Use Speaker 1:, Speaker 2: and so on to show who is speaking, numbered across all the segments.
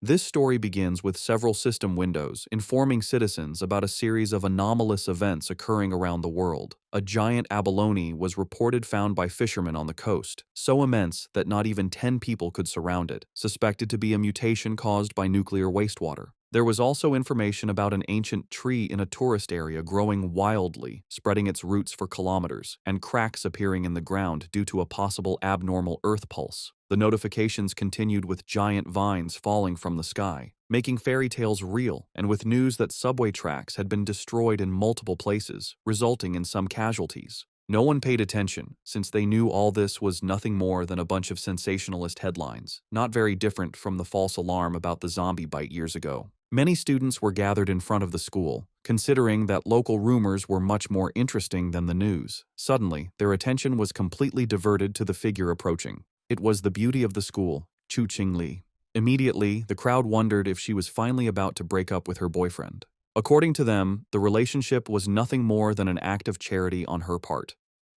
Speaker 1: This story begins with several system windows informing citizens about a series of anomalous events occurring around the world. A giant abalone was reported found by fishermen on the coast, so immense that not even 10 people could surround it, suspected to be a mutation caused by nuclear wastewater. There was also information about an ancient tree in a tourist area growing wildly, spreading its roots for kilometers, and cracks appearing in the ground due to a possible abnormal earth pulse. The notifications continued with giant vines falling from the sky, making fairy tales real, and with news that subway tracks had been destroyed in multiple places, resulting in some casualties. No one paid attention, since they knew all this was nothing more than a bunch of sensationalist headlines, not very different from the false alarm about the zombie bite years ago. Many students were gathered in front of the school, considering that local rumors were much more interesting than the news. Suddenly, their attention was completely diverted to the figure approaching. It was the beauty of the school, Chu Qingli. Immediately, the crowd wondered if she was finally about to break up with her boyfriend. According to them, the relationship was nothing more than an act of charity on her part.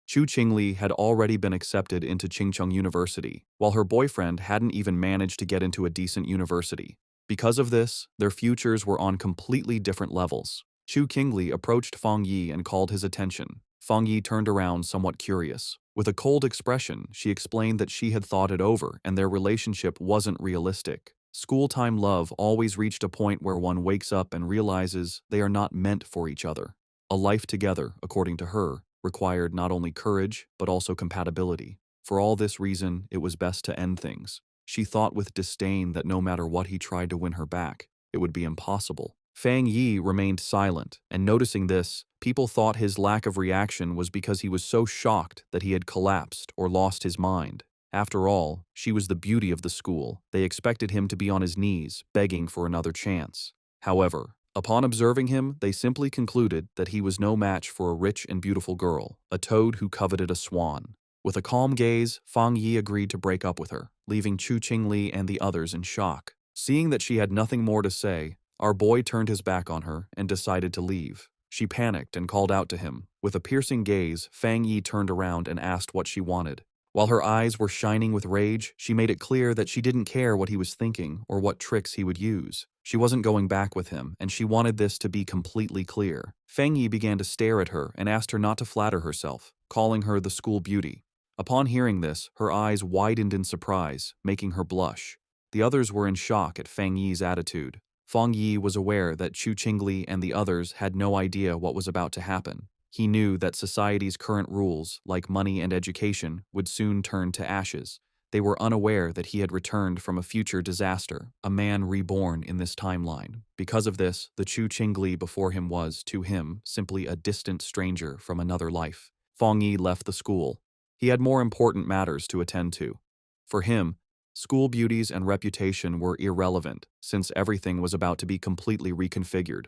Speaker 1: Chu Qingli had already been accepted into Qingcheng University, while her boyfriend hadn't even managed to get into a decent university. Because of this, their futures were on completely different levels. Chu Qingli approached Fang Yi and called his attention. Fang Yi turned around somewhat curious. With a cold expression, she explained that she had thought it over and their relationship wasn't realistic. School-time love always reached a point where one wakes up and realizes they are not meant for each other. A life together, according to her, required not only courage but also compatibility. For all this reason, it was best to end things. She thought with disdain that no matter what he tried to win her back, it would be impossible. Fang Yi remained silent, and noticing this, people thought his lack of reaction was because he was so shocked that he had collapsed or lost his mind. After all, she was the beauty of the school. They expected him to be on his knees, begging for another chance. However, upon observing him, they simply concluded that he was no match for a rich and beautiful girl, a toad who coveted a swan. With a calm gaze, Fang Yi agreed to break up with her, leaving Chu Qingli and the others in shock. Seeing that she had nothing more to say, our boy turned his back on her and decided to leave. She panicked and called out to him. With a piercing gaze, Fang Yi turned around and asked what she wanted. While her eyes were shining with rage, she made it clear that she didn't care what he was thinking or what tricks he would use. She wasn't going back with him, and she wanted this to be completely clear. Fang Yi began to stare at her and asked her not to flatter herself, calling her the school beauty. Upon hearing this, her eyes widened in surprise, making her blush. The others were in shock at Fang Yi's attitude. Fang Yi was aware that Chu Qingli and the others had no idea what was about to happen. He knew that society's current rules, like money and education, would soon turn to ashes. They were unaware that he had returned from a future disaster, a man reborn in this timeline. Because of this, the Chu Qingli before him was, to him, simply a distant stranger from another life. Fang Yi left the school. He had more important matters to attend to. For him, school beauties and reputation were irrelevant, since everything was about to be completely reconfigured.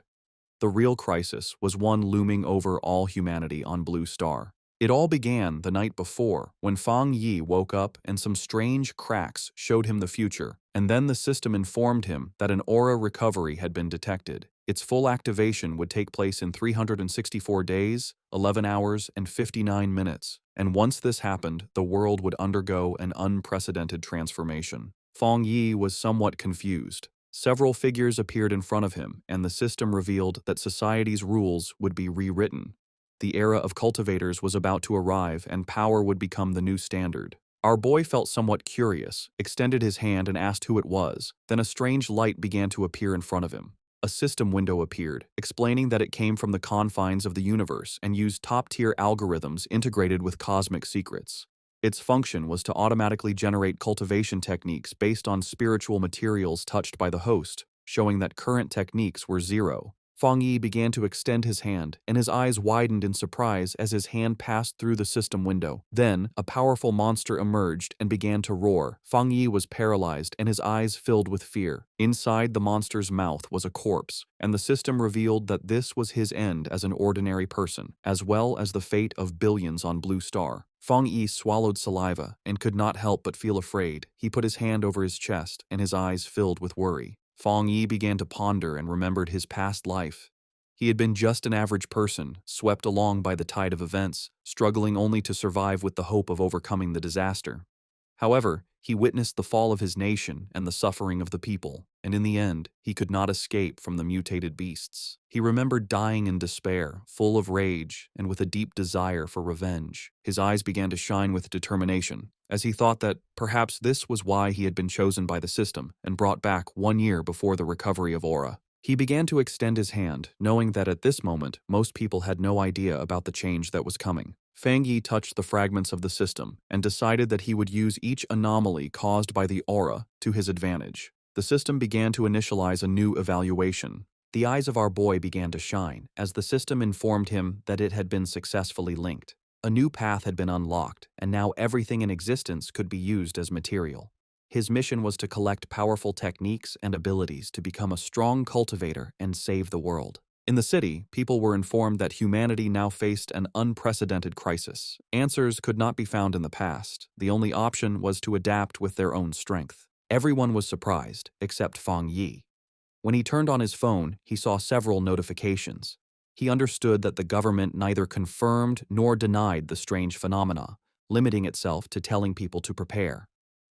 Speaker 1: The real crisis was one looming over all humanity on Blue Star. It all began the night before, when Fang Yi woke up and some strange cracks showed him the future, and then the system informed him that an aura recovery had been detected. Its full activation would take place in 364 days, 11 hours, and 59 minutes, and once this happened, the world would undergo an unprecedented transformation. Fang Yi was somewhat confused. Several figures appeared in front of him, and the system revealed that society's rules would be rewritten. The era of cultivators was about to arrive, and power would become the new standard. Our boy felt somewhat curious, extended his hand and asked who it was. Then a strange light began to appear in front of him. A system window appeared, explaining that it came from the confines of the universe and used top-tier algorithms integrated with cosmic secrets. Its function was to automatically generate cultivation techniques based on spiritual materials touched by the host, showing that current techniques were zero. Fang Yi began to extend his hand, and his eyes widened in surprise as his hand passed through the system window. Then, a powerful monster emerged and began to roar. Fang Yi was paralyzed and his eyes filled with fear. Inside the monster's mouth was a corpse, and the system revealed that this was his end as an ordinary person, as well as the fate of billions on Blue Star. Fang Yi swallowed saliva and could not help but feel afraid. He put his hand over his chest, and his eyes filled with worry. Fang Yi began to ponder and remembered his past life. He had been just an average person, swept along by the tide of events, struggling only to survive with the hope of overcoming the disaster. However, he witnessed the fall of his nation and the suffering of the people, and in the end, he could not escape from the mutated beasts. He remembered dying in despair, full of rage, and with a deep desire for revenge. His eyes began to shine with determination, as he thought that perhaps this was why he had been chosen by the system and brought back 1 year before the recovery of Aura. He began to extend his hand, knowing that at this moment, most people had no idea about the change that was coming. Fang Yi touched the fragments of the system and decided that he would use each anomaly caused by the aura to his advantage. The system began to initialize a new evaluation. The eyes of our boy began to shine as the system informed him that it had been successfully linked. A new path had been unlocked, and now everything in existence could be used as material. His mission was to collect powerful techniques and abilities to become a strong cultivator and save the world. In the city, people were informed that humanity now faced an unprecedented crisis. Answers could not be found in the past. The only option was to adapt with their own strength. Everyone was surprised, except Fang Yi. When he turned on his phone, he saw several notifications. He understood that the government neither confirmed nor denied the strange phenomena, limiting itself to telling people to prepare.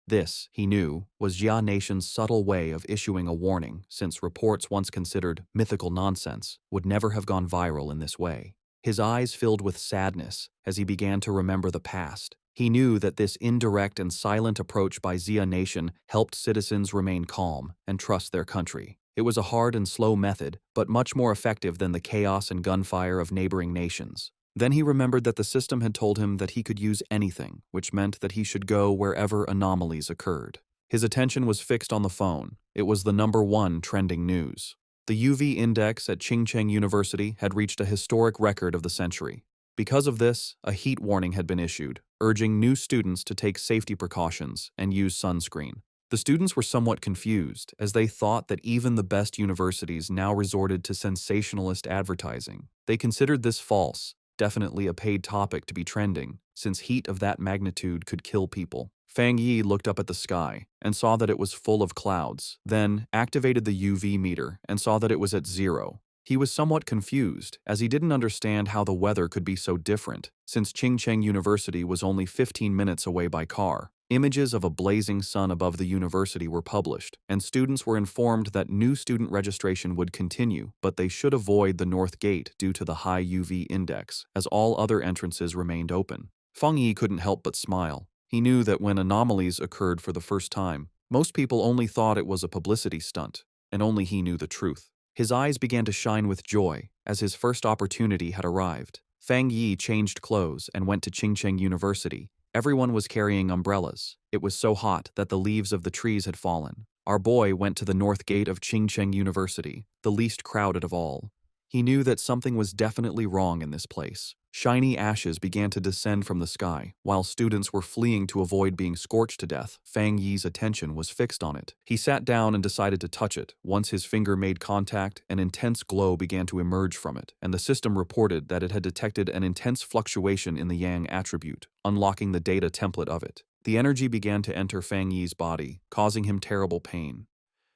Speaker 1: This, he knew, was Jia Nation's subtle way of issuing a warning, since reports once considered mythical nonsense would never have gone viral in this way. His eyes filled with sadness as he began to remember the past. He knew that this indirect and silent approach by Jia Nation helped citizens remain calm and trust their country. It was a hard and slow method, but much more effective than the chaos and gunfire of neighboring nations. Then he remembered that the system had told him that he could use anything, which meant that he should go wherever anomalies occurred. His attention was fixed on the phone. It was the #1 trending news. The UV index at Qingcheng University had reached a historic record of the century. Because of this, a heat warning had been issued, urging new students to take safety precautions and use sunscreen. The students were somewhat confused, as they thought that even the best universities now resorted to sensationalist advertising. They considered this false, definitely a paid topic to be trending, since heat of that magnitude could kill people. Fang Yi looked up at the sky and saw that it was full of clouds, then activated the UV meter and saw that it was at 0. He was somewhat confused, as he didn't understand how the weather could be so different, since Qingcheng University was only 15 minutes away by car. Images of a blazing sun above the university were published, and students were informed that new student registration would continue, but they should avoid the north gate due to the high UV index, as all other entrances remained open. Feng Yi couldn't help but smile. He knew that when anomalies occurred for the first time, most people only thought it was a publicity stunt, and only he knew the truth. His eyes began to shine with joy, as his first opportunity had arrived. Fang Yi changed clothes and went to Qingcheng University. Everyone was carrying umbrellas. It was so hot that the leaves of the trees had fallen. Our boy went to the north gate of Qingcheng University, the least crowded of all. He knew that something was definitely wrong in this place. Shiny ashes began to descend from the sky. While students were fleeing to avoid being scorched to death, Fang Yi's attention was fixed on it. He sat down and decided to touch it. Once his finger made contact, an intense glow began to emerge from it, and the system reported that it had detected an intense fluctuation in the Yang attribute, unlocking the data template of it. The energy began to enter Fang Yi's body, causing him terrible pain.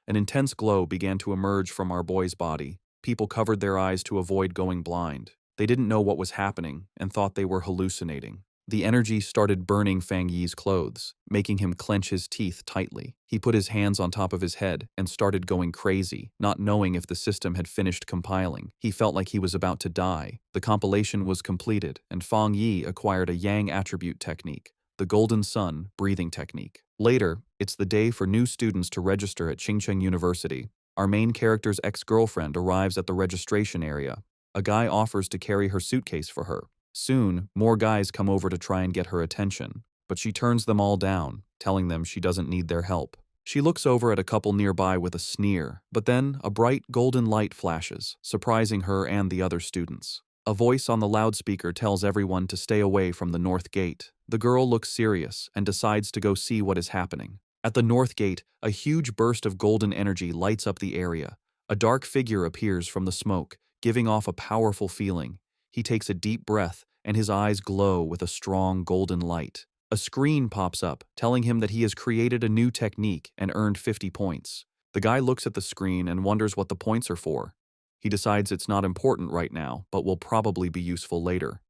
Speaker 1: An intense glow began to emerge from our boy's body. People covered their eyes to avoid going blind. They didn't know what was happening and thought they were hallucinating. The energy started burning Fang Yi's clothes, making him clench his teeth tightly. He put his hands on top of his head and started going crazy, not knowing if the system had finished compiling. He felt like he was about to die. The compilation was completed, and Fang Yi acquired a Yang attribute technique, the Golden Sun breathing technique. Later, it's the day for new students to register at Qingcheng University. Our main character's ex-girlfriend arrives at the registration area. A guy offers to carry her suitcase for her. Soon, more guys come over to try and get her attention, but she turns them all down, telling them she doesn't need their help. She looks over at a couple nearby with a sneer, but then a bright golden light flashes, surprising her and the other students. A voice on the loudspeaker tells everyone to stay away from the north gate. The girl looks serious and decides to go see what is happening. At the north gate, a huge burst of golden energy lights up the area. A dark figure appears from the smoke, giving off a powerful feeling. He takes a deep breath, and his eyes glow with a strong golden light. A screen pops up, telling him that he has created a new technique and earned 50 points. The guy looks at the screen and wonders what the points are for. He decides it's not important right now, but will probably be useful later.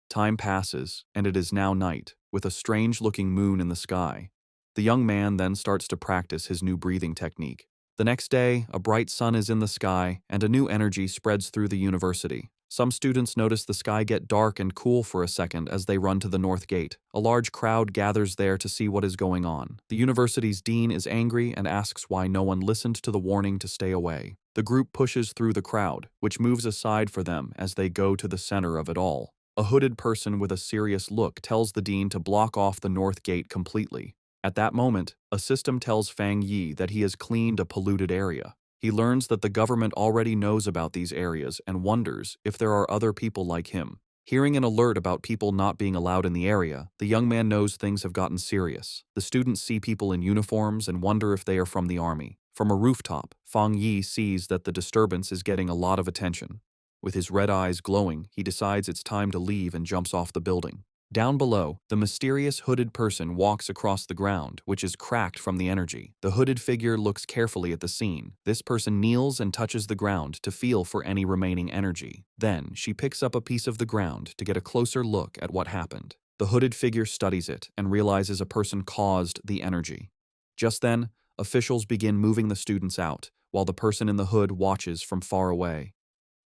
Speaker 1: Time passes, and it is now night, with a strange-looking moon in the sky. The young man then starts to practice his new breathing technique. The next day, a bright sun is in the sky, and a new energy spreads through the university. Some students notice the sky get dark and cool for a second as they run to the north gate. A large crowd gathers there to see what is going on. The university's dean is angry and asks why no one listened to the warning to stay away. The group pushes through the crowd, which moves aside for them as they go to the center of it all. A hooded person with a serious look tells the dean to block off the north gate completely. At that moment, a system tells Fang Yi that he has cleaned a polluted area. He learns that the government already knows about these areas and wonders if there are other people like him. Hearing an alert about people not being allowed in the area, the young man knows things have gotten serious. The students see people in uniforms and wonder if they are from the army. From a rooftop, Fang Yi sees that the disturbance is getting a lot of attention. With his red eyes glowing, he decides it's time to leave and jumps off the building. Down below, the mysterious hooded person walks across the ground, which is cracked from the energy. The hooded figure looks carefully at the scene. This person kneels and touches the ground to feel for any remaining energy. Then, she picks up a piece of the ground to get a closer look at what happened. The hooded figure studies it and realizes a person caused the energy. Just then, officials begin moving the students out, while the person in the hood watches from far away.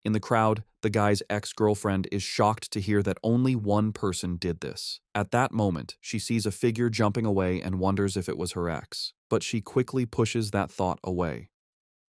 Speaker 1: In the crowd, the guy's ex-girlfriend is shocked to hear that only one person did this. At that moment, she sees a figure jumping away and wonders if it was her ex, but she quickly pushes that thought away.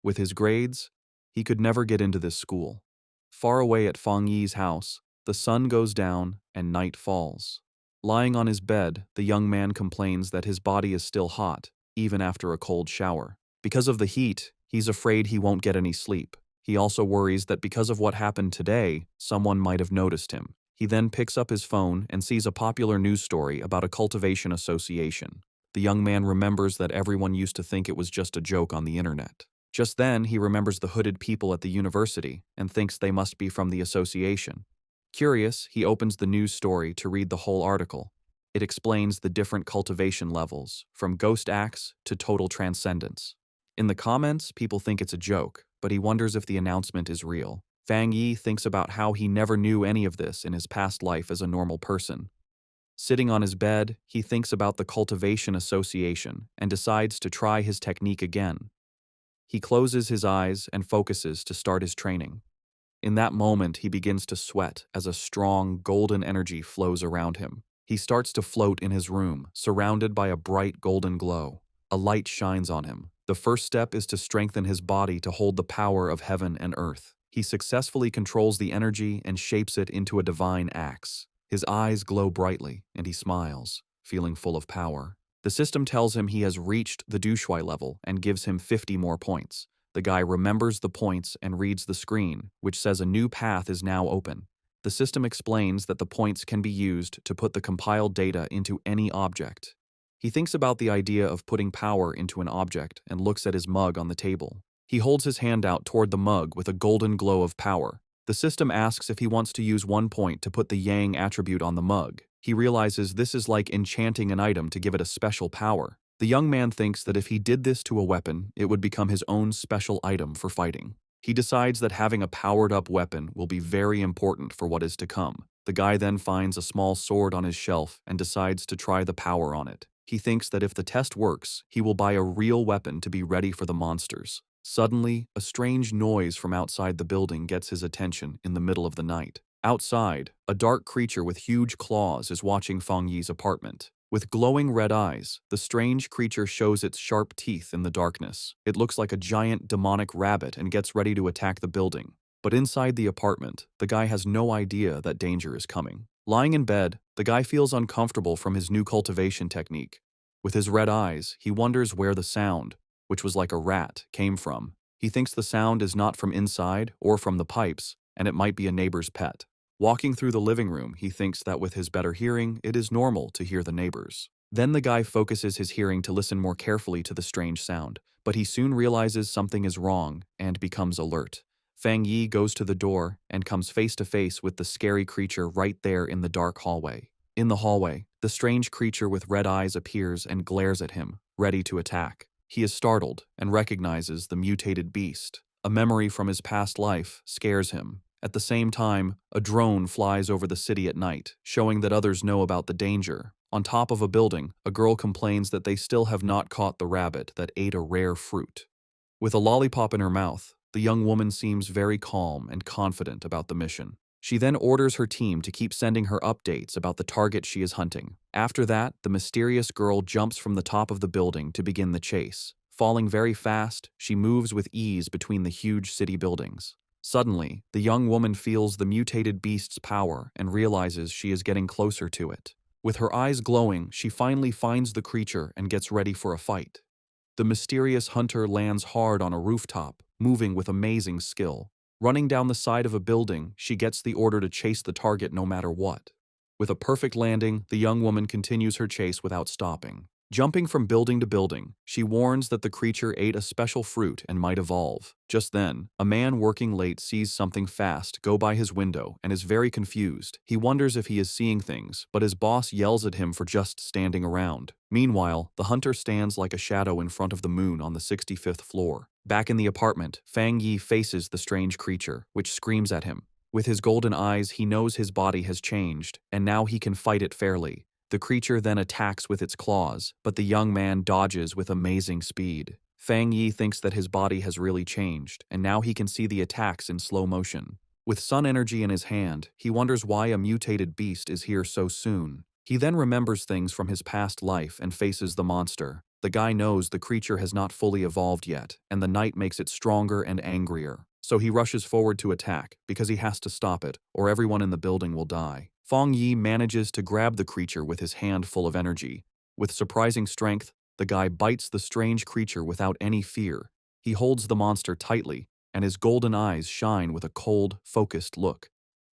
Speaker 1: With his grades, he could never get into this school. Far away at Fang Yi's house, the sun goes down and night falls. Lying on his bed, the young man complains that his body is still hot, even after a cold shower. Because of the heat, he's afraid he won't get any sleep. He also worries that because of what happened today, someone might have noticed him. He then picks up his phone and sees a popular news story about a cultivation association. The young man remembers that everyone used to think it was just a joke on the internet. Just then, he remembers the hooded people at the university and thinks they must be from the association. Curious, he opens the news story to read the whole article. It explains the different cultivation levels, from ghost acts to total transcendence. In the comments, people think it's a joke, but he wonders if the announcement is real. Fang Yi thinks about how he never knew any of this in his past life as a normal person. Sitting on his bed, he thinks about the cultivation association and decides to try his technique again. He closes his eyes and focuses to start his training. In that moment, he begins to sweat as a strong, golden energy flows around him. He starts to float in his room, surrounded by a bright golden glow. A light shines on him. The first step is to strengthen his body to hold the power of heaven and earth. He successfully controls the energy and shapes it into a divine axe. His eyes glow brightly, and he smiles, feeling full of power. The system tells him he has reached the Dushui level and gives him 50 more points. The guy remembers the points and reads the screen, which says a new path is now open. The system explains that the points can be used to put the compiled data into any object. He thinks about the idea of putting power into an object and looks at his mug on the table. He holds his hand out toward the mug with a golden glow of power. The system asks if he wants to use 1 point to put the yang attribute on the mug. He realizes this is like enchanting an item to give it a special power. The young man thinks that if he did this to a weapon, it would become his own special item for fighting. He decides that having a powered-up weapon will be very important for what is to come. The guy then finds a small sword on his shelf and decides to try the power on it. He thinks that if the test works, he will buy a real weapon to be ready for the monsters. Suddenly, a strange noise from outside the building gets his attention in the middle of the night. Outside, a dark creature with huge claws is watching Fang Yi's apartment. With glowing red eyes, the strange creature shows its sharp teeth in the darkness. It looks like a giant demonic rabbit and gets ready to attack the building. But inside the apartment, the guy has no idea that danger is coming. Lying in bed, the guy feels uncomfortable from his new cultivation technique. With his red eyes, he wonders where the sound, which was like a rat, came from. He thinks the sound is not from inside or from the pipes, and it might be a neighbor's pet. Walking through the living room, he thinks that with his better hearing, it is normal to hear the neighbors. Then the guy focuses his hearing to listen more carefully to the strange sound, but he soon realizes something is wrong and becomes alert. Fang Yi goes to the door and comes face to face with the scary creature right there in the dark hallway. In the hallway, the strange creature with red eyes appears and glares at him, ready to attack. He is startled and recognizes the mutated beast. A memory from his past life scares him. At the same time, a drone flies over the city at night, showing that others know about the danger. On top of a building, a girl complains that they still have not caught the rabbit that ate a rare fruit. With a lollipop in her mouth, the young woman seems very calm and confident about the mission. She then orders her team to keep sending her updates about the target she is hunting. After that, the mysterious girl jumps from the top of the building to begin the chase. Falling very fast, she moves with ease between the huge city buildings. Suddenly, the young woman feels the mutated beast's power and realizes she is getting closer to it. With her eyes glowing, she finally finds the creature and gets ready for a fight. The mysterious hunter lands hard on a rooftop, moving with amazing skill. Running down the side of a building, she gets the order to chase the target no matter what. With a perfect landing, the young woman continues her chase without stopping. Jumping from building to building, she warns that the creature ate a special fruit and might evolve. Just then, a man working late sees something fast go by his window and is very confused. He wonders if he is seeing things, but his boss yells at him for just standing around. Meanwhile, the hunter stands like a shadow in front of the moon on the 65th floor. Back in the apartment, Fang Yi faces the strange creature, which screams at him. With his golden eyes, he knows his body has changed, and now he can fight it fairly. The creature then attacks with its claws, but the young man dodges with amazing speed. Fang Yi thinks that his body has really changed, and now he can see the attacks in slow motion. With sun energy in his hand, he wonders why a mutated beast is here so soon. He then remembers things from his past life and faces the monster. The guy knows the creature has not fully evolved yet, and the night makes it stronger and angrier. So he rushes forward to attack, because he has to stop it, or everyone in the building will die. Fang Yi manages to grab the creature with his hand full of energy. With surprising strength, the guy bites the strange creature without any fear. He holds the monster tightly, and his golden eyes shine with a cold, focused look.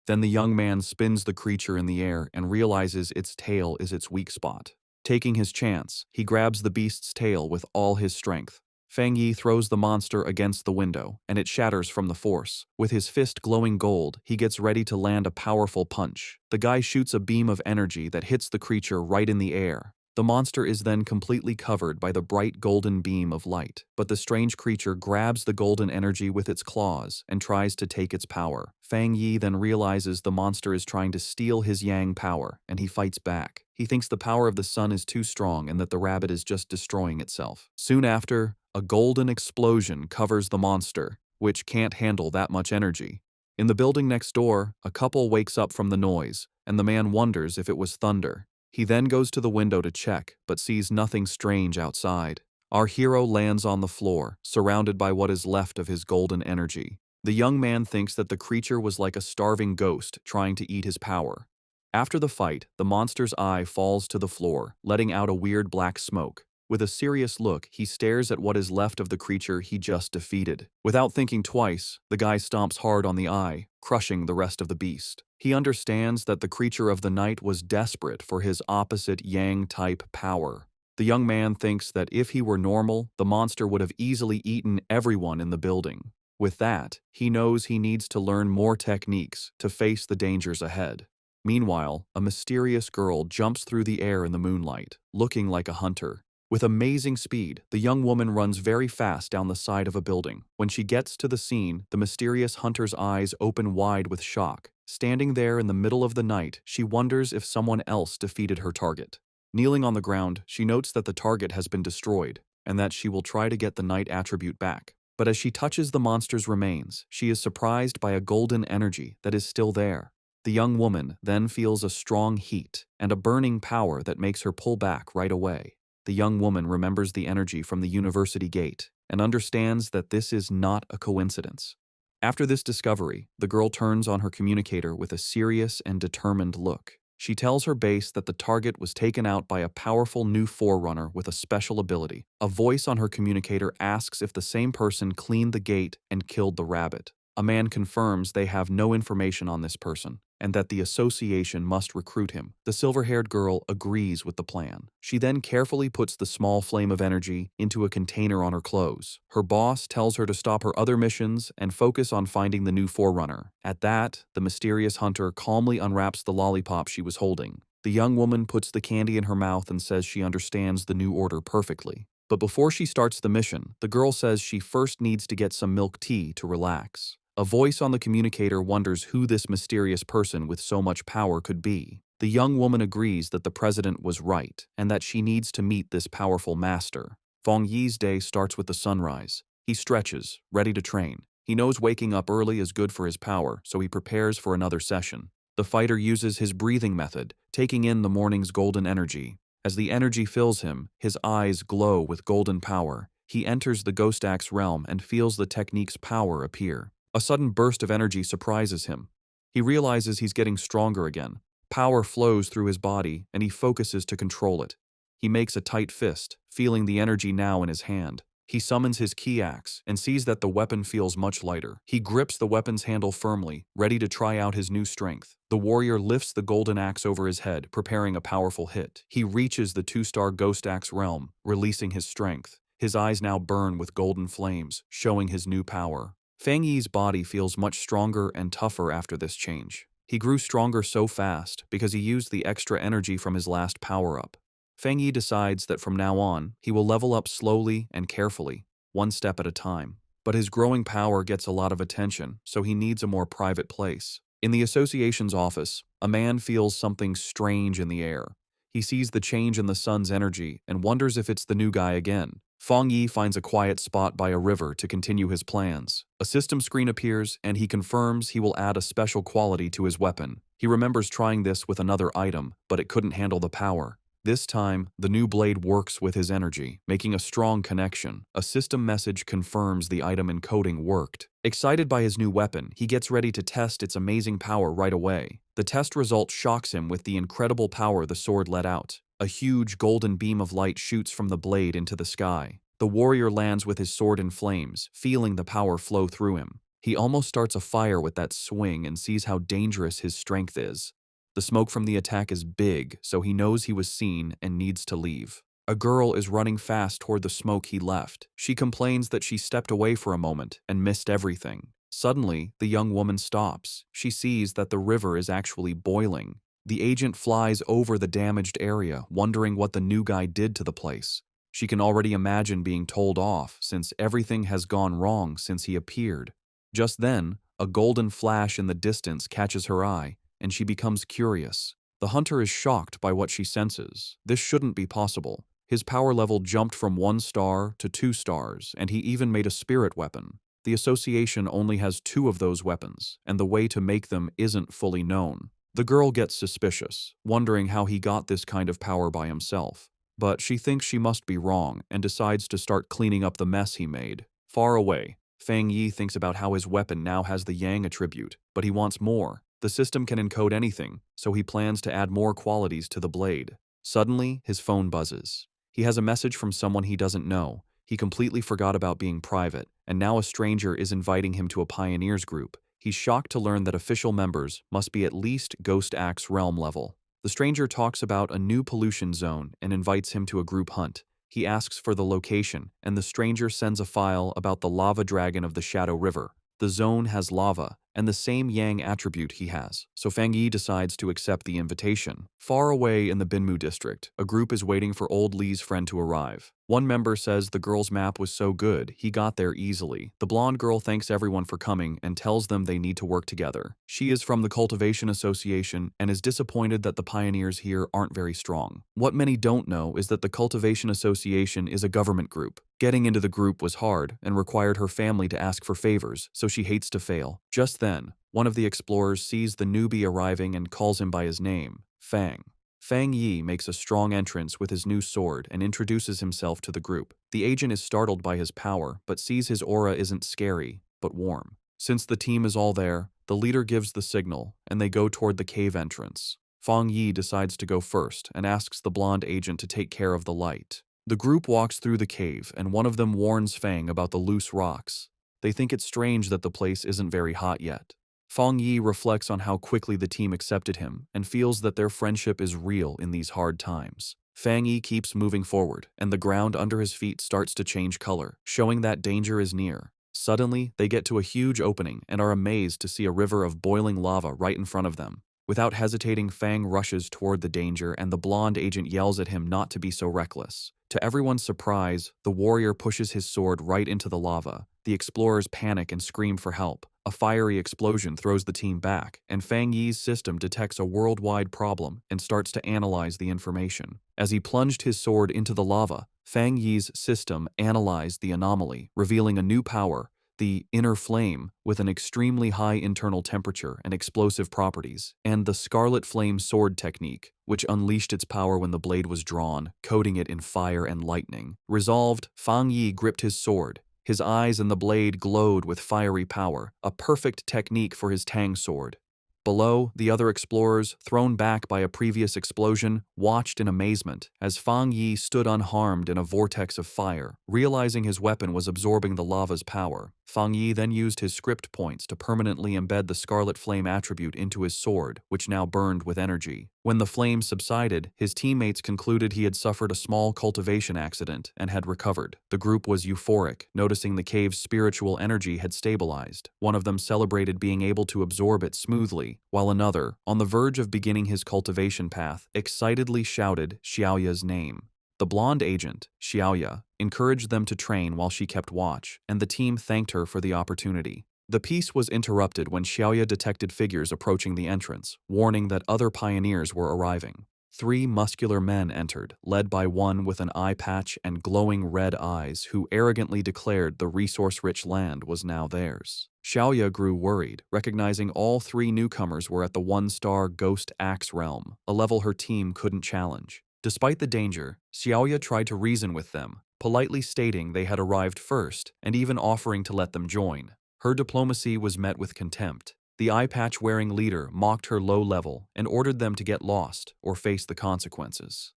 Speaker 1: Then the young man spins the creature in the air and realizes its tail is its weak spot. Taking his chance, he grabs the beast's tail with all his strength. Fang Yi throws the monster against the window, and it shatters from the force. With his fist glowing gold, he gets ready to land a powerful punch. The guy shoots a beam of energy that hits the creature right in the air. The monster is then completely covered by the bright golden beam of light, but the strange creature grabs the golden energy with its claws and tries to take its power. Fang Yi then realizes the monster is trying to steal his yang power, and he fights back. He thinks the power of the sun is too strong and that the rabbit is just destroying itself. Soon after, a golden explosion covers the monster, which can't handle that much energy. In the building next door, a couple wakes up from the noise, and the man wonders if it was thunder. He then goes to the window to check, but sees nothing strange outside. Our hero lands on the floor, surrounded by what is left of his golden energy. The young man thinks that the creature was like a starving ghost trying to eat his power. After the fight, the monster's eye falls to the floor, letting out a weird black smoke. With a serious look, he stares at what is left of the creature he just defeated. Without thinking twice, the guy stomps hard on the eye, crushing the rest of the beast. He understands that the creature of the night was desperate for his opposite yang-type power. The young man thinks that if he were normal, the monster would have easily eaten everyone in the building. With that, he knows he needs to learn more techniques to face the dangers ahead. Meanwhile, a mysterious girl jumps through the air in the moonlight, looking like a hunter. With amazing speed, the young woman runs very fast down the side of a building. When she gets to the scene, the mysterious hunter's eyes open wide with shock. Standing there in the middle of the night, she wonders if someone else defeated her target. Kneeling on the ground, she notes that the target has been destroyed, and that she will try to get the night attribute back. But as she touches the monster's remains, she is surprised by a golden energy that is still there. The young woman then feels a strong heat and a burning power that makes her pull back right away. The young woman remembers the energy from the university gate and understands that this is not a coincidence. After this discovery, the girl turns on her communicator with a serious and determined look. She tells her base that the target was taken out by a powerful new forerunner with a special ability. A voice on her communicator asks if the same person cleaned the gate and killed the rabbit. A man confirms they have no information on this person, and that the association must recruit him. The silver-haired girl agrees with the plan. She then carefully puts the small flame of energy into a container on her clothes. Her boss tells her to stop her other missions and focus on finding the new forerunner. At that, the mysterious hunter calmly unwraps the lollipop she was holding. The young woman puts the candy in her mouth and says she understands the new order perfectly. But before she starts the mission, the girl says she first needs to get some milk tea to relax. A voice on the communicator wonders who this mysterious person with so much power could be. The young woman agrees that the president was right and that she needs to meet this powerful master. Feng Yi's day starts with the sunrise. He stretches, ready to train. He knows waking up early is good for his power, so he prepares for another session. The fighter uses his breathing method, taking in the morning's golden energy. As the energy fills him, his eyes glow with golden power. He enters the Ghost Axe realm and feels the technique's power appear. A sudden burst of energy surprises him. He realizes he's getting stronger again. Power flows through his body, and he focuses to control it. He makes a tight fist, feeling the energy now in his hand. He summons his key axe and sees that the weapon feels much lighter. He grips the weapon's handle firmly, ready to try out his new strength. The warrior lifts the golden axe over his head, preparing a powerful hit. He reaches the 2-star Ghost Axe realm, releasing his strength. His eyes now burn with golden flames, showing his new power. Feng Yi's body feels much stronger and tougher after this change. He grew stronger so fast because he used the extra energy from his last power-up. Feng Yi decides that from now on, he will level up slowly and carefully, one step at a time. But his growing power gets a lot of attention, so he needs a more private place. In the association's office, a man feels something strange in the air. He sees the change in the sun's energy and wonders if it's the new guy again. Feng Yi finds a quiet spot by a river to continue his plans. A system screen appears, and he confirms he will add a special quality to his weapon. He remembers trying this with another item, but it couldn't handle the power. This time, the new blade works with his energy, making a strong connection. A system message confirms the item encoding worked. Excited by his new weapon, he gets ready to test its amazing power right away. The test result shocks him with the incredible power the sword let out. A huge golden beam of light shoots from the blade into the sky. The warrior lands with his sword in flames, feeling the power flow through him. He almost starts a fire with that swing and sees how dangerous his strength is. The smoke from the attack is big, so he knows he was seen and needs to leave. A girl is running fast toward the smoke he left. She complains that she stepped away for a moment and missed everything. Suddenly, the young woman stops. She sees that the river is actually boiling. The agent flies over the damaged area, wondering what the new guy did to the place. She can already imagine being told off, since everything has gone wrong since he appeared. Just then, a golden flash in the distance catches her eye, and she becomes curious. The hunter is shocked by what she senses. This shouldn't be possible. His power level jumped from 1 star to 2 stars, and he even made a spirit weapon. The association only has 2 of those weapons, and the way to make them isn't fully known. The girl gets suspicious, wondering how he got this kind of power by himself. But she thinks she must be wrong and decides to start cleaning up the mess he made. Far away, Feng Yi thinks about how his weapon now has the Yang attribute, but he wants more. The system can encode anything, so he plans to add more qualities to the blade. Suddenly, his phone buzzes. He has a message from someone he doesn't know. He completely forgot about being private, and now a stranger is inviting him to a pioneers group. He's shocked to learn that official members must be at least Ghost Axe realm level. The stranger talks about a new pollution zone and invites him to a group hunt. He asks for the location, and the stranger sends a file about the lava dragon of the Shadow River. The zone has lava, and the same Yang attribute he has, so Feng Yi decides to accept the invitation. Far away in the Binmu district, a group is waiting for old Li's friend to arrive. One member says the girl's map was so good, he got there easily. The blonde girl thanks everyone for coming and tells them they need to work together. She is from the Cultivation Association and is disappointed that the pioneers here aren't very strong. What many don't know is that the Cultivation Association is a government group. Getting into the group was hard and required her family to ask for favors, so she hates to fail. Just then, one of the explorers sees the newbie arriving and calls him by his name, Fang. Feng Yi makes a strong entrance with his new sword and introduces himself to the group. The agent is startled by his power, but sees his aura isn't scary, but warm. Since the team is all there, the leader gives the signal, and they go toward the cave entrance. Feng Yi decides to go first and asks the blonde agent to take care of the light. The group walks through the cave, and one of them warns Fang about the loose rocks. They think it's strange that the place isn't very hot yet. Feng Yi reflects on how quickly the team accepted him and feels that their friendship is real in these hard times. Feng Yi keeps moving forward, and the ground under his feet starts to change color, showing that danger is near. Suddenly, they get to a huge opening and are amazed to see a river of boiling lava right in front of them. Without hesitating, Fang rushes toward the danger and the blonde agent yells at him not to be so reckless. To everyone's surprise, the warrior pushes his sword right into the lava. The explorers panic and scream for help. A fiery explosion throws the team back, and Fang Yi's system detects a worldwide problem and starts to analyze the information. As he plunged his sword into the lava, Fang Yi's system analyzed the anomaly, revealing a new power, the inner flame, with an extremely high internal temperature and explosive properties, and the scarlet flame sword technique, which unleashed its power when the blade was drawn, coating it in fire and lightning. Resolved, Fang Yi gripped his sword. His eyes and the blade glowed with fiery power, a perfect technique for his Tang sword. Below, the other explorers, thrown back by a previous explosion, watched in amazement as Fang Yi stood unharmed in a vortex of fire. Realizing his weapon was absorbing the lava's power, Fang Yi then used his script points to permanently embed the scarlet flame attribute into his sword, which now burned with energy. When the flames subsided, his teammates concluded he had suffered a small cultivation accident and had recovered. The group was euphoric, noticing the cave's spiritual energy had stabilized. One of them celebrated being able to absorb it smoothly, while another, on the verge of beginning his cultivation path, excitedly shouted Xiaoya's name. The blonde agent, Xiaoya, encouraged them to train while she kept watch, and the team thanked her for the opportunity. The peace was interrupted when Xiaoya detected figures approaching the entrance, warning that other pioneers were arriving. 3 muscular men entered, led by one with an eye patch and glowing red eyes who arrogantly declared the resource-rich land was now theirs. Xiaoya grew worried, recognizing all 3 newcomers were at the 1-star Ghost Axe realm, a level her team couldn't challenge. Despite the danger, Xiaoya tried to reason with them, politely stating they had arrived first and even offering to let them join. Her diplomacy was met with contempt. The eye-patch-wearing leader mocked her low level and ordered them to get lost or face the consequences.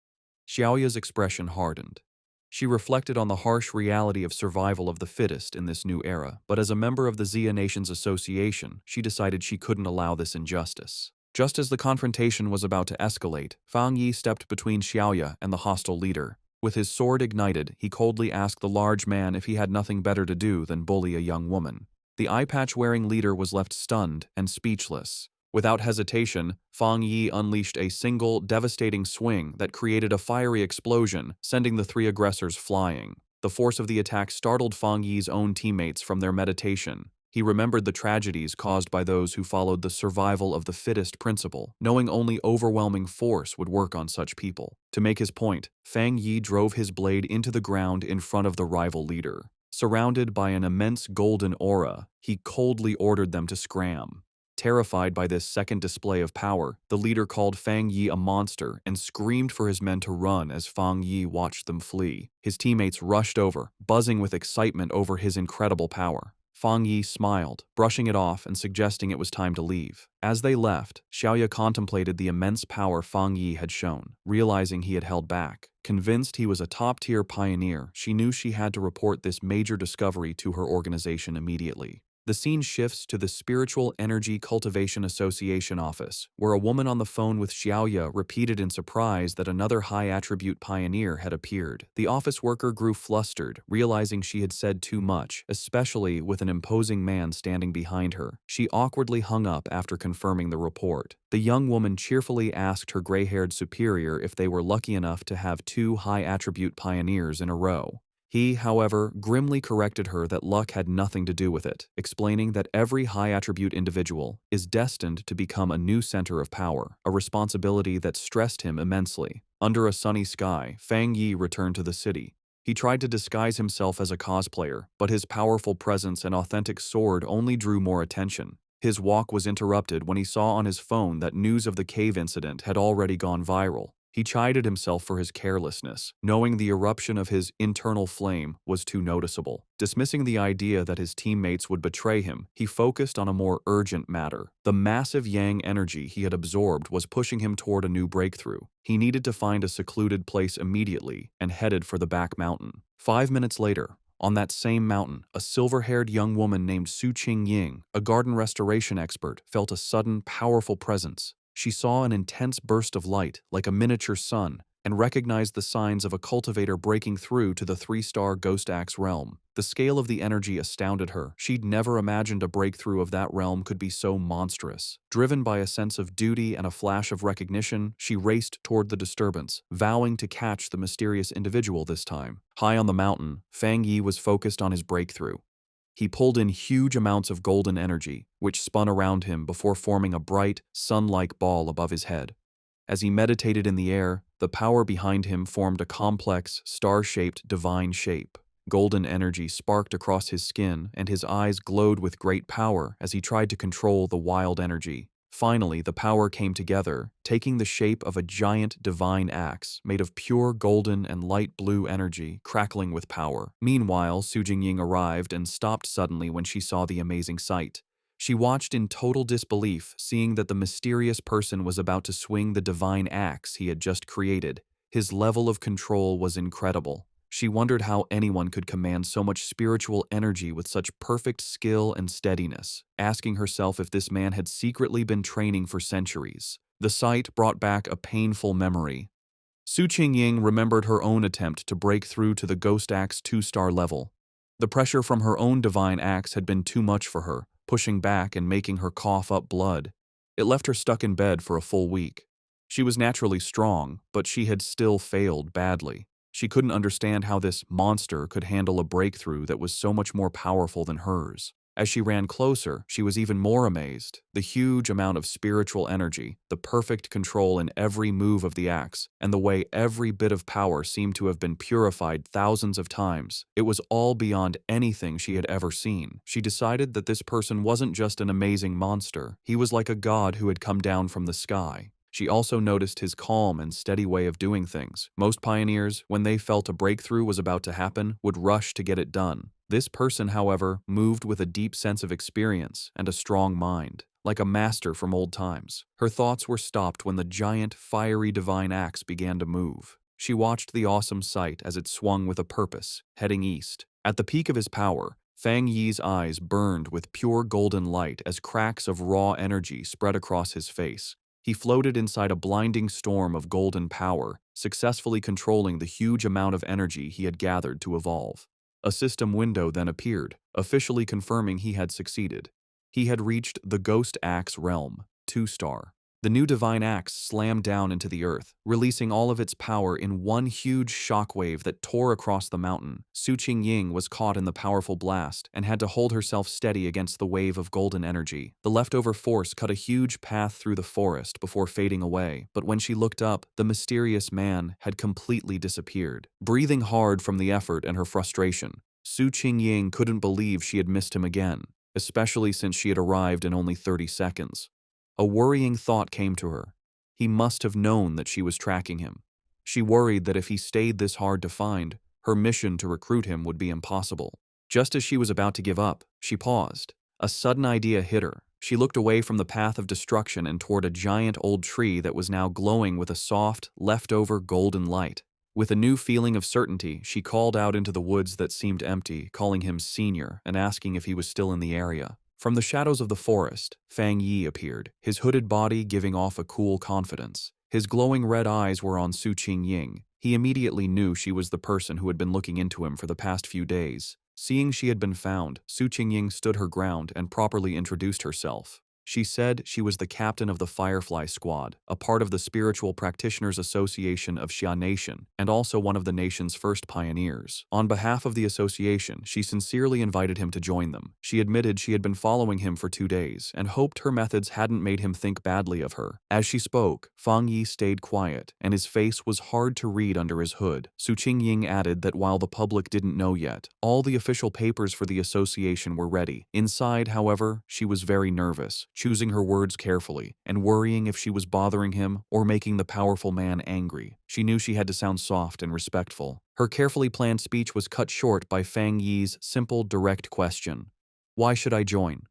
Speaker 1: Xiaoya's expression hardened. She reflected on the harsh reality of survival of the fittest in this new era, but as a member of the Xia Nations Association, she decided she couldn't allow this injustice. Just as the confrontation was about to escalate, Fang Yi stepped between Xiaoya and the hostile leader. With his sword ignited, he coldly asked the large man if he had nothing better to do than bully a young woman. The eye-patch-wearing leader was left stunned and speechless. Without hesitation, Fang Yi unleashed a single, devastating swing that created a fiery explosion, sending the 3 aggressors flying. The force of the attack startled Fang Yi's own teammates from their meditation. He remembered the tragedies caused by those who followed the survival of the fittest principle, knowing only overwhelming force would work on such people. To make his point, Fang Yi drove his blade into the ground in front of the rival leader. Surrounded by an immense golden aura, he coldly ordered them to scram. Terrified by this second display of power, the leader called Fang Yi a monster and screamed for his men to run as Fang Yi watched them flee. His teammates rushed over, buzzing with excitement over his incredible power. Fang Yi smiled, brushing it off and suggesting it was time to leave. As they left, Xiaoya contemplated the immense power Fang Yi had shown, realizing he had held back. Convinced he was a top-tier pioneer, she knew she had to report this major discovery to her organization immediately. The scene shifts to the Spiritual Energy Cultivation Association office, where a woman on the phone with Xiaoya repeated in surprise that another high-attribute pioneer had appeared. The office worker grew flustered, realizing she had said too much, especially with an imposing man standing behind her. She awkwardly hung up after confirming the report. The young woman cheerfully asked her gray-haired superior if they were lucky enough to have 2 high-attribute pioneers in a row. He, however, grimly corrected her that luck had nothing to do with it, explaining that every high-attribute individual is destined to become a new center of power, a responsibility that stressed him immensely. Under a sunny sky, Fang Yi returned to the city. He tried to disguise himself as a cosplayer, but his powerful presence and authentic sword only drew more attention. His walk was interrupted when he saw on his phone that news of the cave incident had already gone viral. He chided himself for his carelessness, knowing the eruption of his internal flame was too noticeable. Dismissing the idea that his teammates would betray him, he focused on a more urgent matter. The massive yang energy he had absorbed was pushing him toward a new breakthrough. He needed to find a secluded place immediately and headed for the back mountain. 5 minutes later, on that same mountain, a silver-haired young woman named Su Qingying, a garden restoration expert, felt a sudden, powerful presence. She saw an intense burst of light, like a miniature sun, and recognized the signs of a cultivator breaking through to the 3-star Ghost Axe realm. The scale of the energy astounded her. She'd never imagined a breakthrough of that realm could be so monstrous. Driven by a sense of duty and a flash of recognition, she raced toward the disturbance, vowing to catch the mysterious individual this time. High on the mountain, Fang Yi was focused on his breakthrough. He pulled in huge amounts of golden energy, which spun around him before forming a bright, sun-like ball above his head. As he meditated in the air, the power behind him formed a complex, star-shaped divine shape. Golden energy sparked across his skin, and his eyes glowed with great power as he tried to control the wild energy. Finally, the power came together, taking the shape of a giant divine axe made of pure golden and light blue energy, crackling with power. Meanwhile, Su Jingying arrived and stopped suddenly when she saw the amazing sight. She watched in total disbelief, seeing that the mysterious person was about to swing the divine axe he had just created. His level of control was incredible. She wondered how anyone could command so much spiritual energy with such perfect skill and steadiness, asking herself if this man had secretly been training for centuries. The sight brought back a painful memory. Su Qingying remembered her own attempt to break through to the Ghost Axe 2-star level. The pressure from her own divine axe had been too much for her, pushing back and making her cough up blood. It left her stuck in bed for a full week. She was naturally strong, but she had still failed badly. She couldn't understand how this monster could handle a breakthrough that was so much more powerful than hers. As she ran closer, she was even more amazed. The huge amount of spiritual energy, the perfect control in every move of the axe, and the way every bit of power seemed to have been purified thousands of times. It was all beyond anything she had ever seen. She decided that this person wasn't just an amazing monster. He was like a god who had come down from the sky. She also noticed his calm and steady way of doing things. Most pioneers, when they felt a breakthrough was about to happen, would rush to get it done. This person, however, moved with a deep sense of experience and a strong mind, like a master from old times. Her thoughts were stopped when the giant, fiery divine axe began to move. She watched the awesome sight as it swung with a purpose, heading east. At the peak of his power, Fang Yi's eyes burned with pure golden light as cracks of raw energy spread across his face. He floated inside a blinding storm of golden power, successfully controlling the huge amount of energy he had gathered to evolve. A system window then appeared, officially confirming he had succeeded. He had reached the Ghost Axe realm, 2-star. The new divine axe slammed down into the earth, releasing all of its power in one huge shockwave that tore across the mountain. Su Qingying was caught in the powerful blast and had to hold herself steady against the wave of golden energy. The leftover force cut a huge path through the forest before fading away, but when she looked up, the mysterious man had completely disappeared. Breathing hard from the effort and her frustration, Su Qingying couldn't believe she had missed him again, especially since she had arrived in only 30 seconds. A worrying thought came to her. He must have known that she was tracking him. She worried that if he stayed this hard to find, her mission to recruit him would be impossible. Just as she was about to give up, she paused. A sudden idea hit her. She looked away from the path of destruction and toward a giant old tree that was now glowing with a soft, leftover golden light. With a new feeling of certainty, she called out into the woods that seemed empty, calling him Senior and asking if he was still in the area. From the shadows of the forest, Fang Yi appeared, his hooded body giving off a cool confidence. His glowing red eyes were on Su Qingying. He immediately knew she was the person who had been looking into him for the past few days. Seeing she had been found, Su Qingying stood her ground and properly introduced herself. She said she was the captain of the Firefly Squad, a part of the Spiritual Practitioners Association of Xia Nation, and also one of the nation's first pioneers. On behalf of the association, she sincerely invited him to join them. She admitted she had been following him for 2 days and hoped her methods hadn't made him think badly of her. As she spoke, Fang Yi stayed quiet, and his face was hard to read under his hood. Su Qingying added that while the public didn't know yet, all the official papers for the association were ready. Inside, however, she was very nervous, choosing her words carefully, and worrying if she was bothering him or making the powerful man angry. She knew she had to sound soft and respectful. Her carefully planned speech was cut short by Fang Yi's simple, direct question. "Why should I join?"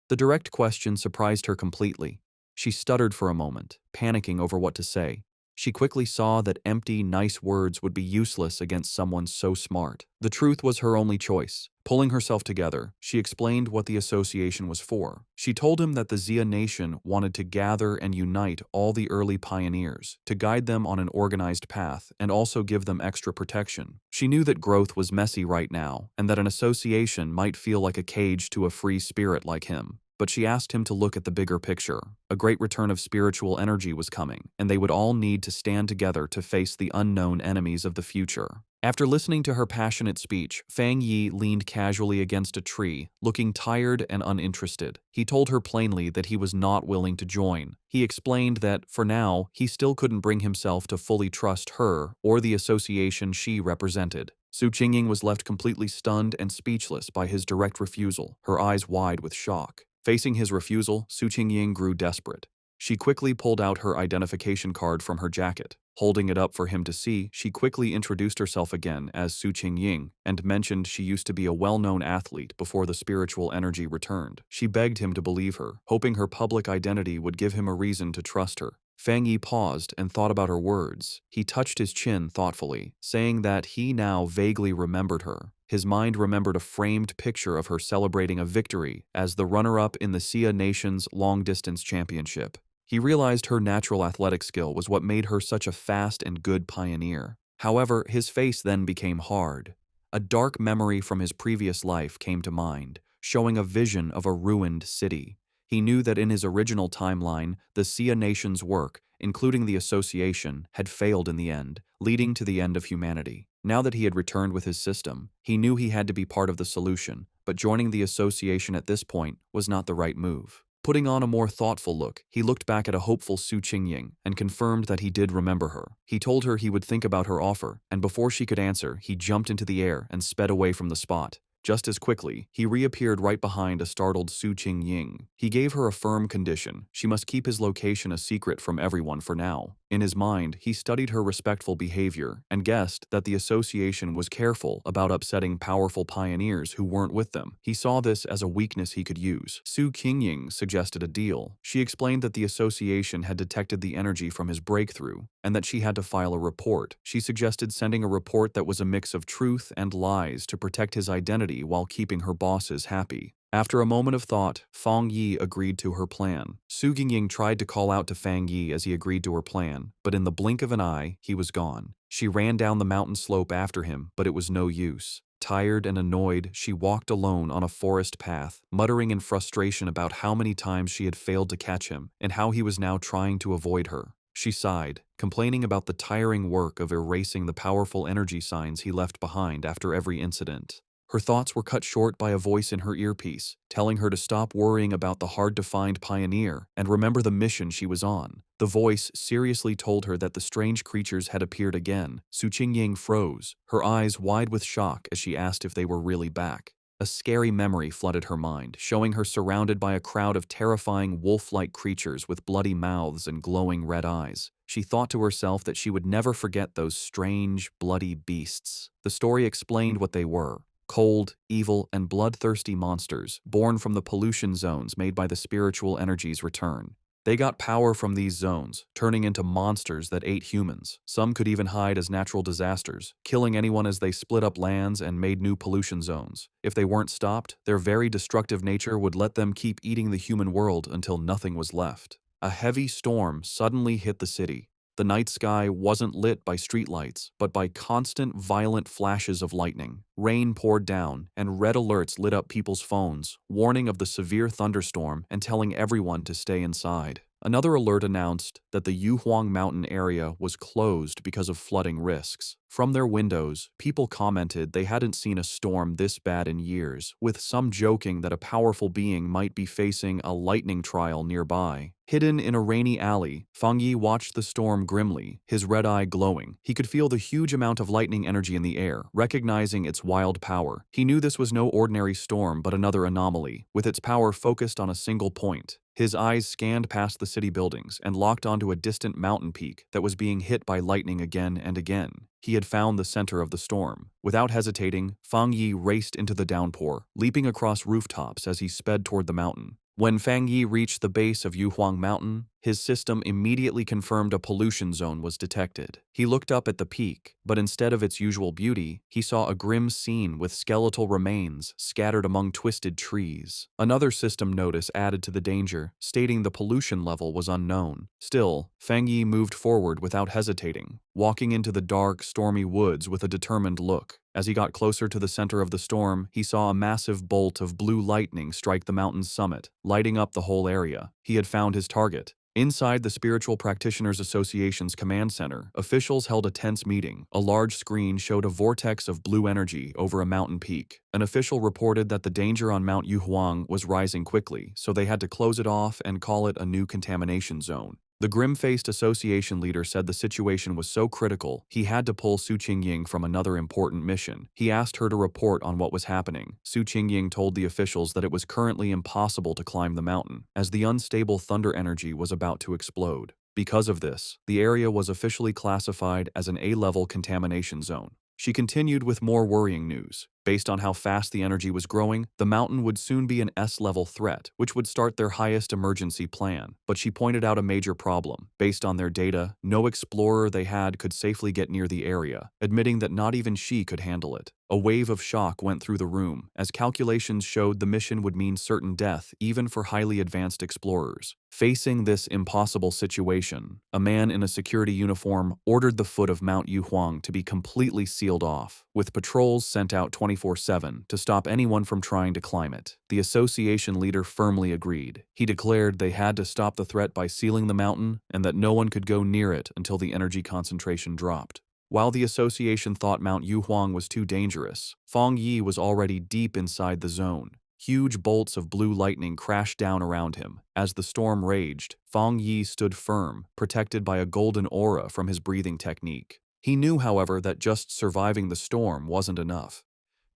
Speaker 1: The direct question surprised her completely. She stuttered for a moment, panicking over what to say. She quickly saw that empty, nice words would be useless against someone so smart. The truth was her only choice. Pulling herself together, she explained what the association was for. She told him that the Xia nation wanted to gather and unite all the early pioneers, to guide them on an organized path and also give them extra protection. She knew that growth was messy right now, and that an association might feel like a cage to a free spirit like him. But she asked him to look at the bigger picture. A great return of spiritual energy was coming, and they would all need to stand together to face the unknown enemies of the future. After listening to her passionate speech, Fang Yi leaned casually against a tree, looking tired and uninterested. He told her plainly that he was not willing to join. He explained that, for now, he still couldn't bring himself to fully trust her or the association she represented. Su Qingying was left completely stunned and speechless by his direct refusal, her eyes wide with shock. Facing his refusal, Su Qingying grew desperate. She quickly pulled out her identification card from her jacket. Holding it up for him to see, she quickly introduced herself again as Su Qingying and mentioned she used to be a well-known athlete before the spiritual energy returned. She begged him to believe her, hoping her public identity would give him a reason to trust her. Fang Yi paused and thought about her words. He touched his chin thoughtfully, saying that he now vaguely remembered her. His mind remembered a framed picture of her celebrating a victory as the runner-up in the Xia Nation's long-distance championship. He realized her natural athletic skill was what made her such a fast and good pioneer. However, his face then became hard. A dark memory from his previous life came to mind, showing a vision of a ruined city. He knew that in his original timeline, the Xia Nation's work, including the association, had failed in the end, leading to the end of humanity. Now that he had returned with his system, he knew he had to be part of the solution, but joining the association at this point was not the right move. Putting on a more thoughtful look, he looked back at a hopeful Su Qingying and confirmed that he did remember her. He told her he would think about her offer, and before she could answer, he jumped into the air and sped away from the spot. Just as quickly, he reappeared right behind a startled Su Qingying. He gave her a firm condition. She must keep his location a secret from everyone for now. In his mind, he studied her respectful behavior and guessed that the association was careful about upsetting powerful pioneers who weren't with them. He saw this as a weakness he could use. Su Qingying suggested a deal. She explained that the association had detected the energy from his breakthrough and that she had to file a report. She suggested sending a report that was a mix of truth and lies to protect his identity while keeping her bosses happy. After a moment of thought, Fang Yi agreed to her plan. Su Qingying tried to call out to Fang Yi as he agreed to her plan, but in the blink of an eye, he was gone. She ran down the mountain slope after him, but it was no use. Tired and annoyed, she walked alone on a forest path, muttering in frustration about how many times she had failed to catch him and how he was now trying to avoid her. She sighed, complaining about the tiring work of erasing the powerful energy signs he left behind after every incident. Her thoughts were cut short by a voice in her earpiece, telling her to stop worrying about the hard-to-find pioneer and remember the mission she was on. The voice seriously told her that the strange creatures had appeared again. Su Qingying froze, her eyes wide with shock as she asked if they were really back. A scary memory flooded her mind, showing her surrounded by a crowd of terrifying wolf-like creatures with bloody mouths and glowing red eyes. She thought to herself that she would never forget those strange, bloody beasts. The story explained what they were. Cold, evil, and bloodthirsty monsters born from the pollution zones made by the spiritual energy's return. They got power from these zones, turning into monsters that ate humans. Some could even hide as natural disasters, killing anyone as they split up lands and made new pollution zones. If they weren't stopped, their very destructive nature would let them keep eating the human world until nothing was left. A heavy storm suddenly hit the city. The night sky wasn't lit by streetlights, but by constant, violent flashes of lightning. Rain poured down, and red alerts lit up people's phones, warning of the severe thunderstorm and telling everyone to stay inside. Another alert announced that the Yuhuang Mountain area was closed because of flooding risks. From their windows, people commented they hadn't seen a storm this bad in years, with some joking that a powerful being might be facing a lightning trial nearby. Hidden in a rainy alley, Fang Yi watched the storm grimly, his red eye glowing. He could feel the huge amount of lightning energy in the air, recognizing its wild power. He knew this was no ordinary storm but another anomaly, with its power focused on a single point. His eyes scanned past the city buildings and locked onto a distant mountain peak that was being hit by lightning again and again. He had found the center of the storm. Without hesitating, Fang Yi raced into the downpour, leaping across rooftops as he sped toward the mountain. When Fang Yi reached the base of Yuhuang Mountain, his system immediately confirmed a pollution zone was detected. He looked up at the peak, but instead of its usual beauty, he saw a grim scene with skeletal remains scattered among twisted trees. Another system notice added to the danger, stating the pollution level was unknown. Still, Fang Yi moved forward without hesitating, walking into the dark, stormy woods with a determined look. As he got closer to the center of the storm, he saw a massive bolt of blue lightning strike the mountain's summit, lighting up the whole area. He had found his target. Inside the Spiritual Practitioners Association's command center, officials held a tense meeting. A large screen showed a vortex of blue energy over a mountain peak. An official reported that the danger on Mount Yuhuang was rising quickly, so they had to close it off and call it a new contamination zone. The grim-faced association leader said the situation was so critical, he had to pull Su Qingying from another important mission. He asked her to report on what was happening. Su Qingying told the officials that it was currently impossible to climb the mountain, as the unstable thunder energy was about to explode. Because of this, the area was officially classified as an A-level contamination zone. She continued with more worrying news. Based on how fast the energy was growing, the mountain would soon be an S-level threat, which would start their highest emergency plan. But she pointed out a major problem. Based on their data, no explorer they had could safely get near the area, admitting that not even she could handle it. A wave of shock went through the room, as calculations showed the mission would mean certain death even for highly advanced explorers. Facing this impossible situation, a man in a security uniform ordered the foot of Mount Yuhuang to be completely sealed off, with patrols sent out 24/7 to stop anyone from trying to climb it. The association leader firmly agreed. He declared they had to stop the threat by sealing the mountain and that no one could go near it until the energy concentration dropped. While the association thought Mount Yuhuang was too dangerous, Fang Yi was already deep inside the zone. Huge bolts of blue lightning crashed down around him. As the storm raged, Fang Yi stood firm, protected by a golden aura from his breathing technique. He knew, however, that just surviving the storm wasn't enough.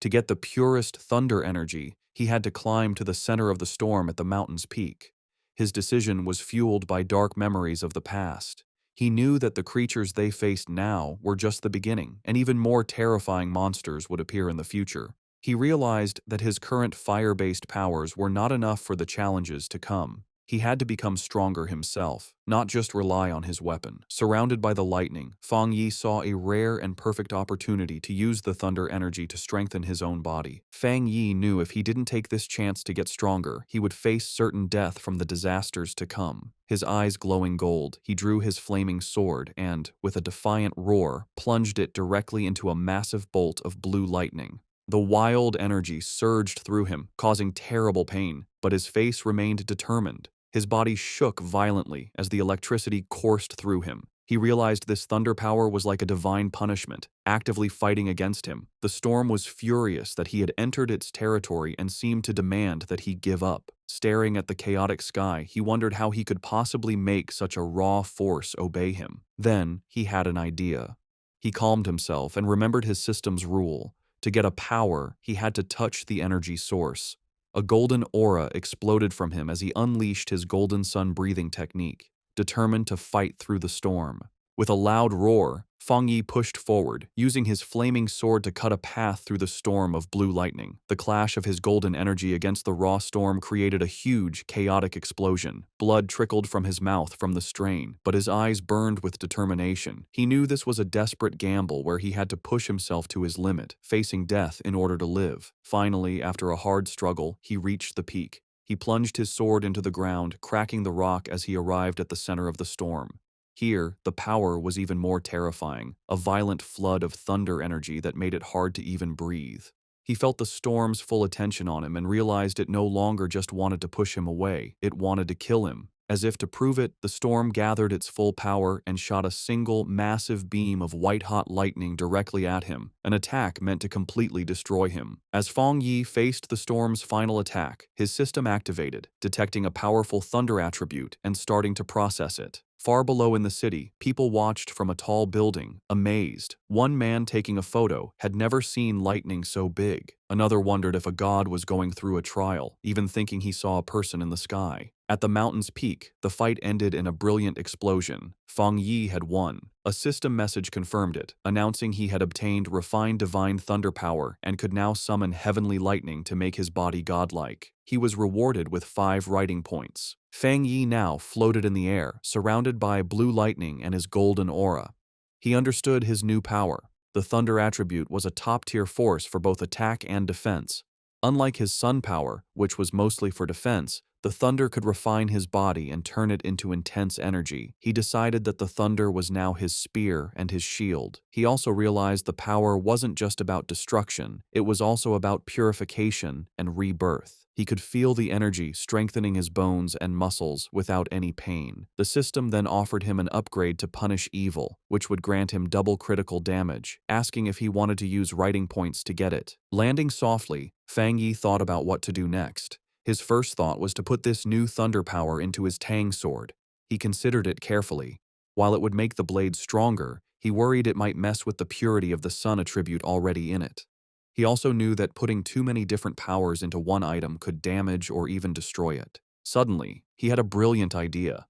Speaker 1: To get the purest thunder energy, he had to climb to the center of the storm at the mountain's peak. His decision was fueled by dark memories of the past. He knew that the creatures they faced now were just the beginning, and even more terrifying monsters would appear in the future. He realized that his current fire-based powers were not enough for the challenges to come. He had to become stronger himself, not just rely on his weapon. Surrounded by the lightning, Fang Yi saw a rare and perfect opportunity to use the thunder energy to strengthen his own body. Fang Yi knew if he didn't take this chance to get stronger, he would face certain death from the disasters to come. His eyes glowing gold, he drew his flaming sword and, with a defiant roar, plunged it directly into a massive bolt of blue lightning. The wild energy surged through him, causing terrible pain, but his face remained determined. His body shook violently as the electricity coursed through him. He realized this thunder power was like a divine punishment, actively fighting against him. The storm was furious that he had entered its territory and seemed to demand that he give up. Staring at the chaotic sky, he wondered how he could possibly make such a raw force obey him. Then, he had an idea. He calmed himself and remembered his system's rule. To get a power, he had to touch the energy source. A golden aura exploded from him as he unleashed his golden sun breathing technique, determined to fight through the storm. With a loud roar, Fang Yi pushed forward, using his flaming sword to cut a path through the storm of blue lightning. The clash of his golden energy against the raw storm created a huge, chaotic explosion. Blood trickled from his mouth from the strain, but his eyes burned with determination. He knew this was a desperate gamble where he had to push himself to his limit, facing death in order to live. Finally, after a hard struggle, he reached the peak. He plunged his sword into the ground, cracking the rock as he arrived at the center of the storm. Here, the power was even more terrifying, a violent flood of thunder energy that made it hard to even breathe. He felt the storm's full attention on him and realized it no longer just wanted to push him away, it wanted to kill him. As if to prove it, the storm gathered its full power and shot a single, massive beam of white-hot lightning directly at him, an attack meant to completely destroy him. As Fang Yi faced the storm's final attack, his system activated, detecting a powerful thunder attribute and starting to process it. Far below in the city, people watched from a tall building, amazed. One man taking a photo had never seen lightning so big. Another wondered if a god was going through a trial, even thinking he saw a person in the sky. At the mountain's peak, the fight ended in a brilliant explosion. Feng Yi had won. A system message confirmed it, announcing he had obtained refined divine thunder power and could now summon heavenly lightning to make his body godlike. He was rewarded with 5 writing points. Feng Yi now floated in the air, surrounded by blue lightning and his golden aura. He understood his new power. The thunder attribute was a top-tier force for both attack and defense. Unlike his sun power, which was mostly for defense, the thunder could refine his body and turn it into intense energy. He decided that the thunder was now his spear and his shield. He also realized the power wasn't just about destruction, it was also about purification and rebirth. He could feel the energy strengthening his bones and muscles without any pain. The system then offered him an upgrade to punish evil, which would grant him double critical damage, asking if he wanted to use writing points to get it. Landing softly, Feng Yi thought about what to do next. His first thought was to put this new thunder power into his Tang sword. He considered it carefully. While it would make the blade stronger, he worried it might mess with the purity of the sun attribute already in it. He also knew that putting too many different powers into one item could damage or even destroy it. Suddenly, he had a brilliant idea.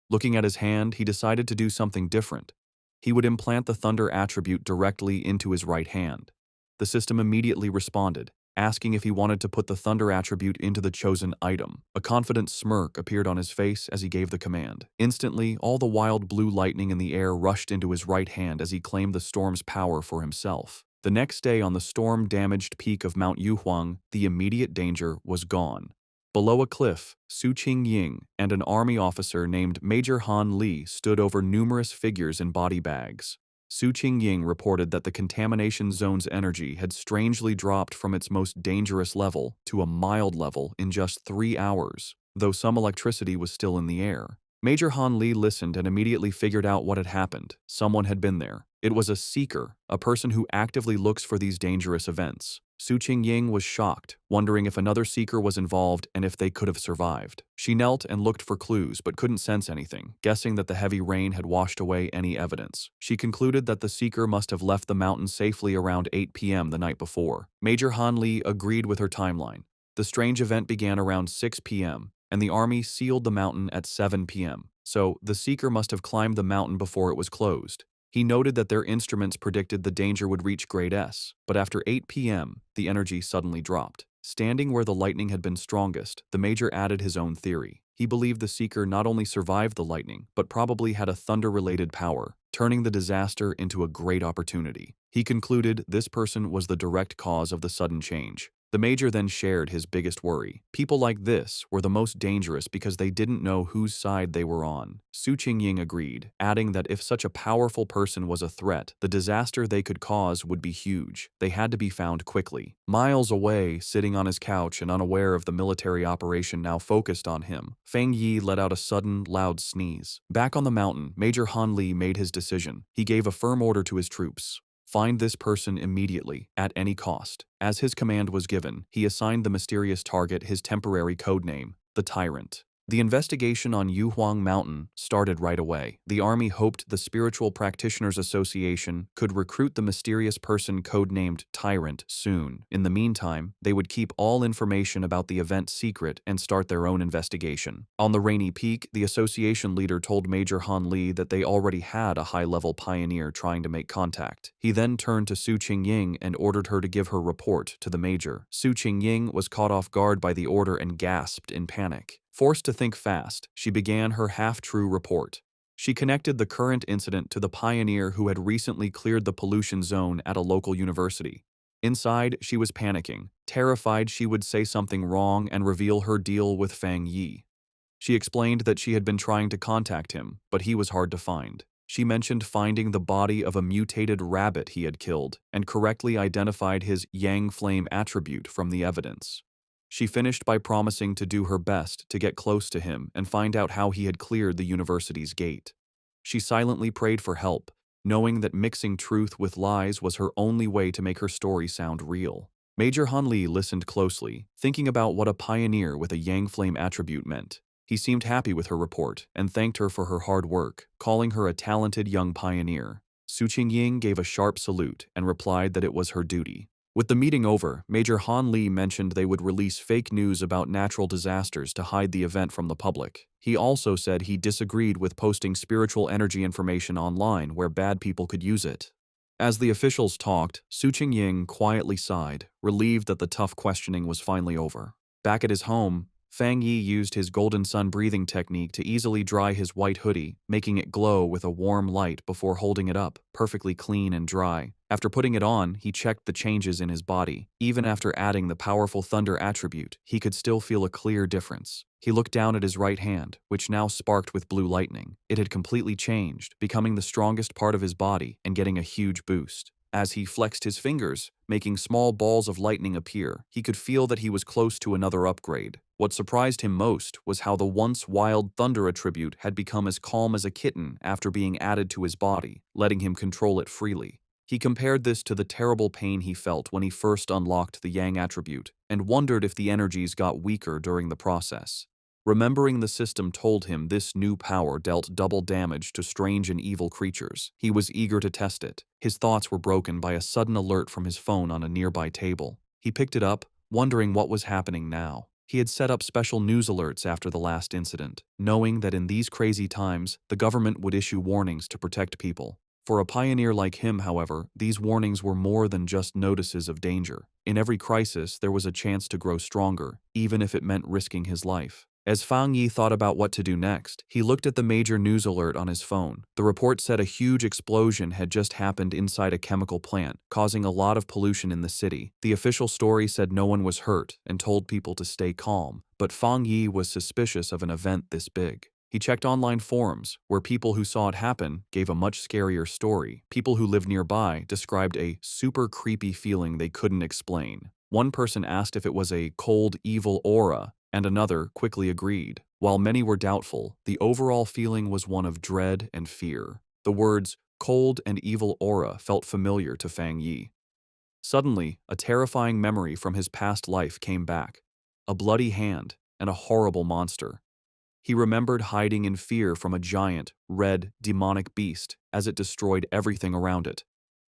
Speaker 1: Looking at his hand, he decided to do something different. He would implant the thunder attribute directly into his right hand. The system immediately responded, asking if he wanted to put the thunder attribute into the chosen item. A confident smirk appeared on his face as he gave the command. Instantly, all the wild blue lightning in the air rushed into his right hand as he claimed the storm's power for himself. The next day on the storm-damaged peak of Mount Yuhuang, the immediate danger was gone. Below a cliff, Su Qingying and an army officer named Major Han Li stood over numerous figures in body bags. Su Qingying reported that the contamination zone's energy had strangely dropped from its most dangerous level to a mild level in just 3 hours, though some electricity was still in the air. Major Han Li listened and immediately figured out what had happened. Someone had been there. It was a seeker, a person who actively looks for these dangerous events. Su Qingying was shocked, wondering if another seeker was involved and if they could have survived. She knelt and looked for clues but couldn't sense anything, guessing that the heavy rain had washed away any evidence. She concluded that the seeker must have left the mountain safely around 8 p.m. the night before. Major Han Li agreed with her timeline. The strange event began around 6 p.m., and the army sealed the mountain at 7 p.m., so the seeker must have climbed the mountain before it was closed. He noted that their instruments predicted the danger would reach grade S, but after 8 p.m., the energy suddenly dropped. Standing where the lightning had been strongest, the major added his own theory. He believed the seeker not only survived the lightning, but probably had a thunder-related power, turning the disaster into a great opportunity. He concluded this person was the direct cause of the sudden change. The major then shared his biggest worry. People like this were the most dangerous because they didn't know whose side they were on. Su Qingying agreed, adding that if such a powerful person was a threat, the disaster they could cause would be huge. They had to be found quickly. Miles away, sitting on his couch and unaware of the military operation now focused on him, Feng Yi let out a sudden, loud sneeze. Back on the mountain, Major Han Li made his decision. He gave a firm order to his troops. Find this person immediately, at any cost. As his command was given, he assigned the mysterious target his temporary codename, the Tyrant. The investigation on Yuhuang Mountain started right away. The army hoped the Spiritual Practitioners Association could recruit the mysterious person codenamed Tyrant soon. In the meantime, they would keep all information about the event secret and start their own investigation. On the rainy peak, the association leader told Major Han Li that they already had a high-level pioneer trying to make contact. He then turned to Su Qingying and ordered her to give her report to the major. Su Qingying was caught off guard by the order and gasped in panic. Forced to think fast, she began her half-true report. She connected the current incident to the pioneer who had recently cleared the pollution zone at a local university. Inside, she was panicking, terrified she would say something wrong and reveal her deal with Feng Yi. She explained that she had been trying to contact him, but he was hard to find. She mentioned finding the body of a mutated rabbit he had killed and correctly identified his Yang Flame attribute from the evidence. She finished by promising to do her best to get close to him and find out how he had cleared the university's gate. She silently prayed for help, knowing that mixing truth with lies was her only way to make her story sound real. Major Han Li listened closely, thinking about what a pioneer with a Yang Flame attribute meant. He seemed happy with her report and thanked her for her hard work, calling her a talented young pioneer. Su Qingying gave a sharp salute and replied that it was her duty. With the meeting over, Major Han Li mentioned they would release fake news about natural disasters to hide the event from the public. He also said he disagreed with posting spiritual energy information online where bad people could use it. As the officials talked, Su Qingying quietly sighed, relieved that the tough questioning was finally over. Back at his home, Fang Yi used his golden sun breathing technique to easily dry his white hoodie, making it glow with a warm light before holding it up, perfectly clean and dry. After putting it on, he checked the changes in his body. Even after adding the powerful thunder attribute, he could still feel a clear difference. He looked down at his right hand, which now sparked with blue lightning. It had completely changed, becoming the strongest part of his body and getting a huge boost. As he flexed his fingers, making small balls of lightning appear, he could feel that he was close to another upgrade. What surprised him most was how the once wild thunder attribute had become as calm as a kitten after being added to his body, letting him control it freely. He compared this to the terrible pain he felt when he first unlocked the Yang attribute, and wondered if the energies got weaker during the process. Remembering the system told him this new power dealt double damage to strange and evil creatures, he was eager to test it. His thoughts were broken by a sudden alert from his phone on a nearby table. He picked it up, wondering what was happening now. He had set up special news alerts after the last incident, knowing that in these crazy times, the government would issue warnings to protect people. For a pioneer like him, however, these warnings were more than just notices of danger. In every crisis, there was a chance to grow stronger, even if it meant risking his life. As Fang Yi thought about what to do next, he looked at the major news alert on his phone. The report said a huge explosion had just happened inside a chemical plant, causing a lot of pollution in the city. The official story said no one was hurt and told people to stay calm, but Fang Yi was suspicious of an event this big. He checked online forums, where people who saw it happen gave a much scarier story. People who lived nearby described a super creepy feeling they couldn't explain. One person asked if it was a cold, evil aura, and another quickly agreed. While many were doubtful, the overall feeling was one of dread and fear. The words cold and evil aura felt familiar to Fang Yi. Suddenly, a terrifying memory from his past life came back. A bloody hand and a horrible monster. He remembered hiding in fear from a giant, red, demonic beast as it destroyed everything around it.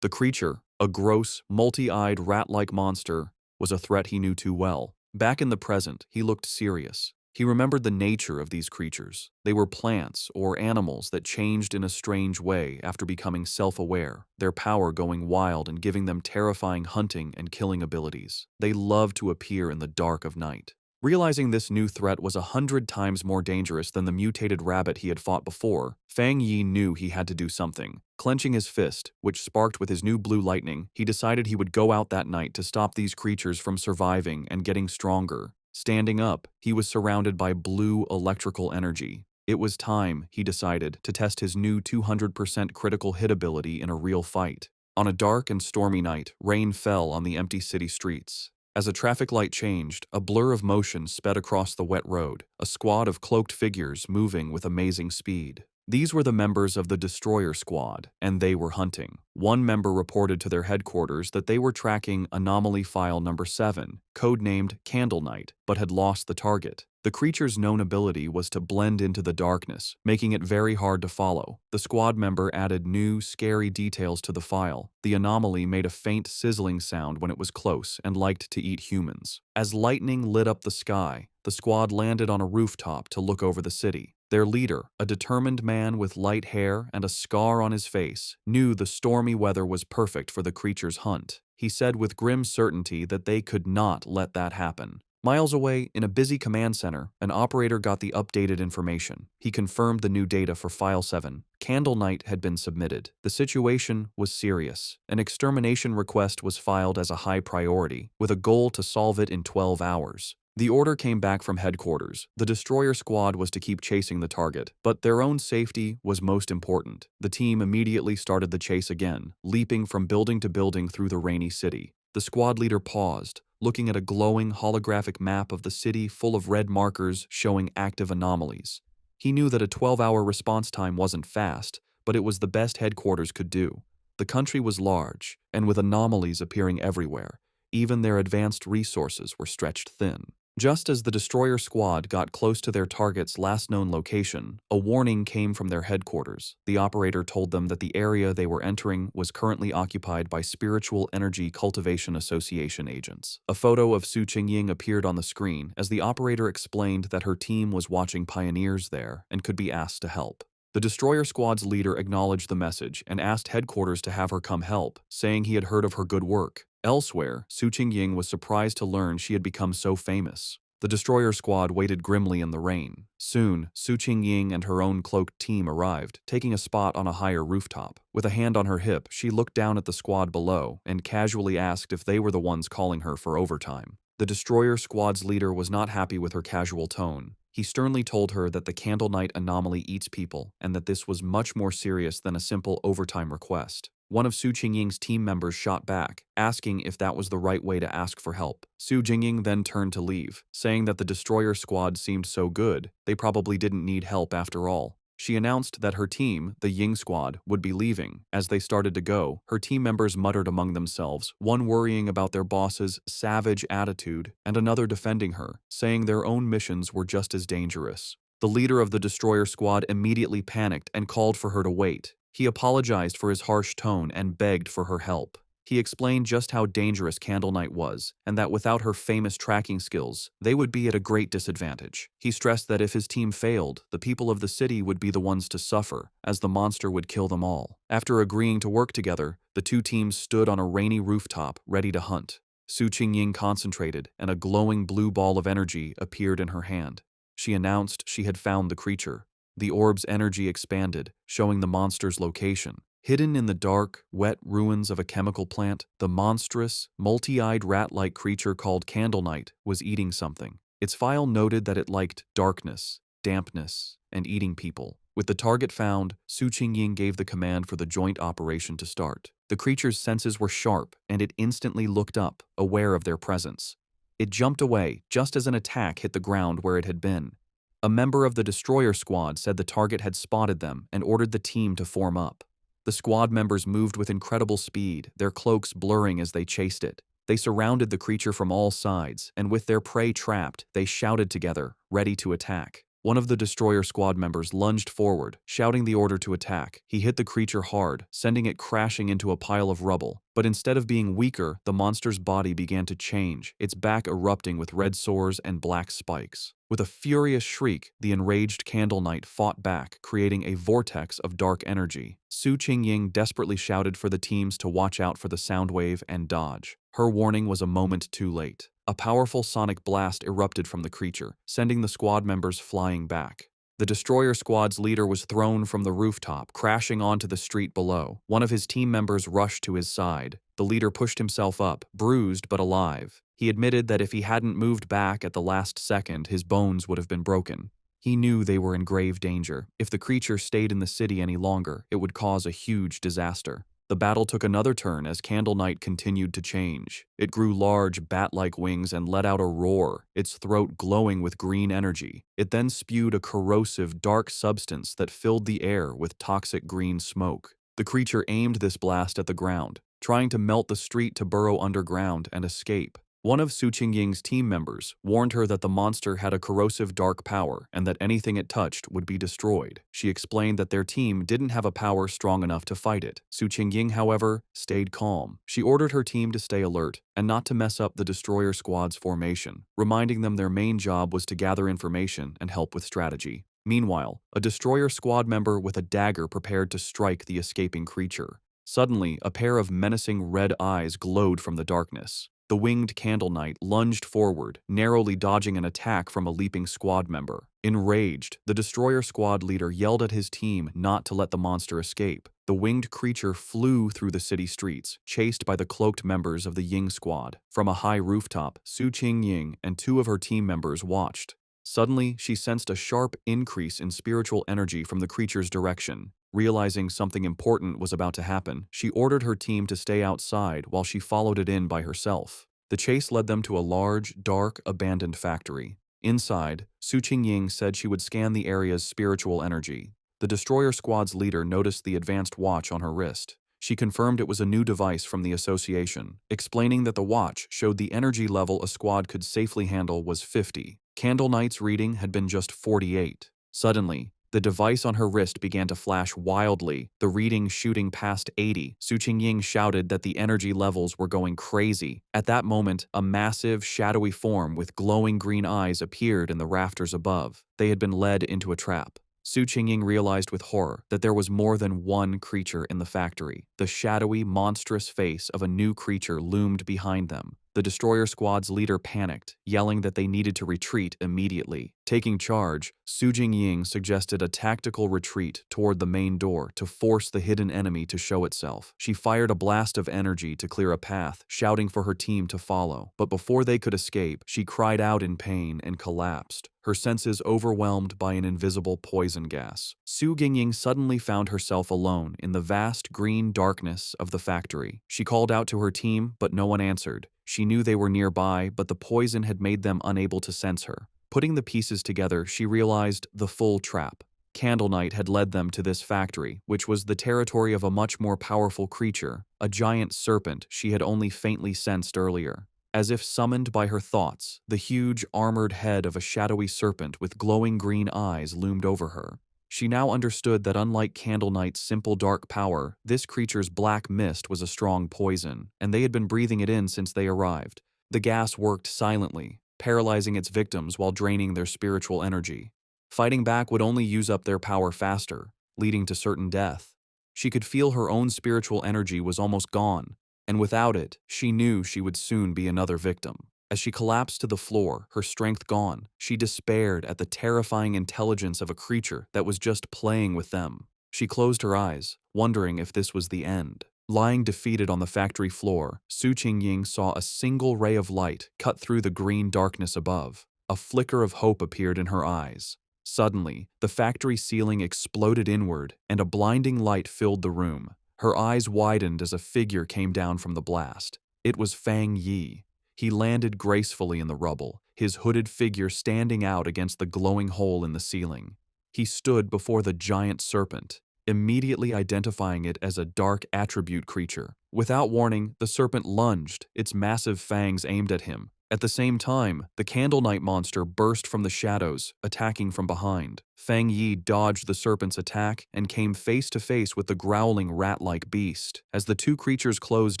Speaker 1: The creature, a gross, multi-eyed rat-like monster, was a threat he knew too well. Back in the present, he looked serious. He remembered the nature of these creatures. They were plants or animals that changed in a strange way after becoming self-aware, their power going wild and giving them terrifying hunting and killing abilities. They loved to appear in the dark of night. Realizing this new threat was 100 times more dangerous than the mutated rabbit he had fought before, Fang Yi knew he had to do something. Clenching his fist, which sparked with his new blue lightning, he decided he would go out that night to stop these creatures from surviving and getting stronger. Standing up, he was surrounded by blue electrical energy. It was time, he decided, to test his new 200% critical hit ability in a real fight. On a dark and stormy night, rain fell on the empty city streets. As a traffic light changed, a blur of motion sped across the wet road, a squad of cloaked figures moving with amazing speed. These were the members of the Destroyer Squad, and they were hunting. One member reported to their headquarters that they were tracking Anomaly File Number 7, codenamed Candle Knight, but had lost the target. The creature's known ability was to blend into the darkness, making it very hard to follow. The squad member added new, scary details to the file. The anomaly made a faint sizzling sound when it was close and liked to eat humans. As lightning lit up the sky, the squad landed on a rooftop to look over the city. Their leader, a determined man with light hair and a scar on his face, knew the stormy weather was perfect for the creature's hunt. He said with grim certainty that they could not let that happen. Miles away, in a busy command center, an operator got the updated information. He confirmed the new data for File 7. Candle Knight had been submitted. The situation was serious. An extermination request was filed as a high priority, with a goal to solve it in 12 hours. The order came back from headquarters. The Destroyer Squad was to keep chasing the target, but their own safety was most important. The team immediately started the chase again, leaping from building to building through the rainy city. The squad leader paused, looking at a glowing holographic map of the city full of red markers showing active anomalies. He knew that a 12-hour response time wasn't fast, but it was the best headquarters could do. The country was large, and with anomalies appearing everywhere, even their advanced resources were stretched thin. Just as the destroyer squad got close to their target's last known location, a warning came from their headquarters. The operator told them that the area they were entering was currently occupied by Spiritual Energy Cultivation Association agents. A photo of Su Qingying appeared on the screen as the operator explained that her team was watching pioneers there and could be asked to help. The destroyer squad's leader acknowledged the message and asked headquarters to have her come help, saying he had heard of her good work. Elsewhere, Su Qingying was surprised to learn she had become so famous. The destroyer squad waited grimly in the rain. Soon, Su Qingying and her own cloaked team arrived, taking a spot on a higher rooftop. With a hand on her hip, she looked down at the squad below and casually asked if they were the ones calling her for overtime. The destroyer squad's leader was not happy with her casual tone. He sternly told her that the Candle Night anomaly eats people and that this was much more serious than a simple overtime request. One of Su Qingying's team members shot back, asking if that was the right way to ask for help. Su Qingying then turned to leave, saying that the destroyer squad seemed so good, they probably didn't need help after all. She announced that her team, the Ying squad, would be leaving. As they started to go, her team members muttered among themselves, one worrying about their boss's savage attitude and another defending her, saying their own missions were just as dangerous. The leader of the destroyer squad immediately panicked and called for her to wait. He apologized for his harsh tone and begged for her help. He explained just how dangerous Candle Night was, and that without her famous tracking skills, they would be at a great disadvantage. He stressed that if his team failed, the people of the city would be the ones to suffer, as the monster would kill them all. After agreeing to work together, the two teams stood on a rainy rooftop, ready to hunt. Su Qingying concentrated, and a glowing blue ball of energy appeared in her hand. She announced she had found the creature. The orb's energy expanded, showing the monster's location. Hidden in the dark, wet ruins of a chemical plant, the monstrous, multi-eyed rat-like creature called Candle Night was eating something. Its file noted that it liked darkness, dampness, and eating people. With the target found, Su Qingying gave the command for the joint operation to start. The creature's senses were sharp, and it instantly looked up, aware of their presence. It jumped away, just as an attack hit the ground where it had been. A member of the destroyer squad said the target had spotted them and ordered the team to form up. The squad members moved with incredible speed, their cloaks blurring as they chased it. They surrounded the creature from all sides, and with their prey trapped, they shouted together, ready to attack. One of the destroyer squad members lunged forward, shouting the order to attack. He hit the creature hard, sending it crashing into a pile of rubble. But instead of being weaker, the monster's body began to change, its back erupting with red sores and black spikes. With a furious shriek, the enraged Candle Knight fought back, creating a vortex of dark energy. Su Qingying desperately shouted for the teams to watch out for the sound wave and dodge. Her warning was a moment too late. A powerful sonic blast erupted from the creature, sending the squad members flying back. The destroyer squad's leader was thrown from the rooftop, crashing onto the street below. One of his team members rushed to his side. The leader pushed himself up, bruised but alive. He admitted that if he hadn't moved back at the last second, his bones would have been broken. He knew they were in grave danger. If the creature stayed in the city any longer, it would cause a huge disaster. The battle took another turn as Candle Night continued to change. It grew large, bat-like wings and let out a roar, its throat glowing with green energy. It then spewed a corrosive, dark substance that filled the air with toxic green smoke. The creature aimed this blast at the ground, trying to melt the street to burrow underground and escape. One of Su Qingying's team members warned her that the monster had a corrosive dark power and that anything it touched would be destroyed. She explained that their team didn't have a power strong enough to fight it. Su Qingying, however, stayed calm. She ordered her team to stay alert and not to mess up the destroyer squad's formation, reminding them their main job was to gather information and help with strategy. Meanwhile, a destroyer squad member with a dagger prepared to strike the escaping creature. Suddenly, a pair of menacing red eyes glowed from the darkness. The winged Candle Knight lunged forward, narrowly dodging an attack from a leaping squad member. Enraged, the destroyer squad leader yelled at his team not to let the monster escape. The winged creature flew through the city streets, chased by the cloaked members of the Ying squad. From a high rooftop, Su Qingying and two of her team members watched. Suddenly, she sensed a sharp increase in spiritual energy from the creature's direction. Realizing something important was about to happen, she ordered her team to stay outside while she followed it in by herself. The chase led them to a large, dark, abandoned factory. Inside, Su Qingying said she would scan the area's spiritual energy. The destroyer squad's leader noticed the advanced watch on her wrist. She confirmed it was a new device from the association, explaining that the watch showed the energy level a squad could safely handle was 50. Candle Knight's reading had been just 48. Suddenly, the device on her wrist began to flash wildly, the reading shooting past 80. Su Qingying shouted that the energy levels were going crazy. At that moment, a massive, shadowy form with glowing green eyes appeared in the rafters above. They had been led into a trap. Su Qingying realized with horror that there was more than one creature in the factory. The shadowy, monstrous face of a new creature loomed behind them. The destroyer squad's leader panicked, yelling that they needed to retreat immediately. Taking charge, Su Jingying suggested a tactical retreat toward the main door to force the hidden enemy to show itself. She fired a blast of energy to clear a path, shouting for her team to follow. But before they could escape, she cried out in pain and collapsed, her senses overwhelmed by an invisible poison gas. Su Jingying suddenly found herself alone in the vast green darkness of the factory. She called out to her team, but no one answered. She knew they were nearby, but the poison had made them unable to sense her. Putting the pieces together, she realized the full trap. Candle Knight had led them to this factory, which was the territory of a much more powerful creature, a giant serpent she had only faintly sensed earlier. As if summoned by her thoughts, the huge, armored head of a shadowy serpent with glowing green eyes loomed over her. She now understood that unlike Candle Knight's simple dark power, this creature's black mist was a strong poison, and they had been breathing it in since they arrived. The gas worked silently, paralyzing its victims while draining their spiritual energy. Fighting back would only use up their power faster, leading to certain death. She could feel her own spiritual energy was almost gone, and without it, she knew she would soon be another victim. As she collapsed to the floor, her strength gone, she despaired at the terrifying intelligence of a creature that was just playing with them. She closed her eyes, wondering if this was the end. Lying defeated on the factory floor, Su Qingying saw a single ray of light cut through the green darkness above. A flicker of hope appeared in her eyes. Suddenly, the factory ceiling exploded inward, and a blinding light filled the room. Her eyes widened as a figure came down from the blast. It was Fang Yi. He landed gracefully in the rubble, his hooded figure standing out against the glowing hole in the ceiling. He stood before the giant serpent, immediately identifying it as a dark attribute creature. Without warning, the serpent lunged, its massive fangs aimed at him. At the same time, the Candle Knight monster burst from the shadows, attacking from behind. Fang Yi dodged the serpent's attack and came face to face with the growling rat-like beast. As the two creatures closed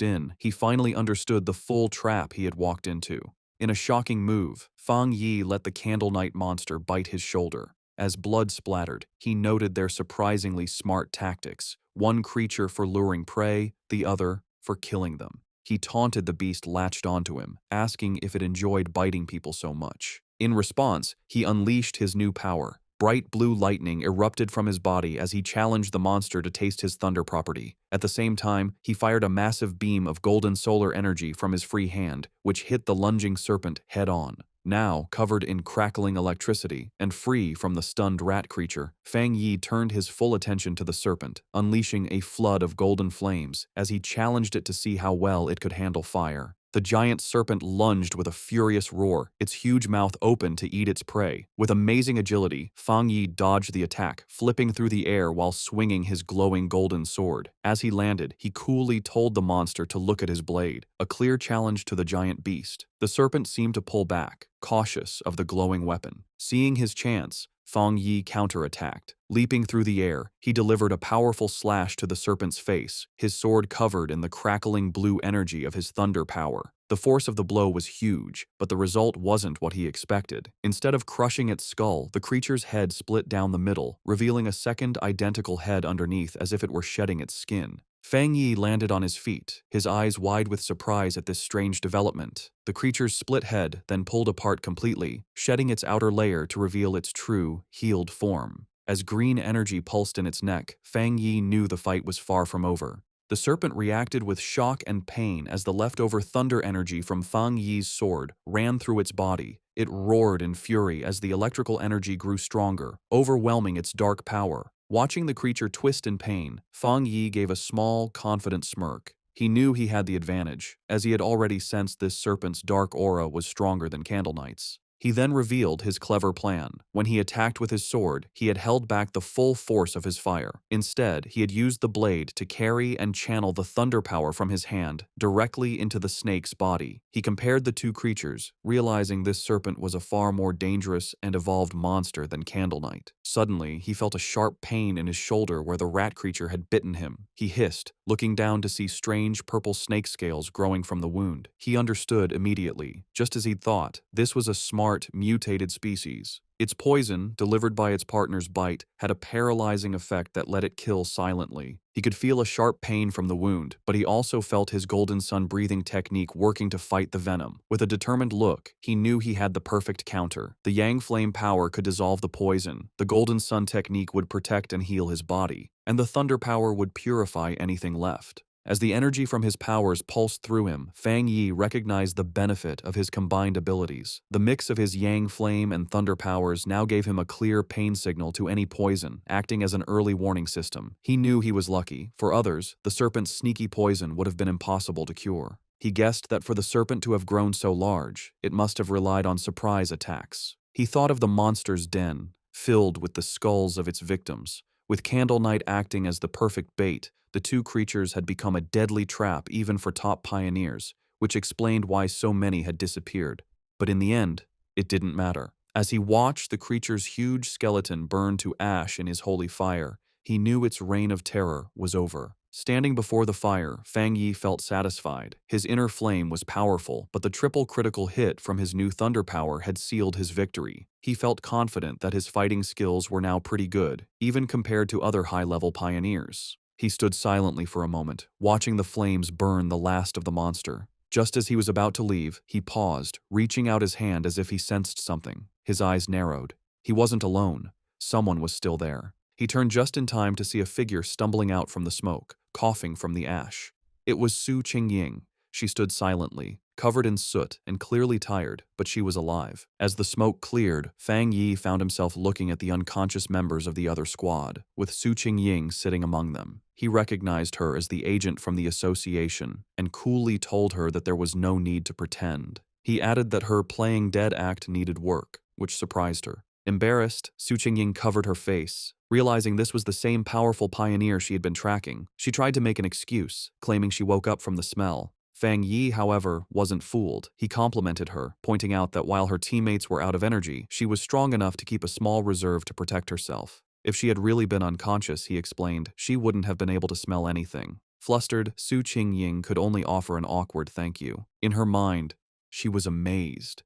Speaker 1: in, he finally understood the full trap he had walked into. In a shocking move, Fang Yi let the Candle Knight monster bite his shoulder. As blood splattered, he noted their surprisingly smart tactics, one creature for luring prey, the other for killing them. He taunted the beast latched onto him, asking if it enjoyed biting people so much. In response, he unleashed his new power. Bright blue lightning erupted from his body as he challenged the monster to taste his thunder property. At the same time, he fired a massive beam of golden solar energy from his free hand, which hit the lunging serpent head-on. Now, covered in crackling electricity and free from the stunned rat creature, Fang Yi turned his full attention to the serpent, unleashing a flood of golden flames as he challenged it to see how well it could handle fire. The giant serpent lunged with a furious roar, its huge mouth open to eat its prey. With amazing agility, Fang Yi dodged the attack, flipping through the air while swinging his glowing golden sword. As he landed, he coolly told the monster to look at his blade, a clear challenge to the giant beast. The serpent seemed to pull back, cautious of the glowing weapon. Seeing his chance, Fang Yi counterattacked. Leaping through the air, he delivered a powerful slash to the serpent's face, his sword covered in the crackling blue energy of his thunder power. The force of the blow was huge, but the result wasn't what he expected. Instead of crushing its skull, the creature's head split down the middle, revealing a second identical head underneath as if it were shedding its skin. Fang Yi landed on his feet, his eyes wide with surprise at this strange development. The creature's split head then pulled apart completely, shedding its outer layer to reveal its true, healed form. As green energy pulsed in its neck, Fang Yi knew the fight was far from over. The serpent reacted with shock and pain as the leftover thunder energy from Fang Yi's sword ran through its body. It roared in fury as the electrical energy grew stronger, overwhelming its dark power. Watching the creature twist in pain, Fang Yi gave a small, confident smirk. He knew he had the advantage, as he had already sensed this serpent's dark aura was stronger than Candle Knight's. He then revealed his clever plan. When he attacked with his sword, he had held back the full force of his fire. Instead, he had used the blade to carry and channel the thunder power from his hand directly into the snake's body. He compared the two creatures, realizing this serpent was a far more dangerous and evolved monster than Candle Knight. Suddenly, he felt a sharp pain in his shoulder where the rat creature had bitten him. He hissed, looking down to see strange purple snake scales growing from the wound. He understood immediately. Just as he'd thought, this was a smart, mutated species. Its poison, delivered by its partner's bite, had a paralyzing effect that let it kill silently. He could feel a sharp pain from the wound, but he also felt his Golden Sun breathing technique working to fight the venom. With a determined look, he knew he had the perfect counter. The Yang Flame power could dissolve the poison, the Golden Sun technique would protect and heal his body, and the Thunder power would purify anything left. As the energy from his powers pulsed through him, Fang Yi recognized the benefit of his combined abilities. The mix of his Yang Flame and Thunder powers now gave him a clear pain signal to any poison, acting as an early warning system. He knew he was lucky. For others, the serpent's sneaky poison would have been impossible to cure. He guessed that for the serpent to have grown so large, it must have relied on surprise attacks. He thought of the monster's den, filled with the skulls of its victims. With Candle Knight acting as the perfect bait, the two creatures had become a deadly trap even for top pioneers, which explained why so many had disappeared. But in the end, it didn't matter. As he watched the creature's huge skeleton burn to ash in his holy fire, he knew its reign of terror was over. Standing before the fire, Fang Yi felt satisfied. His inner flame was powerful, but the triple critical hit from his new thunder power had sealed his victory. He felt confident that his fighting skills were now pretty good, even compared to other high-level pioneers. He stood silently for a moment, watching the flames burn the last of the monster. Just as he was about to leave, he paused, reaching out his hand as if he sensed something. His eyes narrowed. He wasn't alone. Someone was still there. He turned just in time to see a figure stumbling out from the smoke, coughing from the ash. It was Su Qingying. She stood silently, covered in soot and clearly tired, but she was alive. As the smoke cleared, Fang Yi found himself looking at the unconscious members of the other squad, with Su Qingying sitting among them. He recognized her as the agent from the association and coolly told her that there was no need to pretend. He added that her playing dead act needed work, which surprised her. Embarrassed, Su Qingying covered her face. Realizing this was the same powerful pioneer she had been tracking, she tried to make an excuse, claiming she woke up from the smell. Fang Yi, however, wasn't fooled. He complimented her, pointing out that while her teammates were out of energy, she was strong enough to keep a small reserve to protect herself. If she had really been unconscious, he explained, she wouldn't have been able to smell anything. Flustered, Su Qingying could only offer an awkward thank you. In her mind, she was amazed.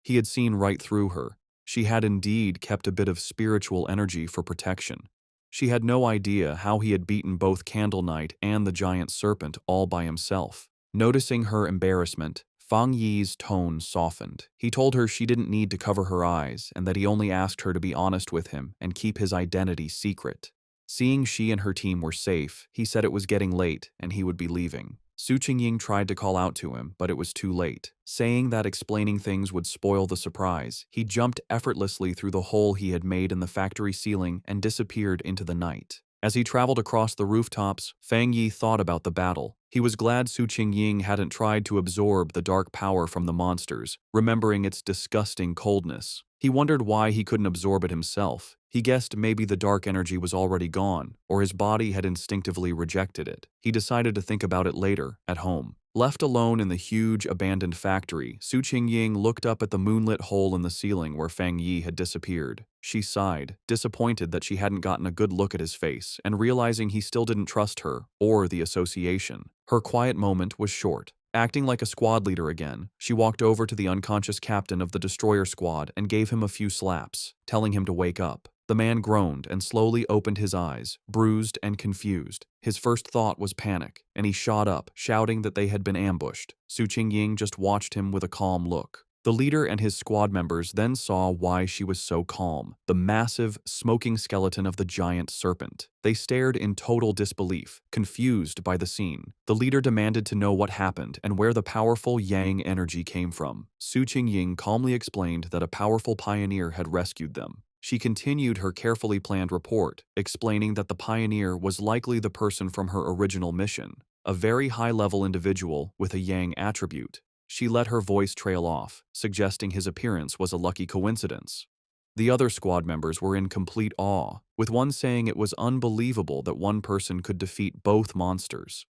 Speaker 1: He had seen right through her. She had indeed kept a bit of spiritual energy for protection. She had no idea how he had beaten both Candle Knight and the giant serpent all by himself. Noticing her embarrassment, Fang Yi's tone softened. He told her she didn't need to cover her eyes and that he only asked her to be honest with him and keep his identity secret. Seeing she and her team were safe, he said it was getting late and he would be leaving. Su Qingying tried to call out to him, but it was too late. Saying that explaining things would spoil the surprise, he jumped effortlessly through the hole he had made in the factory ceiling and disappeared into the night. As he traveled across the rooftops, Fang Yi thought about the battle. He was glad Su Qingying hadn't tried to absorb the dark power from the monsters, remembering its disgusting coldness. He wondered why he couldn't absorb it himself. He guessed maybe the dark energy was already gone, or his body had instinctively rejected it. He decided to think about it later, at home. Left alone in the huge, abandoned factory, Su Qingying looked up at the moonlit hole in the ceiling where Fang Yi had disappeared. She sighed, disappointed that she hadn't gotten a good look at his face, and realizing he still didn't trust her, or the association. Her quiet moment was short. Acting like a squad leader again, she walked over to the unconscious captain of the destroyer squad and gave him a few slaps, telling him to wake up. The man groaned and slowly opened his eyes, bruised and confused. His first thought was panic, and he shot up, shouting that they had been ambushed. Su Qingying just watched him with a calm look. The leader and his squad members then saw why she was so calm: the massive, smoking skeleton of the giant serpent. They stared in total disbelief, confused by the scene. The leader demanded to know what happened and where the powerful Yang energy came from. Su Qingying calmly explained that a powerful pioneer had rescued them. She continued her carefully planned report, explaining that the pioneer was likely the person from her original mission, a very high-level individual with a Yang attribute. She let her voice trail off, suggesting his appearance was a lucky coincidence. The other squad members were in complete awe, with one saying it was unbelievable that one person could defeat both monsters.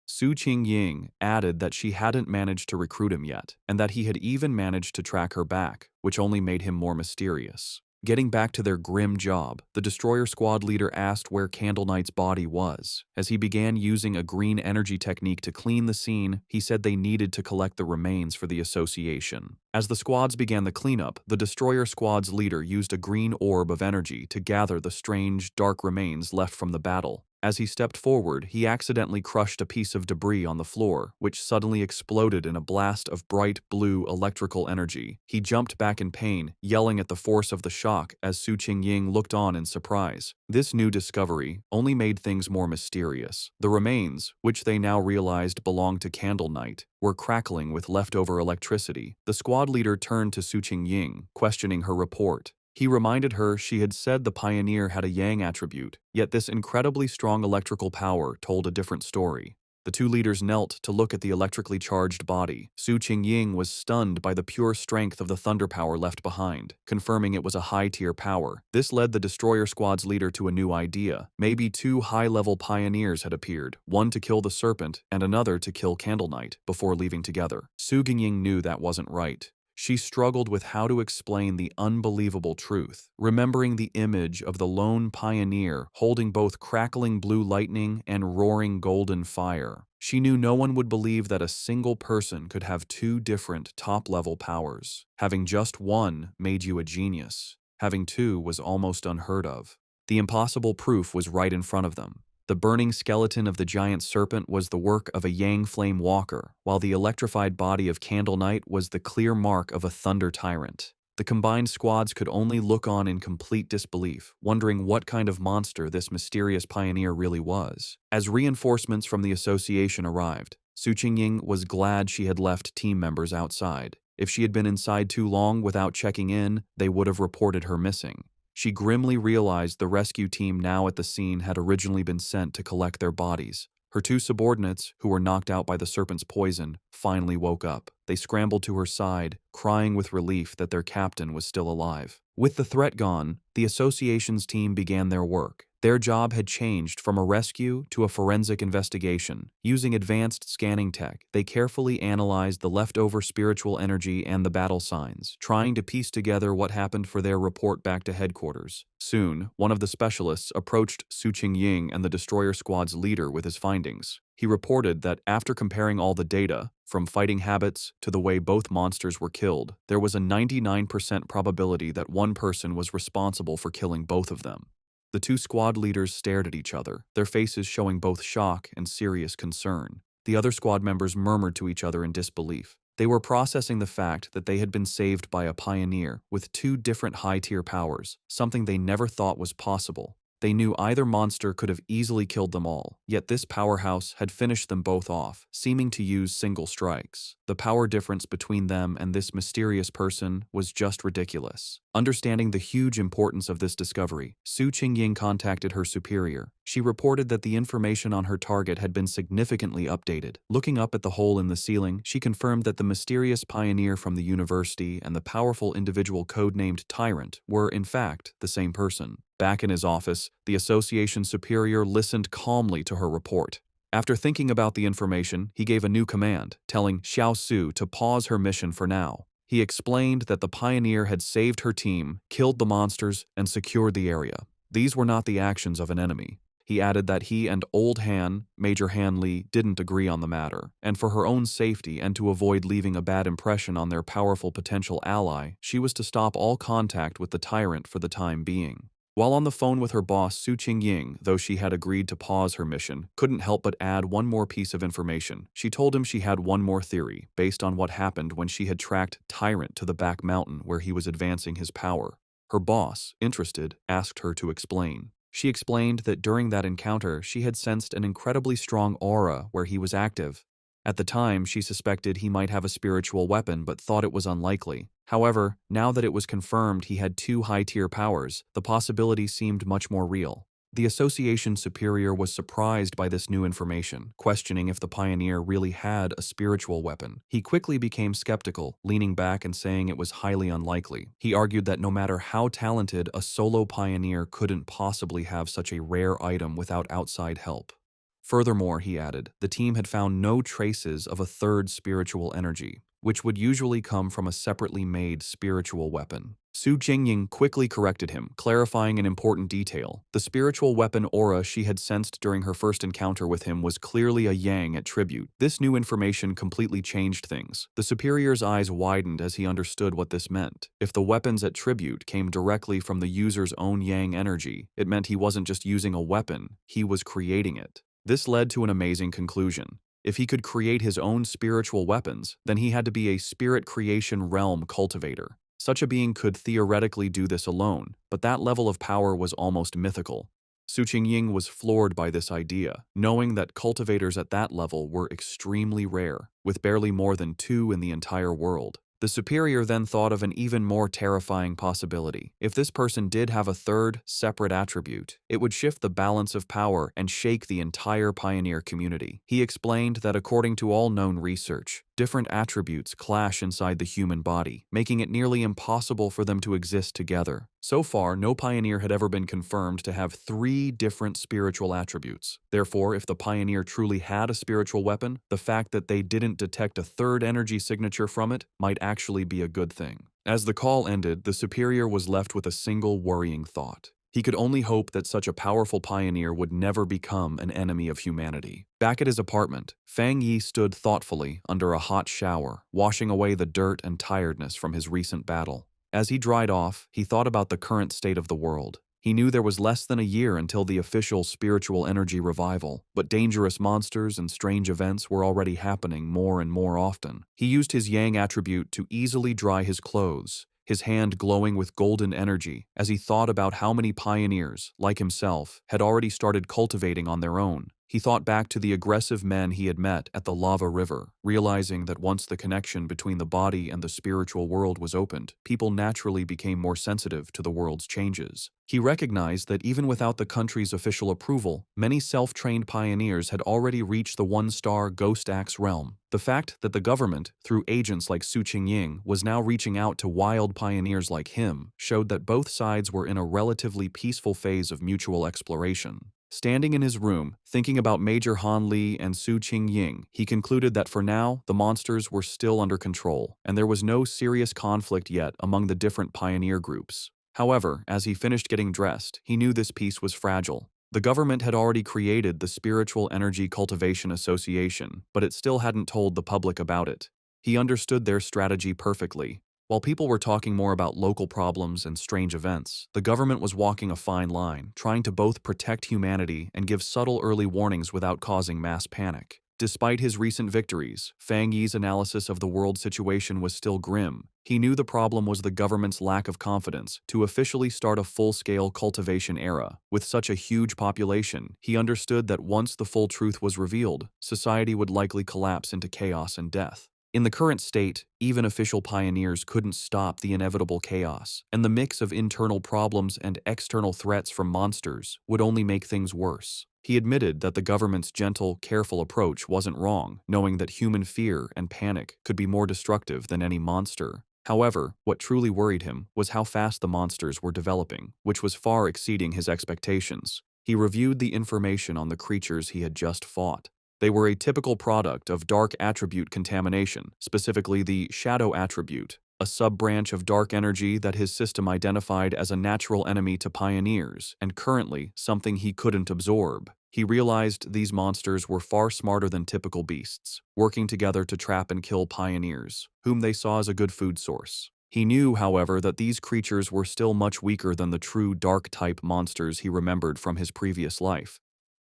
Speaker 1: Su Qingying added that she hadn't managed to recruit him yet, and that he had even managed to track her back, which only made him more mysterious. Getting back to their grim job, the destroyer squad leader asked where Candle Knight's body was. As he began using a green energy technique to clean the scene, he said they needed to collect the remains for the association. As the squads began the cleanup, the destroyer squad's leader used a green orb of energy to gather the strange, dark remains left from the battle. As he stepped forward, he accidentally crushed a piece of debris on the floor, which suddenly exploded in a blast of bright blue electrical energy. He jumped back in pain, yelling at the force of the shock as Su Qingying looked on in surprise. This new discovery only made things more mysterious. The remains, which they now realized belonged to Candle Knight, were crackling with leftover electricity. The squad leader turned to Su Qingying, questioning her report. He reminded her she had said the pioneer had a yang attribute, yet this incredibly strong electrical power told a different story. The two leaders knelt to look at the electrically charged body. Su Qingying was stunned by the pure strength of the thunder power left behind, confirming it was a high-tier power. This led the destroyer squad's leader to a new idea. Maybe two high-level pioneers had appeared, one to kill the serpent and another to kill Candle Knight, before leaving together. Su Qingying knew that wasn't right. She struggled with how to explain the unbelievable truth, remembering the image of the lone pioneer holding both crackling blue lightning and roaring golden fire. She knew no one would believe that a single person could have two different top-level powers. Having just one made you a genius. Having two was almost unheard of. The impossible proof was right in front of them. The burning skeleton of the giant serpent was the work of a Yang Flame Walker, while the electrified body of Candle Knight was the clear mark of a Thunder Tyrant. The combined squads could only look on in complete disbelief, wondering what kind of monster this mysterious pioneer really was. As reinforcements from the association arrived, Su Qingying was glad she had left team members outside. If she had been inside too long without checking in, they would have reported her missing. She grimly realized the rescue team now at the scene had originally been sent to collect their bodies. Her two subordinates, who were knocked out by the serpent's poison, finally woke up. They scrambled to her side, crying with relief that their captain was still alive. With the threat gone, the association's team began their work. Their job had changed from a rescue to a forensic investigation. Using advanced scanning tech, they carefully analyzed the leftover spiritual energy and the battle signs, trying to piece together what happened for their report back to headquarters. Soon, one of the specialists approached Su Qingying and the destroyer squad's leader with his findings. He reported that after comparing all the data, from fighting habits to the way both monsters were killed, there was a 99% probability that one person was responsible for killing both of them. The two squad leaders stared at each other, their faces showing both shock and serious concern. The other squad members murmured to each other in disbelief. They were processing the fact that they had been saved by a pioneer with two different high-tier powers, something they never thought was possible. They knew either monster could have easily killed them all, yet this powerhouse had finished them both off, seeming to use single strikes. The power difference between them and this mysterious person was just ridiculous. Understanding the huge importance of this discovery, Su Qingying contacted her superior. She reported that the information on her target had been significantly updated. Looking up at the hole in the ceiling, she confirmed that the mysterious pioneer from the university and the powerful individual codenamed Tyrant were, in fact, the same person. Back in his office, the association superior listened calmly to her report. After thinking about the information, he gave a new command, telling Xiao Su to pause her mission for now. He explained that the pioneer had saved her team, killed the monsters, and secured the area. These were not the actions of an enemy. He added that he and Old Han, Major Han Li, didn't agree on the matter, and for her own safety and to avoid leaving a bad impression on their powerful potential ally, she was to stop all contact with the tyrant for the time being. While on the phone with her boss, Su Qingying, though she had agreed to pause her mission, couldn't help but add one more piece of information. She told him she had one more theory, based on what happened when she had tracked Tyrant to the back mountain where he was advancing his power. Her boss, interested, asked her to explain. She explained that during that encounter, she had sensed an incredibly strong aura where he was active. At the time, she suspected he might have a spiritual weapon but thought it was unlikely. However, now that it was confirmed he had two high-tier powers, the possibility seemed much more real. The association superior was surprised by this new information, questioning if the pioneer really had a spiritual weapon. He quickly became skeptical, leaning back and saying it was highly unlikely. He argued that no matter how talented, a solo pioneer couldn't possibly have such a rare item without outside help. Furthermore, he added, the team had found no traces of a third spiritual energy, which would usually come from a separately made spiritual weapon. Su Jingying quickly corrected him, clarifying an important detail. The spiritual weapon aura she had sensed during her first encounter with him was clearly a yang attribute. This new information completely changed things. The superior's eyes widened as he understood what this meant. If the weapon's attribute came directly from the user's own yang energy, it meant he wasn't just using a weapon, he was creating it. This led to an amazing conclusion. If he could create his own spiritual weapons, then he had to be a spirit creation realm cultivator. Such a being could theoretically do this alone, but that level of power was almost mythical. Su Qingying was floored by this idea, knowing that cultivators at that level were extremely rare, with barely more than 2 in the entire world. The superior then thought of an even more terrifying possibility. If this person did have a third, separate attribute, it would shift the balance of power and shake the entire pioneer community. He explained that according to all known research, different attributes clash inside the human body, making it nearly impossible for them to exist together. So far, no pioneer had ever been confirmed to have 3 different spiritual attributes. Therefore, if the pioneer truly had a spiritual weapon, the fact that they didn't detect a third energy signature from it might actually be a good thing. As the call ended, the superior was left with a single worrying thought. He could only hope that such a powerful pioneer would never become an enemy of humanity. Back at his apartment, Fang Yi stood thoughtfully under a hot shower, washing away the dirt and tiredness from his recent battle. As he dried off, he thought about the current state of the world. He knew there was less than a year until the official spiritual energy revival, but dangerous monsters and strange events were already happening more and more often. He used his yang attribute to easily dry his clothes, his hand glowing with golden energy as he thought about how many pioneers, like himself, had already started cultivating on their own. He thought back to the aggressive men he had met at the lava river, realizing that once the connection between the body and the spiritual world was opened, people naturally became more sensitive to the world's changes. He recognized that even without the country's official approval, many self-trained pioneers had already reached the 1-star Ghost Axe realm. The fact that the government, through agents like Su Qingying, was now reaching out to wild pioneers like him showed that both sides were in a relatively peaceful phase of mutual exploration. Standing in his room, thinking about Major Han Li and Su Qingying, he concluded that for now, the monsters were still under control, and there was no serious conflict yet among the different pioneer groups. However, as he finished getting dressed, he knew this peace was fragile. The government had already created the Spiritual Energy Cultivation Association, but it still hadn't told the public about it. He understood their strategy perfectly. While people were talking more about local problems and strange events, the government was walking a fine line, trying to both protect humanity and give subtle early warnings without causing mass panic. Despite his recent victories, Fang Yi's analysis of the world situation was still grim. He knew the problem was the government's lack of confidence to officially start a full-scale cultivation era. With such a huge population, he understood that once the full truth was revealed, society would likely collapse into chaos and death. In the current state, even official pioneers couldn't stop the inevitable chaos, and the mix of internal problems and external threats from monsters would only make things worse. He admitted that the government's gentle, careful approach wasn't wrong, knowing that human fear and panic could be more destructive than any monster. However, what truly worried him was how fast the monsters were developing, which was far exceeding his expectations. He reviewed the information on the creatures he had just fought. They were a typical product of dark attribute contamination, specifically the shadow attribute, a sub-branch of dark energy that his system identified as a natural enemy to pioneers, and currently something he couldn't absorb. He realized these monsters were far smarter than typical beasts, working together to trap and kill pioneers, whom they saw as a good food source. He knew, however, that these creatures were still much weaker than the true dark-type monsters he remembered from his previous life.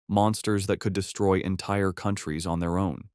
Speaker 1: Monsters that could destroy entire countries on their own.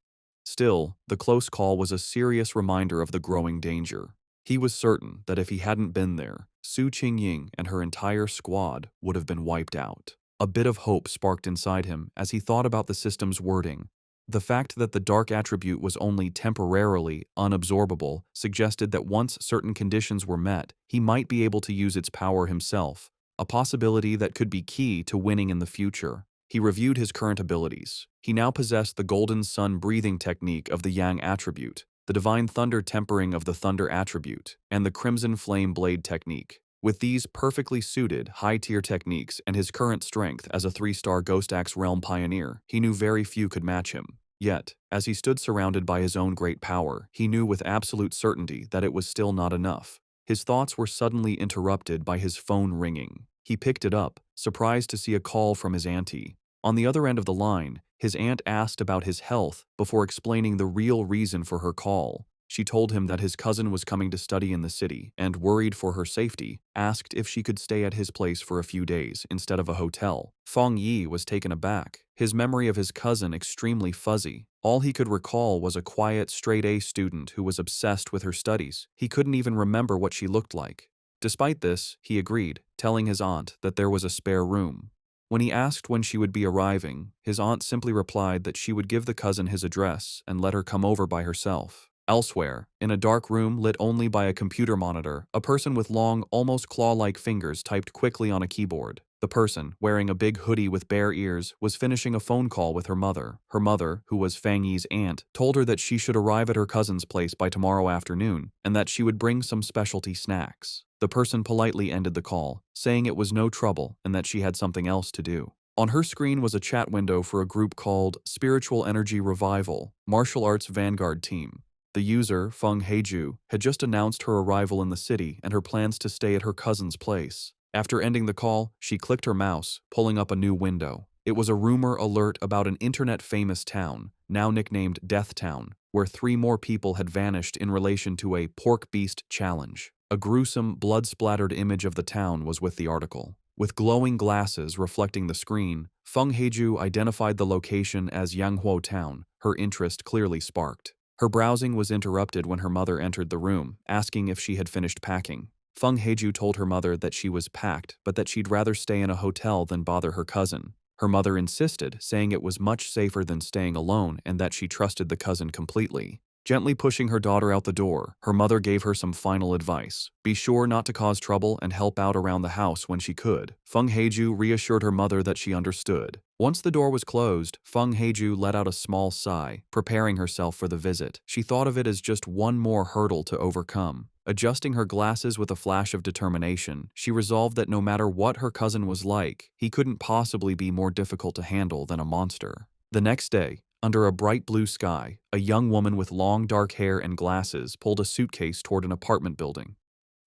Speaker 1: Still, the close call was a serious reminder of the growing danger. He was certain that if he hadn't been there, Su Qingying and her entire squad would have been wiped out. A bit of hope sparked inside him as he thought about the system's wording. The fact that the dark attribute was only temporarily unabsorbable suggested that once certain conditions were met, he might be able to use its power himself. a possibility that could be key to winning in the future. He reviewed his current abilities. He now possessed the golden sun breathing technique of the yang attribute, the divine thunder tempering of the thunder attribute, and the crimson flame blade technique. With these perfectly suited, high-tier techniques and his current strength as a 3-star Ghost Axe Realm pioneer, he knew very few could match him. Yet, as he stood surrounded by his own great power, he knew with absolute certainty that it was still not enough. His thoughts were suddenly interrupted by his phone ringing. He picked it up, surprised to see a call from his auntie. On the other end of the line, his aunt asked about his health before explaining the real reason for her call. She told him that his cousin was coming to study in the city and, worried for her safety, asked if she could stay at his place for a few days instead of a hotel. Feng Yi was taken aback, his memory of his cousin extremely fuzzy. All he could recall was a quiet, straight-A student who was obsessed with her studies. He couldn't even remember what she looked like. Despite this, he agreed, telling his aunt that there was a spare room. When he asked when she would be arriving, his aunt simply replied that she would give the cousin his address and let her come over by herself. Elsewhere, in a dark room lit only by a computer monitor, a person with long, almost claw-like fingers typed quickly on a keyboard. The person, wearing a big hoodie with bare ears, was finishing a phone call with her mother. Her mother, who was Feng Yi's aunt, told her that she should arrive at her cousin's place by tomorrow afternoon and that she would bring some specialty snacks. The person politely ended the call, saying it was no trouble and that she had something else to do. On her screen was a chat window for a group called Spiritual Energy Revival, Martial Arts Vanguard Team. The user, Feng Heiju, had just announced her arrival in the city and her plans to stay at her cousin's place. After ending the call, she clicked her mouse, pulling up a new window. It was a rumor alert about an internet-famous town, now nicknamed Death Town, where 3 more people had vanished in relation to a pork beast challenge. A gruesome, blood-splattered image of the town was with the article. With glowing glasses reflecting the screen, Feng Heiju identified the location as Yanghuo Town, her interest clearly sparked. Her browsing was interrupted when her mother entered the room, asking if she had finished packing. Feng Heiju told her mother that she was packed, but that she'd rather stay in a hotel than bother her cousin. Her mother insisted, saying it was much safer than staying alone and that she trusted the cousin completely. Gently pushing her daughter out the door, her mother gave her some final advice. Be sure not to cause trouble and help out around the house when she could. Feng Heiju reassured her mother that she understood. Once the door was closed, Feng Heiju let out a small sigh, preparing herself for the visit. She thought of it as just one more hurdle to overcome. Adjusting her glasses with a flash of determination, she resolved that no matter what her cousin was like, he couldn't possibly be more difficult to handle than a monster. The next day, under a bright blue sky, a young woman with long dark hair and glasses pulled a suitcase toward an apartment building.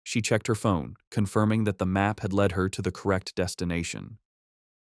Speaker 1: She checked her phone, confirming that the map had led her to the correct destination.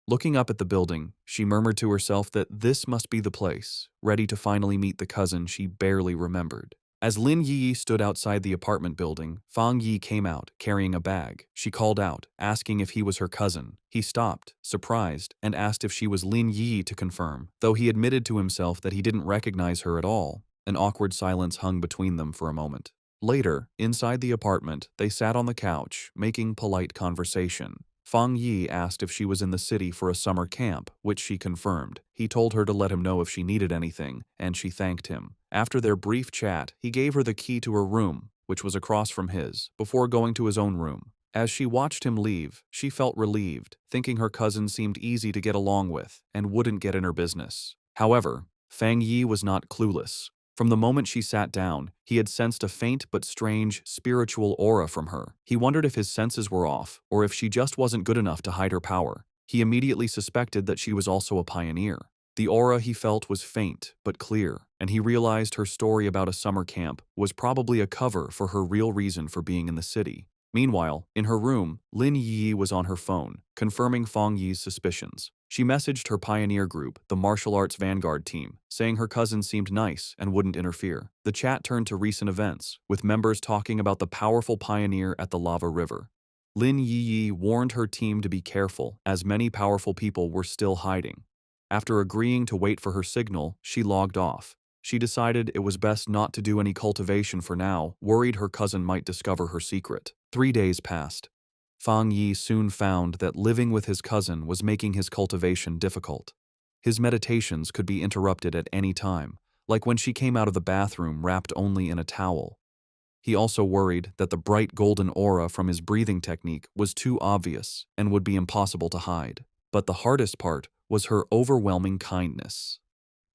Speaker 1: Looking up at the building, she murmured to herself that this must be the place, ready to finally meet the cousin she barely remembered. As Lin Yi stood outside the apartment building, Fang Yi came out, carrying a bag. She called out, asking if he was her cousin. He stopped, surprised, and asked if she was Lin Yi to confirm, though he admitted to himself that he didn't recognize her at all. An awkward silence hung between them for a moment. Later, inside the apartment, they sat on the couch, making polite conversation. Fang Yi asked if she was in the city for a summer camp, which she confirmed. He told her to let him know if she needed anything, and she thanked him. After their brief chat, he gave her the key to her room, which was across from his, before going to his own room. As she watched him leave, she felt relieved, thinking her cousin seemed easy to get along with and wouldn't get in her business. However, Fang Yi was not clueless. From the moment she sat down, he had sensed a faint but strange spiritual aura from her. He wondered if his senses were off, or if she just wasn't good enough to hide her power. He immediately suspected that she was also a pioneer. The aura he felt was faint but clear, and he realized her story about a summer camp was probably a cover for her real reason for being in the city. Meanwhile, in her room, Lin Yi was on her phone, confirming Fang Yi's suspicions. She messaged her pioneer group, the Martial Arts Vanguard Team, saying her cousin seemed nice and wouldn't interfere. The chat turned to recent events, with members talking about the powerful pioneer at the lava river. Lin Yi warned her team to be careful, as many powerful people were still hiding. After agreeing to wait for her signal, she logged off. She decided it was best not to do any cultivation for now, worried her cousin might discover her secret. 3 days passed. Fang Yi soon found that living with his cousin was making his cultivation difficult. His meditations could be interrupted at any time, like when she came out of the bathroom wrapped only in a towel. He also worried that the bright golden aura from his breathing technique was too obvious and would be impossible to hide. But the hardest part was her overwhelming kindness.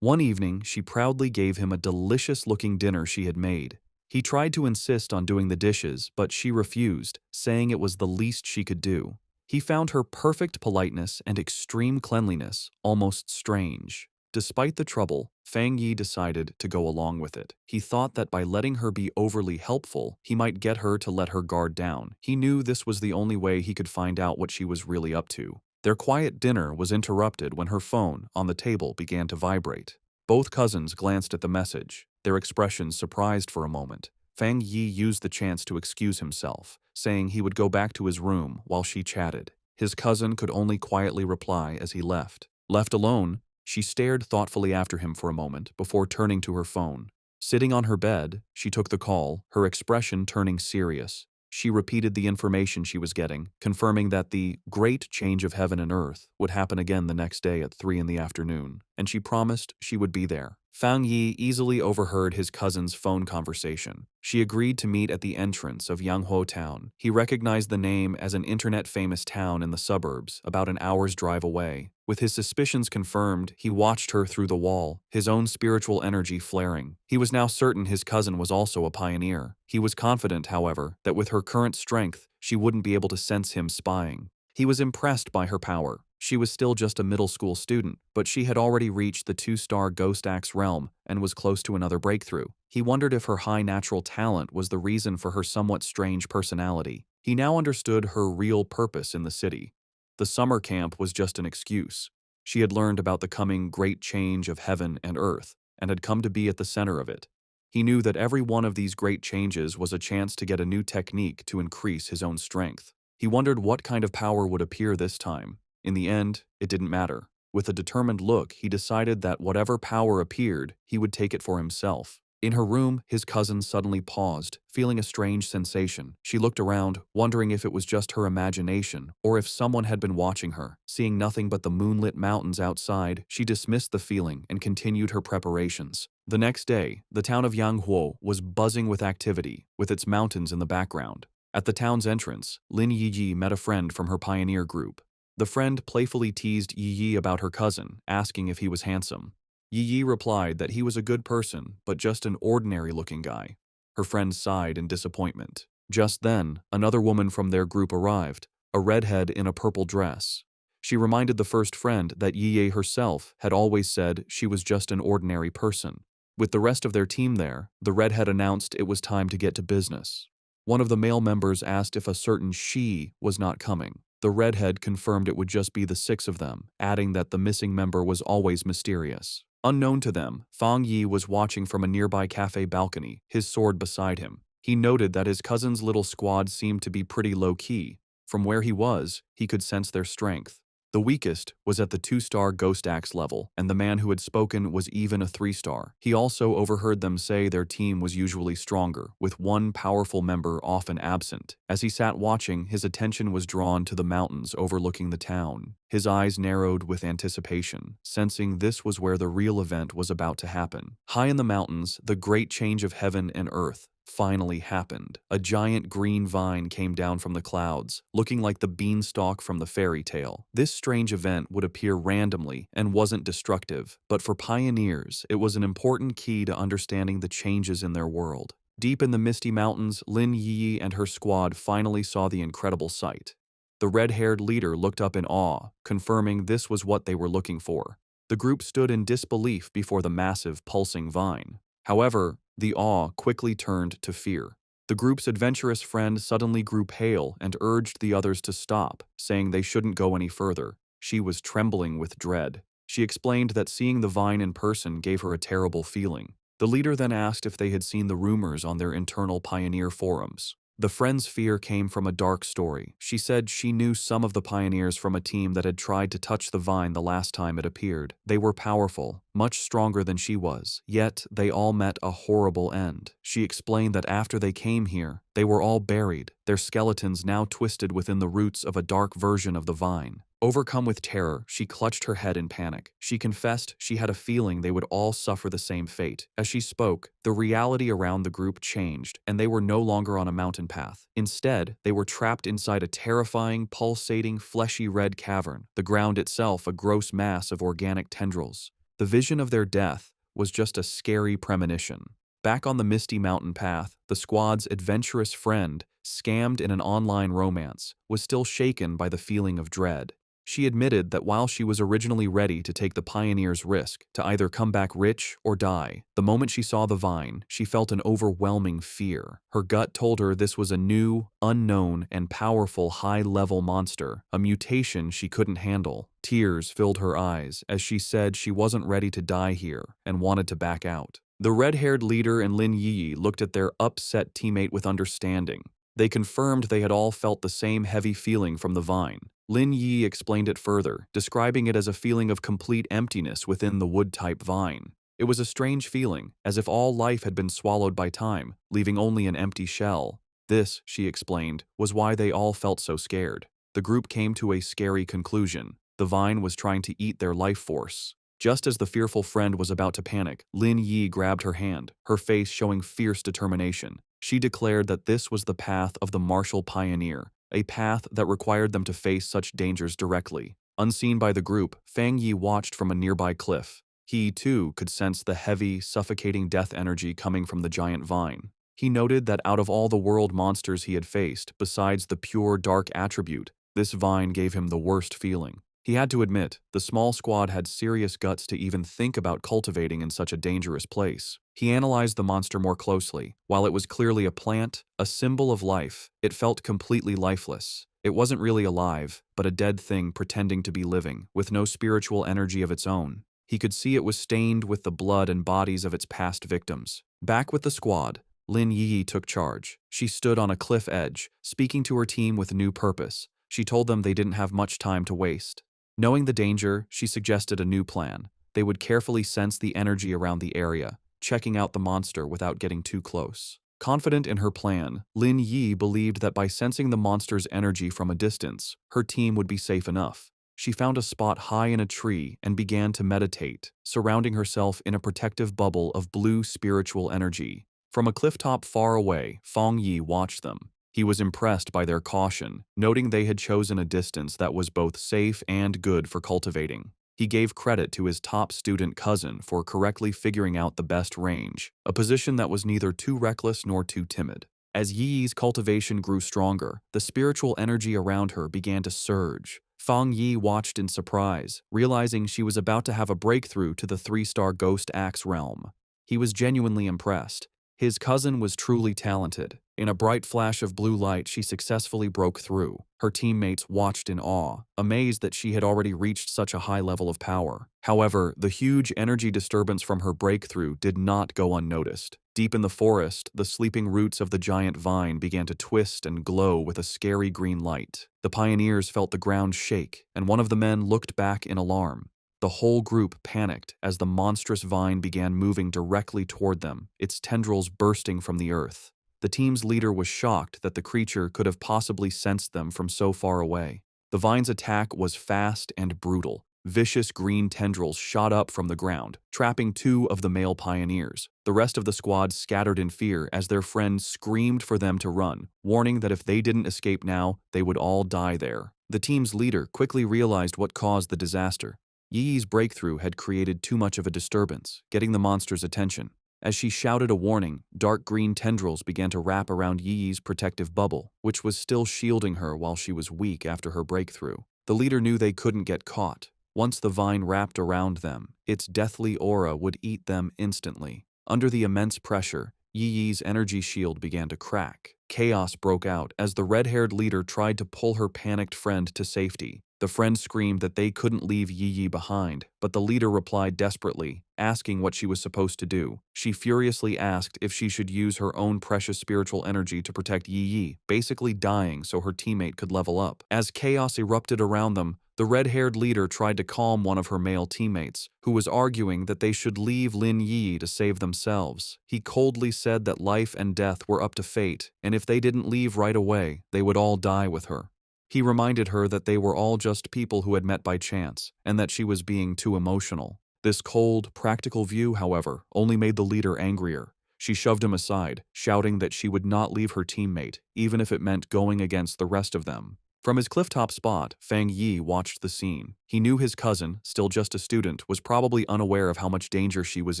Speaker 1: One evening, she proudly gave him a delicious-looking dinner she had made. He tried to insist on doing the dishes, but she refused, saying it was the least she could do. He found her perfect politeness and extreme cleanliness almost strange. Despite the trouble, Fang Yi decided to go along with it. He thought that by letting her be overly helpful, he might get her to let her guard down. He knew this was the only way he could find out what she was really up to. Their quiet dinner was interrupted when her phone on the table began to vibrate. Both cousins glanced at the message, their expressions surprised for a moment. Fang Yi used the chance to excuse himself, saying he would go back to his room while she chatted. His cousin could only quietly reply as he left. Left alone, she stared thoughtfully after him for a moment before turning to her phone. Sitting on her bed, she took the call, her expression turning serious. She repeated the information she was getting, confirming that the great change of heaven and earth would happen again the next day at 3 in the afternoon, and she promised she would be there. Fang Yi easily overheard his cousin's phone conversation. She agreed to meet at the entrance of Yanghuo Town. He recognized the name as an internet-famous town in the suburbs, about an hour's drive away. With his suspicions confirmed, he watched her through the wall, his own spiritual energy flaring. He was now certain his cousin was also a pioneer. He was confident, however, that with her current strength, she wouldn't be able to sense him spying. He was impressed by her power. She was still just a middle school student, but she had already reached the 2-star Ghost Axe realm and was close to another breakthrough. He wondered if her high natural talent was the reason for her somewhat strange personality. He now understood her real purpose in the city. The summer camp was just an excuse. She had learned about the coming great change of heaven and earth, and had come to be at the center of it. He knew that every one of these great changes was a chance to get a new technique to increase his own strength. He wondered what kind of power would appear this time. In the end, it didn't matter. With a determined look, he decided that whatever power appeared, he would take it for himself. In her room, his cousin suddenly paused, feeling a strange sensation. She looked around, wondering if it was just her imagination or if someone had been watching her. Seeing nothing but the moonlit mountains outside, she dismissed the feeling and continued her preparations. The next day, the town of Yanghuo was buzzing with activity, with its mountains in the background. At the town's entrance, Lin Yiyi met a friend from her pioneer group. The friend playfully teased Yiyi about her cousin, asking if he was handsome. Yiyi replied that he was a good person, but just an ordinary-looking guy. Her friend sighed in disappointment. Just then, another woman from their group arrived, a redhead in a purple dress. She reminded the first friend that Yiyi herself had always said she was just an ordinary person. With the rest of their team there, the redhead announced it was time to get to business. One of the male members asked if a certain she was not coming. The redhead confirmed it would just be the 6 of them, adding that the missing member was always mysterious. Unknown to them, Fang Yi was watching from a nearby cafe balcony, his sword beside him. He noted that his cousin's little squad seemed to be pretty low-key. From where he was, he could sense their strength. The weakest was at the 2-star Ghost Axe level, and the man who had spoken was even a 3-star. He also overheard them say their team was usually stronger, with one powerful member often absent. As he sat watching, his attention was drawn to the mountains overlooking the town. His eyes narrowed with anticipation, sensing this was where the real event was about to happen. High in the mountains, the great change of heaven and earth finally happened. A giant green vine came down from the clouds, looking like the beanstalk from the fairy tale. This strange event would appear randomly and wasn't destructive, but for pioneers, it was an important key to understanding the changes in their world. Deep in the misty mountains, Lin Yi and her squad finally saw the incredible sight. The red-haired leader looked up in awe, confirming this was what they were looking for. The group stood in disbelief before the massive, pulsing vine. However, the awe quickly turned to fear. The group's adventurous friend suddenly grew pale and urged the others to stop, saying they shouldn't go any further. She was trembling with dread. She explained that seeing the vine in person gave her a terrible feeling. The leader then asked if they had seen the rumors on their internal pioneer forums. The friend's fear came from a dark story. She said she knew some of the pioneers from a team that had tried to touch the vine the last time it appeared. They were powerful, much stronger than she was, yet they all met a horrible end. She explained that after they came here, they were all buried, their skeletons now twisted within the roots of a dark version of the vine. Overcome with terror, she clutched her head in panic. She confessed she had a feeling they would all suffer the same fate. As she spoke, the reality around the group changed, and they were no longer on a mountain path. Instead, they were trapped inside a terrifying, pulsating, fleshy red cavern, the ground itself a gross mass of organic tendrils. The vision of their death was just a scary premonition. Back on the misty mountain path, the squad's adventurous friend, scammed in an online romance, was still shaken by the feeling of dread. She admitted that while she was originally ready to take the pioneer's risk, to either come back rich or die, the moment she saw the vine, she felt an overwhelming fear. Her gut told her this was a new, unknown, and powerful high-level monster, a mutation she couldn't handle. Tears filled her eyes as she said she wasn't ready to die here and wanted to back out. The red-haired leader and Lin Yi looked at their upset teammate with understanding. They confirmed they had all felt the same heavy feeling from the vine. Lin Yi explained it further, describing it as a feeling of complete emptiness within the wood-type vine. It was a strange feeling, as if all life had been swallowed by time, leaving only an empty shell. This, she explained, was why they all felt so scared. The group came to a scary conclusion. The vine was trying to eat their life force. Just as the fearful friend was about to panic, Lin Yi grabbed her hand, her face showing fierce determination. She declared that this was the path of the martial pioneer, a path that required them to face such dangers directly. Unseen by the group, Fang Yi watched from a nearby cliff. He, too, could sense the heavy, suffocating death energy coming from the giant vine. He noted that out of all the world monsters he had faced, besides the pure dark attribute, this vine gave him the worst feeling. He had to admit, the small squad had serious guts to even think about cultivating in such a dangerous place. He analyzed the monster more closely. While it was clearly a plant, a symbol of life, it felt completely lifeless. It wasn't really alive, but a dead thing pretending to be living, with no spiritual energy of its own. He could see it was stained with the blood and bodies of its past victims. Back with the squad, Lin Yi took charge. She stood on a cliff edge, speaking to her team with new purpose. She told them they didn't have much time to waste. Knowing the danger, she suggested a new plan. They would carefully sense the energy around the area, checking out the monster without getting too close. Confident in her plan, Lin Yi believed that by sensing the monster's energy from a distance, her team would be safe enough. She found a spot high in a tree and began to meditate, surrounding herself in a protective bubble of blue spiritual energy. From a clifftop far away, Fang Yi watched them. He was impressed by their caution, noting they had chosen a distance that was both safe and good for cultivating. He gave credit to his top student cousin for correctly figuring out the best range, a position that was neither too reckless nor too timid. As Yi's cultivation grew stronger, the spiritual energy around her began to surge. Fang Yi watched in surprise, realizing she was about to have a breakthrough to the 3-star Ghost Axe realm. He was genuinely impressed. His cousin was truly talented. In a bright flash of blue light, she successfully broke through. Her teammates watched in awe, amazed that she had already reached such a high level of power. However, the huge energy disturbance from her breakthrough did not go unnoticed. Deep in the forest, the sleeping roots of the giant vine began to twist and glow with a scary green light. The pioneers felt the ground shake, and one of the men looked back in alarm. The whole group panicked as the monstrous vine began moving directly toward them, its tendrils bursting from the earth. The team's leader was shocked that the creature could have possibly sensed them from so far away. The vine's attack was fast and brutal. Vicious green tendrils shot up from the ground, trapping 2 of the male pioneers. The rest of the squad scattered in fear as their friend screamed for them to run, warning that if they didn't escape now, they would all die there. The team's leader quickly realized what caused the disaster. Yi's breakthrough had created too much of a disturbance, getting the monster's attention. As she shouted a warning, dark green tendrils began to wrap around Yi's protective bubble, which was still shielding her while she was weak after her breakthrough. The leader knew they couldn't get caught. Once the vine wrapped around them, its deathly aura would eat them instantly. Under the immense pressure, Yi's energy shield began to crack. Chaos broke out as the red-haired leader tried to pull her panicked friend to safety. The friend screamed that they couldn't leave Yi behind, but the leader replied desperately, asking what she was supposed to do. She furiously asked if she should use her own precious spiritual energy to protect Yi, basically dying so her teammate could level up. As chaos erupted around them, the red-haired leader tried to calm one of her male teammates, who was arguing that they should leave Lin Yi to save themselves. He coldly said that life and death were up to fate, and if they didn't leave right away, they would all die with her. He reminded her that they were all just people who had met by chance, and that she was being too emotional. This cold, practical view, however, only made the leader angrier. She shoved him aside, shouting that she would not leave her teammate, even if it meant going against the rest of them. From his clifftop spot, Fang Yi watched the scene. He knew his cousin, still just a student, was probably unaware of how much danger she was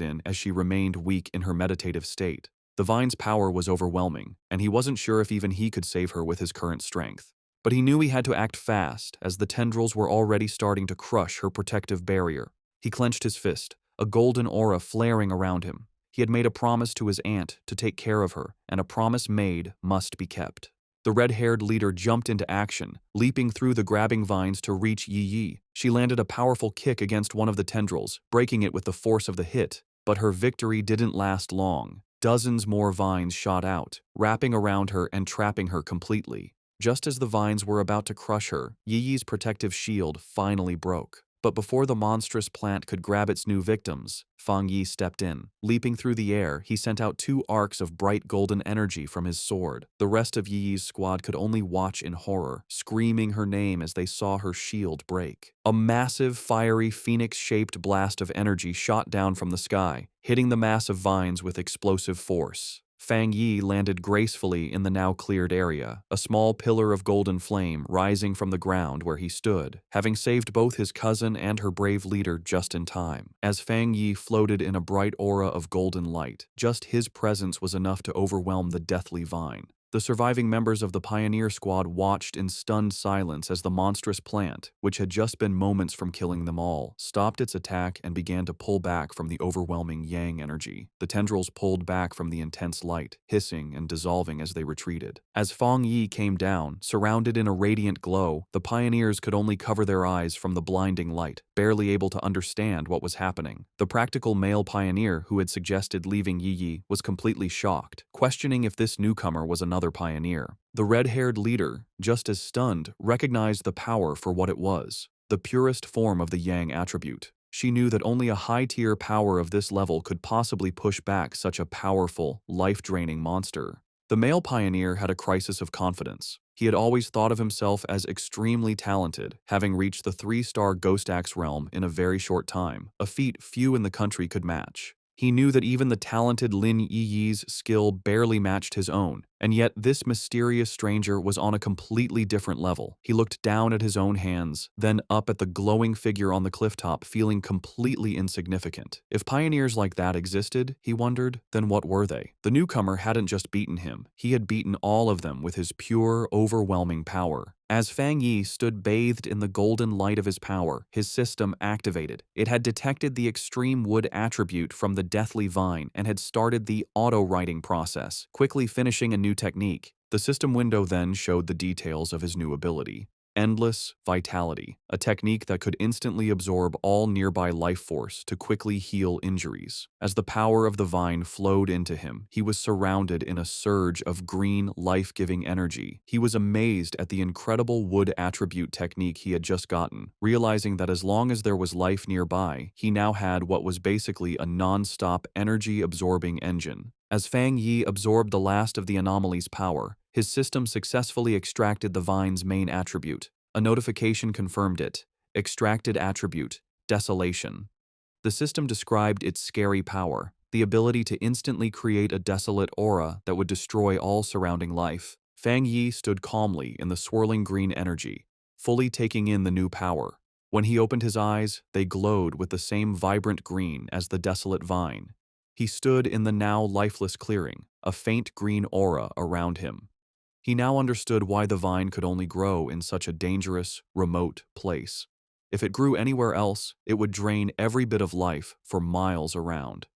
Speaker 1: in as she remained weak in her meditative state. The vine's power was overwhelming, and he wasn't sure if even he could save her with his current strength. But he knew he had to act fast, as the tendrils were already starting to crush her protective barrier. He clenched his fist, a golden aura flaring around him. He had made a promise to his aunt to take care of her, and a promise made must be kept. The red-haired leader jumped into action, leaping through the grabbing vines to reach Yi Yi. She landed a powerful kick against one of the tendrils, breaking it with the force of the hit. But her victory didn't last long. Dozens more vines shot out, wrapping around her and trapping her completely. Just as the vines were about to crush her, Yi Yi's protective shield finally broke. But before the monstrous plant could grab its new victims, Fang Yi stepped in. Leaping through the air, he sent out 2 arcs of bright golden energy from his sword. The rest of Yi Yi's squad could only watch in horror, screaming her name as they saw her shield break. A massive, fiery, phoenix-shaped blast of energy shot down from the sky, hitting the mass of vines with explosive force. Fang Yi landed gracefully in the now cleared area, a small pillar of golden flame rising from the ground where he stood, having saved both his cousin and her brave leader just in time. As Fang Yi floated in a bright aura of golden light, just his presence was enough to overwhelm the deathly vine. The surviving members of the pioneer squad watched in stunned silence as the monstrous plant, which had just been moments from killing them all, stopped its attack and began to pull back from the overwhelming yang energy. The tendrils pulled back from the intense light, hissing and dissolving as they retreated. As Fang Yi came down, surrounded in a radiant glow, the pioneers could only cover their eyes from the blinding light, barely able to understand what was happening. The practical male pioneer who had suggested leaving Yi Yi was completely shocked, questioning if this newcomer was another pioneer. The red-haired leader, just as stunned, recognized the power for what it was, the purest form of the yang attribute. She knew that only a high-tier power of this level could possibly push back such a powerful, life-draining monster. The male pioneer had a crisis of confidence. He had always thought of himself as extremely talented, having reached the 3-star Ghost Axe realm in a very short time, a feat few in the country could match. He knew that even the talented Lin Yi Yi's skill barely matched his own, and yet this mysterious stranger was on a completely different level. He looked down at his own hands, then up at the glowing figure on the clifftop, feeling completely insignificant. If pioneers like that existed, he wondered, then what were they? The newcomer hadn't just beaten him, he had beaten all of them with his pure, overwhelming power. As Fang Yi stood bathed in the golden light of his power, his system activated. It had detected the extreme wood attribute from the deathly vine and had started the auto-writing process, quickly finishing a new technique. The system window then showed the details of his new ability. Endless Vitality, a technique that could instantly absorb all nearby life force to quickly heal injuries. As the power of the vine flowed into him, he was surrounded in a surge of green, life-giving energy. He was amazed at the incredible wood attribute technique he had just gotten, realizing that as long as there was life nearby, he now had what was basically a non-stop energy-absorbing engine. As Fang Yi absorbed the last of the anomaly's power, his system successfully extracted the vine's main attribute. A notification confirmed it. Extracted attribute, Desolation. The system described its scary power, the ability to instantly create a desolate aura that would destroy all surrounding life. Fang Yi stood calmly in the swirling green energy, fully taking in the new power. When he opened his eyes, they glowed with the same vibrant green as the desolate vine. He stood in the now lifeless clearing, a faint green aura around him. He now understood why the vine could only grow in such a dangerous, remote place. If it grew anywhere else, it would drain every bit of life for miles around.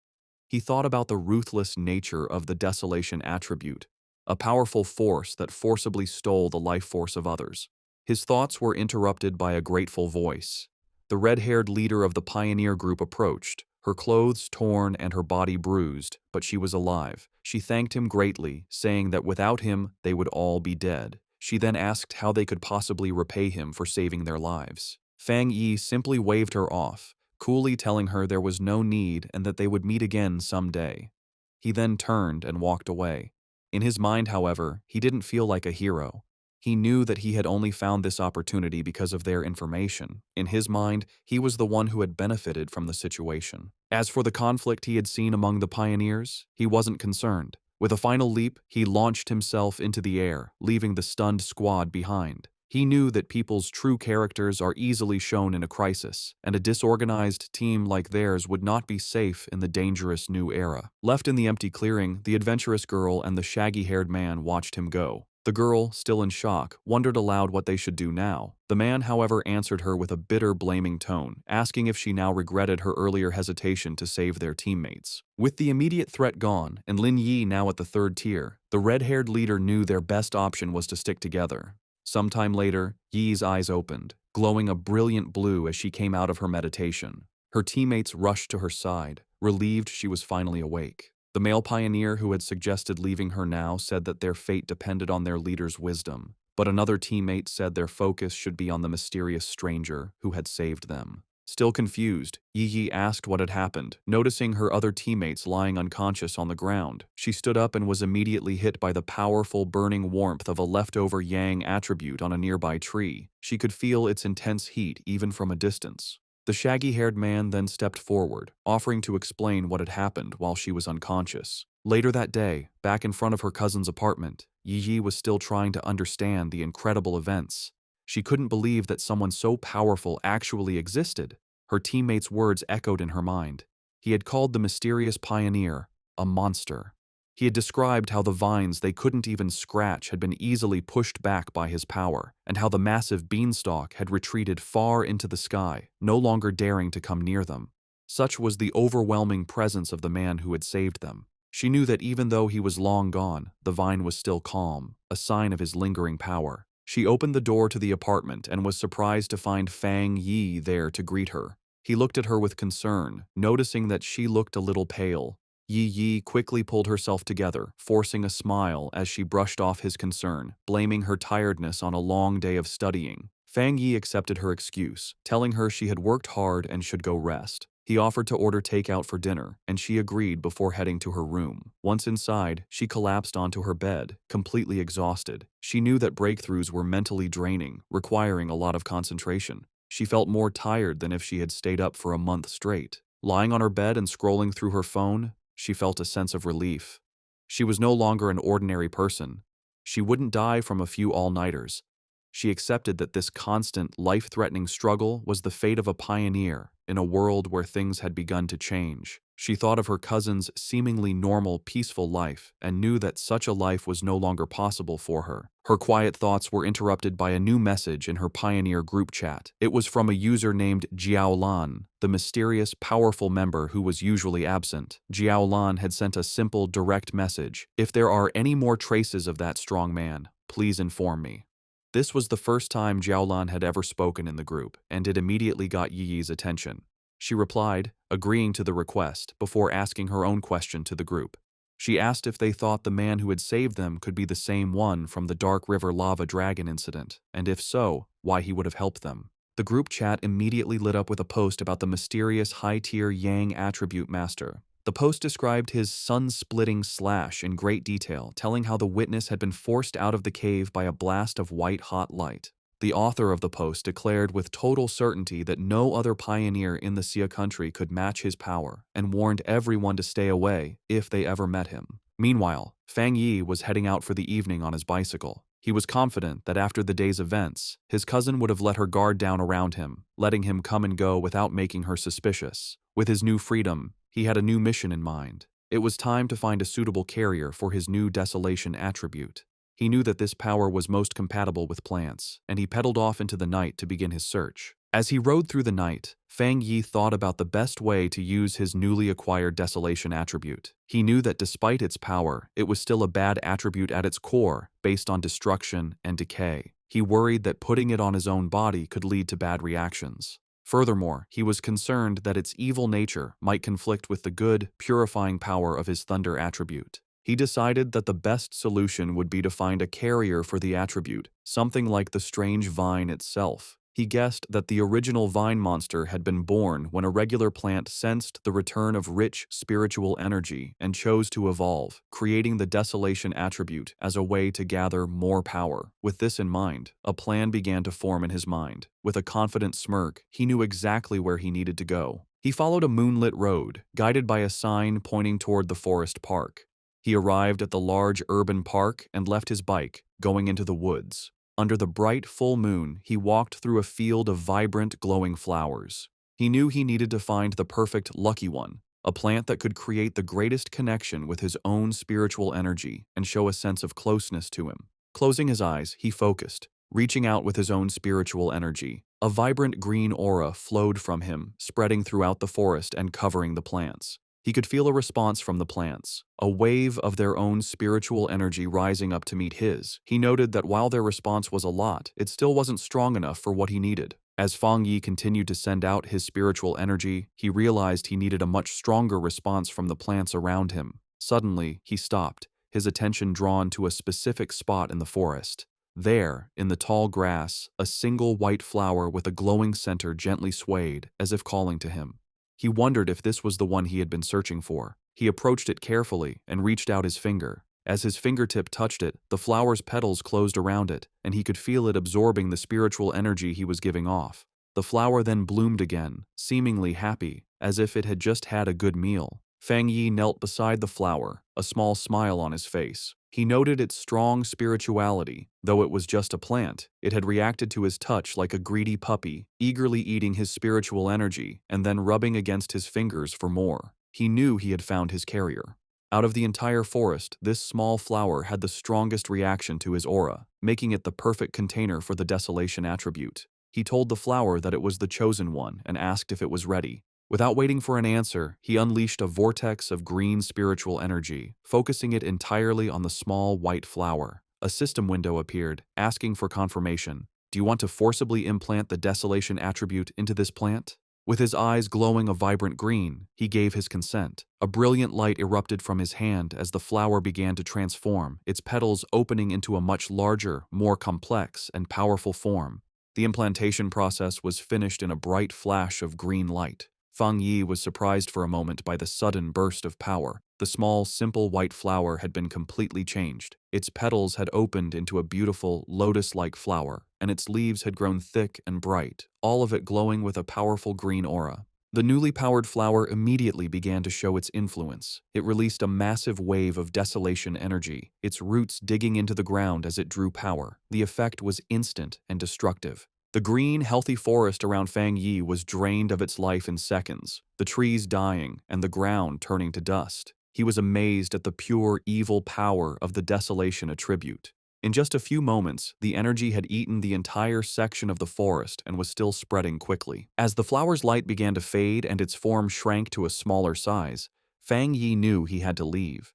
Speaker 1: He thought about the ruthless nature of the desolation attribute, a powerful force that forcibly stole the life force of others. His thoughts were interrupted by a grateful voice. The red-haired leader of the pioneer group approached, her clothes torn and her body bruised, but she was alive. She thanked him greatly, saying that without him, they would all be dead. She then asked how they could possibly repay him for saving their lives. Fang Yi simply waved her off, coolly telling her there was no need and that they would meet again someday. He then turned and walked away. In his mind, however, he didn't feel like a hero. He knew that he had only found this opportunity because of their information. In his mind, he was the one who had benefited from the situation. As for the conflict he had seen among the pioneers, he wasn't concerned. With a final leap, he launched himself into the air, leaving the stunned squad behind. He knew that people's true characters are easily shown in a crisis, and a disorganized team like theirs would not be safe in the dangerous new era. Left in the empty clearing, the adventurous girl and the shaggy-haired man watched him go. The girl, still in shock, wondered aloud what they should do now. The man, however, answered her with a bitter, blaming tone, asking if she now regretted her earlier hesitation to save their teammates. With the immediate threat gone, and Lin Yi now at the third tier, the red-haired leader knew their best option was to stick together. Sometime later, Yi's eyes opened, glowing a brilliant blue as she came out of her meditation. Her teammates rushed to her side, relieved she was finally awake. The male pioneer who had suggested leaving her now said that their fate depended on their leader's wisdom, but another teammate said their focus should be on the mysterious stranger who had saved them. Still confused, Yi asked what had happened. Noticing her other teammates lying unconscious on the ground, she stood up and was immediately hit by the powerful burning warmth of a leftover yang attribute on a nearby tree. She could feel its intense heat even from a distance. The shaggy-haired man then stepped forward, offering to explain what had happened while she was unconscious. Later that day, back in front of her cousin's apartment, Yi was still trying to understand the incredible events. She couldn't believe that someone so powerful actually existed. Her teammates' words echoed in her mind. He had called the mysterious pioneer a monster. He had described how the vines they couldn't even scratch had been easily pushed back by his power, and how the massive beanstalk had retreated far into the sky, no longer daring to come near them. Such was the overwhelming presence of the man who had saved them. She knew that even though he was long gone, the vine was still calm, a sign of his lingering power. She opened the door to the apartment and was surprised to find Fang Yi there to greet her. He looked at her with concern, noticing that she looked a little pale. Yi quickly pulled herself together, forcing a smile as she brushed off his concern, blaming her tiredness on a long day of studying. Fang Yi accepted her excuse, telling her she had worked hard and should go rest. He offered to order takeout for dinner, and she agreed before heading to her room. Once inside, she collapsed onto her bed, completely exhausted. She knew that breakthroughs were mentally draining, requiring a lot of concentration. She felt more tired than if she had stayed up for a month straight. Lying on her bed and scrolling through her phone, she felt a sense of relief. She was no longer an ordinary person. She wouldn't die from a few all-nighters. She accepted that this constant, life-threatening struggle was the fate of a pioneer in a world where things had begun to change. She thought of her cousin's seemingly normal, peaceful life and knew that such a life was no longer possible for her. Her quiet thoughts were interrupted by a new message in her Pioneer group chat. It was from a user named Jiaolan, the mysterious, powerful member who was usually absent. Jiaolan had sent a simple, direct message. "If there are any more traces of that strong man, please inform me." This was the first time Jiaolan had ever spoken in the group, and it immediately got Yi's attention. She replied, agreeing to the request, before asking her own question to the group. She asked if they thought the man who had saved them could be the same one from the Dark River Lava Dragon incident, and if so, why he would have helped them. The group chat immediately lit up with a post about the mysterious high-tier Yang attribute master. The post described his sun-splitting slash in great detail, telling how the witness had been forced out of the cave by a blast of white-hot light. The author of the post declared with total certainty that no other pioneer in the Xia country could match his power, and warned everyone to stay away if they ever met him. Meanwhile, Fang Yi was heading out for the evening on his bicycle. He was confident that after the day's events, his cousin would have let her guard down around him, letting him come and go without making her suspicious. With his new freedom, he had a new mission in mind. It was time to find a suitable carrier for his new desolation attribute. He knew that this power was most compatible with plants, and he pedaled off into the night to begin his search. As he rode through the night, Fang Yi thought about the best way to use his newly acquired desolation attribute. He knew that despite its power, it was still a bad attribute at its core, based on destruction and decay. He worried that putting it on his own body could lead to bad reactions. Furthermore, he was concerned that its evil nature might conflict with the good, purifying power of his thunder attribute. He decided that the best solution would be to find a carrier for the attribute, something like the strange vine itself. He guessed that the original vine monster had been born when a regular plant sensed the return of rich spiritual energy and chose to evolve, creating the desolation attribute as a way to gather more power. With this in mind, a plan began to form in his mind. With a confident smirk, he knew exactly where he needed to go. He followed a moonlit road, guided by a sign pointing toward the forest park. He arrived at the large urban park and left his bike, going into the woods. Under the bright full moon, he walked through a field of vibrant, glowing flowers. He knew he needed to find the perfect lucky one, a plant that could create the greatest connection with his own spiritual energy and show a sense of closeness to him. Closing his eyes, he focused, reaching out with his own spiritual energy. A vibrant green aura flowed from him, spreading throughout the forest and covering the plants. He could feel a response from the plants, a wave of their own spiritual energy rising up to meet his. He noted that while their response was a lot, it still wasn't strong enough for what he needed. As Fang Yi continued to send out his spiritual energy, he realized he needed a much stronger response from the plants around him. Suddenly, he stopped, his attention drawn to a specific spot in the forest. There, in the tall grass, a single white flower with a glowing center gently swayed, as if calling to him. He wondered if this was the one he had been searching for. He approached it carefully and reached out his finger. As his fingertip touched it, the flower's petals closed around it, and he could feel it absorbing the spiritual energy he was giving off. The flower then bloomed again, seemingly happy, as if it had just had a good meal. Fang Yi knelt beside the flower, a small smile on his face. He noted its strong spirituality. Though it was just a plant, it had reacted to his touch like a greedy puppy, eagerly eating his spiritual energy and then rubbing against his fingers for more. He knew he had found his carrier. Out of the entire forest, this small flower had the strongest reaction to his aura, making it the perfect container for the desolation attribute. He told the flower that it was the chosen one and asked if it was ready. Without waiting for an answer, he unleashed a vortex of green spiritual energy, focusing it entirely on the small white flower. A system window appeared, asking for confirmation. Do you want to forcibly implant the desolation attribute into this plant? With his eyes glowing a vibrant green, he gave his consent. A brilliant light erupted from his hand as the flower began to transform, its petals opening into a much larger, more complex, and powerful form. The implantation process was finished in a bright flash of green light. Fang Yi was surprised for a moment by the sudden burst of power. The small, simple white flower had been completely changed. Its petals had opened into a beautiful, lotus-like flower, and its leaves had grown thick and bright, all of it glowing with a powerful green aura. The newly powered flower immediately began to show its influence. It released a massive wave of desolation energy, its roots digging into the ground as it drew power. The effect was instant and destructive. The green, healthy forest around Fang Yi was drained of its life in seconds, the trees dying and the ground turning to dust. He was amazed at the pure, evil power of the desolation attribute. In just a few moments, the energy had eaten the entire section of the forest and was still spreading quickly. As the flower's light began to fade and its form shrank to a smaller size, Fang Yi knew he had to leave.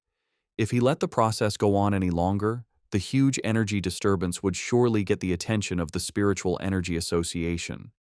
Speaker 1: If he let the process go on any longer, the huge energy disturbance would surely get the attention of the Spiritual Energy Association.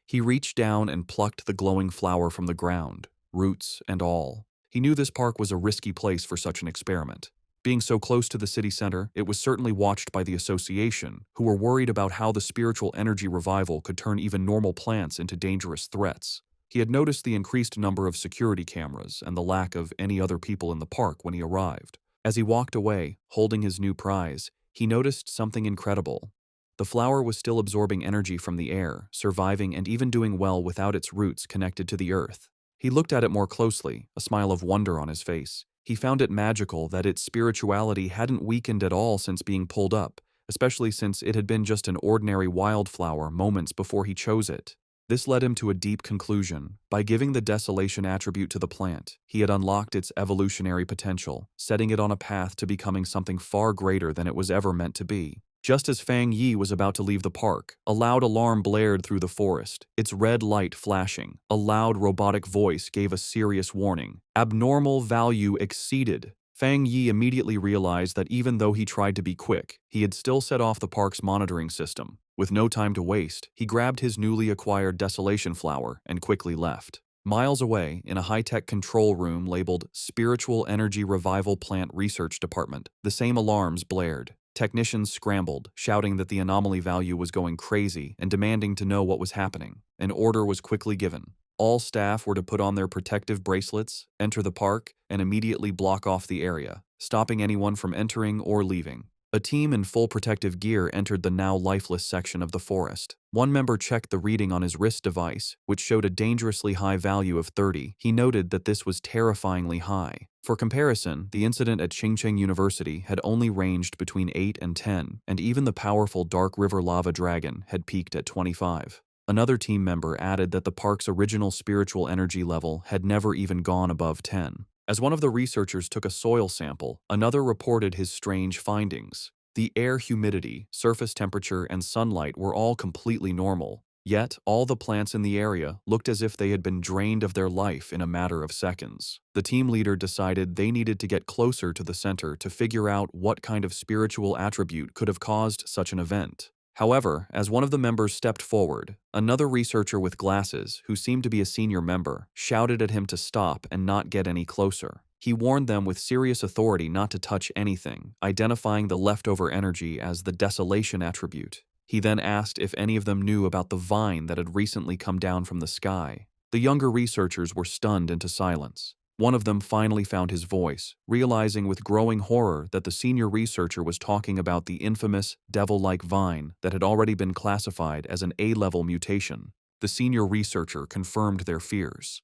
Speaker 1: He reached down and plucked the glowing flower from the ground, roots and all. He knew this park was a risky place for such an experiment. Being so close to the city center, it was certainly watched by the association, who were worried about how the spiritual energy revival could turn even normal plants into dangerous threats. He had noticed the increased number of security cameras and the lack of any other people in the park when he arrived. As he walked away, holding his new prize, he noticed something incredible. The flower was still absorbing energy from the air, surviving and even doing well without its roots connected to the earth. He looked at it more closely, a smile of wonder on his face. He found it magical that its spirituality hadn't weakened at all since being pulled up, especially since it had been just an ordinary wildflower moments before he chose it. This led him to a deep conclusion. By giving the desolation attribute to the plant, he had unlocked its evolutionary potential, setting it on a path to becoming something far greater than it was ever meant to be. Just as Fang Yi was about to leave the park, a loud alarm blared through the forest, its red light flashing. A loud robotic voice gave a serious warning. Abnormal value exceeded. Fang Yi immediately realized that even though he tried to be quick, he had still set off the park's monitoring system. With no time to waste, he grabbed his newly acquired desolation flower and quickly left. Miles away, in a high-tech control room labeled Spiritual Energy Revival Plant Research Department, the same alarms blared. Technicians scrambled, shouting that the anomaly value was going crazy and demanding to know what was happening. An order was quickly given. All staff were to put on their protective bracelets, enter the park, and immediately block off the area, stopping anyone from entering or leaving. A team in full protective gear entered the now lifeless section of the forest. One member checked the reading on his wrist device, which showed a dangerously high value of 30. He noted that this was terrifyingly high. For comparison, the incident at Qingcheng University had only ranged between 8 and 10, and even the powerful Dark River lava dragon had peaked at 25. Another team member added that the park's original spiritual energy level had never even gone above 10. As one of the researchers took a soil sample, another reported his strange findings. The air humidity, surface temperature, and sunlight were all completely normal. Yet, all the plants in the area looked as if they had been drained of their life in a matter of seconds. The team leader decided they needed to get closer to the center to figure out what kind of spiritual attribute could have caused such an event. However, as one of the members stepped forward, another researcher with glasses, who seemed to be a senior member, shouted at him to stop and not get any closer. He warned them with serious authority not to touch anything, identifying the leftover energy as the desolation attribute. He then asked if any of them knew about the vine that had recently come down from the sky. The younger researchers were stunned into silence. One of them finally found his voice, realizing with growing horror that the senior researcher was talking about the infamous devil-like vine that had already been classified as an A-level mutation. The senior researcher confirmed their fears.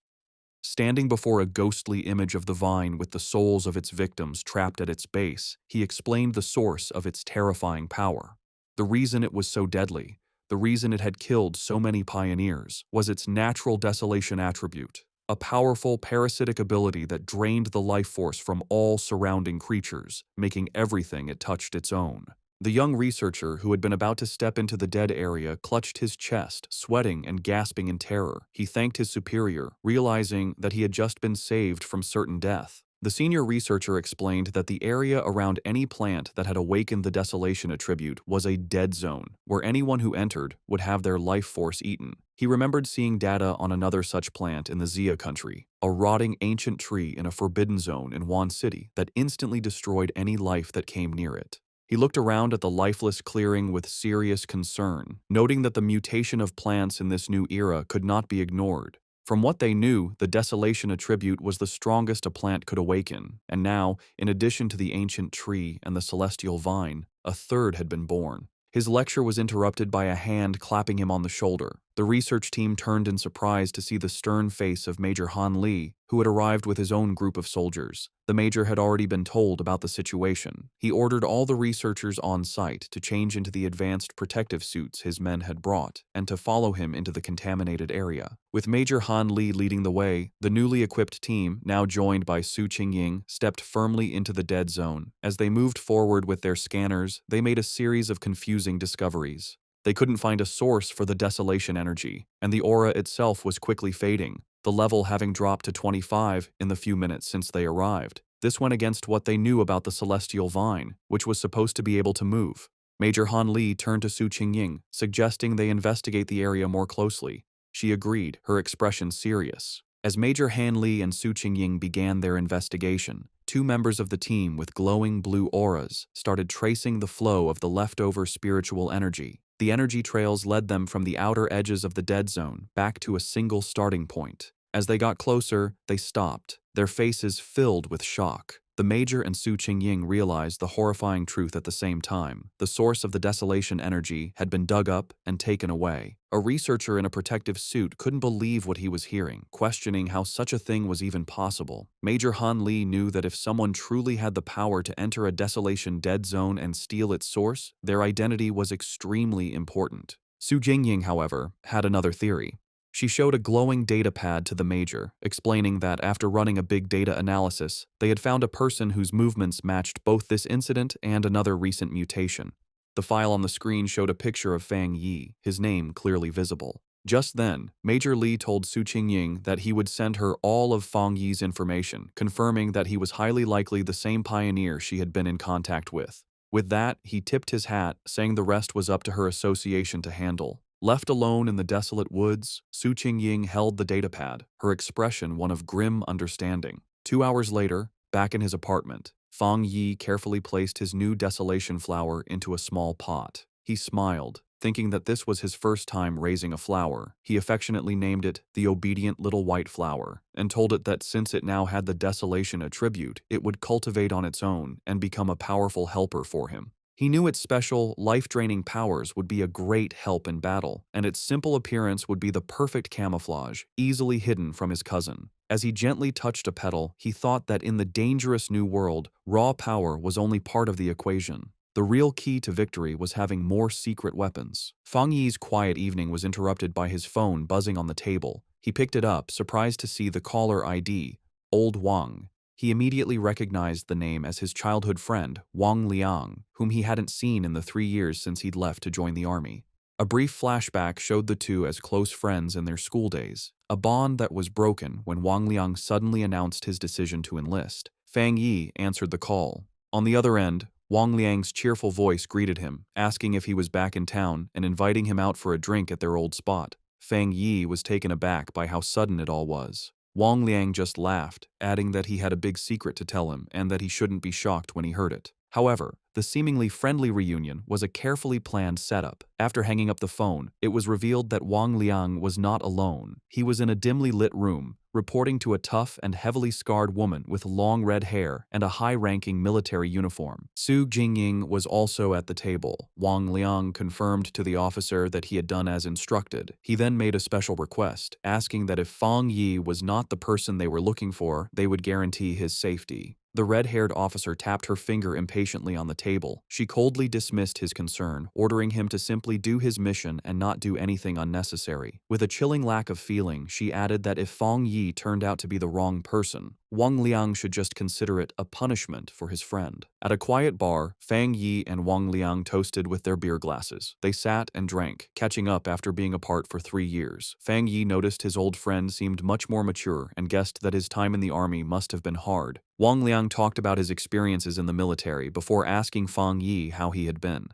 Speaker 1: Standing before a ghostly image of the vine with the souls of its victims trapped at its base, he explained the source of its terrifying power. The reason it was so deadly, the reason it had killed so many pioneers, was its natural desolation attribute. A powerful parasitic ability that drained the life force from all surrounding creatures, making everything it touched its own. The young researcher, who had been about to step into the dead area, clutched his chest, sweating and gasping in terror. He thanked his superior, realizing that he had just been saved from certain death. The senior researcher explained that the area around any plant that had awakened the desolation attribute was a dead zone, where anyone who entered would have their life force eaten. He remembered seeing data on another such plant in the Xia country, a rotting ancient tree in a forbidden zone in Wan City that instantly destroyed any life that came near it. He looked around at the lifeless clearing with serious concern, noting that the mutation of plants in this new era could not be ignored. From what they knew, the desolation attribute was the strongest a plant could awaken, and now, in addition to the ancient tree and the celestial vine, a third had been born. His lecture was interrupted by a hand clapping him on the shoulder. The research team turned in surprise to see the stern face of Major Han Li, who had arrived with his own group of soldiers. The major had already been told about the situation. He ordered all the researchers on site to change into the advanced protective suits his men had brought, and to follow him into the contaminated area. With Major Han Li leading the way, the newly equipped team, now joined by Su Qingying, stepped firmly into the dead zone. As they moved forward with their scanners, they made a series of confusing discoveries. They couldn't find a source for the desolation energy, and the aura itself was quickly fading, the level having dropped to 25 in the few minutes since they arrived. This went against what they knew about the celestial vine, which was supposed to be able to move. Major Han Li turned to Su Qingying, suggesting they investigate the area more closely. She agreed, her expression serious. As Major Han Li and Su Qingying began their investigation, two members of the team with glowing blue auras started tracing the flow of the leftover spiritual energy. The energy trails led them from the outer edges of the dead zone back to a single starting point. As they got closer, they stopped, their faces filled with shock. The Major and Su Qingying realized the horrifying truth at the same time. The source of the desolation energy had been dug up and taken away. A researcher in a protective suit couldn't believe what he was hearing, questioning how such a thing was even possible. Major Han Li knew that if someone truly had the power to enter a desolation dead zone and steal its source, their identity was extremely important. Su Jingying, however, had another theory. She showed a glowing data pad to the Major, explaining that after running a big data analysis, they had found a person whose movements matched both this incident and another recent mutation. The file on the screen showed a picture of Fang Yi, his name clearly visible. Just then, Major Li told Su Qingying that he would send her all of Fang Yi's information, confirming that he was highly likely the same pioneer she had been in contact with. With that, he tipped his hat, saying the rest was up to her association to handle. Left alone in the desolate woods, Su Qingying held the datapad, her expression one of grim understanding. 2 hours later, back in his apartment, Fang Yi carefully placed his new desolation flower into a small pot. He smiled, thinking that this was his first time raising a flower. He affectionately named it the obedient little white flower, and told it that since it now had the desolation attribute, it would cultivate on its own and become a powerful helper for him. He knew its special, life-draining powers would be a great help in battle, and its simple appearance would be the perfect camouflage, easily hidden from his cousin. As he gently touched a petal, he thought that in the dangerous new world, raw power was only part of the equation. The real key to victory was having more secret weapons. Fang Yi's quiet evening was interrupted by his phone buzzing on the table. He picked it up, surprised to see the caller ID, Old Wang. He immediately recognized the name as his childhood friend, Wang Liang, whom he hadn't seen in the 3 years since he'd left to join the army. A brief flashback showed the two as close friends in their school days, a bond that was broken when Wang Liang suddenly announced his decision to enlist. Fang Yi answered the call. On the other end, Wang Liang's cheerful voice greeted him, asking if he was back in town and inviting him out for a drink at their old spot. Fang Yi was taken aback by how sudden it all was. Wang Liang just laughed, adding that he had a big secret to tell him and that he shouldn't be shocked when he heard it. However, the seemingly friendly reunion was a carefully planned setup. After hanging up the phone, it was revealed that Wang Liang was not alone. He was in a dimly lit room, reporting to a tough and heavily scarred woman with long red hair and a high-ranking military uniform. Su Jingying was also at the table. Wang Liang confirmed to the officer that he had done as instructed. He then made a special request, asking that if Fang Yi was not the person they were looking for, they would guarantee his safety. The red-haired officer tapped her finger impatiently on the table. She coldly dismissed his concern, ordering him to simply do his mission and not do anything unnecessary. With a chilling lack of feeling, she added that if Fang Yi turned out to be the wrong person, Wang Liang should just consider it a punishment for his friend. At a quiet bar, Fang Yi and Wang Liang toasted with their beer glasses. They sat and drank, catching up after being apart for 3 years. Fang Yi noticed his old friend seemed much more mature and guessed that his time in the army must have been hard. Wang Liang talked about his experiences in the military before asking Fang Yi how he had been.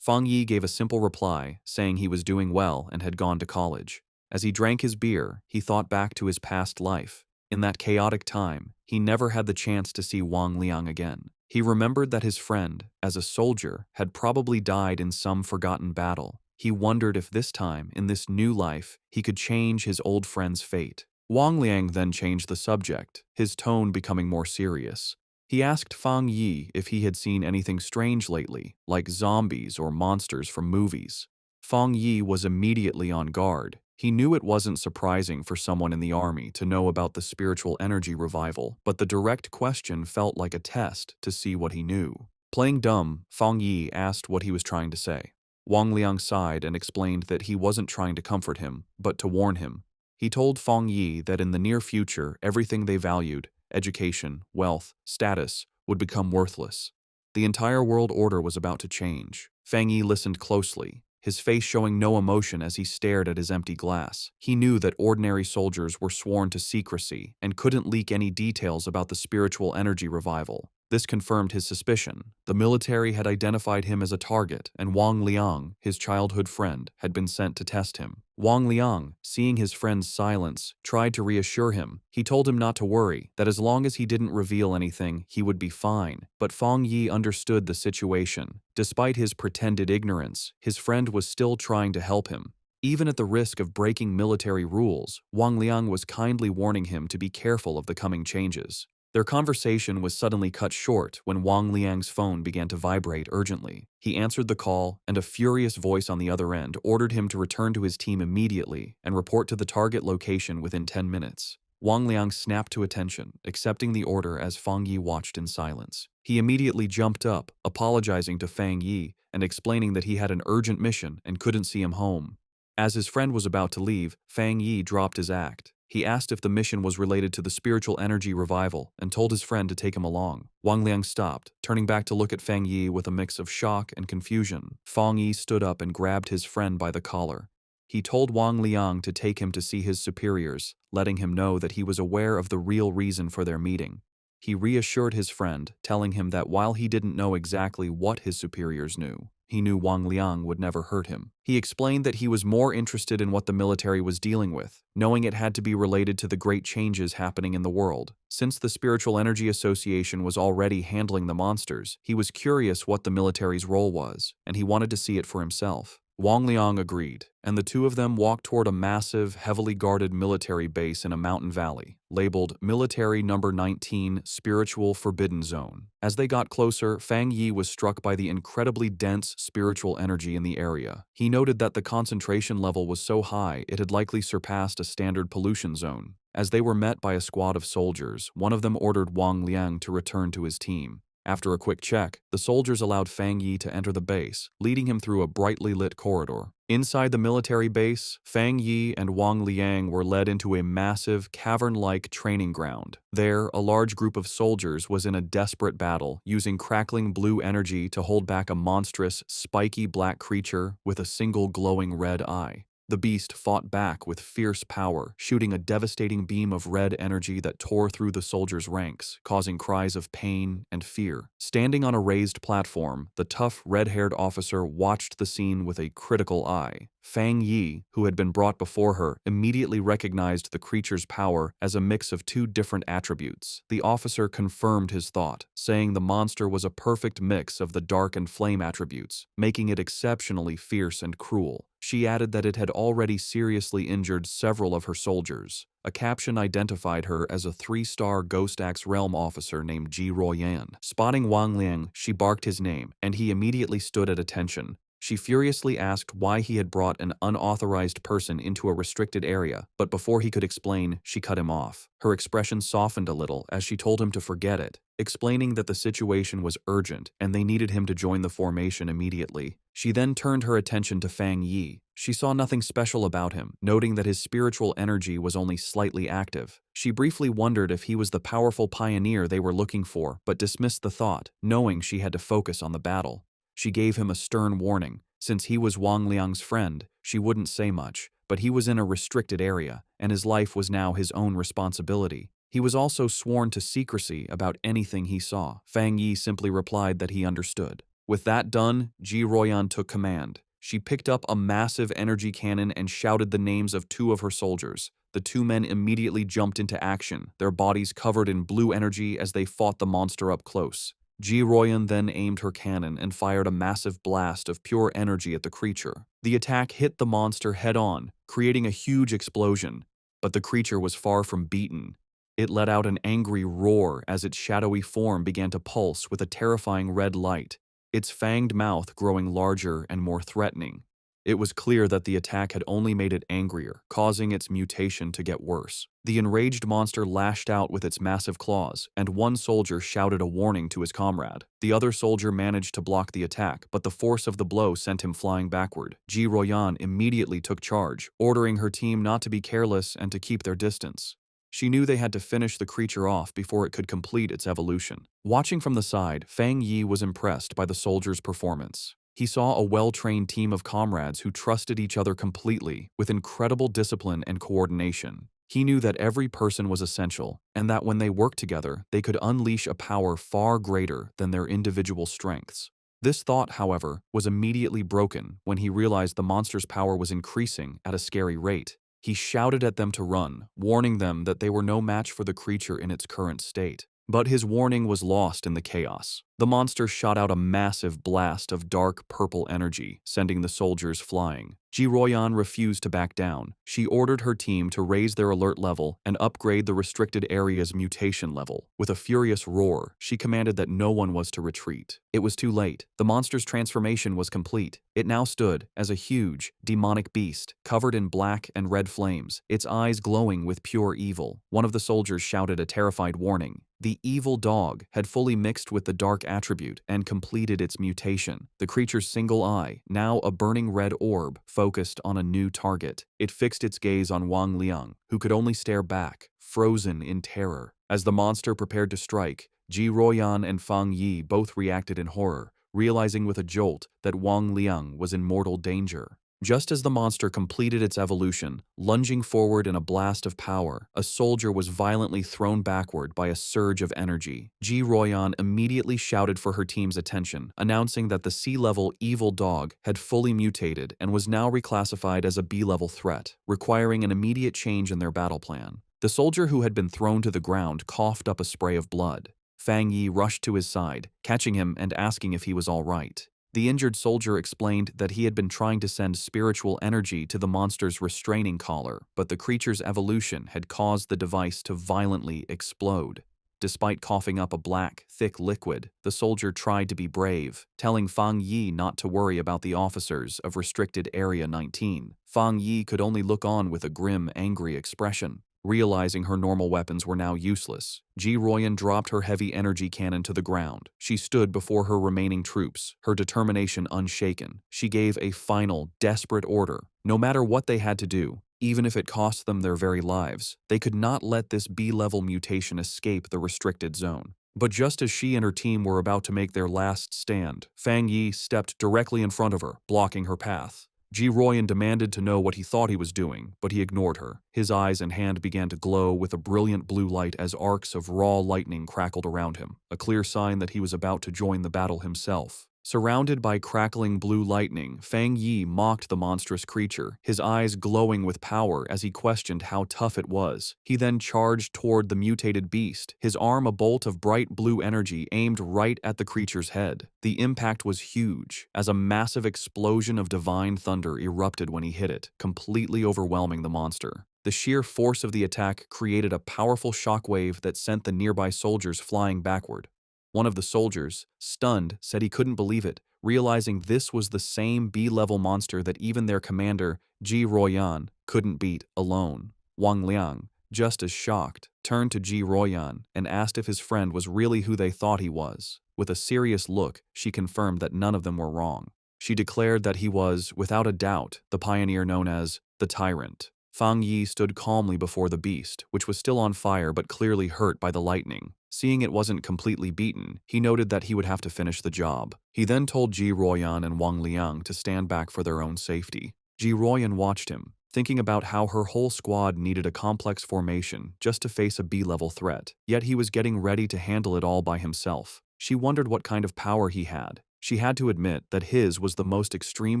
Speaker 1: Fang Yi gave a simple reply, saying he was doing well and had gone to college. As he drank his beer, he thought back to his past life. In that chaotic time, he never had the chance to see Wang Liang again. He remembered that his friend, as a soldier, had probably died in some forgotten battle. He wondered if this time, in this new life, he could change his old friend's fate. Wang Liang then changed the subject, his tone becoming more serious. He asked Fang Yi if he had seen anything strange lately, like zombies or monsters from movies. Fang Yi was immediately on guard. He knew it wasn't surprising for someone in the army to know about the spiritual energy revival, but the direct question felt like a test to see what he knew. Playing dumb, Fang Yi asked what he was trying to say. Wang Liang sighed and explained that he wasn't trying to comfort him, but to warn him. He told Fang Yi that in the near future, everything they valued, education, wealth, status, would become worthless. The entire world order was about to change. Fang Yi listened closely, his face showing no emotion as he stared at his empty glass. He knew that ordinary soldiers were sworn to secrecy and couldn't leak any details about the spiritual energy revival. This confirmed his suspicion. The military had identified him as a target, and Wang Liang, his childhood friend, had been sent to test him. Wang Liang, seeing his friend's silence, tried to reassure him. He told him not to worry, that as long as he didn't reveal anything, he would be fine. But Fang Yi understood the situation. Despite his pretended ignorance, his friend was still trying to help him. Even at the risk of breaking military rules, Wang Liang was kindly warning him to be careful of the coming changes. Their conversation was suddenly cut short when Wang Liang's phone began to vibrate urgently. He answered the call, and a furious voice on the other end ordered him to return to his team immediately and report to the target location within 10 minutes. Wang Liang snapped to attention, accepting the order as Fang Yi watched in silence. He immediately jumped up, apologizing to Fang Yi and explaining that he had an urgent mission and couldn't see him home. As his friend was about to leave, Fang Yi dropped his act. He asked if the mission was related to the spiritual energy revival and told his friend to take him along. Wang Liang stopped, turning back to look at Fang Yi with a mix of shock and confusion. Fang Yi stood up and grabbed his friend by the collar. He told Wang Liang to take him to see his superiors, letting him know that he was aware of the real reason for their meeting. He reassured his friend, telling him that while he didn't know exactly what his superiors knew, he knew Wang Liang would never hurt him. He explained that he was more interested in what the military was dealing with, knowing it had to be related to the great changes happening in the world. Since the Spiritual Energy Association was already handling the monsters, he was curious what the military's role was, and he wanted to see it for himself. Wang Liang agreed, and the two of them walked toward a massive, heavily guarded military base in a mountain valley, labeled Military Number 19 Spiritual Forbidden Zone. As they got closer, Fang Yi was struck by the incredibly dense spiritual energy in the area. He noted that the concentration level was so high it had likely surpassed a standard pollution zone. As they were met by a squad of soldiers, one of them ordered Wang Liang to return to his team. After a quick check, the soldiers allowed Fang Yi to enter the base, leading him through a brightly lit corridor. Inside the military base, Fang Yi and Wang Liang were led into a massive, cavern-like training ground. There, a large group of soldiers was in a desperate battle, using crackling blue energy to hold back a monstrous, spiky black creature with a single glowing red eye. The beast fought back with fierce power, shooting a devastating beam of red energy that tore through the soldiers' ranks, causing cries of pain and fear. Standing on a raised platform, the tough, red-haired officer watched the scene with a critical eye. Fang Yi, who had been brought before her, immediately recognized the creature's power as a mix of two different attributes. The officer confirmed his thought, saying the monster was a perfect mix of the dark and flame attributes, making it exceptionally fierce and cruel. She added that it had already seriously injured several of her soldiers. A caption identified her as a 3-star Ghost Axe Realm officer named Ji Royan. Spotting Wang Liang, she barked his name, and he immediately stood at attention. She furiously asked why he had brought an unauthorized person into a restricted area, but before he could explain, she cut him off. Her expression softened a little as she told him to forget it, explaining that the situation was urgent and they needed him to join the formation immediately. She then turned her attention to Fang Yi. She saw nothing special about him, noting that his spiritual energy was only slightly active. She briefly wondered if he was the powerful pioneer they were looking for, but dismissed the thought, knowing she had to focus on the battle. She gave him a stern warning. Since he was Wang Liang's friend, she wouldn't say much, but he was in a restricted area, and his life was now his own responsibility. He was also sworn to secrecy about anything he saw. Fang Yi simply replied that he understood. With that done, Ji Royan took command. She picked up a massive energy cannon and shouted the names of two of her soldiers. The two men immediately jumped into action, their bodies covered in blue energy as they fought the monster up close. Ji Royan then aimed her cannon and fired a massive blast of pure energy at the creature. The attack hit the monster head-on, creating a huge explosion, but the creature was far from beaten. It let out an angry roar as its shadowy form began to pulse with a terrifying red light, its fanged mouth growing larger and more threatening. It was clear that the attack had only made it angrier, causing its mutation to get worse. The enraged monster lashed out with its massive claws, and one soldier shouted a warning to his comrade. The other soldier managed to block the attack, but the force of the blow sent him flying backward. Ji Royan immediately took charge, ordering her team not to be careless and to keep their distance. She knew they had to finish the creature off before it could complete its evolution. Watching from the side, Fang Yi was impressed by the soldiers' performance. He saw a well-trained team of comrades who trusted each other completely, with incredible discipline and coordination. He knew that every person was essential, and that when they worked together, they could unleash a power far greater than their individual strengths. This thought, however, was immediately broken when he realized the monster's power was increasing at a scary rate. He shouted at them to run, warning them that they were no match for the creature in its current state. But his warning was lost in the chaos. The monster shot out a massive blast of dark purple energy, sending the soldiers flying. Ji Royan refused to back down. She ordered her team to raise their alert level and upgrade the restricted area's mutation level. With a furious roar, she commanded that no one was to retreat. It was too late. The monster's transformation was complete. It now stood as a huge, demonic beast, covered in black and red flames, its eyes glowing with pure evil. One of the soldiers shouted a terrified warning. The evil dog had fully mixed with the dark attribute and completed its mutation. The creature's single eye, now a burning red orb, focused on a new target. It fixed its gaze on Wang Liang, who could only stare back, frozen in terror. As the monster prepared to strike, Ji Royan and Fang Yi both reacted in horror, realizing with a jolt that Wang Liang was in mortal danger. Just as the monster completed its evolution, lunging forward in a blast of power, a soldier was violently thrown backward by a surge of energy. Ji Royan immediately shouted for her team's attention, announcing that the C-level evil dog had fully mutated and was now reclassified as a B-level threat, requiring an immediate change in their battle plan. The soldier who had been thrown to the ground coughed up a spray of blood. Fang Yi rushed to his side, catching him and asking if he was all right. The injured soldier explained that he had been trying to send spiritual energy to the monster's restraining collar, but the creature's evolution had caused the device to violently explode. Despite coughing up a black, thick liquid, the soldier tried to be brave, telling Fang Yi not to worry about the officers of Restricted Area 19. Fang Yi could only look on with a grim, angry expression. Realizing her normal weapons were now useless, Ji Royan dropped her heavy energy cannon to the ground. She stood before her remaining troops, her determination unshaken. She gave a final, desperate order. No matter what they had to do, even if it cost them their very lives, they could not let this B-level mutation escape the restricted zone. But just as she and her team were about to make their last stand, Fang Yi stepped directly in front of her, blocking her path. Ji Royan demanded to know what he thought he was doing, but he ignored her. His eyes and hand began to glow with a brilliant blue light as arcs of raw lightning crackled around him, a clear sign that he was about to join the battle himself. Surrounded by crackling blue lightning, Fang Yi mocked the monstrous creature, his eyes glowing with power as he questioned how tough it was. He then charged toward the mutated beast, his arm a bolt of bright blue energy aimed right at the creature's head. The impact was huge, as a massive explosion of divine thunder erupted when he hit it, completely overwhelming the monster. The sheer force of the attack created a powerful shockwave that sent the nearby soldiers flying backward. One of the soldiers, stunned, said he couldn't believe it, realizing this was the same B-level monster that even their commander, Ji Royan, couldn't beat alone. Wang Liang, just as shocked, turned to Ji Royan and asked if his friend was really who they thought he was. With a serious look, she confirmed that none of them were wrong. She declared that he was, without a doubt, the pioneer known as the Tyrant. Fang Yi stood calmly before the beast, which was still on fire but clearly hurt by the lightning. Seeing it wasn't completely beaten, he noted that he would have to finish the job. He then told Ji Royan and Wang Liang to stand back for their own safety. Ji Royan watched him, thinking about how her whole squad needed a complex formation just to face a B-level threat, yet he was getting ready to handle it all by himself. She wondered what kind of power he had. She had to admit that his was the most extreme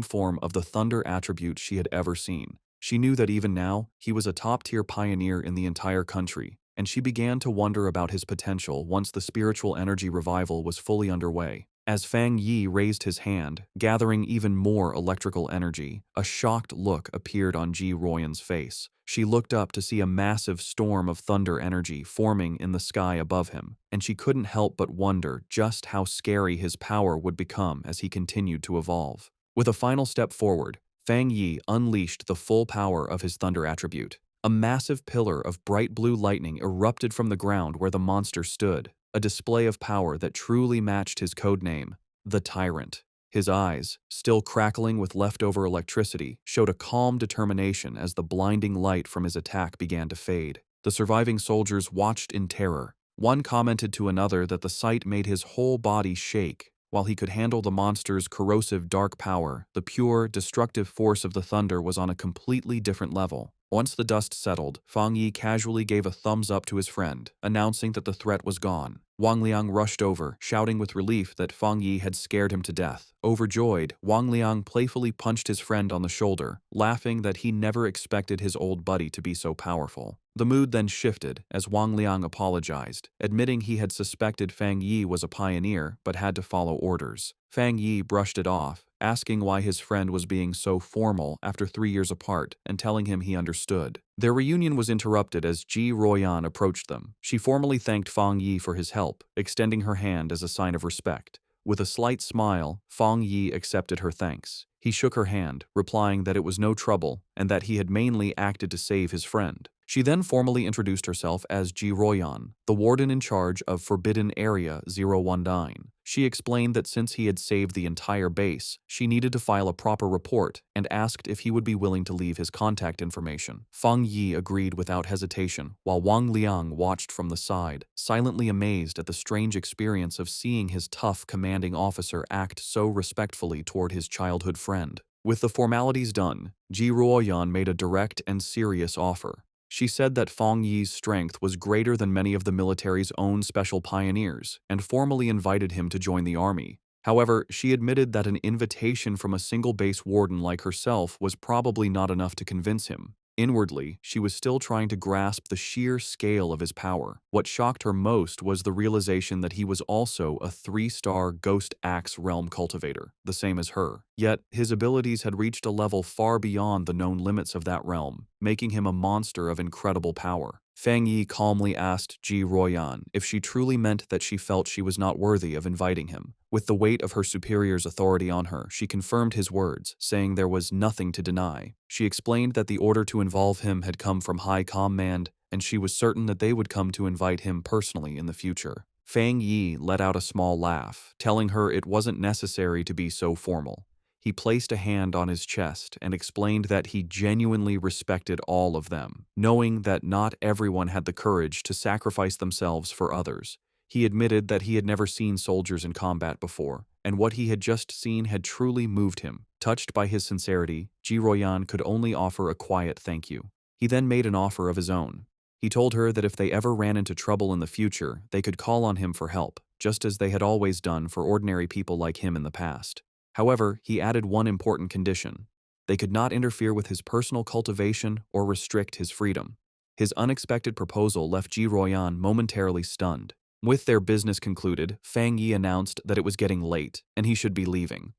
Speaker 1: form of the thunder attribute she had ever seen. She knew that even now, he was a top-tier pioneer in the entire country, and she began to wonder about his potential once the spiritual energy revival was fully underway. As Fang Yi raised his hand, gathering even more electrical energy, a shocked look appeared on Ji Royan's face. She looked up to see a massive storm of thunder energy forming in the sky above him, and she couldn't help but wonder just how scary his power would become as he continued to evolve. With a final step forward, Fang Yi unleashed the full power of his thunder attribute. A massive pillar of bright blue lightning erupted from the ground where the monster stood, a display of power that truly matched his codename, the Tyrant. His eyes, still crackling with leftover electricity, showed a calm determination as the blinding light from his attack began to fade. The surviving soldiers watched in terror. One commented to another that the sight made his whole body shake. While he could handle the monster's corrosive dark power, the pure, destructive force of the thunder was on a completely different level. Once the dust settled, Fang Yi casually gave a thumbs up to his friend, announcing that the threat was gone. Wang Liang rushed over, shouting with relief that Fang Yi had scared him to death. Overjoyed, Wang Liang playfully punched his friend on the shoulder, laughing that he never expected his old buddy to be so powerful. The mood then shifted as Wang Liang apologized, admitting he had suspected Fang Yi was a pioneer but had to follow orders. Fang Yi brushed it off, asking why his friend was being so formal after 3 years apart and telling him he understood. Their reunion was interrupted as Ji Royan approached them. She formally thanked Fang Yi for his help, extending her hand as a sign of respect. With a slight smile, Fang Yi accepted her thanks. He shook her hand, replying that it was no trouble and that he had mainly acted to save his friend. She then formally introduced herself as Ji Royan, the warden in charge of Forbidden Area 019. She explained that since he had saved the entire base, she needed to file a proper report and asked if he would be willing to leave his contact information. Fang Yi agreed without hesitation, while Wang Liang watched from the side, silently amazed at the strange experience of seeing his tough commanding officer act so respectfully toward his childhood friend. With the formalities done, Ji Ruoyan made a direct and serious offer. She said that Fang Yi's strength was greater than many of the military's own special pioneers and formally invited him to join the army. However, she admitted that an invitation from a single base warden like herself was probably not enough to convince him. Inwardly, she was still trying to grasp the sheer scale of his power. What shocked her most was the realization that he was also a 3-star Ghost Axe realm cultivator, the same as her. Yet, his abilities had reached a level far beyond the known limits of that realm, making him a monster of incredible power. Fang Yi calmly asked Ji Ruoyan if she truly meant that she felt she was not worthy of inviting him. With the weight of her superior's authority on her, she confirmed his words, saying there was nothing to deny. She explained that the order to involve him had come from high command, and she was certain that they would come to invite him personally in the future. Fang Yi let out a small laugh, telling her it wasn't necessary to be so formal. He placed a hand on his chest and explained that he genuinely respected all of them, knowing that not everyone had the courage to sacrifice themselves for others. He admitted that he had never seen soldiers in combat before, and what he had just seen had truly moved him. Touched by his sincerity, Ji Ruoyan could only offer a quiet thank you. He then made an offer of his own. He told her that if they ever ran into trouble in the future, they could call on him for help, just as they had always done for ordinary people like him in the past. However, he added one important condition. They could not interfere with his personal cultivation or restrict his freedom. His unexpected proposal left Ji Ruoyan momentarily stunned. With their business concluded, Fang Yi announced that it was getting late and he should be leaving.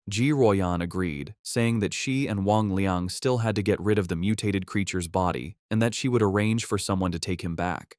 Speaker 1: Ji Ruoyan agreed, saying that she and Wang Liang still had to get rid of the mutated creature's body and that she would arrange for someone to take him back.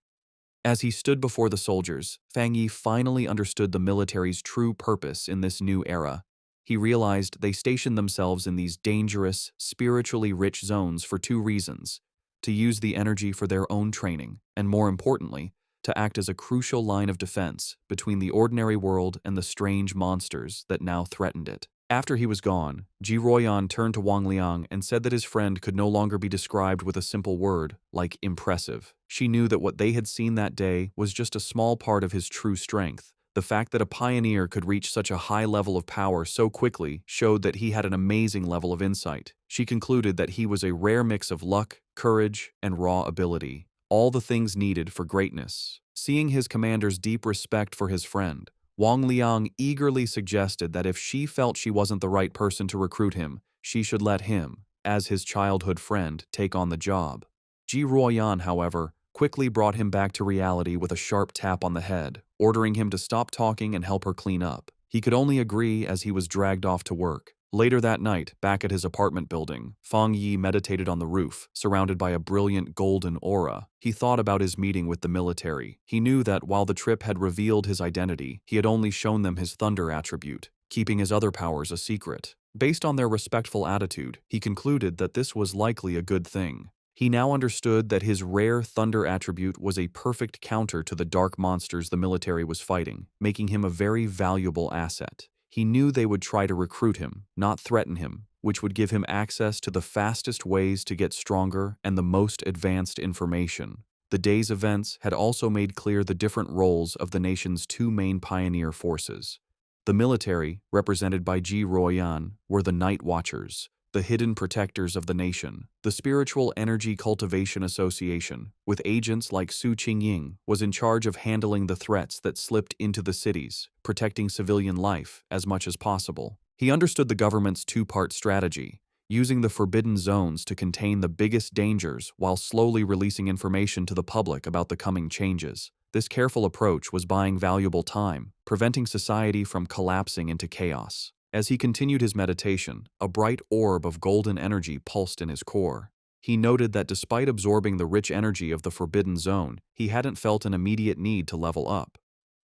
Speaker 1: As he stood before the soldiers, Fang Yi finally understood the military's true purpose in this new era. He realized they stationed themselves in these dangerous, spiritually rich zones for 2 reasons: to use the energy for their own training, and more importantly, to act as a crucial line of defense between the ordinary world and the strange monsters that now threatened it. After he was gone, Ji Ruoyan turned to Wang Liang and said that his friend could no longer be described with a simple word, like impressive. She knew that what they had seen that day was just a small part of his true strength. The fact that a pioneer could reach such a high level of power so quickly showed that he had an amazing level of insight. She concluded that he was a rare mix of luck, courage, and raw ability, all the things needed for greatness. Seeing his commander's deep respect for his friend, Wang Liang eagerly suggested that if she felt she wasn't the right person to recruit him, she should let him, as his childhood friend, take on the job. Ji Ruoyan, however, quickly brought him back to reality with a sharp tap on the head, ordering him to stop talking and help her clean up. He could only agree as he was dragged off to work. Later that night, back at his apartment building, Fang Yi meditated on the roof, surrounded by a brilliant golden aura. He thought about his meeting with the military. He knew that while the trip had revealed his identity, he had only shown them his thunder attribute, keeping his other powers a secret. Based on their respectful attitude, he concluded that this was likely a good thing. He now understood that his rare thunder attribute was a perfect counter to the dark monsters the military was fighting, making him a very valuable asset. He knew they would try to recruit him, not threaten him, which would give him access to the fastest ways to get stronger and the most advanced information. The day's events had also made clear the different roles of the nation's 2 main pioneer forces. The military, represented by Ji Ruoyan, were the Night Watchers, the hidden protectors of the nation. The Spiritual Energy Cultivation Association, with agents like Su Qingying, was in charge of handling the threats that slipped into the cities, protecting civilian life as much as possible. He understood the government's 2-part strategy, using the forbidden zones to contain the biggest dangers while slowly releasing information to the public about the coming changes. This careful approach was buying valuable time, preventing society from collapsing into chaos. As he continued his meditation, a bright orb of golden energy pulsed in his core. He noted that despite absorbing the rich energy of the forbidden zone, he hadn't felt an immediate need to level up.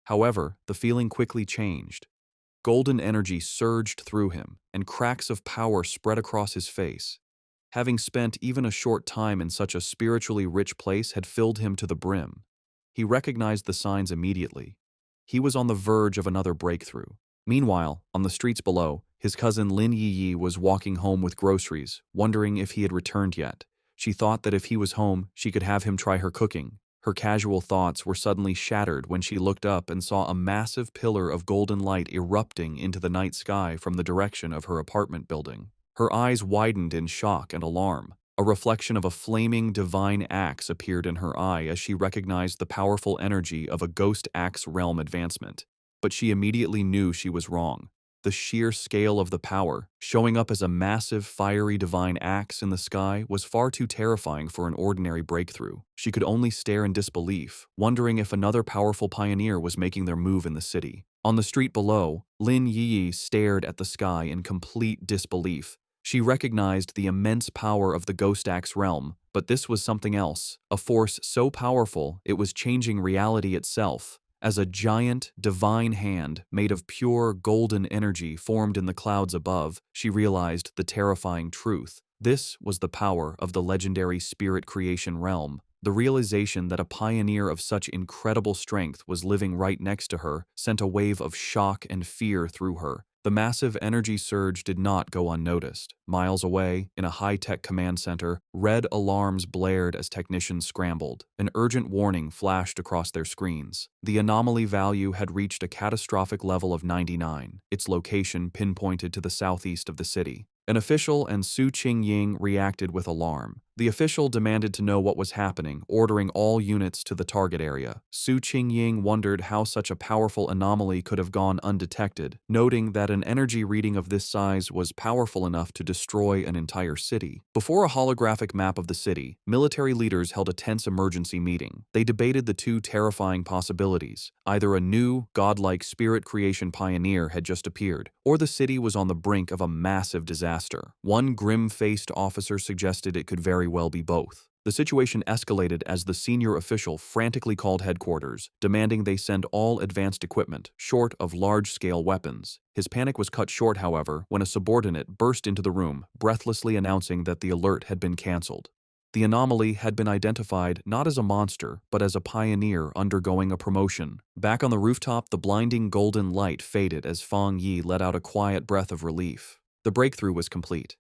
Speaker 1: However, the feeling quickly changed. Golden energy surged through him, and cracks of power spread across his face. Having spent even a short time in such a spiritually rich place had filled him to the brim. He recognized the signs immediately. He was on the verge of another breakthrough. Meanwhile, on the streets below, his cousin Lin Yi was walking home with groceries, wondering if he had returned yet. She thought that if he was home, she could have him try her cooking. Her casual thoughts were suddenly shattered when she looked up and saw a massive pillar of golden light erupting into the night sky from the direction of her apartment building. Her eyes widened in shock and alarm. A reflection of a flaming divine axe appeared in her eye as she recognized the powerful energy of a ghost axe realm advancement. But she immediately knew she was wrong. The sheer scale of the power, showing up as a massive, fiery divine axe in the sky, was far too terrifying for an ordinary breakthrough. She could only stare in disbelief, wondering if another powerful pioneer was making their move in the city. On the street below, Lin Yi stared at the sky in complete disbelief. She recognized the immense power of the Ghost Axe realm, but this was something else, a force so powerful it was changing reality itself. As a giant, divine hand made of pure golden energy formed in the clouds above, she realized the terrifying truth. This was the power of the legendary spirit creation realm. The realization that a pioneer of such incredible strength was living right next to her sent a wave of shock and fear through her. The massive energy surge did not go unnoticed. Miles away, in a high-tech command center, red alarms blared as technicians scrambled. An urgent warning flashed across their screens. The anomaly value had reached a catastrophic level of 99, its location pinpointed to the southeast of the city. An official and Su Qingying reacted with alarm. The official demanded to know what was happening, ordering all units to the target area. Su Qingying wondered how such a powerful anomaly could have gone undetected, noting that an energy reading of this size was powerful enough to destroy an entire city. Before a holographic map of the city, military leaders held a tense emergency meeting. They debated the two terrifying possibilities. Either a new, godlike spirit creation pioneer had just appeared, or the city was on the brink of a massive disaster. One grim-faced officer suggested it could very well be both. The situation escalated as the senior official frantically called headquarters, demanding they send all advanced equipment, short of large-scale weapons. His panic was cut short, however, when a subordinate burst into the room, breathlessly announcing that the alert had been cancelled. The anomaly had been identified not as a monster, but as a pioneer undergoing a promotion. Back on the rooftop, the blinding golden light faded as Fang Yi let out a quiet breath of relief. The breakthrough was complete.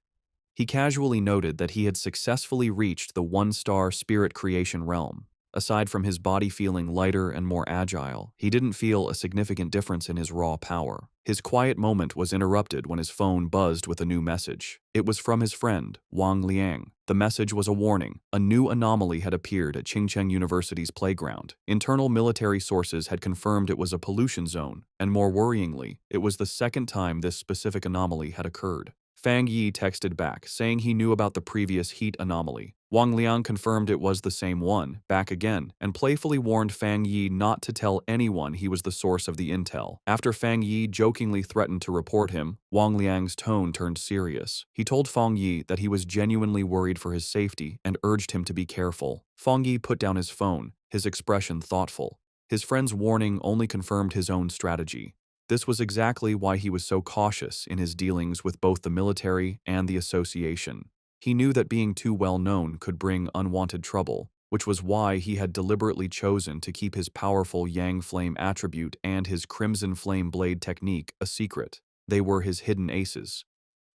Speaker 1: He casually noted that he had successfully reached the one-star spirit creation realm. Aside from his body feeling lighter and more agile, he didn't feel a significant difference in his raw power. His quiet moment was interrupted when his phone buzzed with a new message. It was from his friend, Wang Liang. The message was a warning. A new anomaly had appeared at Qingcheng University's playground. Internal military sources had confirmed it was a pollution zone, and more worryingly, it was the second time this specific anomaly had occurred. Fang Yi texted back, saying he knew about the previous heat anomaly. Wang Liang confirmed it was the same one, back again, and playfully warned Fang Yi not to tell anyone he was the source of the intel. After Fang Yi jokingly threatened to report him, Wang Liang's tone turned serious. He told Fang Yi that he was genuinely worried for his safety and urged him to be careful. Fang Yi put down his phone, his expression thoughtful. His friend's warning only confirmed his own strategy. This was exactly why he was so cautious in his dealings with both the military and the association. He knew that being too well known could bring unwanted trouble, which was why he had deliberately chosen to keep his powerful Yang Flame attribute and his Crimson Flame Blade technique a secret. They were his hidden aces.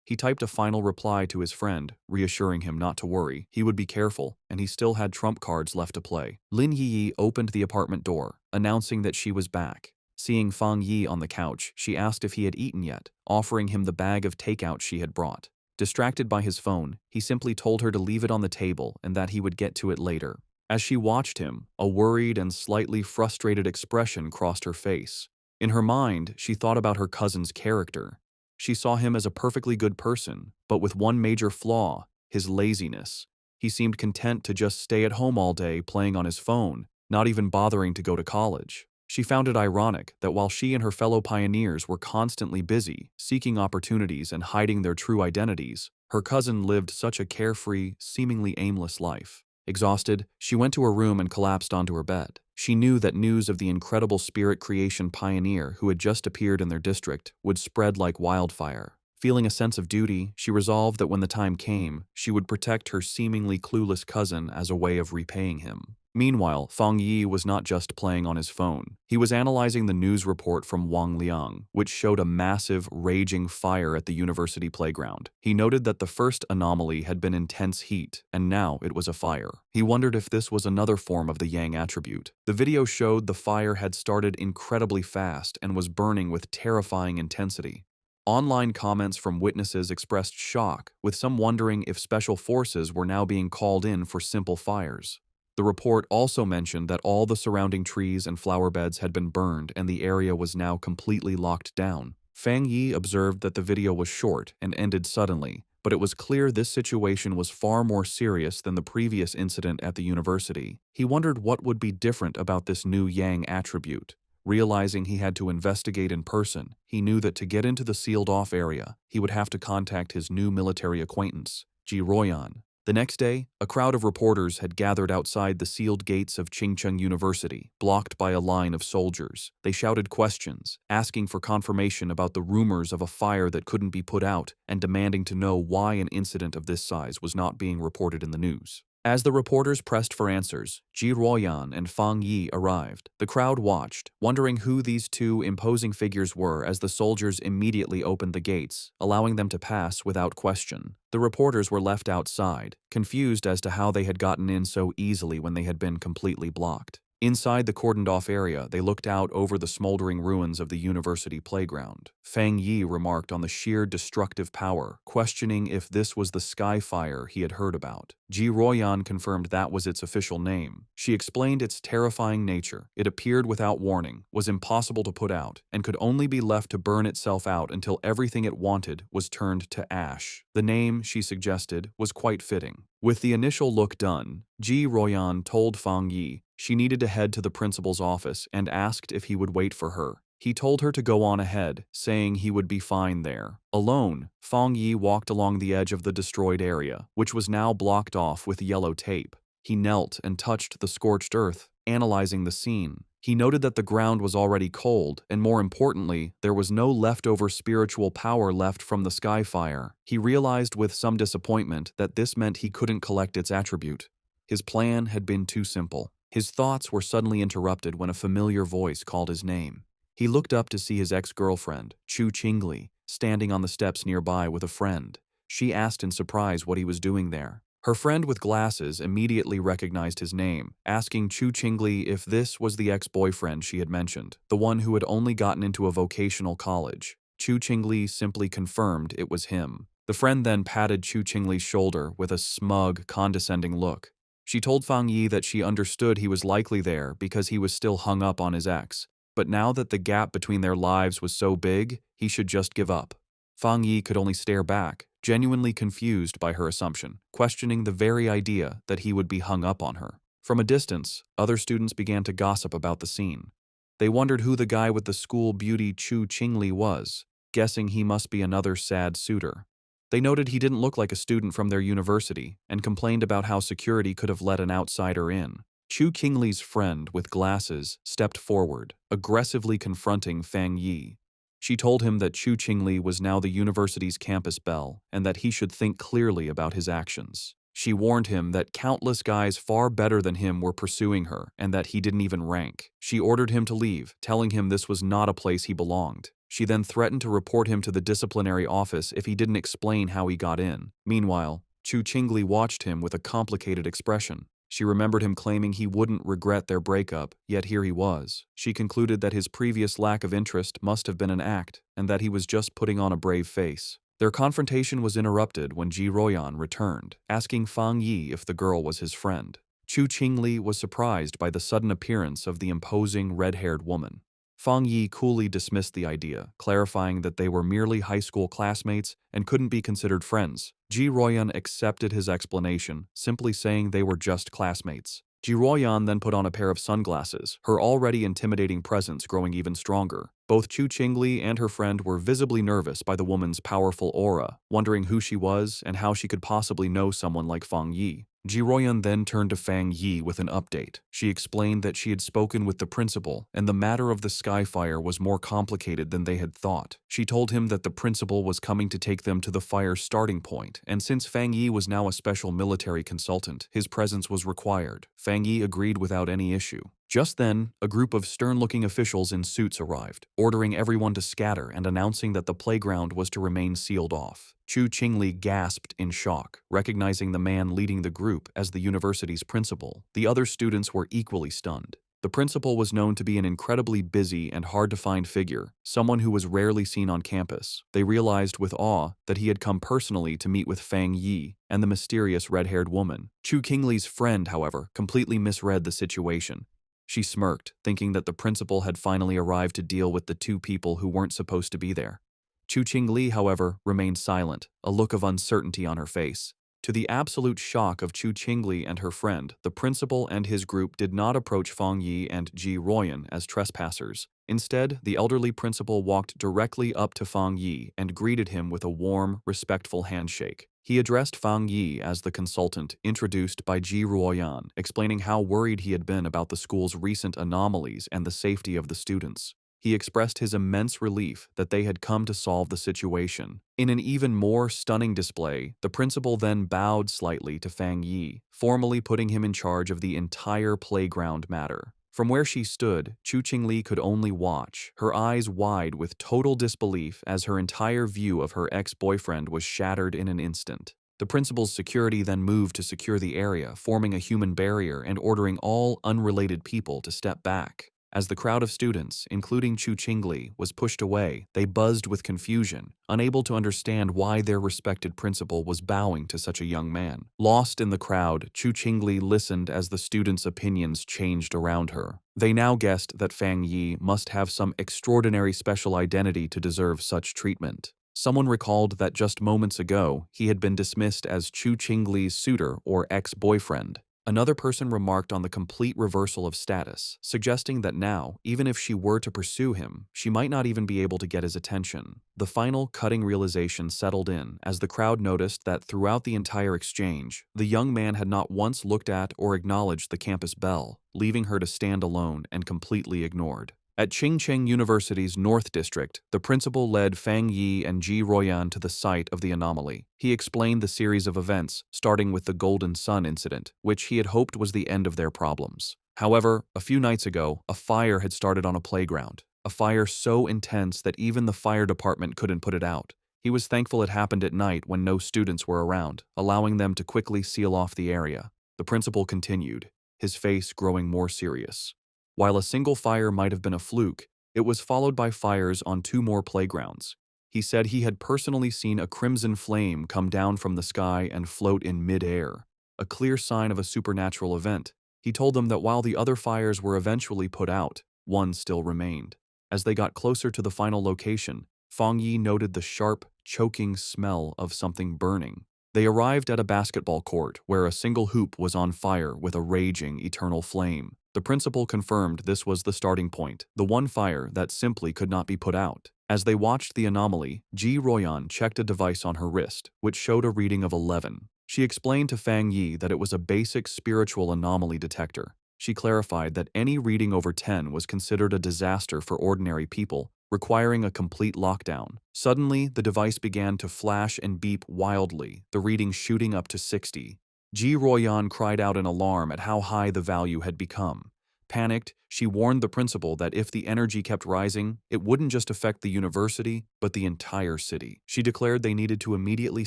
Speaker 1: He typed a final reply to his friend, reassuring him not to worry. He would be careful, and he still had trump cards left to play. Lin Yi opened the apartment door, announcing that she was back. Seeing Fang Yi on the couch, she asked if he had eaten yet, offering him the bag of takeout she had brought. Distracted by his phone, he simply told her to leave it on the table and that he would get to it later. As she watched him, a worried and slightly frustrated expression crossed her face. In her mind, she thought about her cousin's character. She saw him as a perfectly good person, but with one major flaw, his laziness. He seemed content to just stay at home all day playing on his phone, not even bothering to go to college. She found it ironic that while she and her fellow pioneers were constantly busy, seeking opportunities and hiding their true identities, her cousin lived such a carefree, seemingly aimless life. Exhausted, she went to her room and collapsed onto her bed. She knew that news of the incredible spirit creation pioneer who had just appeared in their district would spread like wildfire. Feeling a sense of duty, she resolved that when the time came, she would protect her seemingly clueless cousin as a way of repaying him. Meanwhile, Fang Yi was not just playing on his phone. He was analyzing the news report from Wang Liang, which showed a massive, raging fire at the university playground. He noted that the first anomaly had been intense heat, and now it was a fire. He wondered if this was another form of the Yang attribute. The video showed the fire had started incredibly fast and was burning with terrifying intensity. Online comments from witnesses expressed shock, with some wondering if special forces were now being called in for simple fires. The report also mentioned that all the surrounding trees and flower beds had been burned and the area was now completely locked down. Fang Yi observed that the video was short and ended suddenly, but it was clear this situation was far more serious than the previous incident at the university. He wondered what would be different about this new Yang attribute. Realizing he had to investigate in person, he knew that to get into the sealed-off area, he would have to contact his new military acquaintance, Ji Royan. The next day, a crowd of reporters had gathered outside the sealed gates of Chingcheng University, blocked by a line of soldiers. They shouted questions, asking for confirmation about the rumors of a fire that couldn't be put out, and demanding to know why an incident of this size was not being reported in the news. As the reporters pressed for answers, Ji Ruoyan and Fang Yi arrived. The crowd watched, wondering who these two imposing figures were as the soldiers immediately opened the gates, allowing them to pass without question. The reporters were left outside, confused as to how they had gotten in so easily when they had been completely blocked. Inside the cordoned-off area, they looked out over the smoldering ruins of the university playground. Fang Yi remarked on the sheer destructive power, questioning if this was the sky fire he had heard about. Ji Ruoyan confirmed that was its official name. She explained its terrifying nature. It appeared without warning, was impossible to put out, and could only be left to burn itself out until everything it wanted was turned to ash. The name, she suggested, was quite fitting. With the initial look done, Ji Ruoyan told Fang Yi she needed to head to the principal's office and asked if he would wait for her. He told her to go on ahead, saying he would be fine there. Alone, Fang Yi walked along the edge of the destroyed area, which was now blocked off with yellow tape. He knelt and touched the scorched earth, analyzing the scene. He noted that the ground was already cold, and more importantly, there was no leftover spiritual power left from the sky fire. He realized with some disappointment that this meant he couldn't collect its attribute. His plan had been too simple. His thoughts were suddenly interrupted when a familiar voice called his name. He looked up to see his ex-girlfriend, Chu Qingli, standing on the steps nearby with a friend. She asked in surprise what he was doing there. Her friend with glasses immediately recognized his name, asking Chu Qingli if this was the ex-boyfriend she had mentioned, the one who had only gotten into a vocational college. Chu Qingli simply confirmed it was him. The friend then patted Chu Qingli's shoulder with a smug, condescending look. She told Fang Yi that she understood he was likely there because he was still hung up on his ex, but now that the gap between their lives was so big, he should just give up. Fang Yi could only stare back, genuinely confused by her assumption, questioning the very idea that he would be hung up on her. From a distance, other students began to gossip about the scene. They wondered who the guy with the school beauty Chu Qingli was, guessing he must be another sad suitor. They noted he didn't look like a student from their university and complained about how security could have let an outsider in. Chu Qingli's friend with glasses stepped forward, aggressively confronting Fang Yi. She told him that Chu Qingli was now the university's campus belle and that he should think clearly about his actions. She warned him that countless guys far better than him were pursuing her and that he didn't even rank. She ordered him to leave, telling him this was not a place he belonged. She then threatened to report him to the disciplinary office if he didn't explain how he got in. Meanwhile, Chu Qingli watched him with a complicated expression. She remembered him claiming he wouldn't regret their breakup, yet here he was. She concluded that his previous lack of interest must have been an act, and that he was just putting on a brave face. Their confrontation was interrupted when Ji Royan returned, asking Fang Yi if the girl was his friend. Chu Qingli was surprised by the sudden appearance of the imposing red-haired woman. Fang Yi coolly dismissed the idea, clarifying that they were merely high school classmates and couldn't be considered friends. Ji Royan accepted his explanation, simply saying they were just classmates. Ji Royan then put on a pair of sunglasses, her already intimidating presence growing even stronger. Both Chu Qingli and her friend were visibly nervous by the woman's powerful aura, wondering who she was and how she could possibly know someone like Fang Yi. Ji Ruoyan then turned to Fang Yi with an update. She explained that she had spoken with the principal, and the matter of the Skyfire was more complicated than they had thought. She told him that the principal was coming to take them to the fire's starting point, and since Fang Yi was now a special military consultant, his presence was required. Fang Yi agreed without any issue. Just then, a group of stern-looking officials in suits arrived, ordering everyone to scatter and announcing that the playground was to remain sealed off. Chu Qingli gasped in shock, recognizing the man leading the group as the university's principal. The other students were equally stunned. The principal was known to be an incredibly busy and hard-to-find figure, someone who was rarely seen on campus. They realized with awe that he had come personally to meet with Fang Yi and the mysterious red-haired woman. Chu Qingli's friend, however, completely misread the situation. She smirked, thinking that the principal had finally arrived to deal with the two people who weren't supposed to be there. Chu Qingli, however, remained silent, a look of uncertainty on her face. To the absolute shock of Chu Qingli and her friend, the principal and his group did not approach Fang Yi and Ji Ruoyan as trespassers. Instead, the elderly principal walked directly up to Fang Yi and greeted him with a warm, respectful handshake. He addressed Fang Yi as the consultant introduced by Ji Ruoyan, explaining how worried he had been about the school's recent anomalies and the safety of the students. He expressed his immense relief that they had come to solve the situation. In an even more stunning display, the principal then bowed slightly to Fang Yi, formally putting him in charge of the entire playground matter. From where she stood, Chu Qingli could only watch, her eyes wide with total disbelief as her entire view of her ex-boyfriend was shattered in an instant. The principal's security then moved to secure the area, forming a human barrier and ordering all unrelated people to step back. As the crowd of students, including Chu Qingli, was pushed away, they buzzed with confusion, unable to understand why their respected principal was bowing to such a young man. Lost in the crowd, Chu Qingli listened as the students' opinions changed around her. They now guessed that Fang Yi must have some extraordinary special identity to deserve such treatment. Someone recalled that just moments ago, he had been dismissed as Chu Qingli's suitor or ex-boyfriend. Another person remarked on the complete reversal of status, suggesting that now, even if she were to pursue him, she might not even be able to get his attention. The final cutting realization settled in as the crowd noticed that throughout the entire exchange, the young man had not once looked at or acknowledged the campus belle, leaving her to stand alone and completely ignored. At Qingcheng University's North District, the principal led Fang Yi and Ji Ruoyan to the site of the anomaly. He explained the series of events, starting with the Golden Sun incident, which he had hoped was the end of their problems. However, a few nights ago, a fire had started on a playground. A fire so intense that even the fire department couldn't put it out. He was thankful it happened at night when no students were around, allowing them to quickly seal off the area. The principal continued, his face growing more serious. While a single fire might have been a fluke, it was followed by fires on 2 more playgrounds. He said he had personally seen a crimson flame come down from the sky and float in mid-air, a clear sign of a supernatural event. He told them that while the other fires were eventually put out, one still remained. As they got closer to the final location, Fang Yi noted the sharp, choking smell of something burning. They arrived at a basketball court where a single hoop was on fire with a raging eternal flame. The principal confirmed this was the starting point, the one fire that simply could not be put out. As they watched the anomaly, Ji Ruoyan checked a device on her wrist, which showed a reading of 11. She explained to Fang Yi that it was a basic spiritual anomaly detector. She clarified that any reading over 10 was considered a disaster for ordinary people, requiring a complete lockdown. Suddenly, the device began to flash and beep wildly, the reading shooting up to 60. Ji Ruoyan cried out in alarm at how high the value had become. Panicked, she warned the principal that if the energy kept rising, it wouldn't just affect the university, but the entire city. She declared they needed to immediately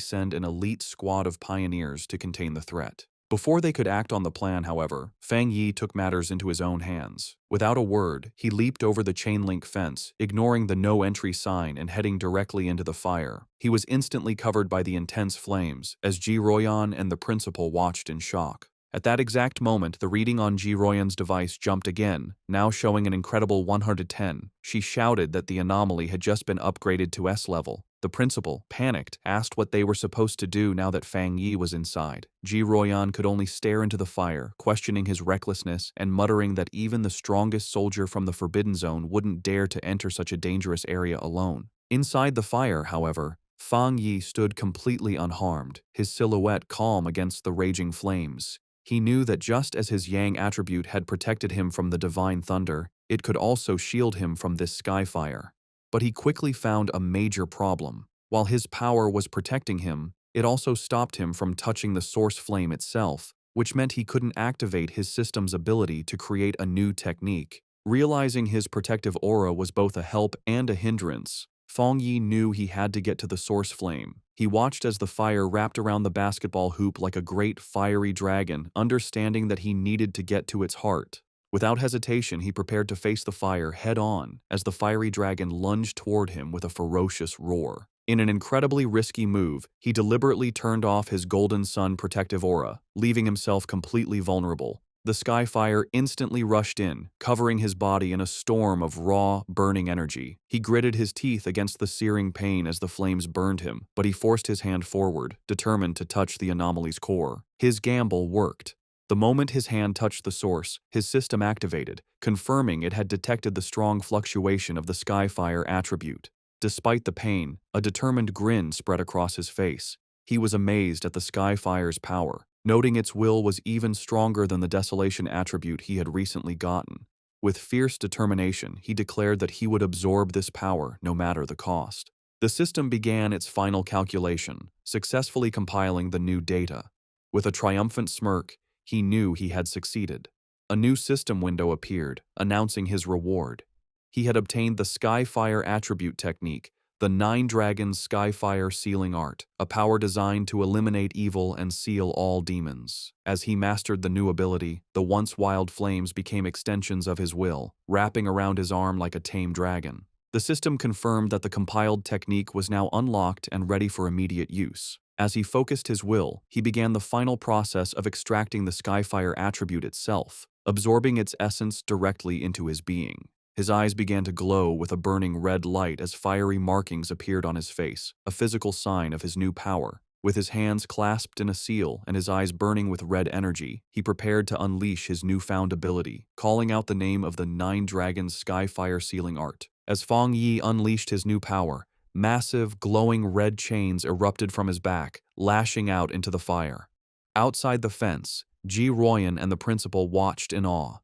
Speaker 1: send an elite squad of pioneers to contain the threat. Before they could act on the plan, however, Fang Yi took matters into his own hands. Without a word, he leaped over the chain-link fence, ignoring the no-entry sign and heading directly into the fire. He was instantly covered by the intense flames, as Ji Ruoyan and the principal watched in shock. At that exact moment, the reading on Ji Ruoyan's device jumped again, now showing an incredible 110. She shouted that the anomaly had just been upgraded to S level. The principal, panicked, asked what they were supposed to do now that Fang Yi was inside. Ji Ruoyan could only stare into the fire, questioning his recklessness and muttering that even the strongest soldier from the Forbidden Zone wouldn't dare to enter such a dangerous area alone. Inside the fire, however, Fang Yi stood completely unharmed, his silhouette calm against the raging flames. He knew that just as his Yang attribute had protected him from the divine thunder, it could also shield him from this sky fire. But he quickly found a major problem. While his power was protecting him, it also stopped him from touching the source flame itself, which meant he couldn't activate his system's ability to create a new technique. Realizing his protective aura was both a help and a hindrance, Fang Yi knew he had to get to the source flame. He watched as the fire wrapped around the basketball hoop like a great fiery dragon, understanding that he needed to get to its heart. Without hesitation, he prepared to face the fire head-on as the fiery dragon lunged toward him with a ferocious roar. In an incredibly risky move, he deliberately turned off his Golden Sun protective aura, leaving himself completely vulnerable. The sky fire instantly rushed in, covering his body in a storm of raw, burning energy. He gritted his teeth against the searing pain as the flames burned him, but he forced his hand forward, determined to touch the anomaly's core. His gamble worked. The moment his hand touched the source, his system activated, confirming it had detected the strong fluctuation of the Skyfire attribute. Despite the pain, a determined grin spread across his face. He was amazed at the Skyfire's power, noting its will was even stronger than the Desolation attribute he had recently gotten. With fierce determination, he declared that he would absorb this power no matter the cost. The system began its final calculation, successfully compiling the new data. With a triumphant smirk, he knew he had succeeded. A new system window appeared, announcing his reward. He had obtained the Skyfire attribute technique, the Nine Dragons Skyfire Sealing Art, a power designed to eliminate evil and seal all demons. As he mastered the new ability, the once wild flames became extensions of his will, wrapping around his arm like a tame dragon. The system confirmed that the compiled technique was now unlocked and ready for immediate use. As he focused his will, he began the final process of extracting the Skyfire attribute itself, absorbing its essence directly into his being. His eyes began to glow with a burning red light as fiery markings appeared on his face, a physical sign of his new power. With his hands clasped in a seal and his eyes burning with red energy, he prepared to unleash his newfound ability, calling out the name of the Nine Dragons Skyfire Sealing Art. As Fang Yi unleashed his new power, massive, glowing red chains erupted from his back, lashing out into the fire. Outside the fence, Ji Ruoyan and the principal watched in awe.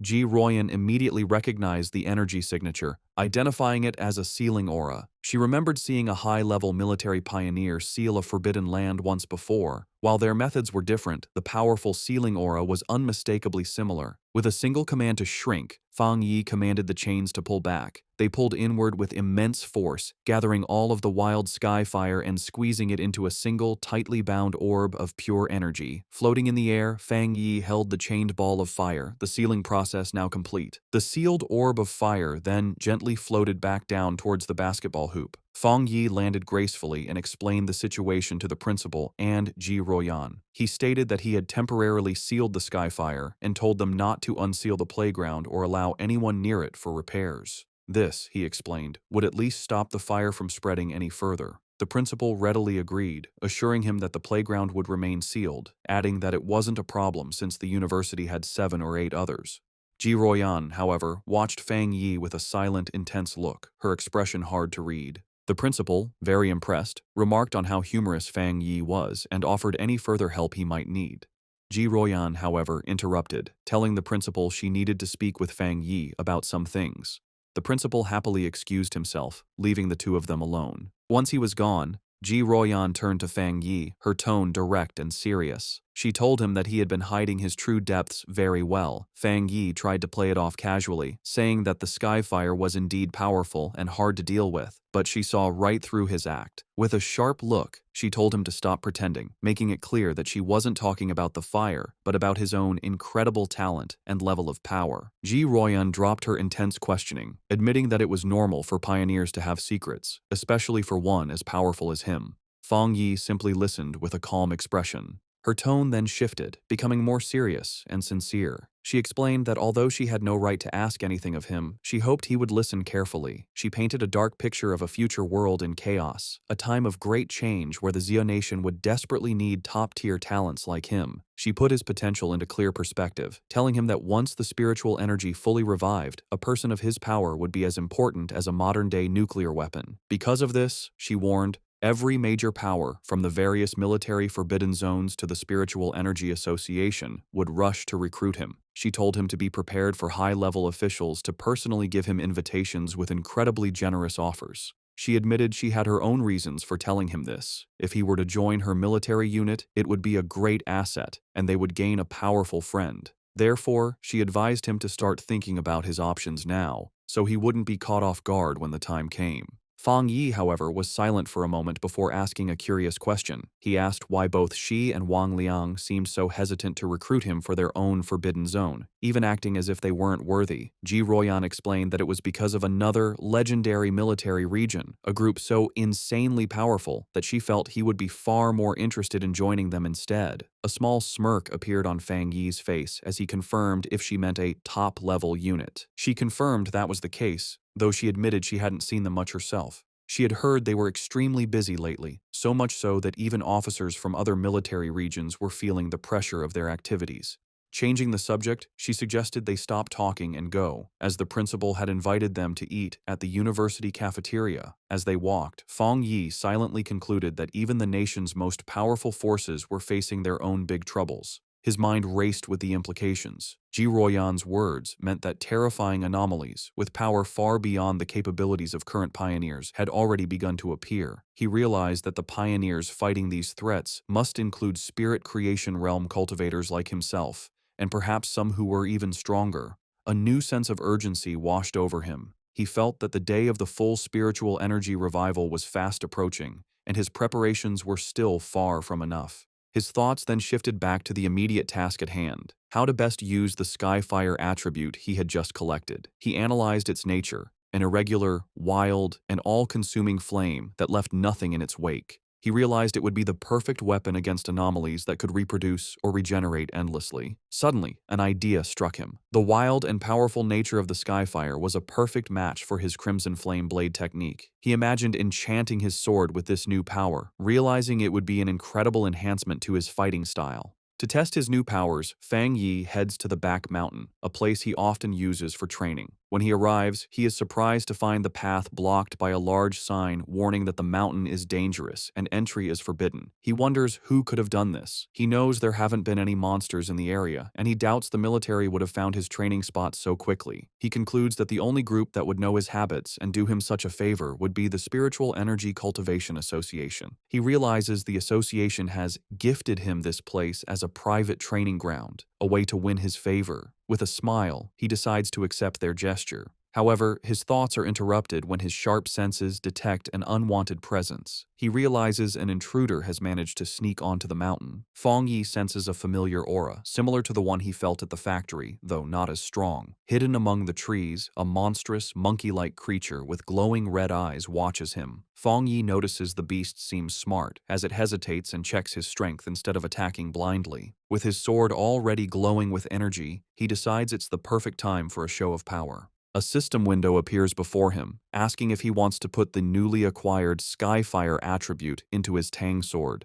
Speaker 1: Ji Ruoyan immediately recognized the energy signature, identifying it as a sealing aura. She remembered seeing a high-level military pioneer seal a forbidden land once before. While their methods were different, the powerful sealing aura was unmistakably similar. With a single command to shrink, Fang Yi commanded the chains to pull back. They pulled inward with immense force, gathering all of the wild sky fire and squeezing it into a single, tightly bound orb of pure energy. Floating in the air, Fang Yi held the chained ball of fire, the sealing process now complete. The sealed orb of fire then gently floated back down towards the basketball hoop. Fang Yi landed gracefully and explained the situation to the principal and Ji Ruoyan. He stated that he had temporarily sealed the Skyfire and told them not to unseal the playground or allow anyone near it for repairs. This, he explained, would at least stop the fire from spreading any further. The principal readily agreed, assuring him that the playground would remain sealed, adding that it wasn't a problem since the university had 7 or 8 others. Ji Ruoyan, however, watched Fang Yi with a silent, intense look, her expression hard to read. The principal, very impressed, remarked on how humorous Fang Yi was and offered any further help he might need. Ji Ruoyan, however, interrupted, telling the principal she needed to speak with Fang Yi about some things. The principal happily excused himself, leaving the two of them alone. Once he was gone, Ji Ruoyan turned to Fang Yi, her tone direct and serious. She told him that he had been hiding his true depths very well. Fang Yi tried to play it off casually, saying that the Skyfire was indeed powerful and hard to deal with, but she saw right through his act. With a sharp look, she told him to stop pretending, making it clear that she wasn't talking about the fire, but about his own incredible talent and level of power. Ji Ruoyan dropped her intense questioning, admitting that it was normal for pioneers to have secrets, especially for one as powerful as him. Fang Yi simply listened with a calm expression. Her tone then shifted, becoming more serious and sincere. She explained that although she had no right to ask anything of him, she hoped he would listen carefully. She painted a dark picture of a future world in chaos, a time of great change where the Zio nation would desperately need top-tier talents like him. She put his potential into clear perspective, telling him that once the spiritual energy fully revived, a person of his power would be as important as a modern-day nuclear weapon. Because of this, she warned, every major power, from the various military forbidden zones to the Spiritual Energy Association, would rush to recruit him. She told him to be prepared for high-level officials to personally give him invitations with incredibly generous offers. She admitted she had her own reasons for telling him this. If he were to join her military unit, it would be a great asset, and they would gain a powerful friend. Therefore, she advised him to start thinking about his options now, so he wouldn't be caught off guard when the time came. Fang Yi, however, was silent for a moment before asking a curious question. He asked why both she and Wang Liang seemed so hesitant to recruit him for their own forbidden zone, even acting as if they weren't worthy. Ji Royan explained that it was because of another legendary military region, a group so insanely powerful that she felt he would be far more interested in joining them instead. A small smirk appeared on Fang Yi's face as he confirmed if she meant a top-level unit. She confirmed that was the case, though she admitted she hadn't seen them much herself. She had heard they were extremely busy lately, so much so that even officers from other military regions were feeling the pressure of their activities. Changing the subject, she suggested they stop talking and go, as the principal had invited them to eat at the university cafeteria. As they walked, Fang Yi silently concluded that even the nation's most powerful forces were facing their own big troubles. His mind raced with the implications. Ji Royan's words meant that terrifying anomalies, with power far beyond the capabilities of current pioneers, had already begun to appear. He realized that the pioneers fighting these threats must include spirit creation realm cultivators like himself, and perhaps some who were even stronger. A new sense of urgency washed over him. He felt that the day of the full spiritual energy revival was fast approaching, and his preparations were still far from enough. His thoughts then shifted back to the immediate task at hand, how to best use the Skyfire attribute he had just collected. He analyzed its nature, an irregular, wild, and all-consuming flame that left nothing in its wake. He realized it would be the perfect weapon against anomalies that could reproduce or regenerate endlessly. Suddenly, an idea struck him. The wild and powerful nature of the Skyfire was a perfect match for his Crimson Flame Blade technique. He imagined enchanting his sword with this new power, realizing it would be an incredible enhancement to his fighting style. To test his new powers, Fang Yi heads to the back mountain, a place he often uses for training. When he arrives, he is surprised to find the path blocked by a large sign warning that the mountain is dangerous and entry is forbidden. He wonders who could have done this. He knows there haven't been any monsters in the area, and he doubts the military would have found his training spot so quickly. He concludes that the only group that would know his habits and do him such a favor would be the Spiritual Energy Cultivation Association. He realizes the association has gifted him this place as a private training ground, a way to win his favor. With a smile, he decides to accept their gesture. However, his thoughts are interrupted when his sharp senses detect an unwanted presence. He realizes an intruder has managed to sneak onto the mountain. Fang Yi senses a familiar aura, similar to the one he felt at the factory, though not as strong. Hidden among the trees, a monstrous, monkey-like creature with glowing red eyes watches him. Fang Yi notices the beast seems smart, as it hesitates and checks his strength instead of attacking blindly. With his sword already glowing with energy, he decides it's the perfect time for a show of power. A system window appears before him, asking if he wants to put the newly acquired Skyfire attribute into his Tang sword.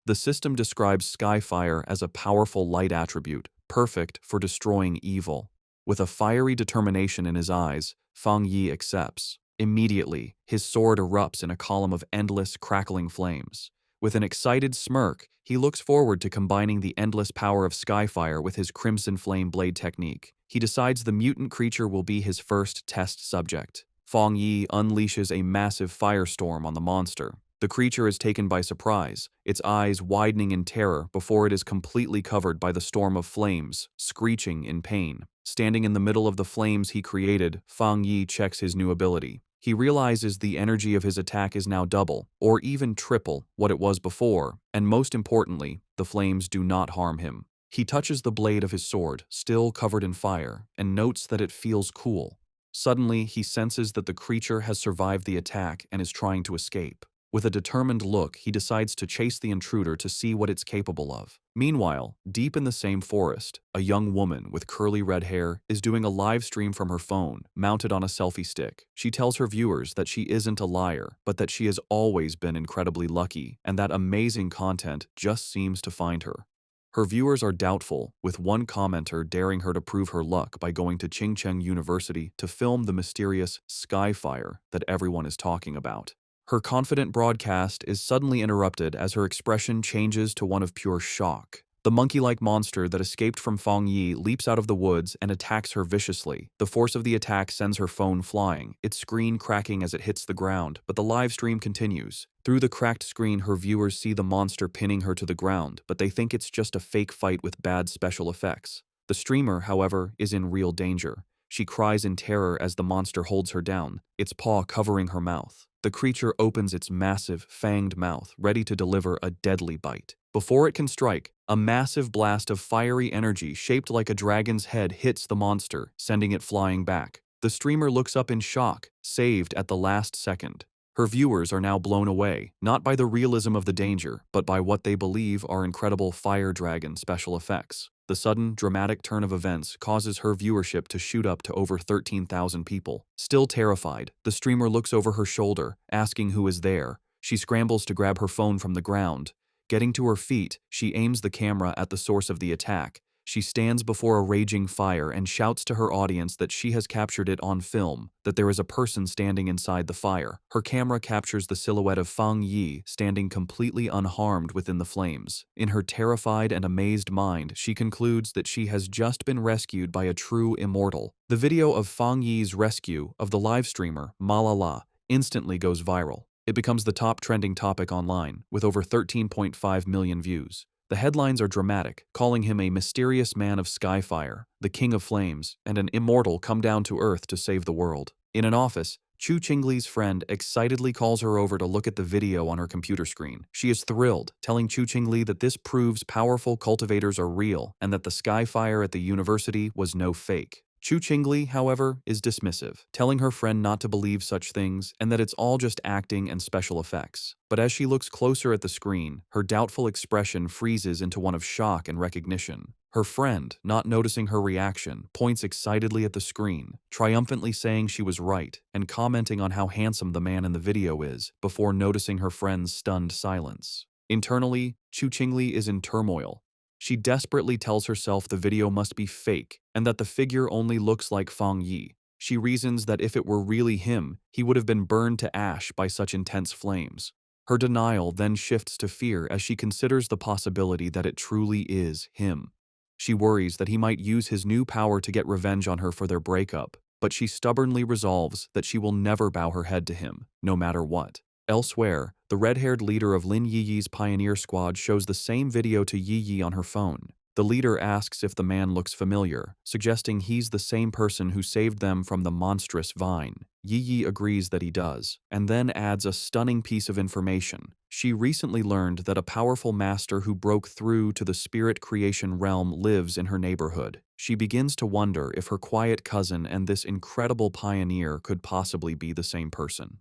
Speaker 1: The system describes Skyfire as a powerful light attribute, perfect for destroying evil. With a fiery determination in his eyes, Fang Yi accepts. Immediately, his sword erupts in a column of endless, crackling flames. With an excited smirk, he looks forward to combining the endless power of Skyfire with his Crimson Flame Blade technique. He decides the mutant creature will be his first test subject. Fang Yi unleashes a massive firestorm on the monster. The creature is taken by surprise, its eyes widening in terror before it is completely covered by the storm of flames, screeching in pain. Standing in the middle of the flames he created, Fang Yi checks his new ability. He realizes the energy of his attack is now double, or even triple, what it was before, and most importantly, the flames do not harm him. He touches the blade of his sword, still covered in fire, and notes that it feels cool. Suddenly, he senses that the creature has survived the attack and is trying to escape. With a determined look, he decides to chase the intruder to see what it's capable of. Meanwhile, deep in the same forest, a young woman with curly red hair is doing a live stream from her phone, mounted on a selfie stick. She tells her viewers that she isn't a liar, but that she has always been incredibly lucky, and that amazing content just seems to find her. Her viewers are doubtful, with one commenter daring her to prove her luck by going to Chingcheng University to film the mysterious sky fire that everyone is talking about. Her confident broadcast is suddenly interrupted as her expression changes to one of pure shock. The monkey-like monster that escaped from Fang Yi leaps out of the woods and attacks her viciously. The force of the attack sends her phone flying, its screen cracking as it hits the ground, but the live stream continues. Through the cracked screen, her viewers see the monster pinning her to the ground, but they think it's just a fake fight with bad special effects. The streamer, however, is in real danger. She cries in terror as the monster holds her down, its paw covering her mouth. The creature opens its massive, fanged mouth, ready to deliver a deadly bite. Before it can strike, a massive blast of fiery energy shaped like a dragon's head hits the monster, sending it flying back. The streamer looks up in shock, saved at the last second. Her viewers are now blown away, not by the realism of the danger, but by what they believe are incredible fire dragon special effects. The sudden, dramatic turn of events causes her viewership to shoot up to over 13,000 people. Still terrified, the streamer looks over her shoulder, asking who is there. She scrambles to grab her phone from the ground. Getting to her feet, she aims the camera at the source of the attack. She stands before a raging fire and shouts to her audience that she has captured it on film, that there is a person standing inside the fire. Her camera captures the silhouette of Fang Yi standing completely unharmed within the flames. In her terrified and amazed mind, she concludes that she has just been rescued by a true immortal. The video of Fang Yi's rescue of the live streamer, Malala, instantly goes viral. It becomes the top trending topic online, with over 13.5 million views. The headlines are dramatic, calling him a mysterious man of skyfire, the king of flames, and an immortal come down to earth to save the world. In an office, Chu Qingli's friend excitedly calls her over to look at the video on her computer screen. She is thrilled, telling Chu Qingli that this proves powerful cultivators are real and that the skyfire at the university was no fake. Chu Qingli, however, is dismissive, telling her friend not to believe such things and that it's all just acting and special effects. But as she looks closer at the screen, her doubtful expression freezes into one of shock and recognition. Her friend, not noticing her reaction, points excitedly at the screen, triumphantly saying she was right and commenting on how handsome the man in the video is, before noticing her friend's stunned silence. Internally, Chu Qingli is in turmoil. She desperately tells herself the video must be fake and that the figure only looks like Fang Yi. She reasons that if it were really him, he would have been burned to ash by such intense flames. Her denial then shifts to fear as she considers the possibility that it truly is him. She worries that he might use his new power to get revenge on her for their breakup, but she stubbornly resolves that she will never bow her head to him, no matter what. Elsewhere, the red-haired leader of Lin Yiyi's pioneer squad shows the same video to Yiyi on her phone. The leader asks if the man looks familiar, suggesting he's the same person who saved them from the monstrous vine. Yiyi agrees that he does, and then adds a stunning piece of information. She recently learned that a powerful master who broke through to the spirit creation realm lives in her neighborhood. She begins to wonder if her quiet cousin and this incredible pioneer could possibly be the same person.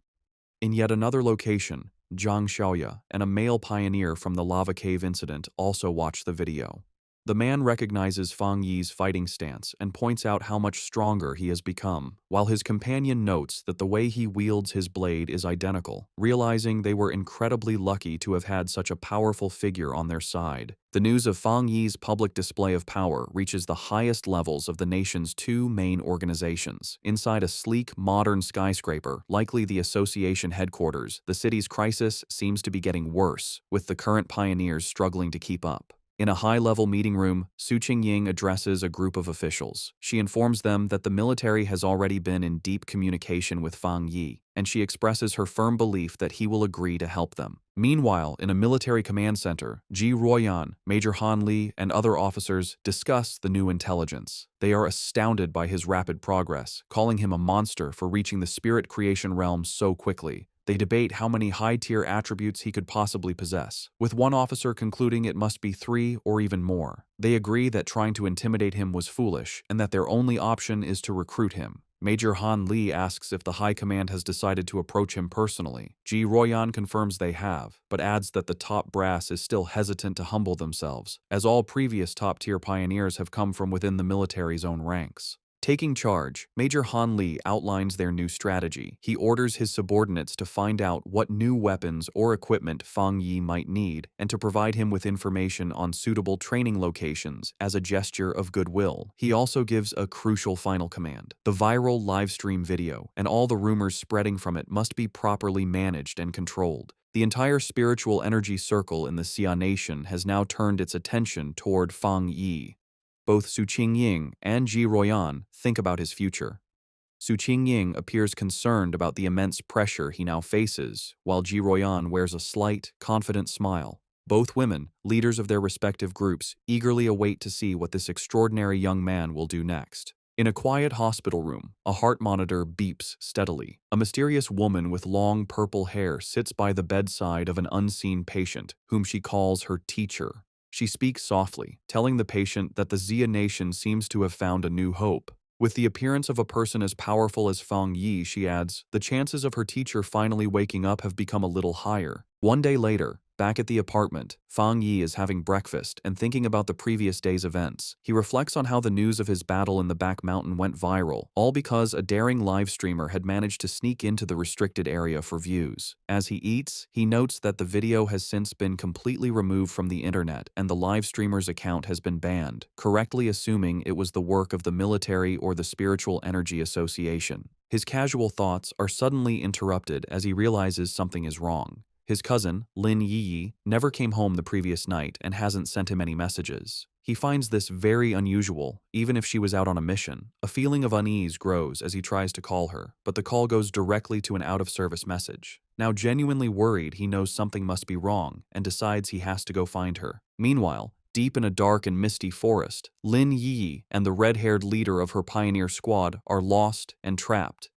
Speaker 1: In yet another location, Zhang Xiaoya and a male pioneer from the lava cave incident also watch the video. The man recognizes Fang Yi's fighting stance and points out how much stronger he has become, while his companion notes that the way he wields his blade is identical, realizing they were incredibly lucky to have had such a powerful figure on their side. The news of Fang Yi's public display of power reaches the highest levels of the nation's two main organizations. Inside a sleek, modern skyscraper, likely the association headquarters, the city's crisis seems to be getting worse, with the current pioneers struggling to keep up. In a high-level meeting room, Su Qingying addresses a group of officials. She informs them that the military has already been in deep communication with Fang Yi, and she expresses her firm belief that he will agree to help them. Meanwhile, in a military command center, Ji Ruoyan, Major Han Li, and other officers discuss the new intelligence. They are astounded by his rapid progress, calling him a monster for reaching the spirit creation realm so quickly. They debate how many high-tier attributes he could possibly possess, with one officer concluding it must be 3 or even more. They agree that trying to intimidate him was foolish and that their only option is to recruit him. Major Han Li asks if the High Command has decided to approach him personally. Ji Royan confirms they have, but adds that the top brass is still hesitant to humble themselves, as all previous top-tier pioneers have come from within the military's own ranks. Taking charge, Major Han Li outlines their new strategy. He orders his subordinates to find out what new weapons or equipment Fang Yi might need and to provide him with information on suitable training locations as a gesture of goodwill. He also gives a crucial final command. The viral livestream video and all the rumors spreading from it must be properly managed and controlled. The entire spiritual energy circle in the Xia nation has now turned its attention toward Fang Yi. Both Su Qingying and Ji Royan think about his future. Su Qingying appears concerned about the immense pressure he now faces, while Ji Royan wears a slight, confident smile. Both women, leaders of their respective groups, eagerly await to see what this extraordinary young man will do next. In a quiet hospital room, a heart monitor beeps steadily. A mysterious woman with long purple hair sits by the bedside of an unseen patient, whom she calls her teacher. She speaks softly, telling the patient that the Xia nation seems to have found a new hope. With the appearance of a person as powerful as Fang Yi, she adds, the chances of her teacher finally waking up have become a little higher. One day later, back at the apartment, Fang Yi is having breakfast and thinking about the previous day's events. He reflects on how the news of his battle in the back mountain went viral, all because a daring live streamer had managed to sneak into the restricted area for views. As he eats, he notes that the video has since been completely removed from the internet and the live streamer's account has been banned, correctly assuming it was the work of the military or the Spiritual Energy Association. His casual thoughts are suddenly interrupted as he realizes something is wrong. His cousin, Lin Yi, never came home the previous night and hasn't sent him any messages. He finds this very unusual, even if she was out on a mission. A feeling of unease grows as he tries to call her, but the call goes directly to an out-of-service message. Now genuinely worried, he knows something must be wrong and decides he has to go find her. Meanwhile, deep in a dark and misty forest, Lin Yi and the red-haired leader of her pioneer squad are lost and trapped.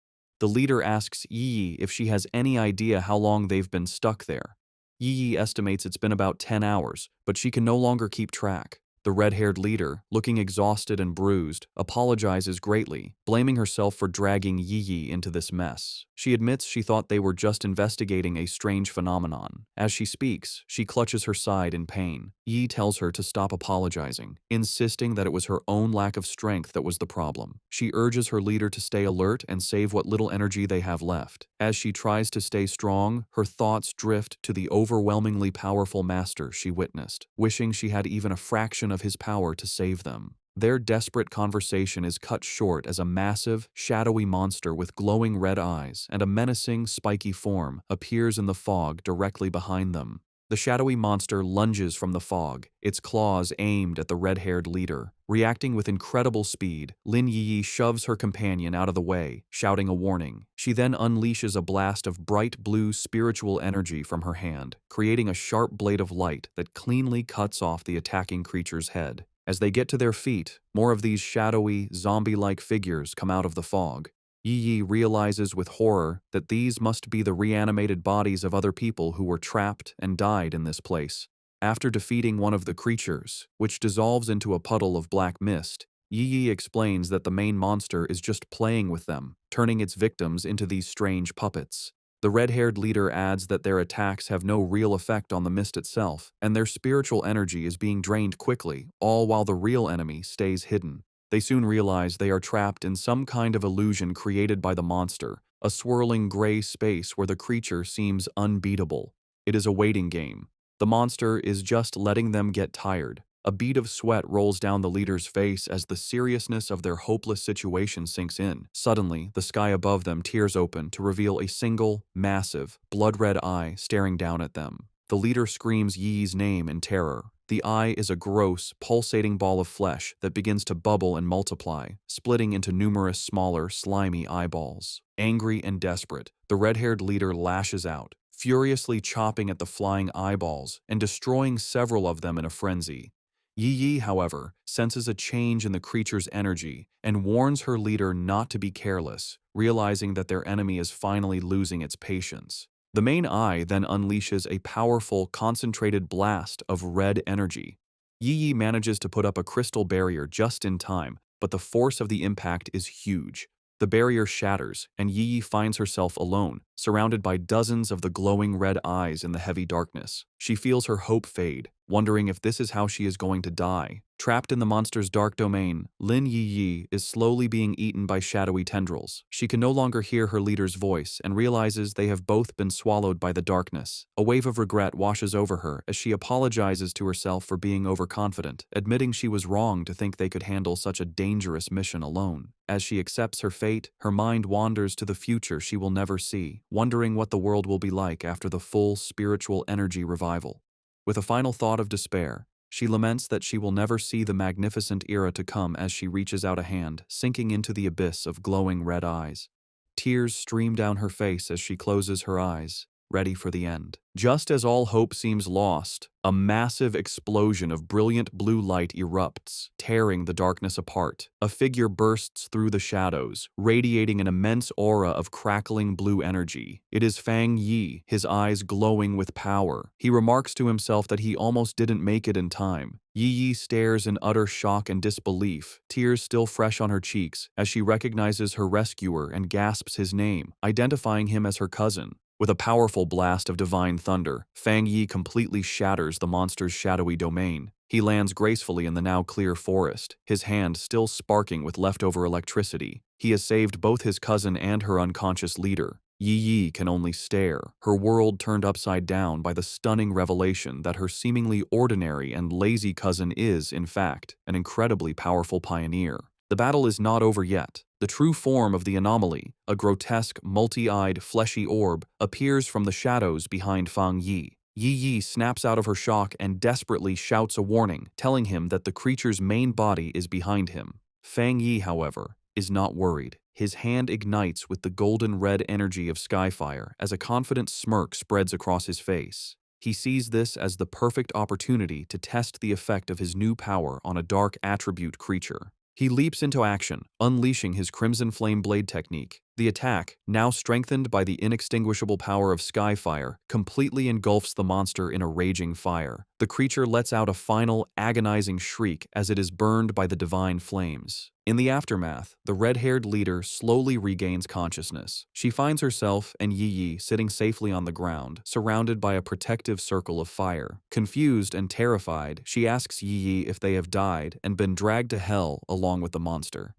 Speaker 1: The leader asks Yi if she has any idea how long they've been stuck there. Yi estimates it's been about 10 hours, but she can no longer keep track. The red-haired leader, looking exhausted and bruised, apologizes greatly, blaming herself for dragging Yi into this mess. She admits she thought they were just investigating a strange phenomenon. As she speaks, she clutches her side in pain. Yi tells her to stop apologizing, insisting that it was her own lack of strength that was the problem. She urges her leader to stay alert and save what little energy they have left. As she tries to stay strong, her thoughts drift to the overwhelmingly powerful master she witnessed, wishing she had even a fraction of his power to save them. Their desperate conversation is cut short as a massive, shadowy monster with glowing red eyes and a menacing, spiky form appears in the fog directly behind them. The shadowy monster lunges from the fog, its claws aimed at the red-haired leader. Reacting with incredible speed, Lin Yi shoves her companion out of the way, shouting a warning. She then unleashes a blast of bright blue spiritual energy from her hand, creating a sharp blade of light that cleanly cuts off the attacking creature's head. As they get to their feet, more of these shadowy, zombie-like figures come out of the fog. Yi realizes with horror that these must be the reanimated bodies of other people who were trapped and died in this place. After defeating one of the creatures, which dissolves into a puddle of black mist, Yi explains that the main monster is just playing with them, turning its victims into these strange puppets. The red-haired leader adds that their attacks have no real effect on the mist itself, and their spiritual energy is being drained quickly, all while the real enemy stays hidden. They soon realize they are trapped in some kind of illusion created by the monster, a swirling gray space where the creature seems unbeatable. It is a waiting game. The monster is just letting them get tired. A bead of sweat rolls down the leader's face as the seriousness of their hopeless situation sinks in. Suddenly, the sky above them tears open to reveal a single, massive, blood-red eye staring down at them. The leader screams Yi's name in terror. The eye is a gross, pulsating ball of flesh that begins to bubble and multiply, splitting into numerous smaller, slimy eyeballs. Angry and desperate, the red-haired leader lashes out, furiously chopping at the flying eyeballs and destroying several of them in a frenzy. Yi, however, senses a change in the creature's energy and warns her leader not to be careless, realizing that their enemy is finally losing its patience. The main eye then unleashes a powerful, concentrated blast of red energy. Yi manages to put up a crystal barrier just in time, but the force of the impact is huge. The barrier shatters, and Yi finds herself alone, surrounded by dozens of the glowing red eyes in the heavy darkness. She feels her hope fade, wondering if this is how she is going to die. Trapped in the monster's dark domain, Lin Yi is slowly being eaten by shadowy tendrils. She can no longer hear her leader's voice and realizes they have both been swallowed by the darkness. A wave of regret washes over her as she apologizes to herself for being overconfident, admitting she was wrong to think they could handle such a dangerous mission alone. As she accepts her fate, her mind wanders to the future she will never see, wondering what the world will be like after the full spiritual energy revival. With a final thought of despair, she laments that she will never see the magnificent era to come as she reaches out a hand, sinking into the abyss of glowing red eyes. Tears stream down her face as she closes her eyes, ready for the end. Just as all hope seems lost, a massive explosion of brilliant blue light erupts, tearing the darkness apart. A figure bursts through the shadows, radiating an immense aura of crackling blue energy. It is Fang Yi, his eyes glowing with power. He remarks to himself that he almost didn't make it in time. Yi stares in utter shock and disbelief, tears still fresh on her cheeks, as she recognizes her rescuer and gasps his name, identifying him as her cousin. With a powerful blast of divine thunder, Fang Yi completely shatters the monster's shadowy domain. He lands gracefully in the now clear forest, his hand still sparking with leftover electricity. He has saved both his cousin and her unconscious leader. Yi can only stare, her world turned upside down by the stunning revelation that her seemingly ordinary and lazy cousin is, in fact, an incredibly powerful pioneer. The battle is not over yet. The true form of the anomaly, a grotesque, multi-eyed, fleshy orb, appears from the shadows behind Fang Yi. Yi snaps out of her shock and desperately shouts a warning, telling him that the creature's main body is behind him. Fang Yi, however, is not worried. His hand ignites with the golden red energy of Skyfire as a confident smirk spreads across his face. He sees this as the perfect opportunity to test the effect of his new power on a dark attribute creature. He leaps into action, unleashing his Crimson Flame Blade technique. The attack, now strengthened by the inextinguishable power of Skyfire, completely engulfs the monster in a raging fire. The creature lets out a final, agonizing shriek as it is burned by the divine flames. In the aftermath, the red-haired leader slowly regains consciousness. She finds herself and Yi sitting safely on the ground, surrounded by a protective circle of fire. Confused and terrified, she asks Yi if they have died and been dragged to hell along with the monster.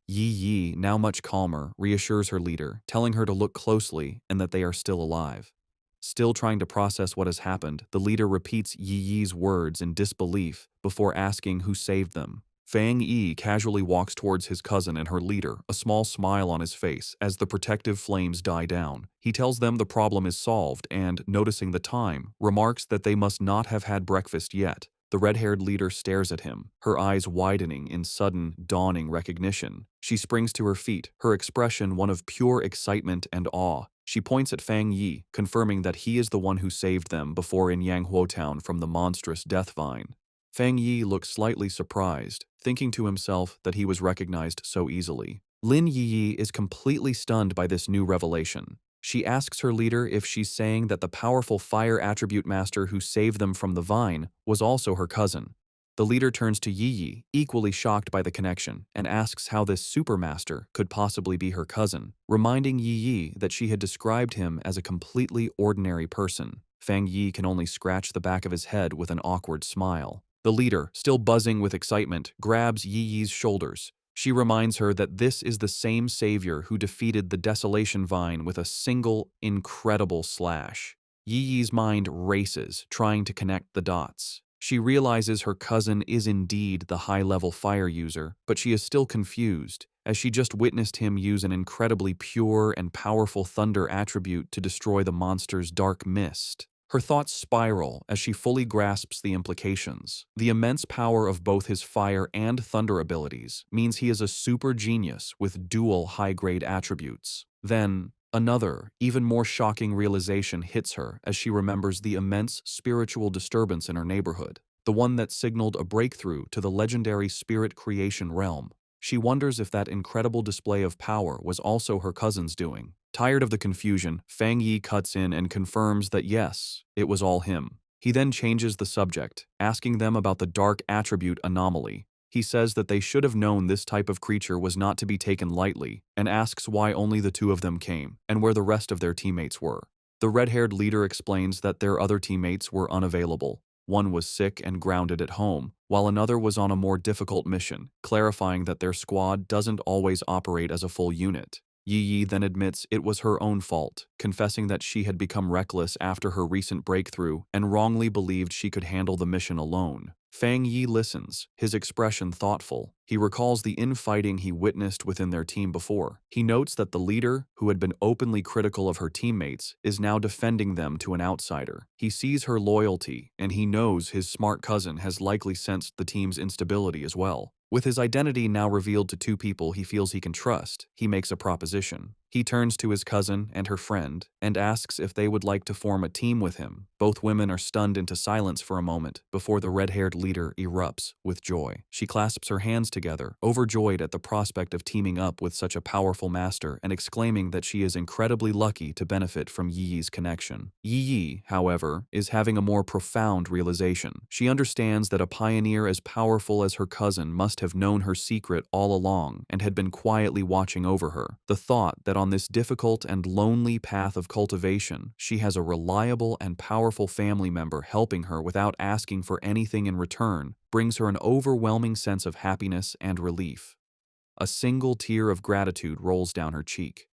Speaker 1: Yi, now much calmer, reassures her leader, telling her to look closely and that they are still alive. Still trying to process what has happened, the leader repeats Yi's words in disbelief before asking who saved them. Fang Yi casually walks towards his cousin and her leader, a small smile on his face as the protective flames die down. He tells them the problem is solved and, noticing the time, remarks that they must not have had breakfast yet. The red-haired leader stares at him, her eyes widening in sudden, dawning recognition. She springs to her feet, her expression one of pure excitement and awe. She points at Fang Yi, confirming that he is the one who saved them before in Yanghuo Town from the monstrous death vine. Fang Yi looks slightly surprised, thinking to himself that he was recognized so easily. Lin Yi is completely stunned by this new revelation. She asks her leader if she's saying that the powerful fire attribute master who saved them from the vine was also her cousin. The leader turns to Yi, equally shocked by the connection, and asks how this supermaster could possibly be her cousin, reminding Yi that she had described him as a completely ordinary person. Fang Yi can only scratch the back of his head with an awkward smile. The leader, still buzzing with excitement, grabs Yi's shoulders. She reminds her that this is the same savior who defeated the Desolation Vine with a single, incredible slash. Yi's mind races, trying to connect the dots. She realizes her cousin is indeed the high-level fire user, but she is still confused, as she just witnessed him use an incredibly pure and powerful thunder attribute to destroy the monster's dark mist. Her thoughts spiral as she fully grasps the implications. The immense power of both his fire and thunder abilities means he is a super genius with dual high-grade attributes. Then, another, even more shocking realization hits her as she remembers the immense spiritual disturbance in her neighborhood, the one that signaled a breakthrough to the legendary spirit creation realm. She wonders if that incredible display of power was also her cousin's doing. Tired of the confusion, Fang Yi cuts in and confirms that yes, it was all him. He then changes the subject, asking them about the dark attribute anomaly. He says that they should have known this type of creature was not to be taken lightly, and asks why only the two of them came and where the rest of their teammates were. The red-haired leader explains that their other teammates were unavailable. One was sick and grounded at home, while another was on a more difficult mission, clarifying that their squad doesn't always operate as a full unit. Yi Yi then admits it was her own fault, confessing that she had become reckless after her recent breakthrough and wrongly believed she could handle the mission alone. Fang Yi listens, his expression thoughtful. He recalls the infighting he witnessed within their team before. He notes that the leader, who had been openly critical of her teammates, is now defending them to an outsider. He sees her loyalty, and he knows his smart cousin has likely sensed the team's instability as well. With his identity now revealed to two people he feels he can trust, he makes a proposition. He turns to his cousin and her friend and asks if they would like to form a team with him. Both women are stunned into silence for a moment before the red-haired leader erupts with joy. She clasps her hands together, overjoyed at the prospect of teaming up with such a powerful master and exclaiming that she is incredibly lucky to benefit from Yi Yi's connection. Yi Yi, however, is having a more profound realization. She understands that a pioneer as powerful as her cousin must have known her secret all along and had been quietly watching over her. The thought that on this difficult and lonely path of cultivation, she has a reliable and powerful family member helping her without asking for anything in return brings her an overwhelming sense of happiness and relief. A single tear of gratitude rolls down her cheek.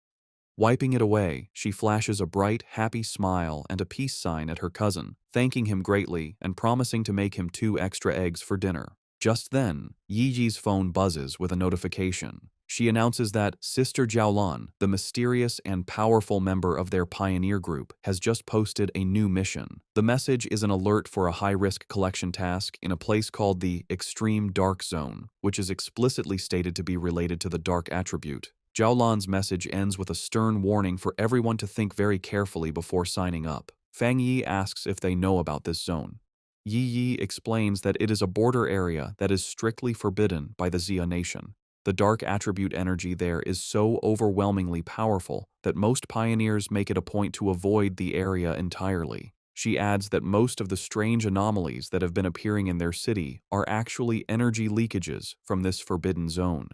Speaker 1: Wiping it away, she flashes a bright, happy smile and a peace sign at her cousin, thanking him greatly and promising to make him 2 extra eggs for dinner. Just then, Yi Yi's phone buzzes with a notification. She announces that Sister Jiaolan, the mysterious and powerful member of their pioneer group, has just posted a new mission. The message is an alert for a high-risk collection task in a place called the Extreme Dark Zone, which is explicitly stated to be related to the dark attribute. Jiaolan's message ends with a stern warning for everyone to think very carefully before signing up. Fang Yi asks if they know about this zone. Yi Yi explains that it is a border area that is strictly forbidden by the Xia nation. The dark attribute energy there is so overwhelmingly powerful that most pioneers make it a point to avoid the area entirely. She adds that most of the strange anomalies that have been appearing in their city are actually energy leakages from this forbidden zone.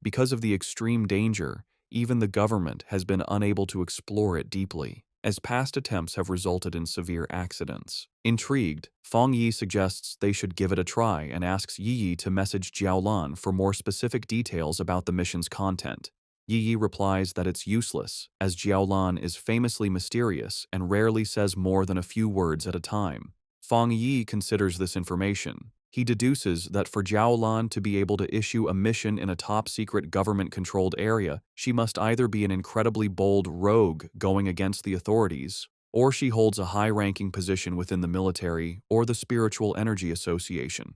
Speaker 1: Because of the extreme danger, even the government has been unable to explore it deeply, as past attempts have resulted in severe accidents. Intrigued, Fang Yi suggests they should give it a try and asks Yi Yi to message Jiaolan for more specific details about the mission's content. Yi Yi replies that it's useless, as Jiaolan is famously mysterious and rarely says more than a few words at a time. Fang Yi considers this information. He deduces that for Jiaolan to be able to issue a mission in a top-secret government-controlled area, she must either be an incredibly bold rogue going against the authorities, or she holds a high-ranking position within the military or the Spiritual Energy Association.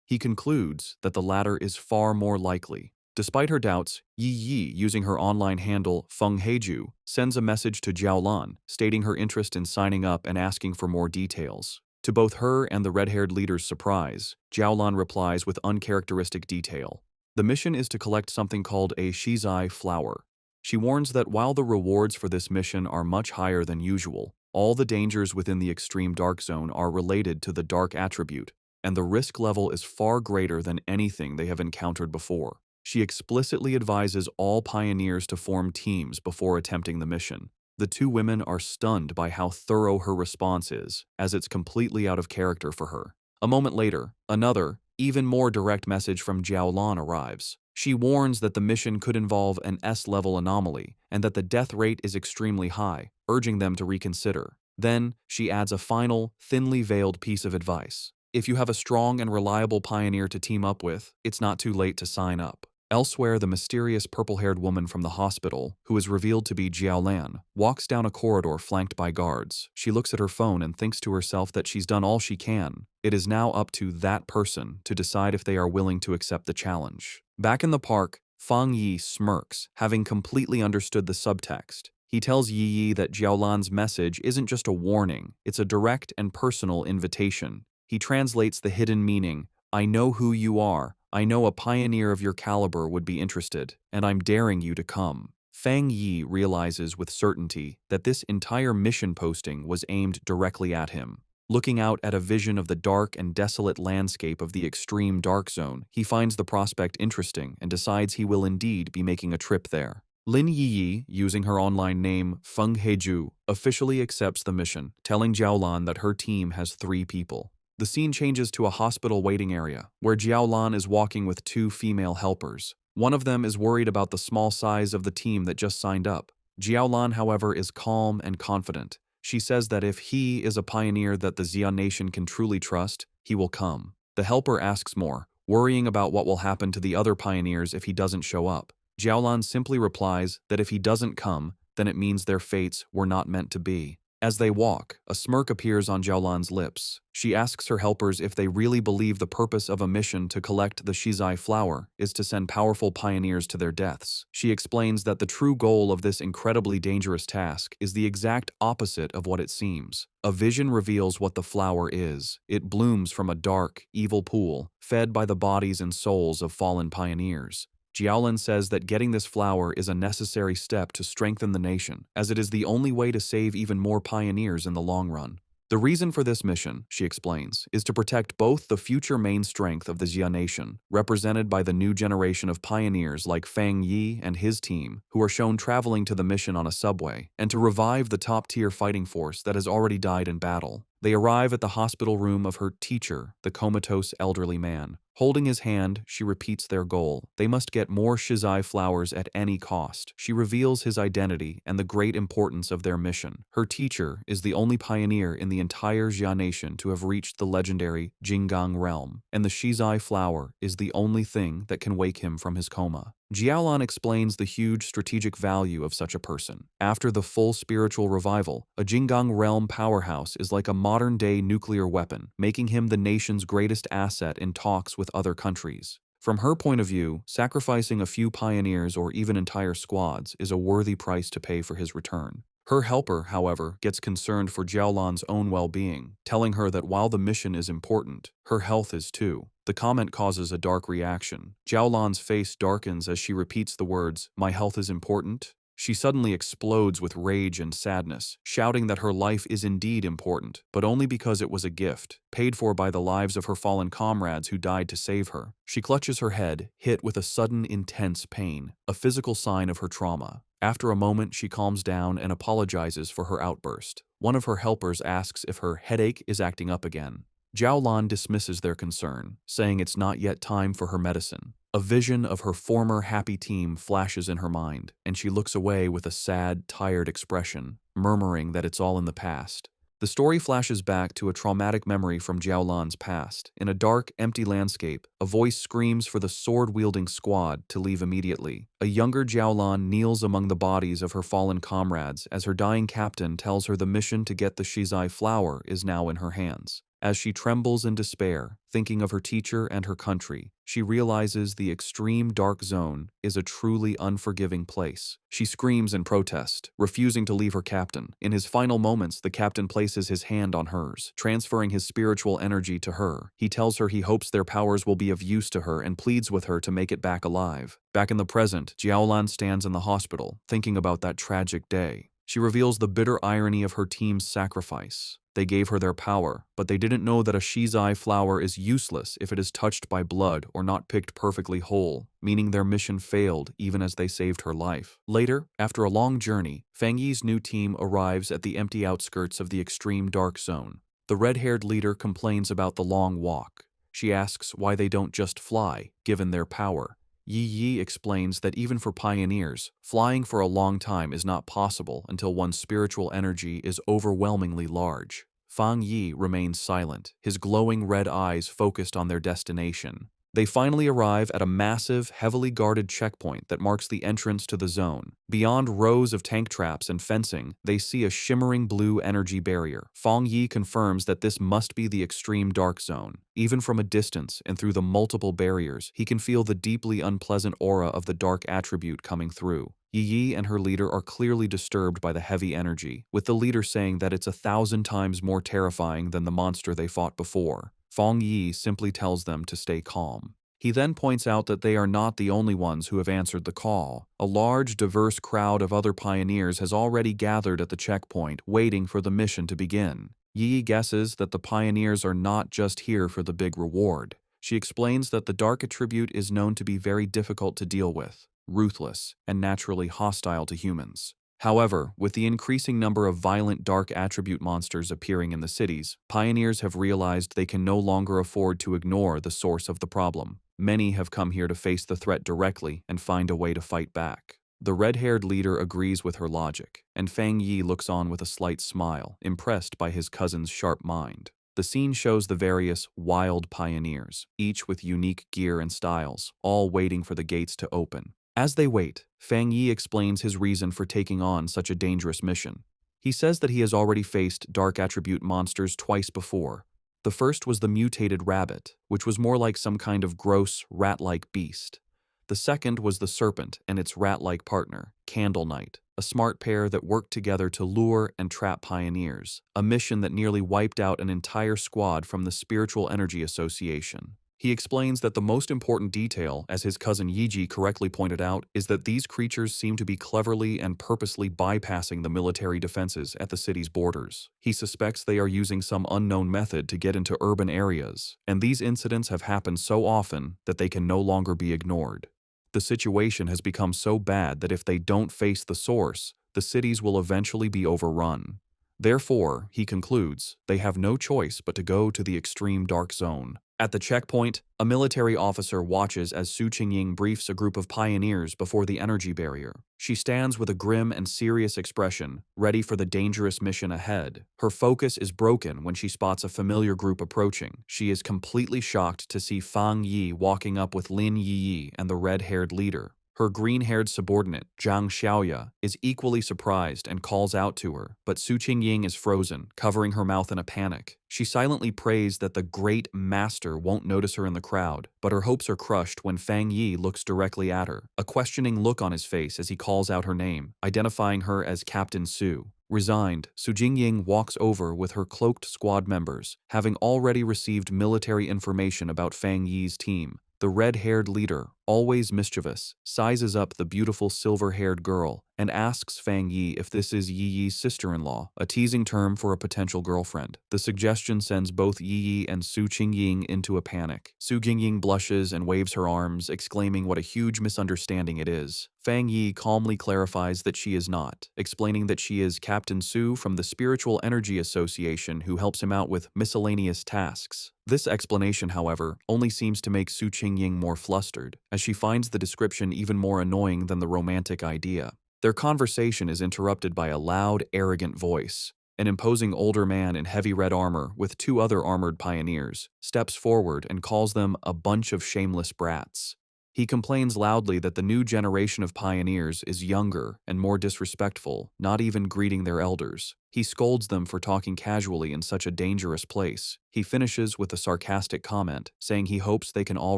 Speaker 1: He concludes that the latter is far more likely. Despite her doubts, Yi Yi, using her online handle Feng Heiju, sends a message to Jiaolan, stating her interest in signing up and asking for more details. To both her and the red-haired leader's surprise, Jiaolan replies with uncharacteristic detail. The mission is to collect something called a shizai flower. She warns that while the rewards for this mission are much higher than usual, all the dangers within the extreme dark zone are related to the dark attribute, and the risk level is far greater than anything they have encountered before. She explicitly advises all pioneers to form teams before attempting the mission. The two women are stunned by how thorough her response is, as it's completely out of character for her. A moment later, another, even more direct message from Jiaolan arrives. She warns that the mission could involve an S-level anomaly and that the death rate is extremely high, urging them to reconsider. Then, she adds a final, thinly veiled piece of advice. If you have a strong and reliable pioneer to team up with, it's not too late to sign up. Elsewhere, the mysterious purple-haired woman from the hospital, who is revealed to be Jiaolan, walks down a corridor flanked by guards. She looks at her phone and thinks to herself that she's done all she can. It is now up to that person to decide if they are willing to accept the challenge. Back in the park, Fang Yi smirks, having completely understood the subtext. He tells Yi Yi that Jiaolan's message isn't just a warning, it's a direct and personal invitation. He translates the hidden meaning, "I know who you are. I know a pioneer of your caliber would be interested, and I'm daring you to come." Fang Yi realizes with certainty that this entire mission posting was aimed directly at him. Looking out at a vision of the dark and desolate landscape of the extreme dark zone, he finds the prospect interesting and decides he will indeed be making a trip there. Lin Yiyi, using her online name Feng Heju, officially accepts the mission, telling Jiaolan that her team has 3 people. The scene changes to a hospital waiting area, where Jiaolan is walking with 2 female helpers. One of them is worried about the small size of the team that just signed up. Jiaolan, however, is calm and confident. She says that if he is a pioneer that the Xia nation can truly trust, he will come. The helper asks more, worrying about what will happen to the other pioneers if he doesn't show up. Jiaolan simply replies that if he doesn't come, then it means their fates were not meant to be. As they walk, a smirk appears on Jiaolan's lips. She asks her helpers if they really believe the purpose of a mission to collect the Shizai flower is to send powerful pioneers to their deaths. She explains that the true goal of this incredibly dangerous task is the exact opposite of what it seems. A vision reveals what the flower is. It blooms from a dark, evil pool, fed by the bodies and souls of fallen pioneers. Jiaolan says that getting this flower is a necessary step to strengthen the nation, as it is the only way to save even more pioneers in the long run. The reason for this mission, she explains, is to protect both the future main strength of the Xia nation, represented by the new generation of pioneers like Fang Yi and his team, who are shown traveling to the mission on a subway, and to revive the top-tier fighting force that has already died in battle. They arrive at the hospital room of her teacher, the comatose elderly man. Holding his hand, she repeats their goal. They must get more Shizai flowers at any cost. She reveals his identity and the great importance of their mission. Her teacher is the only pioneer in the entire Xia nation to have reached the legendary Jinggang realm, and the Shizai flower is the only thing that can wake him from his coma. Jiaolan explains the huge strategic value of such a person. After the full spiritual revival, a Jinggang realm powerhouse is like a modern-day nuclear weapon, making him the nation's greatest asset in talks with other countries. From her point of view, sacrificing a few pioneers or even entire squads is a worthy price to pay for his return. Her helper, however, gets concerned for Jiaolan's own well-being, telling her that while the mission is important, her health is too. The comment causes a dark reaction. Jiaolan's face darkens as she repeats the words, "My health is important." She suddenly explodes with rage and sadness, shouting that her life is indeed important, but only because it was a gift, paid for by the lives of her fallen comrades who died to save her. She clutches her head, hit with a sudden intense pain, a physical sign of her trauma. After a moment, she calms down and apologizes for her outburst. One of her helpers asks if her headache is acting up again. Jiaolan dismisses their concern, saying it's not yet time for her medicine. A vision of her former happy team flashes in her mind, and she looks away with a sad, tired expression, murmuring that it's all in the past. The story flashes back to a traumatic memory from Jiaolan's past. In a dark, empty landscape, a voice screams for the sword-wielding squad to leave immediately. A younger Jiaolan kneels among the bodies of her fallen comrades as her dying captain tells her the mission to get the Shizai flower is now in her hands. As she trembles in despair, thinking of her teacher and her country, she realizes the extreme dark zone is a truly unforgiving place. She screams in protest, refusing to leave her captain. In his final moments, the captain places his hand on hers, transferring his spiritual energy to her. He tells her he hopes their powers will be of use to her and pleads with her to make it back alive. Back in the present, Jiaolan stands in the hospital, thinking about that tragic day. She reveals the bitter irony of her team's sacrifice. They gave her their power, but they didn't know that a Shizai flower is useless if it is touched by blood or not picked perfectly whole, meaning their mission failed even as they saved her life. Later, after a long journey, Fang Yi's new team arrives at the empty outskirts of the extreme dark zone. The red-haired leader complains about the long walk. She asks why they don't just fly, given their power. Yi explains that even for pioneers, flying for a long time is not possible until one's spiritual energy is overwhelmingly large. Fang Yi remains silent, his glowing red eyes focused on their destination. They finally arrive at a massive, heavily guarded checkpoint that marks the entrance to the zone. Beyond rows of tank traps and fencing, they see a shimmering blue energy barrier. Fang Yi confirms that this must be the extreme dark zone. Even from a distance and through the multiple barriers, he can feel the deeply unpleasant aura of the dark attribute coming through. Yi and her leader are clearly disturbed by the heavy energy, with the leader saying that it's 1,000 times more terrifying than the monster they fought before. Fang Yi simply tells them to stay calm. He then points out that they are not the only ones who have answered the call. A large, diverse crowd of other pioneers has already gathered at the checkpoint, waiting for the mission to begin. Yi guesses that the pioneers are not just here for the big reward. She explains that the dark attribute is known to be very difficult to deal with, ruthless, and naturally hostile to humans. However, with the increasing number of violent dark attribute monsters appearing in the cities, pioneers have realized they can no longer afford to ignore the source of the problem. Many have come here to face the threat directly and find a way to fight back. The red-haired leader agrees with her logic, and Fang Yi looks on with a slight smile, impressed by his cousin's sharp mind. The scene shows the various wild pioneers, each with unique gear and styles, all waiting for the gates to open. As they wait, Fang Yi explains his reason for taking on such a dangerous mission. He says that he has already faced dark attribute monsters twice before. The first was the mutated rabbit, which was more like some kind of gross, rat-like beast. The second was the serpent and its rat-like partner, Candle Knight, a smart pair that worked together to lure and trap pioneers, a mission that nearly wiped out an entire squad from the Spiritual Energy Association. He explains that the most important detail, as his cousin Yiji correctly pointed out, is that these creatures seem to be cleverly and purposely bypassing the military defenses at the city's borders. He suspects they are using some unknown method to get into urban areas, and these incidents have happened so often that they can no longer be ignored. The situation has become so bad that if they don't face the source, the cities will eventually be overrun. Therefore, he concludes, they have no choice but to go to the extreme dark zone. At the checkpoint, a military officer watches as Su Qingying briefs a group of pioneers before the energy barrier. She stands with a grim and serious expression, ready for the dangerous mission ahead. Her focus is broken when she spots a familiar group approaching. She is completely shocked to see Fang Yi walking up with Lin Yi and the red-haired leader. Her green-haired subordinate, Zhang Xiaoya, is equally surprised and calls out to her, but Su Qingying is frozen, covering her mouth in a panic. She silently prays that the great master won't notice her in the crowd, but her hopes are crushed when Fang Yi looks directly at her, a questioning look on his face as he calls out her name, identifying her as Captain Su. Resigned, Su Jingying walks over with her cloaked squad members, having already received military information about Fang Yi's team. The red-haired leader, always mischievous, sizes up the beautiful silver-haired girl and asks Fang Yi if this is Yi Yi's sister-in-law, a teasing term for a potential girlfriend. The suggestion sends both Yi Yi and Su Qingying into a panic. Su Qingying blushes and waves her arms, exclaiming what a huge misunderstanding it is. Fang Yi calmly clarifies that she is not, explaining that she is Captain Su from the Spiritual Energy Association who helps him out with miscellaneous tasks. This explanation, however, only seems to make Su Qingying more flustered, as she finds the description even more annoying than the romantic idea. Their conversation is interrupted by a loud, arrogant voice. An imposing older man in heavy red armor with two other armored pioneers steps forward and calls them a bunch of shameless brats. He complains loudly that the new generation of pioneers is younger and more disrespectful, not even greeting their elders. He scolds them for talking casually in such a dangerous place. He finishes with a sarcastic comment, saying he hopes they can all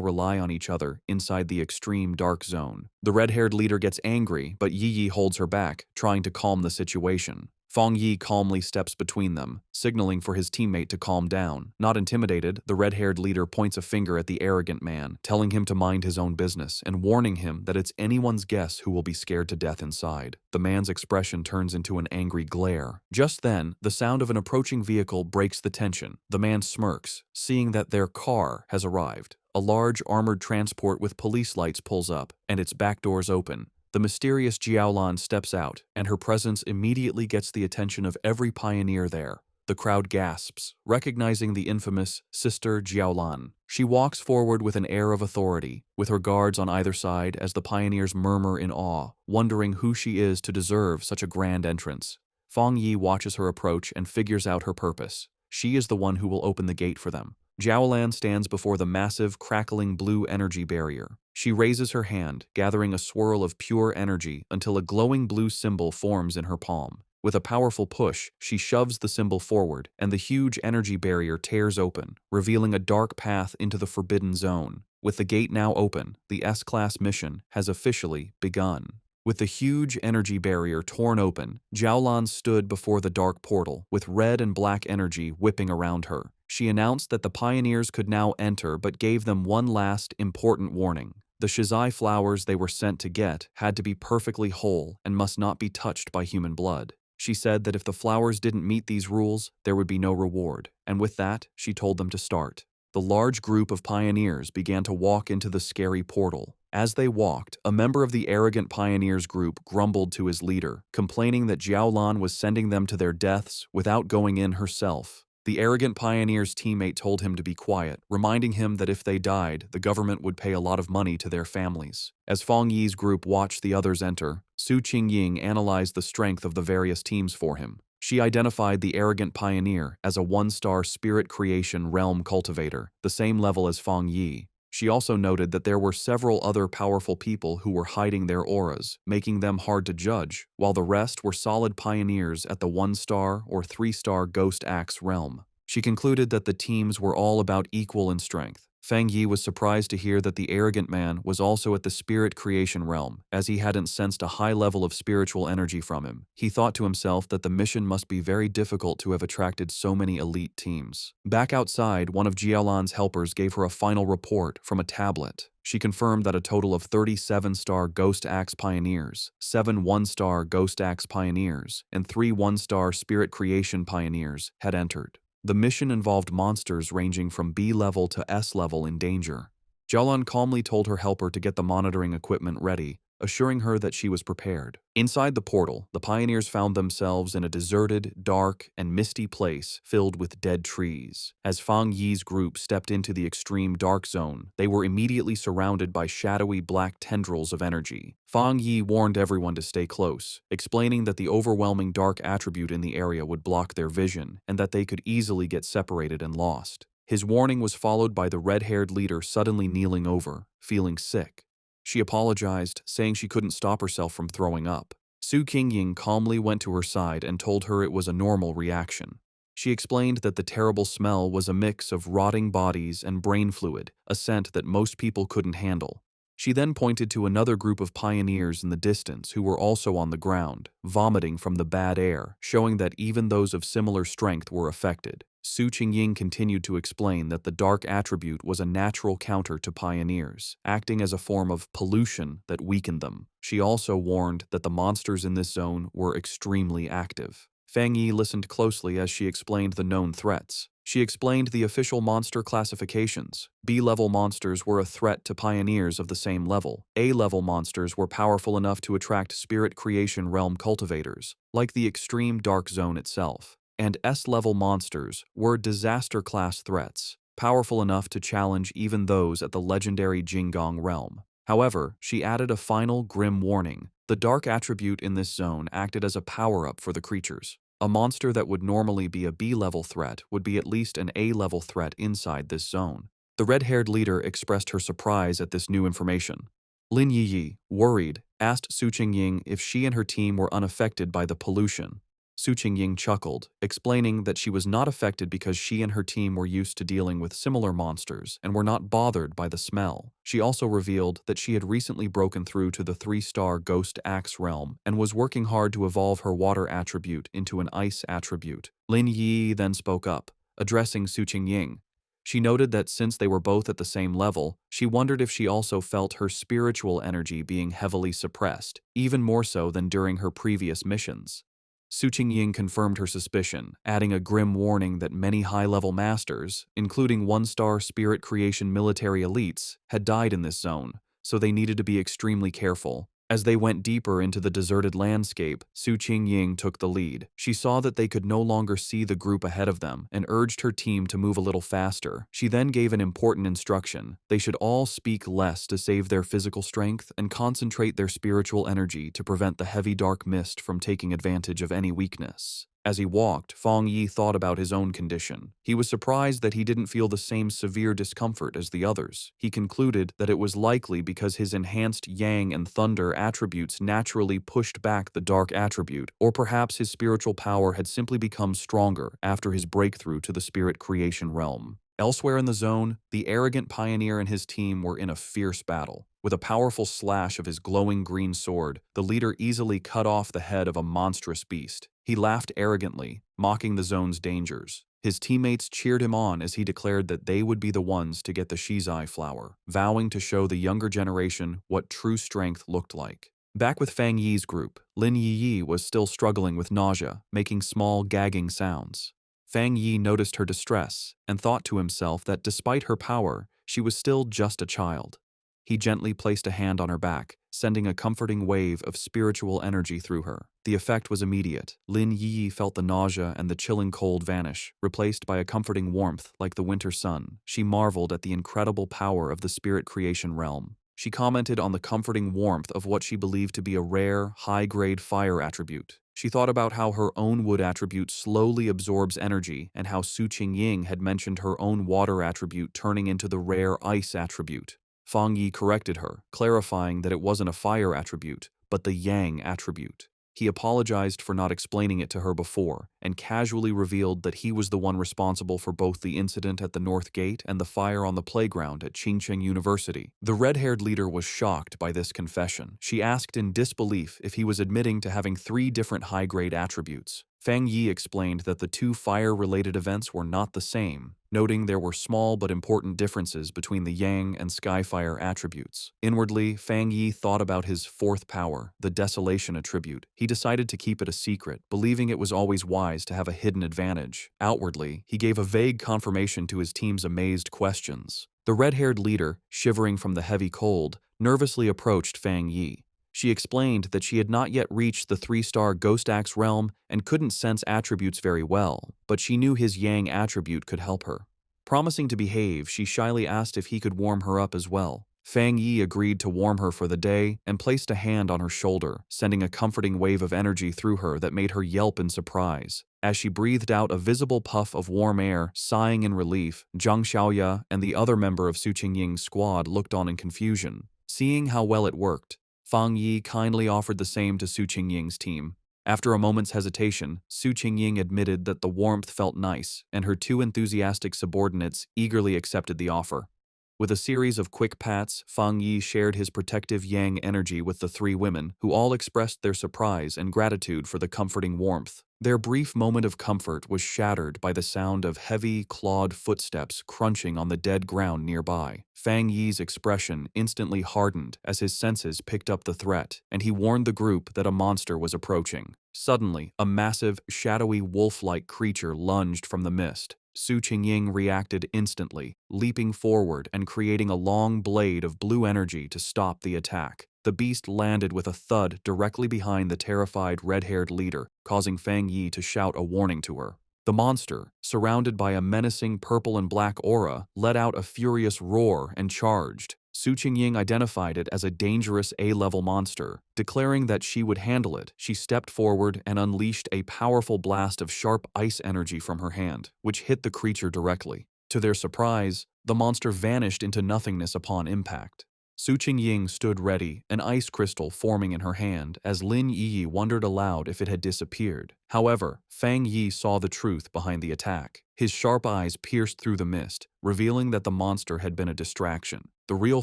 Speaker 1: rely on each other inside the extreme dark zone. The red-haired leader gets angry, but Yi Yi holds her back, trying to calm the situation. Fang Yi calmly steps between them, signaling for his teammate to calm down. Not intimidated, the red-haired leader points a finger at the arrogant man, telling him to mind his own business and warning him that it's anyone's guess who will be scared to death inside. The man's expression turns into an angry glare. Just then, the sound of an approaching vehicle breaks the tension. The man smirks, seeing that their car has arrived. A large armored transport with police lights pulls up, and its back doors open. The mysterious Jiaolan steps out, and her presence immediately gets the attention of every pioneer there. The crowd gasps, recognizing the infamous Sister Jiaolan. She walks forward with an air of authority, with her guards on either side as the pioneers murmur in awe, wondering who she is to deserve such a grand entrance. Fang Yi watches her approach and figures out her purpose. She is the one who will open the gate for them. Jiaolan stands before the massive, crackling blue energy barrier. She raises her hand, gathering a swirl of pure energy until a glowing blue symbol forms in her palm. With a powerful push, she shoves the symbol forward, and the huge energy barrier tears open, revealing a dark path into the forbidden zone. With the gate now open, the S-Class mission has officially begun. With the huge energy barrier torn open, Jiaolan stood before the dark portal, with red and black energy whipping around her. She announced that the pioneers could now enter but gave them one last, important warning. The Shizai flowers they were sent to get had to be perfectly whole and must not be touched by human blood. She said that if the flowers didn't meet these rules, there would be no reward, and with that, she told them to start. The large group of pioneers began to walk into the scary portal. As they walked, a member of the arrogant pioneers group grumbled to his leader, complaining that Jiaolan was sending them to their deaths without going in herself. The arrogant pioneer's teammate told him to be quiet, reminding him that if they died, the government would pay a lot of money to their families. As Fang Yi's group watched the others enter, Su Qingying analyzed the strength of the various teams for him. She identified the arrogant pioneer as a one-star spirit creation realm cultivator, the same level as Fang Yi. She also noted that there were several other powerful people who were hiding their auras, making them hard to judge, while the rest were solid pioneers at the 1-star or 3-star Ghost Axe realm. She concluded that the teams were all about equal in strength. Fang Yi was surprised to hear that the arrogant man was also at the spirit creation realm, as he hadn't sensed a high level of spiritual energy from him. He thought to himself that the mission must be very difficult to have attracted so many elite teams. Back outside, one of Jiaolan's helpers gave her a final report from a tablet. She confirmed that a total of 37-star Ghost Axe Pioneers, 7 1-star Ghost Axe Pioneers, and 3 1-star Spirit Creation Pioneers had entered. The mission involved monsters ranging from B level to S level in danger. Jiaolan calmly told her helper to get the monitoring equipment ready, assuring her that she was prepared. Inside the portal, the pioneers found themselves in a deserted, dark, and misty place filled with dead trees. As Fang Yi's group stepped into the extreme dark zone, they were immediately surrounded by shadowy black tendrils of energy. Fang Yi warned everyone to stay close, explaining that the overwhelming dark attribute in the area would block their vision and that they could easily get separated and lost. His warning was followed by the red-haired leader suddenly kneeling over, feeling sick. She apologized, saying she couldn't stop herself from throwing up. Su Qingying calmly went to her side and told her it was a normal reaction. She explained that the terrible smell was a mix of rotting bodies and brain fluid, a scent that most people couldn't handle. She then pointed to another group of pioneers in the distance who were also on the ground, vomiting from the bad air, showing that even those of similar strength were affected. Su Qingying continued to explain that the dark attribute was a natural counter to pioneers, acting as a form of pollution that weakened them. She also warned that the monsters in this zone were extremely active. Fang Yi listened closely as she explained the known threats. She explained the official monster classifications. B-level monsters were a threat to pioneers of the same level. A-level monsters were powerful enough to attract spirit creation realm cultivators, like the extreme dark zone itself. And S-level monsters were disaster-class threats, powerful enough to challenge even those at the legendary Jinggong realm. However, she added a final grim warning. The dark attribute in this zone acted as a power-up for the creatures. A monster that would normally be a B-level threat would be at least an A-level threat inside this zone. The red-haired leader expressed her surprise at this new information. Lin Yiyi, worried, asked Su Qingying if she and her team were unaffected by the pollution. Su Qingying chuckled, explaining that she was not affected because she and her team were used to dealing with similar monsters and were not bothered by the smell. She also revealed that she had recently broken through to the 3-star Ghost Axe realm and was working hard to evolve her water attribute into an ice attribute. Lin Yi then spoke up, addressing Su Qingying. She noted that since they were both at the same level, she wondered if she also felt her spiritual energy being heavily suppressed, even more so than during her previous missions. Su Qingying confirmed her suspicion, adding a grim warning that many high-level masters, including 1-star spirit creation military elites, had died in this zone, so they needed to be extremely careful. As they went deeper into the deserted landscape, Su Qingying took the lead. She saw that they could no longer see the group ahead of them and urged her team to move a little faster. She then gave an important instruction. They should all speak less to save their physical strength and concentrate their spiritual energy to prevent the heavy dark mist from taking advantage of any weakness. As he walked, Fang Yi thought about his own condition. He was surprised that he didn't feel the same severe discomfort as the others. He concluded that it was likely because his enhanced yang and thunder attributes naturally pushed back the dark attribute, or perhaps his spiritual power had simply become stronger after his breakthrough to the spirit creation realm. Elsewhere in the zone, the arrogant pioneer and his team were in a fierce battle. With a powerful slash of his glowing green sword, the leader easily cut off the head of a monstrous beast. He laughed arrogantly, mocking the zone's dangers. His teammates cheered him on as he declared that they would be the ones to get the Shizai flower, vowing to show the younger generation what true strength looked like. Back with Fang Yi's group, Lin Yi was still struggling with nausea, making small gagging sounds. Fang Yi noticed her distress and thought to himself that despite her power, she was still just a child. He gently placed a hand on her back, sending a comforting wave of spiritual energy through her. The effect was immediate. Lin Yi felt the nausea and the chilling cold vanish, replaced by a comforting warmth like the winter sun. She marveled at the incredible power of the spirit creation realm. She commented on the comforting warmth of what she believed to be a rare, high-grade fire attribute. She thought about how her own wood attribute slowly absorbs energy and how Su Qingying had mentioned her own water attribute turning into the rare ice attribute. Fang Yi corrected her, clarifying that it wasn't a fire attribute, but the yang attribute. He apologized for not explaining it to her before, and casually revealed that he was the one responsible for both the incident at the North Gate and the fire on the playground at Qingcheng University. The red-haired leader was shocked by this confession. She asked in disbelief if he was admitting to having 3 different high-grade attributes. Fang Yi explained that the 2 fire-related events were not the same, noting there were small but important differences between the Yang and Skyfire attributes. Inwardly, Fang Yi thought about his 4th power, the Desolation attribute. He decided to keep it a secret, believing it was always wise to have a hidden advantage. Outwardly, he gave a vague confirmation to his team's amazed questions. The red-haired leader, shivering from the heavy cold, nervously approached Fang Yi. She explained that she had not yet reached the 3-star Ghost Axe realm and couldn't sense attributes very well, but she knew his Yang attribute could help her. Promising to behave, she shyly asked if he could warm her up as well. Fang Yi agreed to warm her for the day and placed a hand on her shoulder, sending a comforting wave of energy through her that made her yelp in surprise. As she breathed out a visible puff of warm air, sighing in relief, Zhang Xiaoya and the other member of Su Qingying's squad looked on in confusion. Seeing how well it worked, Fang Yi kindly offered the same to Su Qingying's team. After a moment's hesitation, Su Qingying admitted that the warmth felt nice, and her 2 enthusiastic subordinates eagerly accepted the offer. With a series of quick pats, Fang Yi shared his protective yang energy with the 3 women, who all expressed their surprise and gratitude for the comforting warmth. Their brief moment of comfort was shattered by the sound of heavy, clawed footsteps crunching on the dead ground nearby. Fang Yi's expression instantly hardened as his senses picked up the threat, and he warned the group that a monster was approaching. Suddenly, a massive, shadowy wolf-like creature lunged from the mist. Su Qingying reacted instantly, leaping forward and creating a long blade of blue energy to stop the attack. The beast landed with a thud directly behind the terrified red-haired leader, causing Fang Yi to shout a warning to her. The monster, surrounded by a menacing purple and black aura, let out a furious roar and charged. Su Qingying identified it as a dangerous A-level monster. Declaring that she would handle it, she stepped forward and unleashed a powerful blast of sharp ice energy from her hand, which hit the creature directly. To their surprise, the monster vanished into nothingness upon impact. Su Qingying stood ready, an ice crystal forming in her hand, as Lin Yi wondered aloud if it had disappeared. However, Fang Yi saw the truth behind the attack. His sharp eyes pierced through the mist, revealing that the monster had been a distraction. The real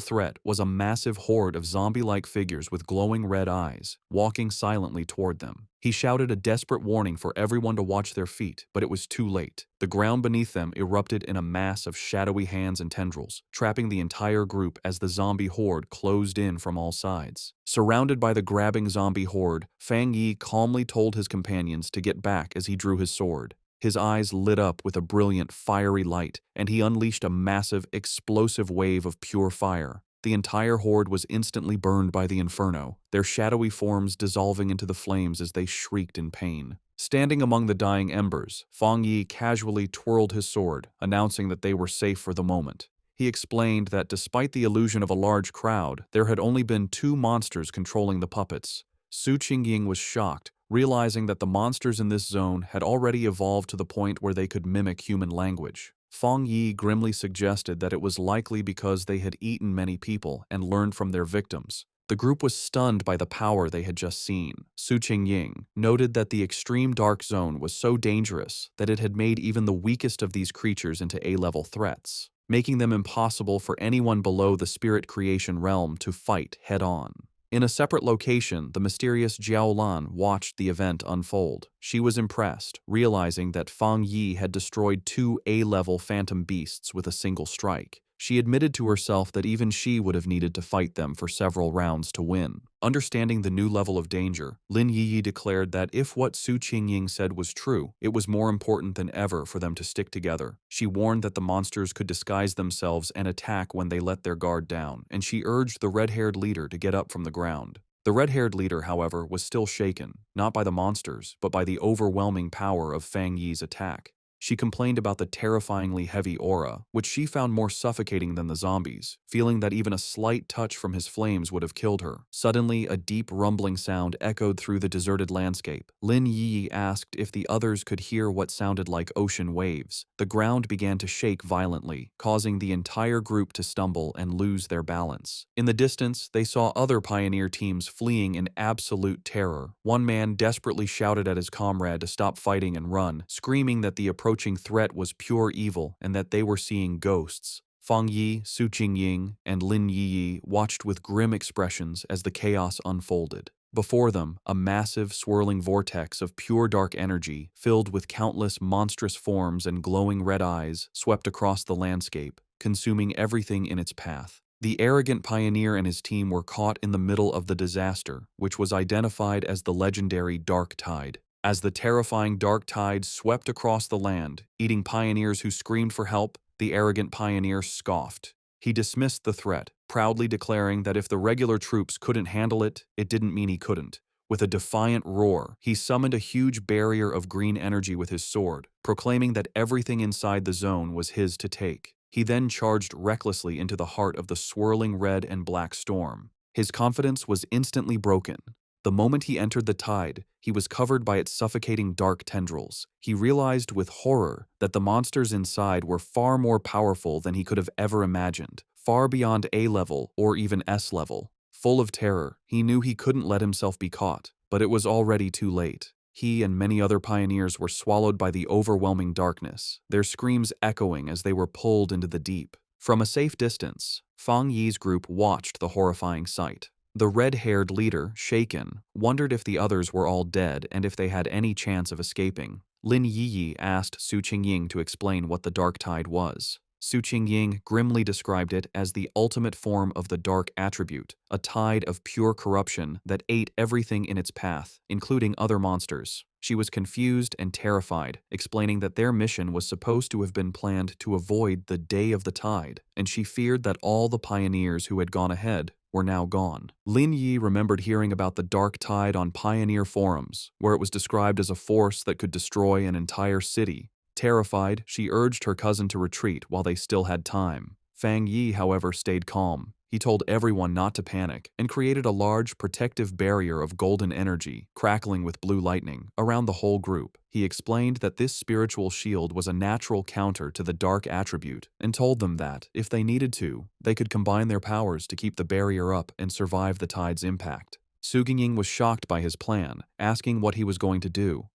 Speaker 1: threat was a massive horde of zombie-like figures with glowing red eyes, walking silently toward them. He shouted a desperate warning for everyone to watch their feet, but it was too late. The ground beneath them erupted in a mass of shadowy hands and tendrils, trapping the entire group as the zombie horde closed in from all sides. Surrounded by the grabbing zombie horde, Fang Yi calmly told his companions to get back as he drew his sword. His eyes lit up with a brilliant, fiery light, and he unleashed a massive, explosive wave of pure fire. The entire horde was instantly burned by the inferno, their shadowy forms dissolving into the flames as they shrieked in pain. Standing among the dying embers, Fang Yi casually twirled his sword, announcing that they were safe for the moment. He explained that despite the illusion of a large crowd, there had only been 2 monsters controlling the puppets. Su Qingying was shocked, realizing that the monsters in this zone had already evolved to the point where they could mimic human language. Fang Yi grimly suggested that it was likely because they had eaten many people and learned from their victims. The group was stunned by the power they had just seen. Su Qingying noted that the extreme dark zone was so dangerous that it had made even the weakest of these creatures into A-level threats, making them impossible for anyone below the spirit creation realm to fight head-on. In a separate location, the mysterious Jiao Lan watched the event unfold. She was impressed, realizing that Fang Yi had destroyed 2 A-level phantom beasts with a single strike. She admitted to herself that even she would have needed to fight them for several rounds to win. Understanding the new level of danger, Lin Yiyi declared that if what Su Qingying said was true, it was more important than ever for them to stick together. She warned that the monsters could disguise themselves and attack when they let their guard down, and she urged the red-haired leader to get up from the ground. The red-haired leader, however, was still shaken, not by the monsters, but by the overwhelming power of Fang Yi's attack. She complained about the terrifyingly heavy aura, which she found more suffocating than the zombies, feeling that even a slight touch from his flames would have killed her. Suddenly, a deep rumbling sound echoed through the deserted landscape. Lin Yi asked if the others could hear what sounded like ocean waves. The ground began to shake violently, causing the entire group to stumble and lose their balance. In the distance, they saw other pioneer teams fleeing in absolute terror. One man desperately shouted at his comrade to stop fighting and run, screaming that the approaching threat was pure evil and that they were seeing ghosts. Fang Yi, Su Qingying, and Lin Yiyi watched with grim expressions as the chaos unfolded. Before them, a massive, swirling vortex of pure dark energy, filled with countless monstrous forms and glowing red eyes, swept across the landscape, consuming everything in its path. The arrogant pioneer and his team were caught in the middle of the disaster, which was identified as the legendary Dark Tide. As the terrifying dark tide swept across the land, eating pioneers who screamed for help, the arrogant pioneer scoffed. He dismissed the threat, proudly declaring that if the regular troops couldn't handle it, it didn't mean he couldn't. With a defiant roar, he summoned a huge barrier of green energy with his sword, proclaiming that everything inside the zone was his to take. He then charged recklessly into the heart of the swirling red and black storm. His confidence was instantly broken. The moment he entered the tide, he was covered by its suffocating dark tendrils. He realized with horror that the monsters inside were far more powerful than he could have ever imagined, far beyond A level or even S level. Full of terror, he knew he couldn't let himself be caught, but it was already too late. He and many other pioneers were swallowed by the overwhelming darkness, their screams echoing as they were pulled into the deep. From a safe distance, Fang Yi's group watched the horrifying sight. The red-haired leader, shaken, wondered if the others were all dead and if they had any chance of escaping. Lin Yiyi asked Su Qingying to explain what the dark tide was. Su Qingying grimly described it as the ultimate form of the dark attribute, a tide of pure corruption that ate everything in its path, including other monsters. She was confused and terrified, explaining that their mission was supposed to have been planned to avoid the Day of the Tide, and she feared that all the pioneers who had gone ahead were now gone. Lin Yi remembered hearing about the dark tide on pioneer forums, where it was described as a force that could destroy an entire city. Terrified, she urged her cousin to retreat while they still had time. Fang Yi, however, stayed calm. He told everyone not to panic and created a large protective barrier of golden energy, crackling with blue lightning, around the whole group. He explained that this spiritual shield was a natural counter to the dark attribute and told them that, if they needed to, they could combine their powers to keep the barrier up and survive the tide's impact. Su Qingying was shocked by his plan, asking what he was going to do.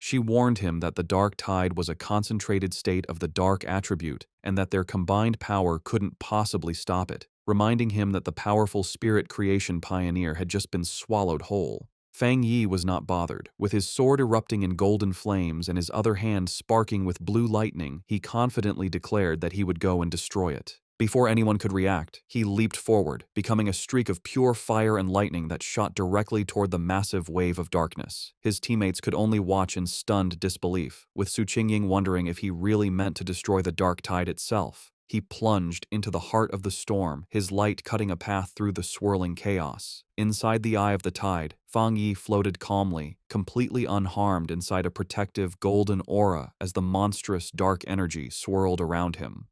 Speaker 1: She warned him that the dark tide was a concentrated state of the dark attribute and that their combined power couldn't possibly stop it, reminding him that the powerful spirit creation pioneer had just been swallowed whole. Fang Yi was not bothered. With his sword erupting in golden flames and his other hand sparking with blue lightning, he confidently declared that he would go and destroy it. Before anyone could react, he leaped forward, becoming a streak of pure fire and lightning that shot directly toward the massive wave of darkness. His teammates could only watch in stunned disbelief, with Su Qingying wondering if he really meant to destroy the dark tide itself. He plunged into the heart of the storm, his light cutting a path through the swirling chaos. Inside the eye of the tide, Fang Yi floated calmly, completely unharmed inside a protective golden aura as the monstrous dark energy swirled around him.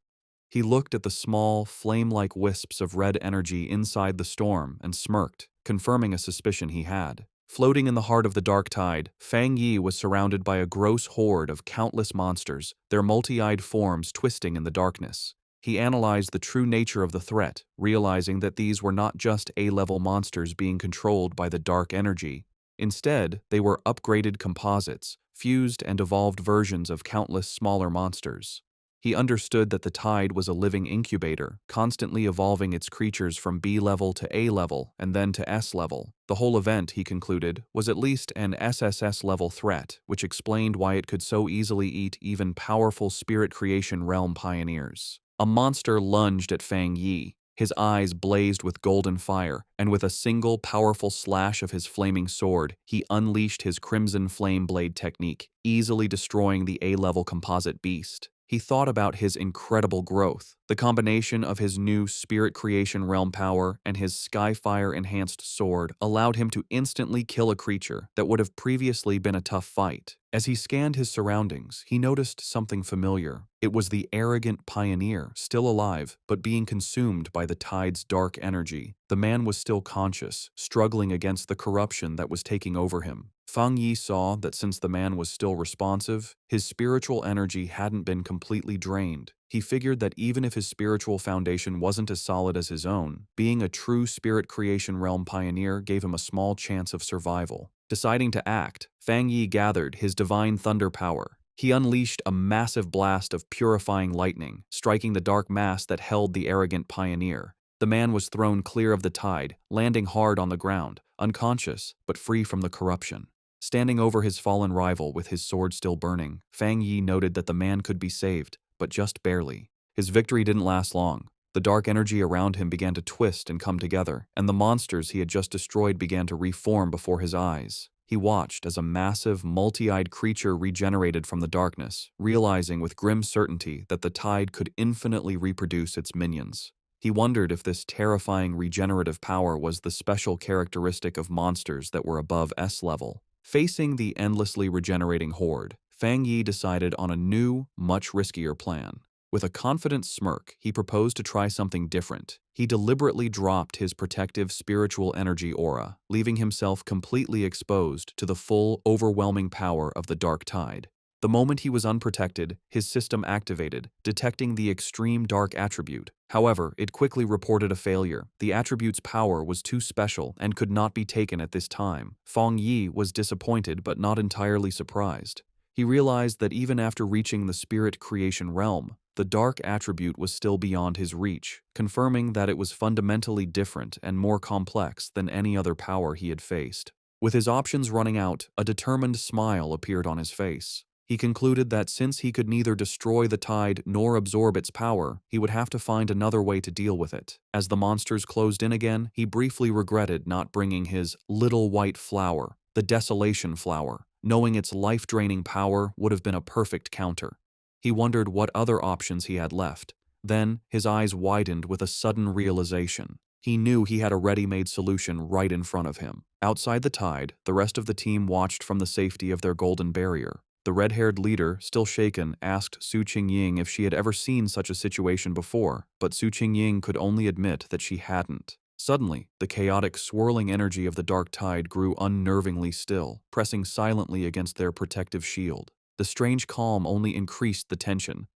Speaker 1: He looked at the small, flame-like wisps of red energy inside the storm and smirked, confirming a suspicion he had. Floating in the heart of the dark tide, Fang Yi was surrounded by a gross horde of countless monsters, their multi-eyed forms twisting in the darkness. He analyzed the true nature of the threat, realizing that these were not just A-level monsters being controlled by the dark energy. Instead, they were upgraded composites, fused and evolved versions of countless smaller monsters. He understood that the tide was a living incubator, constantly evolving its creatures from B level to A level and then to S level. The whole event, he concluded, was at least an SSS level threat, which explained why it could so easily eat even powerful spirit creation realm pioneers. A monster lunged at Fang Yi. His eyes blazed with golden fire, and with a single powerful slash of his flaming sword, he unleashed his crimson flame blade technique, easily destroying the A-level composite beast. He thought about his incredible growth. The combination of his new Spirit Creation Realm power and his Skyfire-enhanced sword allowed him to instantly kill a creature that would have previously been a tough fight. As he scanned his surroundings, he noticed something familiar. It was the arrogant pioneer, still alive, but being consumed by the tide's dark energy. The man was still conscious, struggling against the corruption that was taking over him. Fang Yi saw that since the man was still responsive, his spiritual energy hadn't been completely drained. He figured that even if his spiritual foundation wasn't as solid as his own, being a true Spirit Creation Realm pioneer gave him a small chance of survival. Deciding to act, Fang Yi gathered his divine thunder power. He unleashed a massive blast of purifying lightning, striking the dark mass that held the arrogant pioneer. The man was thrown clear of the tide, landing hard on the ground, unconscious but free from the corruption. Standing over his fallen rival with his sword still burning, Fang Yi noted that the man could be saved, but just barely. His victory didn't last long. The dark energy around him began to twist and come together, and the monsters he had just destroyed began to reform before his eyes. He watched as a massive, multi-eyed creature regenerated from the darkness, realizing with grim certainty that the tide could infinitely reproduce its minions. He wondered if this terrifying regenerative power was the special characteristic of monsters that were above S-level. Facing the endlessly regenerating horde, Fang Yi decided on a new, much riskier plan. With a confident smirk, he proposed to try something different. He deliberately dropped his protective spiritual energy aura, leaving himself completely exposed to the full, overwhelming power of the dark tide. The moment he was unprotected, his system activated, detecting the extreme dark attribute. However, it quickly reported a failure. The attribute's power was too special and could not be taken at this time. Fang Yi was disappointed but not entirely surprised. He realized that even after reaching the Spirit Creation Realm, the dark attribute was still beyond his reach, confirming that it was fundamentally different and more complex than any other power he had faced. With his options running out, a determined smile appeared on his face. He concluded that since he could neither destroy the tide nor absorb its power, he would have to find another way to deal with it. As the monsters closed in again, he briefly regretted not bringing his little white flower, the Desolation Flower, knowing its life-draining power would have been a perfect counter. He wondered what other options he had left. Then, his eyes widened with a sudden realization. He knew he had a ready-made solution right in front of him. Outside the tide, the rest of the team watched from the safety of their golden barrier. The red-haired leader, still shaken, asked Su Qingying if she had ever seen such a situation before, but Su Qingying could only admit that she hadn't. Suddenly, the chaotic, swirling energy of the dark tide grew unnervingly still, pressing silently against their protective shield. The strange calm only increased the tension.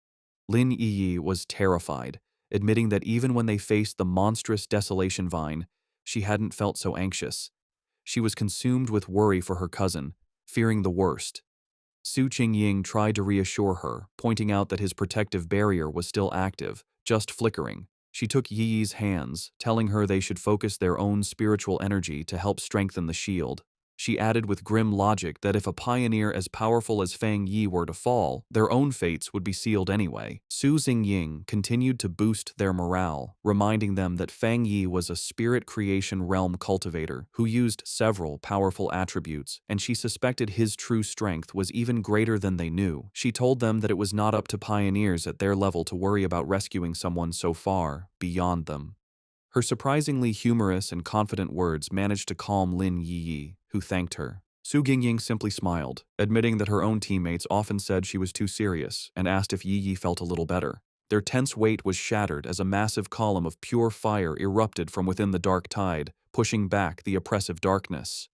Speaker 1: Lin Yi was terrified, admitting that even when they faced the monstrous Desolation Vine, she hadn't felt so anxious. She was consumed with worry for her cousin, fearing the worst. Su Qingying tried to reassure her, pointing out that his protective barrier was still active, just flickering. She took Yi's hands, telling her they should focus their own spiritual energy to help strengthen the shield. She added with grim logic that if a pioneer as powerful as Fang Yi were to fall, their own fates would be sealed anyway. Su Xingying continued to boost their morale, reminding them that Fang Yi was a Spirit Creation Realm cultivator who used several powerful attributes, and she suspected his true strength was even greater than they knew. She told them that it was not up to pioneers at their level to worry about rescuing someone so far beyond them. Her surprisingly humorous and confident words managed to calm Lin Yi, who thanked her. Su Xingying simply smiled, admitting that her own teammates often said she was too serious, and asked if Yi felt a little better. Their tense weight was shattered as a massive column of pure fire erupted from within the dark tide, pushing back the oppressive darkness.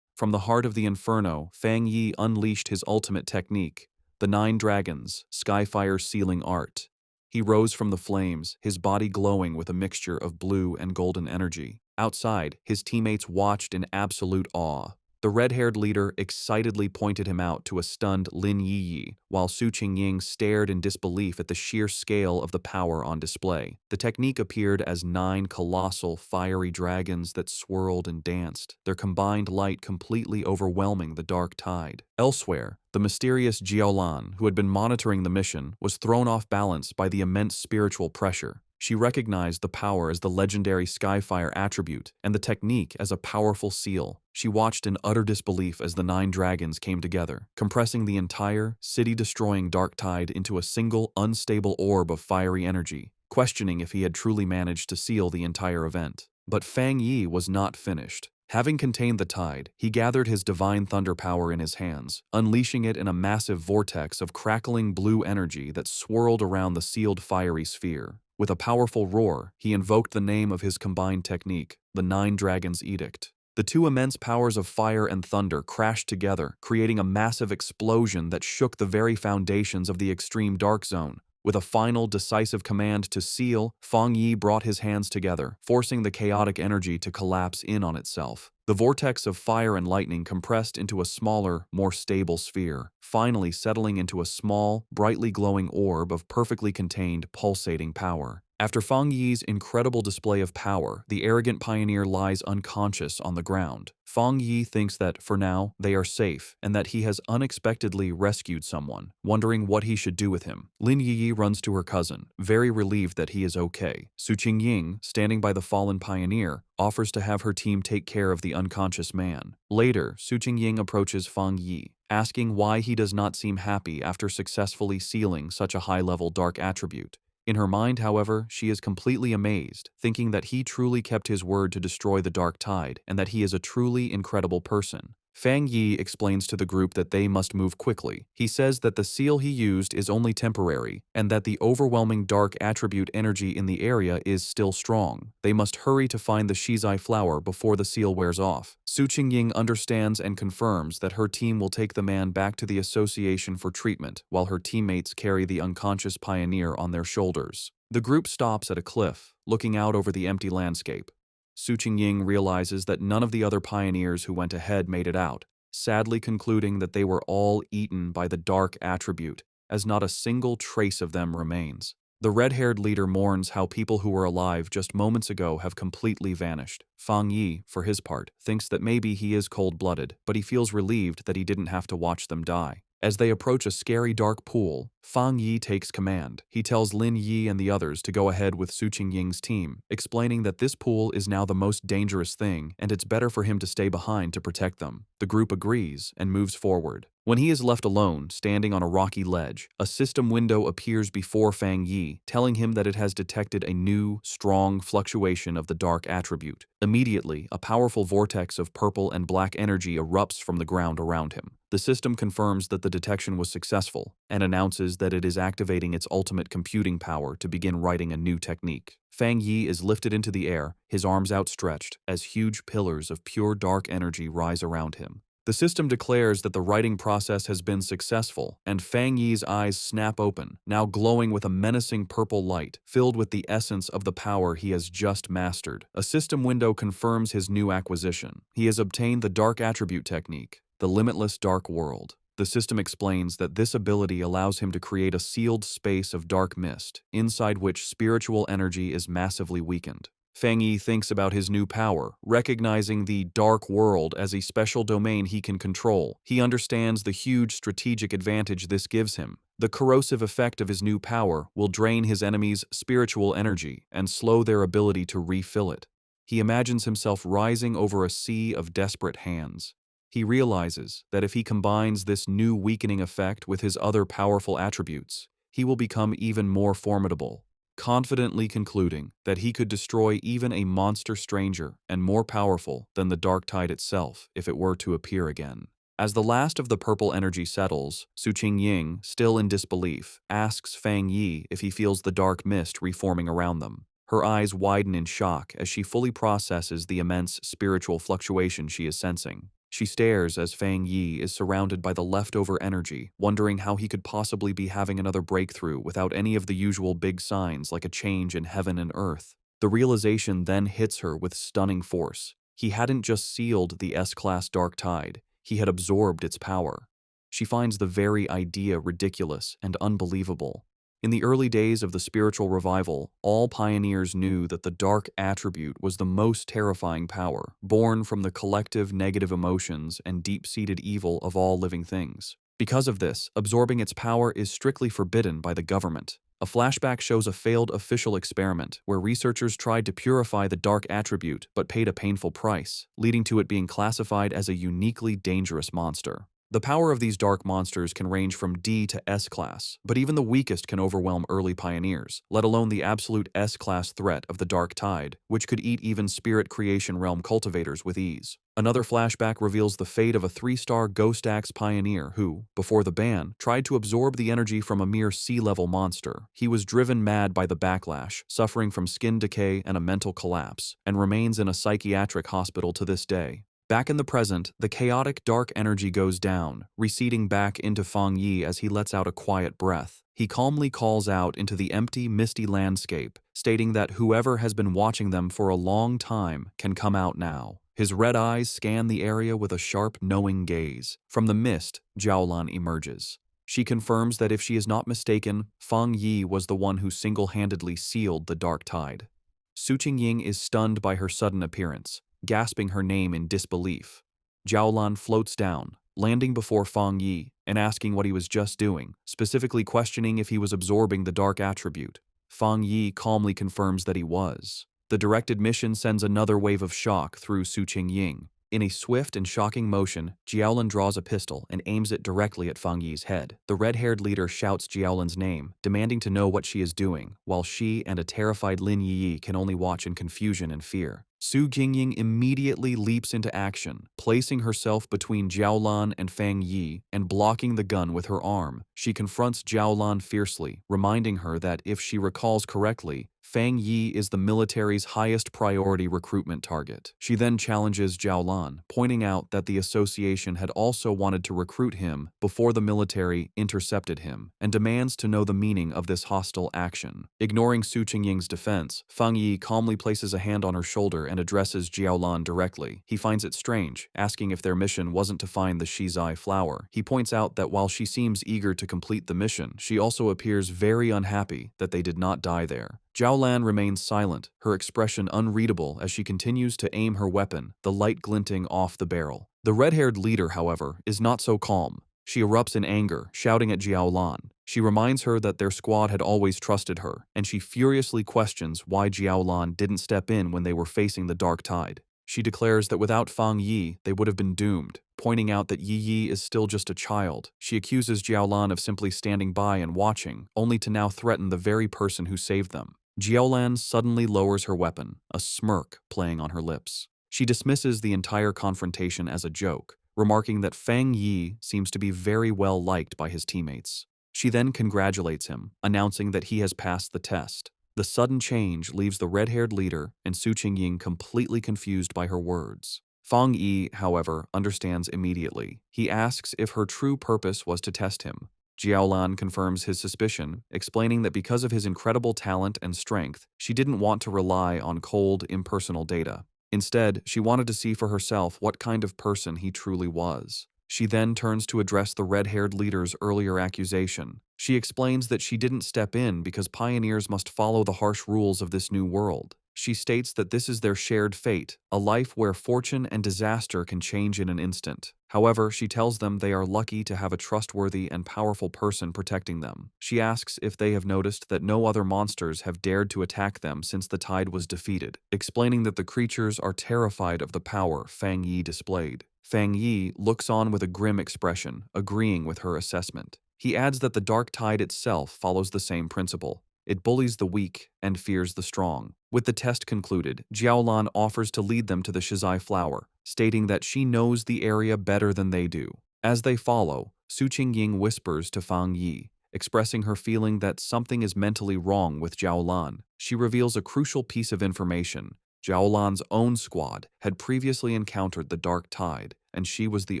Speaker 1: From the heart of the inferno, Fang Yi unleashed his ultimate technique, the 9 Dragons, Skyfire Sealing Art. He rose from the flames, his body glowing with a mixture of blue and golden energy. Outside, his teammates watched in absolute awe. The red-haired leader excitedly pointed him out to a stunned Lin Yi, while Su Qingying stared in disbelief at the sheer scale of the power on display. The technique appeared as 9 colossal, fiery dragons that swirled and danced, their combined light completely overwhelming the dark tide. Elsewhere, the mysterious Jiaolan, who had been monitoring the mission, was thrown off balance by the immense spiritual pressure. She recognized the power as the legendary Skyfire attribute and the technique as a powerful seal. She watched in utter disbelief as the 9 dragons came together, compressing the entire, city-destroying dark tide into a single, unstable orb of fiery energy, questioning if he had truly managed to seal the entire event. But Fang Yi was not finished. Having contained the tide, he gathered his divine thunder power in his hands, unleashing it in a massive vortex of crackling blue energy that swirled around the sealed fiery sphere. With a powerful roar, he invoked the name of his combined technique, the 9 Dragons' Edict. The 2 immense powers of fire and thunder crashed together, creating a massive explosion that shook the very foundations of the extreme dark zone. With a final, decisive command to seal, Fang Yi brought his hands together, forcing the chaotic energy to collapse in on itself. The vortex of fire and lightning compressed into a smaller, more stable sphere, finally settling into a small, brightly glowing orb of perfectly contained, pulsating power. After Fang Yi's incredible display of power, the arrogant pioneer lies unconscious on the ground. Fang Yi thinks that, for now, they are safe, and that he has unexpectedly rescued someone, wondering what he should do with him. Lin Yi runs to her cousin, very relieved that he is okay. Su Qingying, standing by the fallen pioneer, offers to have her team take care of the unconscious man. Later, Su Qingying approaches Fang Yi, asking why he does not seem happy after successfully sealing such a high-level dark attribute. In her mind, however, she is completely amazed, thinking that he truly kept his word to destroy the dark tide and that he is a truly incredible person. Fang Yi explains to the group that they must move quickly. He says that the seal he used is only temporary and that the overwhelming dark attribute energy in the area is still strong. They must hurry to find the Shizai flower before the seal wears off. Su Qingying understands and confirms that her team will take the man back to the association for treatment while her teammates carry the unconscious pioneer on their shoulders. The group stops at a cliff, looking out over the empty landscape. Su Qingying realizes that none of the other pioneers who went ahead made it out, sadly concluding that they were all eaten by the dark attribute, as not a single trace of them remains. The red-haired leader mourns how people who were alive just moments ago have completely vanished. Fang Yi, for his part, thinks that maybe he is cold-blooded, but he feels relieved that he didn't have to watch them die. As they approach a scary dark pool, Fang Yi takes command. He tells Lin Yi and the others to go ahead with Su Qingying's team, explaining that this pool is now the most dangerous thing and it's better for him to stay behind to protect them. The group agrees and moves forward. When he is left alone, standing on a rocky ledge, a system window appears before Fang Yi, telling him that it has detected a new, strong fluctuation of the dark attribute. Immediately, a powerful vortex of purple and black energy erupts from the ground around him. The system confirms that the detection was successful and announces that it is activating its ultimate computing power to begin writing a new technique. Fang Yi is lifted into the air, his arms outstretched, as huge pillars of pure dark energy rise around him. The system declares that the writing process has been successful, and Fang Yi's eyes snap open, now glowing with a menacing purple light, filled with the essence of the power he has just mastered. A system window confirms his new acquisition. He has obtained the dark attribute technique, the limitless dark world. The system explains that this ability allows him to create a sealed space of dark mist, inside which spiritual energy is massively weakened. Fang Yi thinks about his new power, recognizing the dark world as a special domain he can control. He understands the huge strategic advantage this gives him. The corrosive effect of his new power will drain his enemies' spiritual energy and slow their ability to refill it. He imagines himself rising over a sea of desperate hands. He realizes that if he combines this new weakening effect with his other powerful attributes, he will become even more formidable, confidently concluding that he could destroy even a monster stranger and more powerful than the dark tide itself if it were to appear again. As the last of the purple energy settles, Su Qingying, still in disbelief, asks Fang Yi if he feels the dark mist reforming around them. Her eyes widen in shock as she fully processes the immense spiritual fluctuation she is sensing. She stares as Fang Yi is surrounded by the leftover energy, wondering how he could possibly be having another breakthrough without any of the usual big signs like a change in heaven and earth. The realization then hits her with stunning force. He hadn't just sealed the S-class dark tide, he had absorbed its power. She finds the very idea ridiculous and unbelievable. In the early days of the spiritual revival, all pioneers knew that the dark attribute was the most terrifying power, born from the collective negative emotions and deep-seated evil of all living things. Because of this, absorbing its power is strictly forbidden by the government. A flashback shows a failed official experiment where researchers tried to purify the dark attribute but paid a painful price, leading to it being classified as a uniquely dangerous monster. The power of these dark monsters can range from D to S-class, but even the weakest can overwhelm early pioneers, let alone the absolute S-class threat of the dark tide, which could eat even spirit creation realm cultivators with ease. Another flashback reveals the fate of a 3-star Ghost Axe pioneer who, before the ban, tried to absorb the energy from a mere sea-level monster. He was driven mad by the backlash, suffering from skin decay and a mental collapse, and remains in a psychiatric hospital to this day. Back in the present, the chaotic dark energy goes down, receding back into Fang Yi as he lets out a quiet breath. He calmly calls out into the empty, misty landscape, stating that whoever has been watching them for a long time can come out now. His red eyes scan the area with a sharp, knowing gaze. From the mist, Jiaolan emerges. She confirms that if she is not mistaken, Fang Yi was the one who single-handedly sealed the dark tide. Su Qingying is stunned by her sudden appearance, gasping her name in disbelief. Jiaolan floats down, landing before Fang Yi and asking what he was just doing, specifically questioning if he was absorbing the dark attribute. Fang Yi calmly confirms that he was. The directed mission sends another wave of shock through Su Qingying. In a swift and shocking motion, Jiaolan draws a pistol and aims it directly at Fang Yi's head. The red-haired leader shouts Jiaolan's name, demanding to know what she is doing, while she and a terrified Lin Yi can only watch in confusion and fear. Su Qingying immediately leaps into action, placing herself between Jiaolan and Fang Yi and blocking the gun with her arm. She confronts Jiaolan fiercely, reminding her that if she recalls correctly, Fang Yi is the military's highest priority recruitment target. She then challenges Jiaolan, pointing out that the association had also wanted to recruit him before the military intercepted him, and demands to know the meaning of this hostile action. Ignoring Su Qingying's defense, Fang Yi calmly places a hand on her shoulder and addresses Jiaolan directly. He finds it strange, asking if their mission wasn't to find the Shizai flower. He points out that while she seems eager to complete the mission, she also appears very unhappy that they did not die there. Jiaolan remains silent, her expression unreadable as she continues to aim her weapon, the light glinting off the barrel. The red-haired leader, however, is not so calm. She erupts in anger, shouting at Jiaolan. She reminds her that their squad had always trusted her, and she furiously questions why Jiaolan didn't step in when they were facing the dark tide. She declares that without Fang Yi, they would have been doomed, pointing out that Yi is still just a child. She accuses Jiaolan of simply standing by and watching, only to now threaten the very person who saved them. Jiaolan suddenly lowers her weapon, a smirk playing on her lips. She dismisses the entire confrontation as a joke, remarking that Fang Yi seems to be very well liked by his teammates. She then congratulates him, announcing that he has passed the test. The sudden change leaves the red-haired leader and Su Qingying completely confused by her words. Fang Yi, however, understands immediately. He asks if her true purpose was to test him. Jiaolan confirms his suspicion, explaining that because of his incredible talent and strength, she didn't want to rely on cold, impersonal data. Instead, she wanted to see for herself what kind of person he truly was. She then turns to address the red-haired leader's earlier accusation. She explains that she didn't step in because pioneers must follow the harsh rules of this new world. She states that this is their shared fate, a life where fortune and disaster can change in an instant. However, she tells them they are lucky to have a trustworthy and powerful person protecting them. She asks if they have noticed that no other monsters have dared to attack them since the tide was defeated, explaining that the creatures are terrified of the power Fang Yi displayed. Fang Yi looks on with a grim expression, agreeing with her assessment. He adds that the dark tide itself follows the same principle. It bullies the weak and fears the strong. With the test concluded, Jiaolan offers to lead them to the Shizai flower, stating that she knows the area better than they do. As they follow, Su Qingying whispers to Fang Yi, expressing her feeling that something is mentally wrong with Jiaolan. She reveals a crucial piece of information. Jiaolan's own squad had previously encountered the dark tide, and she was the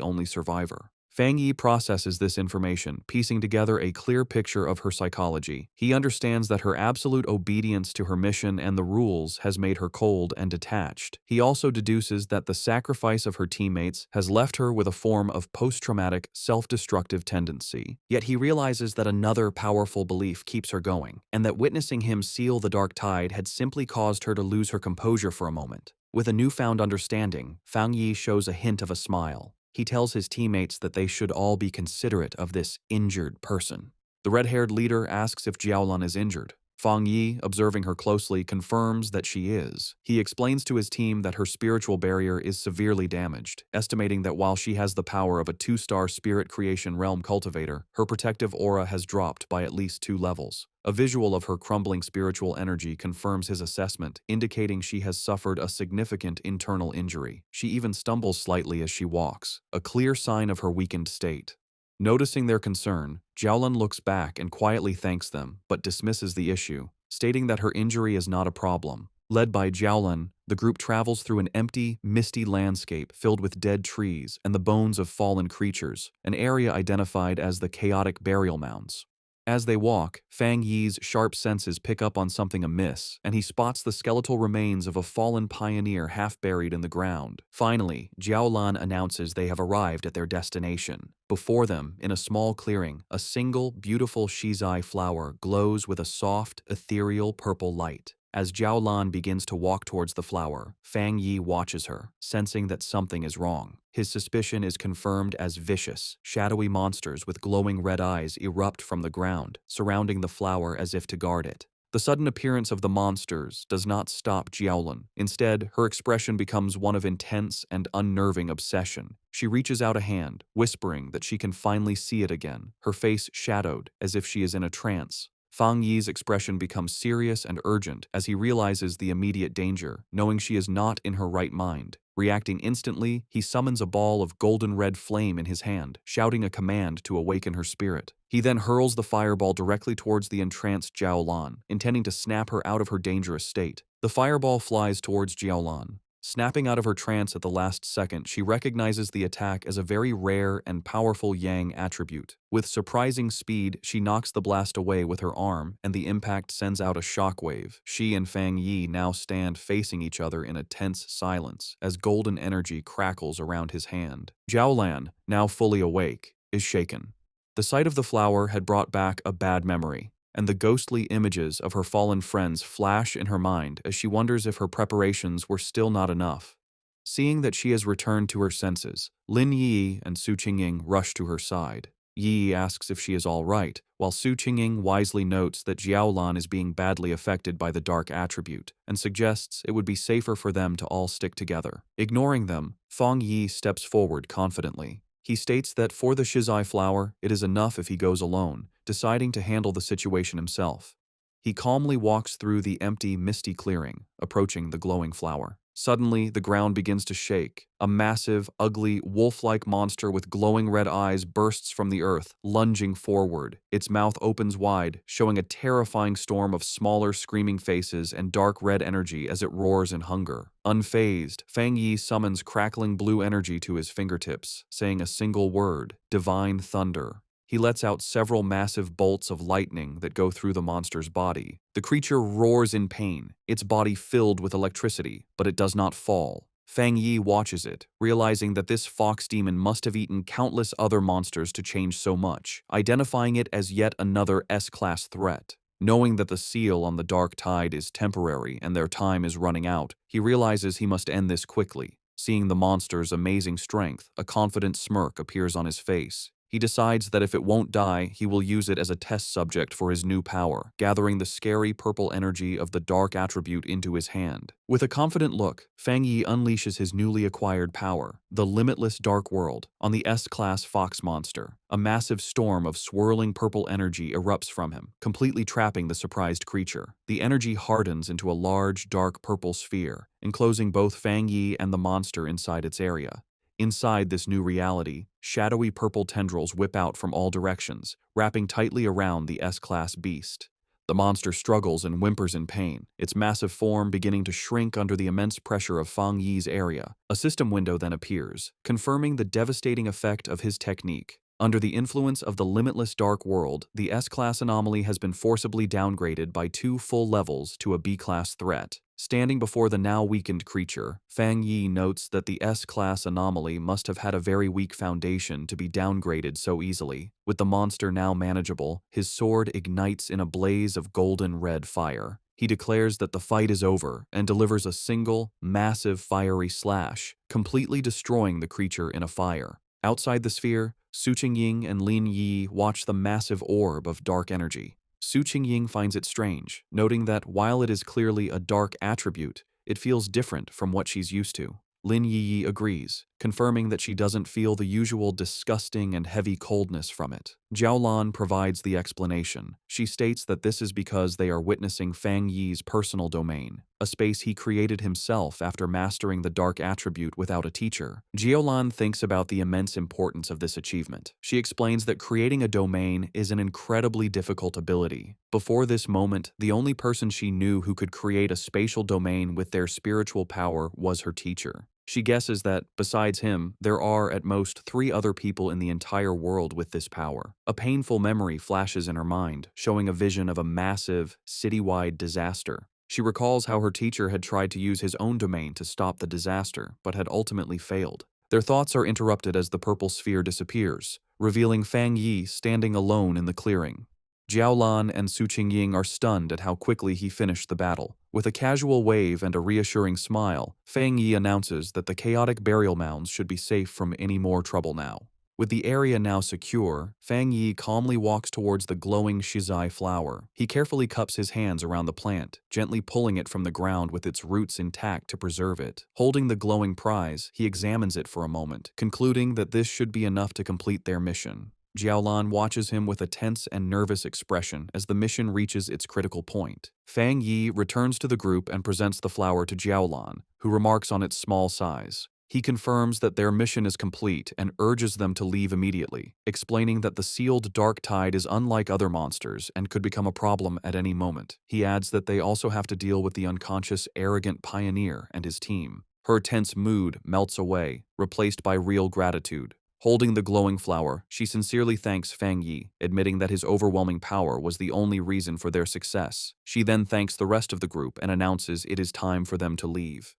Speaker 1: only survivor. Fang Yi processes this information, piecing together a clear picture of her psychology. He understands that her absolute obedience to her mission and the rules has made her cold and detached. He also deduces that the sacrifice of her teammates has left her with a form of post-traumatic, self-destructive tendency. Yet he realizes that another powerful belief keeps her going, and that witnessing him seal the dark tide had simply caused her to lose her composure for a moment. With a newfound understanding, Fang Yi shows a hint of a smile. He tells his teammates that they should all be considerate of this injured person. The red-haired leader asks if Jiaolan is injured. Fang Yi, observing her closely, confirms that she is. He explains to his team that her spiritual barrier is severely damaged, estimating that while she has the power of a 2-star spirit creation realm cultivator, her protective aura has dropped by at least 2 levels. A visual of her crumbling spiritual energy confirms his assessment, indicating she has suffered a significant internal injury. She even stumbles slightly as she walks, a clear sign of her weakened state. Noticing their concern, Jiaolan looks back and quietly thanks them, but dismisses the issue, stating that her injury is not a problem. Led by Jiaolan, the group travels through an empty, misty landscape filled with dead trees and the bones of fallen creatures, an area identified as the chaotic burial mounds. As they walk, Fang Yi's sharp senses pick up on something amiss, and he spots the skeletal remains of a fallen pioneer half buried in the ground. Finally, Jiaolan announces they have arrived at their destination. Before them, in a small clearing, a single, beautiful shizai flower glows with a soft, ethereal purple light. As Jiaolan begins to walk towards the flower, Fang Yi watches her, sensing that something is wrong. His suspicion is confirmed as vicious, shadowy monsters with glowing red eyes erupt from the ground, surrounding the flower as if to guard it. The sudden appearance of the monsters does not stop Jiaolan. Instead, her expression becomes one of intense and unnerving obsession. She reaches out a hand, whispering that she can finally see it again, her face shadowed as if she is in a trance. Fang Yi's expression becomes serious and urgent as he realizes the immediate danger, knowing she is not in her right mind. Reacting instantly, he summons a ball of golden red flame in his hand, shouting a command to awaken her spirit. He then hurls the fireball directly towards the entranced Jiaolan, intending to snap her out of her dangerous state. The fireball flies towards Jiaolan. Snapping out of her trance at the last second, she recognizes the attack as a very rare and powerful Yang attribute. With surprising speed, she knocks the blast away with her arm, and the impact sends out a shockwave. She and Fang Yi now stand facing each other in a tense silence, as golden energy crackles around his hand. Jiaolan, now fully awake, is shaken. The sight of the flower had brought back a bad memory, and the ghostly images of her fallen friends flash in her mind as she wonders if her preparations were still not enough. Seeing that she has returned to her senses, Lin Yi and Su Qingying rush to her side. Yi asks if she is all right, while Su Qingying wisely notes that Jiaolan is being badly affected by the dark attribute, and suggests it would be safer for them to all stick together. Ignoring them, Fang Yi steps forward confidently. He states that for the shizai flower, it is enough if he goes alone, deciding to handle the situation himself. He calmly walks through the empty, misty clearing, approaching the glowing flower. Suddenly, the ground begins to shake. A massive, ugly, wolf-like monster with glowing red eyes bursts from the earth, lunging forward. Its mouth opens wide, showing a terrifying storm of smaller, screaming faces and dark red energy as it roars in hunger. Unfazed, Fang Yi summons crackling blue energy to his fingertips, saying a single word: Divine Thunder. He lets out several massive bolts of lightning that go through the monster's body. The creature roars in pain, its body filled with electricity, but it does not fall. Fang Yi watches it, realizing that this fox demon must have eaten countless other monsters to change so much, identifying it as yet another S-class threat. Knowing that the seal on the dark tide is temporary and their time is running out, he realizes he must end this quickly. Seeing the monster's amazing strength, a confident smirk appears on his face. He decides that if it won't die, he will use it as a test subject for his new power, gathering the scary purple energy of the dark attribute into his hand. With a confident look, Fang Yi unleashes his newly acquired power, the limitless dark world, on the S-class fox monster. A massive storm of swirling purple energy erupts from him, completely trapping the surprised creature. The energy hardens into a large, dark purple sphere, enclosing both Fang Yi and the monster inside its area. Inside this new reality, shadowy purple tendrils whip out from all directions, wrapping tightly around the S-class beast. The monster struggles and whimpers in pain, its massive form beginning to shrink under the immense pressure of Fang Yi's area. A system window then appears, confirming the devastating effect of his technique. Under the influence of the limitless dark world, the S-class anomaly has been forcibly downgraded by 2 full levels to a B-class threat. Standing before the now weakened creature, Fang Yi notes that the S-class anomaly must have had a very weak foundation to be downgraded so easily. With the monster now manageable, his sword ignites in a blaze of golden-red fire. He declares that the fight is over and delivers a single, massive fiery slash, completely destroying the creature in a fire. Outside the sphere, Su Qingying and Lin Yi watch the massive orb of dark energy. Su Qingying finds it strange, noting that while it is clearly a dark attribute, it feels different from what she's used to. Lin Yi agrees, confirming that she doesn't feel the usual disgusting and heavy coldness from it. Jiaolan provides the explanation. She states that this is because they are witnessing Fang Yi's personal domain, a space he created himself after mastering the dark attribute without a teacher. Jiaolan thinks about the immense importance of this achievement. She explains that creating a domain is an incredibly difficult ability. Before this moment, the only person she knew who could create a spatial domain with their spiritual power was her teacher. She guesses that, besides him, there are at most 3 other people in the entire world with this power. A painful memory flashes in her mind, showing a vision of a massive, citywide disaster. She recalls how her teacher had tried to use his own domain to stop the disaster, but had ultimately failed. Their thoughts are interrupted as the purple sphere disappears, revealing Fang Yi standing alone in the clearing. Jiaolan and Su Qingying are stunned at how quickly he finished the battle. With a casual wave and a reassuring smile, Fang Yi announces that the chaotic burial mounds should be safe from any more trouble now. With the area now secure, Fang Yi calmly walks towards the glowing shizai flower. He carefully cups his hands around the plant, gently pulling it from the ground with its roots intact to preserve it. Holding the glowing prize, he examines it for a moment, concluding that this should be enough to complete their mission. Jiaolan watches him with a tense and nervous expression as the mission reaches its critical point. Fang Yi returns to the group and presents the flower to Jiaolan, who remarks on its small size. He confirms that their mission is complete and urges them to leave immediately, explaining that the sealed dark tide is unlike other monsters and could become a problem at any moment. He adds that they also have to deal with the unconscious, arrogant pioneer and his team. Her tense mood melts away, replaced by real gratitude. Holding the glowing flower, she sincerely thanks Fang Yi, admitting that his overwhelming power was the only reason for their success. She then thanks the rest of the group and announces it is time for them to leave.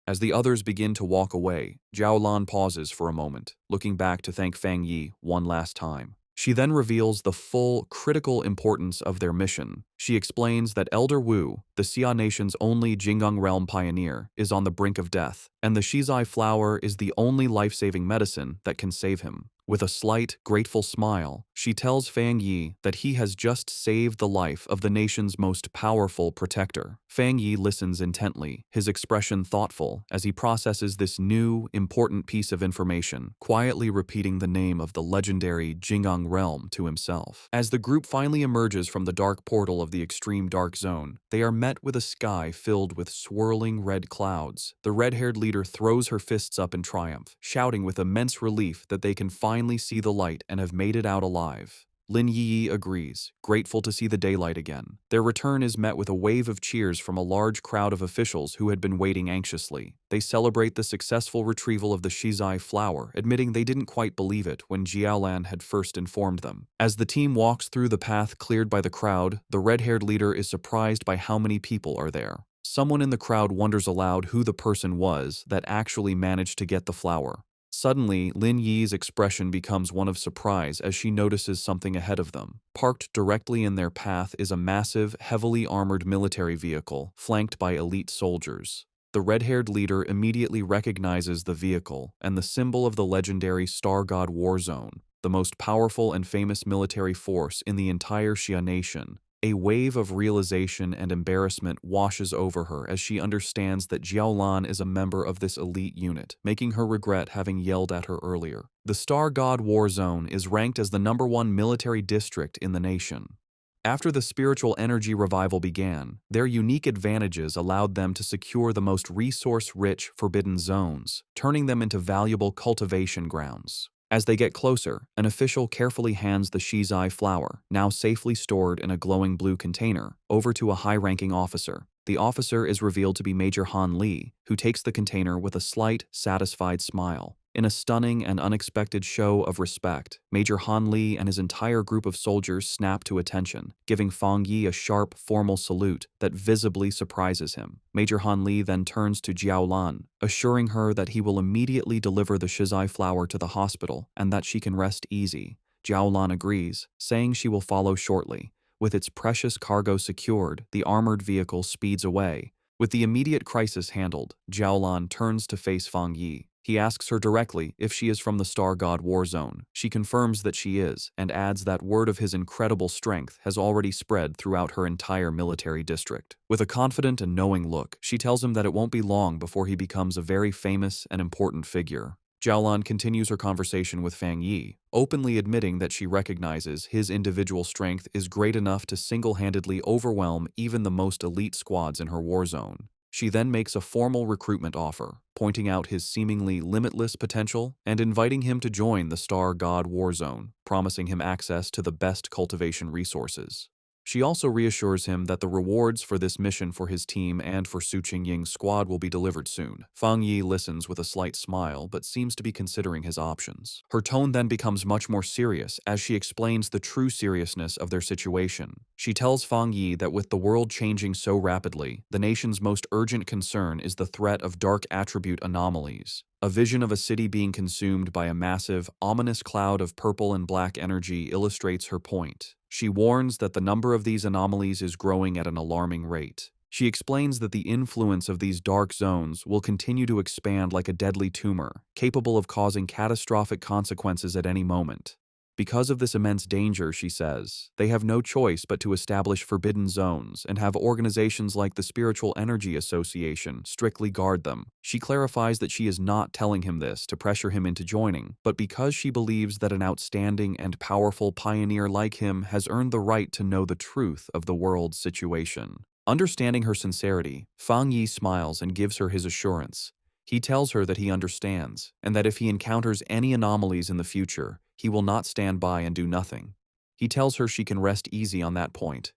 Speaker 1: As the others begin to walk away, Jiaolan pauses for a moment, looking back to thank Fang Yi one last time. She then reveals the full, critical importance of their mission. She explains that Elder Wu, the Xia Nation's only Jinggang realm pioneer, is on the brink of death, and the shizai flower is the only life-saving medicine that can save him. With a slight, grateful smile, she tells Fang Yi that he has just saved the life of the nation's most powerful protector. Fang Yi listens intently, his expression thoughtful as he processes this new, important piece of information, quietly repeating the name of the legendary Jinggang realm to himself. As the group finally emerges from the dark portal of the extreme dark zone, they are met with a sky filled with swirling red clouds. The red-haired leader throws her fists up in triumph, shouting with immense relief that they can finally see the light and have made it out alive. Lin Yi agrees, grateful to see the daylight again. Their return is met with a wave of cheers from a large crowd of officials who had been waiting anxiously. They celebrate the successful retrieval of the shizai flower, admitting they didn't quite believe it when Jiaolan had first informed them. As the team walks through the path cleared by the crowd, the red-haired leader is surprised by how many people are there. Someone in the crowd wonders aloud who the person was that actually managed to get the flower. Suddenly, Lin Yi's expression becomes one of surprise as she notices something ahead of them. Parked directly in their path is a massive, heavily armored military vehicle, flanked by elite soldiers. The red-haired leader immediately recognizes the vehicle and the symbol of the legendary Star God War Zone, the most powerful and famous military force in the entire Xia Nation. A wave of realization and embarrassment washes over her as she understands that Jiaolan is a member of this elite unit, making her regret having yelled at her earlier. The Star God War Zone is ranked as the #1 military district in the nation. After the spiritual energy revival began, their unique advantages allowed them to secure the most resource-rich forbidden zones, turning them into valuable cultivation grounds. As they get closer, an official carefully hands the shizai flower, now safely stored in a glowing blue container, over to a high-ranking officer. The officer is revealed to be Major Han Lee, who takes the container with a slight, satisfied smile. In a stunning and unexpected show of respect, Major Han Lee and his entire group of soldiers snap to attention, giving Fang Yi a sharp, formal salute that visibly surprises him. Major Han Lee then turns to Jiao Lan, assuring her that he will immediately deliver the shizai flower to the hospital and that she can rest easy. Jiao Lan agrees, saying she will follow shortly. With its precious cargo secured, the armored vehicle speeds away. With the immediate crisis handled, Jiao Lan turns to face Fang Yi. He asks her directly if she is from the Star God War Zone. She confirms that she is, and adds that word of his incredible strength has already spread throughout her entire military district. With a confident and knowing look, she tells him that it won't be long before he becomes a very famous and important figure. Jiaolan continues her conversation with Fang Yi, openly admitting that she recognizes his individual strength is great enough to single-handedly overwhelm even the most elite squads in her war zone. She then makes a formal recruitment offer, pointing out his seemingly limitless potential and inviting him to join the Star God War Zone, promising him access to the best cultivation resources. She also reassures him that the rewards for this mission for his team and for Su Qingying's squad will be delivered soon. Fang Yi listens with a slight smile but seems to be considering his options. Her tone then becomes much more serious as she explains the true seriousness of their situation. She tells Fang Yi that with the world changing so rapidly, the nation's most urgent concern is the threat of dark attribute anomalies. A vision of a city being consumed by a massive, ominous cloud of purple and black energy illustrates her point. She warns that the number of these anomalies is growing at an alarming rate. She explains that the influence of these dark zones will continue to expand like a deadly tumor, capable of causing catastrophic consequences at any moment. Because of this immense danger, she says, they have no choice but to establish forbidden zones and have organizations like the Spiritual Energy Association strictly guard them. She clarifies that she is not telling him this to pressure him into joining, but because she believes that an outstanding and powerful pioneer like him has earned the right to know the truth of the world's situation. Understanding her sincerity, Fang Yi smiles and gives her his assurance. He tells her that he understands, and that if he encounters any anomalies in the future, he will not stand by and do nothing. He tells her she can rest easy on that point.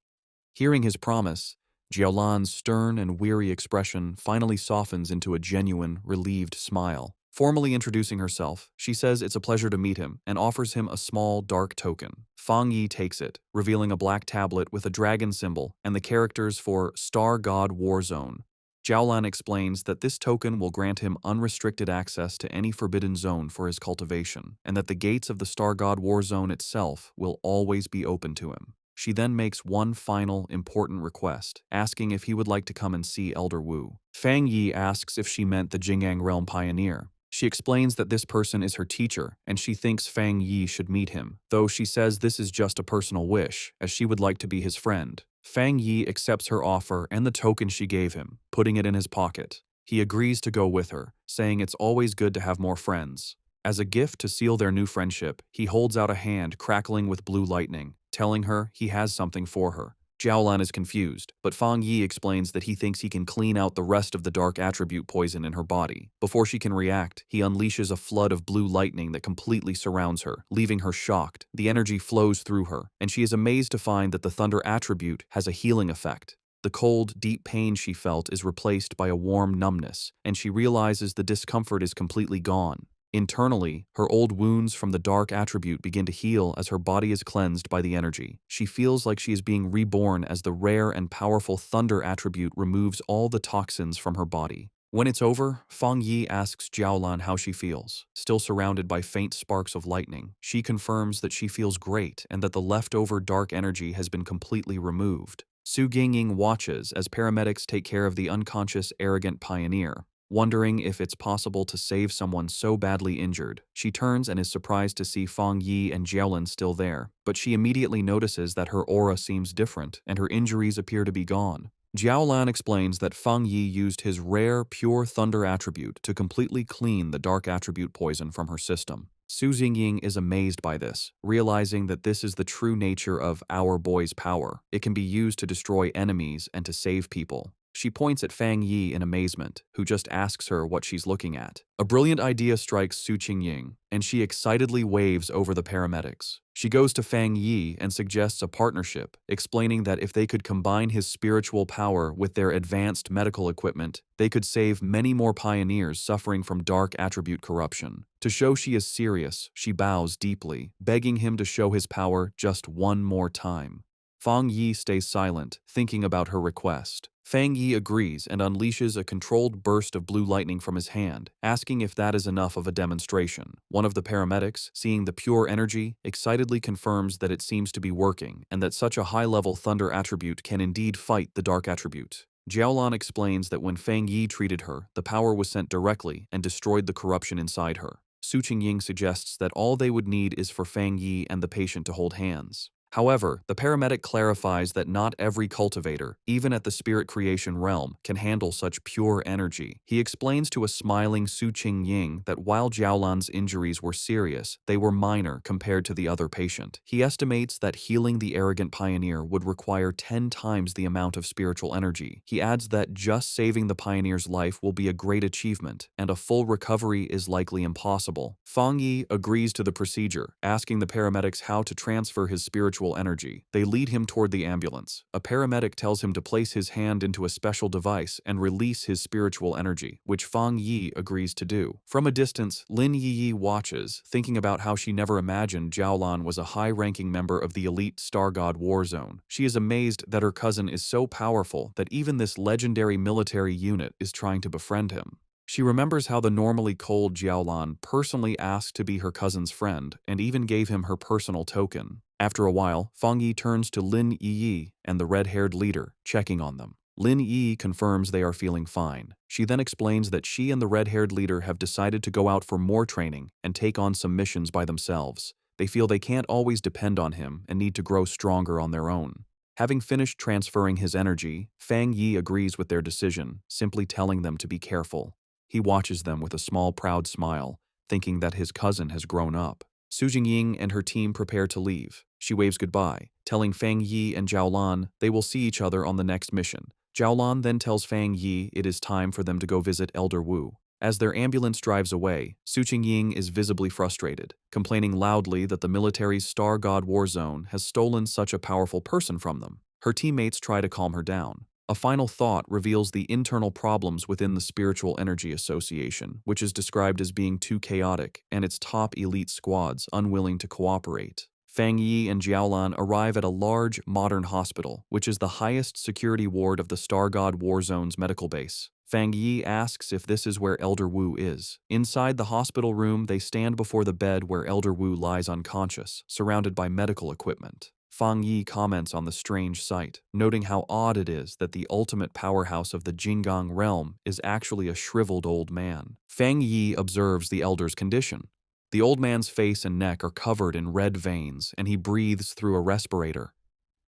Speaker 1: Hearing his promise, Jiaolan's stern and weary expression finally softens into a genuine, relieved smile. Formally introducing herself, she says it's a pleasure to meet him and offers him a small, dark token. Fang Yi takes it, revealing a black tablet with a dragon symbol and the characters for Star God War Zone. Jiaolan explains that this token will grant him unrestricted access to any forbidden zone for his cultivation, and that the gates of the Star God War Zone itself will always be open to him. She then makes one final, important request, asking if he would like to come and see Elder Wu. Fang Yi asks if she meant the Jingang Realm Pioneer. She explains that this person is her teacher, and she thinks Fang Yi should meet him, though she says this is just a personal wish, as she would like to be his friend. Fang Yi accepts her offer and the token she gave him, putting it in his pocket. He agrees to go with her, saying it's always good to have more friends. As a gift to seal their new friendship, he holds out a hand crackling with blue lightning, telling her he has something for her. Jiaolan is confused, but Fang Yi explains that he thinks he can clean out the rest of the dark attribute poison in her body. Before she can react, he unleashes a flood of blue lightning that completely surrounds her, leaving her shocked. The energy flows through her, and she is amazed to find that the thunder attribute has a healing effect. The cold, deep pain she felt is replaced by a warm numbness, and she realizes the discomfort is completely gone. Internally, her old wounds from the dark attribute begin to heal as her body is cleansed by the energy. She feels like she is being reborn as the rare and powerful thunder attribute removes all the toxins from her body. When it's over, Fang Yi asks Jiaolan how she feels. Still surrounded by faint sparks of lightning, she confirms that she feels great and that the leftover dark energy has been completely removed. Su Jingying watches as paramedics take care of the unconscious, arrogant pioneer. Wondering if it's possible to save someone so badly injured, she turns and is surprised to see Fang Yi and Jiaolan still there, but she immediately notices that her aura seems different and her injuries appear to be gone. Jiaolan explains that Fang Yi used his rare, pure thunder attribute to completely clean the dark attribute poison from her system. Su Jingying is amazed by this, realizing that this is the true nature of our boy's power. It can be used to destroy enemies and to save people. She points at Fang Yi in amazement, who just asks her what she's looking at. A brilliant idea strikes Su Qingying, and she excitedly waves over the paramedics. She goes to Fang Yi and suggests a partnership, explaining that if they could combine his spiritual power with their advanced medical equipment, they could save many more pioneers suffering from dark attribute corruption. To show she is serious, she bows deeply, begging him to show his power just one more time. Fang Yi stays silent, thinking about her request. Fang Yi agrees and unleashes a controlled burst of blue lightning from his hand, asking if that is enough of a demonstration. One of the paramedics, seeing the pure energy, excitedly confirms that it seems to be working and that such a high-level thunder attribute can indeed fight the dark attribute. Jiaolan explains that when Fang Yi treated her, the power was sent directly and destroyed the corruption inside her. Su Qingying suggests that all they would need is for Fang Yi and the patient to hold hands. However, the paramedic clarifies that not every cultivator, even at the spirit creation realm, can handle such pure energy. He explains to a smiling Su Qingying that while Jiaolan's injuries were serious, they were minor compared to the other patient. He estimates that healing the arrogant pioneer would require 10 times the amount of spiritual energy. He adds that just saving the pioneer's life will be a great achievement, and a full recovery is likely impossible. Fang Yi agrees to the procedure, asking the paramedics how to transfer his spiritual energy. They lead him toward the ambulance. A paramedic tells him to place his hand into a special device and release his spiritual energy, which Fang Yi agrees to do. From a distance, Lin Yi watches, thinking about how she never imagined Jiaolan was a high-ranking member of the elite Star God War Zone. She is amazed that her cousin is so powerful that even this legendary military unit is trying to befriend him. She remembers how the normally cold Jiaolan personally asked to be her cousin's friend and even gave him her personal token. After a while, Fang Yi turns to Lin Yi and the red-haired leader, checking on them. Lin Yi confirms they are feeling fine. She then explains that she and the red-haired leader have decided to go out for more training and take on some missions by themselves. They feel they can't always depend on him and need to grow stronger on their own. Having finished transferring his energy, Fang Yi agrees with their decision, simply telling them to be careful. He watches them with a small, proud smile, thinking that his cousin has grown up. Su Jingying and her team prepare to leave. She waves goodbye, telling Fang Yi and Jiaolan they will see each other on the next mission. Jiaolan then tells Fang Yi it is time for them to go visit Elder Wu. As their ambulance drives away, Su Qingying is visibly frustrated, complaining loudly that the military's Star God War Zone has stolen such a powerful person from them. Her teammates try to calm her down. A final thought reveals the internal problems within the Spiritual Energy Association, which is described as being too chaotic, and its top elite squads unwilling to cooperate. Fang Yi and Jiaolan arrive at a large, modern hospital, which is the highest security ward of the Star God War Zone's medical base. Fang Yi asks if this is where Elder Wu is. Inside the hospital room, they stand before the bed where Elder Wu lies unconscious, surrounded by medical equipment. Fang Yi comments on the strange sight, noting how odd it is that the ultimate powerhouse of the Jinggang realm is actually a shriveled old man. Fang Yi observes the elder's condition. The old man's face and neck are covered in red veins, and he breathes through a respirator.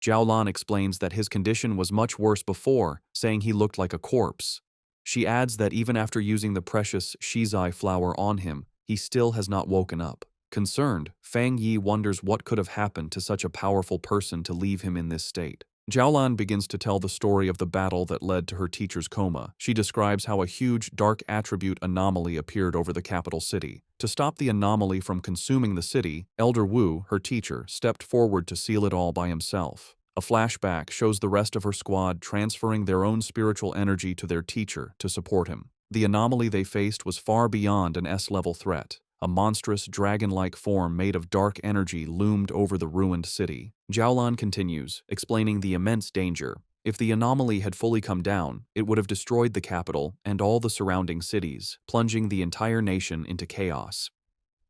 Speaker 1: Jiaolan explains that his condition was much worse before, saying he looked like a corpse. She adds that even after using the precious shizai flower on him, he still has not woken up. Concerned, Fang Yi wonders what could have happened to such a powerful person to leave him in this state. Jiaolan begins to tell the story of the battle that led to her teacher's coma. She describes how a huge dark attribute anomaly appeared over the capital city. To stop the anomaly from consuming the city, Elder Wu, her teacher, stepped forward to seal it all by himself. A flashback shows the rest of her squad transferring their own spiritual energy to their teacher to support him. The anomaly they faced was far beyond an S-level threat. A monstrous, dragon-like form made of dark energy loomed over the ruined city. Jiaolan continues, explaining the immense danger. If the anomaly had fully come down, it would have destroyed the capital and all the surrounding cities, plunging the entire nation into chaos.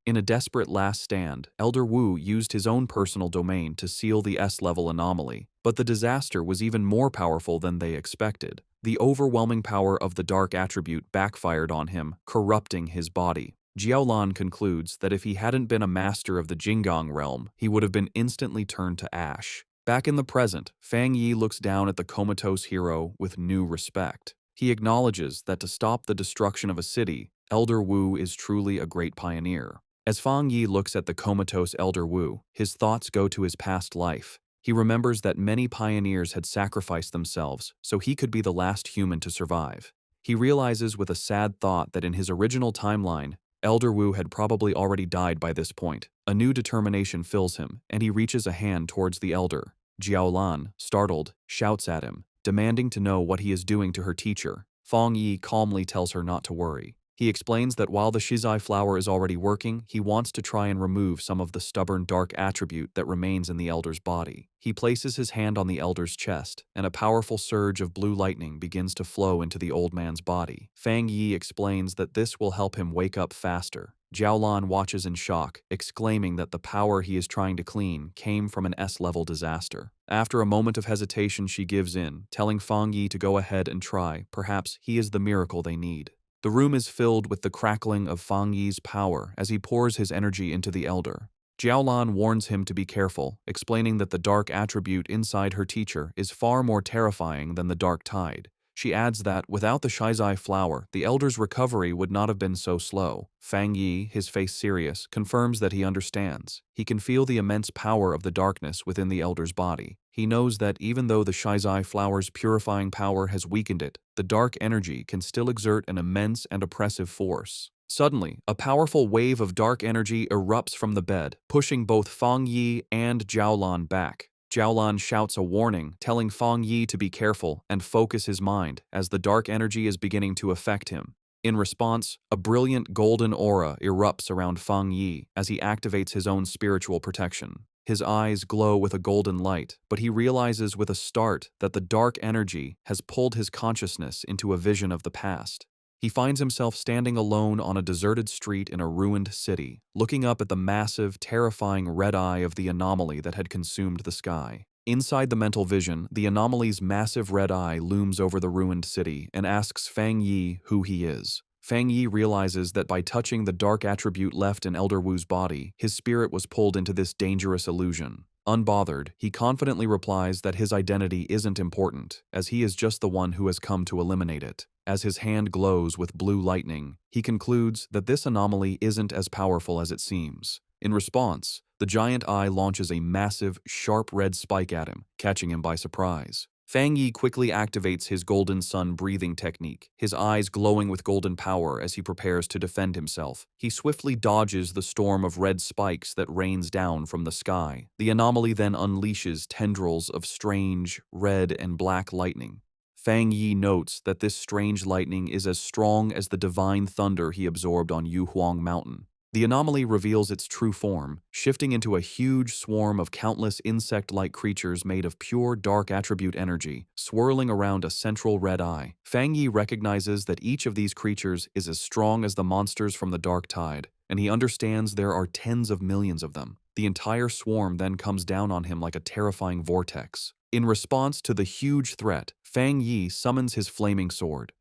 Speaker 1: In a desperate last stand, Elder Wu used his own personal domain to seal the S-level anomaly, but the disaster was even more powerful than they expected. The overwhelming power of the dark attribute backfired on him, corrupting his body. Jiaolan concludes that if he hadn't been a master of the Jinggang realm, he would have been instantly turned to ash. Back in the present, Fang Yi looks down at the comatose hero with new respect. He acknowledges that to stop the destruction of a city, Elder Wu is truly a great pioneer. As Fang Yi looks at the comatose Elder Wu, his thoughts go to his past life. He remembers that many pioneers had sacrificed themselves so he could be the last human to survive. He realizes with a sad thought that in his original timeline, Elder Wu had probably already died by this point. A new determination fills him, and he reaches a hand towards the elder. Jiaolan, startled, shouts at him, demanding to know what he is doing to her teacher. Fang Yi calmly tells her not to worry. He explains that while the shizai flower is already working, he wants to try and remove some of the stubborn dark attribute that remains in the elder's body. He places his hand on the elder's chest, and a powerful surge of blue lightning begins to flow into the old man's body. Fang Yi explains that this will help him wake up faster. Jiaolan watches in shock, exclaiming that the power he is trying to clean came from an S-level disaster. After a moment of hesitation, she gives in, telling Fang Yi to go ahead and try. Perhaps he is the miracle they need. The room is filled with the crackling of Fang Yi's power as he pours his energy into the elder. Jiaolan warns him to be careful, explaining that the dark attribute inside her teacher is far more terrifying than the dark tide. She adds that, without the shizai flower, the elder's recovery would not have been so slow. Fang Yi, his face serious, confirms that he understands. He can feel the immense power of the darkness within the elder's body. He knows that even though the shizai flower's purifying power has weakened it, the dark energy can still exert an immense and oppressive force. Suddenly, a powerful wave of dark energy erupts from the bed, pushing both Fang Yi and Jiaolan back. Jiaolan shouts a warning, telling Fang Yi to be careful and focus his mind as the dark energy is beginning to affect him. In response, a brilliant golden aura erupts around Fang Yi as he activates his own spiritual protection. His eyes glow with a golden light, but he realizes with a start that the dark energy has pulled his consciousness into a vision of the past. He finds himself standing alone on a deserted street in a ruined city, looking up at the massive, terrifying red eye of the anomaly that had consumed the sky. Inside the mental vision, the anomaly's massive red eye looms over the ruined city and asks Fang Yi who he is. Fang Yi realizes that by touching the dark attribute left in Elder Wu's body, his spirit was pulled into this dangerous illusion. Unbothered, he confidently replies that his identity isn't important, as he is just the one who has come to eliminate it. As his hand glows with blue lightning, he concludes that this anomaly isn't as powerful as it seems. In response, the giant eye launches a massive, sharp red spike at him, catching him by surprise. Fang Yi quickly activates his golden sun breathing technique, his eyes glowing with golden power as he prepares to defend himself. He swiftly dodges the storm of red spikes that rains down from the sky. The anomaly then unleashes tendrils of strange, red and black lightning. Fang Yi notes that this strange lightning is as strong as the divine thunder he absorbed on Yuhuang Mountain. The anomaly reveals its true form, shifting into a huge swarm of countless insect-like creatures made of pure dark attribute energy, swirling around a central red eye. Fang Yi recognizes that each of these creatures is as strong as the monsters from the dark tide, and he understands there are tens of millions of them. The entire swarm then comes down on him like a terrifying vortex. In response to the huge threat, Fang Yi summons his flaming sword.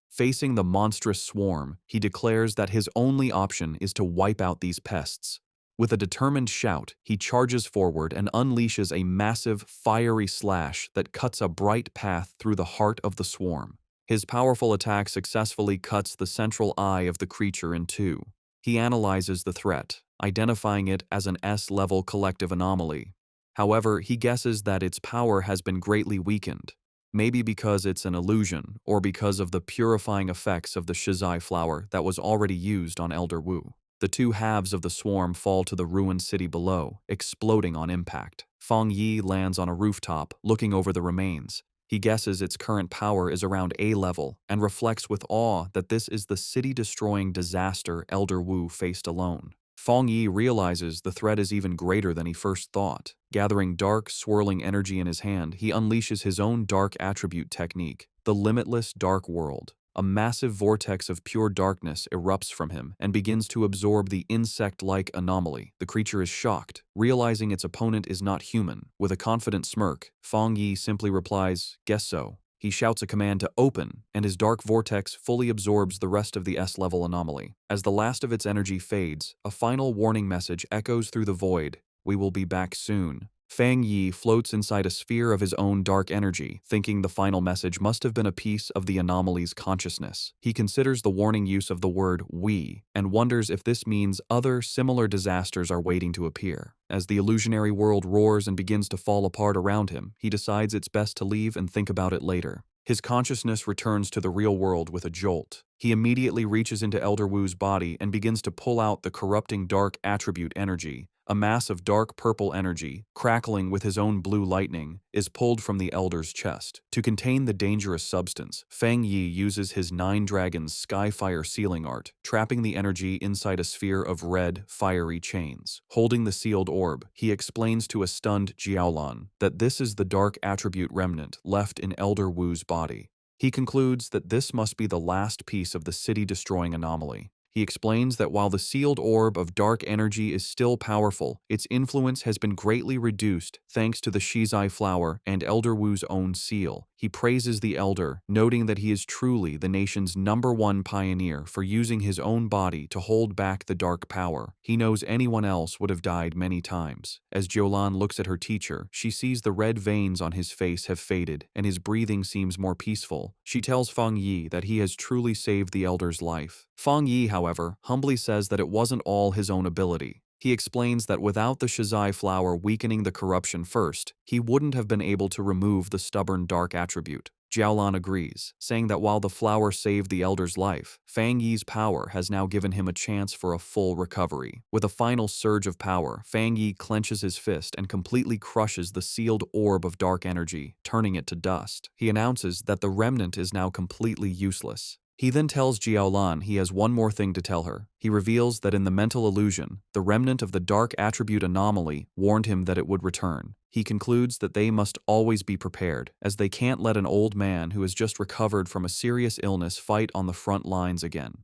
Speaker 1: Facing the monstrous swarm, he declares that his only option is to wipe out these pests. With a determined shout, he charges forward and unleashes a massive, fiery slash that cuts a bright path through the heart of the swarm. His powerful attack successfully cuts the central eye of the creature in two. He analyzes the threat, identifying it as an S-level collective anomaly. However, he guesses that its power has been greatly weakened. Maybe because it's an illusion, or because of the purifying effects of the shizai flower that was already used on Elder Wu. The two halves of the swarm fall to the ruined city below, exploding on impact. Fang Yi lands on a rooftop, looking over the remains. He guesses its current power is around A level, and reflects with awe that this is the city-destroying disaster Elder Wu faced alone. Fang Yi realizes the threat is even greater than he first thought. Gathering dark, swirling energy in his hand, he unleashes his own dark attribute technique, the limitless dark world. A massive vortex of pure darkness erupts from him and begins to absorb the insect-like anomaly. The creature is shocked, realizing its opponent is not human. With a confident smirk, Fang Yi simply replies, "Guess so." He shouts a command to open, and his dark vortex fully absorbs the rest of the S-level anomaly. As the last of its energy fades, a final warning message echoes through the void: "We will be back soon." Fang Yi floats inside a sphere of his own dark energy, thinking the final message must have been a piece of the anomaly's consciousness. He considers the warning use of the word "we" and wonders if this means other similar disasters are waiting to appear. As the illusionary world roars and begins to fall apart around him, he decides it's best to leave and think about it later. His consciousness returns to the real world with a jolt. He immediately reaches into Elder Wu's body and begins to pull out the corrupting dark attribute energy. A mass of dark purple energy, crackling with his own blue lightning, is pulled from the Elder's chest. To contain the dangerous substance, Fang Yi uses his Nine Dragons Skyfire sealing art, trapping the energy inside a sphere of red, fiery chains. Holding the sealed orb, he explains to a stunned Jiaolan that this is the dark attribute remnant left in Elder Wu's body. He concludes that this must be the last piece of the city-destroying anomaly. He explains that while the sealed orb of dark energy is still powerful, its influence has been greatly reduced thanks to the Shizai flower and Elder Wu's own seal. He praises the Elder, noting that he is truly the nation's #1 pioneer for using his own body to hold back the dark power. He knows anyone else would have died many times. As Jiolan looks at her teacher, she sees the red veins on his face have faded and his breathing seems more peaceful. She tells Fang Yi that he has truly saved the Elder's life. Fang Yi, however, humbly says that it wasn't all his own ability. He explains that without the Shizai flower weakening the corruption first, he wouldn't have been able to remove the stubborn dark attribute. Jiaolan agrees, saying that while the flower saved the Elder's life, Fang Yi's power has now given him a chance for a full recovery. With a final surge of power, Fang Yi clenches his fist and completely crushes the sealed orb of dark energy, turning it to dust. He announces that the remnant is now completely useless. He then tells Jiaolan he has one more thing to tell her. He reveals that in the mental illusion, the remnant of the dark attribute anomaly warned him that it would return. He concludes that they must always be prepared, as they can't let an old man who has just recovered from a serious illness fight on the front lines again.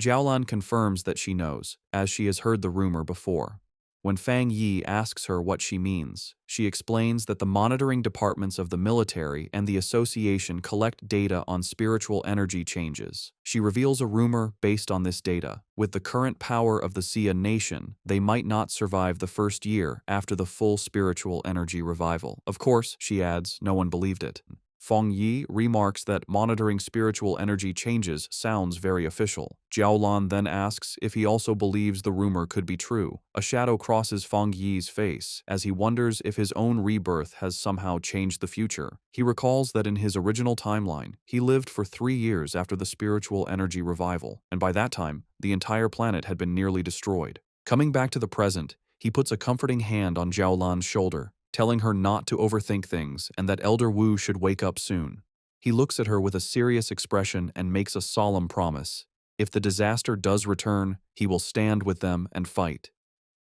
Speaker 1: Jiaolan confirms that she knows, as she has heard the rumor before. When Fang Yi asks her what she means, she explains that the monitoring departments of the military and the association collect data on spiritual energy changes. She reveals a rumor based on this data. With the current power of the Xia nation, they might not survive the first year after the full spiritual energy revival. Of course, she adds, no one believed it. Fang Yi remarks that monitoring spiritual energy changes sounds very official. Jiaolan then asks if he also believes the rumor could be true. A shadow crosses Fang Yi's face as he wonders if his own rebirth has somehow changed the future. He recalls that in his original timeline, he lived for 3 years after the spiritual energy revival, and by that time, the entire planet had been nearly destroyed. Coming back to the present, he puts a comforting hand on Jiaolan's shoulder, telling her not to overthink things and that Elder Wu should wake up soon. He looks at her with a serious expression and makes a solemn promise. If the disaster does return, he will stand with them and fight.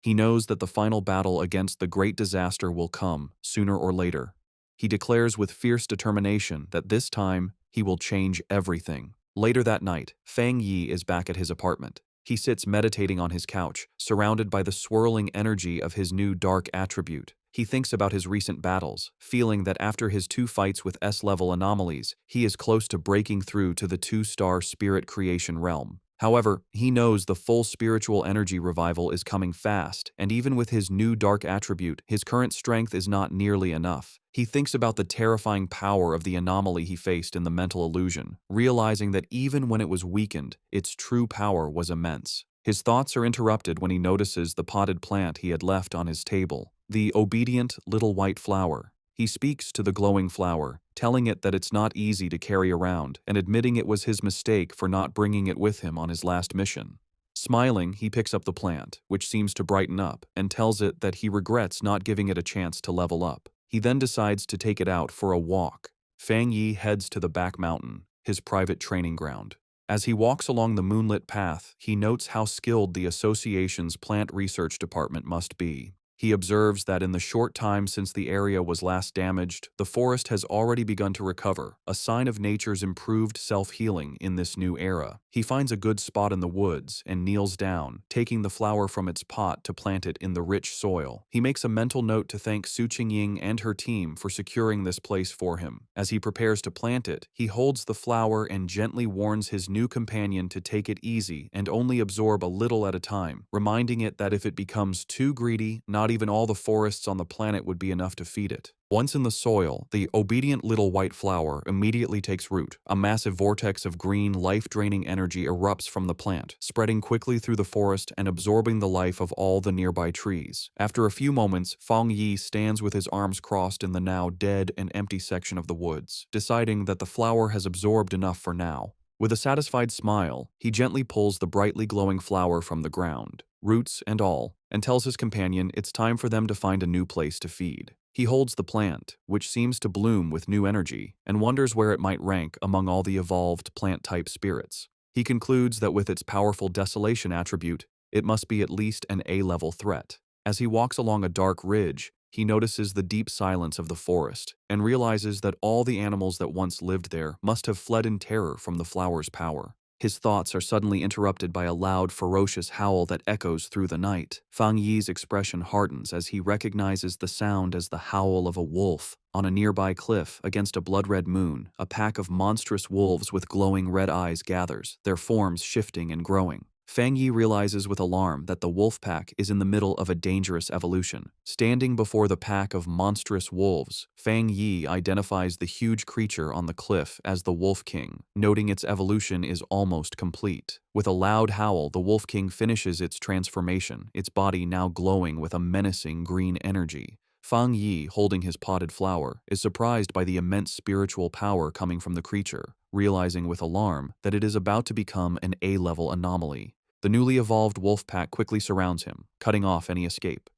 Speaker 1: He knows that the final battle against the great disaster will come, sooner or later. He declares with fierce determination that this time he will change everything. Later that night, Fang Yi is back at his apartment. He sits meditating on his couch, surrounded by the swirling energy of his new dark attribute. He thinks about his recent battles, feeling that after his 2 fights with S-level anomalies, he is close to breaking through to the 2-star spirit creation realm. However, he knows the full spiritual energy revival is coming fast, and even with his new dark attribute, his current strength is not nearly enough. He thinks about the terrifying power of the anomaly he faced in the mental illusion, realizing that even when it was weakened, its true power was immense. His thoughts are interrupted when he notices the potted plant he had left on his table, the obedient little white flower. He speaks to the glowing flower, telling it that it's not easy to carry around and admitting it was his mistake for not bringing it with him on his last mission. Smiling, he picks up the plant, which seems to brighten up, and tells it that he regrets not giving it a chance to level up. He then decides to take it out for a walk. Fang Yi heads to the back mountain, his private training ground. As he walks along the moonlit path, he notes how skilled the association's plant research department must be. He observes that in the short time since the area was last damaged, the forest has already begun to recover, a sign of nature's improved self-healing in this new era. He finds a good spot in the woods and kneels down, taking the flower from its pot to plant it in the rich soil. He makes a mental note to thank Su Qingying and her team for securing this place for him. As he prepares to plant it, he holds the flower and gently warns his new companion to take it easy and only absorb a little at a time, reminding it that if it becomes too greedy, not Not even all the forests on the planet would be enough to feed it. Once in the soil, the obedient little white flower immediately takes root. A massive vortex of green, life-draining energy erupts from the plant, spreading quickly through the forest and absorbing the life of all the nearby trees. After a few moments, Fang Yi stands with his arms crossed in the now dead and empty section of the woods, deciding that the flower has absorbed enough for now. With a satisfied smile, he gently pulls the brightly glowing flower from the ground, roots and all, and tells his companion it's time for them to find a new place to feed. He holds the plant, which seems to bloom with new energy, and wonders where it might rank among all the evolved plant-type spirits. He concludes that with its powerful desolation attribute, it must be at least an A-level threat. As he walks along a dark ridge, he notices the deep silence of the forest and realizes that all the animals that once lived there must have fled in terror from the flower's power. His thoughts are suddenly interrupted by a loud, ferocious howl that echoes through the night. Fang Yi's expression hardens as he recognizes the sound as the howl of a wolf. On a nearby cliff, against a blood-red moon, a pack of monstrous wolves with glowing red eyes gathers, their forms shifting and growing. Fang Yi realizes with alarm that the wolf pack is in the middle of a dangerous evolution. Standing before the pack of monstrous wolves, Fang Yi identifies the huge creature on the cliff as the Wolf King, noting its evolution is almost complete. With a loud howl, the Wolf King finishes its transformation, its body now glowing with a menacing green energy. Fang Yi, holding his potted flower, is surprised by the immense spiritual power coming from the creature, realizing with alarm that it is about to become an A-level anomaly. The newly evolved wolf pack quickly surrounds him, cutting off any escape.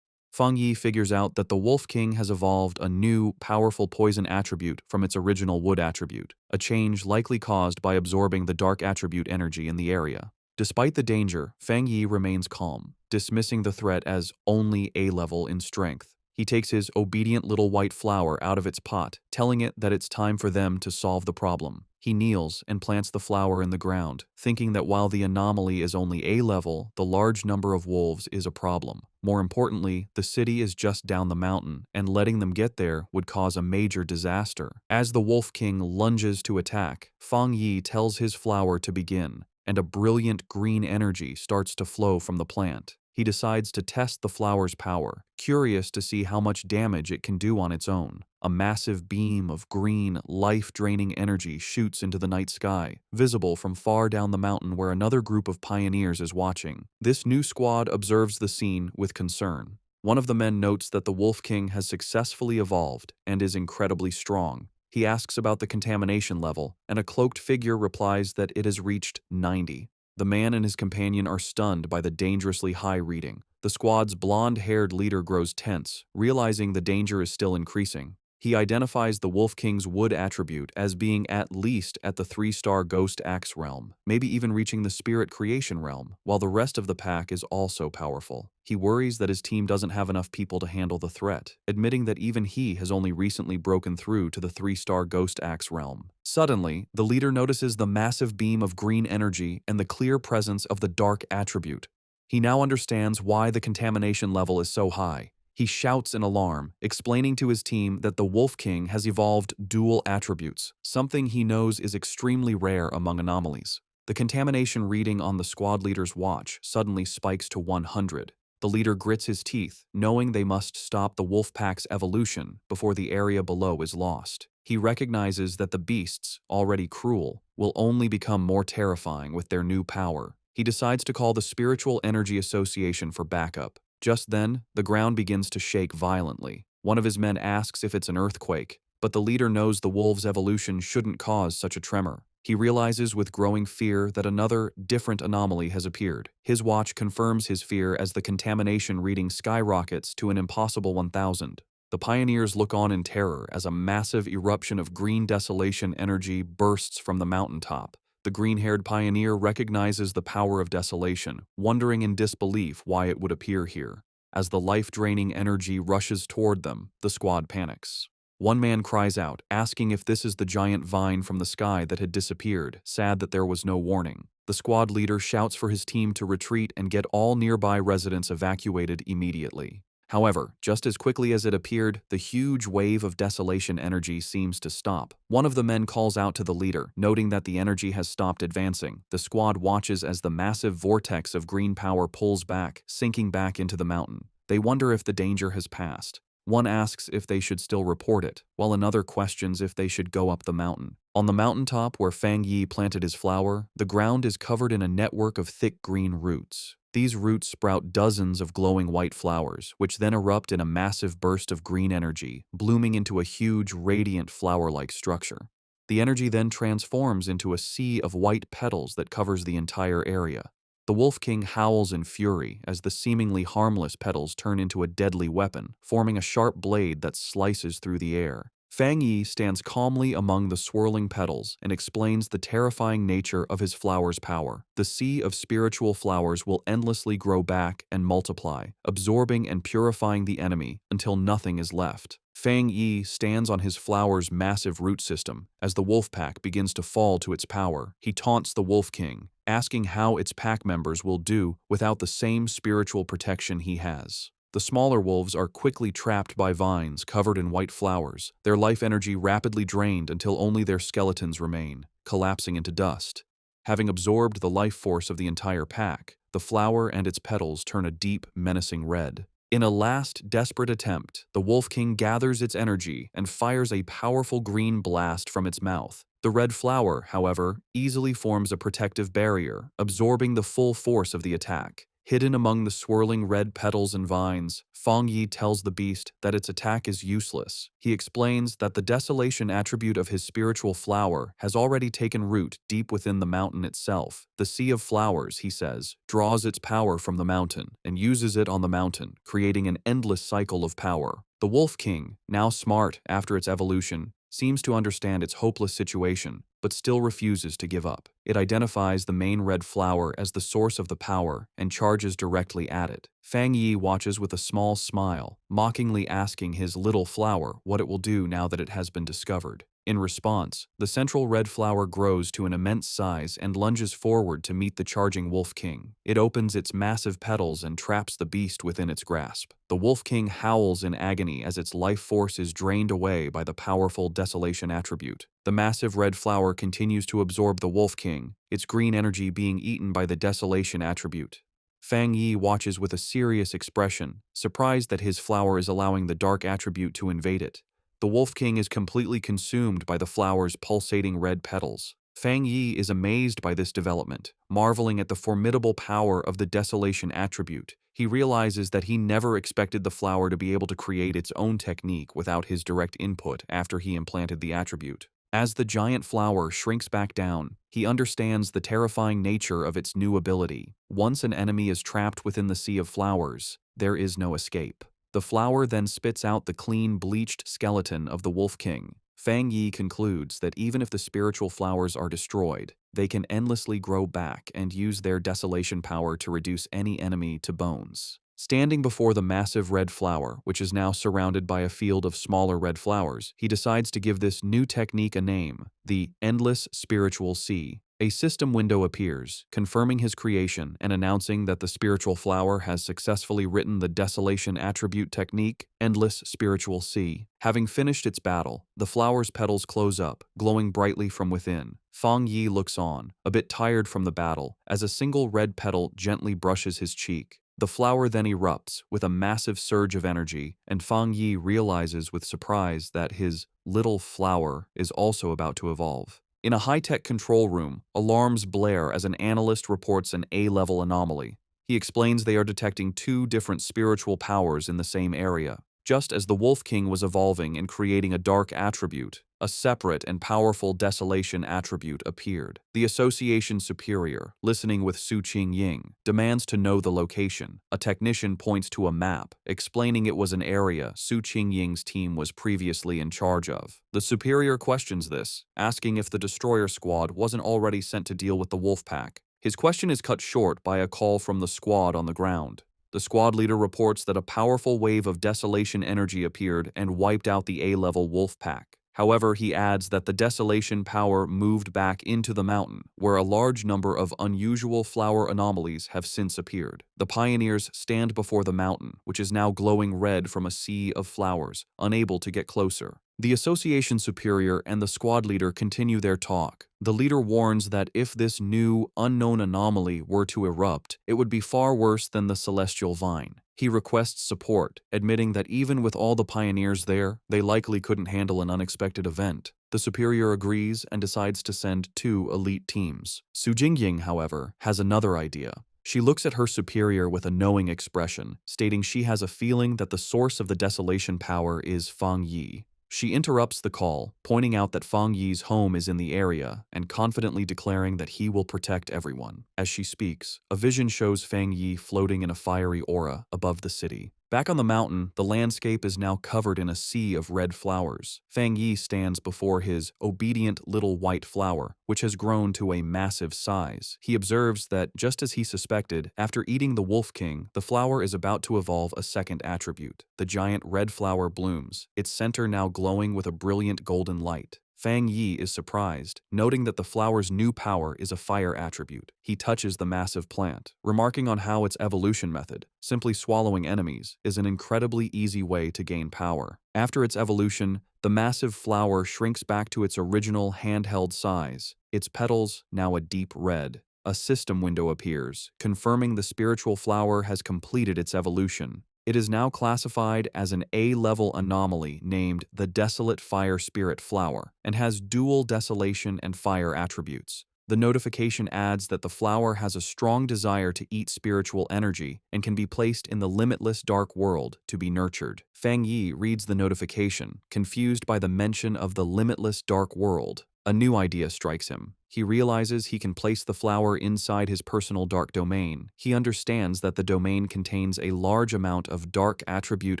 Speaker 1: Fang Yi figures out that the Wolf King has evolved a new, powerful poison attribute from its original wood attribute, a change likely caused by absorbing the dark attribute energy in the area. Despite the danger, Fang Yi remains calm, dismissing the threat as only A-level in strength. He takes his obedient little white flower out of its pot, telling it that it's time for them to solve the problem. He kneels and plants the flower in the ground, thinking that while the anomaly is only A-level, the large number of wolves is a problem. More importantly, the city is just down the mountain, and letting them get there would cause a major disaster. As the Wolf King lunges to attack, Fang Yi tells his flower to begin, and a brilliant green energy starts to flow from the plant. He decides to test the flower's power, curious to see how much damage it can do on its own. A massive beam of green, life-draining energy shoots into the night sky, visible from far down the mountain where another group of pioneers is watching. This new squad observes the scene with concern. One of the men notes that the Wolf King has successfully evolved and is incredibly strong. He asks about the contamination level, and a cloaked figure replies that it has reached 90. The man and his companion are stunned by the dangerously high reading. The squad's blonde-haired leader grows tense, realizing the danger is still increasing. He identifies the Wolf King's wood attribute as being at least at the 3-star Ghost Axe realm, maybe even reaching the Spirit Creation realm, while the rest of the pack is also powerful. He worries that his team doesn't have enough people to handle the threat, admitting that even he has only recently broken through to the 3-star Ghost Axe realm. Suddenly, the leader notices the massive beam of green energy and the clear presence of the dark attribute. He now understands why the contamination level is so high. He shouts in alarm, explaining to his team that the Wolf King has evolved dual attributes, something he knows is extremely rare among anomalies. The contamination reading on the squad leader's watch suddenly spikes to 100. The leader grits his teeth, knowing they must stop the wolf pack's evolution before the area below is lost. He recognizes that the beasts, already cruel, will only become more terrifying with their new power. He decides to call the Spiritual Energy Association for backup. Just then, the ground begins to shake violently. One of his men asks if it's an earthquake, but the leader knows the wolf's evolution shouldn't cause such a tremor. He realizes with growing fear that another, different anomaly has appeared. His watch confirms his fear as the contamination reading skyrockets to an impossible 1,000. The pioneers look on in terror as a massive eruption of green desolation energy bursts from the mountaintop. The green-haired pioneer recognizes the power of desolation, wondering in disbelief why it would appear here. As the life-draining energy rushes toward them, the squad panics. One man cries out, asking if this is the giant vine from the sky that had disappeared, sad that there was no warning. The squad leader shouts for his team to retreat and get all nearby residents evacuated immediately. However, just as quickly as it appeared, the huge wave of desolation energy seems to stop. One of the men calls out to the leader, noting that the energy has stopped advancing. The squad watches as the massive vortex of green power pulls back, sinking back into the mountain. They wonder if the danger has passed. One asks if they should still report it, while another questions if they should go up the mountain. On the mountaintop where Fang Yi planted his flower, the ground is covered in a network of thick green roots. These roots sprout dozens of glowing white flowers, which then erupt in a massive burst of green energy, blooming into a huge, radiant flower-like structure. The energy then transforms into a sea of white petals that covers the entire area. The Wolf King howls in fury as the seemingly harmless petals turn into a deadly weapon, forming a sharp blade that slices through the air. Fang Yi stands calmly among the swirling petals and explains the terrifying nature of his flower's power. The sea of spiritual flowers will endlessly grow back and multiply, absorbing and purifying the enemy until nothing is left. Fang Yi stands on his flower's massive root system. As the wolf pack begins to fall to its power, he taunts the Wolf King, asking how its pack members will do without the same spiritual protection he has. The smaller wolves are quickly trapped by vines covered in white flowers, their life energy rapidly drained until only their skeletons remain, collapsing into dust. Having absorbed the life force of the entire pack, the flower and its petals turn a deep, menacing red. In a last, desperate attempt, the Wolf King gathers its energy and fires a powerful green blast from its mouth. The red flower, however, easily forms a protective barrier, absorbing the full force of the attack. Hidden among the swirling red petals and vines, Fang Yi tells the beast that its attack is useless. He explains that the desolation attribute of his spiritual flower has already taken root deep within the mountain itself. The sea of flowers, he says, draws its power from the mountain and uses it on the mountain, creating an endless cycle of power. The Wolf King, now smart after its evolution, seems to understand its hopeless situation, but still refuses to give up. It identifies the main red flower as the source of the power and charges directly at it. Fang Yi watches with a small smile, mockingly asking his little flower what it will do now that it has been discovered. In response, the central red flower grows to an immense size and lunges forward to meet the charging Wolf King. It opens its massive petals and traps the beast within its grasp. The Wolf King howls in agony as its life force is drained away by the powerful desolation attribute. The massive red flower continues to absorb the Wolf King, its green energy being eaten by the desolation attribute. Fang Yi watches with a serious expression, surprised that his flower is allowing the dark attribute to invade it. The Wolf King is completely consumed by the flower's pulsating red petals. Fang Yi is amazed by this development, marveling at the formidable power of the desolation attribute. He realizes that he never expected the flower to be able to create its own technique without his direct input after he implanted the attribute. As the giant flower shrinks back down, he understands the terrifying nature of its new ability. Once an enemy is trapped within the sea of flowers, there is no escape. The flower then spits out the clean, bleached skeleton of the Wolf King. Fang Yi concludes that even if the spiritual flowers are destroyed, they can endlessly grow back and use their desolation power to reduce any enemy to bones. Standing before the massive red flower, which is now surrounded by a field of smaller red flowers, he decides to give this new technique a name, the Endless Spiritual Sea. A system window appears, confirming his creation and announcing that the spiritual flower has successfully written the desolation attribute technique, Endless Spiritual Sea. Having finished its battle, the flower's petals close up, glowing brightly from within. Fang Yi looks on, a bit tired from the battle, as a single red petal gently brushes his cheek. The flower then erupts with a massive surge of energy, and Fang Yi realizes with surprise that his little flower is also about to evolve. In a high-tech control room, alarms blare as an analyst reports an A-level anomaly. He explains they are detecting two different spiritual powers in the same area. Just as the Wolf King was evolving and creating a dark attribute, a separate and powerful desolation attribute appeared. The Association Superior, listening with Su Qingying, demands to know the location. A technician points to a map, explaining it was an area Su Qingying's team was previously in charge of. The Superior questions this, asking if the destroyer squad wasn't already sent to deal with the wolf pack. His question is cut short by a call from the squad on the ground. The squad leader reports that a powerful wave of desolation energy appeared and wiped out the A-level wolf pack. However, he adds that the desolation power moved back into the mountain, where a large number of unusual flower anomalies have since appeared. The pioneers stand before the mountain, which is now glowing red from a sea of flowers, unable to get closer. The Association Superior and the squad leader continue their talk. The leader warns that if this new, unknown anomaly were to erupt, it would be far worse than the celestial vine. He requests support, admitting that even with all the pioneers there, they likely couldn't handle an unexpected event. The superior agrees and decides to send 2 elite teams. Su Jingying, however, has another idea. She looks at her superior with a knowing expression, stating she has a feeling that the source of the desolation power is Fang Yi. She interrupts the call, pointing out that Fang Yi's home is in the area and confidently declaring that he will protect everyone. As she speaks, a vision shows Fang Yi floating in a fiery aura above the city. Back on the mountain, the landscape is now covered in a sea of red flowers. Fang Yi stands before his obedient little white flower, which has grown to a massive size. He observes that, just as he suspected, after eating the Wolf King, the flower is about to evolve a second attribute. The giant red flower blooms, its center now glowing with a brilliant golden light. Fang Yi is surprised, noting that the flower's new power is a fire attribute. He touches the massive plant, remarking on how its evolution method, simply swallowing enemies, is an incredibly easy way to gain power. After its evolution, the massive flower shrinks back to its original handheld size, its petals now a deep red. A system window appears, confirming the spiritual flower has completed its evolution. It is now classified as an A-level anomaly named the Desolate Fire Spirit Flower and has dual desolation and fire attributes. The notification adds that the flower has a strong desire to eat spiritual energy and can be placed in the limitless dark world to be nurtured. Fang Yi reads the notification, confused by the mention of the limitless dark world. A new idea strikes him. He realizes he can place the flower inside his personal dark domain. He understands that the domain contains a large amount of dark attribute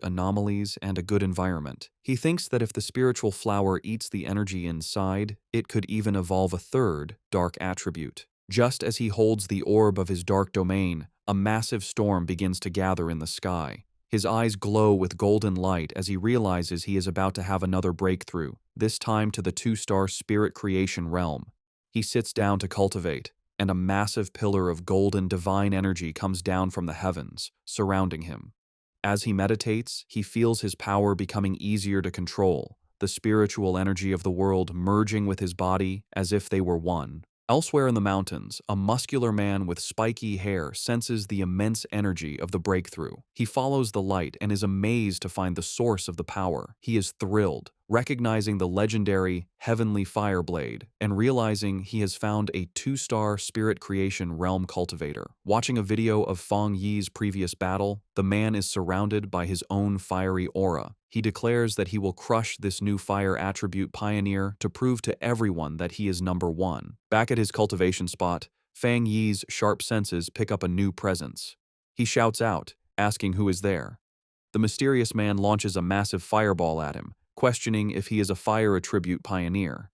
Speaker 1: anomalies and a good environment. He thinks that if the spiritual flower eats the energy inside, it could even evolve a third dark attribute. Just as he holds the orb of his dark domain, a massive storm begins to gather in the sky. His eyes glow with golden light as he realizes he is about to have another breakthrough, this time to the 2-star spirit creation realm. He sits down to cultivate, and a massive pillar of golden divine energy comes down from the heavens, surrounding him. As he meditates, he feels his power becoming easier to control, the spiritual energy of the world merging with his body as if they were one. Elsewhere in the mountains, a muscular man with spiky hair senses the immense energy of the breakthrough. He follows the light and is amazed to find the source of the power. He is thrilled, recognizing the legendary Heavenly Fire Blade and realizing he has found a 2-star spirit creation realm cultivator. Watching a video of Fang Yi's previous battle, the man is surrounded by his own fiery aura. He declares that he will crush this new fire attribute pioneer to prove to everyone that he is number 1. Back at his cultivation spot, Fang Yi's sharp senses pick up a new presence. He shouts out, asking who is there. The mysterious man launches a massive fireball at him, questioning if he is a fire attribute pioneer.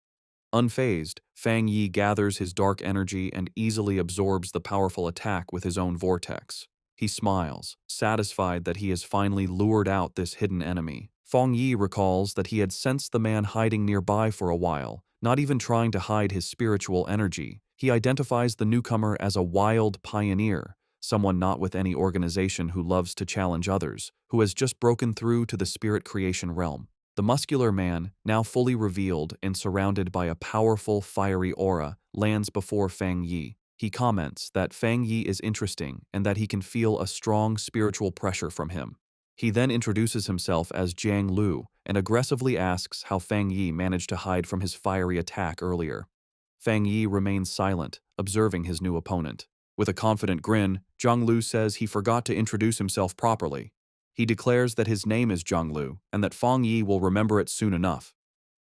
Speaker 1: Unfazed, Fang Yi gathers his dark energy and easily absorbs the powerful attack with his own vortex. He smiles, satisfied that he has finally lured out this hidden enemy. Fang Yi recalls that he had sensed the man hiding nearby for a while, not even trying to hide his spiritual energy. He identifies the newcomer as a wild pioneer, someone not with any organization who loves to challenge others, who has just broken through to the spirit creation realm. The muscular man, now fully revealed and surrounded by a powerful fiery aura, lands before Fang Yi. He comments that Fang Yi is interesting and that he can feel a strong spiritual pressure from him. He then introduces himself as Jiang Lu and aggressively asks how Fang Yi managed to hide from his fiery attack earlier. Fang Yi remains silent, observing his new opponent. With a confident grin, Jiang Lu says he forgot to introduce himself properly. He declares that his name is Jiang Lu and that Fang Yi will remember it soon enough.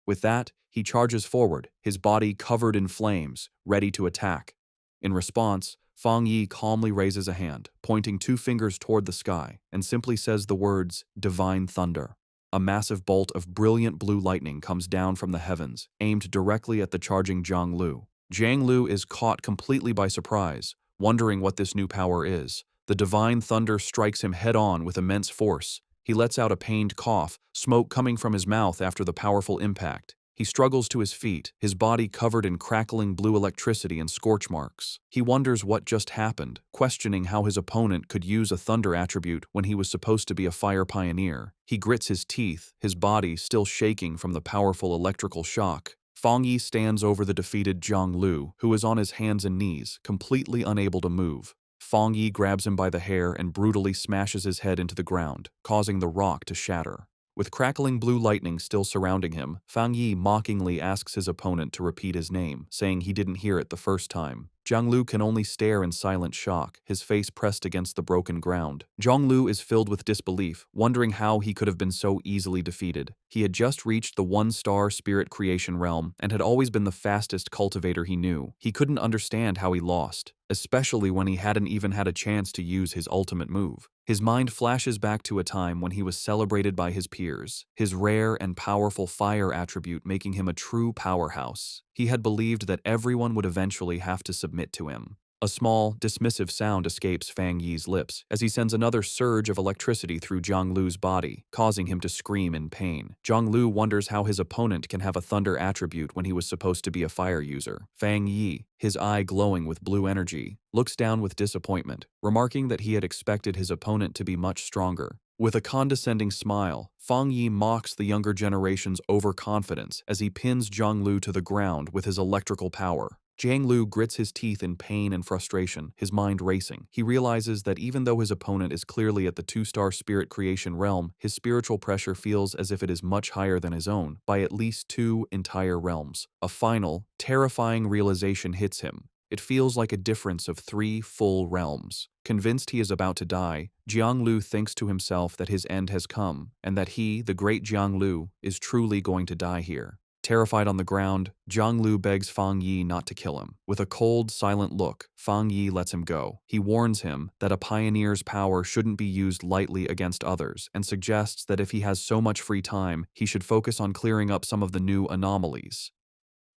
Speaker 1: With that, he charges forward, his body covered in flames, ready to attack. In response, Fang Yi calmly raises a hand, pointing 2 fingers toward the sky, and simply says the words, "Divine Thunder." A massive bolt of brilliant blue lightning comes down from the heavens, aimed directly at the charging Jiang Lu. Jiang Lu is caught completely by surprise, wondering what this new power is. The divine thunder strikes him head-on with immense force. He lets out a pained cough, smoke coming from his mouth after the powerful impact. He struggles to his feet, his body covered in crackling blue electricity and scorch marks. He wonders what just happened, questioning how his opponent could use a thunder attribute when he was supposed to be a fire pioneer. He grits his teeth, his body still shaking from the powerful electrical shock. Fang Yi stands over the defeated Jiang Lu, who is on his hands and knees, completely unable to move. Fang Yi grabs him by the hair and brutally smashes his head into the ground, causing the rock to shatter. With crackling blue lightning still surrounding him, Fang Yi mockingly asks his opponent to repeat his name, saying he didn't hear it the first time. Jianglu can only stare in silent shock, his face pressed against the broken ground. Jianglu is filled with disbelief, wondering how he could have been so easily defeated. He had just reached the one-star spirit creation realm and had always been the fastest cultivator he knew. He couldn't understand how he lost, especially when he hadn't even had a chance to use his ultimate move. His mind flashes back to a time when he was celebrated by his peers, his rare and powerful fire attribute making him a true powerhouse. He had believed that everyone would eventually have to submit to him. A small, dismissive sound escapes Fang Yi's lips as he sends another surge of electricity through Jianglu's body, causing him to scream in pain. Jianglu wonders how his opponent can have a thunder attribute when he was supposed to be a fire user. Fang Yi, his eye glowing with blue energy, looks down with disappointment, remarking that he had expected his opponent to be much stronger. With a condescending smile, Fang Yi mocks the younger generation's overconfidence as he pins Jianglu to the ground with his electrical power. Jianglu grits his teeth in pain and frustration, his mind racing. He realizes that even though his opponent is clearly at the two-star spirit creation realm, his spiritual pressure feels as if it is much higher than his own, by at least 2 entire realms. A final, terrifying realization hits him. It feels like a difference of 3 full realms. Convinced he is about to die, Jianglu thinks to himself that his end has come, and that he, the great Jianglu, is truly going to die here. Terrified on the ground, Jianglu begs Fang Yi not to kill him. With a cold, silent look, Fang Yi lets him go. He warns him that a pioneer's power shouldn't be used lightly against others, and suggests that if he has so much free time, he should focus on clearing up some of the new anomalies.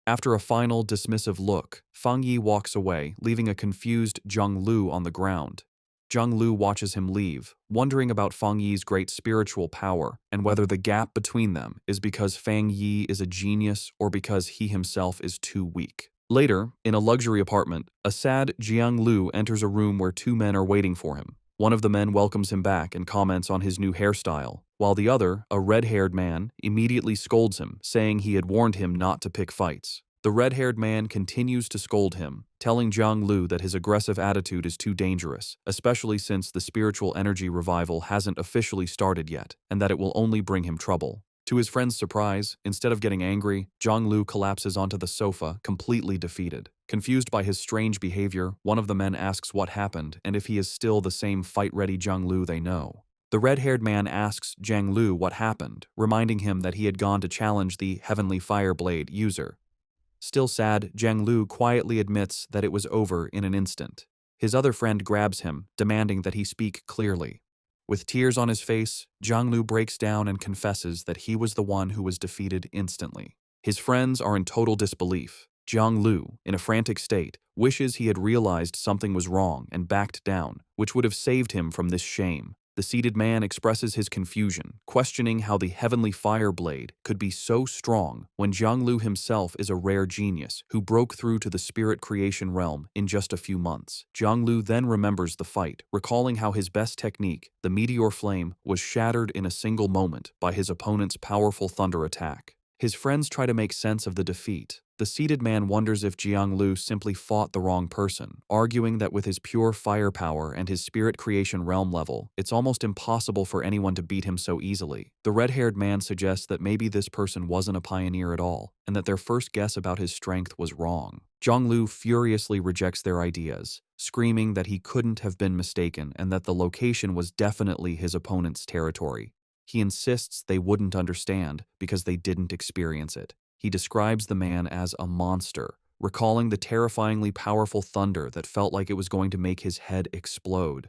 Speaker 1: After a final, dismissive look, Fang Yi walks away, leaving a confused Jianglu on the ground. Jianglu watches him leave, wondering about Fang Yi's great spiritual power and whether the gap between them is because Fang Yi is a genius or because he himself is too weak. Later, in a luxury apartment, a sad Jianglu enters a room where 2 men are waiting for him. One of the men welcomes him back and comments on his new hairstyle, while the other, a red-haired man, immediately scolds him, saying he had warned him not to pick fights. The red-haired man continues to scold him, telling Jianglu that his aggressive attitude is too dangerous, especially since the spiritual energy revival hasn't officially started yet, and that it will only bring him trouble. To his friend's surprise, instead of getting angry, Jianglu collapses onto the sofa, completely defeated. Confused by his strange behavior, one of the men asks what happened and if he is still the same fight-ready Jianglu they know. The red-haired man asks Jianglu what happened, reminding him that he had gone to challenge the Heavenly Fireblade user. Still sad, Jianglu quietly admits that it was over in an instant. His other friend grabs him, demanding that he speak clearly. With tears on his face, Jianglu breaks down and confesses that he was the one who was defeated instantly. His friends are in total disbelief. Jianglu, in a frantic state, wishes he had realized something was wrong and backed down, which would have saved him from this shame. The seated man expresses his confusion, questioning how the Heavenly Fireblade could be so strong when Jianglu himself is a rare genius who broke through to the spirit creation realm in just a few months. Jianglu then remembers the fight, recalling how his best technique, the meteor flame, was shattered in a single moment by his opponent's powerful thunder attack. His friends try to make sense of the defeat. The seated man wonders if Jianglu simply fought the wrong person, arguing that with his pure firepower and his spirit creation realm level, it's almost impossible for anyone to beat him so easily. The red-haired man suggests that maybe this person wasn't a pioneer at all, and that their first guess about his strength was wrong. Jianglu furiously rejects their ideas, screaming that he couldn't have been mistaken and that the location was definitely his opponent's territory. He insists they wouldn't understand because they didn't experience it. He describes the man as a monster, recalling the terrifyingly powerful thunder that felt like it was going to make his head explode.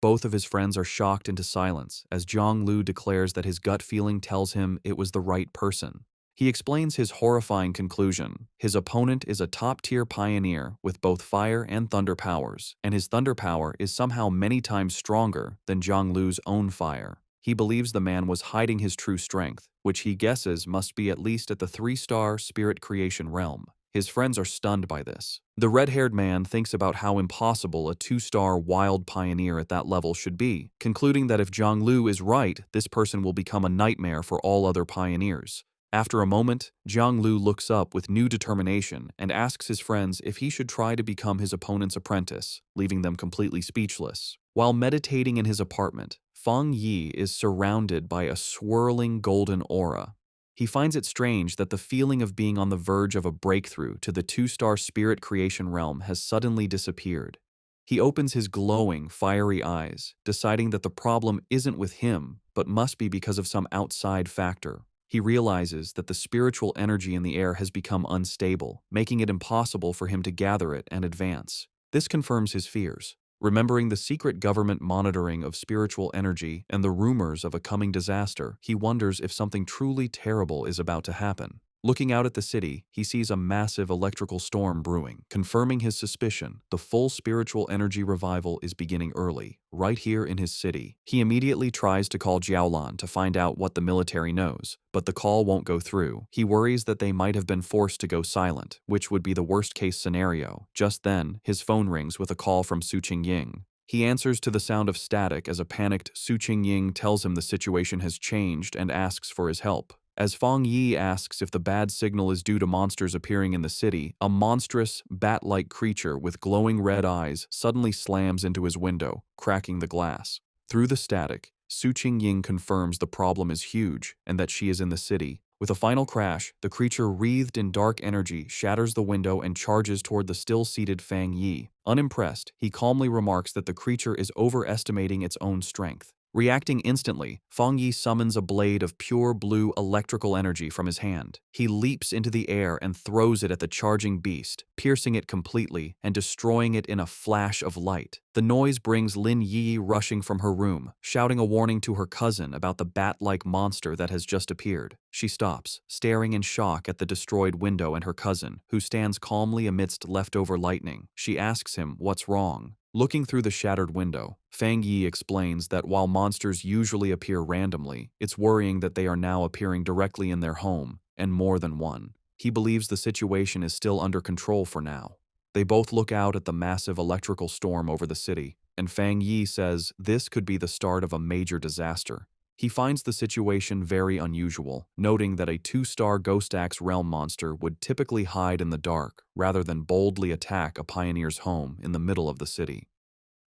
Speaker 1: Both of his friends are shocked into silence as Jianglu declares that his gut feeling tells him it was the right person. He explains his horrifying conclusion. His opponent is a top-tier pioneer with both fire and thunder powers, and his thunder power is somehow many times stronger than Jianglu's own fire. He believes the man was hiding his true strength, which he guesses must be at least at the 3-star spirit creation realm. His friends are stunned by this. The red-haired man thinks about how impossible a 2-star wild pioneer at that level should be, concluding that if Jianglu is right, this person will become a nightmare for all other pioneers. After a moment, Jiang Lu looks up with new determination and asks his friends if he should try to become his opponent's apprentice, leaving them completely speechless. While meditating in his apartment, Feng Yi is surrounded by a swirling golden aura. He finds it strange that the feeling of being on the verge of a breakthrough to the two-star spirit creation realm has suddenly disappeared. He opens his glowing, fiery eyes, deciding that the problem isn't with him, but must be because of some outside factor. He realizes that the spiritual energy in the air has become unstable, making it impossible for him to gather it and advance. This confirms his fears. Remembering the secret government monitoring of spiritual energy and the rumors of a coming disaster, he wonders if something truly terrible is about to happen. Looking out at the city, he sees a massive electrical storm brewing, confirming his suspicion. The full spiritual energy revival is beginning early, right here in his city. He immediately tries to call Jiaolan to find out what the military knows, but the call won't go through. He worries that they might have been forced to go silent, which would be the worst-case scenario. Just then, his phone rings with a call from Su Qingying. He answers to the sound of static as a panicked Su Qingying tells him the situation has changed and asks for his help. As Feng Yi asks if the bad signal is due to monsters appearing in the city, a monstrous, bat-like creature with glowing red eyes suddenly slams into his window, cracking the glass. Through the static, Su Qingying confirms the problem is huge and that she is in the city. With a final crash, the creature wreathed in dark energy shatters the window and charges toward the still-seated Feng Yi. Unimpressed, he calmly remarks that the creature is overestimating its own strength. Reacting instantly, Feng Yi summons a blade of pure blue electrical energy from his hand. He leaps into the air and throws it at the charging beast, piercing it completely and destroying it in a flash of light. The noise brings Lin Yi rushing from her room, shouting a warning to her cousin about the bat-like monster that has just appeared. She stops, staring in shock at the destroyed window and her cousin, who stands calmly amidst leftover lightning. She asks him what's wrong. Looking through the shattered window, Feng Yi explains that while monsters usually appear randomly, it's worrying that they are now appearing directly in their home, and more than one. He believes the situation is still under control for now. They both look out at the massive electrical storm over the city, and Feng Yi says this could be the start of a major disaster. He finds the situation very unusual, noting that a two-star Ghost Axe realm monster would typically hide in the dark rather than boldly attack a pioneer's home in the middle of the city.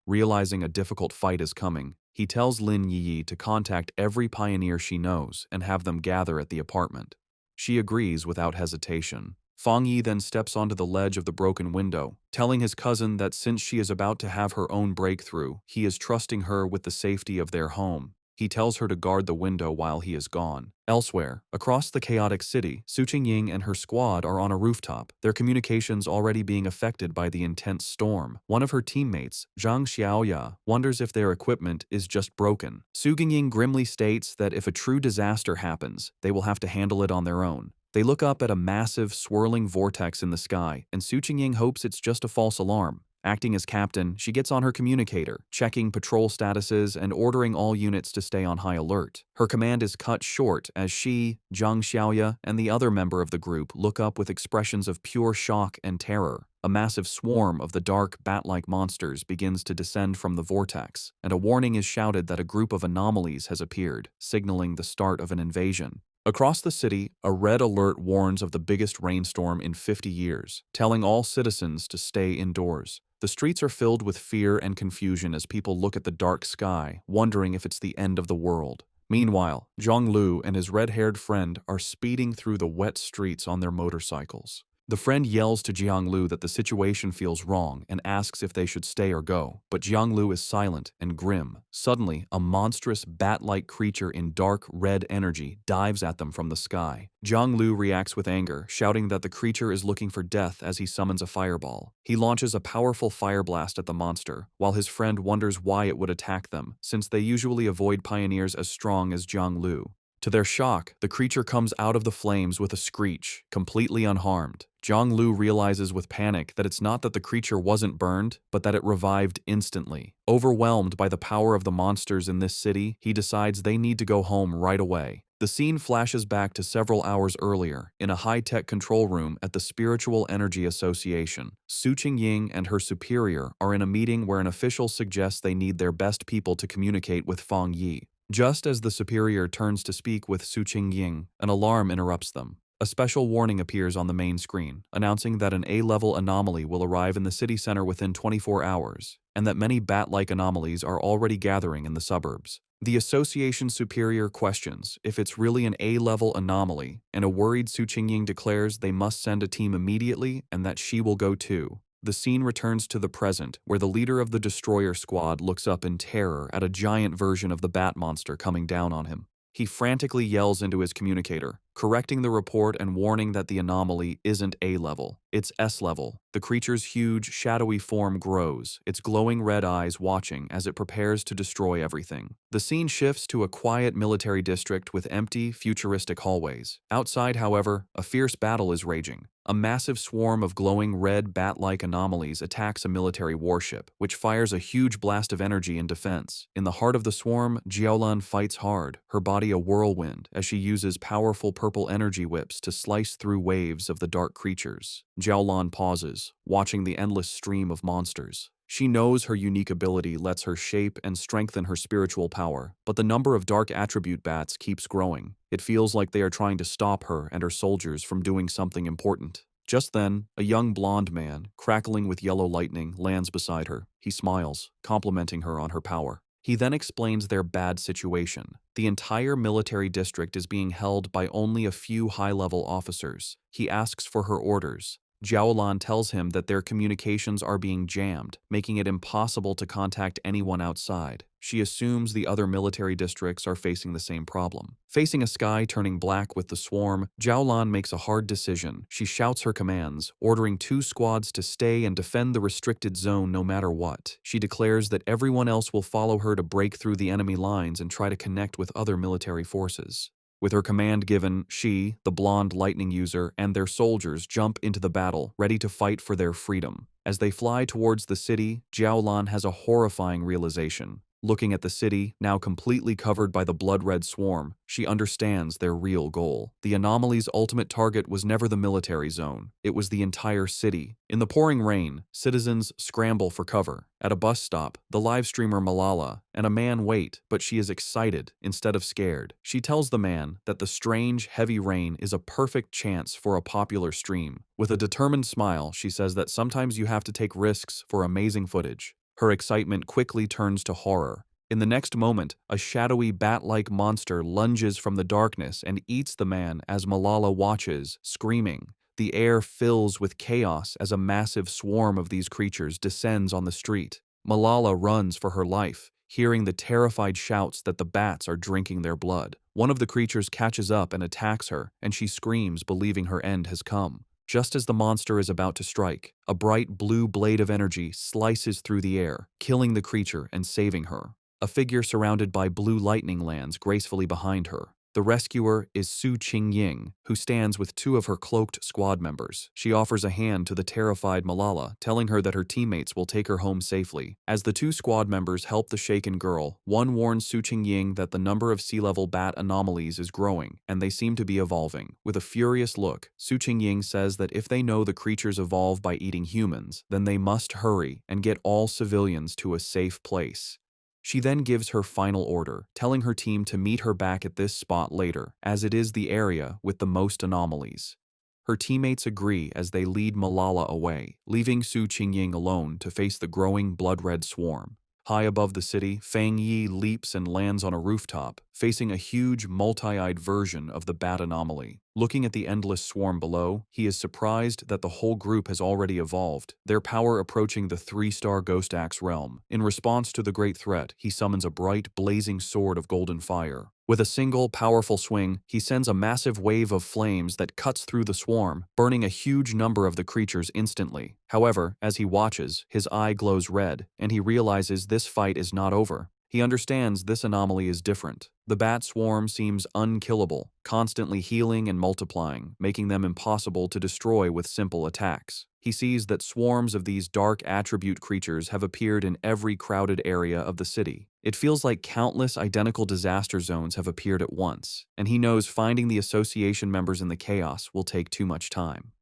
Speaker 1: Realizing a difficult fight is coming, he tells Lin Yi to contact every pioneer she knows and have them gather at the apartment. She agrees without hesitation. Feng Yi then steps onto the ledge of the broken window, telling his cousin that since she is about to have her own breakthrough, he is trusting her with the safety of their home. He tells her to guard the window while he is gone. Elsewhere, across the chaotic city, Su Qingying and her squad are on a rooftop, their communications already being affected by the intense storm. One of her teammates, Zhang Xiaoya, wonders if their equipment is just broken. Su Qingying grimly states that if a true disaster happens, they will have to handle it on their own. They look up at a massive, swirling vortex in the sky, and Su Qingying hopes it's just a false alarm. Acting as captain, she gets on her communicator, checking patrol statuses and ordering all units to stay on high alert. Her command is cut short as she, Zhang Xiaoya, and the other member of the group look up with expressions of pure shock and terror. A massive swarm of the dark, bat-like monsters begins to descend from the vortex, and a warning is shouted that a group of anomalies has appeared, signaling the start of an invasion. Across the city, a red alert warns of the biggest rainstorm in 50 years, telling all citizens to stay indoors. The streets are filled with fear and confusion as people look at the dark sky, wondering if it's the end of the world. Meanwhile, Zhang Lu and his red-haired friend are speeding through the wet streets on their motorcycles. The friend yells to Jiang Lu that the situation feels wrong and asks if they should stay or go, but Jiang Lu is silent and grim. Suddenly, a monstrous bat-like creature in dark red energy dives at them from the sky. Jiang Lu reacts with anger, shouting that the creature is looking for death as he summons a fireball. He launches a powerful fire blast at the monster, while his friend wonders why it would attack them, since they usually avoid pioneers as strong as Jiang Lu. To their shock, the creature comes out of the flames with a screech, completely unharmed. Zhang Lu realizes with panic that it's not that the creature wasn't burned, but that it revived instantly. Overwhelmed by the power of the monsters in this city, he decides they need to go home right away. The scene flashes back to several hours earlier, in a high-tech control room at the Spiritual Energy Association. Su Qingying and her superior are in a meeting where an official suggests they need their best people to communicate with Feng Yi. Just as the superior turns to speak with Su Qingying, an alarm interrupts them. A special warning appears on the main screen, announcing that an A-level anomaly will arrive in the city center within 24 hours, and that many bat-like anomalies are already gathering in the suburbs. The association superior questions if it's really an A-level anomaly, and a worried Su Qingying declares they must send a team immediately and that she will go too. The scene returns to the present, where the leader of the destroyer squad looks up in terror at a giant version of the bat monster coming down on him. He frantically yells into his communicator, correcting the report and warning that the anomaly isn't A-level, it's S-level. The creature's huge, shadowy form grows, its glowing red eyes watching as it prepares to destroy everything. The scene shifts to a quiet military district with empty, futuristic hallways. Outside, however, a fierce battle is raging. A massive swarm of glowing red bat-like anomalies attacks a military warship, which fires a huge blast of energy in defense. In the heart of the swarm, Jiaolan fights hard, her body a whirlwind, as she uses powerful purple energy whips to slice through waves of the dark creatures. Jiaolan pauses, watching the endless stream of monsters. She knows her unique ability lets her shape and strengthen her spiritual power, but the number of dark attribute bats keeps growing. It feels like they are trying to stop her and her soldiers from doing something important. Just then, a young blonde man, crackling with yellow lightning, lands beside her. He smiles, complimenting her on her power. He then explains their bad situation. The entire military district is being held by only a few high-level officers. He asks for her orders. Jiaolan tells him that their communications are being jammed, making it impossible to contact anyone outside. She assumes the other military districts are facing the same problem. Facing a sky turning black with the swarm, Jiaolan makes a hard decision. She shouts her commands, ordering 2 squads to stay and defend the restricted zone no matter what. She declares that everyone else will follow her to break through the enemy lines and try to connect with other military forces. With her command given, she, the blonde lightning user, and their soldiers jump into the battle, ready to fight for their freedom. As they fly towards the city, Jiaolan has a horrifying realization. Looking at the city, now completely covered by the blood-red swarm, she understands their real goal. The anomaly's ultimate target was never the military zone. It was the entire city. In the pouring rain, citizens scramble for cover. At a bus stop, the live streamer Malala and a man wait, but she is excited instead of scared. She tells the man that the strange, heavy rain is a perfect chance for a popular stream. With a determined smile, she says that sometimes you have to take risks for amazing footage. Her excitement quickly turns to horror. In the next moment, a shadowy bat-like monster lunges from the darkness and eats the man as Malala watches, screaming. The air fills with chaos as a massive swarm of these creatures descends on the street. Malala runs for her life, hearing the terrified shouts that the bats are drinking their blood. One of the creatures catches up and attacks her, and she screams, believing her end has come. Just as the monster is about to strike, a bright blue blade of energy slices through the air, killing the creature and saving her. A figure surrounded by blue lightning lands gracefully behind her. The rescuer is Su Qingying, who stands with 2 of her cloaked squad members. She offers a hand to the terrified Malala, telling her that her teammates will take her home safely. As the 2 squad members help the shaken girl, one warns Su Qingying that the number of sea-level bat anomalies is growing, and they seem to be evolving. With a furious look, Su Qingying says that if they know the creatures evolve by eating humans, then they must hurry and get all civilians to a safe place. She then gives her final order, telling her team to meet her back at this spot later, as it is the area with the most anomalies. Her teammates agree as they lead Malala away, leaving Su Qingying alone to face the growing blood-red swarm. High above the city, Fang Yi leaps and lands on a rooftop, facing a huge, multi-eyed version of the bat anomaly. Looking at the endless swarm below, he is surprised that the whole group has already evolved, their power approaching the 3-star Ghost Axe realm. In response to the great threat, he summons a bright, blazing sword of golden fire. With a single, powerful swing, he sends a massive wave of flames that cuts through the swarm, burning a huge number of the creatures instantly. However, as he watches, his eye glows red, and he realizes this fight is not over. He understands this anomaly is different. The bat swarm seems unkillable, constantly healing and multiplying, making them impossible to destroy with simple attacks. He sees that swarms of these dark attribute creatures have appeared in every crowded area of the city. It feels like countless identical disaster zones have appeared at once, and he knows finding the association members in the chaos will take too much time.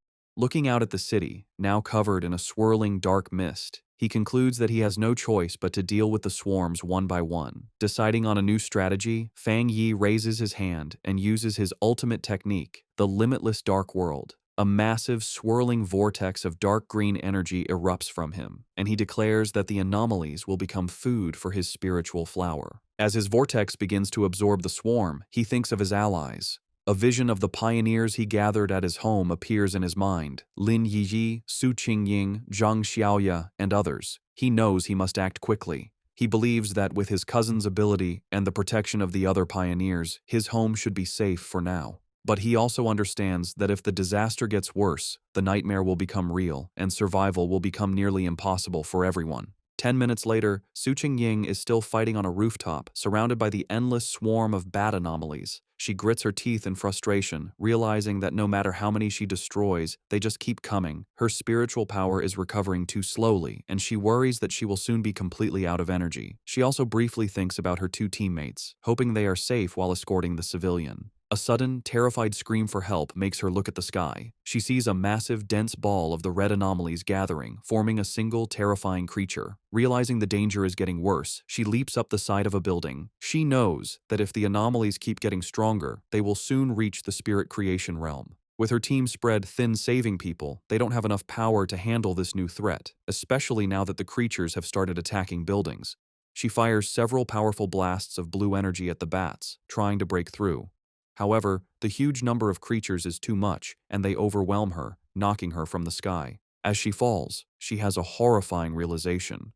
Speaker 1: Looking out at the city, now covered in a swirling dark mist, he concludes that he has no choice but to deal with the swarms one by one. Deciding on a new strategy, Fang Yi raises his hand and uses his ultimate technique, the limitless dark world. A massive, swirling vortex of dark green energy erupts from him, and he declares that the anomalies will become food for his spiritual flower. As his vortex begins to absorb the swarm, he thinks of his allies. A vision of the pioneers he gathered at his home appears in his mind: Lin Yiyi, Su Qingying, Zhang Xiaoya, and others. He knows he must act quickly. He believes that with his cousin's ability and the protection of the other pioneers, his home should be safe for now. But he also understands that if the disaster gets worse, the nightmare will become real, and survival will become nearly impossible for everyone. 10 minutes later, Su Qingying is still fighting on a rooftop, surrounded by the endless swarm of bat anomalies. She grits her teeth in frustration, realizing that no matter how many she destroys, they just keep coming. Her spiritual power is recovering too slowly, and she worries that she will soon be completely out of energy. She also briefly thinks about her two teammates, hoping they are safe while escorting the civilian. A sudden, terrified scream for help makes her look at the sky. She sees a massive, dense ball of the red anomalies gathering, forming a single, terrifying creature. Realizing the danger is getting worse, she leaps up the side of a building. She knows that if the anomalies keep getting stronger, they will soon reach the spirit creation realm. With her team spread thin saving people, they don't have enough power to handle this new threat, especially now that the creatures have started attacking buildings. She fires several powerful blasts of blue energy at the bats, trying to break through. However, the huge number of creatures is too much, and they overwhelm her, knocking her from the sky. As she falls, she has a horrifying realization.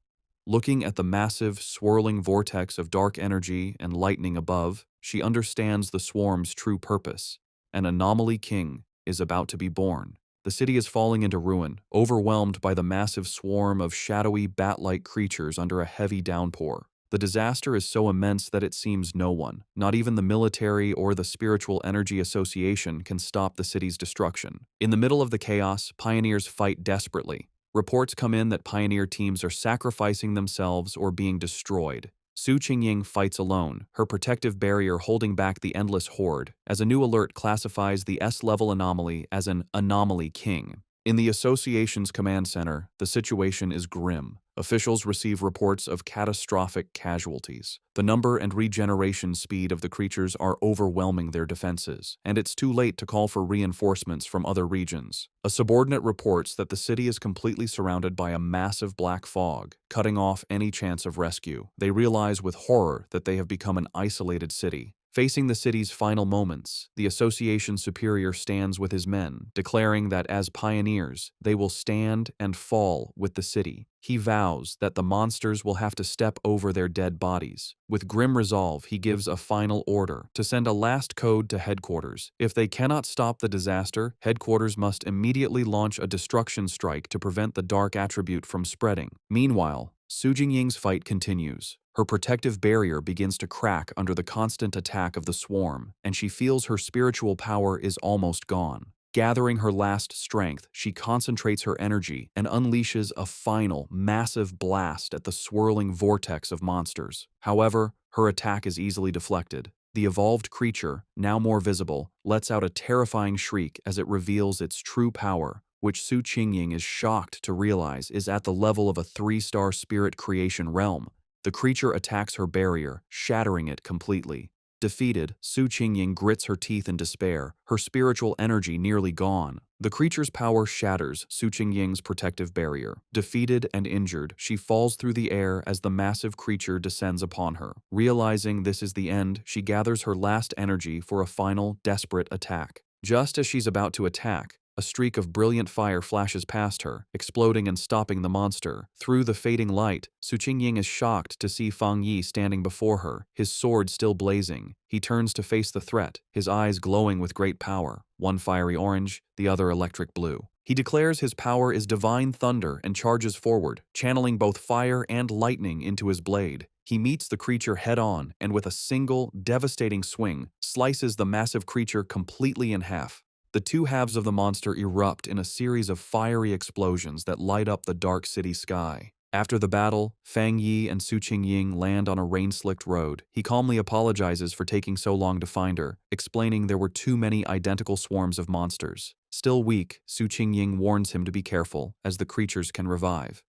Speaker 1: Looking at the massive, swirling vortex of dark energy and lightning above, she understands the swarm's true purpose. An anomaly king is about to be born. The city is falling into ruin, overwhelmed by the massive swarm of shadowy, bat-like creatures under a heavy downpour. The disaster is so immense that it seems no one, not even the military or the Spiritual Energy Association, can stop the city's destruction. In the middle of the chaos, pioneers fight desperately. Reports come in that pioneer teams are sacrificing themselves or being destroyed. Su Qingying fights alone, her protective barrier holding back the endless horde, as a new alert classifies the S-level anomaly as an anomaly king. In the association's command center, the situation is grim. Officials receive reports of catastrophic casualties. The number and regeneration speed of the creatures are overwhelming their defenses, and it's too late to call for reinforcements from other regions. A subordinate reports that the city is completely surrounded by a massive black fog, cutting off any chance of rescue. They realize with horror that they have become an isolated city. Facing the city's final moments, the association superior stands with his men, declaring that as pioneers, they will stand and fall with the city. He vows that the monsters will have to step over their dead bodies. With grim resolve, he gives a final order to send a last code to headquarters. If they cannot stop the disaster, headquarters must immediately launch a destruction strike to prevent the dark attribute from spreading. Meanwhile, Su Jingying's fight continues. Her protective barrier begins to crack under the constant attack of the swarm, and she feels her spiritual power is almost gone. Gathering her last strength, she concentrates her energy and unleashes a final, massive blast at the swirling vortex of monsters. However, her attack is easily deflected. The evolved creature, now more visible, lets out a terrifying shriek as it reveals its true power, which Su Qingying is shocked to realize is at the level of a 3-star spirit creation realm. The creature attacks her barrier, shattering it completely. Defeated, Su Qingying grits her teeth in despair, her spiritual energy nearly gone. The creature's power shatters Su Qingying's protective barrier. Defeated and injured, she falls through the air as the massive creature descends upon her. Realizing this is the end, she gathers her last energy for a final, desperate attack. Just as she's about to attack, a streak of brilliant fire flashes past her, exploding and stopping the monster. Through the fading light, Su Qingying is shocked to see Fang Yi standing before her, his sword still blazing. He turns to face the threat, his eyes glowing with great power, one fiery orange, the other electric blue. He declares his power is divine thunder and charges forward, channeling both fire and lightning into his blade. He meets the creature head-on and with a single, devastating swing, slices the massive creature completely in half. The two halves of the monster erupt in a series of fiery explosions that light up the dark city sky. After the battle, Fang Yi and Su Qingying land on a rain-slicked road. He calmly apologizes for taking so long to find her, explaining there were too many identical swarms of monsters. Still weak, Su Qingying warns him to be careful, as the creatures can revive.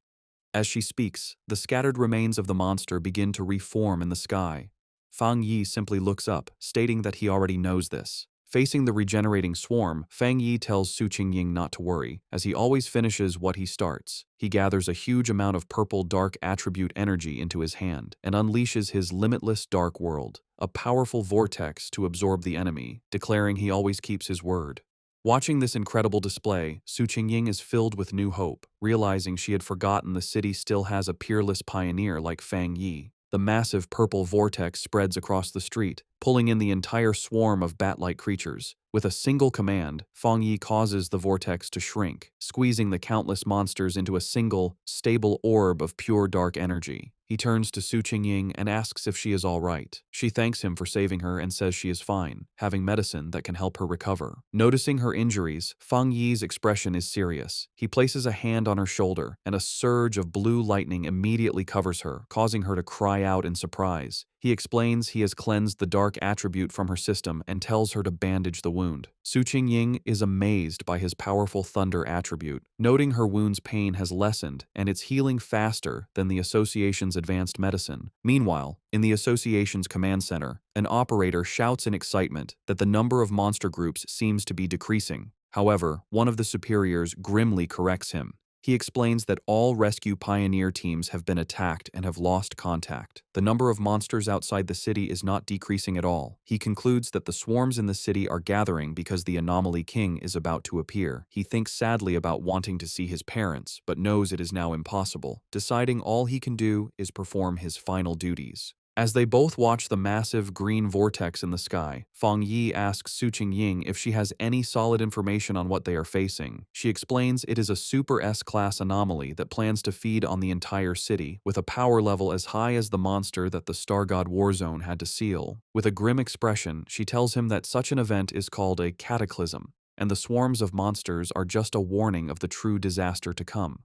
Speaker 1: As she speaks, the scattered remains of the monster begin to reform in the sky. Fang Yi simply looks up, stating that he already knows this. Facing the regenerating swarm, Fang Yi tells Su Qingying not to worry, as he always finishes what he starts. He gathers a huge amount of purple dark attribute energy into his hand and unleashes his limitless dark world, a powerful vortex to absorb the enemy, declaring he always keeps his word. Watching this incredible display, Su Qingying is filled with new hope, realizing she had forgotten the city still has a peerless pioneer like Fang Yi. The massive purple vortex spreads across the street, pulling in the entire swarm of bat-like creatures. With a single command, Fang Yi causes the vortex to shrink, squeezing the countless monsters into a single, stable orb of pure dark energy. He turns to Su Qingying and asks if she is all right. She thanks him for saving her and says she is fine, having medicine that can help her recover. Noticing her injuries, Fang Yi's expression is serious. He places a hand on her shoulder, and a surge of blue lightning immediately covers her, causing her to cry out in surprise. He explains he has cleansed the dark attribute from her system and tells her to bandage the wound. Su Qingying is amazed by his powerful thunder attribute, noting her wound's pain has lessened and it's healing faster than the association's advanced medicine. Meanwhile, in the association's command center, an operator shouts in excitement that the number of monster groups seems to be decreasing. However, one of the superiors grimly corrects him. He explains that all rescue pioneer teams have been attacked and have lost contact. The number of monsters outside the city is not decreasing at all. He concludes that the swarms in the city are gathering because the anomaly king is about to appear. He thinks sadly about wanting to see his parents, but knows it is now impossible, deciding all he can do is perform his final duties. As they both watch the massive green vortex in the sky, Fang Yi asks Su Qingying if she has any solid information on what they are facing. She explains it is a Super S-class anomaly that plans to feed on the entire city, with a power level as high as the monster that the Star God Warzone had to seal. With a grim expression, she tells him that such an event is called a cataclysm, and the swarms of monsters are just a warning of the true disaster to come.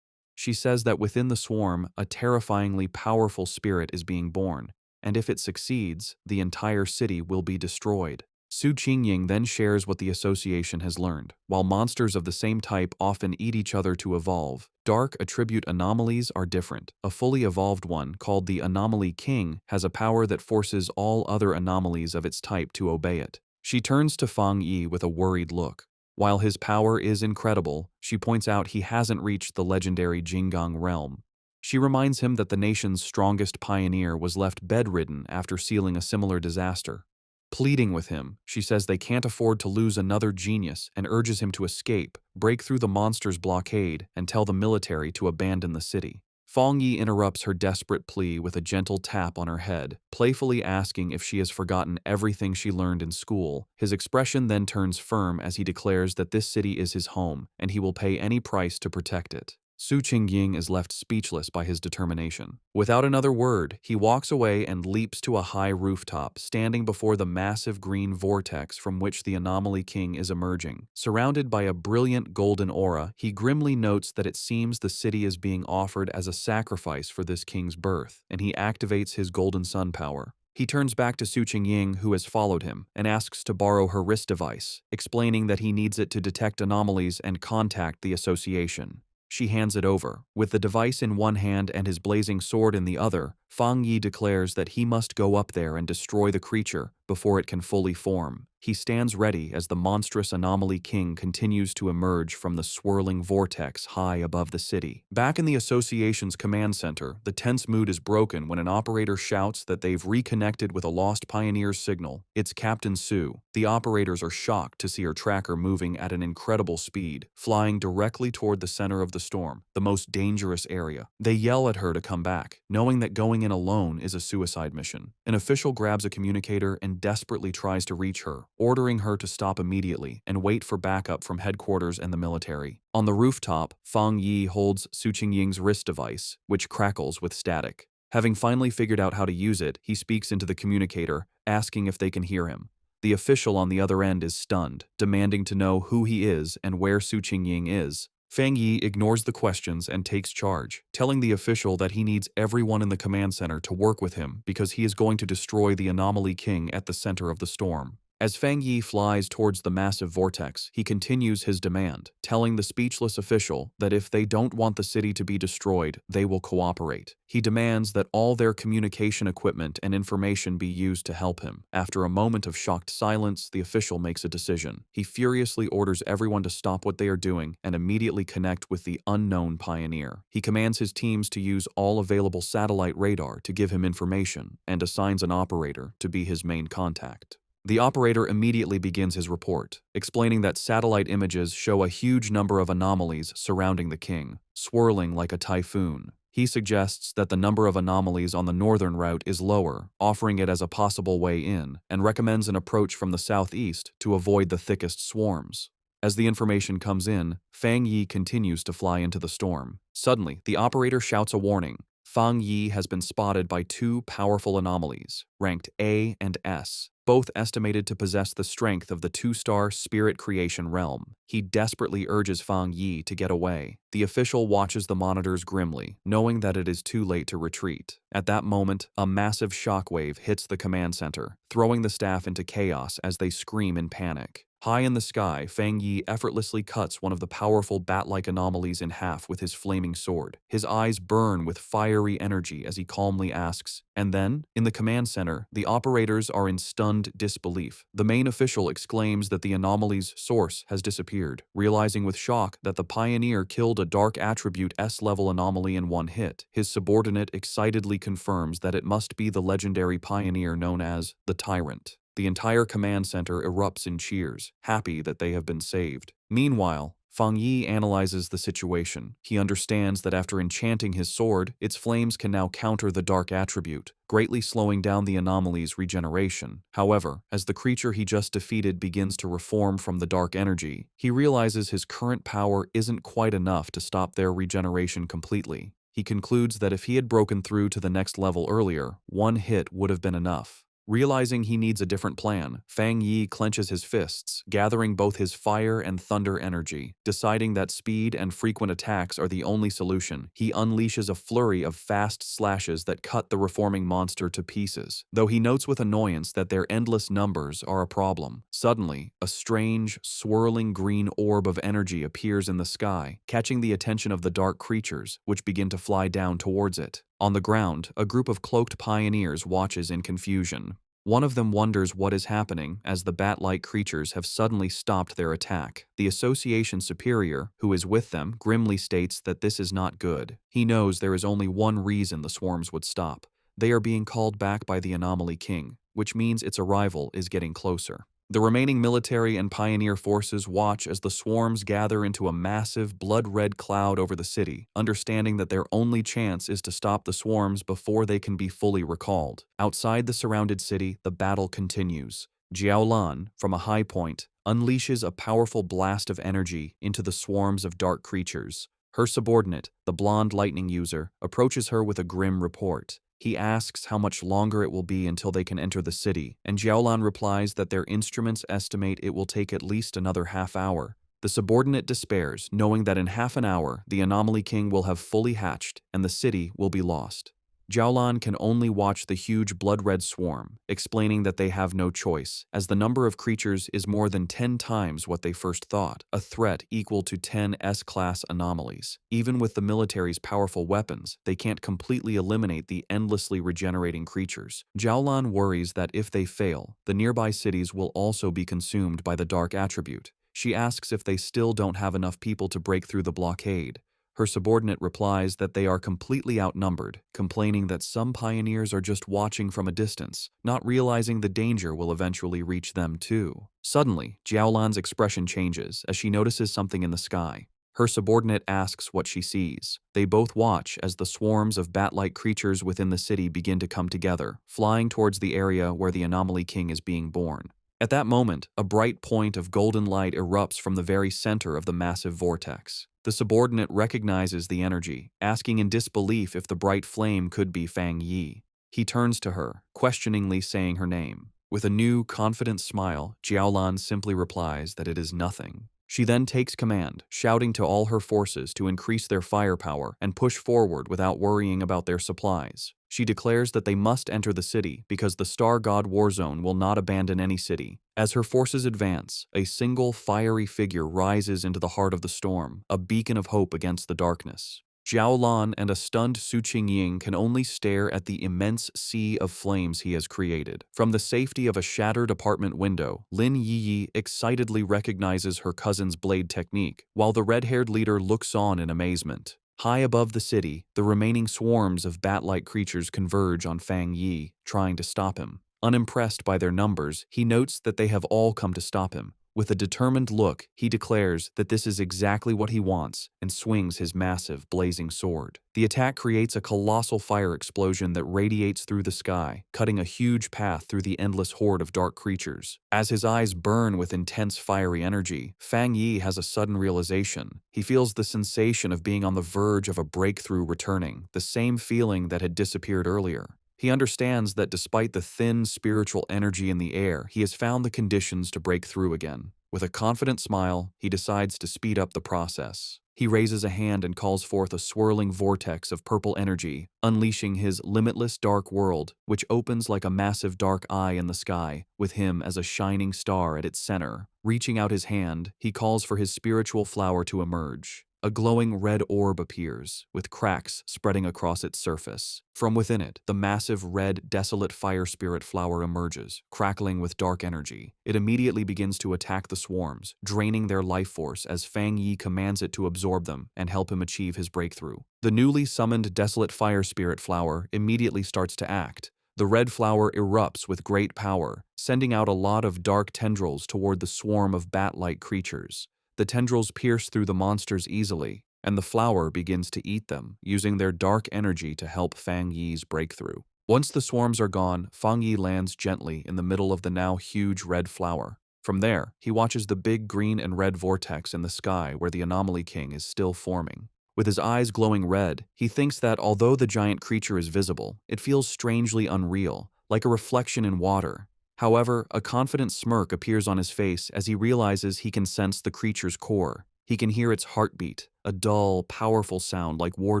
Speaker 1: She says that within the swarm, a terrifyingly powerful spirit is being born, and if it succeeds, the entire city will be destroyed. Su Qingying then shares what the association has learned. While monsters of the same type often eat each other to evolve, dark attribute anomalies are different. A fully evolved one, called the Anomaly King, has a power that forces all other anomalies of its type to obey it. She turns to Fang Yi with a worried look. While his power is incredible, she points out he hasn't reached the legendary Jinggang realm. She reminds him that the nation's strongest pioneer was left bedridden after sealing a similar disaster. Pleading with him, she says they can't afford to lose another genius and urges him to escape, break through the monster's blockade, and tell the military to abandon the city. Fang Yi interrupts her desperate plea with a gentle tap on her head, playfully asking if she has forgotten everything she learned in school. His expression then turns firm as he declares that this city is his home, and he will pay any price to protect it. Su Qingying is left speechless by his determination. Without another word, he walks away and leaps to a high rooftop, standing before the massive green vortex from which the Anomaly King is emerging. Surrounded by a brilliant golden aura, he grimly notes that it seems the city is being offered as a sacrifice for this king's birth, and he activates his golden sun power. He turns back to Su Qingying, who has followed him, and asks to borrow her wrist device, explaining that he needs it to detect anomalies and contact the association. She hands it over. With the device in one hand and his blazing sword in the other, Fang Yi declares that he must go up there and destroy the creature before it can fully form. He stands ready as the monstrous Anomaly King continues to emerge from the swirling vortex high above the city. Back in the association's command center, the tense mood is broken when an operator shouts that they've reconnected with a lost pioneer's signal. It's Captain Su. The operators are shocked to see her tracker moving at an incredible speed, flying directly toward the center of the storm, the most dangerous area. They yell at her to come back, knowing that going in alone is a suicide mission. An official grabs a communicator and desperately tries to reach her, ordering her to stop immediately and wait for backup from headquarters and the military. On the rooftop, Fang Yi holds Su Qingying's wrist device, which crackles with static. Having finally figured out how to use it, he speaks into the communicator, asking if they can hear him. The official on the other end is stunned, demanding to know who he is and where Su Qingying is. Fang Yi ignores the questions and takes charge, telling the official that he needs everyone in the command center to work with him because he is going to destroy the Anomaly King at the center of the storm. As Fang Yi flies towards the massive vortex, he continues his demand, telling the speechless official that if they don't want the city to be destroyed, they will cooperate. He demands that all their communication equipment and information be used to help him. After a moment of shocked silence, the official makes a decision. He furiously orders everyone to stop what they are doing and immediately connect with the unknown pioneer. He commands his teams to use all available satellite radar to give him information and assigns an operator to be his main contact. The operator immediately begins his report, explaining that satellite images show a huge number of anomalies surrounding the king, swirling like a typhoon. He suggests that the number of anomalies on the northern route is lower, offering it as a possible way in, and recommends an approach from the southeast to avoid the thickest swarms. As the information comes in, Fang Yi continues to fly into the storm. Suddenly, the operator shouts a warning. Fang Yi has been spotted by two powerful anomalies, ranked A and S, both estimated to possess the strength of the two-star spirit creation realm. He desperately urges Fang Yi to get away. The official watches the monitors grimly, knowing that it is too late to retreat. At that moment, a massive shockwave hits the command center, throwing the staff into chaos as they scream in panic. High in the sky, Fang Yi effortlessly cuts one of the powerful bat-like anomalies in half with his flaming sword. His eyes burn with fiery energy as he calmly asks, and then, in the command center, the operators are in stunned disbelief. The main official exclaims that the anomaly's source has disappeared, realizing with shock that the pioneer killed a dark attribute S-level anomaly in one hit. His subordinate excitedly confirms that it must be the legendary pioneer known as the Tyrant. The entire command center erupts in cheers, happy that they have been saved. Meanwhile, Fang Yi analyzes the situation. He understands that after enchanting his sword, its flames can now counter the dark attribute, greatly slowing down the anomaly's regeneration. However, as the creature he just defeated begins to reform from the dark energy, he realizes his current power isn't quite enough to stop their regeneration completely. He concludes that if he had broken through to the next level earlier, one hit would have been enough. Realizing he needs a different plan, Fang Yi clenches his fists, gathering both his fire and thunder energy. Deciding that speed and frequent attacks are the only solution, he unleashes a flurry of fast slashes that cut the reforming monster to pieces, though he notes with annoyance that their endless numbers are a problem. Suddenly, a strange, swirling green orb of energy appears in the sky, catching the attention of the dark creatures, which begin to fly down towards it. On the ground, a group of cloaked pioneers watches in confusion. One of them wonders what is happening as the bat-like creatures have suddenly stopped their attack. The association superior, who is with them, grimly states that this is not good. He knows there is only one reason the swarms would stop. They are being called back by the Anomaly King, which means its arrival is getting closer. The remaining military and pioneer forces watch as the swarms gather into a massive, blood-red cloud over the city, understanding that their only chance is to stop the swarms before they can be fully recalled. Outside the surrounded city, the battle continues. Jiaolan, from a high point, unleashes a powerful blast of energy into the swarms of dark creatures. Her subordinate, the blonde lightning user, approaches her with a grim report. He asks how much longer it will be until they can enter the city, and Jiaolan replies that their instruments estimate it will take at least another half hour. The subordinate despairs, knowing that in half an hour, the Anomaly King will have fully hatched and the city will be lost. Jiaolan can only watch the huge blood-red swarm, explaining that they have no choice, as the number of creatures is more than 10 times what they first thought, a threat equal to 10 S-class anomalies. Even with the military's powerful weapons, they can't completely eliminate the endlessly regenerating creatures. Jiaolan worries that if they fail, the nearby cities will also be consumed by the dark attribute. She asks if they still don't have enough people to break through the blockade. Her subordinate replies that they are completely outnumbered, complaining that some pioneers are just watching from a distance, not realizing the danger will eventually reach them too. Suddenly, Jiaolan's expression changes as she notices something in the sky. Her subordinate asks what she sees. They both watch as the swarms of bat-like creatures within the city begin to come together, flying towards the area where the Anomaly King is being born. At that moment, a bright point of golden light erupts from the very center of the massive vortex. The subordinate recognizes the energy, asking in disbelief if the bright flame could be Fang Yi. He turns to her, questioningly saying her name. With a new, confident smile, Jiaolan simply replies that it is nothing. She then takes command, shouting to all her forces to increase their firepower and push forward without worrying about their supplies. She declares that they must enter the city because the Star God Warzone will not abandon any city. As her forces advance, a single fiery figure rises into the heart of the storm, a beacon of hope against the darkness. Jiaolan and a stunned Su Qingying can only stare at the immense sea of flames he has created. From the safety of a shattered apartment window, Lin Yiyi excitedly recognizes her cousin's blade technique, while the red-haired leader looks on in amazement. High above the city, the remaining swarms of bat-like creatures converge on Fang Yi, trying to stop him. Unimpressed by their numbers, he notes that they have all come to stop him. With a determined look, he declares that this is exactly what he wants and swings his massive, blazing sword. The attack creates a colossal fire explosion that radiates through the sky, cutting a huge path through the endless horde of dark creatures. As his eyes burn with intense fiery energy, Fang Yi has a sudden realization. He feels the sensation of being on the verge of a breakthrough returning, the same feeling that had disappeared earlier. He understands that despite the thin spiritual energy in the air, he has found the conditions to break through again. With a confident smile, he decides to speed up the process. He raises a hand and calls forth a swirling vortex of purple energy, unleashing his limitless dark world, which opens like a massive dark eye in the sky, with him as a shining star at its center. Reaching out his hand, he calls for his spiritual flower to emerge. A glowing red orb appears, with cracks spreading across its surface. From within it, the massive red, desolate fire spirit flower emerges, crackling with dark energy. It immediately begins to attack the swarms, draining their life force as Fang Yi commands it to absorb them and help him achieve his breakthrough. The newly summoned desolate fire spirit flower immediately starts to act. The red flower erupts with great power, sending out a lot of dark tendrils toward the swarm of bat-like creatures. The tendrils pierce through the monsters easily, and the flower begins to eat them, using their dark energy to help Fang Yi's breakthrough. Once the swarms are gone, Fang Yi lands gently in the middle of the now huge red flower. From there, he watches the big green and red vortex in the sky where the Anomaly King is still forming. With his eyes glowing red, he thinks that although the giant creature is visible, it feels strangely unreal, like a reflection in water. However, a confident smirk appears on his face as he realizes he can sense the creature's core. He can hear its heartbeat, a dull, powerful sound like war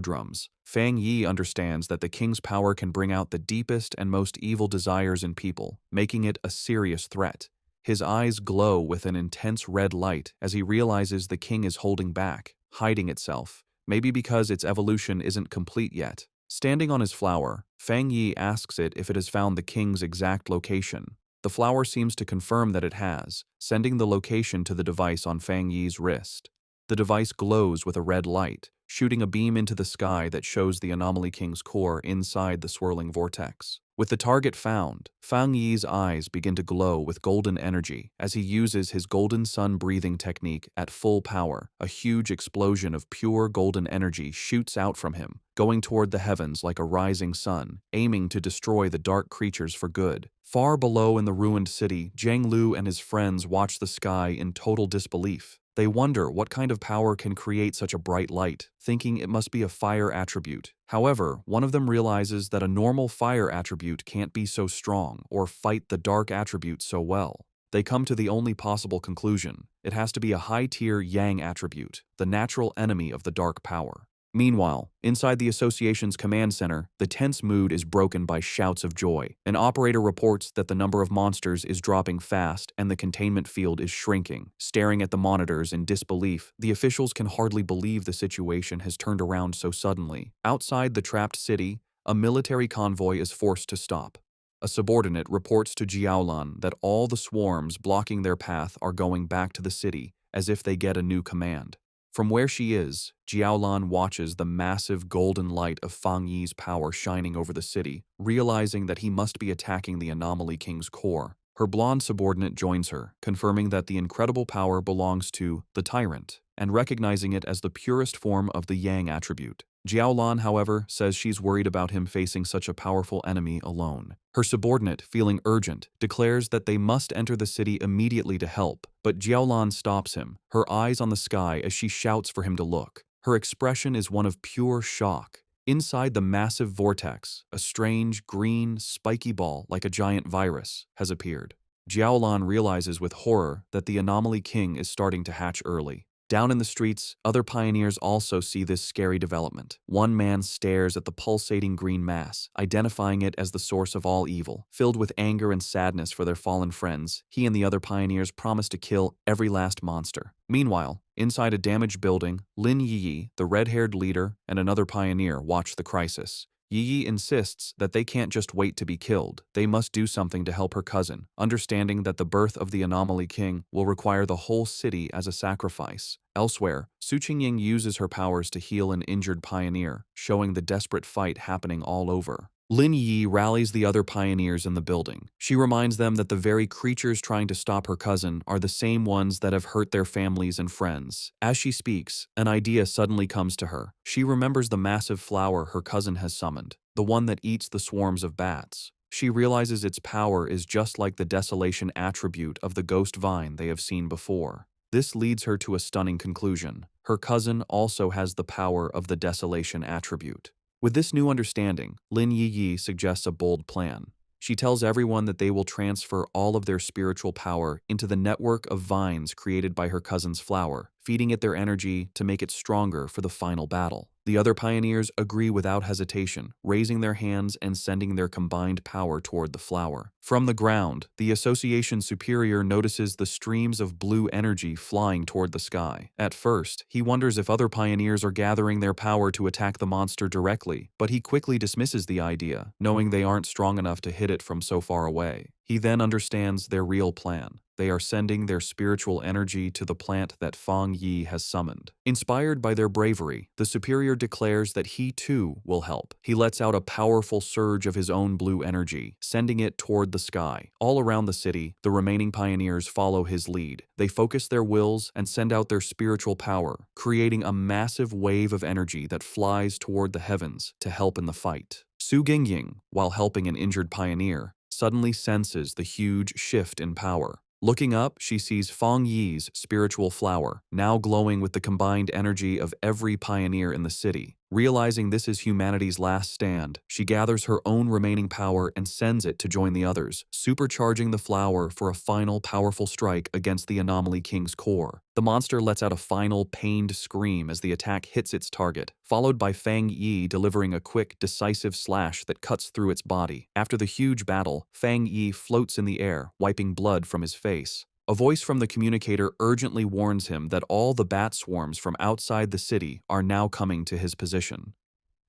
Speaker 1: drums. Fang Yi understands that the king's power can bring out the deepest and most evil desires in people, making it a serious threat. His eyes glow with an intense red light as he realizes the king is holding back, hiding itself, maybe because its evolution isn't complete yet. Standing on his flower, Fang Yi asks it if it has found the king's exact location. The flower seems to confirm that it has, sending the location to the device on Fang Yi's wrist. The device glows with a red light, shooting a beam into the sky that shows the Anomaly King's core inside the swirling vortex. With the target found, Fang Yi's eyes begin to glow with golden energy as he uses his golden sun breathing technique at full power. A huge explosion of pure golden energy shoots out from him, going toward the heavens like a rising sun, aiming to destroy the dark creatures for good. Far below in the ruined city, Zhang Lu and his friends watch the sky in total disbelief. They wonder what kind of power can create such a bright light, thinking it must be a fire attribute. However, one of them realizes that a normal fire attribute can't be so strong or fight the dark attribute so well. They come to the only possible conclusion: it has to be a high-tier yang attribute, the natural enemy of the dark power. Meanwhile, inside the association's command center, the tense mood is broken by shouts of joy. An operator reports that the number of monsters is dropping fast and the containment field is shrinking. Staring at the monitors in disbelief, the officials can hardly believe the situation has turned around so suddenly. Outside the trapped city, a military convoy is forced to stop. A subordinate reports to Jiaolan that all the swarms blocking their path are going back to the city, as if they get a new command. From where she is, Jiaolan watches the massive golden light of Fang Yi's power shining over the city, realizing that he must be attacking the Anomaly King's core. Her blonde subordinate joins her, confirming that the incredible power belongs to the Tyrant, and recognizing it as the purest form of the Yang attribute. Jiaolan, however, says she's worried about him facing such a powerful enemy alone. Her subordinate, feeling urgent, declares that they must enter the city immediately to help, but Jiaolan stops him, her eyes on the sky as she shouts for him to look. Her expression is one of pure shock. Inside the massive vortex, a strange, green, spiky ball like a giant virus has appeared. Jiaolan realizes with horror that the Anomaly King is starting to hatch early. Down in the streets, other pioneers also see this scary development. One man stares at the pulsating green mass, identifying it as the source of all evil. Filled with anger and sadness for their fallen friends, he and the other pioneers promise to kill every last monster. Meanwhile, inside a damaged building, Lin Yi, the red-haired leader, and another pioneer watch the crisis. Yi insists that they can't just wait to be killed. They must do something to help her cousin, understanding that the birth of the Anomaly King will require the whole city as a sacrifice. Elsewhere, Su Qingying uses her powers to heal an injured pioneer, showing the desperate fight happening all over. Lin Yi rallies the other pioneers in the building. She reminds them that the very creatures trying to stop her cousin are the same ones that have hurt their families and friends. As she speaks, an idea suddenly comes to her. She remembers the massive flower her cousin has summoned, the one that eats the swarms of bats. She realizes its power is just like the desolation attribute of the ghost vine they have seen before. This leads her to a stunning conclusion. Her cousin also has the power of the desolation attribute. With this new understanding, Lin Yi suggests a bold plan. She tells everyone that they will transfer all of their spiritual power into the network of vines created by her cousin's flower, feeding it their energy to make it stronger for the final battle. The other pioneers agree without hesitation, raising their hands and sending their combined power toward the flower. From the ground, the Association Superior notices the streams of blue energy flying toward the sky. At first, he wonders if other pioneers are gathering their power to attack the monster directly, but he quickly dismisses the idea, knowing they aren't strong enough to hit it from so far away. He then understands their real plan. They are sending their spiritual energy to the plant that Fang Yi has summoned. Inspired by their bravery, the superior declares that he too will help. He lets out a powerful surge of his own blue energy, sending it toward the sky. All around the city, the remaining pioneers follow his lead. They focus their wills and send out their spiritual power, creating a massive wave of energy that flies toward the heavens to help in the fight. Su Gingying, while helping an injured pioneer, suddenly senses the huge shift in power. Looking up, she sees Fang Yi's spiritual flower, now glowing with the combined energy of every pioneer in the city. Realizing this is humanity's last stand, she gathers her own remaining power and sends it to join the others, supercharging the flower for a final powerful strike against the Anomaly King's core. The monster lets out a final pained scream as the attack hits its target, followed by Fang Yi delivering a quick, decisive slash that cuts through its body. After the huge battle, Fang Yi floats in the air, wiping blood from his face. A voice from the communicator urgently warns him that all the bat swarms from outside the city are now coming to his position.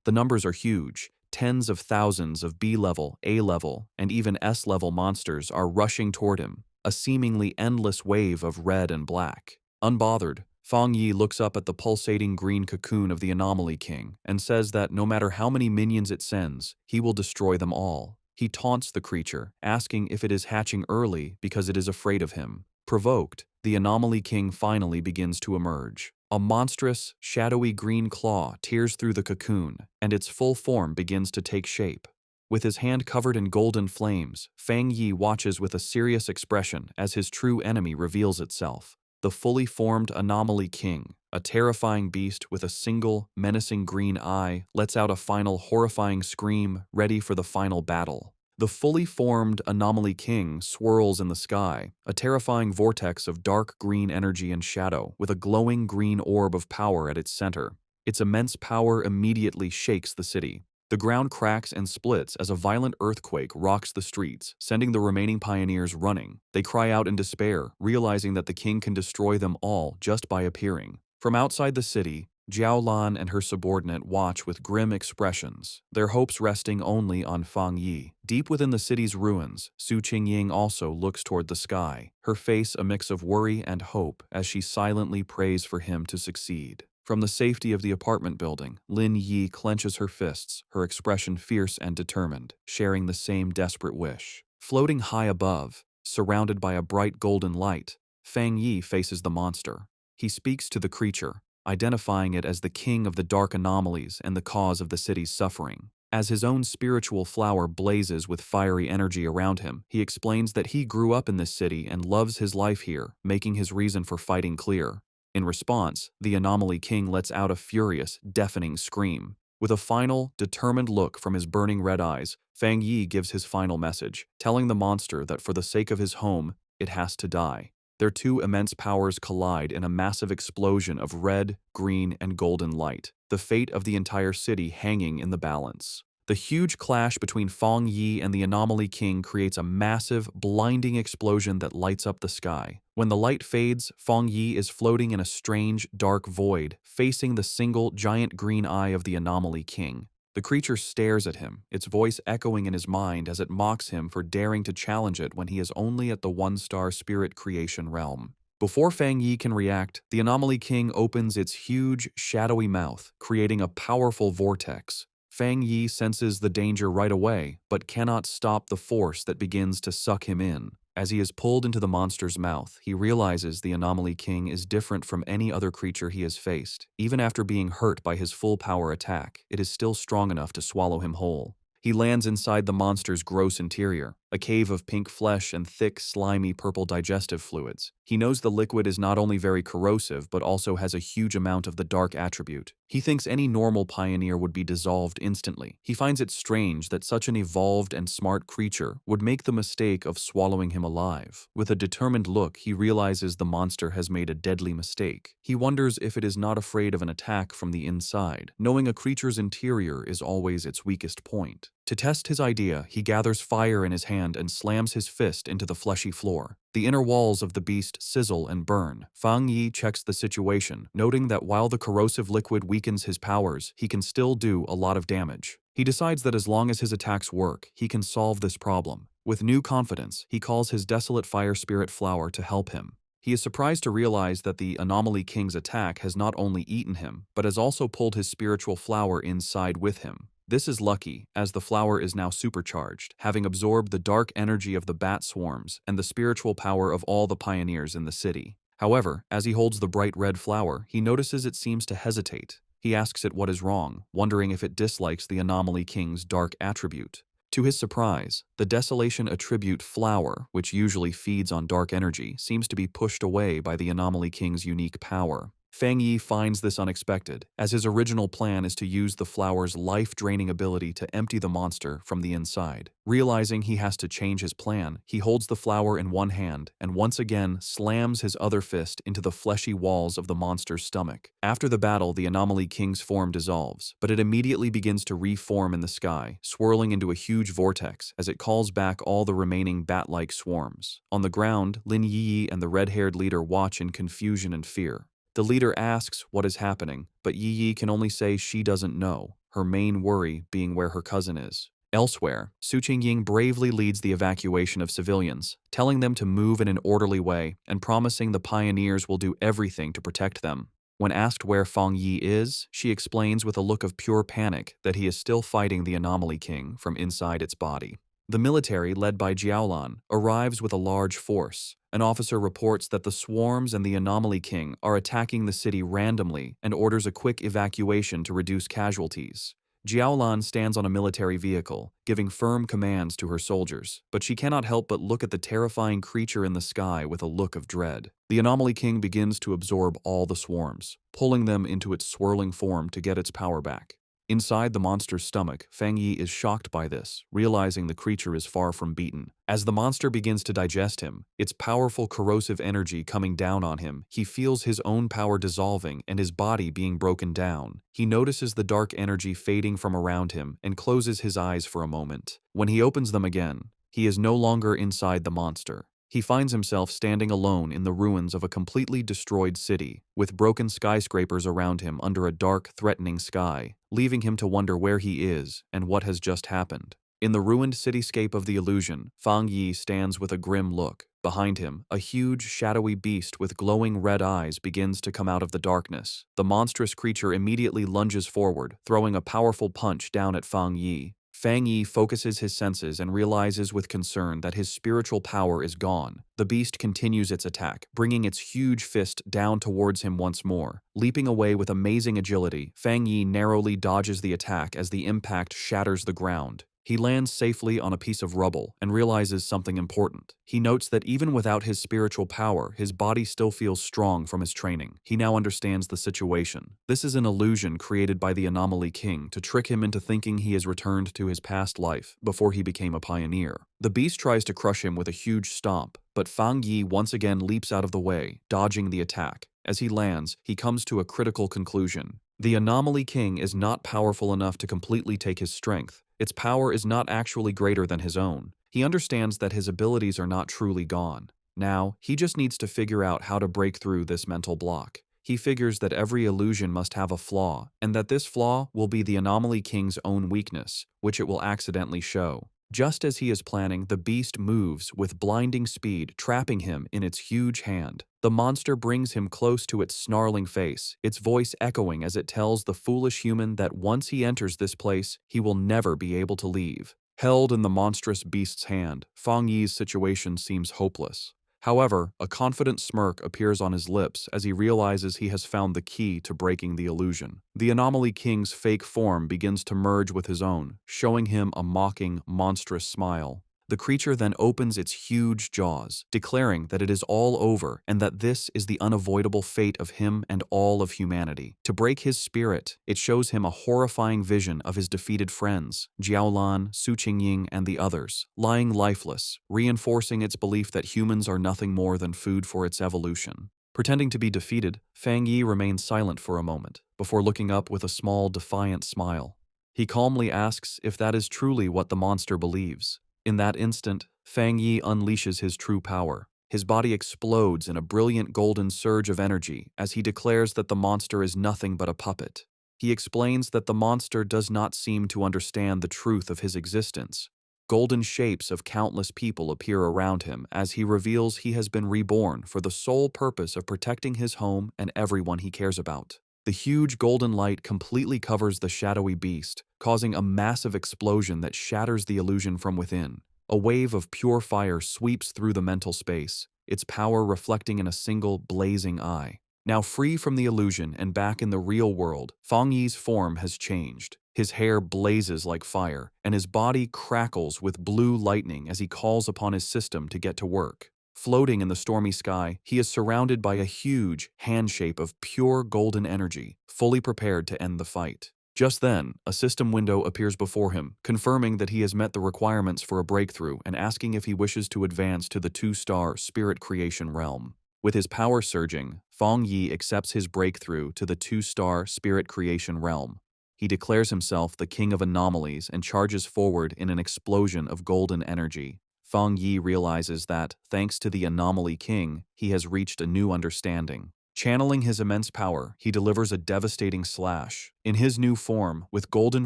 Speaker 1: The numbers are huge. Tens of thousands of B-level, A-level, and even S-level monsters are rushing toward him, a seemingly endless wave of red and black. Unbothered, Fang Yi looks up at the pulsating green cocoon of the Anomaly King and says that no matter how many minions it sends, he will destroy them all. He taunts the creature, asking if it is hatching early because it is afraid of him. Provoked, the Anomaly King finally begins to emerge. A monstrous, shadowy green claw tears through the cocoon, and its full form begins to take shape. With his hand covered in golden flames, Fang Yi watches with a serious expression as his true enemy reveals itself. The fully formed Anomaly King, a terrifying beast with a single, menacing green eye, lets out a final horrifying scream, ready for the final battle. The fully formed Anomaly King swirls in the sky, a terrifying vortex of dark green energy and shadow, with a glowing green orb of power at its center. Its immense power immediately shakes the city. The ground cracks and splits as a violent earthquake rocks the streets, sending the remaining pioneers running. They cry out in despair, realizing that the king can destroy them all just by appearing. From outside the city, Jiaolan and her subordinate watch with grim expressions, their hopes resting only on Fang Yi. Deep within the city's ruins, Su Qingying also looks toward the sky, her face a mix of worry and hope as she silently prays for him to succeed. From the safety of the apartment building, Lin Yi clenches her fists, her expression fierce and determined, sharing the same desperate wish. Floating high above, surrounded by a bright golden light, Fang Yi faces the monster. He speaks to the creature, identifying it as the king of the dark anomalies and the cause of the city's suffering. As his own spiritual flower blazes with fiery energy around him, he explains that he grew up in this city and loves his life here, making his reason for fighting clear. In response, the Anomaly King lets out a furious, deafening scream. With a final, determined look from his burning red eyes, Fang Yi gives his final message, telling the monster that for the sake of his home, it has to die. Their two immense powers collide in a massive explosion of red, green, and golden light, the fate of the entire city hanging in the balance. The huge clash between Fang Yi and the Anomaly King creates a massive, blinding explosion that lights up the sky. When the light fades, Fang Yi is floating in a strange, dark void, facing the single, giant green eye of the Anomaly King. The creature stares at him, its voice echoing in his mind as it mocks him for daring to challenge it when he is only at the one-star spirit creation realm. Before Fang Yi can react, the Anomaly King opens its huge, shadowy mouth, creating a powerful vortex. Fang Yi senses the danger right away, but cannot stop the force that begins to suck him in. As he is pulled into the monster's mouth, he realizes the Anomaly King is different from any other creature he has faced. Even after being hurt by his full power attack, it is still strong enough to swallow him whole. He lands inside the monster's gross interior, a cave of pink flesh and thick, slimy purple digestive fluids. He knows the liquid is not only very corrosive, but also has a huge amount of the dark attribute. He thinks any normal pioneer would be dissolved instantly. He finds it strange that such an evolved and smart creature would make the mistake of swallowing him alive. With a determined look, he realizes the monster has made a deadly mistake. He wonders if it is not afraid of an attack from the inside, knowing a creature's interior is always its weakest point. To test his idea, he gathers fire in his hand and slams his fist into the fleshy floor. The inner walls of the beast sizzle and burn. Fang Yi checks the situation, noting that while the corrosive liquid weakens his powers, he can still do a lot of damage. He decides that as long as his attacks work, he can solve this problem. With new confidence, he calls his desolate fire spirit flower to help him. He is surprised to realize that the Anomaly King's attack has not only eaten him, but has also pulled his spiritual flower inside with him. This is lucky, as the flower is now supercharged, having absorbed the dark energy of the bat swarms and the spiritual power of all the pioneers in the city. However, as he holds the bright red flower, he notices it seems to hesitate. He asks it what is wrong, wondering if it dislikes the Anomaly King's dark attribute. To his surprise, the Desolation attribute flower, which usually feeds on dark energy, seems to be pushed away by the Anomaly King's unique power. Fang Yi finds this unexpected, as his original plan is to use the flower's life-draining ability to empty the monster from the inside. Realizing he has to change his plan, he holds the flower in one hand and once again slams his other fist into the fleshy walls of the monster's stomach. After the battle, the Anomaly King's form dissolves, but it immediately begins to reform in the sky, swirling into a huge vortex as it calls back all the remaining bat-like swarms. On the ground, Lin Yi and the red-haired leader watch in confusion and fear. The leader asks what is happening, but Yi can only say she doesn't know, her main worry being where her cousin is. Elsewhere, Su Qingying bravely leads the evacuation of civilians, telling them to move in an orderly way and promising the pioneers will do everything to protect them. When asked where Fang Yi is, she explains with a look of pure panic that he is still fighting the Anomaly King from inside its body. The military, led by Jiaolan, arrives with a large force. An officer reports that the swarms and the Anomaly King are attacking the city randomly and orders a quick evacuation to reduce casualties. Jiaolan stands on a military vehicle, giving firm commands to her soldiers, but she cannot help but look at the terrifying creature in the sky with a look of dread. The Anomaly King begins to absorb all the swarms, pulling them into its swirling form to get its power back. Inside the monster's stomach, Fang Yi is shocked by this, realizing the creature is far from beaten. As the monster begins to digest him, its powerful corrosive energy coming down on him, he feels his own power dissolving and his body being broken down. He notices the dark energy fading from around him and closes his eyes for a moment. When he opens them again, he is no longer inside the monster. He finds himself standing alone in the ruins of a completely destroyed city, with broken skyscrapers around him under a dark, threatening sky, leaving him to wonder where he is and what has just happened. In the ruined cityscape of the illusion, Fang Yi stands with a grim look. Behind him, a huge, shadowy beast with glowing red eyes begins to come out of the darkness. The monstrous creature immediately lunges forward, throwing a powerful punch down at Fang Yi. Fang Yi focuses his senses and realizes with concern that his spiritual power is gone. The beast continues its attack, bringing its huge fist down towards him once more. Leaping away with amazing agility, Fang Yi narrowly dodges the attack as the impact shatters the ground. He lands safely on a piece of rubble and realizes something important. He notes that even without his spiritual power, his body still feels strong from his training. He now understands the situation. This is an illusion created by the Anomaly King to trick him into thinking he has returned to his past life before he became a pioneer. The beast tries to crush him with a huge stomp, but Fang Yi once again leaps out of the way, dodging the attack. As he lands, he comes to a critical conclusion. The Anomaly King is not powerful enough to completely take his strength. Its power is not actually greater than his own. He understands that his abilities are not truly gone. Now, he just needs to figure out how to break through this mental block. He figures that every illusion must have a flaw, and that this flaw will be the Anomaly King's own weakness, which it will accidentally show. Just as he is planning, the beast moves with blinding speed, trapping him in its huge hand. The monster brings him close to its snarling face, its voice echoing as it tells the foolish human that once he enters this place, he will never be able to leave. Held in the monstrous beast's hand, Fang Yi's situation seems hopeless. However, a confident smirk appears on his lips as he realizes he has found the key to breaking the illusion. The Anomaly King's fake form begins to merge with his own, showing him a mocking, monstrous smile. The creature then opens its huge jaws, declaring that it is all over and that this is the unavoidable fate of him and all of humanity. To break his spirit, it shows him a horrifying vision of his defeated friends, Jiaolan, Su Qingying, and the others, lying lifeless, reinforcing its belief that humans are nothing more than food for its evolution. Pretending to be defeated, Fang Yi remains silent for a moment, before looking up with a small, defiant smile. He calmly asks if that is truly what the monster believes. In that instant, Fang Yi unleashes his true power. His body explodes in a brilliant golden surge of energy as he declares that the monster is nothing but a puppet. He explains that the monster does not seem to understand the truth of his existence. Golden shapes of countless people appear around him as he reveals he has been reborn for the sole purpose of protecting his home and everyone he cares about. The huge golden light completely covers the shadowy beast, causing a massive explosion that shatters the illusion from within. A wave of pure fire sweeps through the mental space, its power reflecting in a single blazing eye. Now free from the illusion and back in the real world, Fang Yi's form has changed. His hair blazes like fire, and his body crackles with blue lightning as he calls upon his system to get to work. Floating in the stormy sky, he is surrounded by a huge handshape of pure golden energy, fully prepared to end the fight. Just then, a system window appears before him, confirming that he has met the requirements for a breakthrough and asking if he wishes to advance to the 2-star spirit creation realm. With his power surging, Fang Yi accepts his breakthrough to the 2-star spirit creation realm. He declares himself the king of anomalies and charges forward in an explosion of golden energy. Fang Yi realizes that, thanks to the Anomaly King, he has reached a new understanding. Channeling his immense power, he delivers a devastating slash. In his new form, with golden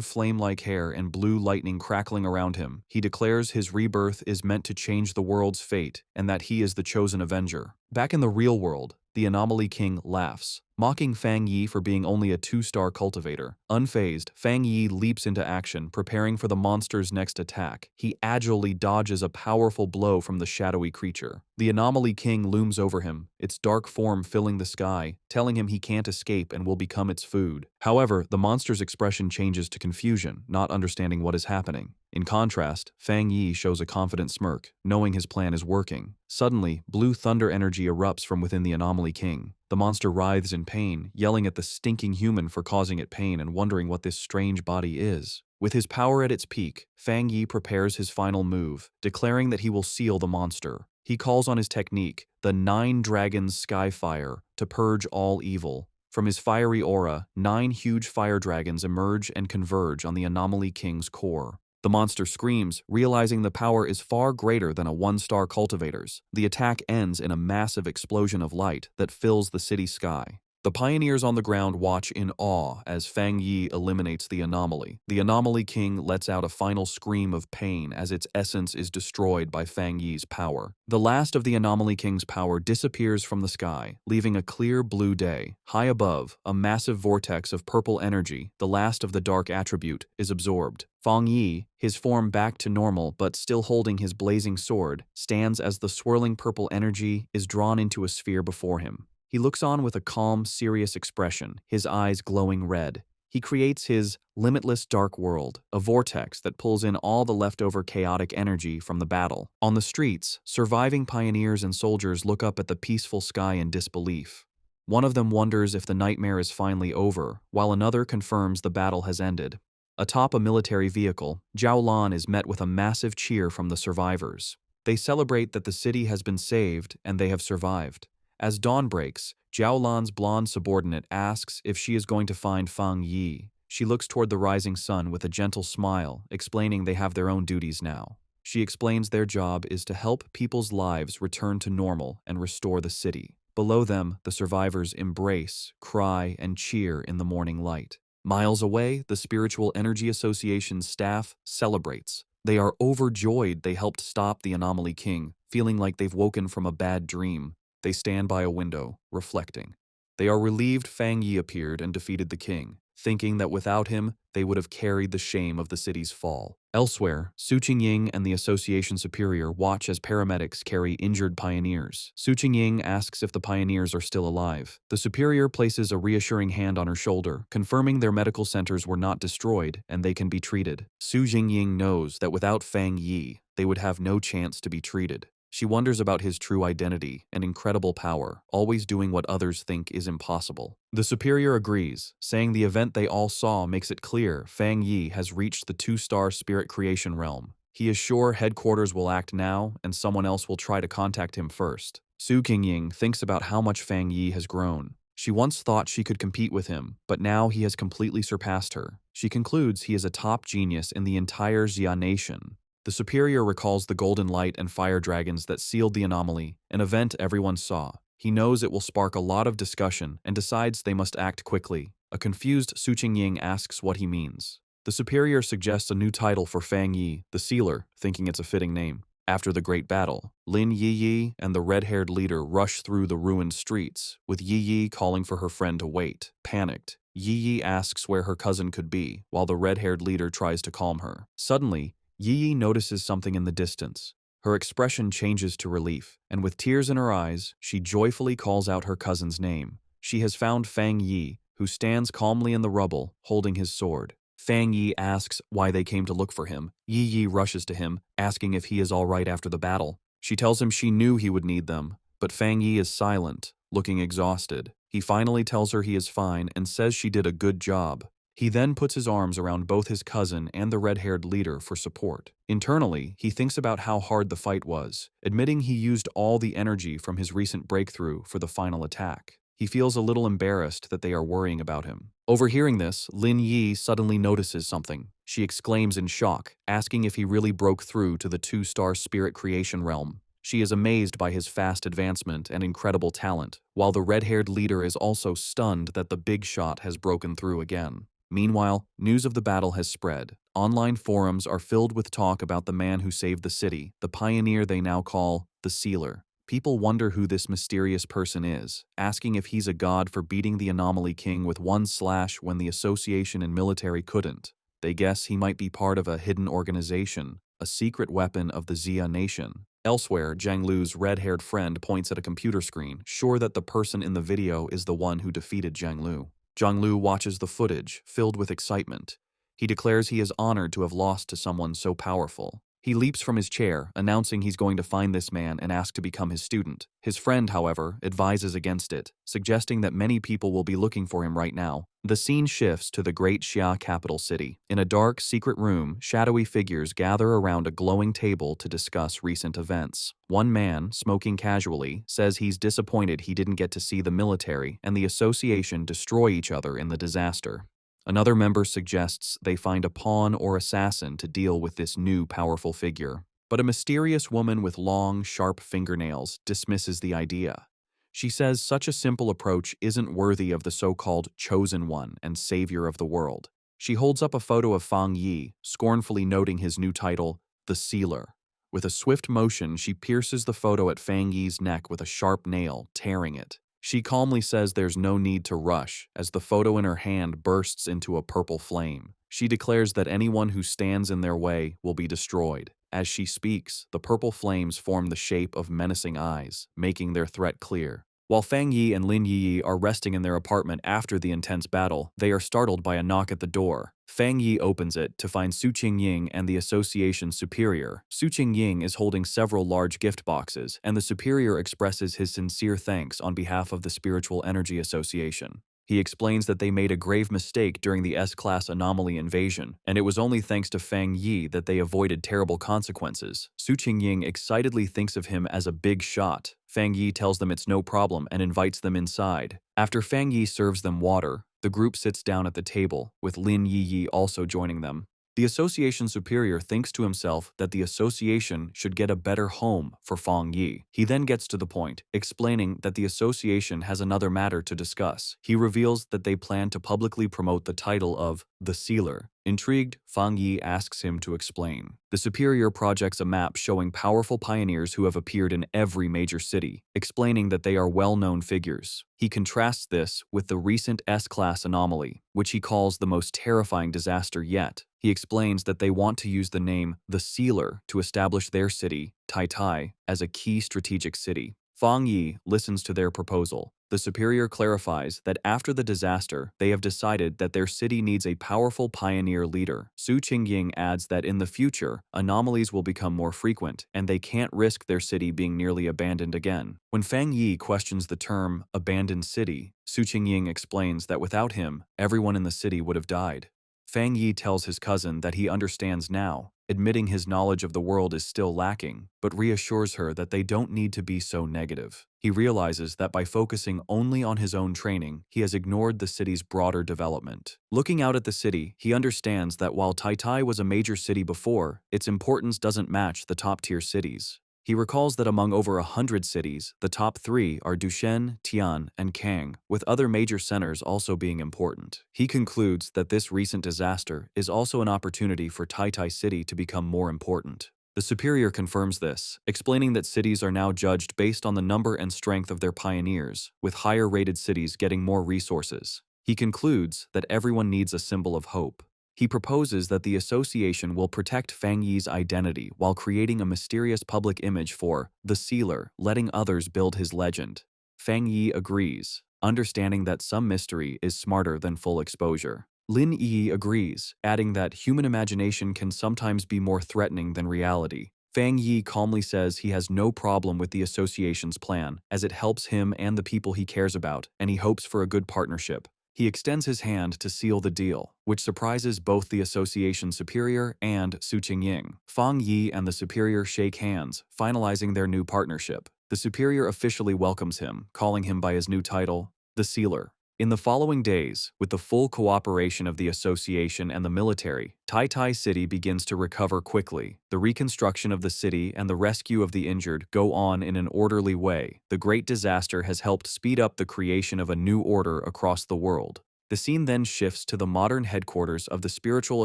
Speaker 1: flame-like hair and blue lightning crackling around him, he declares his rebirth is meant to change the world's fate and that he is the chosen avenger. Back in the real world, the Anomaly King laughs, mocking Fang Yi for being only a 2-star cultivator. Unfazed, Fang Yi leaps into action, preparing for the monster's next attack. He agilely dodges a powerful blow from the shadowy creature. The Anomaly King looms over him, its dark form filling the sky, telling him he can't escape and will become its food. However, the monster's expression changes to confusion, not understanding what is happening. In contrast, Fang Yi shows a confident smirk, knowing his plan is working. Suddenly, blue thunder energy erupts from within the Anomaly King. The monster writhes in pain, yelling at the stinking human for causing it pain and wondering what this strange body is. With his power at its peak, Fang Yi prepares his final move, declaring that he will seal the monster. He calls on his technique, the 9 Dragons Skyfire, to purge all evil. From his fiery aura, 9 huge fire dragons emerge and converge on the Anomaly King's core. The monster screams, realizing the power is far greater than a 1-star cultivator's. The attack ends in a massive explosion of light that fills the city sky. The pioneers on the ground watch in awe as Fang Yi eliminates the anomaly. The Anomaly King lets out a final scream of pain as its essence is destroyed by Fang Yi's power. The last of the Anomaly King's power disappears from the sky, leaving a clear blue day. High above, a massive vortex of purple energy, the last of the dark attribute, is absorbed. Fang Yi, his form back to normal but still holding his blazing sword, stands as the swirling purple energy is drawn into a sphere before him. He looks on with a calm, serious expression, his eyes glowing red. He creates his limitless dark world, a vortex that pulls in all the leftover chaotic energy from the battle. On the streets, surviving pioneers and soldiers look up at the peaceful sky in disbelief. One of them wonders if the nightmare is finally over, while another confirms the battle has ended. Atop a military vehicle, Zhao Lan is met with a massive cheer from the survivors. They celebrate that the city has been saved and they have survived. As dawn breaks, Zhao Lan's blonde subordinate asks if she is going to find Fang Yi. She looks toward the rising sun with a gentle smile, explaining they have their own duties now. She explains their job is to help people's lives return to normal and restore the city. Below them, the survivors embrace, cry, and cheer in the morning light. Miles away, the Spiritual Energy Association's staff celebrates. They are overjoyed they helped stop the Anomaly King, feeling like they've woken from a bad dream. They stand by a window, reflecting. They are relieved Fang Yi appeared and defeated the king, thinking that without him, they would have carried the shame of the city's fall. Elsewhere, Su Qingying and the association superior watch as paramedics carry injured pioneers. Su Qingying asks if the pioneers are still alive. The superior places a reassuring hand on her shoulder, confirming their medical centers were not destroyed and they can be treated. Su Qingying knows that without Fang Yi, they would have no chance to be treated. She wonders about his true identity and incredible power, always doing what others think is impossible. The superior agrees, saying the event they all saw makes it clear Fang Yi has reached the 2-star spirit creation realm. He is sure headquarters will act now, and someone else will try to contact him first. Su Qingying thinks about how much Fang Yi has grown. She once thought she could compete with him, but now he has completely surpassed her. She concludes he is a top genius in the entire Xia nation. The superior recalls the golden light and fire dragons that sealed the anomaly, an event everyone saw. He knows it will spark a lot of discussion and decides they must act quickly. A confused Su Qingying asks what he means. The superior suggests a new title for Fang Yi, the Sealer, thinking it's a fitting name. After the great battle, Lin Yi and the red-haired leader rush through the ruined streets, with Yi calling for her friend to wait. Panicked, Yi asks where her cousin could be, while the red-haired leader tries to calm her. Suddenly, Yi notices something in the distance. Her expression changes to relief, and with tears in her eyes, she joyfully calls out her cousin's name. She has found Fang Yi, who stands calmly in the rubble, holding his sword. Fang Yi asks why they came to look for him. Yi rushes to him, asking if he is all right after the battle. She tells him she knew he would need them, but Fang Yi is silent, looking exhausted. He finally tells her he is fine and says she did a good job. He then puts his arms around both his cousin and the red-haired leader for support. Internally, he thinks about how hard the fight was, admitting he used all the energy from his recent breakthrough for the final attack. He feels a little embarrassed that they are worrying about him. Overhearing this, Lin Yi suddenly notices something. She exclaims in shock, asking if he really broke through to the 2-star spirit creation realm. She is amazed by his fast advancement and incredible talent, while the red-haired leader is also stunned that the big shot has broken through again. Meanwhile, news of the battle has spread. Online forums are filled with talk about the man who saved the city, the pioneer they now call the Sealer. People wonder who this mysterious person is, asking if he's a god for beating the Anomaly King with one slash when the association and military couldn't. They guess he might be part of a hidden organization, a secret weapon of the Xia nation. Elsewhere, Zhang Lu's red-haired friend points at a computer screen, sure that the person in the video is the one who defeated Zhang Lu. Zhang Lu watches the footage, filled with excitement. He declares he is honored to have lost to someone so powerful. He leaps from his chair, announcing he's going to find this man and ask to become his student. His friend, however, advises against it, suggesting that many people will be looking for him right now. The scene shifts to the great Xia capital city. In a dark, secret room, shadowy figures gather around a glowing table to discuss recent events. One man, smoking casually, says he's disappointed he didn't get to see the military and the association destroy each other in the disaster. Another member suggests they find a pawn or assassin to deal with this new powerful figure. But a mysterious woman with long, sharp fingernails dismisses the idea. She says such a simple approach isn't worthy of the so-called chosen one and savior of the world. She holds up a photo of Fang Yi, scornfully noting his new title, the Sealer. With a swift motion, she pierces the photo at Fang Yi's neck with a sharp nail, tearing it. She calmly says there's no need to rush, as the photo in her hand bursts into a purple flame. She declares that anyone who stands in their way will be destroyed. As she speaks, the purple flames form the shape of menacing eyes, making their threat clear. While Fang Yi and Lin Yi are resting in their apartment after the intense battle, they are startled by a knock at the door. Fang Yi opens it to find Su Qingying and the association's superior. Su Qingying is holding several large gift boxes, and the superior expresses his sincere thanks on behalf of the Spiritual Energy Association. He explains that they made a grave mistake during the S-class anomaly invasion, and it was only thanks to Fang Yi that they avoided terrible consequences. Su Qingying excitedly thinks of him as a big shot. Fang Yi tells them it's no problem and invites them inside. After Fang Yi serves them water, the group sits down at the table, with Lin Yi also joining them. The association superior thinks to himself that the association should get a better home for Fang Yi. He then gets to the point, explaining that the association has another matter to discuss. He reveals that they plan to publicly promote the title of the Sealer. Intrigued, Fang Yi asks him to explain. The superior projects a map showing powerful pioneers who have appeared in every major city, explaining that they are well-known figures. He contrasts this with the recent S-class anomaly, which he calls the most terrifying disaster yet. He explains that they want to use the name the Sealer to establish their city, Tai, as a key strategic city. Fang Yi listens to their proposal. The superior clarifies that after the disaster, they have decided that their city needs a powerful pioneer leader. Su Qingying adds that in the future, anomalies will become more frequent, and they can't risk their city being nearly abandoned again. When Fang Yi questions the term abandoned city, Su Qingying explains that without him, everyone in the city would have died. Fang Yi tells his cousin that he understands now, admitting his knowledge of the world is still lacking, but reassures her that they don't need to be so negative. He realizes that by focusing only on his own training, he has ignored the city's broader development. Looking out at the city, he understands that while Tai was a major city before, its importance doesn't match the top-tier cities. He recalls that among over 100 cities, the top 3 are Dushen, Tian, and Kang, with other major centers also being important. He concludes that this recent disaster is also an opportunity for Tai City to become more important. The superior confirms this, explaining that cities are now judged based on the number and strength of their pioneers, with higher-rated cities getting more resources. He concludes that everyone needs a symbol of hope. He proposes that the association will protect Fang Yi's identity while creating a mysterious public image for the Sealer, letting others build his legend. Fang Yi agrees, understanding that some mystery is smarter than full exposure. Lin Yi agrees, adding that human imagination can sometimes be more threatening than reality. Fang Yi calmly says he has no problem with the association's plan, as it helps him and the people he cares about, and he hopes for a good partnership. He extends his hand to seal the deal, which surprises both the association superior and Su Qingying. Fang Yi and the superior shake hands, finalizing their new partnership. The superior officially welcomes him, calling him by his new title, the Sealer. In the following days, with the full cooperation of the association and the military, Tai City begins to recover quickly. The reconstruction of the city and the rescue of the injured go on in an orderly way. The great disaster has helped speed up the creation of a new order across the world. The scene then shifts to the modern headquarters of the Spiritual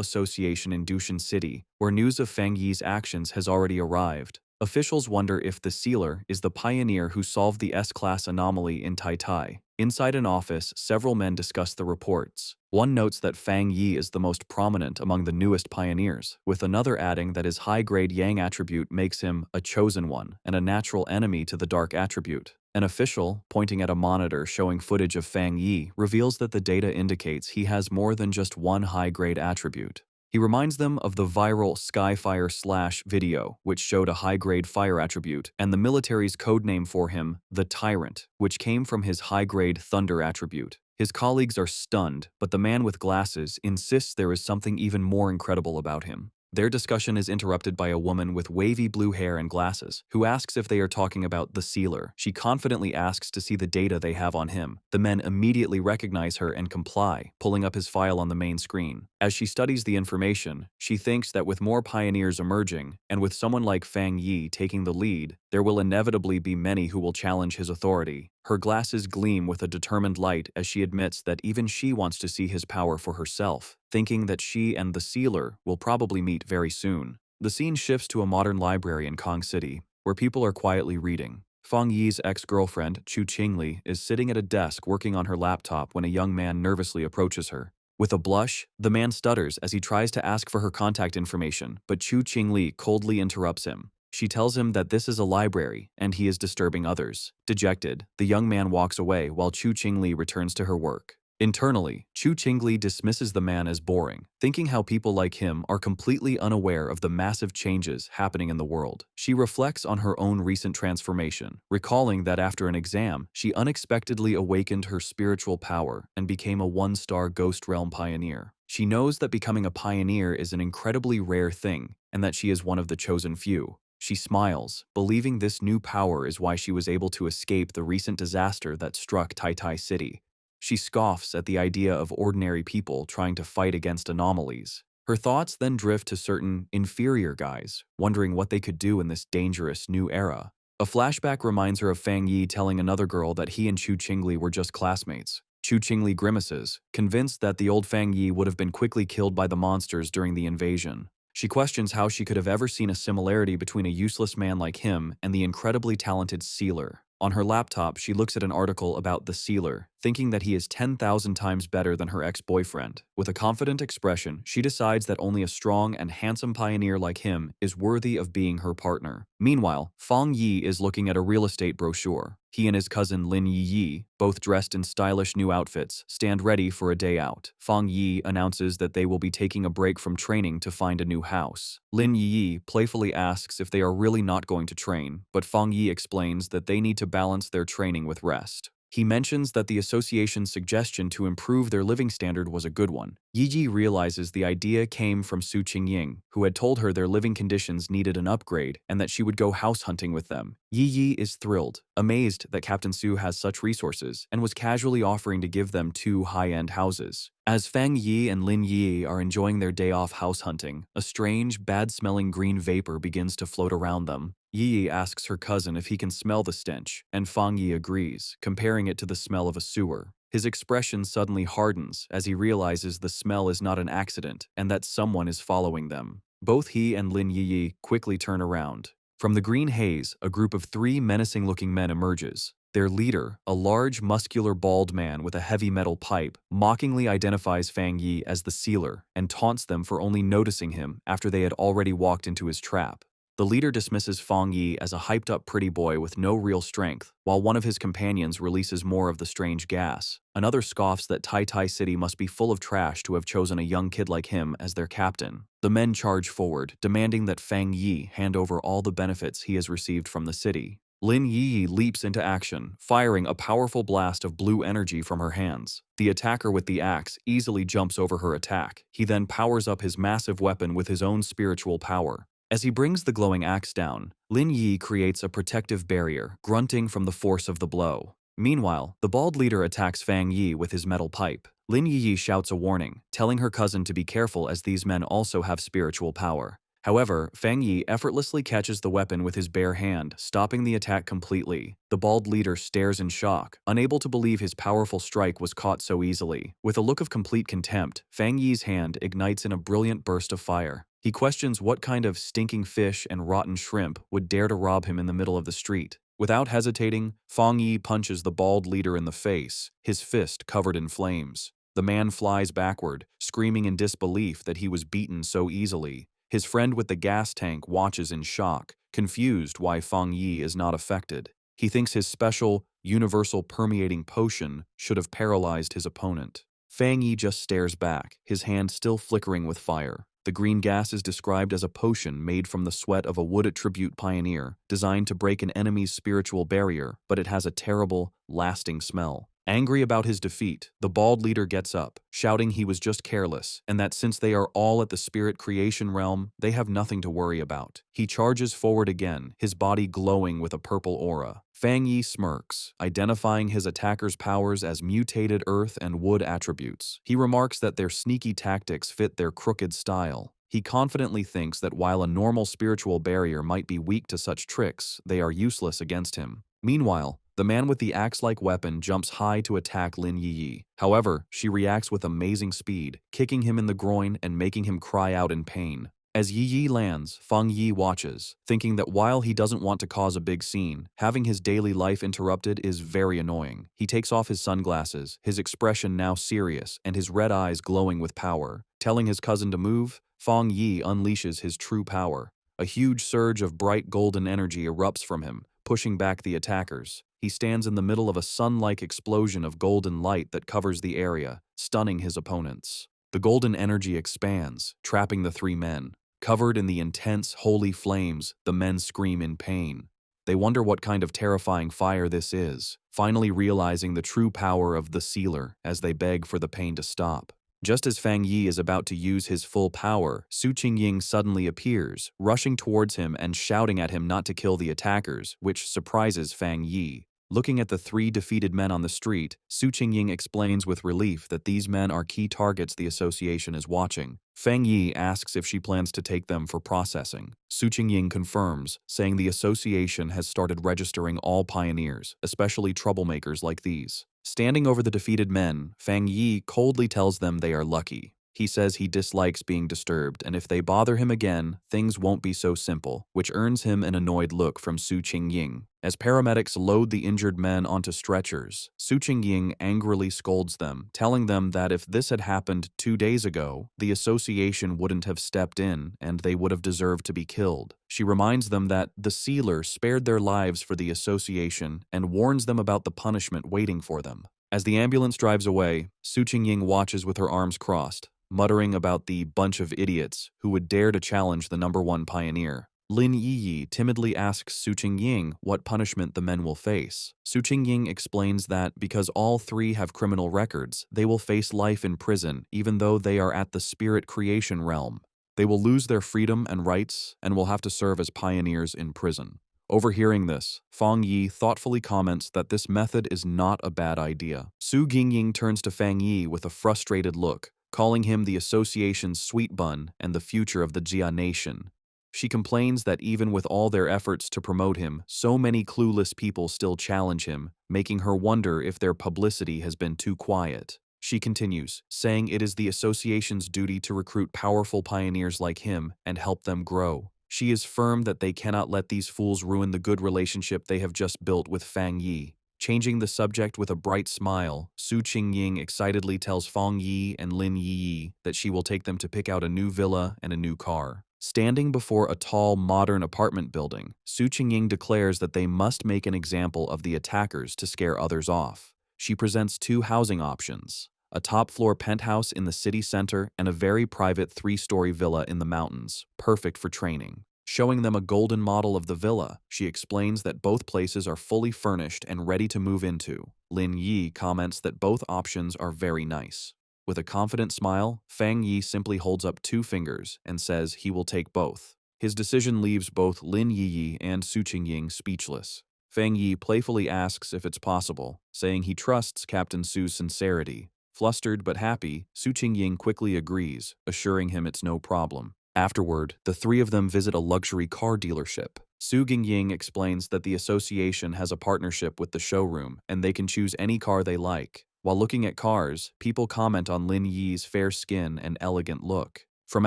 Speaker 1: Association in Dushan City, where news of Fang Yi's actions has already arrived. Officials wonder if the Sealer is the pioneer who solved the S-class anomaly in Tai. Inside an office, several men discuss the reports. One notes that Fang Yi is the most prominent among the newest pioneers, with another adding that his high-grade Yang attribute makes him a chosen one and a natural enemy to the dark attribute. An official, pointing at a monitor showing footage of Fang Yi, reveals that the data indicates he has more than just one high-grade attribute. He reminds them of the viral Skyfire Slash video, which showed a high-grade fire attribute, and the military's codename for him, the Tyrant, which came from his high-grade Thunder attribute. His colleagues are stunned, but the man with glasses insists there is something even more incredible about him. Their discussion is interrupted by a woman with wavy blue hair and glasses, who asks if they are talking about the Sealer. She confidently asks to see the data they have on him. The men immediately recognize her and comply, pulling up his file on the main screen. As she studies the information, she thinks that with more pioneers emerging, and with someone like Fang Yi taking the lead, there will inevitably be many who will challenge his authority. Her glasses gleam with a determined light as she admits that even she wants to see his power for herself, thinking that she and the Sealer will probably meet very soon. The scene shifts to a modern library in Kong City, where people are quietly reading. Fang Yi's ex-girlfriend, Chu Qingli, is sitting at a desk working on her laptop when a young man nervously approaches her. With a blush, the man stutters as he tries to ask for her contact information, but Chu Qingli coldly interrupts him. She tells him that this is a library and he is disturbing others. Dejected, the young man walks away while Chu Qingli returns to her work. Internally, Chu Qingli dismisses the man as boring, thinking how people like him are completely unaware of the massive changes happening in the world. She reflects on her own recent transformation, recalling that after an exam, she unexpectedly awakened her spiritual power and became a one-star Ghost Realm pioneer. She knows that becoming a pioneer is an incredibly rare thing and that she is one of the chosen few. She smiles, believing this new power is why she was able to escape the recent disaster that struck Tai Tai City. She scoffs at the idea of ordinary people trying to fight against anomalies. Her thoughts then drift to certain inferior guys, wondering what they could do in this dangerous new era. A flashback reminds her of Fang Yi telling another girl that he and Chu Qingli were just classmates. Chu Qingli grimaces, convinced that the old Fang Yi would have been quickly killed by the monsters during the invasion. She questions how she could have ever seen a similarity between a useless man like him and the incredibly talented Sealer. On her laptop, she looks at an article about the Sealer, thinking that he is 10,000 times better than her ex-boyfriend. With a confident expression, she decides that only a strong and handsome pioneer like him is worthy of being her partner. Meanwhile, Fang Yi is looking at a real estate brochure. He and his cousin Lin Yi, both dressed in stylish new outfits, stand ready for a day out. Fang Yi announces that they will be taking a break from training to find a new house. Lin Yi playfully asks if they are really not going to train, but Fang Yi explains that they need to balance their training with rest. He mentions that the association's suggestion to improve their living standard was a good one. Yi realizes the idea came from Su Qingying, who had told her their living conditions needed an upgrade and that she would go house hunting with them. Yi is thrilled, amazed that Captain Su has such resources, and was casually offering to give them 2 high-end houses. As Fang Yi and Lin Yi are enjoying their day off house hunting, a strange, bad-smelling green vapor begins to float around them. Yi asks her cousin if he can smell the stench, and Fang Yi agrees, comparing it to the smell of a sewer. His expression suddenly hardens as he realizes the smell is not an accident and that someone is following them. Both he and Lin Yi quickly turn around. From the green haze, a group of 3 menacing-looking men emerges. Their leader, a large, muscular, bald man with a heavy metal pipe, mockingly identifies Fang Yi as the Sealer and taunts them for only noticing him after they had already walked into his trap. The leader dismisses Fang Yi as a hyped-up pretty boy with no real strength, while one of his companions releases more of the strange gas. Another scoffs that Tai Tai City must be full of trash to have chosen a young kid like him as their captain. The men charge forward, demanding that Fang Yi hand over all the benefits he has received from the city. Lin Yi leaps into action, firing a powerful blast of blue energy from her hands. The attacker with the axe easily jumps over her attack. He then powers up his massive weapon with his own spiritual power. As he brings the glowing axe down, Lin Yi creates a protective barrier, grunting from the force of the blow. Meanwhile, the bald leader attacks Fang Yi with his metal pipe. Lin Yi shouts a warning, telling her cousin to be careful as these men also have spiritual power. However, Fang Yi effortlessly catches the weapon with his bare hand, stopping the attack completely. The bald leader stares in shock, unable to believe his powerful strike was caught so easily. With a look of complete contempt, Fang Yi's hand ignites in a brilliant burst of fire. He questions what kind of stinking fish and rotten shrimp would dare to rob him in the middle of the street. Without hesitating, Fang Yi punches the bald leader in the face, his fist covered in flames. The man flies backward, screaming in disbelief that he was beaten so easily. His friend with the gas tank watches in shock, confused why Fang Yi is not affected. He thinks his special, universal permeating potion should have paralyzed his opponent. Fang Yi just stares back, his hand still flickering with fire. The green gas is described as a potion made from the sweat of a wood attribute pioneer, designed to break an enemy's spiritual barrier, but it has a terrible, lasting smell. Angry about his defeat, the bald leader gets up, shouting he was just careless, and that since they are all at the spirit creation realm, they have nothing to worry about. He charges forward again, his body glowing with a purple aura. Fang Yi smirks, identifying his attacker's powers as mutated earth and wood attributes. He remarks that their sneaky tactics fit their crooked style. He confidently thinks that while a normal spiritual barrier might be weak to such tricks, they are useless against him. Meanwhile, the man with the axe-like weapon jumps high to attack Lin Yi. However, she reacts with amazing speed, kicking him in the groin and making him cry out in pain. As Yi lands, Fang Yi watches, thinking that while he doesn't want to cause a big scene, having his daily life interrupted is very annoying. He takes off his sunglasses, his expression now serious and his red eyes glowing with power. Telling his cousin to move, Fang Yi unleashes his true power. A huge surge of bright golden energy erupts from him, pushing back the attackers. He stands in the middle of a sun-like explosion of golden light that covers the area, stunning his opponents. The golden energy expands, trapping the three men. Covered in the intense, holy flames, the men scream in pain. They wonder what kind of terrifying fire this is, finally realizing the true power of the sealer as they beg for the pain to stop. Just as Fang Yi is about to use his full power, Su Qingying suddenly appears, rushing towards him and shouting at him not to kill the attackers, which surprises Fang Yi. Looking at the three defeated men on the street, Su Qingying explains with relief that these men are key targets the association is watching. Fang Yi asks if she plans to take them for processing. Su Qingying confirms, saying the association has started registering all pioneers, especially troublemakers like these. Standing over the defeated men, Fang Yi coldly tells them they are lucky. He says he dislikes being disturbed, and if they bother him again, things won't be so simple, which earns him an annoyed look from Su Qingying. As paramedics load the injured men onto stretchers, Su Qingying angrily scolds them, telling them that if this had happened 2 days ago, the association wouldn't have stepped in and they would have deserved to be killed. She reminds them that the sealer spared their lives for the association and warns them about the punishment waiting for them. As the ambulance drives away, Su Qingying watches with her arms crossed, muttering about the bunch of idiots who would dare to challenge the #1 pioneer. Lin Yiyi timidly asks Su Qingying what punishment the men will face. Su Qingying explains that because all three have criminal records, they will face life in prison even though they are at the spirit creation realm. They will lose their freedom and rights and will have to serve as pioneers in prison. Overhearing this, Fang Yi thoughtfully comments that this method is not a bad idea. Su Qingying turns to Fang Yi with a frustrated look, calling him the association's sweet bun and the future of the Jia nation. She complains that even with all their efforts to promote him, so many clueless people still challenge him, making her wonder if their publicity has been too quiet. She continues, saying it is the association's duty to recruit powerful pioneers like him and help them grow. She is firm that they cannot let these fools ruin the good relationship they have just built with Fang Yi. Changing the subject with a bright smile, Su Qingying excitedly tells Fang Yi and Lin Yiyi that she will take them to pick out a new villa and a new car. Standing before a tall, modern apartment building, Su Qingying declares that they must make an example of the attackers to scare others off. She presents 2 housing options: a top-floor penthouse in the city center and a very private 3-story villa in the mountains, perfect for training. Showing them a golden model of the villa, she explains that both places are fully furnished and ready to move into. Lin Yi comments that both options are very nice. With a confident smile, Fang Yi simply holds up 2 fingers and says he will take both. His decision leaves both Lin Yiyi and Su Qingying speechless. Fang Yi playfully asks if it's possible, saying he trusts Captain Su's sincerity. Flustered but happy, Su Qingying quickly agrees, assuring him it's no problem. Afterward, the 3 of them visit a luxury car dealership. Su Qingying explains that the association has a partnership with the showroom and they can choose any car they like. While looking at cars, people comment on Lin Yi's fair skin and elegant look. From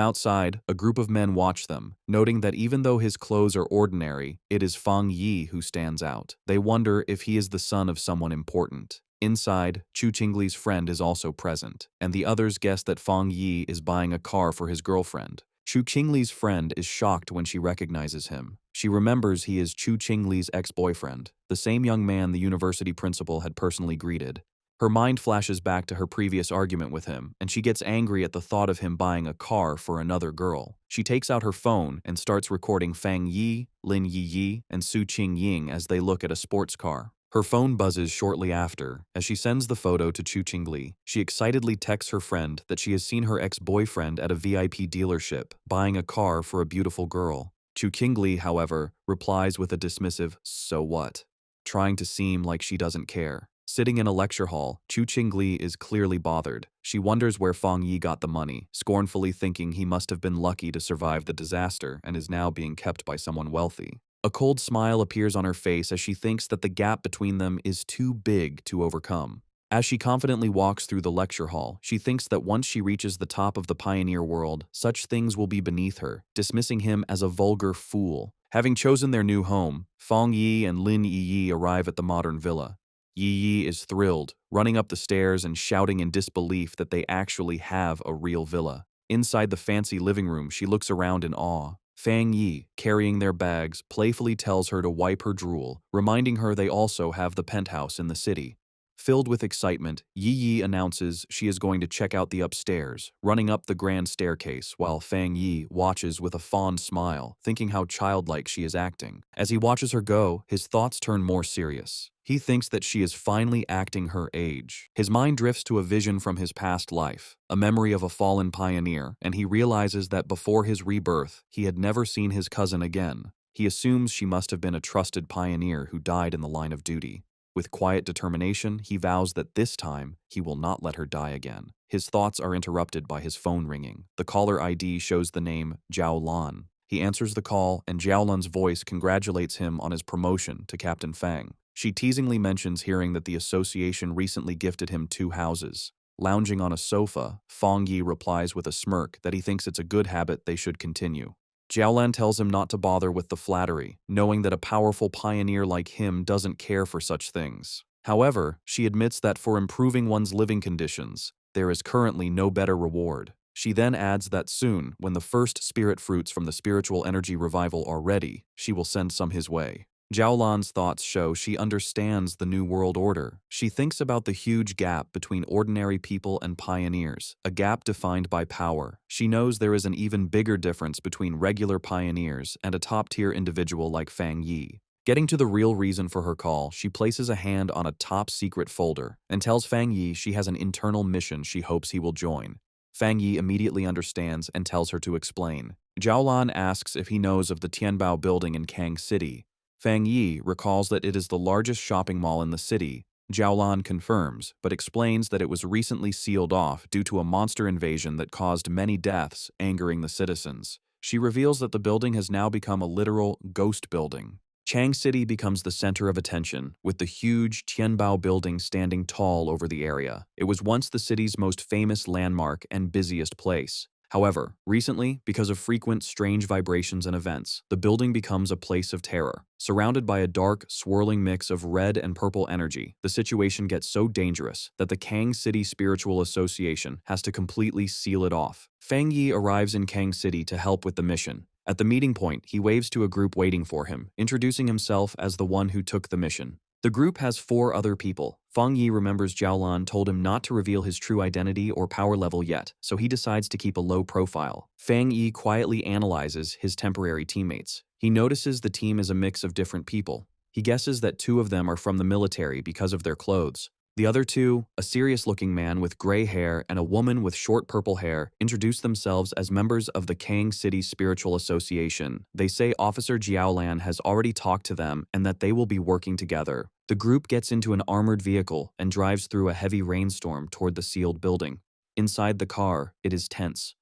Speaker 1: outside, a group of men watch them, noting that even though his clothes are ordinary, it is Fang Yi who stands out. They wonder if he is the son of someone important. Inside, Chu Qingli's friend is also present, and the others guess that Fang Yi is buying a car for his girlfriend. Chu Qingli's friend is shocked when she recognizes him. She remembers he is Chu Qingli's ex-boyfriend, the same young man the university principal had personally greeted. Her mind flashes back to her previous argument with him, and she gets angry at the thought of him buying a car for another girl. She takes out her phone and starts recording Fang Yi, Lin Yiyi, and Su Qingying as they look at a sports car. Her phone buzzes shortly after. As she sends the photo to Chu Qingli, she excitedly texts her friend that she has seen her ex-boyfriend at a VIP dealership, buying a car for a beautiful girl. Chu Qingli, however, replies with a dismissive, "So what?" trying to seem like she doesn't care. Sitting in a lecture hall, Chu Qingli is clearly bothered. She wonders where Fang Yi got the money, scornfully thinking he must have been lucky to survive the disaster and is now being kept by someone wealthy. A cold smile appears on her face as she thinks that the gap between them is too big to overcome. As she confidently walks through the lecture hall, she thinks that once she reaches the top of the pioneer world, such things will be beneath her, dismissing him as a vulgar fool. Having chosen their new home, Fang Yi and Lin Yiyi arrive at the modern villa. Yiyi is thrilled, running up the stairs and shouting in disbelief that they actually have a real villa. Inside the fancy living room, she looks around in awe. Fang Yi, carrying their bags, playfully tells her to wipe her drool, reminding her they also have the penthouse in the city. Filled with excitement, Yi Yi announces she is going to check out the upstairs, running up the grand staircase while Fang Yi watches with a fond smile, thinking how childlike she is acting. As he watches her go, his thoughts turn more serious. He thinks that she is finally acting her age. His mind drifts to a vision from his past life, a memory of a fallen pioneer, and he realizes that before his rebirth, he had never seen his cousin again. He assumes she must have been a trusted pioneer who died in the line of duty. With quiet determination, he vows that this time, he will not let her die again. His thoughts are interrupted by his phone ringing. The caller ID shows the name Zhao Lan. He answers the call, and Zhao Lan's voice congratulates him on his promotion to Captain Fang. She teasingly mentions hearing that the association recently gifted him 2 houses. Lounging on a sofa, Fang Yi replies with a smirk that he thinks it's a good habit they should continue. Jiaolan tells him not to bother with the flattery, knowing that a powerful pioneer like him doesn't care for such things. However, she admits that for improving one's living conditions, there is currently no better reward. She then adds that soon, when the first spirit fruits from the spiritual energy revival are ready, she will send some his way. Jiaolan's thoughts show she understands the New World Order. She thinks about the huge gap between ordinary people and pioneers, a gap defined by power. She knows there is an even bigger difference between regular pioneers and a top-tier individual like Fang Yi. Getting to the real reason for her call, she places a hand on a top-secret folder and tells Fang Yi she has an internal mission she hopes he will join. Fang Yi immediately understands and tells her to explain. Jiaolan asks if he knows of the Tianbao building in Kang City. Fang Yi recalls that it is the largest shopping mall in the city. Jiaolan confirms, but explains that it was recently sealed off due to a monster invasion that caused many deaths, angering the citizens. She reveals that the building has now become a literal ghost building. Chang City becomes the center of attention, with the huge Tianbao building standing tall over the area. It was once the city's most famous landmark and busiest place. However, recently, because of frequent strange vibrations and events, the building becomes a place of terror. Surrounded by a dark, swirling mix of red and purple energy, the situation gets so dangerous that the Kang City Spiritual Association has to completely seal it off. Fang Yi arrives in Kang City to help with the mission. At the meeting point, he waves to a group waiting for him, introducing himself as the one who took the mission. The group has 4 other people. Fang Yi remembers Jiaolan told him not to reveal his true identity or power level yet, so he decides to keep a low profile. Fang Yi quietly analyzes his temporary teammates. He notices the team is a mix of different people. He guesses that 2 of them are from the military because of their clothes. The other 2, a serious-looking man with gray hair and a woman with short purple hair, introduce themselves as members of the Kang City Spiritual Association. They say Officer Jiaolan has already talked to them and that they will be working together. The group gets into an armored vehicle and drives through a heavy rainstorm toward the sealed building. Inside the car, it is tense.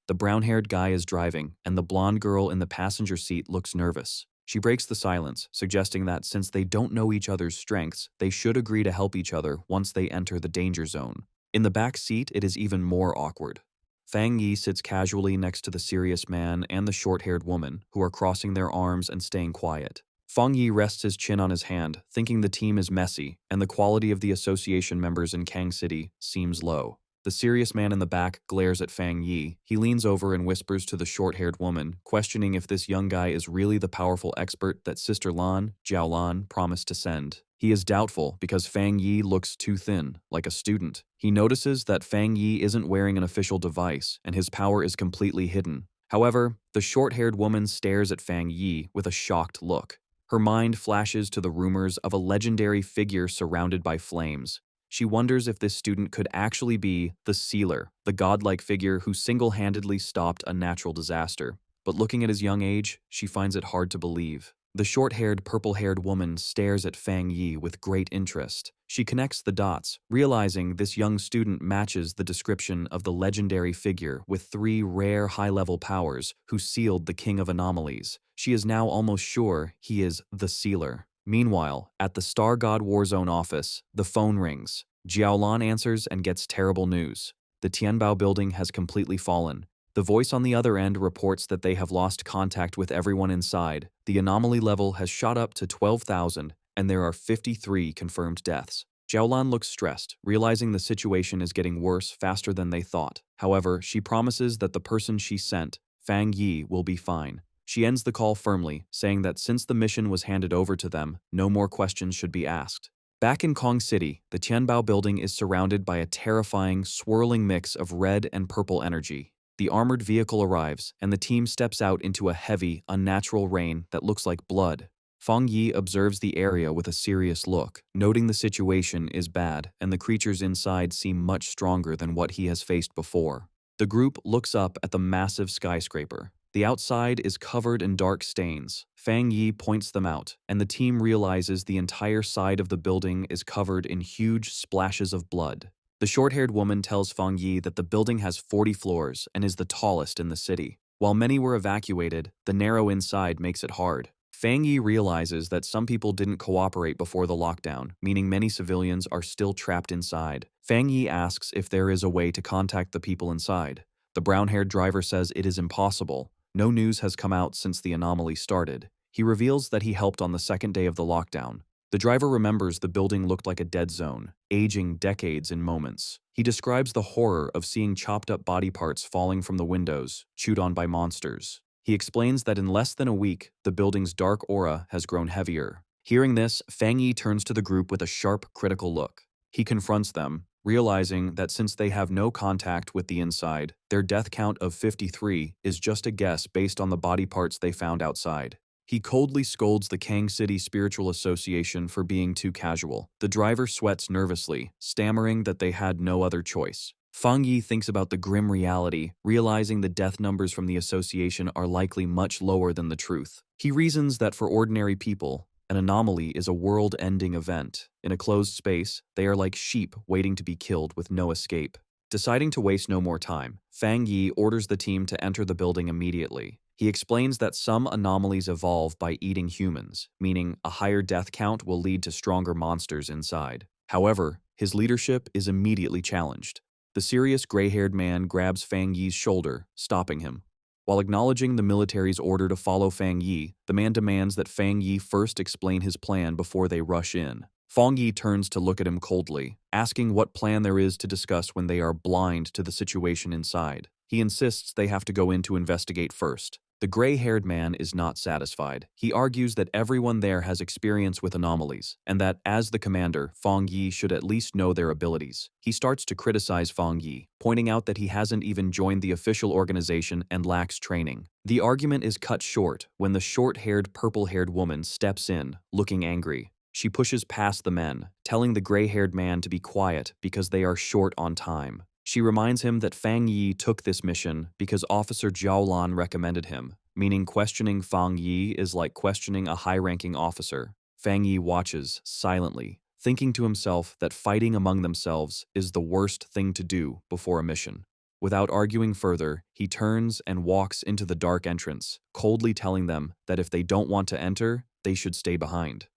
Speaker 1: The brown-haired guy is driving, and the blonde girl in the passenger seat looks nervous. She breaks the silence, suggesting that since they don't know each other's strengths, they should agree to help each other once they enter the danger zone. In the back seat, it is even more awkward. Fang Yi sits casually next to the serious man and the short-haired woman, who are crossing their arms and staying quiet. Fang Yi rests his chin on his hand, thinking the team is messy, and the quality of the association members in Kang City seems low. The serious man in the back glares at Fang Yi. He leans over and whispers to the short-haired woman, questioning if this young guy is really the powerful expert that Sister Lan, Jiao Lan, promised to send. He is doubtful because Fang Yi looks too thin, like a student. He notices that Fang Yi isn't wearing an official device, and his power is completely hidden. However, the short-haired woman stares at Fang Yi with a shocked look. Her mind flashes to the rumors of a legendary figure surrounded by flames. She wonders if this student could actually be the Sealer, the godlike figure who single-handedly stopped a natural disaster. But looking at his young age, she finds it hard to believe. The short-haired, purple-haired woman stares at Fang Yi with great interest. She connects the dots, realizing this young student matches the description of the legendary figure with 3 rare high-level powers who sealed the King of Anomalies. She is now almost sure he is the Sealer. Meanwhile, at the Star God Warzone office, the phone rings. Jiaolan answers and gets terrible news. The Tianbao building has completely fallen. The voice on the other end reports that they have lost contact with everyone inside. The anomaly level has shot up to 12,000, and there are 53 confirmed deaths. Jiaolan looks stressed, realizing the situation is getting worse faster than they thought. However, she promises that the person she sent, Fang Yi, will be fine. She ends the call firmly, saying that since the mission was handed over to them, no more questions should be asked. Back in Kong City, the Tianbao building is surrounded by a terrifying, swirling mix of red and purple energy. The armored vehicle arrives, and the team steps out into a heavy, unnatural rain that looks like blood. Fang Yi observes the area with a serious look, noting the situation is bad and the creatures inside seem much stronger than what he has faced before. The group looks up at the massive skyscraper. The outside is covered in dark stains. Fang Yi points them out, and the team realizes the entire side of the building is covered in huge splashes of blood. The short-haired woman tells Fang Yi that the building has 40 floors and is the tallest in the city. While many were evacuated, the narrow inside makes it hard. Fang Yi realizes that some people didn't cooperate before the lockdown, meaning many civilians are still trapped inside. Fang Yi asks if there is a way to contact the people inside. The brown-haired driver says it is impossible. No news has come out since the anomaly started. He reveals that he helped on the second day of the lockdown. The driver remembers the building looked like a dead zone, aging decades in moments. He describes the horror of seeing chopped-up body parts falling from the windows, chewed on by monsters. He explains that in less than a week, the building's dark aura has grown heavier. Hearing this, Fang Yi turns to the group with a sharp, critical look. He confronts them, realizing that since they have no contact with the inside, their death count of 53 is just a guess based on the body parts they found outside. He coldly scolds the Kang City Spiritual Association for being too casual. The driver sweats nervously, stammering that they had no other choice. Fang Yi thinks about the grim reality, realizing the death numbers from the association are likely much lower than the truth. He reasons that for ordinary people, an anomaly is a world-ending event. In a closed space, they are like sheep waiting to be killed with no escape. Deciding to waste no more time, Fang Yi orders the team to enter the building immediately. He explains that some anomalies evolve by eating humans, meaning a higher death count will lead to stronger monsters inside. However, his leadership is immediately challenged. The serious gray-haired man grabs Fang Yi's shoulder, stopping him. While acknowledging the military's order to follow Fang Yi, the man demands that Fang Yi first explain his plan before they rush in. Fang Yi turns to look at him coldly, asking what plan there is to discuss when they are blind to the situation inside. He insists they have to go in to investigate first. The gray-haired man is not satisfied. He argues that everyone there has experience with anomalies, and that, as the commander, Fang Yi should at least know their abilities. He starts to criticize Fang Yi, pointing out that he hasn't even joined the official organization and lacks training. The argument is cut short when the short-haired, purple-haired woman steps in, looking angry. She pushes past the men, telling the gray-haired man to be quiet because they are short on time. She reminds him that Fang Yi took this mission because Officer Zhao Lan recommended him, meaning questioning Fang Yi is like questioning a high-ranking officer. Fang Yi watches, silently, thinking to himself that fighting among themselves is the worst thing to do before a mission. Without arguing further, he turns and walks into the dark entrance, coldly telling them that if they don't want to enter, they should stay behind.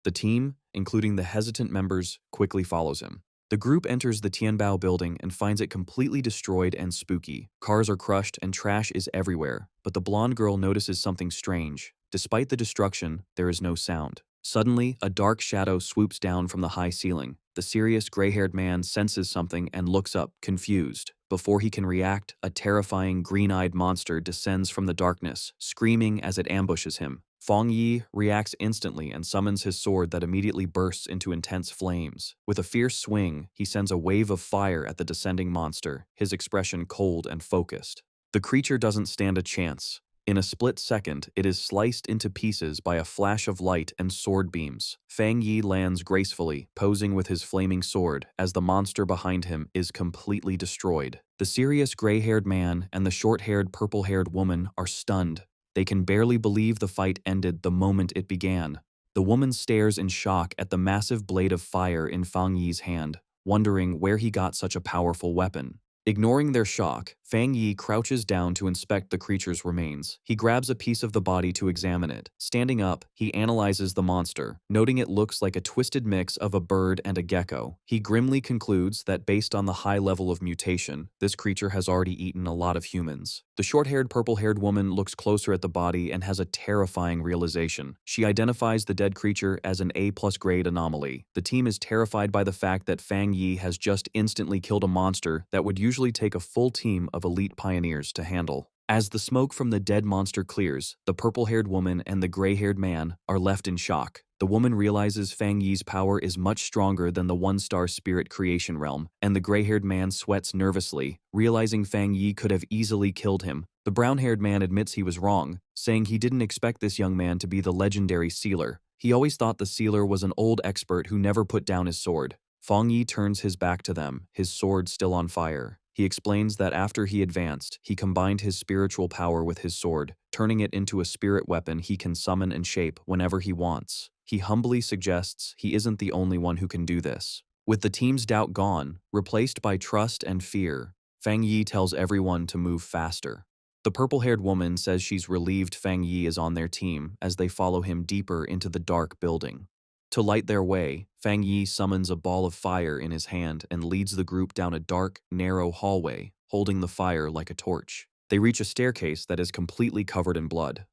Speaker 1: The team, including the hesitant members, quickly follows him. The group enters the Tianbao building and finds it completely destroyed and spooky. Cars are crushed and trash is everywhere, but the blonde girl notices something strange. Despite the destruction, there is no sound. Suddenly, a dark shadow swoops down from the high ceiling. The serious gray-haired man senses something and looks up, confused. Before he can react, a terrifying green-eyed monster descends from the darkness, screaming as it ambushes him. Fang Yi reacts instantly and summons his sword that immediately bursts into intense flames. With a fierce swing, he sends a wave of fire at the descending monster, his expression cold and focused. The creature doesn't stand a chance. In a split second, it is sliced into pieces by a flash of light and sword beams. Fang Yi lands gracefully, posing with his flaming sword, as the monster behind him is completely destroyed. The serious gray-haired man and the short-haired, purple-haired woman are stunned. They can barely believe the fight ended the moment it began. The woman stares in shock at the massive blade of fire in Fang Yi's hand, wondering where he got such a powerful weapon. Ignoring their shock, Fang Yi crouches down to inspect the creature's remains. He grabs a piece of the body to examine it. Standing up, he analyzes the monster, noting it looks like a twisted mix of a bird and a gecko. He grimly concludes that based on the high level of mutation, this creature has already eaten a lot of humans. The short-haired, purple-haired woman looks closer at the body and has a terrifying realization. She identifies the dead creature as an A+ grade anomaly. The team is terrified by the fact that Fang Yi has just instantly killed a monster that would usually take a full team of elite pioneers to handle. As the smoke from the dead monster clears, the purple-haired woman and the gray-haired man are left in shock. The woman realizes Fang Yi's power is much stronger than the one-star spirit creation realm, and the gray-haired man sweats nervously, realizing Fang Yi could have easily killed him. The brown-haired man admits he was wrong, saying he didn't expect this young man to be the legendary sealer. He always thought the sealer was an old expert who never put down his sword. Fang Yi turns his back to them, his sword still on fire. He explains that after he advanced, he combined his spiritual power with his sword, turning it into a spirit weapon he can summon and shape whenever he wants. He humbly suggests he isn't the only one who can do this. With the team's doubt gone, replaced by trust and fear, Fang Yi tells everyone to move faster. The purple-haired woman says she's relieved Fang Yi is on their team as they follow him deeper into the dark building. To light their way, Fang Yi summons a ball of fire in his hand and leads the group down a dark, narrow hallway, holding the fire like a torch. They reach a staircase that is completely covered in blood.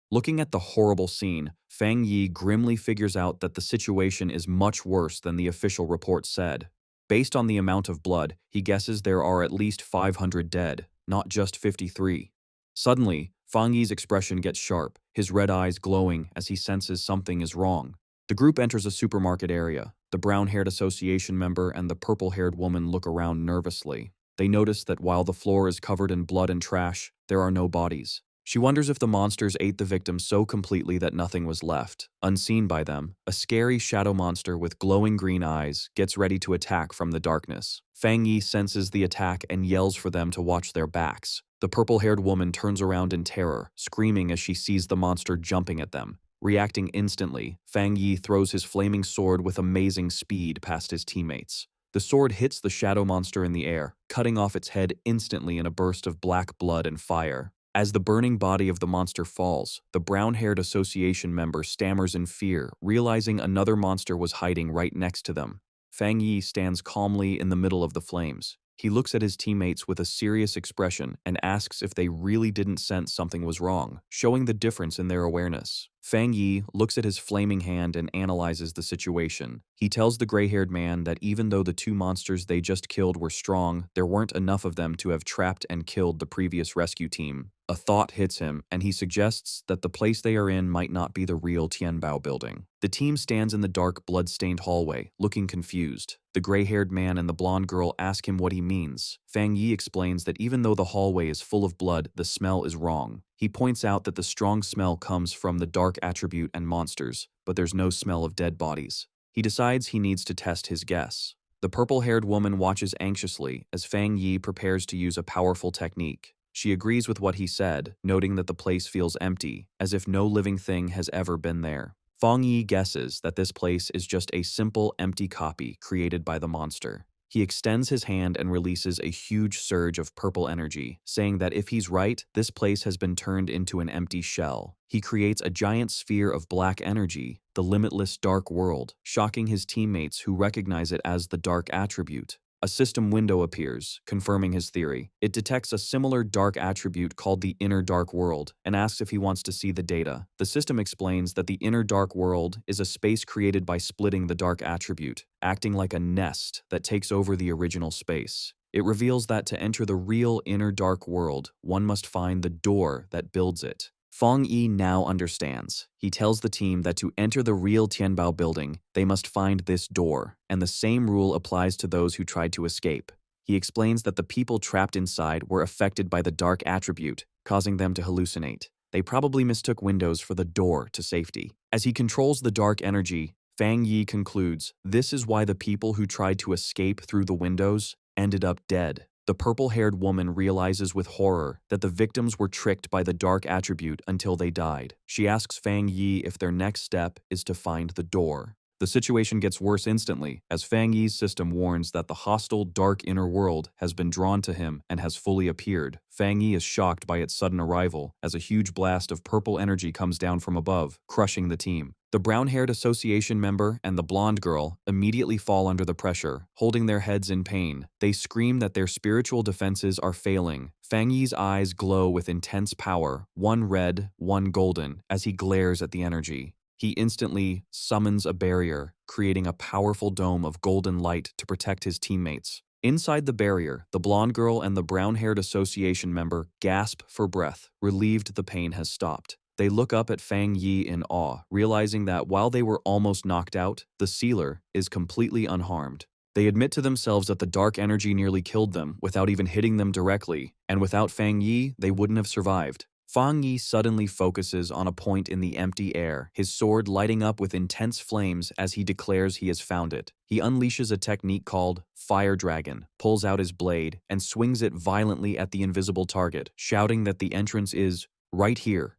Speaker 1: Looking at the horrible scene, Fang Yi grimly figures out that the situation is much worse than the official report said. Based on the amount of blood, he guesses there are at least 500 dead, not just 53. Suddenly, Fang Yi's expression gets sharp, his red eyes glowing as he senses something is wrong. The group enters a supermarket area. The brown-haired association member and the purple-haired woman look around nervously. They notice that while the floor is covered in blood and trash, there are no bodies. She wonders if the monsters ate the victims so completely that nothing was left. Unseen by them, a scary shadow monster with glowing green eyes gets ready to attack from the darkness. Fang Yi senses the attack and yells for them to watch their backs. The purple-haired woman turns around in terror, screaming as she sees the monster jumping at them. Reacting instantly, Fang Yi throws his flaming sword with amazing speed past his teammates. The sword hits the shadow monster in the air, cutting off its head instantly in a burst of black blood and fire. As the burning body of the monster falls, the brown-haired association member stammers in fear, realizing another monster was hiding right next to them. Fang Yi stands calmly in the middle of the flames. He looks at his teammates with a serious expression and asks if they really didn't sense something was wrong, showing the difference in their awareness. Fang Yi looks at his flaming hand and analyzes the situation. He tells the gray-haired man that even though the two monsters they just killed were strong, there weren't enough of them to have trapped and killed the previous rescue team. A thought hits him, and he suggests that the place they are in might not be the real Tianbao building. The team stands in the dark, blood-stained hallway, looking confused. The gray-haired man and the blonde girl ask him what he means. Fang Yi explains that even though the hallway is full of blood, the smell is wrong. He points out that the strong smell comes from the dark attribute and monsters, but there's no smell of dead bodies. He decides he needs to test his guess. The purple-haired woman watches anxiously as Fang Yi prepares to use a powerful technique. She agrees with what he said, noting that the place feels empty, as if no living thing has ever been there. Fang Yi guesses that this place is just a simple, empty copy created by the monster. He extends his hand and releases a huge surge of purple energy, saying that if he's right, this place has been turned into an empty shell. He creates a giant sphere of black energy, the limitless dark world, shocking his teammates who recognize it as the dark attribute. A system window appears, confirming his theory. It detects a similar dark attribute called the inner dark world and asks if he wants to see the data. The system explains that the inner dark world is a space created by splitting the dark attribute, acting like a nest that takes over the original space. It reveals that to enter the real inner dark world, one must find the door that builds it. Fang Yi now understands. He tells the team that to enter the real Tianbao building, they must find this door, and the same rule applies to those who tried to escape. He explains that the people trapped inside were affected by the dark attribute, causing them to hallucinate. They probably mistook windows for the door to safety. As he controls the dark energy, Fang Yi concludes this is why the people who tried to escape through the windows ended up dead. The purple-haired woman realizes with horror that the victims were tricked by the dark attribute until they died. She asks Fang Yi if their next step is to find the door. The situation gets worse instantly, as Fang Yi's system warns that the hostile, dark inner world has been drawn to him and has fully appeared. Fang Yi is shocked by its sudden arrival, as a huge blast of purple energy comes down from above, crushing the team. The brown-haired association member and the blonde girl immediately fall under the pressure, holding their heads in pain. They scream that their spiritual defenses are failing. Fang Yi's eyes glow with intense power, one red, one golden, as he glares at the energy. He instantly summons a barrier, creating a powerful dome of golden light to protect his teammates. Inside the barrier, the blonde girl and the brown-haired association member gasp for breath, relieved the pain has stopped. They look up at Fang Yi in awe, realizing that while they were almost knocked out, the sealer is completely unharmed. They admit to themselves that the dark energy nearly killed them without even hitting them directly, and without Fang Yi, they wouldn't have survived. Fang Yi suddenly focuses on a point in the empty air, his sword lighting up with intense flames as he declares he has found it. He unleashes a technique called Fire Dragon, pulls out his blade, and swings it violently at the invisible target, shouting that the entrance is right here.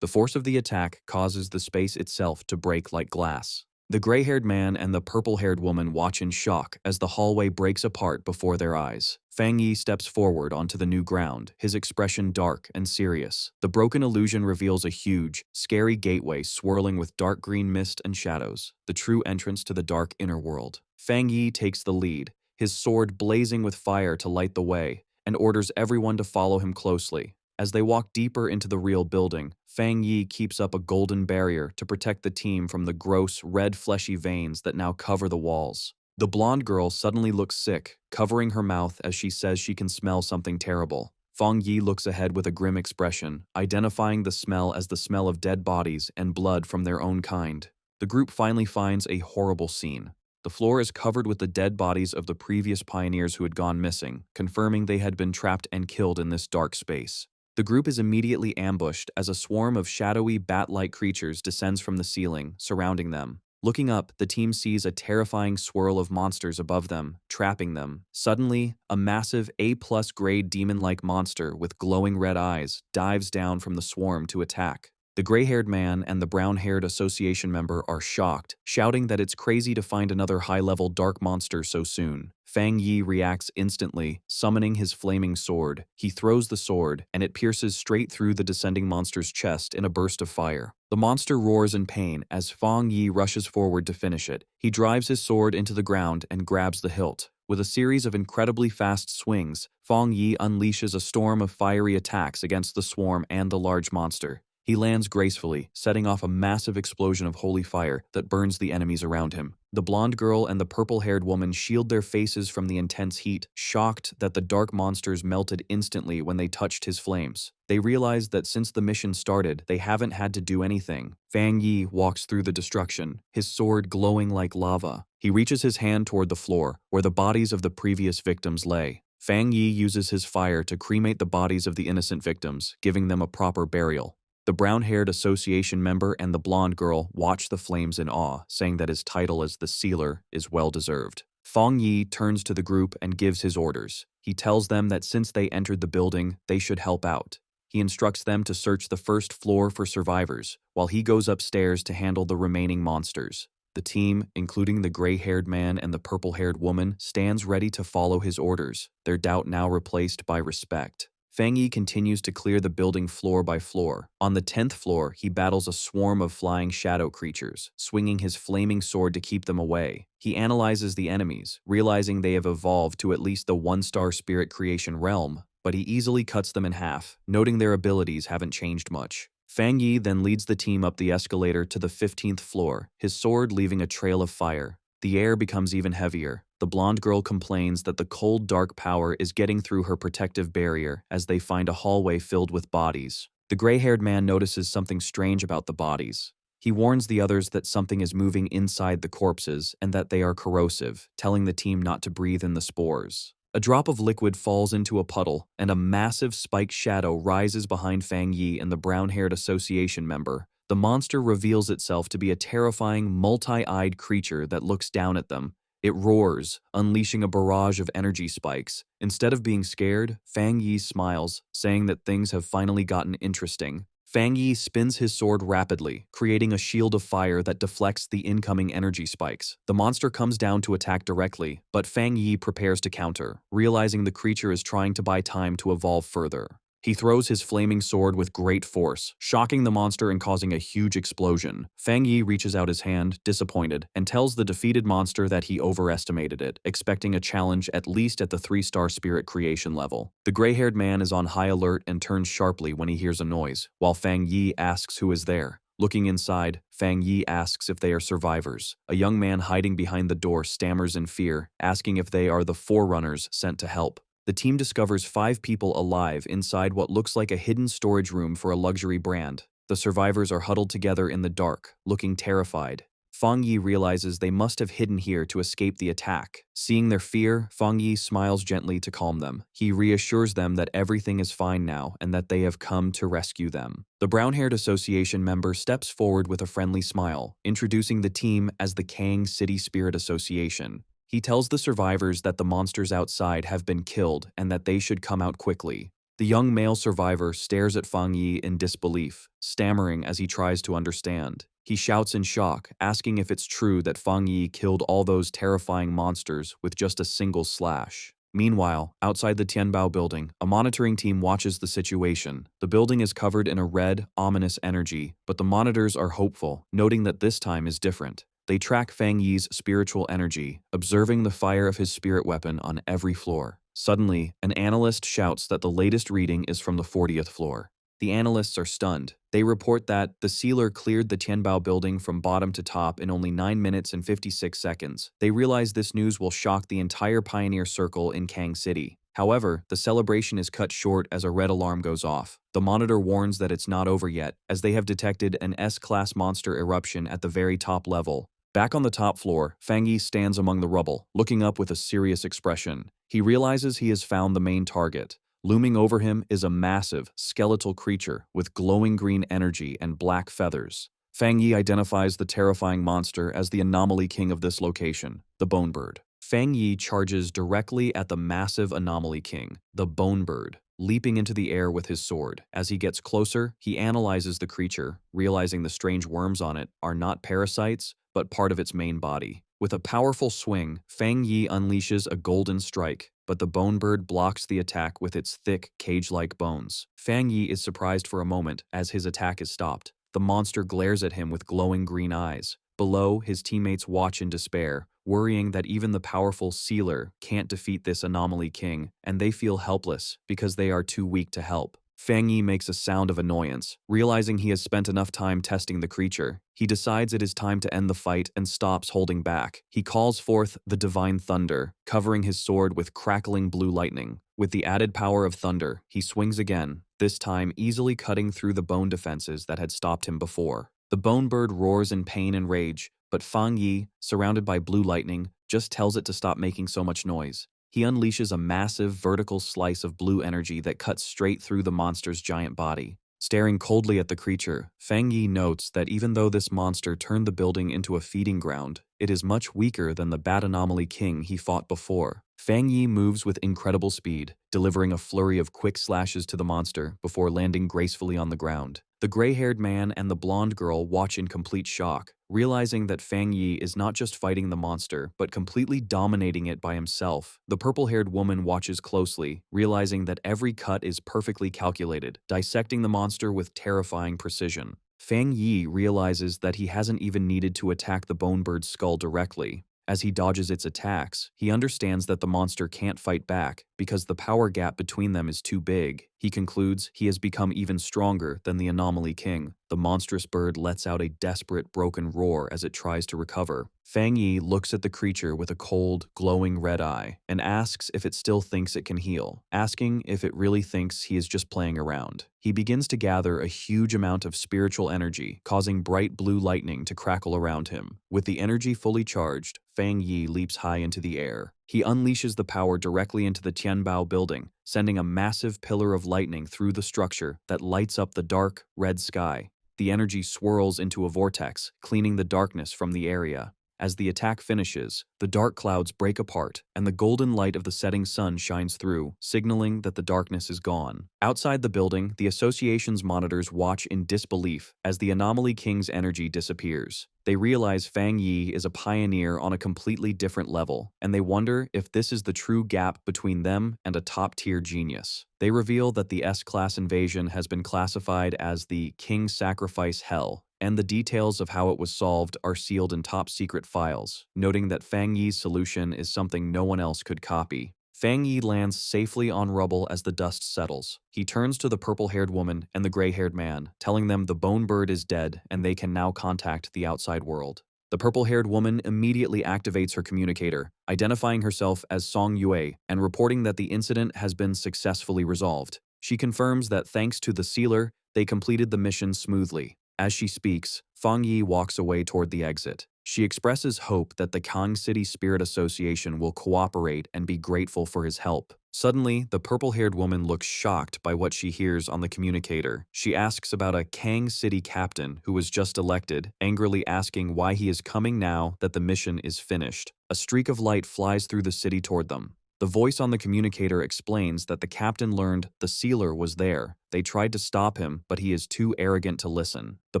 Speaker 1: The force of the attack causes the space itself to break like glass. The gray-haired man and the purple-haired woman watch in shock as the hallway breaks apart before their eyes. Fang Yi steps forward onto the new ground, his expression dark and serious. The broken illusion reveals a huge, scary gateway swirling with dark green mist and shadows, the true entrance to the dark inner world. Fang Yi takes the lead, his sword blazing with fire to light the way, and orders everyone to follow him closely. As they walk deeper into the real building, Fang Yi keeps up a golden barrier to protect the team from the gross, red fleshy veins that now cover the walls. The blonde girl suddenly looks sick, covering her mouth as she says she can smell something terrible. Fang Yi looks ahead with a grim expression, identifying the smell as the smell of dead bodies and blood from their own kind. The group finally finds a horrible scene. The floor is covered with the dead bodies of the previous pioneers who had gone missing, confirming they had been trapped and killed in this dark space. The group is immediately ambushed as a swarm of shadowy, bat-like creatures descends from the ceiling, surrounding them. Looking up, the team sees a terrifying swirl of monsters above them, trapping them. Suddenly, a massive A+ grade demon-like monster with glowing red eyes dives down from the swarm to attack. The gray-haired man and the brown-haired association member are shocked, shouting that it's crazy to find another high-level dark monster so soon. Fang Yi reacts instantly, summoning his flaming sword. He throws the sword, and it pierces straight through the descending monster's chest in a burst of fire. The monster roars in pain as Fang Yi rushes forward to finish it. He drives his sword into the ground and grabs the hilt. With a series of incredibly fast swings, Fang Yi unleashes a storm of fiery attacks against the swarm and the large monster. He lands gracefully, setting off a massive explosion of holy fire that burns the enemies around him. The blonde girl and the purple-haired woman shield their faces from the intense heat, shocked that the dark monsters melted instantly when they touched his flames. They realize that since the mission started, they haven't had to do anything. Fang Yi walks through the destruction, his sword glowing like lava. He reaches his hand toward the floor, where the bodies of the previous victims lay. Fang Yi uses his fire to cremate the bodies of the innocent victims, giving them a proper burial. The brown-haired association member and the blonde girl watch the flames in awe, saying that his title as the Sealer is well-deserved. Fang Yi turns to the group and gives his orders. He tells them that since they entered the building, they should help out. He instructs them to search the first floor for survivors, while he goes upstairs to handle the remaining monsters. The team, including the gray-haired man and the purple-haired woman, stands ready to follow his orders, their doubt now replaced by respect. Fang Yi continues to clear the building floor by floor. On the 10th floor, he battles a swarm of flying shadow creatures, swinging his flaming sword to keep them away. He analyzes the enemies, realizing they have evolved to at least the 1-star spirit creation realm, but he easily cuts them in half, noting their abilities haven't changed much. Fang Yi then leads the team up the escalator to the 15th floor, his sword leaving a trail of fire. The air becomes even heavier. The blonde girl complains that the cold, dark power is getting through her protective barrier as they find a hallway filled with bodies. The gray-haired man notices something strange about the bodies. He warns the others that something is moving inside the corpses and that they are corrosive, telling the team not to breathe in the spores. A drop of liquid falls into a puddle, and a massive spiked shadow rises behind Fang Yi and the brown-haired association member. The monster reveals itself to be a terrifying, multi-eyed creature that looks down at them. It roars, unleashing a barrage of energy spikes. Instead of being scared, Fang Yi smiles, saying that things have finally gotten interesting. Fang Yi spins his sword rapidly, creating a shield of fire that deflects the incoming energy spikes. The monster comes down to attack directly, but Fang Yi prepares to counter, realizing the creature is trying to buy time to evolve further. He throws his flaming sword with great force, shocking the monster and causing a huge explosion. Fang Yi reaches out his hand, disappointed, and tells the defeated monster that he overestimated it, expecting a challenge at least at the 3-star spirit creation level. The gray-haired man is on high alert and turns sharply when he hears a noise, while Fang Yi asks who is there. Looking inside, Fang Yi asks if they are survivors. A young man hiding behind the door stammers in fear, asking if they are the forerunners sent to help. The team discovers 5 people alive inside what looks like a hidden storage room for a luxury brand. The survivors are huddled together in the dark, looking terrified. Fang Yi realizes they must have hidden here to escape the attack. Seeing their fear, Fang Yi smiles gently to calm them. He reassures them that everything is fine now and that they have come to rescue them. The brown-haired association member steps forward with a friendly smile, introducing the team as the Kang City Spirit Association. He tells the survivors that the monsters outside have been killed and that they should come out quickly. The young male survivor stares at Fang Yi in disbelief, stammering as he tries to understand. He shouts in shock, asking if it's true that Fang Yi killed all those terrifying monsters with just a single slash. Meanwhile, outside the Tianbao building, a monitoring team watches the situation. The building is covered in a red, ominous energy, but the monitors are hopeful, noting that this time is different. They track Fang Yi's spiritual energy, observing the fire of his spirit weapon on every floor. Suddenly, an analyst shouts that the latest reading is from the 40th floor. The analysts are stunned. They report that the sealer cleared the Tianbao building from bottom to top in only 9 minutes and 56 seconds. They realize this news will shock the entire Pioneer Circle in Kang City. However, the celebration is cut short as a red alarm goes off. The monitor warns that it's not over yet, as they have detected an S-class monster eruption at the very top level. Back on the top floor, Fang Yi stands among the rubble, looking up with a serious expression. He realizes he has found the main target. Looming over him is a massive, skeletal creature with glowing green energy and black feathers. Fang Yi identifies the terrifying monster as the anomaly king of this location, the Bone Bird. Fang Yi charges directly at the massive anomaly king, the Bone Bird, leaping into the air with his sword. As he gets closer, he analyzes the creature, realizing the strange worms on it are not parasites, but part of its main body. With a powerful swing, Fang Yi unleashes a golden strike, but the Bone Bird blocks the attack with its thick, cage-like bones. Fang Yi is surprised for a moment as his attack is stopped. The monster glares at him with glowing green eyes. Below, his teammates watch in despair, worrying that even the powerful Sealer can't defeat this anomaly king, and they feel helpless because they are too weak to help. Fang Yi makes a sound of annoyance, realizing he has spent enough time testing the creature. He decides it is time to end the fight and stops holding back. He calls forth the Divine Thunder, covering his sword with crackling blue lightning. With the added power of thunder, he swings again, this time easily cutting through the bone defenses that had stopped him before. The Bone Bird roars in pain and rage, but Fang Yi, surrounded by blue lightning, just tells it to stop making so much noise. He unleashes a massive vertical slice of blue energy that cuts straight through the monster's giant body. Staring coldly at the creature, Fang Yi notes that even though this monster turned the building into a feeding ground, it is much weaker than the Bat Anomaly King he fought before. Fang Yi moves with incredible speed, delivering a flurry of quick slashes to the monster before landing gracefully on the ground. The gray-haired man and the blonde girl watch in complete shock, realizing that Fang Yi is not just fighting the monster, but completely dominating it by himself. The purple-haired woman watches closely, realizing that every cut is perfectly calculated, dissecting the monster with terrifying precision. Fang Yi realizes that he hasn't even needed to attack the Bone Bird's skull directly. As he dodges its attacks, he understands that the monster can't fight back because the power gap between them is too big. He concludes he has become even stronger than the Anomaly King. The monstrous bird lets out a desperate, broken roar as it tries to recover. Fang Yi looks at the creature with a cold, glowing red eye and asks if it still thinks it can heal, asking if it really thinks he is just playing around. He begins to gather a huge amount of spiritual energy, causing bright blue lightning to crackle around him. With the energy fully charged, Fang Yi leaps high into the air. He unleashes the power directly into the Tianbao building, sending a massive pillar of lightning through the structure that lights up the dark, red sky. The energy swirls into a vortex, cleaning the darkness from the area. As the attack finishes, the dark clouds break apart, and the golden light of the setting sun shines through, signaling that the darkness is gone. Outside the building, the association's monitors watch in disbelief as the Anomaly King's energy disappears. They realize Fang Yi is a pioneer on a completely different level, and they wonder if this is the true gap between them and a top-tier genius. They reveal that the S-class invasion has been classified as the King Sacrifice Hell, and the details of how it was solved are sealed in top-secret files, noting that Fang Yi's solution is something no one else could copy. Fang Yi lands safely on rubble as the dust settles. He turns to the purple-haired woman and the gray-haired man, telling them the bone bird is dead and they can now contact the outside world. The purple-haired woman immediately activates her communicator, identifying herself as Song Yue and reporting that the incident has been successfully resolved. She confirms that thanks to the sealer, they completed the mission smoothly. As she speaks, Fang Yi walks away toward the exit. She expresses hope that the Kang City Spirit Association will cooperate and be grateful for his help. Suddenly, the purple-haired woman looks shocked by what she hears on the communicator. She asks about a Kang City captain who was just elected, angrily asking why he is coming now that the mission is finished. A streak of light flies through the city toward them. The voice on the communicator explains that the captain learned the sealer was there. They tried to stop him, but he is too arrogant to listen. The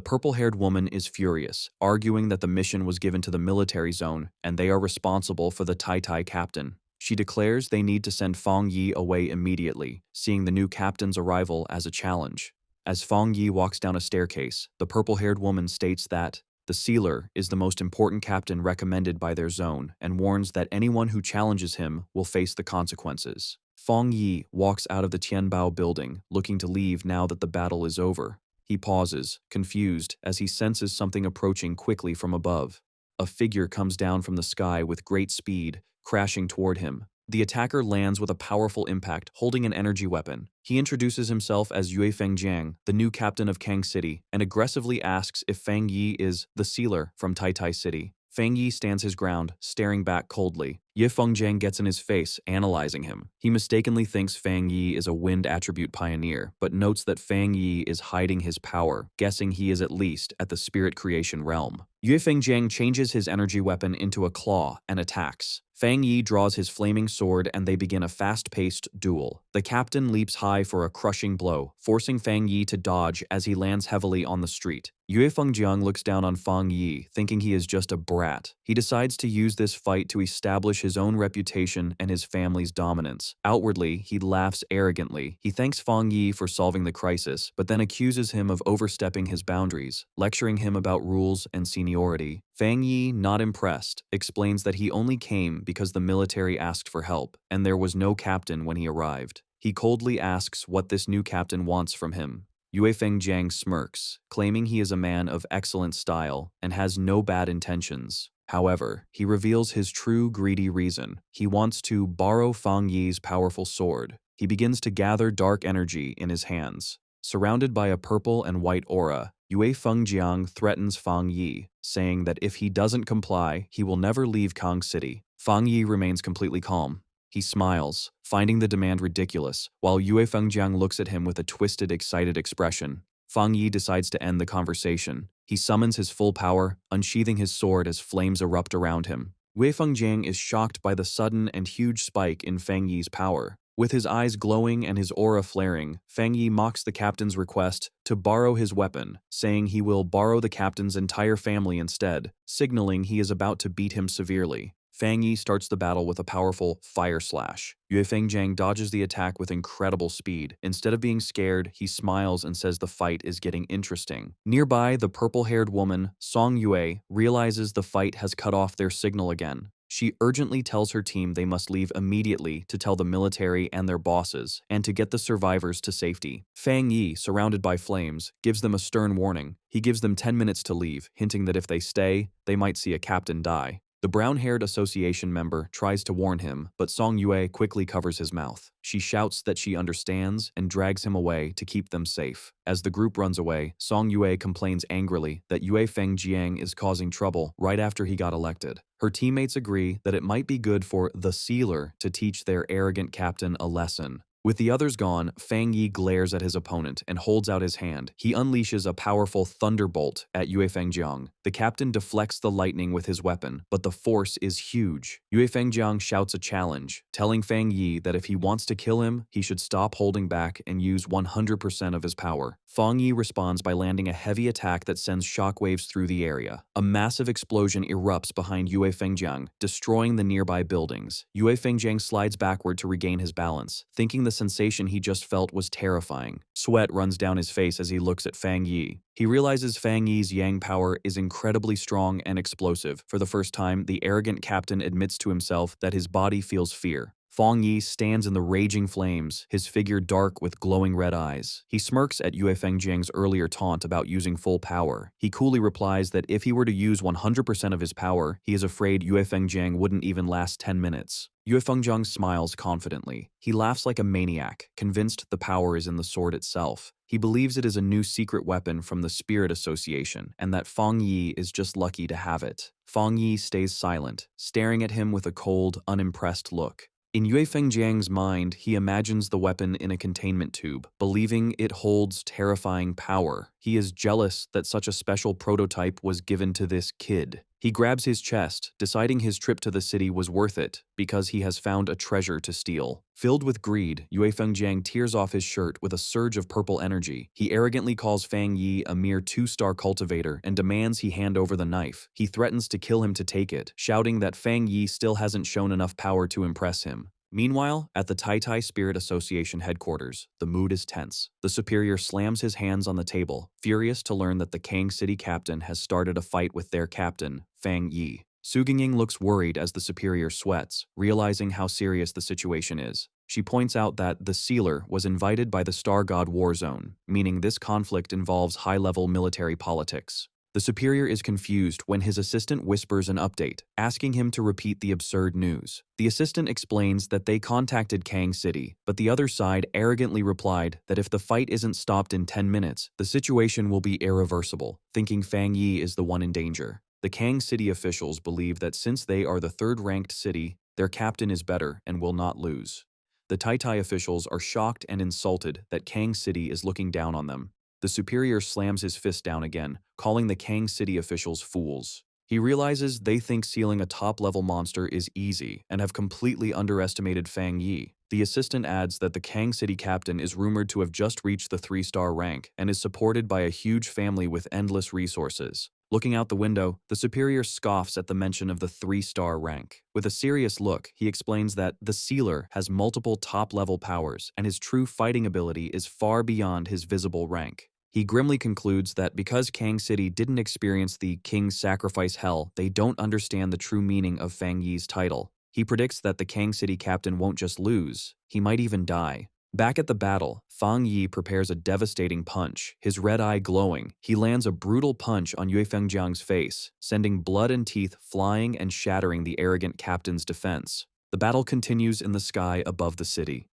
Speaker 1: purple-haired woman is furious, arguing that the mission was given to the military zone and they are responsible for the Tai captain. She declares they need to send Fang Yi away immediately, seeing the new captain's arrival as a challenge. As Fang Yi walks down a staircase, the purple-haired woman states that the sealer is the most important captain recommended by their zone and warns that anyone who challenges him will face the consequences. Fang Yi walks out of the Tianbao building, looking to leave now that the battle is over. He pauses, confused, as he senses something approaching quickly from above. A figure comes down from the sky with great speed, crashing toward him. The attacker lands with a powerful impact, holding an energy weapon. He introduces himself as Yue Fengjiang, the new captain of Kang City, and aggressively asks if Fang Yi is the sealer from Tai City. Fang Yi stands his ground, staring back coldly. Ye Fengjiang gets in his face, analyzing him. He mistakenly thinks Fang Yi is a wind attribute pioneer, but notes that Fang Yi is hiding his power, guessing he is at least at the spirit creation realm. Yue Fengjiang changes his energy weapon into a claw and attacks. Fang Yi draws his flaming sword and they begin a fast-paced duel. The captain leaps high for a crushing blow, forcing Fang Yi to dodge as he lands heavily on the street. Yue Fengjiang looks down on Fang Yi, thinking he is just a brat. He decides to use this fight to establish his own reputation and his family's dominance. Outwardly, he laughs arrogantly. He thanks Fang Yi for solving the crisis, but then accuses him of overstepping his boundaries, lecturing him about rules and seniority. Fang Yi, not impressed, explains that he only came because the military asked for help, and there was no captain when he arrived. He coldly asks what this new captain wants from him. Yue Fengjiang smirks, claiming he is a man of excellent style and has no bad intentions. However, he reveals his true greedy reason. He wants to borrow Fang Yi's powerful sword. He begins to gather dark energy in his hands. Surrounded by a purple and white aura, Yue Fengjiang threatens Fang Yi, saying that if he doesn't comply, he will never leave Kang City. Fang Yi remains completely calm. He smiles, finding the demand ridiculous, while Yue Fengjiang looks at him with a twisted, excited expression. Fang Yi decides to end the conversation. He summons his full power, unsheathing his sword as flames erupt around him. Yue Fengjiang is shocked by the sudden and huge spike in Fang Yi's power. With his eyes glowing and his aura flaring, Fang Yi mocks the captain's request to borrow his weapon, saying he will borrow the captain's entire family instead, signaling he is about to beat him severely. Fang Yi starts the battle with a powerful fire slash. Yue Fengjiang dodges the attack with incredible speed. Instead of being scared, he smiles and says the fight is getting interesting. Nearby, the purple-haired woman, Song Yue, realizes the fight has cut off their signal again. She urgently tells her team they must leave immediately to tell the military and their bosses, and to get the survivors to safety. Fang Yi, surrounded by flames, gives them a stern warning. He gives them 10 minutes to leave, hinting that if they stay, they might see a captain die. The brown-haired association member tries to warn him, but Song Yue quickly covers his mouth. She shouts that she understands and drags him away to keep them safe. As the group runs away, Song Yue complains angrily that Yue Fengjiang is causing trouble right after he got elected. Her teammates agree that it might be good for the sealer to teach their arrogant captain a lesson. With the others gone, Fang Yi glares at his opponent and holds out his hand. He unleashes a powerful thunderbolt at Yue Fengjiang. The captain deflects the lightning with his weapon, but the force is huge. Yue Fengjiang shouts a challenge, telling Fang Yi that if he wants to kill him, he should stop holding back and use 100% of his power. Fang Yi responds by landing a heavy attack that sends shockwaves through the area. A massive explosion erupts behind Yue Fengjiang, destroying the nearby buildings. Yue Fengjiang slides backward to regain his balance, thinking the sensation he just felt was terrifying. Sweat runs down his face as he looks at Fang Yi. He realizes Fang Yi's yang power is incredibly strong and explosive. For the first time, the arrogant captain admits to himself that his body feels fear. Fang Yi stands in the raging flames, his figure dark with glowing red eyes. He smirks at Yue Fengjiang's earlier taunt about using full power. He coolly replies that if he were to use 100% of his power, he is afraid Yue Fengjiang wouldn't even last 10 minutes. Yue Fengjiang smiles confidently. He laughs like a maniac, convinced the power is in the sword itself. He believes it is a new secret weapon from the Spirit Association, and that Fang Yi is just lucky to have it. Fang Yi stays silent, staring at him with a cold, unimpressed look. In Yue Fengjiang's mind, he imagines the weapon in a containment tube, believing it holds terrifying power. He is jealous that such a special prototype was given to this kid. He grabs his chest, deciding his trip to the city was worth it because he has found a treasure to steal. Filled with greed, Yue Fengjiang tears off his shirt with a surge of purple energy. He arrogantly calls Fang Yi a mere 2-star cultivator and demands he hand over the knife. He threatens to kill him to take it, shouting that Fang Yi still hasn't shown enough power to impress him. Meanwhile, at the Tai Tai Spirit Association headquarters, the mood is tense. The superior slams his hands on the table, furious to learn that the Kang City captain has started a fight with their captain, Fang Yi. Su Gingying looks worried as the superior sweats, realizing how serious the situation is. She points out that the Sealer was invited by the Star God War Zone, meaning this conflict involves high-level military politics. The superior is confused when his assistant whispers an update, asking him to repeat the absurd news. The assistant explains that they contacted Kang City, but the other side arrogantly replied that if the fight isn't stopped in 10 minutes, the situation will be irreversible, thinking Fang Yi is the one in danger. The Kang City officials believe that since they are the third-ranked city, their captain is better and will not lose. The Tai Tai officials are shocked and insulted that Kang City is looking down on them. The superior slams his fist down again, calling the Kang City officials fools. He realizes they think sealing a top-level monster is easy and have completely underestimated Fang Yi. The assistant adds that the Kang City captain is rumored to have just reached the 3-star rank and is supported by a huge family with endless resources. Looking out the window, the superior scoffs at the mention of the 3-star rank. With a serious look, he explains that the Sealer has multiple top-level powers and his true fighting ability is far beyond his visible rank. He grimly concludes that because Kang City didn't experience the King's Sacrifice Hell, they don't understand the true meaning of Fang Yi's title. He predicts that the Kang City captain won't just lose, he might even die. Back at the battle, Fang Yi prepares a devastating punch, his red eye glowing. He lands a brutal punch on Yue Fengjiang's face, sending blood and teeth flying and shattering the arrogant captain's defense. The battle continues in the sky above the city.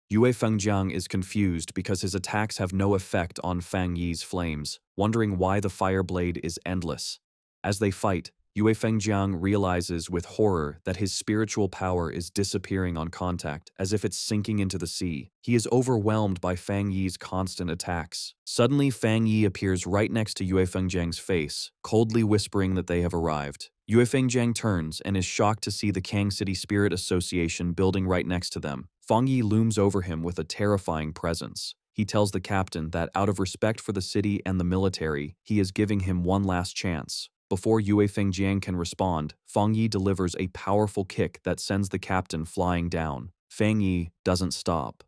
Speaker 1: Yue Fengjiang is confused because his attacks have no effect on Fang Yi's flames, wondering why the fire blade is endless. As they fight, Yue Fengjiang realizes with horror that his spiritual power is disappearing on contact, as if it's sinking into the sea. He is overwhelmed by Fang Yi's constant attacks. Suddenly, Fang Yi appears right next to Yue Fengjiang's face, coldly whispering that they have arrived. Yue Fengjiang turns and is shocked to see the Kang City Spirit Association building right next to them. Fang Yi looms over him with a terrifying presence. He tells the captain that out of respect for the city and the military, he is giving him one last chance. Before Yue Fengjiang can respond, Fang Yi delivers a powerful kick that sends the captain flying down. Fang Yi doesn't stop.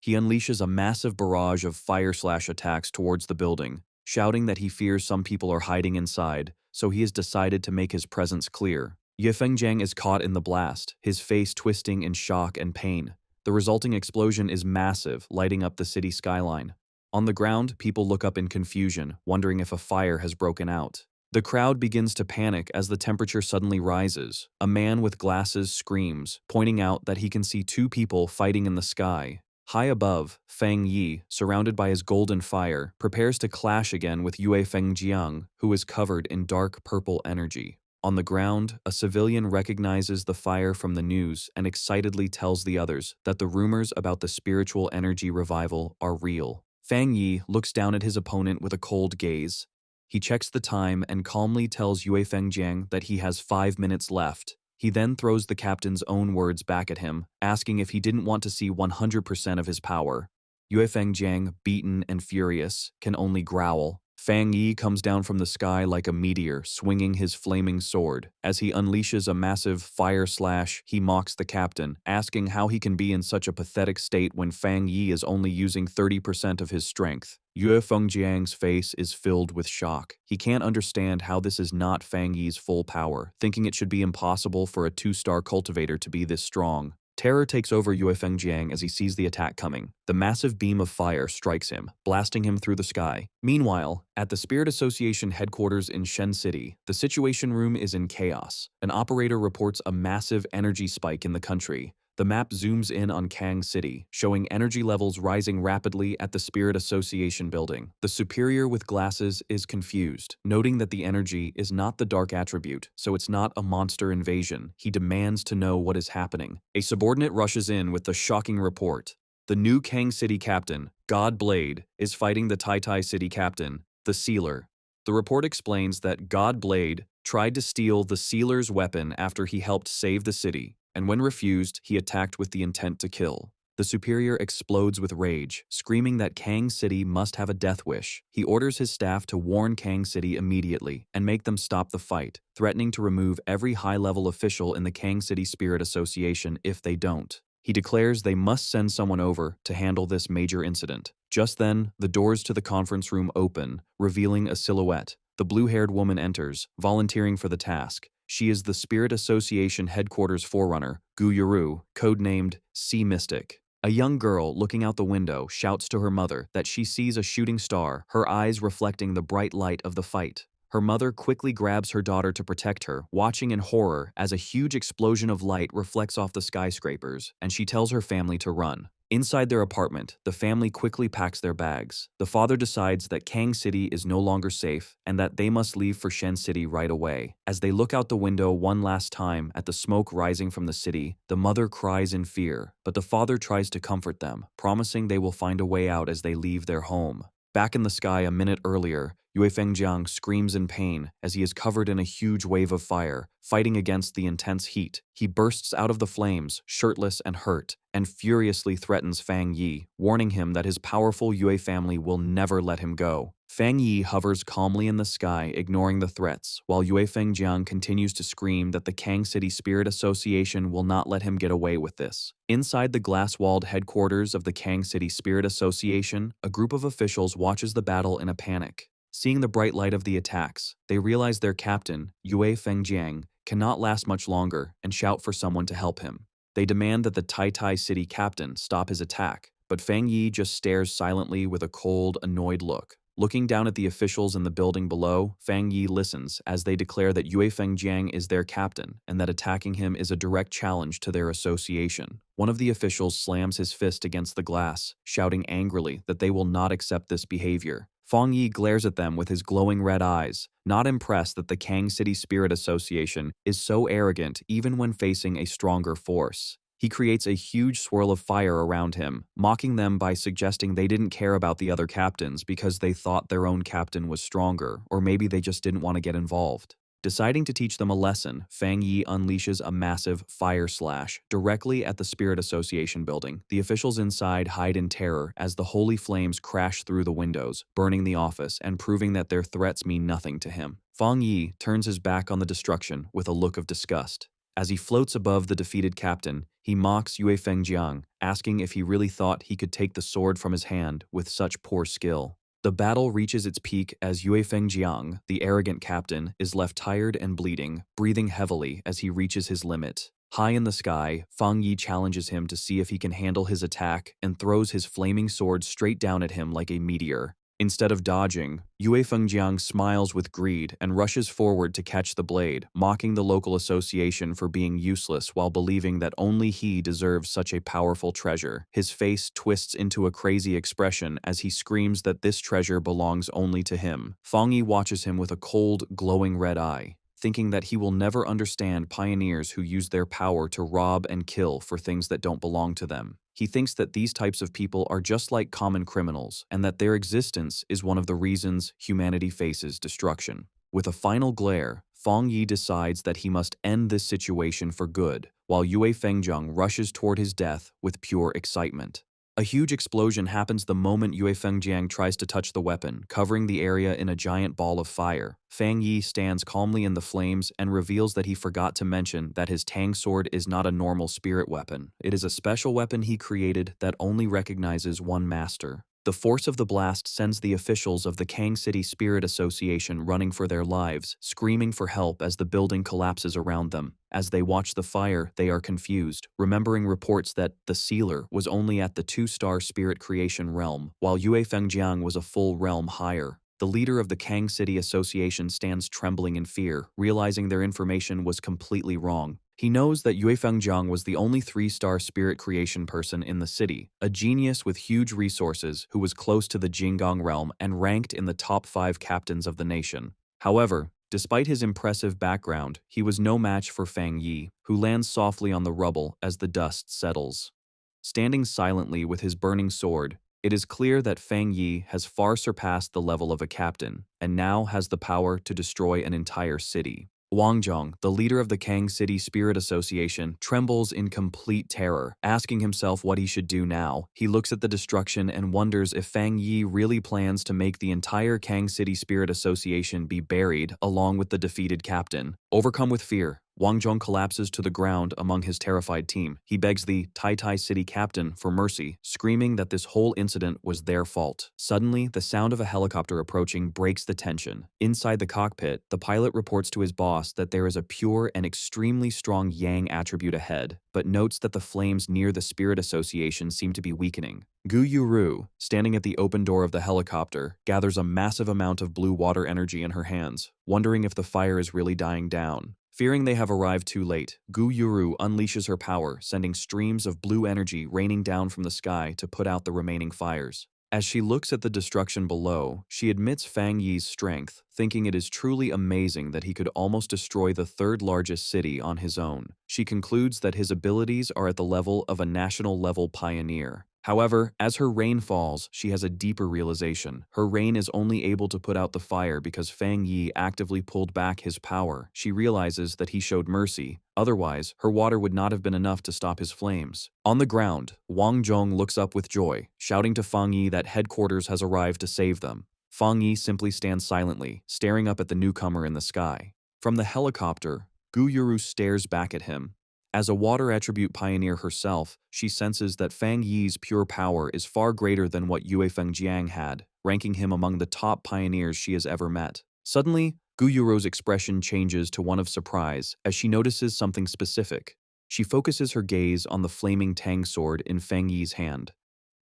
Speaker 1: He unleashes a massive barrage of fire-slash attacks towards the building, shouting that he fears some people are hiding inside, so he has decided to make his presence clear. Yue Fengjiang is caught in the blast, his face twisting in shock and pain. The resulting explosion is massive, lighting up the city skyline. On the ground, people look up in confusion, wondering if a fire has broken out. The crowd begins to panic as the temperature suddenly rises. A man with glasses screams, pointing out that he can see 2 people fighting in the sky. High above, Fang Yi, surrounded by his golden fire, prepares to clash again with Yue Fengjiang, who is covered in dark purple energy. On the ground, a civilian recognizes the fire from the news and excitedly tells the others that the rumors about the spiritual energy revival are real. Fang Yi looks down at his opponent with a cold gaze. He checks the time and calmly tells Yue Fengjiang that he has 5 minutes left. He then throws the captain's own words back at him, asking if he didn't want to see 100% of his power. Yue Fengjiang, beaten and furious, can only growl. Fang Yi comes down from the sky like a meteor, swinging his flaming sword. As he unleashes a massive fire slash, he mocks the captain, asking how he can be in such a pathetic state when Fang Yi is only using 30% of his strength. Yue Fengjiang's face is filled with shock. He can't understand how this is not Fang Yi's full power, thinking it should be impossible for a 2-star cultivator to be this strong. Terror takes over Yue Fengjiang as he sees the attack coming. The massive beam of fire strikes him, blasting him through the sky. Meanwhile, at the Spirit Association headquarters in Shen City, the Situation Room is in chaos. An operator reports a massive energy spike in the country. The map zooms in on Kang City, showing energy levels rising rapidly at the Spirit Association building. The superior with glasses is confused, noting that the energy is not the dark attribute, so it's not a monster invasion. He demands to know what is happening. A subordinate rushes in with the shocking report. The new Kang City captain, God Blade, is fighting the Tai Tai City captain, the Sealer. The report explains that God Blade tried to steal the Sealer's weapon after he helped save the city, and when refused, he attacked with the intent to kill. The superior explodes with rage, screaming that Kang City must have a death wish. He orders his staff to warn Kang City immediately and make them stop the fight, threatening to remove every high-level official in the Kang City Spirit Association if they don't. He declares they must send someone over to handle this major incident. Just then, the doors to the conference room open, revealing a silhouette. The blue-haired woman enters, volunteering for the task. She is the Spirit Association headquarters forerunner, Gu Yuru, codenamed Sea Mystic. A young girl looking out the window shouts to her mother that she sees a shooting star, her eyes reflecting the bright light of the fight. Her mother quickly grabs her daughter to protect her, watching in horror as a huge explosion of light reflects off the skyscrapers, and she tells her family to run. Inside their apartment, the family quickly packs their bags. The father decides that Kang City is no longer safe and that they must leave for Shen City right away. As they look out the window one last time at the smoke rising from the city, the mother cries in fear, but the father tries to comfort them, promising they will find a way out as they leave their home. Back in the sky a minute earlier, Yue Fengjiang screams in pain as he is covered in a huge wave of fire, fighting against the intense heat. He bursts out of the flames, shirtless and hurt, and furiously threatens Fang Yi, warning him that his powerful Yue family will never let him go. Fang Yi hovers calmly in the sky, ignoring the threats, while Yue Fengjiang continues to scream that the Kang City Spirit Association will not let him get away with this. Inside the glass-walled headquarters of the Kang City Spirit Association, a group of officials watches the battle in a panic. Seeing the bright light of the attacks, they realize their captain, Yue Fengjiang, cannot last much longer and shout for someone to help him. They demand that the Tai Tai City captain stop his attack, but Fang Yi just stares silently with a cold, annoyed look. Looking down at the officials in the building below, Fang Yi listens as they declare that Yue Fengjiang is their captain and that attacking him is a direct challenge to their association. One of the officials slams his fist against the glass, shouting angrily that they will not accept this behavior. Fang Yi glares at them with his glowing red eyes, not impressed that the Kang City Spirit Association is so arrogant even when facing a stronger force. He creates a huge swirl of fire around him, mocking them by suggesting they didn't care about the other captains because they thought their own captain was stronger, or maybe they just didn't want to get involved. Deciding to teach them a lesson, Fang Yi unleashes a massive fire slash directly at the Spirit Association building. The officials inside hide in terror as the holy flames crash through the windows, burning the office and proving that their threats mean nothing to him. Fang Yi turns his back on the destruction with a look of disgust. As he floats above the defeated captain, he mocks Yue Fengjiang, asking if he really thought he could take the sword from his hand with such poor skill. The battle reaches its peak as Yue Fengjiang, the arrogant captain, is left tired and bleeding, breathing heavily as he reaches his limit. High in the sky, Fang Yi challenges him to see if he can handle his attack and throws his flaming sword straight down at him like a meteor. Instead of dodging, Yue Fengjiang smiles with greed and rushes forward to catch the blade, mocking the local association for being useless while believing that only he deserves such a powerful treasure. His face twists into a crazy expression as he screams that this treasure belongs only to him. Fang Yi watches him with a cold, glowing red eye, thinking that he will never understand pioneers who use their power to rob and kill for things that don't belong to them. He thinks that these types of people are just like common criminals and that their existence is one of the reasons humanity faces destruction. With a final glare, Fang Yi decides that he must end this situation for good, while Yue Fengjiang rushes toward his death with pure excitement. A huge explosion happens the moment Yue Fengjiang tries to touch the weapon, covering the area in a giant ball of fire. Fang Yi stands calmly in the flames and reveals that he forgot to mention that his Tang sword is not a normal spirit weapon. It is a special weapon he created that only recognizes one master. The force of the blast sends the officials of the Kang City Spirit Association running for their lives, screaming for help as the building collapses around them. As they watch the fire, they are confused, remembering reports that the sealer was only at the 2-star spirit creation realm, while Yue Fengjiang was a full realm higher. The leader of the Kang City Association stands trembling in fear, realizing their information was completely wrong. He knows that Yue Fengjiang was the only 3-star spirit creation person in the city, a genius with huge resources who was close to the Jinggang realm and ranked in the top 5 captains of the nation. However, despite his impressive background, he was no match for Fang Yi, who lands softly on the rubble as the dust settles. Standing silently with his burning sword, it is clear that Fang Yi has far surpassed the level of a captain, and now has the power to destroy an entire city. Wang Zhong, the leader of the Kang City Spirit Association, trembles in complete terror, asking himself what he should do now. He looks at the destruction and wonders if Fang Yi really plans to make the entire Kang City Spirit Association be buried along with the defeated captain. Overcome with fear, Wang Zhong collapses to the ground among his terrified team. He begs the Tai City captain for mercy, screaming that this whole incident was their fault. Suddenly, the sound of a helicopter approaching breaks the tension. Inside the cockpit, the pilot reports to his boss that there is a pure and extremely strong Yang attribute ahead, but notes that the flames near the Spirit Association seem to be weakening. Gu Yuru, standing at the open door of the helicopter, gathers a massive amount of blue water energy in her hands, wondering if the fire is really dying down. Fearing they have arrived too late, Gu Yuru unleashes her power, sending streams of blue energy raining down from the sky to put out the remaining fires. As she looks at the destruction below, she admits Fang Yi's strength, thinking it is truly amazing that he could almost destroy the 3rd largest city on his own. She concludes that his abilities are at the level of a national-level pioneer. However, as her rain falls, she has a deeper realization. Her rain is only able to put out the fire because Fang Yi actively pulled back his power. She realizes that he showed mercy. Otherwise, her water would not have been enough to stop his flames. On the ground, Wang Zhong looks up with joy, shouting to Fang Yi that headquarters has arrived to save them. Fang Yi simply stands silently, staring up at the newcomer in the sky. From the helicopter, Gu Yuru stares back at him. As a water attribute pioneer herself, she senses that Fang Yi's pure power is far greater than what Yue Fengjiang had, ranking him among the top pioneers she has ever met. Suddenly, Gu Yuru's expression changes to one of surprise as she notices something specific. She focuses her gaze on the flaming Tang sword in Fang Yi's hand.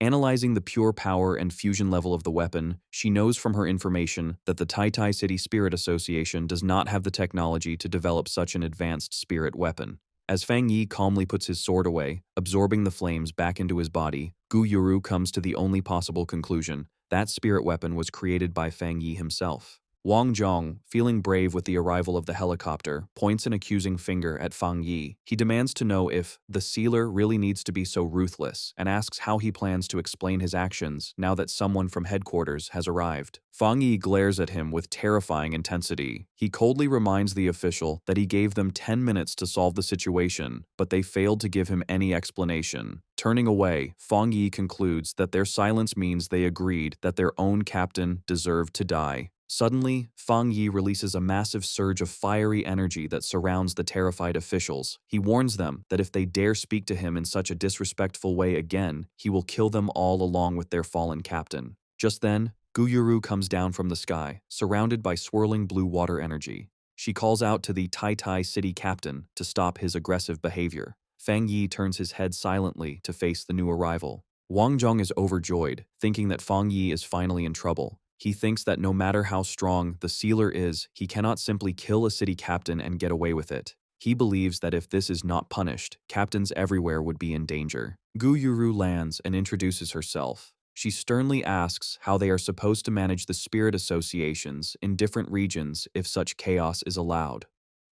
Speaker 1: Analyzing the pure power and fusion level of the weapon, she knows from her information that the Tai City Spirit Association does not have the technology to develop such an advanced spirit weapon. As Fang Yi calmly puts his sword away, absorbing the flames back into his body, Gu Yuru comes to the only possible conclusion: that spirit weapon was created by Fang Yi himself. Wang Zhong, feeling brave with the arrival of the helicopter, points an accusing finger at Fang Yi. He demands to know if the sealer really needs to be so ruthless, and asks how he plans to explain his actions now that someone from headquarters has arrived. Fang Yi glares at him with terrifying intensity. He coldly reminds the official that he gave them 10 minutes to solve the situation, but they failed to give him any explanation. Turning away, Fang Yi concludes that their silence means they agreed that their own captain deserved to die. Suddenly, Fang Yi releases a massive surge of fiery energy that surrounds the terrified officials. He warns them that if they dare speak to him in such a disrespectful way again, he will kill them all along with their fallen captain. Just then, Gu Yuru comes down from the sky, surrounded by swirling blue water energy. She calls out to the Tai City captain to stop his aggressive behavior. Fang Yi turns his head silently to face the new arrival. Wang Zhong is overjoyed, thinking that Fang Yi is finally in trouble. He thinks that no matter how strong the sealer is, he cannot simply kill a city captain and get away with it. He believes that if this is not punished, captains everywhere would be in danger. Gu Yuru lands and introduces herself. She sternly asks how they are supposed to manage the spirit associations in different regions if such chaos is allowed.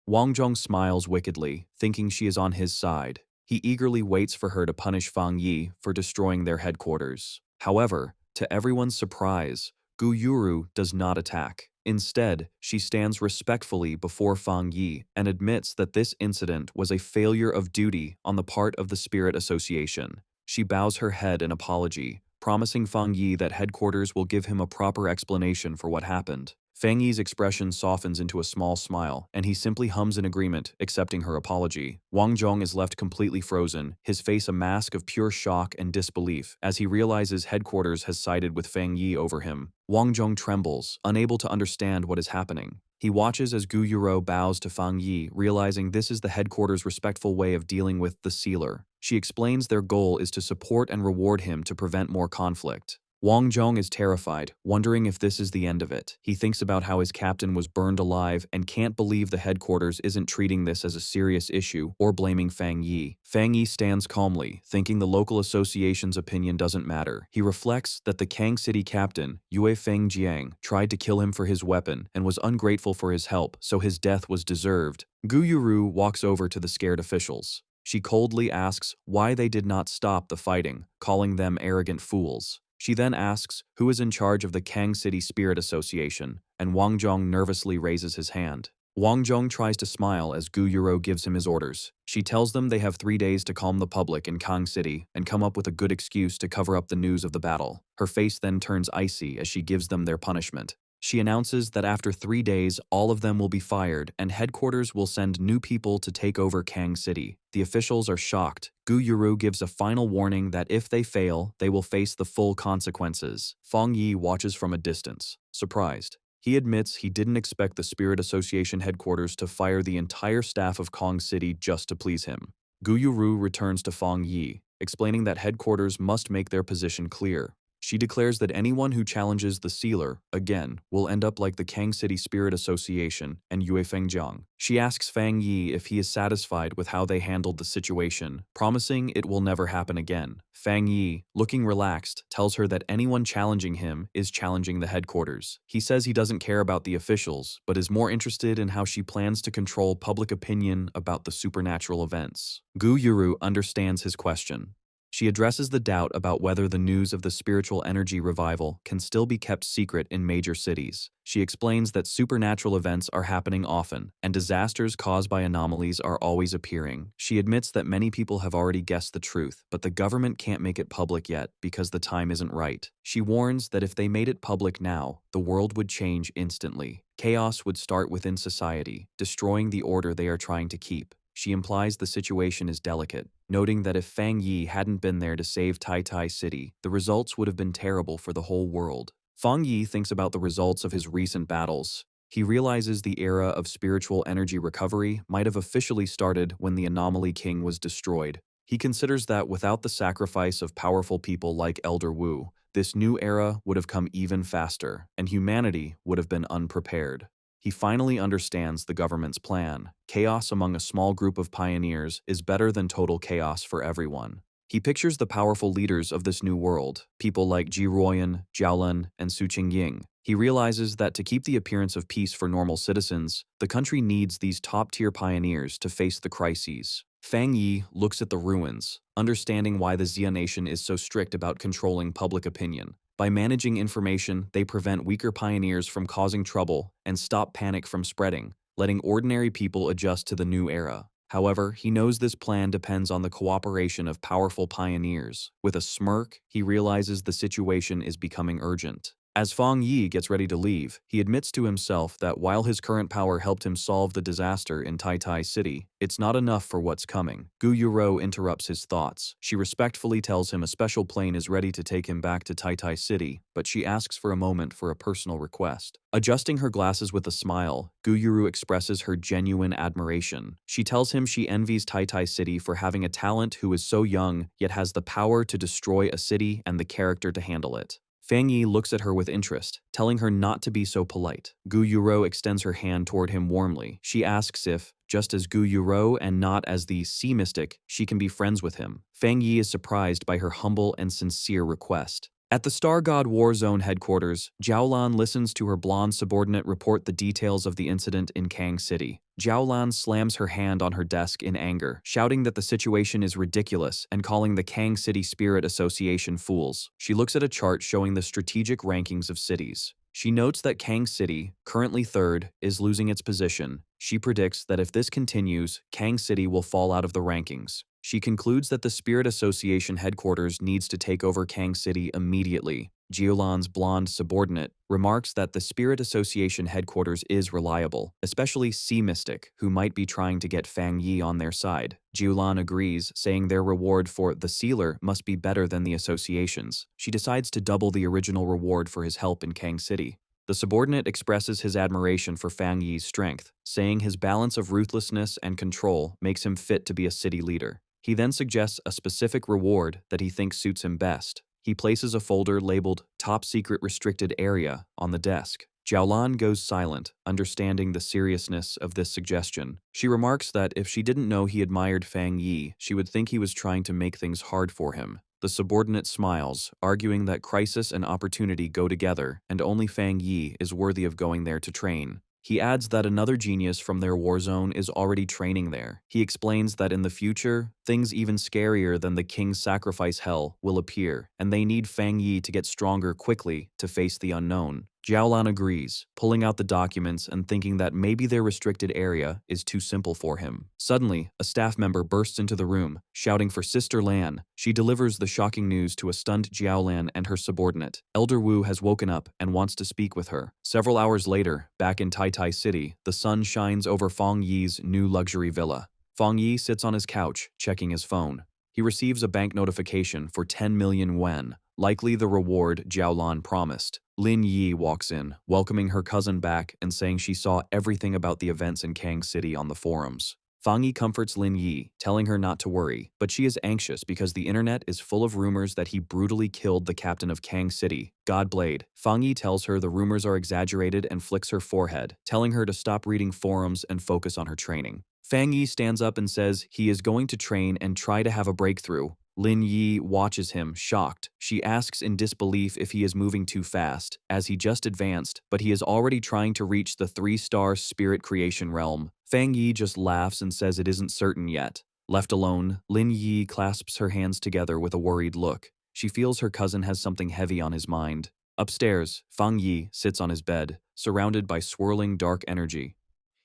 Speaker 1: Wang Zhong smiles wickedly, thinking she is on his side. He eagerly waits for her to punish Fang Yi for destroying their headquarters. However, to everyone's surprise, Gu Yuru does not attack. Instead, she stands respectfully before Fang Yi and admits that this incident was a failure of duty on the part of the Spirit Association. She bows her head in apology, promising Fang Yi that headquarters will give him a proper explanation for what happened. Fang Yi's expression softens into a small smile, and he simply hums in agreement, accepting her apology. Wang Zhong is left completely frozen, his face a mask of pure shock and disbelief, as he realizes headquarters has sided with Fang Yi over him. Wang Zhong trembles, unable to understand what is happening. He watches as Gu Yuro bows to Fang Yi, realizing this is the headquarters' respectful way of dealing with the sealer. She explains their goal is to support and reward him to prevent more conflict. Wang Zhong is terrified, wondering if this is the end of it. He thinks about how his captain was burned alive and can't believe the headquarters isn't treating this as a serious issue or blaming Fang Yi. Fang Yi stands calmly, thinking the local association's opinion doesn't matter. He reflects that the Kang City captain, Yue Feng Jiang, tried to kill him for his weapon and was ungrateful for his help, so his death was deserved. Gu Yuru walks over to the scared officials. She coldly asks why they did not stop the fighting, calling them arrogant fools. She then asks who is in charge of the Kang City Spirit Association, and Wang Zhong nervously raises his hand. Wang Zhong tries to smile as Gu Yuro gives him his orders. She tells them they have 3 days to calm the public in Kang City and come up with a good excuse to cover up the news of the battle. Her face then turns icy as she gives them their punishment. She announces that after 3 days, all of them will be fired and headquarters will send new people to take over Kang City. The officials are shocked. Gu Yuru gives a final warning that if they fail, they will face the full consequences. Fang Yi watches from a distance, surprised. He admits he didn't expect the Spirit Association headquarters to fire the entire staff of Kang City just to please him. Gu Yuru returns to Fang Yi, explaining that headquarters must make their position clear. She declares that anyone who challenges the sealer, again, will end up like the Kang City Spirit Association and Yue Fengjiang. She asks Fang Yi if he is satisfied with how they handled the situation, promising it will never happen again. Fang Yi, looking relaxed, tells her that anyone challenging him is challenging the headquarters. He says he doesn't care about the officials, but is more interested in how she plans to control public opinion about the supernatural events. Gu Yuru understands his question. She addresses the doubt about whether the news of the spiritual energy revival can still be kept secret in major cities. She explains that supernatural events are happening often, and disasters caused by anomalies are always appearing. She admits that many people have already guessed the truth, but the government can't make it public yet because the time isn't right. She warns that if they made it public now, the world would change instantly. Chaos would start within society, destroying the order they are trying to keep. She implies the situation is delicate, noting that if Fang Yi hadn't been there to save Tai Tai City, the results would have been terrible for the whole world. Fang Yi thinks about the results of his recent battles. He realizes the era of spiritual energy recovery might have officially started when the Anomaly King was destroyed. He considers that without the sacrifice of powerful people like Elder Wu, this new era would have come even faster, and humanity would have been unprepared. He finally understands the government's plan. Chaos among a small group of pioneers is better than total chaos for everyone. He pictures the powerful leaders of this new world, people like Ji Ruoyan, Jiaolun, and Su Qingying. He realizes that to keep the appearance of peace for normal citizens, the country needs these top-tier pioneers to face the crises. Fang Yi looks at the ruins, understanding why the Xia nation is so strict about controlling public opinion. By managing information, they prevent weaker pioneers from causing trouble and stop panic from spreading, letting ordinary people adjust to the new era. However, he knows this plan depends on the cooperation of powerful pioneers. With a smirk, he realizes the situation is becoming urgent. As Fang Yi gets ready to leave, he admits to himself that while his current power helped him solve the disaster in Tai Tai City, it's not enough for what's coming. Gu Yuro interrupts his thoughts. She respectfully tells him a special plane is ready to take him back to Tai Tai City, but she asks for a moment for a personal request. Adjusting her glasses with a smile, Gu Yuru expresses her genuine admiration. She tells him she envies Tai Tai City for having a talent who is so young, yet has the power to destroy a city and the character to handle it. Fang Yi looks at her with interest, telling her not to be so polite. Gu Yuro extends her hand toward him warmly. She asks if, just as Gu Yuro and not as the sea mystic, she can be friends with him. Fang Yi is surprised by her humble and sincere request. At the Star God War Zone headquarters, Jiaolan listens to her blonde subordinate report the details of the incident in Kang City. Jiaolan slams her hand on her desk in anger, shouting that the situation is ridiculous and calling the Kang City Spirit Association fools. She looks at a chart showing the strategic rankings of cities. She notes that Kang City, currently third, is losing its position. She predicts that if this continues, Kang City will fall out of the rankings. She concludes that the Spirit Association headquarters needs to take over Kang City immediately. Jiulan's blonde subordinate remarks that the Spirit Association headquarters is reliable, especially Sea Mystic, who might be trying to get Fang Yi on their side. Jiulan agrees, saying their reward for the Sealer must be better than the association's. She decides to double the original reward for his help in Kang City. The subordinate expresses his admiration for Fang Yi's strength, saying his balance of ruthlessness and control makes him fit to be a city leader. He then suggests a specific reward that he thinks suits him best. He places a folder labeled Top Secret Restricted Area on the desk. Jiaolan goes silent, understanding the seriousness of this suggestion. She remarks that if she didn't know he admired Fang Yi, she would think he was trying to make things hard for him. The subordinate smiles, arguing that crisis and opportunity go together, and only Fang Yi is worthy of going there to train. He adds that another genius from their war zone is already training there. He explains that in the future, things even scarier than the king's sacrifice hell will appear, and they need Fang Yi to get stronger quickly to face the unknown. Jiaolan agrees, pulling out the documents and thinking that maybe their restricted area is too simple for him. Suddenly, a staff member bursts into the room, shouting for Sister Lan. She delivers the shocking news to a stunned Jiaolan and her subordinate. Elder Wu has woken up and wants to speak with her. Several hours later, back in Tai City, the sun shines over Fang Yi's new luxury villa. Fang Yi sits on his couch, checking his phone. He receives a bank notification for 10 million yuan, likely the reward Jiaolan promised. Lin Yi walks in, welcoming her cousin back and saying she saw everything about the events in Kang City on the forums. Fang Yi comforts Lin Yi, telling her not to worry, but she is anxious because the internet is full of rumors that he brutally killed the captain of Kang City, Godblade. Fang Yi tells her the rumors are exaggerated and flicks her forehead, telling her to stop reading forums and focus on her training. Fang Yi stands up and says he is going to train and try to have a breakthrough. Lin Yi watches him, shocked. She asks in disbelief if he is moving too fast, as he just advanced, but he is already trying to reach the 3-star spirit creation realm. Fang Yi just laughs and says it isn't certain yet. Left alone, Lin Yi clasps her hands together with a worried look. She feels her cousin has something heavy on his mind. Upstairs, Fang Yi sits on his bed, surrounded by swirling dark energy.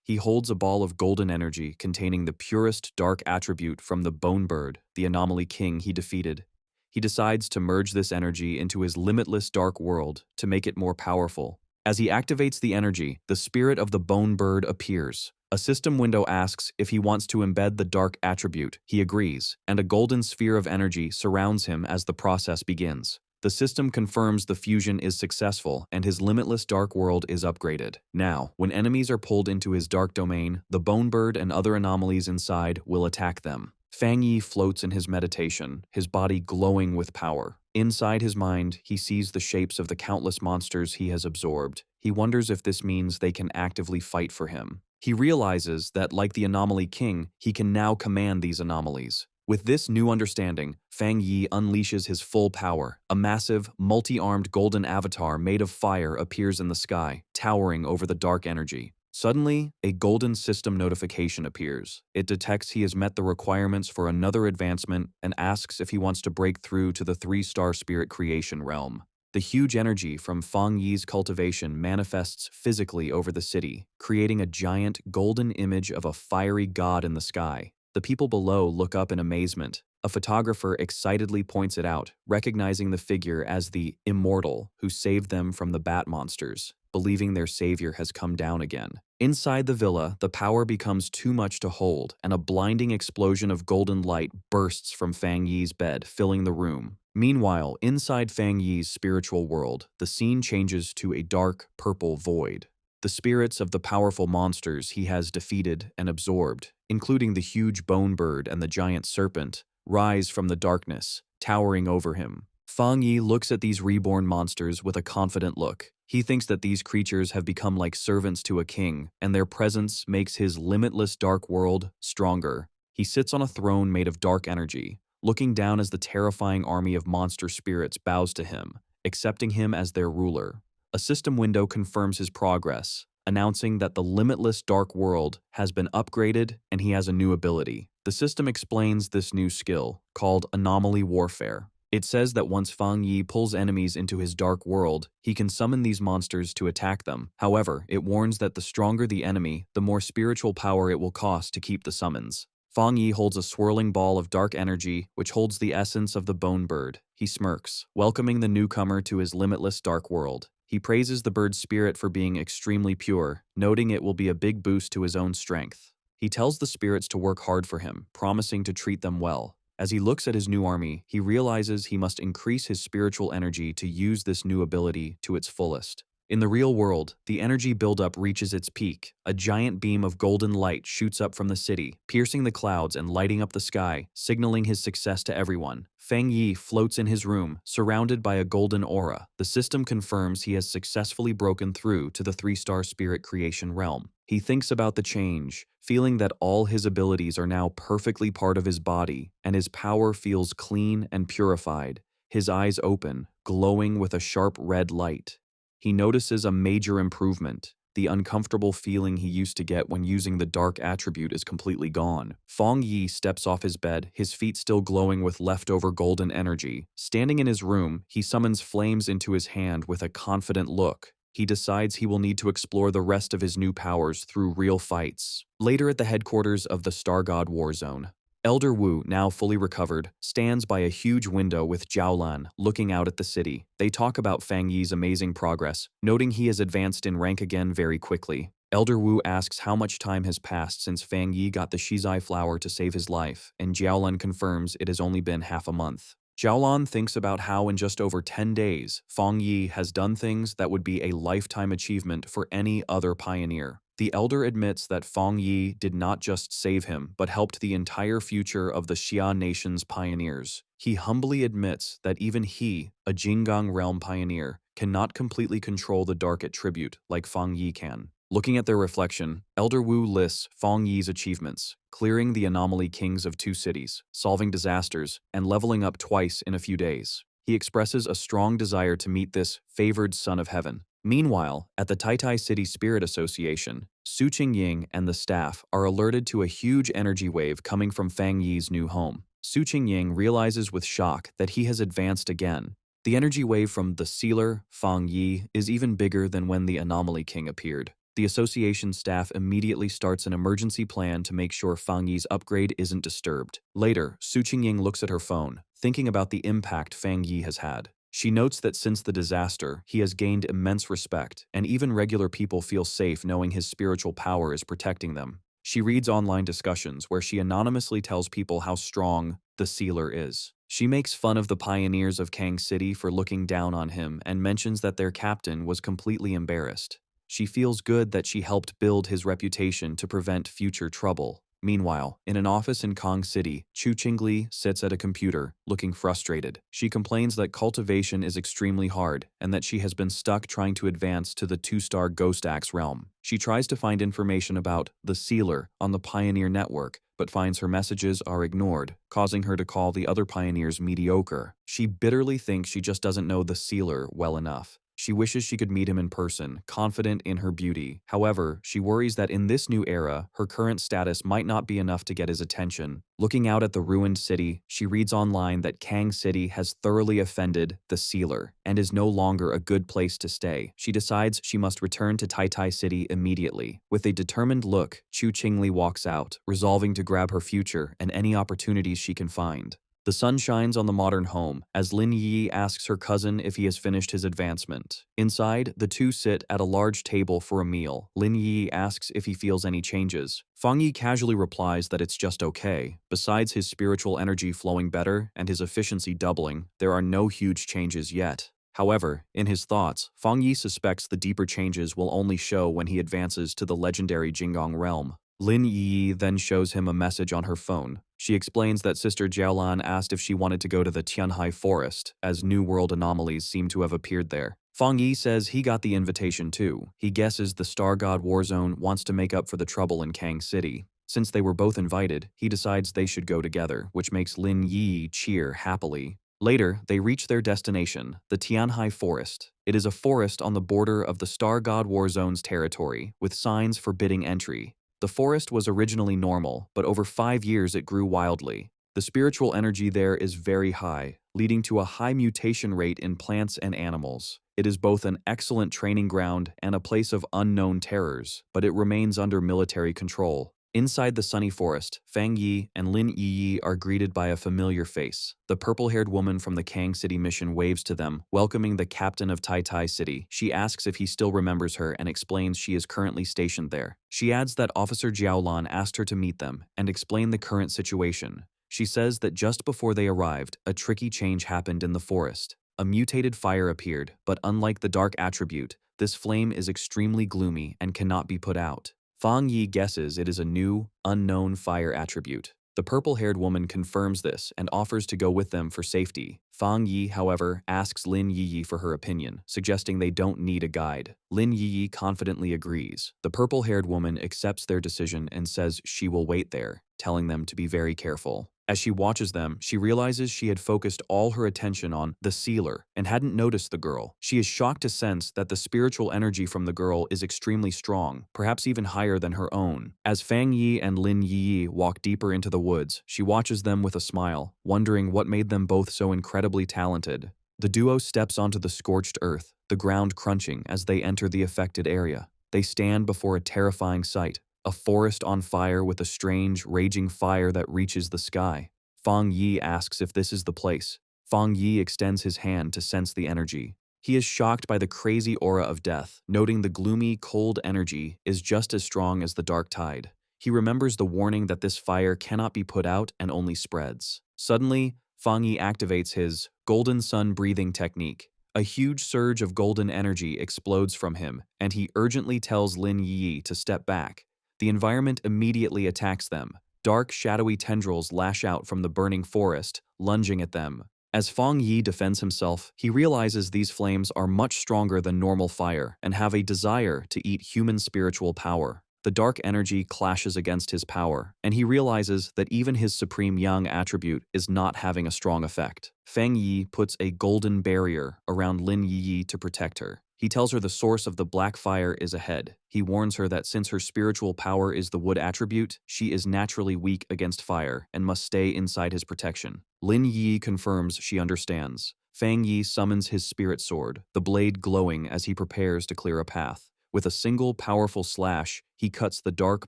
Speaker 1: He holds a ball of golden energy containing the purest dark attribute from the Bone Bird, the anomaly king he defeated. He decides to merge this energy into his limitless dark world to make it more powerful. As he activates the energy, the spirit of the Bone Bird appears. A system window asks if he wants to embed the dark attribute. He agrees, and a golden sphere of energy surrounds him as the process begins. The system confirms the fusion is successful and his limitless dark world is upgraded. Now, when enemies are pulled into his dark domain, the Bone Bird and other anomalies inside will attack them. Fang Yi floats in his meditation, his body glowing with power. Inside his mind, he sees the shapes of the countless monsters he has absorbed. He wonders if this means they can actively fight for him. He realizes that, like the Anomaly King, he can now command these anomalies. With this new understanding, Fang Yi unleashes his full power. A massive, multi-armed golden avatar made of fire appears in the sky, towering over the dark energy. Suddenly, a golden system notification appears. It detects he has met the requirements for another advancement and asks if he wants to break through to the 3-star spirit creation realm. The huge energy from Fang Yi's cultivation manifests physically over the city, creating a giant golden image of a fiery god in the sky. The people below look up in amazement. A photographer excitedly points it out, recognizing the figure as the Immortal who saved them from the bat monsters, believing their savior has come down again. Inside the villa, the power becomes too much to hold, and a blinding explosion of golden light bursts from Fang Yi's bed, filling the room. Meanwhile, inside Fang Yi's spiritual world, the scene changes to a dark, purple void. The spirits of the powerful monsters he has defeated and absorbed, including the huge bone bird and the giant serpent, rise from the darkness, towering over him. Fang Yi looks at these reborn monsters with a confident look. He thinks that these creatures have become like servants to a king, and their presence makes his limitless dark world stronger. He sits on a throne made of dark energy, looking down as the terrifying army of monster spirits bows to him, accepting him as their ruler. A system window confirms his progress, announcing that the limitless dark world has been upgraded and he has a new ability. The system explains this new skill, called Anomaly Warfare. It says that once Fang Yi pulls enemies into his dark world, he can summon these monsters to attack them. However, it warns that the stronger the enemy, the more spiritual power it will cost to keep the summons. Fang Yi holds a swirling ball of dark energy, which holds the essence of the bone bird. He smirks, welcoming the newcomer to his limitless dark world. He praises the bird's spirit for being extremely pure, noting it will be a big boost to his own strength. He tells the spirits to work hard for him, promising to treat them well. As he looks at his new army, he realizes he must increase his spiritual energy to use this new ability to its fullest. In the real world, the energy buildup reaches its peak. A giant beam of golden light shoots up from the city, piercing the clouds and lighting up the sky, signaling his success to everyone. Fang Yi floats in his room, surrounded by a golden aura. The system confirms he has successfully broken through to the 3-star spirit creation realm. He thinks about the change, feeling that all his abilities are now perfectly part of his body, and his power feels clean and purified. His eyes open, glowing with a sharp red light. He notices a major improvement. The uncomfortable feeling he used to get when using the dark attribute is completely gone. Fang Yi steps off his bed, his feet still glowing with leftover golden energy. Standing in his room, he summons flames into his hand with a confident look. He decides he will need to explore the rest of his new powers through real fights. Later at the headquarters of the Star God War Zone, Elder Wu, now fully recovered, stands by a huge window with Jiaolan, looking out at the city. They talk about Fang Yi's amazing progress, noting he has advanced in rank again very quickly. Elder Wu asks how much time has passed since Fang Yi got the Shizai flower to save his life, and Jiaolan confirms it has only been half a month. Jiaolan thinks about how in just over 10 days, Fang Yi has done things that would be a lifetime achievement for any other pioneer. The elder admits that Fang Yi did not just save him, but helped the entire future of the Xia nation's pioneers. He humbly admits that even he, a Jinggang realm pioneer, cannot completely control the dark attribute like Fang Yi can. Looking at their reflection, Elder Wu lists Fang Yi's achievements, clearing the anomaly kings of 2 cities, solving disasters, and leveling up twice in a few days. He expresses a strong desire to meet this favored son of heaven. Meanwhile, at the Taitai City Spirit Association, Su Qingying and the staff are alerted to a huge energy wave coming from Fang Yi's new home. Su Qingying realizes with shock that he has advanced again. The energy wave from the sealer, Fang Yi, is even bigger than when the Anomaly King appeared. The association staff immediately starts an emergency plan to make sure Fang Yi's upgrade isn't disturbed. Later, Su Qingying looks at her phone, thinking about the impact Fang Yi has had. She notes that since the disaster, he has gained immense respect, and even regular people feel safe knowing his spiritual power is protecting them. She reads online discussions where she anonymously tells people how strong the sealer is. She makes fun of the pioneers of Kang City for looking down on him and mentions that their captain was completely embarrassed. She feels good that she helped build his reputation to prevent future trouble. Meanwhile, in an office in Kong City, Chu Qingli sits at a computer, looking frustrated. She complains that cultivation is extremely hard and that she has been stuck trying to advance to the 2-star Ghost Axe realm. She tries to find information about the Sealer on the Pioneer Network, but finds her messages are ignored, causing her to call the other pioneers mediocre. She bitterly thinks she just doesn't know the Sealer well enough. She wishes she could meet him in person, confident in her beauty. However, she worries that in this new era, her current status might not be enough to get his attention. Looking out at the ruined city, she reads online that Kang City has thoroughly offended the Sealer and is no longer a good place to stay. She decides she must return to Taitai City immediately. With a determined look, Chu Qingli walks out, resolving to grab her future and any opportunities she can find. The sun shines on the modern home as Lin Yi asks her cousin if he has finished his advancement. Inside, the two sit at a large table for a meal. Lin Yi asks if he feels any changes. Fang Yi casually replies that it's just okay. Besides his spiritual energy flowing better and his efficiency doubling, there are no huge changes yet. However, in his thoughts, Fang Yi suspects the deeper changes will only show when he advances to the legendary Jinggang realm. Lin Yi then shows him a message on her phone. She explains that Sister Jiaolan asked if she wanted to go to the Tianhai forest, as New World anomalies seem to have appeared there. Fang Yi says he got the invitation too. He guesses the Star God Warzone wants to make up for the trouble in Kang City. Since they were both invited, he decides they should go together, which makes Lin Yi cheer happily. Later, they reach their destination, the Tianhai Forest. It is a forest on the border of the Star God Warzone's territory, with signs forbidding entry. The forest was originally normal, but over 5 years it grew wildly. The spiritual energy there is very high, leading to a high mutation rate in plants and animals. It is both an excellent training ground and a place of unknown terrors, but it remains under military control. Inside the sunny forest, Fang Yi and Lin Yi are greeted by a familiar face. The purple-haired woman from the Kang City mission waves to them, welcoming the captain of Tai Tai City. She asks if he still remembers her and explains she is currently stationed there. She adds that Officer Jiaolan asked her to meet them and explain the current situation. She says that just before they arrived, a tricky change happened in the forest. A mutated fire appeared, but unlike the dark attribute, this flame is extremely gloomy and cannot be put out. Fang Yi guesses it is a new, unknown fire attribute. The purple-haired woman confirms this and offers to go with them for safety. Fang Yi, however, asks Lin Yi for her opinion, suggesting they don't need a guide. Lin Yi confidently agrees. The purple-haired woman accepts their decision and says she will wait there, telling them to be very careful. As she watches them, she realizes she had focused all her attention on the sealer and hadn't noticed the girl. She is shocked to sense that the spiritual energy from the girl is extremely strong, perhaps even higher than her own. As Fang Yi and Lin Yi walk deeper into the woods, she watches them with a smile, wondering what made them both so incredibly talented. The duo steps onto the scorched earth, the ground crunching as they enter the affected area. They stand before a terrifying sight. A forest on fire with a strange, raging fire that reaches the sky. Fang Yi asks if this is the place. Fang Yi extends his hand to sense the energy. He is shocked by the crazy aura of death, noting the gloomy, cold energy is just as strong as the dark tide. He remembers the warning that this fire cannot be put out and only spreads. Suddenly, Fang Yi activates his golden sun breathing technique. A huge surge of golden energy explodes from him, and he urgently tells Lin Yi to step back. The environment immediately attacks them. Dark, shadowy tendrils lash out from the burning forest, lunging at them. As Fang Yi defends himself, he realizes these flames are much stronger than normal fire and have a desire to eat human spiritual power. The dark energy clashes against his power, and he realizes that even his supreme yang attribute is not having a strong effect. Fang Yi puts a golden barrier around Lin Yi to protect her. He tells her the source of the black fire is ahead. He warns her that since her spiritual power is the wood attribute, she is naturally weak against fire and must stay inside his protection. Lin Yi confirms she understands. Fang Yi summons his spirit sword, the blade glowing as he prepares to clear a path. With a single powerful slash, he cuts the dark,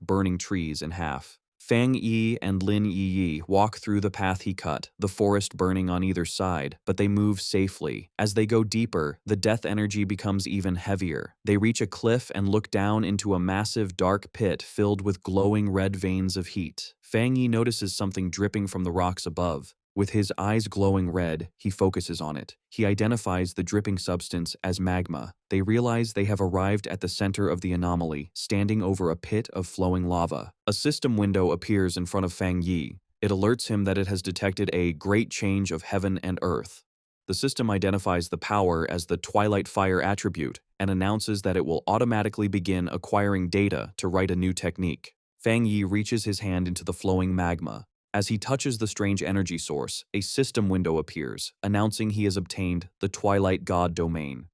Speaker 1: burning trees in half. Fang Yi and Lin Yi walk through the path he cut, the forest burning on either side, but they move safely. As they go deeper, the death energy becomes even heavier. They reach a cliff and look down into a massive dark pit filled with glowing red veins of heat. Fang Yi notices something dripping from the rocks above. With his eyes glowing red, he focuses on it. He identifies the dripping substance as magma. They realize they have arrived at the center of the anomaly, standing over a pit of flowing lava. A system window appears in front of Fang Yi. It alerts him that it has detected a great change of heaven and earth. The system identifies the power as the Twilight Fire attribute and announces that it will automatically begin acquiring data to write a new technique. Fang Yi reaches his hand into the flowing magma. As he touches the strange energy source, a system window appears, announcing he has obtained the Twilight God domain.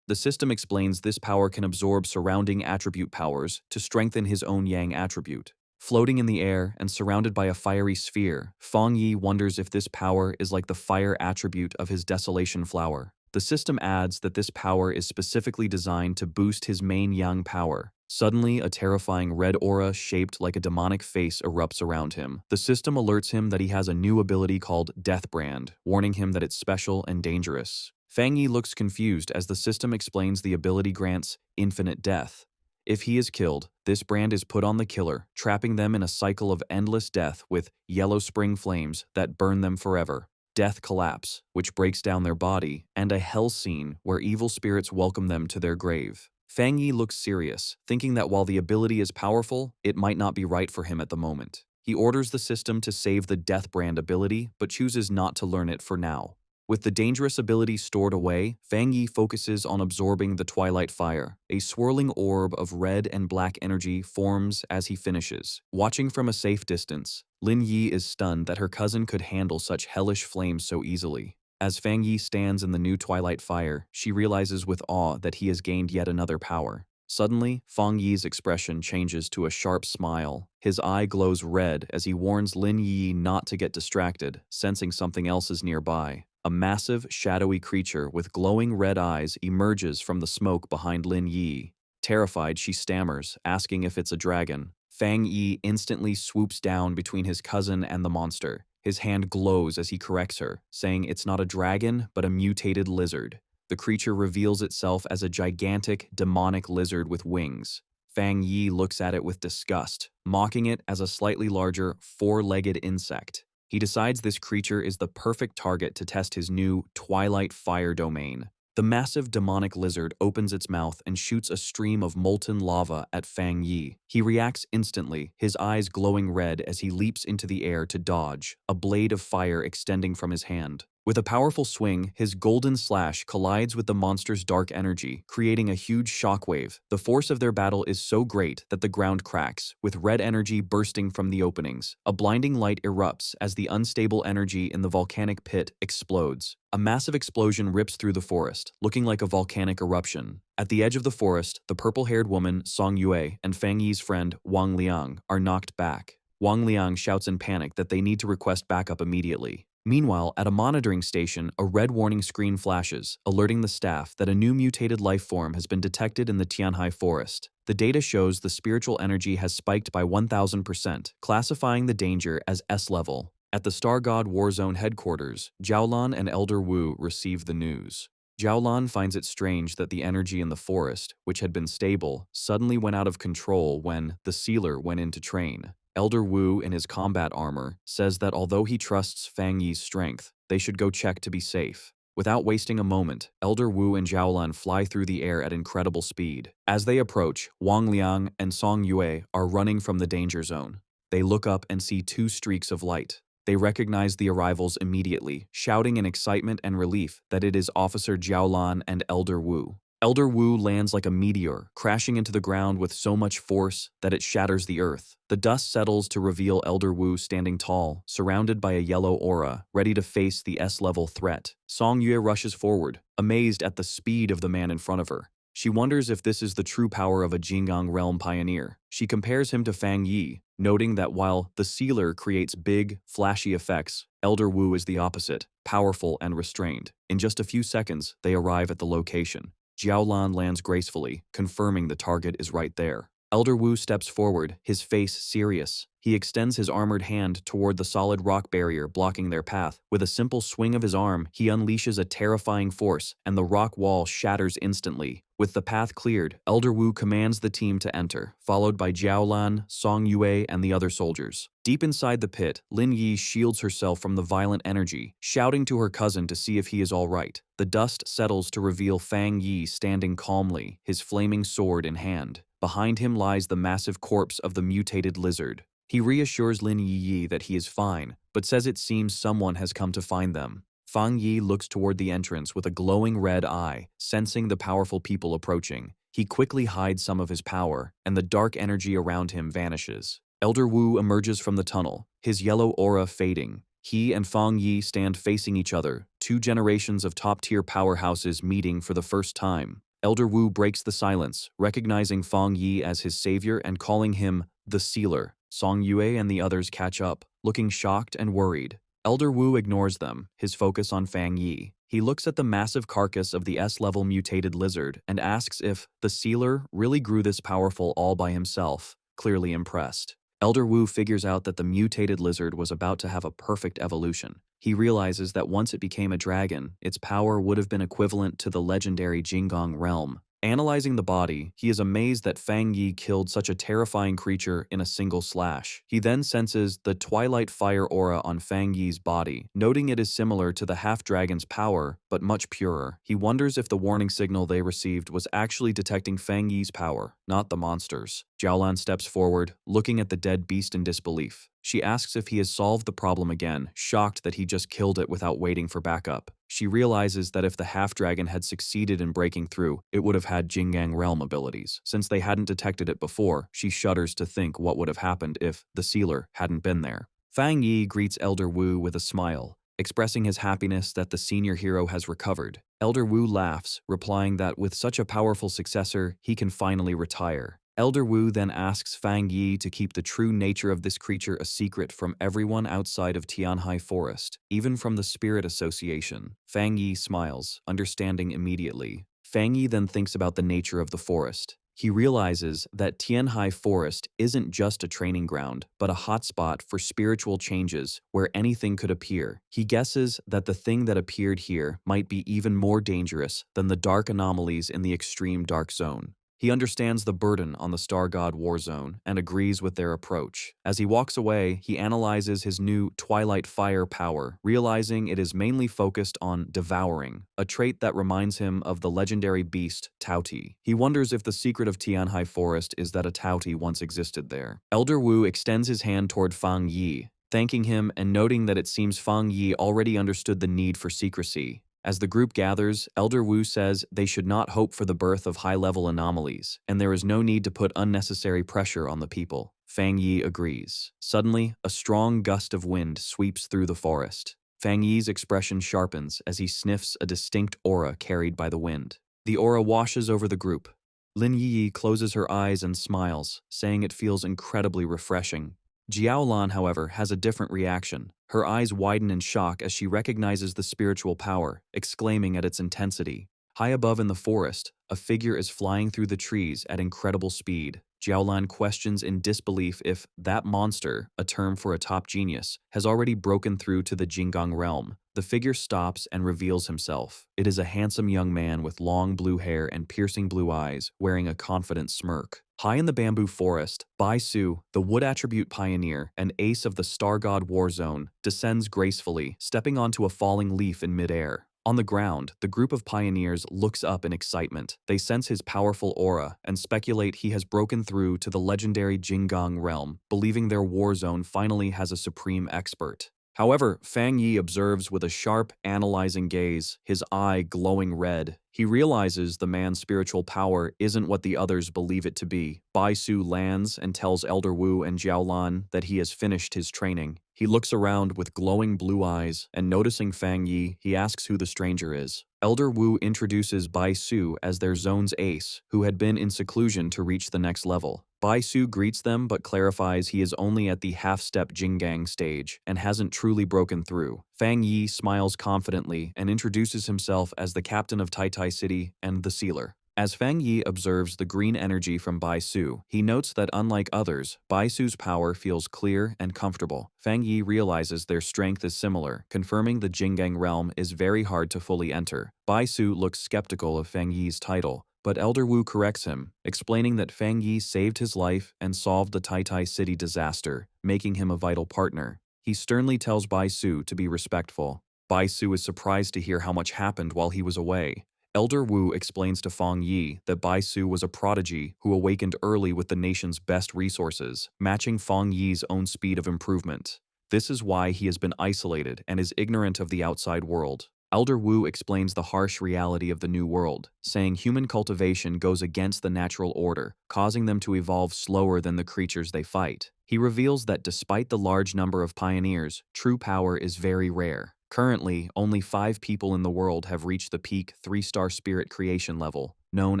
Speaker 1: The system explains this power can absorb surrounding attribute powers to strengthen his own Yang attribute. Floating in the air and surrounded by a fiery sphere, Fang Yi wonders if this power is like the fire attribute of his Desolation Flower. The system adds that this power is specifically designed to boost his main Yang power. Suddenly, a terrifying red aura shaped like a demonic face erupts around him. The system alerts him that he has a new ability called Death Brand, warning him that it's special and dangerous. Fang Yi looks confused as the system explains the ability grants infinite death. If he is killed, this brand is put on the killer, trapping them in a cycle of endless death with yellow spring flames that burn them forever. Death collapse, which breaks down their body, and a hell scene where evil spirits welcome them to their grave. Fang Yi looks serious, thinking that while the ability is powerful, it might not be right for him at the moment. He orders the system to save the Death Brand ability, but chooses not to learn it for now. With the dangerous ability stored away, Fang Yi focuses on absorbing the Twilight Fire. A swirling orb of red and black energy forms as he finishes. Watching from a safe distance, Lin Yi is stunned that her cousin could handle such hellish flames so easily. As Fang Yi stands in the new Twilight Fire, she realizes with awe that he has gained yet another power. Suddenly, Fang Yi's expression changes to a sharp smile. His eye glows red as he warns Lin Yi not to get distracted, sensing something else is nearby. A massive, shadowy creature with glowing red eyes emerges from the smoke behind Lin Yi. Terrified, she stammers, asking if it's a dragon. Fang Yi instantly swoops down between his cousin and the monster. His hand glows as he corrects her, saying it's not a dragon, but a mutated lizard. The creature reveals itself as a gigantic, demonic lizard with wings. Fang Yi looks at it with disgust, mocking it as a slightly larger, four-legged insect. He decides this creature is the perfect target to test his new Twilight Fire domain. The massive demonic lizard opens its mouth and shoots a stream of molten lava at Fang Yi. He reacts instantly, his eyes glowing red as he leaps into the air to dodge, a blade of fire extending from his hand. With a powerful swing, his golden slash collides with the monster's dark energy, creating a huge shockwave. The force of their battle is so great that the ground cracks, with red energy bursting from the openings. A blinding light erupts as the unstable energy in the volcanic pit explodes. A massive explosion rips through the forest, looking like a volcanic eruption. At the edge of the forest, the purple-haired woman, Song Yue, and Fang Yi's friend, Wang Liang, are knocked back. Wang Liang shouts in panic that they need to request backup immediately. Meanwhile, at a monitoring station, a red warning screen flashes, alerting the staff that a new mutated life form has been detected in the Tianhai forest. The data shows the spiritual energy has spiked by 1000%, classifying the danger as S-level. At the Star God Warzone headquarters, Jiaolan and Elder Wu receive the news. Jiaolan finds it strange that the energy in the forest, which had been stable, suddenly went out of control when the sealer went in to train. Elder Wu, in his combat armor, says that although he trusts Fang Yi's strength, they should go check to be safe. Without wasting a moment, Elder Wu and Jiaolan fly through the air at incredible speed. As they approach, Wang Liang and Song Yue are running from the danger zone. They look up and see two streaks of light. They recognize the arrivals immediately, shouting in excitement and relief that it is Officer Jiaolan and Elder Wu. Elder Wu lands like a meteor, crashing into the ground with so much force that it shatters the earth. The dust settles to reveal Elder Wu standing tall, surrounded by a yellow aura, ready to face the S-level threat. Song Yue rushes forward, amazed at the speed of the man in front of her. She wonders if this is the true power of a Jinggang realm pioneer. She compares him to Fang Yi, noting that while the sealer creates big, flashy effects, Elder Wu is the opposite, powerful and restrained. In just a few seconds, they arrive at the location. Jiaolan lands gracefully, confirming the target is right there. Elder Wu steps forward, his face serious. He extends his armored hand toward the solid rock barrier blocking their path. With a simple swing of his arm, he unleashes a terrifying force, and the rock wall shatters instantly. With the path cleared, Elder Wu commands the team to enter, followed by Jiaolan, Song Yue, and the other soldiers. Deep inside the pit, Lin Yi shields herself from the violent energy, shouting to her cousin to see if he is all right. The dust settles to reveal Fang Yi standing calmly, his flaming sword in hand. Behind him lies the massive corpse of the mutated lizard. He reassures Lin Yi that he is fine, but says it seems someone has come to find them. Fang Yi looks toward the entrance with a glowing red eye, sensing the powerful people approaching. He quickly hides some of his power, and the dark energy around him vanishes. Elder Wu emerges from the tunnel, his yellow aura fading. He and Fang Yi stand facing each other, two generations of top-tier powerhouses meeting for the first time. Elder Wu breaks the silence, recognizing Fang Yi as his savior and calling him the Sealer. Song Yue and the others catch up, looking shocked and worried. Elder Wu ignores them, his focus on Fang Yi. He looks at the massive carcass of the S-level mutated lizard and asks if the Sealer really grew this powerful all by himself, clearly impressed. Elder Wu figures out that the mutated lizard was about to have a perfect evolution. He realizes that once it became a dragon, its power would have been equivalent to the legendary Jinggang realm. Analyzing the body, he is amazed that Fang Yi killed such a terrifying creature in a single slash. He then senses the Twilight Fire aura on Fang Yi's body, noting it is similar to the half-dragon's power, but much purer. He wonders if the warning signal they received was actually detecting Fang Yi's power, not the monster's. Jiaolan steps forward, looking at the dead beast in disbelief. She asks if he has solved the problem again, shocked that he just killed it without waiting for backup. She realizes that if the half-dragon had succeeded in breaking through, it would have had Jinggang realm abilities. Since they hadn't detected it before, she shudders to think what would have happened if the Sealer hadn't been there. Fang Yi greets Elder Wu with a smile, expressing his happiness that the senior hero has recovered. Elder Wu laughs, replying that with such a powerful successor, he can finally retire. Elder Wu then asks Fang Yi to keep the true nature of this creature a secret from everyone outside of Tianhai Forest, even from the Spirit Association. Fang Yi smiles, understanding immediately. Fang Yi then thinks about the nature of the forest. He realizes that Tianhai Forest isn't just a training ground, but a hotspot for spiritual changes where anything could appear. He guesses that the thing that appeared here might be even more dangerous than the dark anomalies in the extreme dark zone. He understands the burden on the Star God War Zone and agrees with their approach. As he walks away, he analyzes his new Twilight Fire power, realizing it is mainly focused on devouring, a trait that reminds him of the legendary beast Tauti. He wonders if the secret of Tianhai Forest is that a Tauti once existed there. Elder Wu extends his hand toward Fang Yi, thanking him and noting that it seems Fang Yi already understood the need for secrecy. As the group gathers, Elder Wu says they should not hope for the birth of high-level anomalies, and there is no need to put unnecessary pressure on the people. Fang Yi agrees. Suddenly, a strong gust of wind sweeps through the forest. Fang Yi's expression sharpens as he sniffs a distinct aura carried by the wind. The aura washes over the group. Lin Yi closes her eyes and smiles, saying it feels incredibly refreshing. Jiaolan, however, has a different reaction. Her eyes widen in shock as she recognizes the spiritual power, exclaiming at its intensity. High above in the forest, a figure is flying through the trees at incredible speed. Jiaolan questions in disbelief if that monster, a term for a top genius, has already broken through to the Jinggang realm. The figure stops and reveals himself. It is a handsome young man with long blue hair and piercing blue eyes, wearing a confident smirk. High in the bamboo forest, Bai Su, the wood attribute pioneer and ace of the Star God War Zone, descends gracefully, stepping onto a falling leaf in midair. On the ground, the group of pioneers looks up in excitement. They sense his powerful aura and speculate he has broken through to the legendary Jinggang realm, believing their war zone finally has a supreme expert. However, Fang Yi observes with a sharp, analyzing gaze, his eye glowing red. He realizes the man's spiritual power isn't what the others believe it to be. Bai Su lands and tells Elder Wu and Jiaolan that he has finished his training. He looks around with glowing blue eyes, and noticing Fang Yi, he asks who the stranger is. Elder Wu introduces Bai Su as their zone's ace, who had been in seclusion to reach the next level. Bai Su greets them but clarifies he is only at the half-step Jinggang stage and hasn't truly broken through. Fang Yi smiles confidently and introduces himself as the captain of Tai City and the Sealer. As Fang Yi observes the green energy from Bai Su, he notes that unlike others, Bai Su's power feels clear and comfortable. Fang Yi realizes their strength is similar, confirming the Jinggang realm is very hard to fully enter. Bai Su looks skeptical of Fang Yi's title, but Elder Wu corrects him, explaining that Fang Yi saved his life and solved the Tai City disaster, making him a vital partner. He sternly tells Bai Su to be respectful. Bai Su is surprised to hear how much happened while he was away. Elder Wu explains to Fang Yi that Bai Su was a prodigy who awakened early with the nation's best resources, matching Fang Yi's own speed of improvement. This is why he has been isolated and is ignorant of the outside world. Elder Wu explains the harsh reality of the new world, saying human cultivation goes against the natural order, causing them to evolve slower than the creatures they fight. He reveals that despite the large number of pioneers, true power is very rare. Currently, only 5 people in the world have reached the peak 3-star spirit creation level, known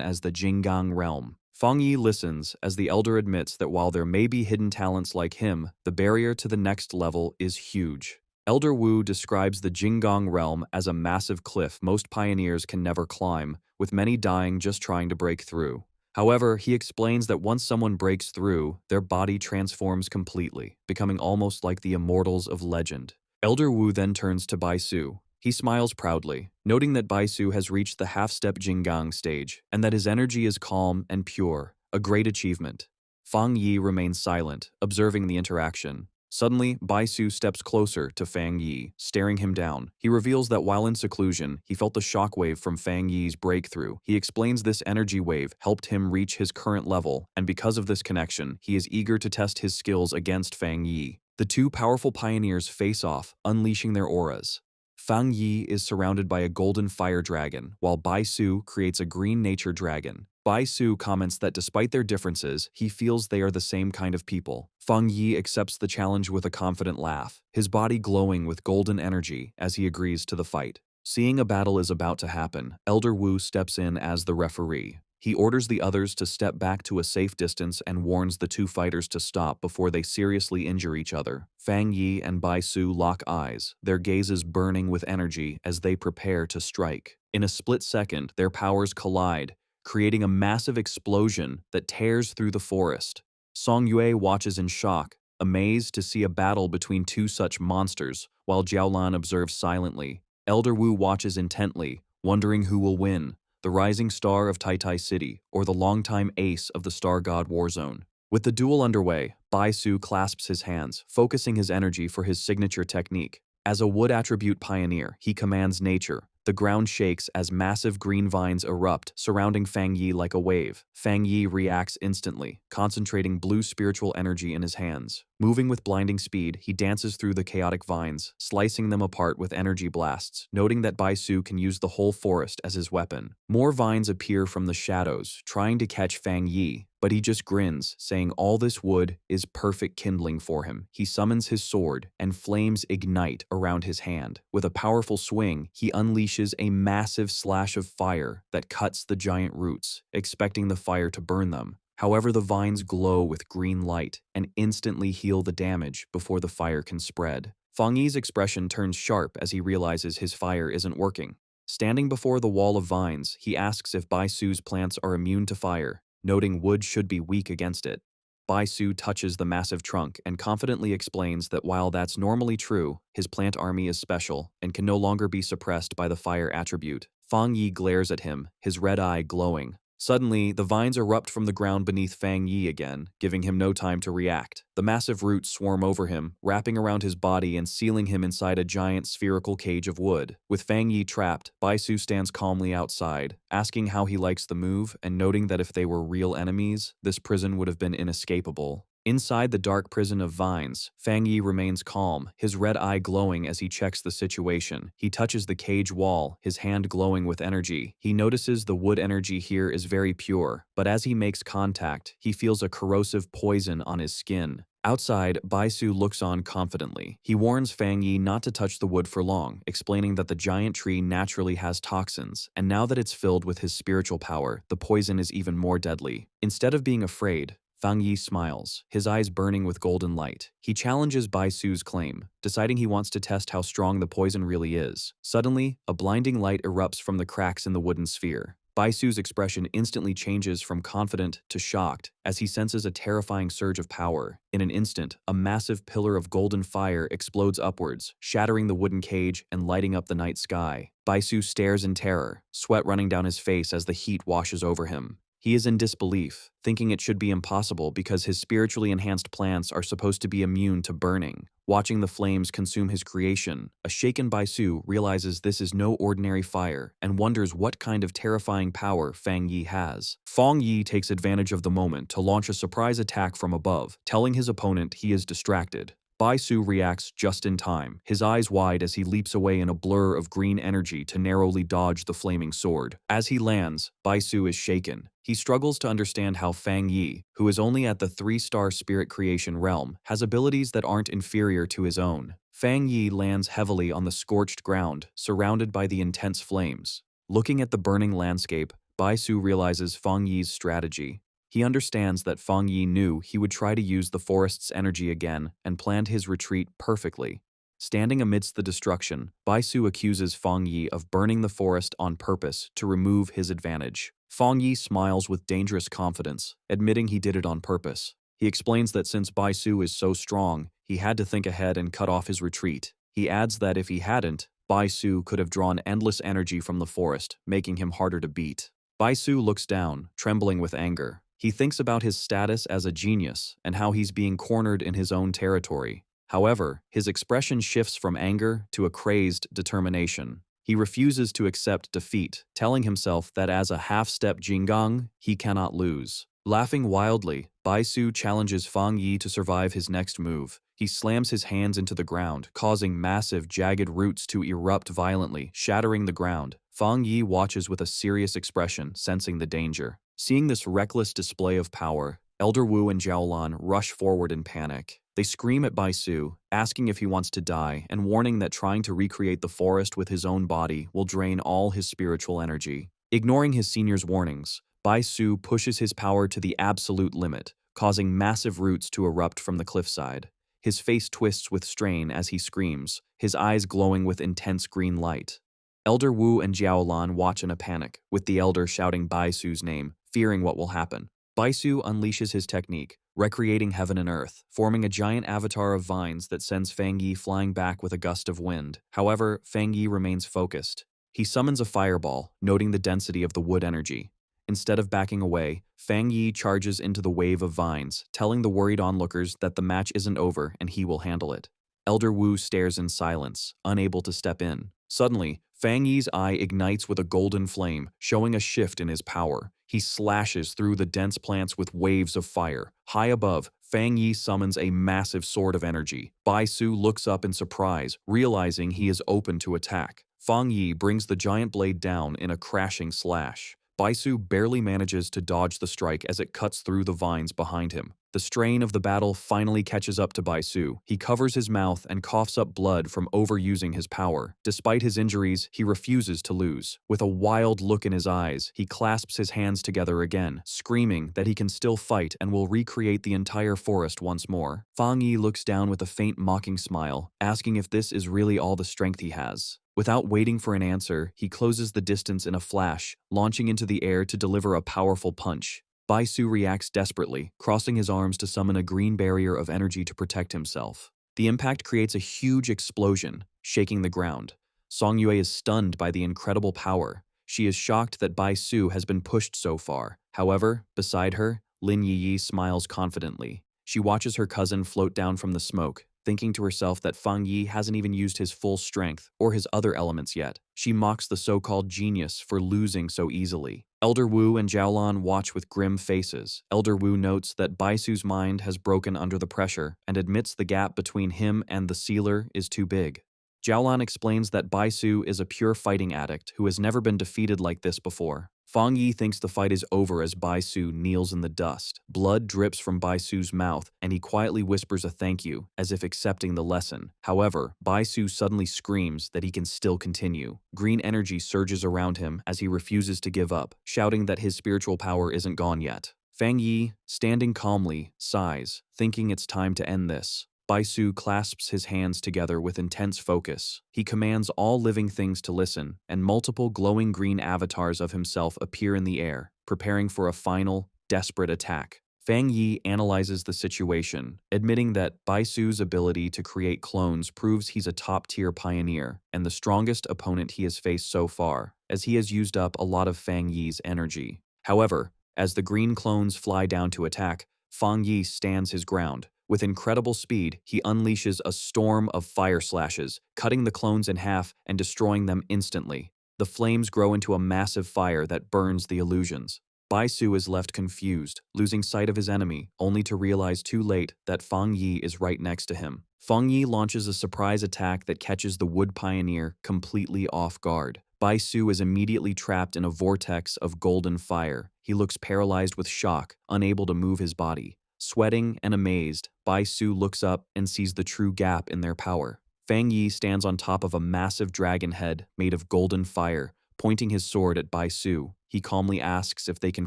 Speaker 1: as the Jinggang realm. Fang Yi listens as the elder admits that while there may be hidden talents like him, the barrier to the next level is huge. Elder Wu describes the Jinggang realm as a massive cliff most pioneers can never climb, with many dying just trying to break through. However, he explains that once someone breaks through, their body transforms completely, becoming almost like the immortals of legend. Elder Wu then turns to Bai Su. He smiles proudly, noting that Bai Su has reached the half-step Jinggang stage, and that his energy is calm and pure, a great achievement. Fang Yi remains silent, observing the interaction. Suddenly, Bai Su steps closer to Fang Yi, staring him down. He reveals that while in seclusion, he felt the shockwave from Fang Yi's breakthrough. He explains this energy wave helped him reach his current level, and because of this connection, he is eager to test his skills against Fang Yi. The two powerful pioneers face off, unleashing their auras. Fang Yi is surrounded by a golden fire dragon, while Bai Su creates a green nature dragon. Bai Su comments that despite their differences, he feels they are the same kind of people. Fang Yi accepts the challenge with a confident laugh, his body glowing with golden energy as he agrees to the fight. Seeing a battle is about to happen, Elder Wu steps in as the referee. He orders the others to step back to a safe distance and warns the two fighters to stop before they seriously injure each other. Fang Yi and Bai Su lock eyes, their gazes burning with energy as they prepare to strike. In a split second, their powers collide, creating a massive explosion that tears through the forest. Song Yue watches in shock, amazed to see a battle between two such monsters, while Jiaolan observes silently. Elder Wu watches intently, wondering who will win, the rising star of Tai City or the longtime ace of the Star God Warzone. With the duel underway, Bai Su clasps his hands, focusing his energy for his signature technique. As a wood attribute pioneer, he commands nature. The ground shakes as massive green vines erupt, surrounding Fang Yi like a wave. Fang Yi reacts instantly, concentrating blue spiritual energy in his hands. Moving with blinding speed, he dances through the chaotic vines, slicing them apart with energy blasts, noting that Bai Su can use the whole forest as his weapon. More vines appear from the shadows, trying to catch Fang Yi, but he just grins, saying all this wood is perfect kindling for him. He summons his sword, and flames ignite around his hand. With a powerful swing, he unleashes a massive slash of fire that cuts the giant roots, expecting the fire to burn them. However, the vines glow with green light and instantly heal the damage before the fire can spread. Fang Yi's expression turns sharp as he realizes his fire isn't working. Standing before the wall of vines, he asks if Bai Su's plants are immune to fire, noting wood should be weak against it. Bai Su touches the massive trunk and confidently explains that while that's normally true, his plant army is special and can no longer be suppressed by the fire attribute. Fang Yi glares at him, his red eye glowing. Suddenly, the vines erupt from the ground beneath Fang Yi again, giving him no time to react. The massive roots swarm over him, wrapping around his body and sealing him inside a giant spherical cage of wood. With Fang Yi trapped, Bai Su stands calmly outside, asking how he likes the move and noting that if they were real enemies, this prison would have been inescapable. Inside the dark prison of vines, Fang Yi remains calm, his red eye glowing as he checks the situation. He touches the cage wall, his hand glowing with energy. He notices the wood energy here is very pure, but as he makes contact, he feels a corrosive poison on his skin. Outside, Bai Su looks on confidently. He warns Fang Yi not to touch the wood for long, explaining that the giant tree naturally has toxins, and now that it's filled with his spiritual power, the poison is even more deadly. Instead of being afraid, Fang Yi smiles, his eyes burning with golden light. He challenges Bai Su's claim, deciding he wants to test how strong the poison really is. Suddenly, a blinding light erupts from the cracks in the wooden sphere. Bai Su's expression instantly changes from confident to shocked as he senses a terrifying surge of power. In an instant, a massive pillar of golden fire explodes upwards, shattering the wooden cage and lighting up the night sky. Bai Su stares in terror, sweat running down his face as the heat washes over him. He is in disbelief, thinking it should be impossible because his spiritually enhanced plants are supposed to be immune to burning. Watching the flames consume his creation, a shaken Bai Su realizes this is no ordinary fire and wonders what kind of terrifying power Fang Yi has. Fang Yi takes advantage of the moment to launch a surprise attack from above, telling his opponent he is distracted. Bai Su reacts just in time, his eyes wide as he leaps away in a blur of green energy to narrowly dodge the flaming sword. As he lands, Bai Su is shaken. He struggles to understand how Fang Yi, who is only at the 3-star spirit creation realm, has abilities that aren't inferior to his own. Fang Yi lands heavily on the scorched ground, surrounded by the intense flames. Looking at the burning landscape, Bai Su realizes Fang Yi's strategy. He understands that Fang Yi knew he would try to use the forest's energy again and planned his retreat perfectly. Standing amidst the destruction, Bai Su accuses Fang Yi of burning the forest on purpose to remove his advantage. Fang Yi smiles with dangerous confidence, admitting he did it on purpose. He explains that since Bai Su is so strong, he had to think ahead and cut off his retreat. He adds that if he hadn't, Bai Su could have drawn endless energy from the forest, making him harder to beat. Bai Su looks down, trembling with anger. He thinks about his status as a genius and how he's being cornered in his own territory. However, his expression shifts from anger to a crazed determination. He refuses to accept defeat, telling himself that as a half-step Jinggang, he cannot lose. Laughing wildly, Bai Su challenges Fang Yi to survive his next move. He slams his hands into the ground, causing massive, jagged roots to erupt violently, shattering the ground. Fang Yi watches with a serious expression, sensing the danger. Seeing this reckless display of power, Elder Wu and Jiaolan rush forward in panic. They scream at Bai Su, asking if he wants to die and warning that trying to recreate the forest with his own body will drain all his spiritual energy. Ignoring his senior's warnings, Bai Su pushes his power to the absolute limit, causing massive roots to erupt from the cliffside. His face twists with strain as he screams, his eyes glowing with intense green light. Elder Wu and Jiaolan watch in a panic, with the elder shouting Bai Su's name, fearing what will happen. Bai Su unleashes his technique, recreating heaven and earth, forming a giant avatar of vines that sends Fang Yi flying back with a gust of wind. However, Fang Yi remains focused. He summons a fireball, noting the density of the wood energy. Instead of backing away, Fang Yi charges into the wave of vines, telling the worried onlookers that the match isn't over and he will handle it. Elder Wu stares in silence, unable to step in. Suddenly, Fang Yi's eye ignites with a golden flame, showing a shift in his power. He slashes through the dense plants with waves of fire. High above, Fang Yi summons a massive sword of energy. Bai Su looks up in surprise, realizing he is open to attack. Fang Yi brings the giant blade down in a crashing slash. Bai Su barely manages to dodge the strike as it cuts through the vines behind him. The strain of the battle finally catches up to Bai Su. He covers his mouth and coughs up blood from overusing his power. Despite his injuries, he refuses to lose. With a wild look in his eyes, he clasps his hands together again, screaming that he can still fight and will recreate the entire forest once more. Fang Yi looks down with a faint mocking smile, asking if this is really all the strength he has. Without waiting for an answer, he closes the distance in a flash, launching into the air to deliver a powerful punch. Bai Su reacts desperately, crossing his arms to summon a green barrier of energy to protect himself. The impact creates a huge explosion, shaking the ground. Song Yue is stunned by the incredible power. She is shocked that Bai Su has been pushed so far. However, beside her, Lin Yi smiles confidently. She watches her cousin float down from the smoke, thinking to herself that Fang Yi hasn't even used his full strength or his other elements yet. She mocks the so-called genius for losing so easily. Elder Wu and Jiaolan watch with grim faces. Elder Wu notes that Bai Su's mind has broken under the pressure and admits the gap between him and the sealer is too big. Jiaolan explains that Bai Su is a pure fighting addict who has never been defeated like this before. Fang Yi thinks the fight is over as Bai Su kneels in the dust. Blood drips from Bai Su's mouth, and he quietly whispers a thank you, as if accepting the lesson. However, Bai Su suddenly screams that he can still continue. Green energy surges around him as he refuses to give up, shouting that his spiritual power isn't gone yet. Fang Yi, standing calmly, sighs, thinking it's time to end this. Bai Su clasps his hands together with intense focus. He commands all living things to listen, and multiple glowing green avatars of himself appear in the air, preparing for a final, desperate attack. Fang Yi analyzes the situation, admitting that Bai Su's ability to create clones proves he's a top-tier pioneer and the strongest opponent he has faced so far, as he has used up a lot of Fang Yi's energy. However, as the green clones fly down to attack, Fang Yi stands his ground. With incredible speed, he unleashes a storm of fire slashes, cutting the clones in half and destroying them instantly. The flames grow into a massive fire that burns the illusions. Bai Su is left confused, losing sight of his enemy, only to realize too late that Fang Yi is right next to him. Fang Yi launches a surprise attack that catches the wood pioneer completely off guard. Bai Su is immediately trapped in a vortex of golden fire. He looks paralyzed with shock, unable to move his body. Sweating and amazed, Bai Su looks up and sees the true gap in their power. Fang Yi stands on top of a massive dragon head made of golden fire, pointing his sword at Bai Su. He calmly asks if they can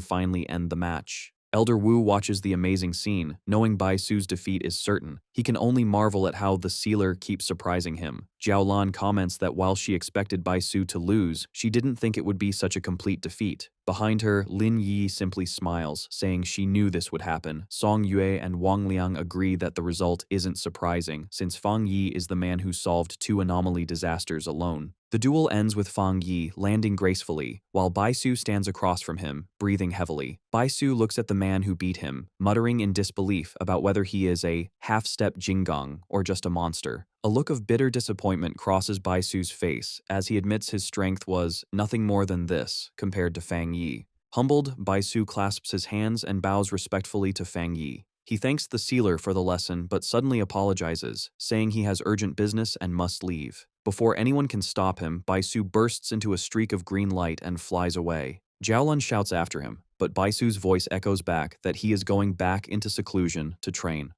Speaker 1: finally end the match. Elder Wu watches the amazing scene, knowing Bai Su's defeat is certain. He can only marvel at how the sealer keeps surprising him. Jiaolan comments that while she expected Bai Su to lose, she didn't think it would be such a complete defeat. Behind her, Lin Yi simply smiles, saying she knew this would happen. Song Yue and Wang Liang agree that the result isn't surprising, since Fang Yi is the man who solved 2 anomaly disasters alone. The duel ends with Fang Yi landing gracefully, while Bai Su stands across from him, breathing heavily. Bai Su looks at the man who beat him, muttering in disbelief about whether he is a half-step Jinggang or just a monster. A look of bitter disappointment crosses Bai Su's face as he admits his strength was nothing more than this compared to Fang Yi. Humbled, Bai Su clasps his hands and bows respectfully to Fang Yi. He thanks the sealer for the lesson but suddenly apologizes, saying he has urgent business and must leave. Before anyone can stop him, Bai Su bursts into a streak of green light and flies away. Jiaolan shouts after him, but Bai Su's voice echoes back that he is going back into seclusion to train.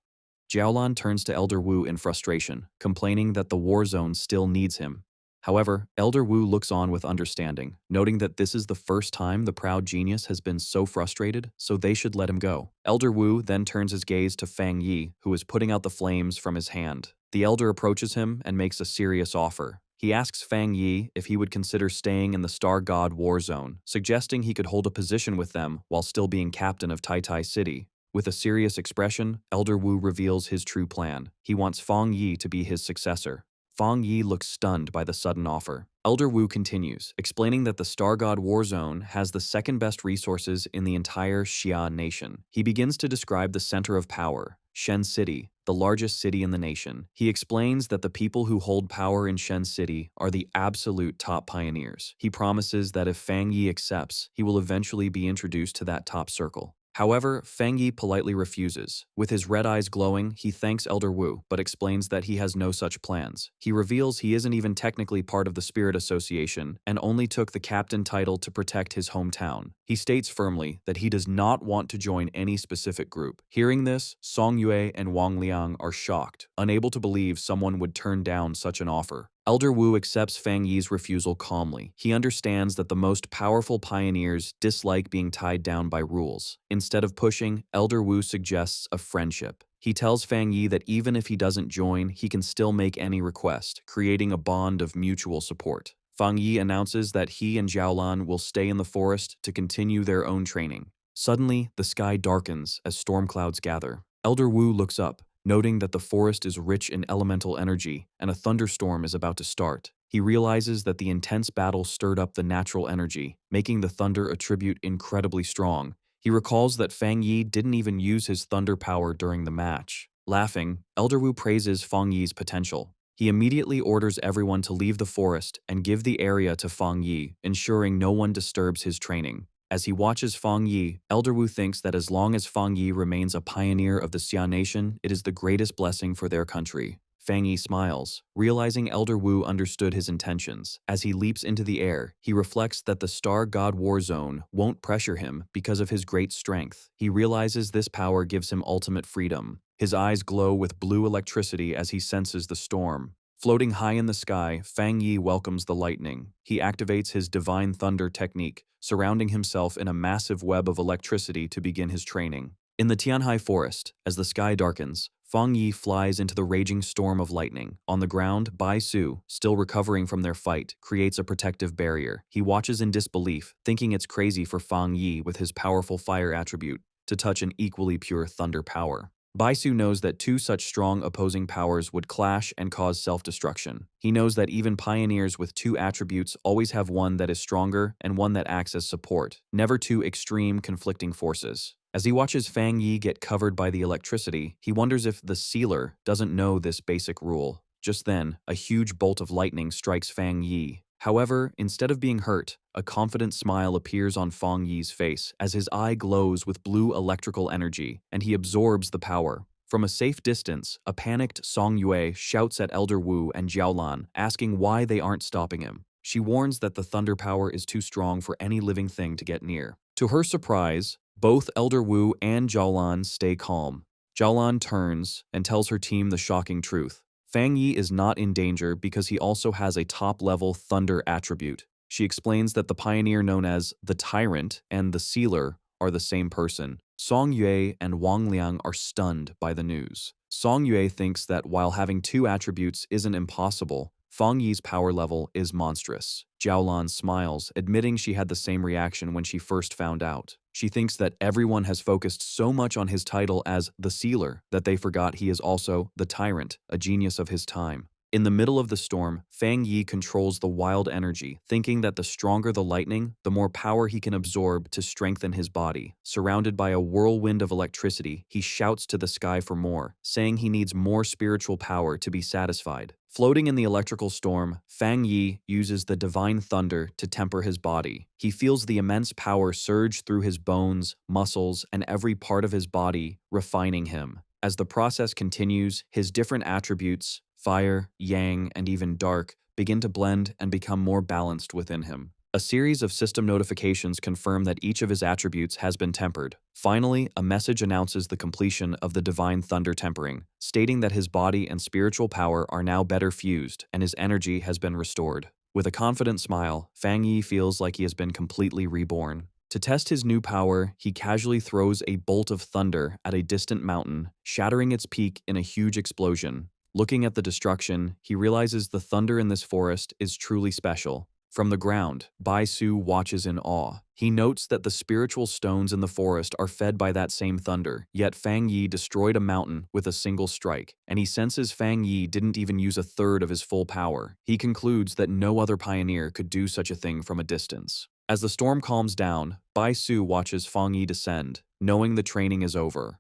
Speaker 1: Jiaolan turns to Elder Wu in frustration, complaining that the war zone still needs him. However, Elder Wu looks on with understanding, noting that this is the first time the proud genius has been so frustrated, so they should let him go. Elder Wu then turns his gaze to Fang Yi, who is putting out the flames from his hand. The elder approaches him and makes a serious offer. He asks Fang Yi if he would consider staying in the Star God War Zone, suggesting he could hold a position with them while still being captain of Tai Tai City. With a serious expression, Elder Wu reveals his true plan. He wants Fang Yi to be his successor. Fang Yi looks stunned by the sudden offer. Elder Wu continues, explaining that the Star God War Zone has the second best resources in the entire Xia nation. He begins to describe the center of power, Shen City, the largest city in the nation. He explains that the people who hold power in Shen City are the absolute top pioneers. He promises that if Fang Yi accepts, he will eventually be introduced to that top circle. However, Fang Yi politely refuses. With his red eyes glowing, he thanks Elder Wu, but explains that he has no such plans. He reveals he isn't even technically part of the Spirit Association and only took the captain title to protect his hometown. He states firmly that he does not want to join any specific group. Hearing this, Song Yue and Wang Liang are shocked, unable to believe someone would turn down such an offer. Elder Wu accepts Fang Yi's refusal calmly. He understands that the most powerful pioneers dislike being tied down by rules. Instead of pushing, Elder Wu suggests a friendship. He tells Fang Yi that even if he doesn't join, he can still make any request, creating a bond of mutual support. Fang Yi announces that he and Jiaolan will stay in the forest to continue their own training. Suddenly, the sky darkens as storm clouds gather. Elder Wu looks up, noting that the forest is rich in elemental energy and a thunderstorm is about to start. He realizes that the intense battle stirred up the natural energy, making the thunder attribute incredibly strong. He recalls that Fang Yi didn't even use his thunder power during the match. Laughing, Elder Wu praises Fang Yi's potential. He immediately orders everyone to leave the forest and give the area to Fang Yi, ensuring no one disturbs his training. As he watches Fang Yi, Elder Wu thinks that as long as Fang Yi remains a pioneer of the Xia Nation, it is the greatest blessing for their country. Fang Yi smiles, realizing Elder Wu understood his intentions. As he leaps into the air, he reflects that the Star God War Zone won't pressure him because of his great strength. He realizes this power gives him ultimate freedom. His eyes glow with blue electricity as he senses the storm. Floating high in the sky, Fang Yi welcomes the lightning. He activates his Divine Thunder technique, surrounding himself in a massive web of electricity to begin his training. In the Tianhai forest, as the sky darkens, Fang Yi flies into the raging storm of lightning. On the ground, Bai Su, still recovering from their fight, creates a protective barrier. He watches in disbelief, thinking it's crazy for Fang Yi with his powerful fire attribute to touch an equally pure thunder power. Bai Su knows that two such strong opposing powers would clash and cause self-destruction. He knows that even pioneers with two attributes always have one that is stronger and one that acts as support, never two extreme conflicting forces. As he watches Fang Yi get covered by the electricity, he wonders if the sealer doesn't know this basic rule. Just then, a huge bolt of lightning strikes Fang Yi. However, instead of being hurt, a confident smile appears on Fang Yi's face as his eye glows with blue electrical energy, and he absorbs the power. From a safe distance, a panicked Song Yue shouts at Elder Wu and Jiaolan, asking why they aren't stopping him. She warns that the thunder power is too strong for any living thing to get near. To her surprise, both Elder Wu and Jiaolan stay calm. Jiaolan turns and tells her team the shocking truth. Fang Yi is not in danger because he also has a top-level thunder attribute. She explains that the pioneer known as the Tyrant and the Sealer are the same person. Song Yue and Wang Liang are stunned by the news. Song Yue thinks that while having two attributes isn't impossible, Fang Yi's power level is monstrous. Jiaolan smiles, admitting she had the same reaction when she first found out. She thinks that everyone has focused so much on his title as the Sealer that they forgot he is also the Tyrant, a genius of his time. In the middle of the storm, Fang Yi controls the wild energy, thinking that the stronger the lightning, the more power he can absorb to strengthen his body. Surrounded by a whirlwind of electricity, he shouts to the sky for more, saying he needs more spiritual power to be satisfied. Floating in the electrical storm, Fang Yi uses the divine thunder to temper his body. He feels the immense power surge through his bones, muscles, and every part of his body, refining him. As the process continues, his different attributes, fire, yang, and even dark, begin to blend and become more balanced within him. A series of system notifications confirm that each of his attributes has been tempered. Finally, a message announces the completion of the divine thunder tempering, stating that his body and spiritual power are now better fused and his energy has been restored. With a confident smile, Fang Yi feels like he has been completely reborn. To test his new power, he casually throws a bolt of thunder at a distant mountain, shattering its peak in a huge explosion. Looking at the destruction, he realizes the thunder in this forest is truly special. From the ground, Bai Su watches in awe. He notes that the spiritual stones in the forest are fed by that same thunder, yet Fang Yi destroyed a mountain with a single strike, and he senses Fang Yi didn't even use a third of his full power. He concludes that no other pioneer could do such a thing from a distance. As the storm calms down, Bai Su watches Fang Yi descend, knowing the training is over.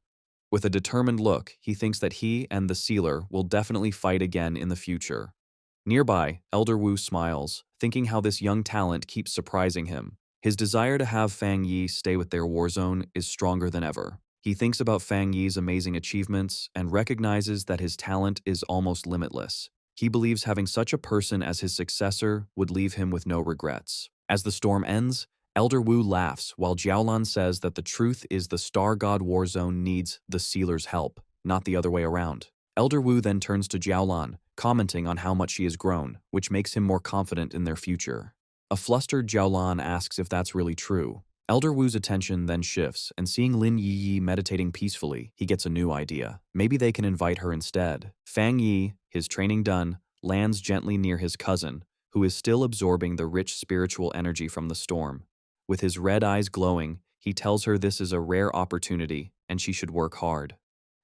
Speaker 1: With a determined look, he thinks that he and the sealer will definitely fight again in the future. Nearby, Elder Wu smiles, thinking how this young talent keeps surprising him. His desire to have Fang Yi stay with their war zone is stronger than ever. He thinks about Fang Yi's amazing achievements and recognizes that his talent is almost limitless. He believes having such a person as his successor would leave him with no regrets. As the storm ends, Elder Wu laughs while Jiaolan says that the truth is the Star God War Zone needs the Sealer's help, not the other way around. Elder Wu then turns to Jiaolan, commenting on how much she has grown, which makes him more confident in their future. A flustered Jiaolan asks if that's really true. Elder Wu's attention then shifts, and seeing Lin Yi meditating peacefully, he gets a new idea. Maybe they can invite her instead. Fang Yi, his training done, lands gently near his cousin, who is still absorbing the rich spiritual energy from the storm. With his red eyes glowing, he tells her this is a rare opportunity and she should work hard.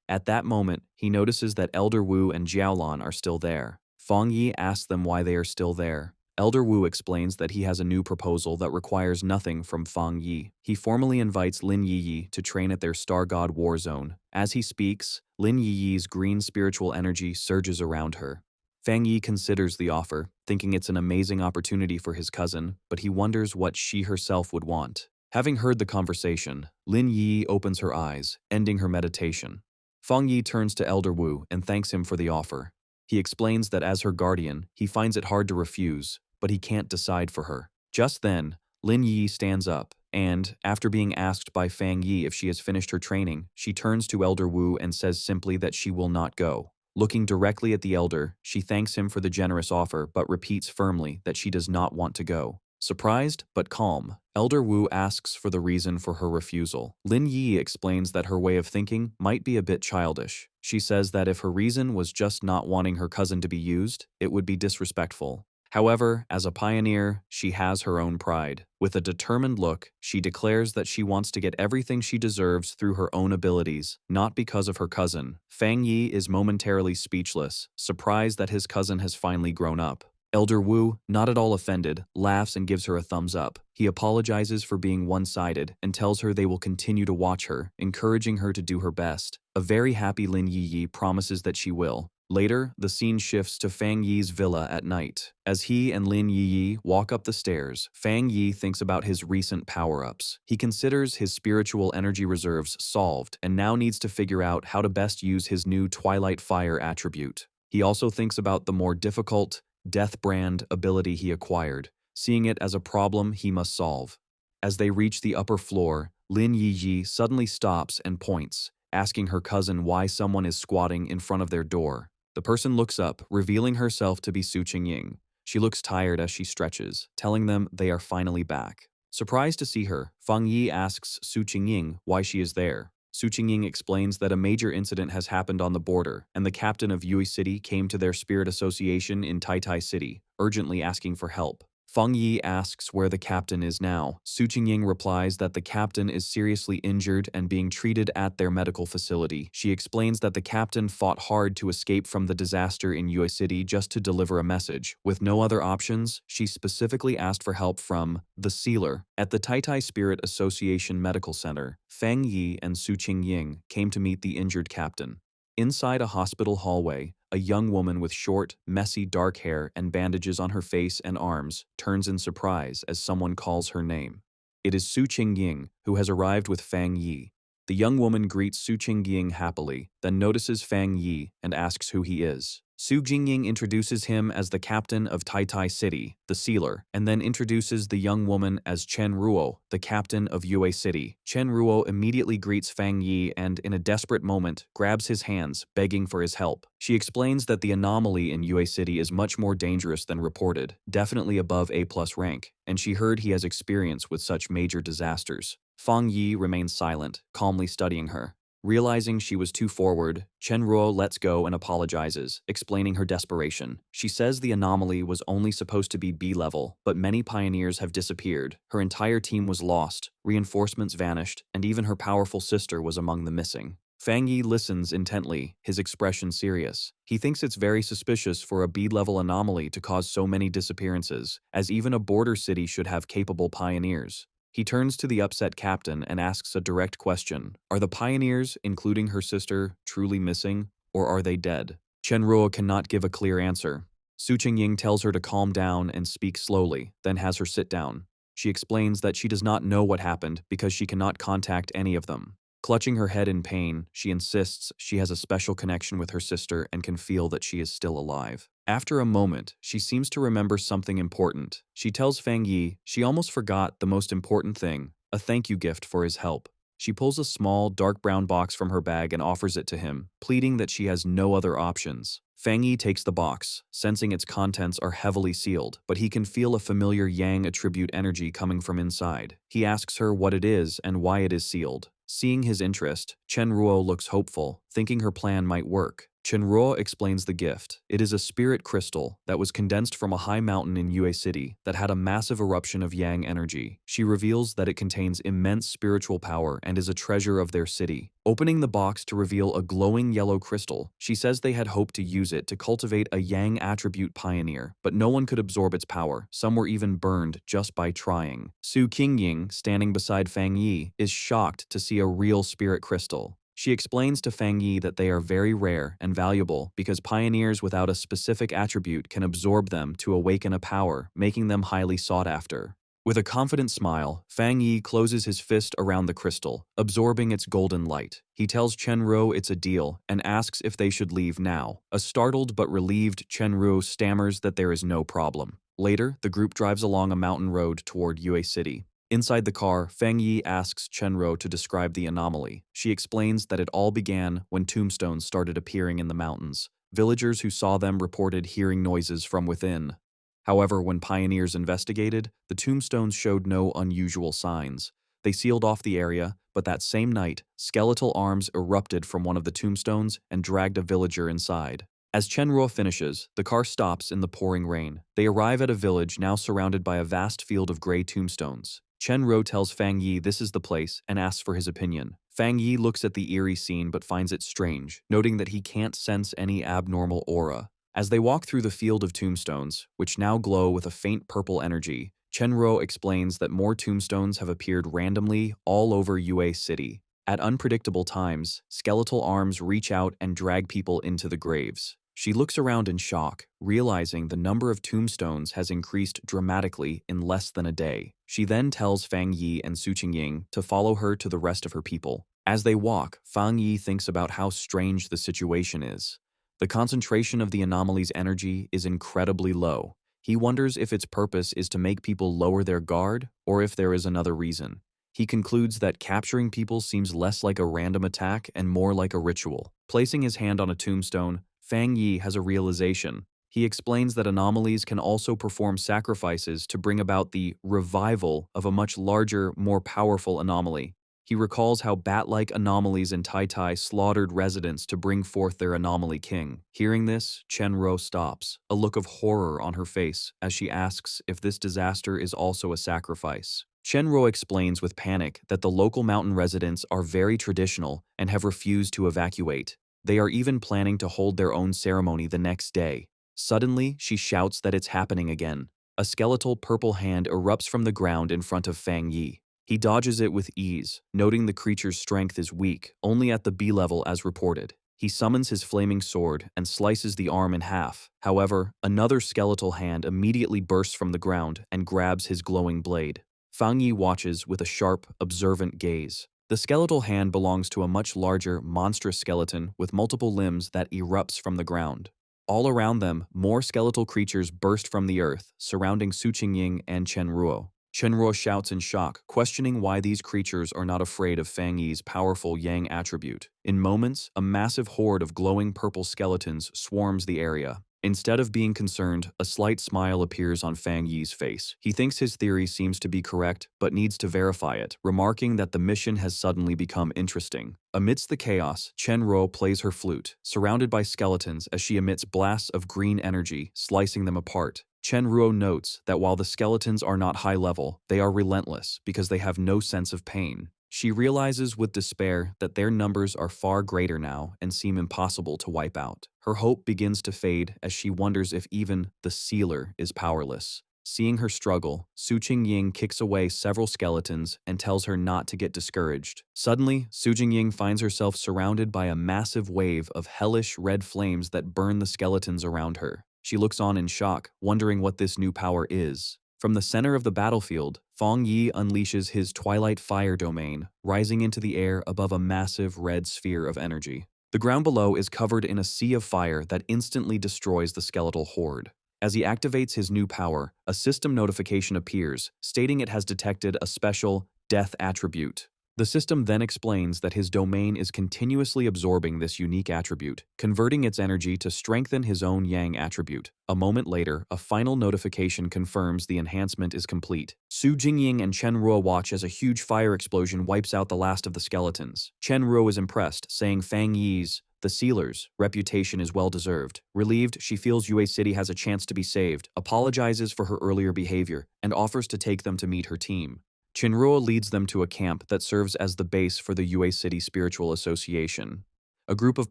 Speaker 1: At that moment, he notices that Elder Wu and Jiaolan are still there. Fang Yi asks them why they are still there. Elder Wu explains that he has a new proposal that requires nothing from Fang Yi. He formally invites Lin Yi to train at their Star God War Zone. As he speaks, Lin Yi's green spiritual energy surges around her. Fang Yi considers the offer, thinking it's an amazing opportunity for his cousin, but he wonders what she herself would want. Having heard the conversation, Lin Yi opens her eyes, ending her meditation. Fang Yi turns to Elder Wu and thanks him for the offer. He explains that as her guardian, he finds it hard to refuse, but he can't decide for her. Just then, Lin Yi stands up, and, after being asked by Fang Yi if she has finished her training, she turns to Elder Wu and says simply that she will not go. Looking directly at the elder, she thanks him for the generous offer but repeats firmly that she does not want to go. Surprised but calm, Elder Wu asks for the reason for her refusal. Lin Yi explains that her way of thinking might be a bit childish. She says that if her reason was just not wanting her cousin to be used, it would be disrespectful. However, as a pioneer, she has her own pride. With a determined look, she declares that she wants to get everything she deserves through her own abilities, not because of her cousin. Fang Yi is momentarily speechless, surprised that his cousin has finally grown up. Elder Wu, not at all offended, laughs and gives her a thumbs up. He apologizes for being one-sided and tells her they will continue to watch her, encouraging her to do her best. A very happy Lin Yi promises that she will. Later, the scene shifts to Fang Yi's villa at night. As he and Lin Yi walk up the stairs, Fang Yi thinks about his recent power-ups. He considers his spiritual energy reserves solved and now needs to figure out how to best use his new Twilight Fire attribute. He also thinks about the more difficult Death Brand ability he acquired, seeing it as a problem he must solve. As they reach the upper floor, Lin Yi suddenly stops and points, asking her cousin why someone is squatting in front of their door. The person looks up, revealing herself to be Su Qingying. She looks tired as she stretches, telling them they are finally back. Surprised to see her, Fang Yi asks Su Qingying why she is there. Su Qingying explains that a major incident has happened on the border, and the captain of Yue City came to their spirit association in Tai City, urgently asking for help. Fang Yi asks where the captain is now. Su Qingying replies that the captain is seriously injured and being treated at their medical facility. She explains that the captain fought hard to escape from the disaster in Yue City just to deliver a message. With no other options, she specifically asked for help from the sealer. At the Tai Spirit Association Medical Center, Fang Yi and Su Qingying came to meet the injured captain. Inside a hospital hallway, a young woman with short, messy dark hair and bandages on her face and arms turns in surprise as someone calls her name. It is Su Qingying, who has arrived with Fang Yi. The young woman greets Su Qingying happily, then notices Fang Yi and asks who he is. Su Qingying introduces him as the captain of Tai City, the sealer, and then introduces the young woman as Chen Ruo, the captain of Yue City. Chen Ruo immediately greets Fang Yi and, in a desperate moment, grabs his hands, begging for his help. She explains that the anomaly in Yue City is much more dangerous than reported, definitely above A+ rank, and she heard he has experience with such major disasters. Fang Yi remains silent, calmly studying her. Realizing she was too forward, Chenruo lets go and apologizes, explaining her desperation. She says the anomaly was only supposed to be B-level, but many pioneers have disappeared. Her entire team was lost, reinforcements vanished, and even her powerful sister was among the missing. Fang Yi listens intently, his expression serious. He thinks it's very suspicious for a B-level anomaly to cause so many disappearances, as even a border city should have capable pioneers. He turns to the upset captain and asks a direct question. Are the pioneers, including her sister, truly missing, or are they dead? Chenruo cannot give a clear answer. Su Qingying tells her to calm down and speak slowly, then has her sit down. She explains that she does not know what happened because she cannot contact any of them. Clutching her head in pain, she insists she has a special connection with her sister and can feel that she is still alive. After a moment, she seems to remember something important. She tells Fang Yi she almost forgot the most important thing, a thank you gift for his help. She pulls a small, dark brown box from her bag and offers it to him, pleading that she has no other options. Fang Yi takes the box, sensing its contents are heavily sealed, but he can feel a familiar Yang attribute energy coming from inside. He asks her what it is and why it is sealed. Seeing his interest, Chenruo looks hopeful, thinking her plan might work. Chenruo explains the gift. It is a spirit crystal that was condensed from a high mountain in Yue City that had a massive eruption of Yang energy. She reveals that it contains immense spiritual power and is a treasure of their city. Opening the box to reveal a glowing yellow crystal, she says they had hoped to use it to cultivate a Yang attribute pioneer, but no one could absorb its power. Some were even burned just by trying. Su Qingying, standing beside Fang Yi, is shocked to see a real spirit crystal. She explains to Fang Yi that they are very rare and valuable because pioneers without a specific attribute can absorb them to awaken a power, making them highly sought after. With a confident smile, Fang Yi closes his fist around the crystal, absorbing its golden light. He tells Chenruo it's a deal and asks if they should leave now. A startled but relieved Chenruo stammers that there is no problem. Later, the group drives along a mountain road toward Yue City. Inside the car, Fang Yi asks Chenruo to describe the anomaly. She explains that it all began when tombstones started appearing in the mountains. Villagers who saw them reported hearing noises from within. However, when pioneers investigated, the tombstones showed no unusual signs. They sealed off the area, but that same night, skeletal arms erupted from one of the tombstones and dragged a villager inside. As Chenruo finishes, the car stops in the pouring rain. They arrive at a village now surrounded by a vast field of gray tombstones. Chenruo tells Fang Yi this is the place and asks for his opinion. Fang Yi looks at the eerie scene but finds it strange, noting that he can't sense any abnormal aura. As they walk through the field of tombstones, which now glow with a faint purple energy, Chenruo explains that more tombstones have appeared randomly all over Yue City. At unpredictable times, skeletal arms reach out and drag people into the graves. She looks around in shock, realizing the number of tombstones has increased dramatically in less than a day. She then tells Fang Yi and Su Qingying to follow her to the rest of her people. As they walk, Fang Yi thinks about how strange the situation is. The concentration of the anomaly's energy is incredibly low. He wonders if its purpose is to make people lower their guard or if there is another reason. He concludes that capturing people seems less like a random attack and more like a ritual. Placing his hand on a tombstone, Fang Yi has a realization. He explains that anomalies can also perform sacrifices to bring about the revival of a much larger, more powerful anomaly. He recalls how bat-like anomalies in Tai Tai slaughtered residents to bring forth their anomaly king. Hearing this, Chenruo stops, a look of horror on her face as she asks if this disaster is also a sacrifice. Chenruo explains with panic that the local mountain residents are very traditional and have refused to evacuate. They are even planning to hold their own ceremony the next day. Suddenly, she shouts that it's happening again. A skeletal purple hand erupts from the ground in front of Fang Yi. He dodges it with ease, noting the creature's strength is weak, only at the B level as reported. He summons his flaming sword and slices the arm in half. However, another skeletal hand immediately bursts from the ground and grabs his glowing blade. Fang Yi watches with a sharp, observant gaze. The skeletal hand belongs to a much larger, monstrous skeleton with multiple limbs that erupts from the ground. All around them, more skeletal creatures burst from the earth, surrounding Su Qingying and Chenruo. Chenruo shouts in shock, questioning why these creatures are not afraid of Fang Yi's powerful Yang attribute. In moments, a massive horde of glowing purple skeletons swarms the area. Instead of being concerned, a slight smile appears on Fang Yi's face. He thinks his theory seems to be correct, but needs to verify it, remarking that the mission has suddenly become interesting. Amidst the chaos, Chen Ruo plays her flute, surrounded by skeletons as she emits blasts of green energy, slicing them apart. Chen Ruo notes that while the skeletons are not high level, they are relentless because they have no sense of pain. She realizes with despair that their numbers are far greater now and seem impossible to wipe out. Her hope begins to fade as she wonders if even the sealer is powerless. Seeing her struggle, Su Qingying kicks away several skeletons and tells her not to get discouraged. Suddenly, Su Qingying finds herself surrounded by a massive wave of hellish red flames that burn the skeletons around her. She looks on in shock, wondering what this new power is. From the center of the battlefield, Fang Yi unleashes his Twilight Fire domain, rising into the air above a massive red sphere of energy. The ground below is covered in a sea of fire that instantly destroys the skeletal horde. As he activates his new power, a system notification appears, stating it has detected a special death attribute. The system then explains that his domain is continuously absorbing this unique attribute, converting its energy to strengthen his own yang attribute. A moment later, a final notification confirms the enhancement is complete. Su Jingying and Chen Ruo watch as a huge fire explosion wipes out the last of the skeletons. Chen Ruo is impressed, saying Fang Yi's, the sealer's, reputation is well-deserved. Relieved, she feels Yue City has a chance to be saved, apologizes for her earlier behavior, and offers to take them to meet her team. Chinruo leads them to a camp that serves as the base for the Yue City Spiritual Association. A group of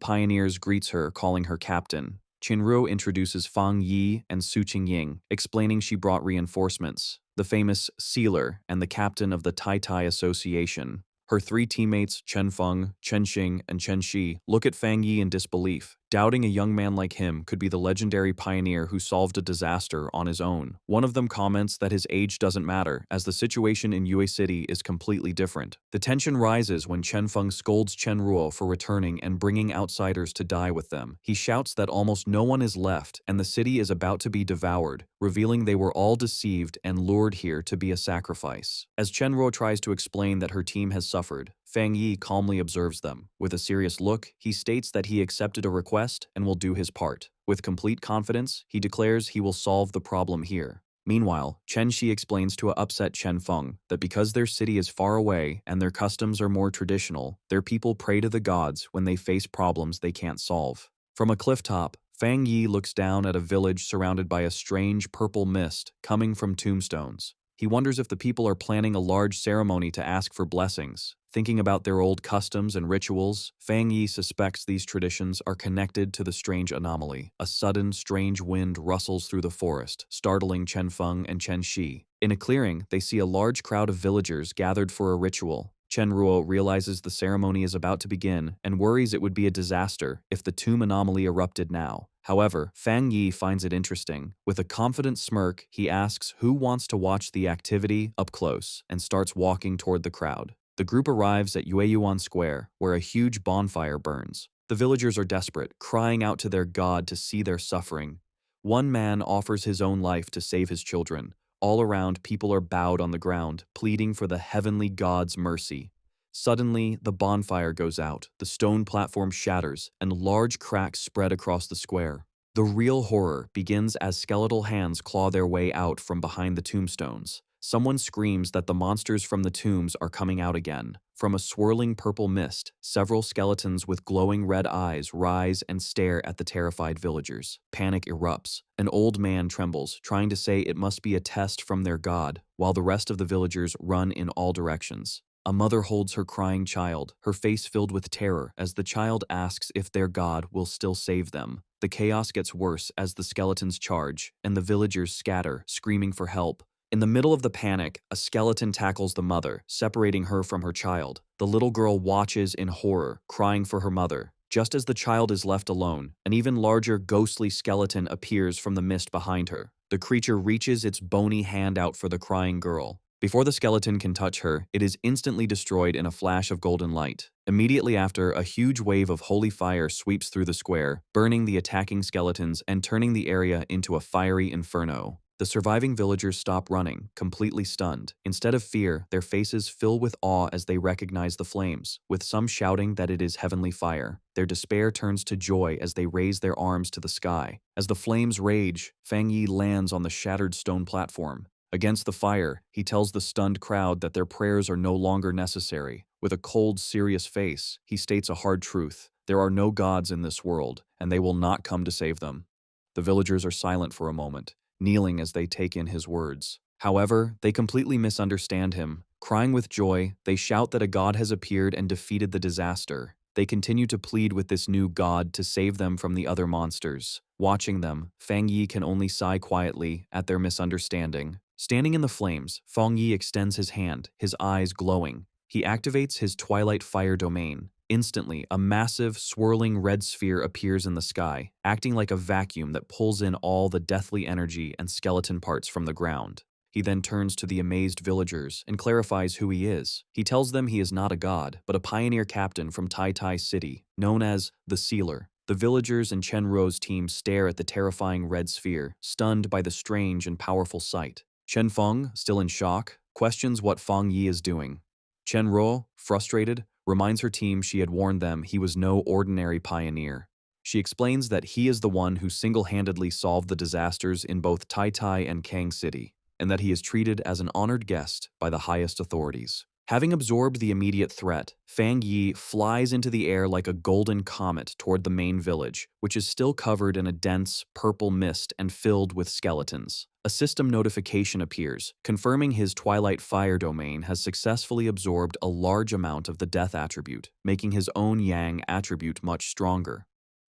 Speaker 1: pioneers greets her, calling her captain. Chinruo introduces Fang Yi and Su Qingying, explaining she brought reinforcements, the famous sealer and the captain of the Tai Tai Association. Her three teammates, Chen Feng, Chen Xing, and Chen Shi, look at Fang Yi in disbelief, doubting a young man like him could be the legendary pioneer who solved a disaster on his own. One of them comments that his age doesn't matter, as the situation in Yue City is completely different. The tension rises when Chen Feng scolds Chen Ruo for returning and bringing outsiders to die with them. He shouts that almost no one is left and the city is about to be devoured, revealing they were all deceived and lured here to be a sacrifice. As Chen Ruo tries to explain that her team has suffered, Fang Yi calmly observes them. With a serious look, he states that he accepted a request and will do his part. With complete confidence, he declares he will solve the problem here. Meanwhile, Chen Shi explains to a upset Chen Feng that because their city is far away and their customs are more traditional, their people pray to the gods when they face problems they can't solve. From a cliff top, Fang Yi looks down at a village surrounded by a strange purple mist coming from tombstones. He wonders if the people are planning a large ceremony to ask for blessings. Thinking about their old customs and rituals, Fang Yi suspects these traditions are connected to the strange anomaly. A sudden, strange wind rustles through the forest, startling Chen Feng and Chen Shi. In a clearing, they see a large crowd of villagers gathered for a ritual. Chen Ruo realizes the ceremony is about to begin and worries it would be a disaster if the tomb anomaly erupted now. However, Fang Yi finds it interesting. With a confident smirk, he asks who wants to watch the activity up close and starts walking toward the crowd. The group arrives at Yueyuan Square, where a huge bonfire burns. The villagers are desperate, crying out to their god to see their suffering. One man offers his own life to save his children. All around, people are bowed on the ground, pleading for the heavenly god's mercy. Suddenly, the bonfire goes out, the stone platform shatters, and large cracks spread across the square. The real horror begins as skeletal hands claw their way out from behind the tombstones. Someone screams that the monsters from the tombs are coming out again. From a swirling purple mist, several skeletons with glowing red eyes rise and stare at the terrified villagers. Panic erupts. An old man trembles, trying to say it must be a test from their god, while the rest of the villagers run in all directions. A mother holds her crying child, her face filled with terror as the child asks if their god will still save them. The chaos gets worse as the skeletons charge, and the villagers scatter, screaming for help. In the middle of the panic, a skeleton tackles the mother, separating her from her child. The little girl watches in horror, crying for her mother. Just as the child is left alone, an even larger ghostly skeleton appears from the mist behind her. The creature reaches its bony hand out for the crying girl. Before the skeleton can touch her, it is instantly destroyed in a flash of golden light. Immediately after, a huge wave of holy fire sweeps through the square, burning the attacking skeletons and turning the area into a fiery inferno. The surviving villagers stop running, completely stunned. Instead of fear, their faces fill with awe as they recognize the flames, with some shouting that it is heavenly fire. Their despair turns to joy as they raise their arms to the sky. As the flames rage, Fang Yi lands on the shattered stone platform. Against the fire, he tells the stunned crowd that their prayers are no longer necessary. With a cold, serious face, he states a hard truth. There are no gods in this world, and they will not come to save them. The villagers are silent for a moment, kneeling as they take in his words. However, they completely misunderstand him. Crying with joy, they shout that a god has appeared and defeated the disaster. They continue to plead with this new god to save them from the other monsters. Watching them, Fang Yi can only sigh quietly at their misunderstanding. Standing in the flames, Fang Yi extends his hand, his eyes glowing. He activates his Twilight Fire domain. Instantly, a massive, swirling red sphere appears in the sky, acting like a vacuum that pulls in all the deathly energy and skeleton parts from the ground. He then turns to the amazed villagers and clarifies who he is. He tells them he is not a god, but a pioneer captain from Tai Tai City, known as the Sealer. The villagers and Chen Ruo's team stare at the terrifying red sphere, stunned by the strange and powerful sight. Chen Feng, still in shock, questions what Fang Yi is doing. Chen Ruo, frustrated, reminds her team she had warned them he was no ordinary pioneer. She explains that he is the one who single-handedly solved the disasters in both Tai Tai and Kang City, and that he is treated as an honored guest by the highest authorities. Having absorbed the immediate threat, Fang Yi flies into the air like a golden comet toward the main village, which is still covered in a dense, purple mist and filled with skeletons. A system notification appears, confirming his Twilight Fire domain has successfully absorbed a large amount of the death attribute, making his own Yang attribute much stronger.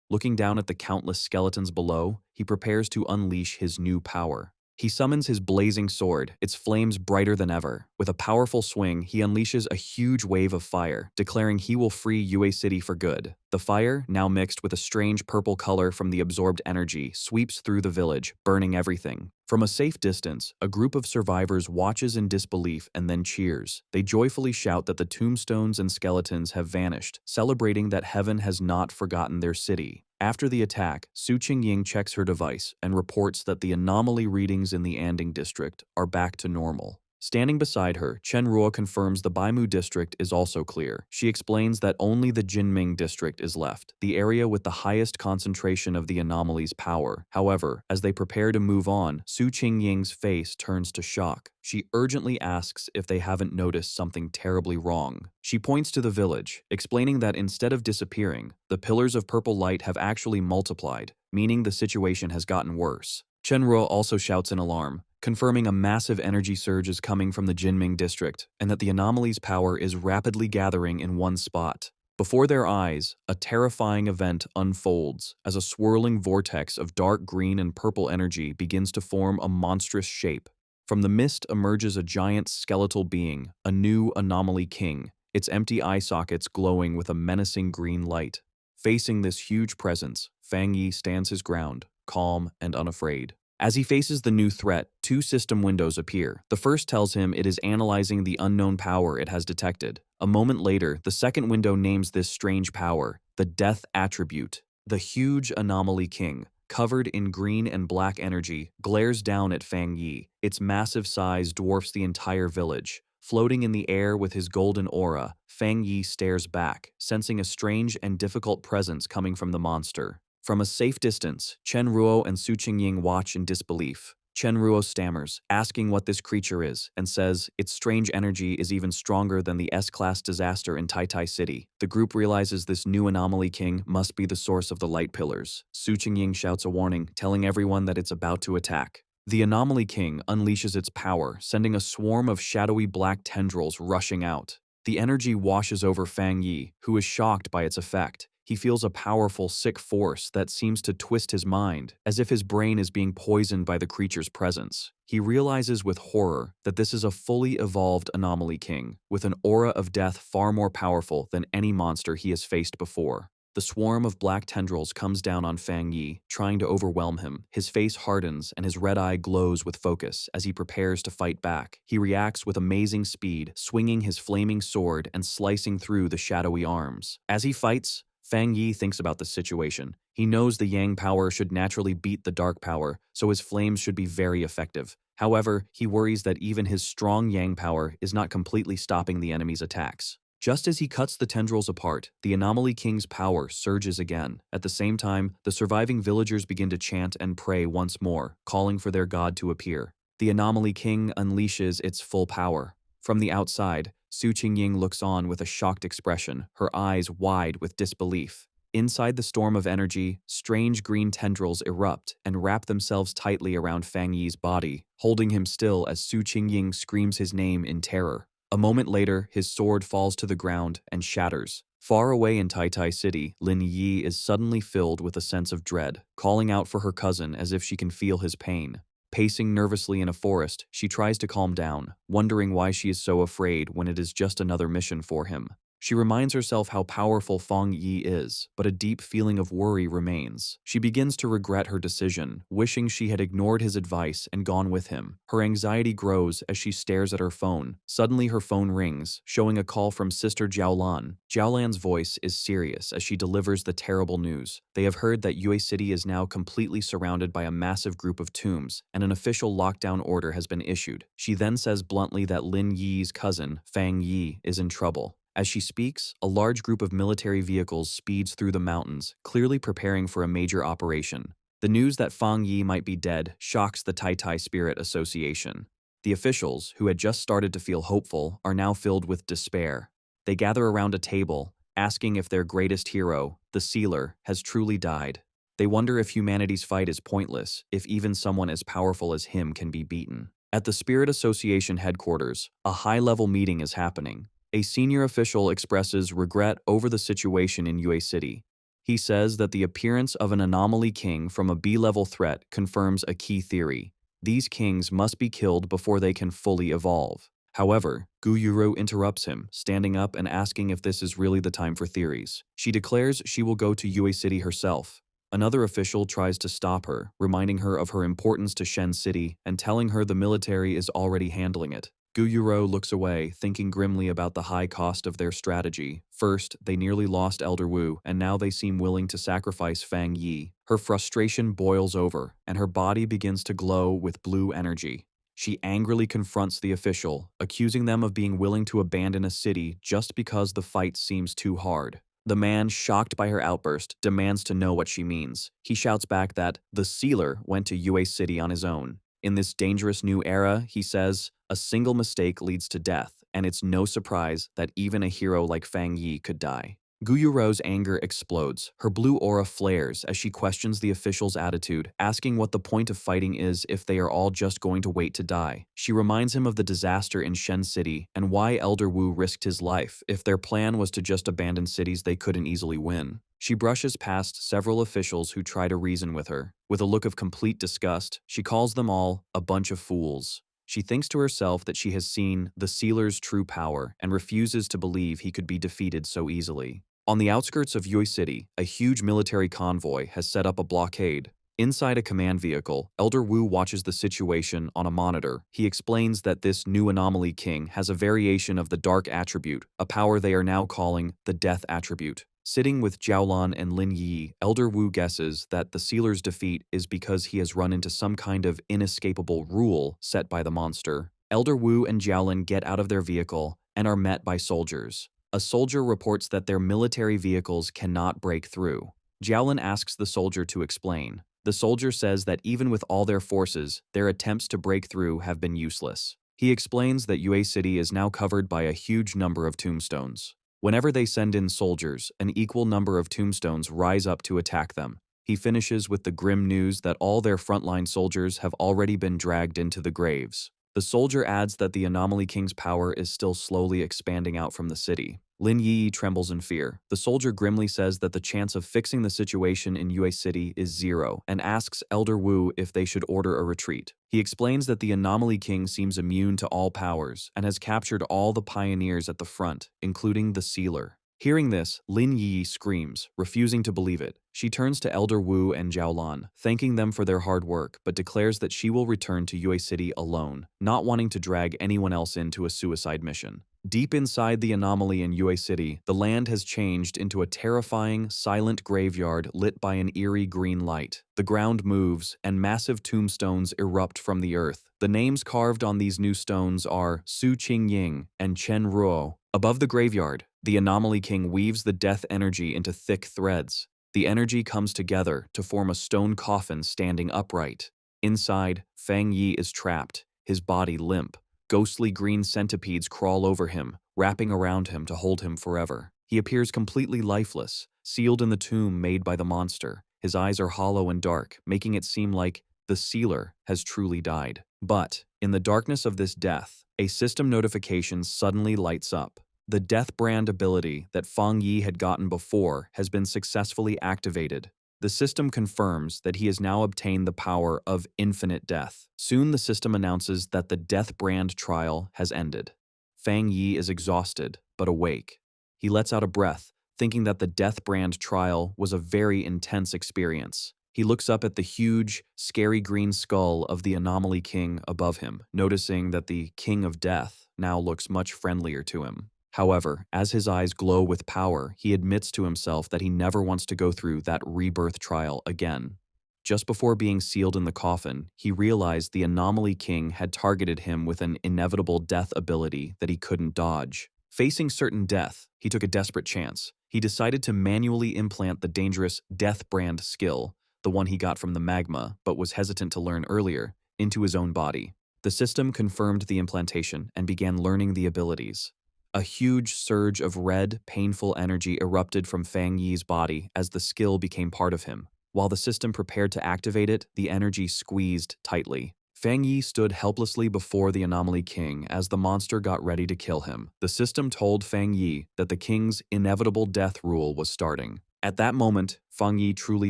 Speaker 1: Looking down at the countless skeletons below, he prepares to unleash his new power. He summons his blazing sword, its flames brighter than ever. With a powerful swing, he unleashes a huge wave of fire, declaring he will free Yue City for good. The fire, now mixed with a strange purple color from the absorbed energy, sweeps through the village, burning everything. From a safe distance, a group of survivors watches in disbelief and then cheers. They joyfully shout that the tombstones and skeletons have vanished, celebrating that heaven has not forgotten their city. After the attack, Su Qingying checks her device and reports that the anomaly readings in the Anding district are back to normal. Standing beside her, Chen Ruo confirms the Baimu district is also clear. She explains that only the Jinming district is left, the area with the highest concentration of the anomaly's power. However, as they prepare to move on, Su Qingying's face turns to shock. She urgently asks if they haven't noticed something terribly wrong. She points to the village, explaining that instead of disappearing, the pillars of purple light have actually multiplied, meaning the situation has gotten worse. Chen Ruo also shouts in alarm, confirming a massive energy surge is coming from the Jinming district and that the anomaly's power is rapidly gathering in one spot. Before their eyes, a terrifying event unfolds as a swirling vortex of dark green and purple energy begins to form a monstrous shape. From the mist emerges a giant skeletal being, a new anomaly king, its empty eye sockets glowing with a menacing green light. Facing this huge presence, Fang Yi stands his ground, calm and unafraid. As he faces the new threat, two system windows appear. The first tells him it is analyzing the unknown power it has detected. A moment later, the second window names this strange power, the Death Attribute. The huge anomaly king, covered in green and black energy, glares down at Fang Yi. Its massive size dwarfs the entire village. Floating in the air with his golden aura, Fang Yi stares back, sensing a strange and difficult presence coming from the monster. From a safe distance, Chen Ruo and Su Qingying watch in disbelief. Chen Ruo stammers, asking what this creature is, and says its strange energy is even stronger than the S-class disaster in Tai Tai City. The group realizes this new anomaly king must be the source of the light pillars. Su Qingying shouts a warning, telling everyone that it's about to attack. The anomaly king unleashes its power, sending a swarm of shadowy black tendrils rushing out. The energy washes over Fang Yi, who is shocked by its effect. He feels a powerful, sick force that seems to twist his mind, as if his brain is being poisoned by the creature's presence. He realizes with horror that this is a fully evolved anomaly king, with an aura of death far more powerful than any monster he has faced before. The swarm of black tendrils comes down on Fang Yi, trying to overwhelm him. His face hardens and his red eye glows with focus as he prepares to fight back. He reacts with amazing speed, swinging his flaming sword and slicing through the shadowy arms. As he fights, Fang Yi thinks about the situation. He knows the yang power should naturally beat the dark power, so his flames should be very effective. However, he worries that even his strong yang power is not completely stopping the enemy's attacks. Just as he cuts the tendrils apart, the Anomaly King's power surges again. At the same time, the surviving villagers begin to chant and pray once more, calling for their god to appear. The Anomaly King unleashes its full power. From the outside, Su Qingying looks on with a shocked expression, her eyes wide with disbelief. Inside the storm of energy, strange green tendrils erupt and wrap themselves tightly around Fang Yi's body, holding him still as Su Qingying screams his name in terror. A moment later, his sword falls to the ground and shatters. Far away in Tai City, Lin Yi is suddenly filled with a sense of dread, calling out for her cousin as if she can feel his pain. Pacing nervously in a forest, she tries to calm down, wondering why she is so afraid when it is just another mission for him. She reminds herself how powerful Fang Yi is, but a deep feeling of worry remains. She begins to regret her decision, wishing she had ignored his advice and gone with him. Her anxiety grows as she stares at her phone. Suddenly her phone rings, showing a call from Sister Jiaolan. Jiaolan's voice is serious as she delivers the terrible news. They have heard that Yue City is now completely surrounded by a massive group of tombs, and an official lockdown order has been issued. She then says bluntly that Lin Yi's cousin, Fang Yi, is in trouble. As she speaks, a large group of military vehicles speeds through the mountains, clearly preparing for a major operation. The news that Fang Yi might be dead shocks the Tai Spirit Association. The officials, who had just started to feel hopeful, are now filled with despair. They gather around a table, asking if their greatest hero, the Sealer, has truly died. They wonder if humanity's fight is pointless, if even someone as powerful as him can be beaten. At the Spirit Association headquarters, a high-level meeting is happening. A senior official expresses regret over the situation in Yue City. He says that the appearance of an anomaly king from a B-level threat confirms a key theory. These kings must be killed before they can fully evolve. However, Gu Yuro interrupts him, standing up and asking if this is really the time for theories. She declares she will go to Yue City herself. Another official tries to stop her, reminding her of her importance to Shen City and telling her the military is already handling it. Gu Yuro looks away, thinking grimly about the high cost of their strategy. First, they nearly lost Elder Wu, and now they seem willing to sacrifice Fang Yi. Her frustration boils over, and her body begins to glow with blue energy. She angrily confronts the official, accusing them of being willing to abandon a city just because the fight seems too hard. The man, shocked by her outburst, demands to know what she means. He shouts back that the Sealer went to Yue City on his own. In this dangerous new era, he says, a single mistake leads to death, and it's no surprise that even a hero like Fang Yi could die. Gu Yuro's anger explodes. Her blue aura flares as she questions the official's attitude, asking what the point of fighting is if they are all just going to wait to die. She reminds him of the disaster in Shen City and why Elder Wu risked his life if their plan was to just abandon cities they couldn't easily win. She brushes past several officials who try to reason with her. With a look of complete disgust, she calls them all a bunch of fools. She thinks to herself that she has seen the Sealer's true power and refuses to believe he could be defeated so easily. On the outskirts of Yue City, a huge military convoy has set up a blockade. Inside a command vehicle, Elder Wu watches the situation on a monitor. He explains that this new anomaly king has a variation of the dark attribute, a power they are now calling the death attribute. Sitting with Jiaolan and Lin Yi, Elder Wu guesses that the Sealer's defeat is because he has run into some kind of inescapable rule set by the monster. Elder Wu and Jiaolan get out of their vehicle and are met by soldiers. A soldier reports that their military vehicles cannot break through. Jiaolan asks the soldier to explain. The soldier says that even with all their forces, their attempts to break through have been useless. He explains that Yue City is now covered by a huge number of tombstones. Whenever they send in soldiers, an equal number of tombstones rise up to attack them. He finishes with the grim news that all their frontline soldiers have already been dragged into the graves. The soldier adds that the Anomaly King's power is still slowly expanding out from the city. Lin Yi trembles in fear. The soldier grimly says that the chance of fixing the situation in Yue City is 0 and asks Elder Wu if they should order a retreat. He explains that the Anomaly King seems immune to all powers and has captured all the pioneers at the front, including the Sealer. Hearing this, Lin Yi screams, refusing to believe it. She turns to Elder Wu and Jiaolan, thanking them for their hard work, but declares that she will return to Yue City alone, not wanting to drag anyone else into a suicide mission. Deep inside the anomaly in Yue City, the land has changed into a terrifying, silent graveyard lit by an eerie green light. The ground moves, and massive tombstones erupt from the earth. The names carved on these new stones are Su Qingying and Chen Ruo. Above the graveyard, the Anomaly King weaves the death energy into thick threads. The energy comes together to form a stone coffin standing upright. Inside, Fang Yi is trapped, his body limp. Ghostly green centipedes crawl over him, wrapping around him to hold him forever. He appears completely lifeless, sealed in the tomb made by the monster. His eyes are hollow and dark, making it seem like the sealer has truly died. But, in the darkness of this death, a system notification suddenly lights up. The Death Brand ability that Fang Yi had gotten before has been successfully activated. The system confirms that he has now obtained the power of infinite death. Soon the system announces that the Death Brand trial has ended. Fang Yi is exhausted, but awake. He lets out a breath, thinking that the Death Brand trial was a very intense experience. He looks up at the huge, scary green skull of the Anomaly King above him, noticing that the King of Death now looks much friendlier to him. However, as his eyes glow with power, he admits to himself that he never wants to go through that rebirth trial again. Just before being sealed in the coffin, he realized the Anomaly King had targeted him with an inevitable death ability that he couldn't dodge. Facing certain death, he took a desperate chance. He decided to manually implant the dangerous Death Brand skill, the one he got from the magma but was hesitant to learn earlier, into his own body. The system confirmed the implantation and began learning the abilities. A huge surge of red, painful energy erupted from Fang Yi's body as the skill became part of him. While the system prepared to activate it, the energy squeezed tightly. Fang Yi stood helplessly before the Anomaly King as the monster got ready to kill him. The system told Fang Yi that the king's inevitable death rule was starting. At that moment, Fang Yi truly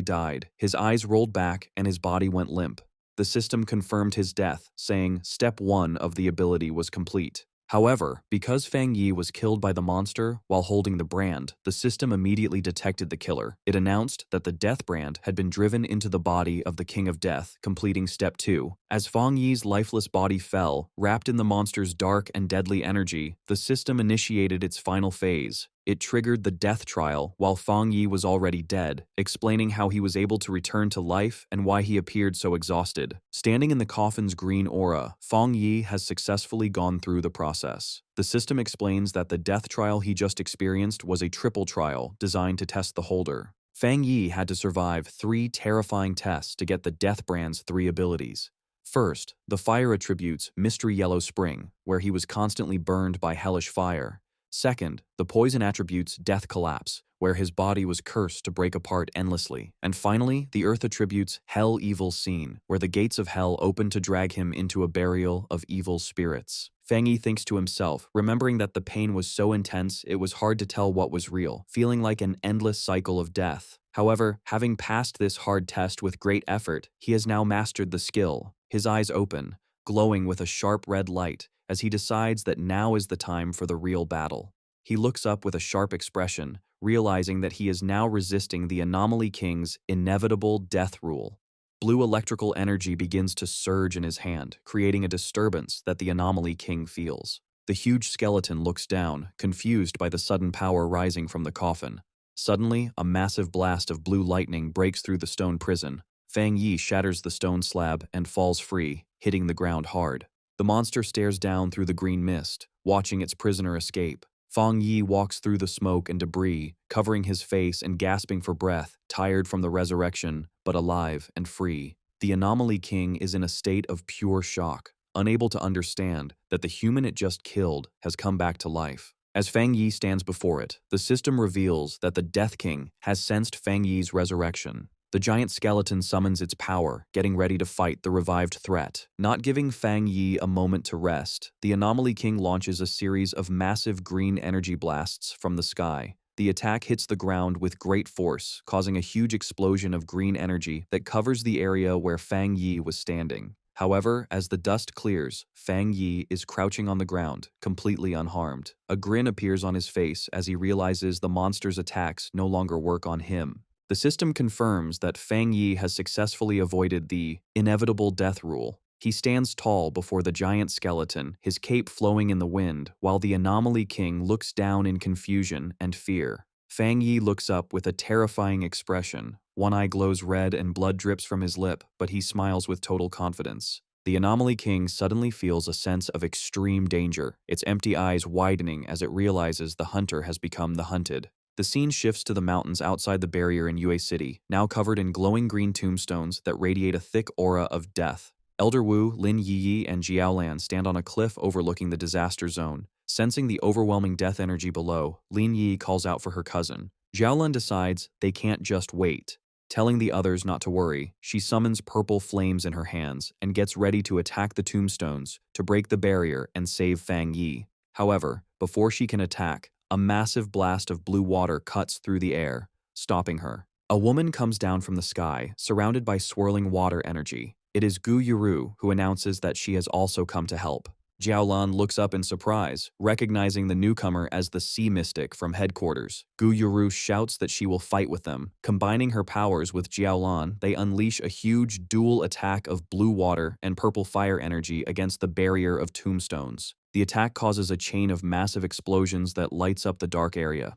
Speaker 1: died. His eyes rolled back and his body went limp. The system confirmed his death, saying step 1 of the ability was complete. However, because Fang Yi was killed by the monster while holding the brand, the system immediately detected the killer. It announced that the death brand had been driven into the body of the King of Death, completing step 2. As Fang Yi's lifeless body fell, wrapped in the monster's dark and deadly energy, the system initiated its final phase. It triggered the death trial while Fang Yi was already dead, explaining how he was able to return to life and why he appeared so exhausted. Standing in the coffin's green aura, Fang Yi has successfully gone through the process. The system explains that the death trial he just experienced was a triple trial designed to test the holder. Fang Yi had to survive 3 terrifying tests to get the Death Brand's 3 abilities. First, the fire attributes Mystery Yellow Spring, where he was constantly burned by hellish fire. Second, the poison attributes Death Collapse, where his body was cursed to break apart endlessly. And finally, the earth attributes Hell Evil Scene, where the gates of hell open to drag him into a burial of evil spirits. Fang Yi thinks to himself, remembering that the pain was so intense it was hard to tell what was real, feeling like an endless cycle of death. However, having passed this hard test with great effort, he has now mastered the skill. His eyes open, glowing with a sharp red light, as he decides that now is the time for the real battle. He looks up with a sharp expression, realizing that he is now resisting the Anomaly King's inevitable death rule. Blue electrical energy begins to surge in his hand, creating a disturbance that the Anomaly King feels. The huge skeleton looks down, confused by the sudden power rising from the coffin. Suddenly, a massive blast of blue lightning breaks through the stone prison. Fang Yi shatters the stone slab and falls free, hitting the ground hard. The monster stares down through the green mist, watching its prisoner escape. Fang Yi walks through the smoke and debris, covering his face and gasping for breath, tired from the resurrection, but alive and free. The Anomaly King is in a state of pure shock, unable to understand that the human it just killed has come back to life. As Fang Yi stands before it, the system reveals that the Death King has sensed Fang Yi's resurrection. The giant skeleton summons its power, getting ready to fight the revived threat. Not giving Fang Yi a moment to rest, the Anomaly King launches a series of massive green energy blasts from the sky. The attack hits the ground with great force, causing a huge explosion of green energy that covers the area where Fang Yi was standing. However, as the dust clears, Fang Yi is crouching on the ground, completely unharmed. A grin appears on his face as he realizes the monster's attacks no longer work on him. The system confirms that Fang Yi has successfully avoided the inevitable death rule. He stands tall before the giant skeleton, his cape flowing in the wind, while the Anomaly King looks down in confusion and fear. Fang Yi looks up with a terrifying expression. One eye glows red and blood drips from his lip, but he smiles with total confidence. The Anomaly King suddenly feels a sense of extreme danger, its empty eyes widening as it realizes the hunter has become the hunted. The scene shifts to the mountains outside the barrier in Yue City, now covered in glowing green tombstones that radiate a thick aura of death. Elder Wu, Lin Yiyi, and Jiaolan stand on a cliff overlooking the disaster zone. Sensing the overwhelming death energy below, Lin Yi calls out for her cousin. Jiaolan decides they can't just wait. Telling the others not to worry, she summons purple flames in her hands and gets ready to attack the tombstones to break the barrier and save Fang Yi. However, before she can attack, a massive blast of blue water cuts through the air, stopping her. A woman comes down from the sky, surrounded by swirling water energy. It is Gu Yuru who announces that she has also come to help. Jiaolan looks up in surprise, recognizing the newcomer as the Sea Mystic from headquarters. Gu Yuru shouts that she will fight with them. Combining her powers with Jiaolan, they unleash a huge dual attack of blue water and purple fire energy against the barrier of tombstones. The attack causes a chain of massive explosions that lights up the dark area.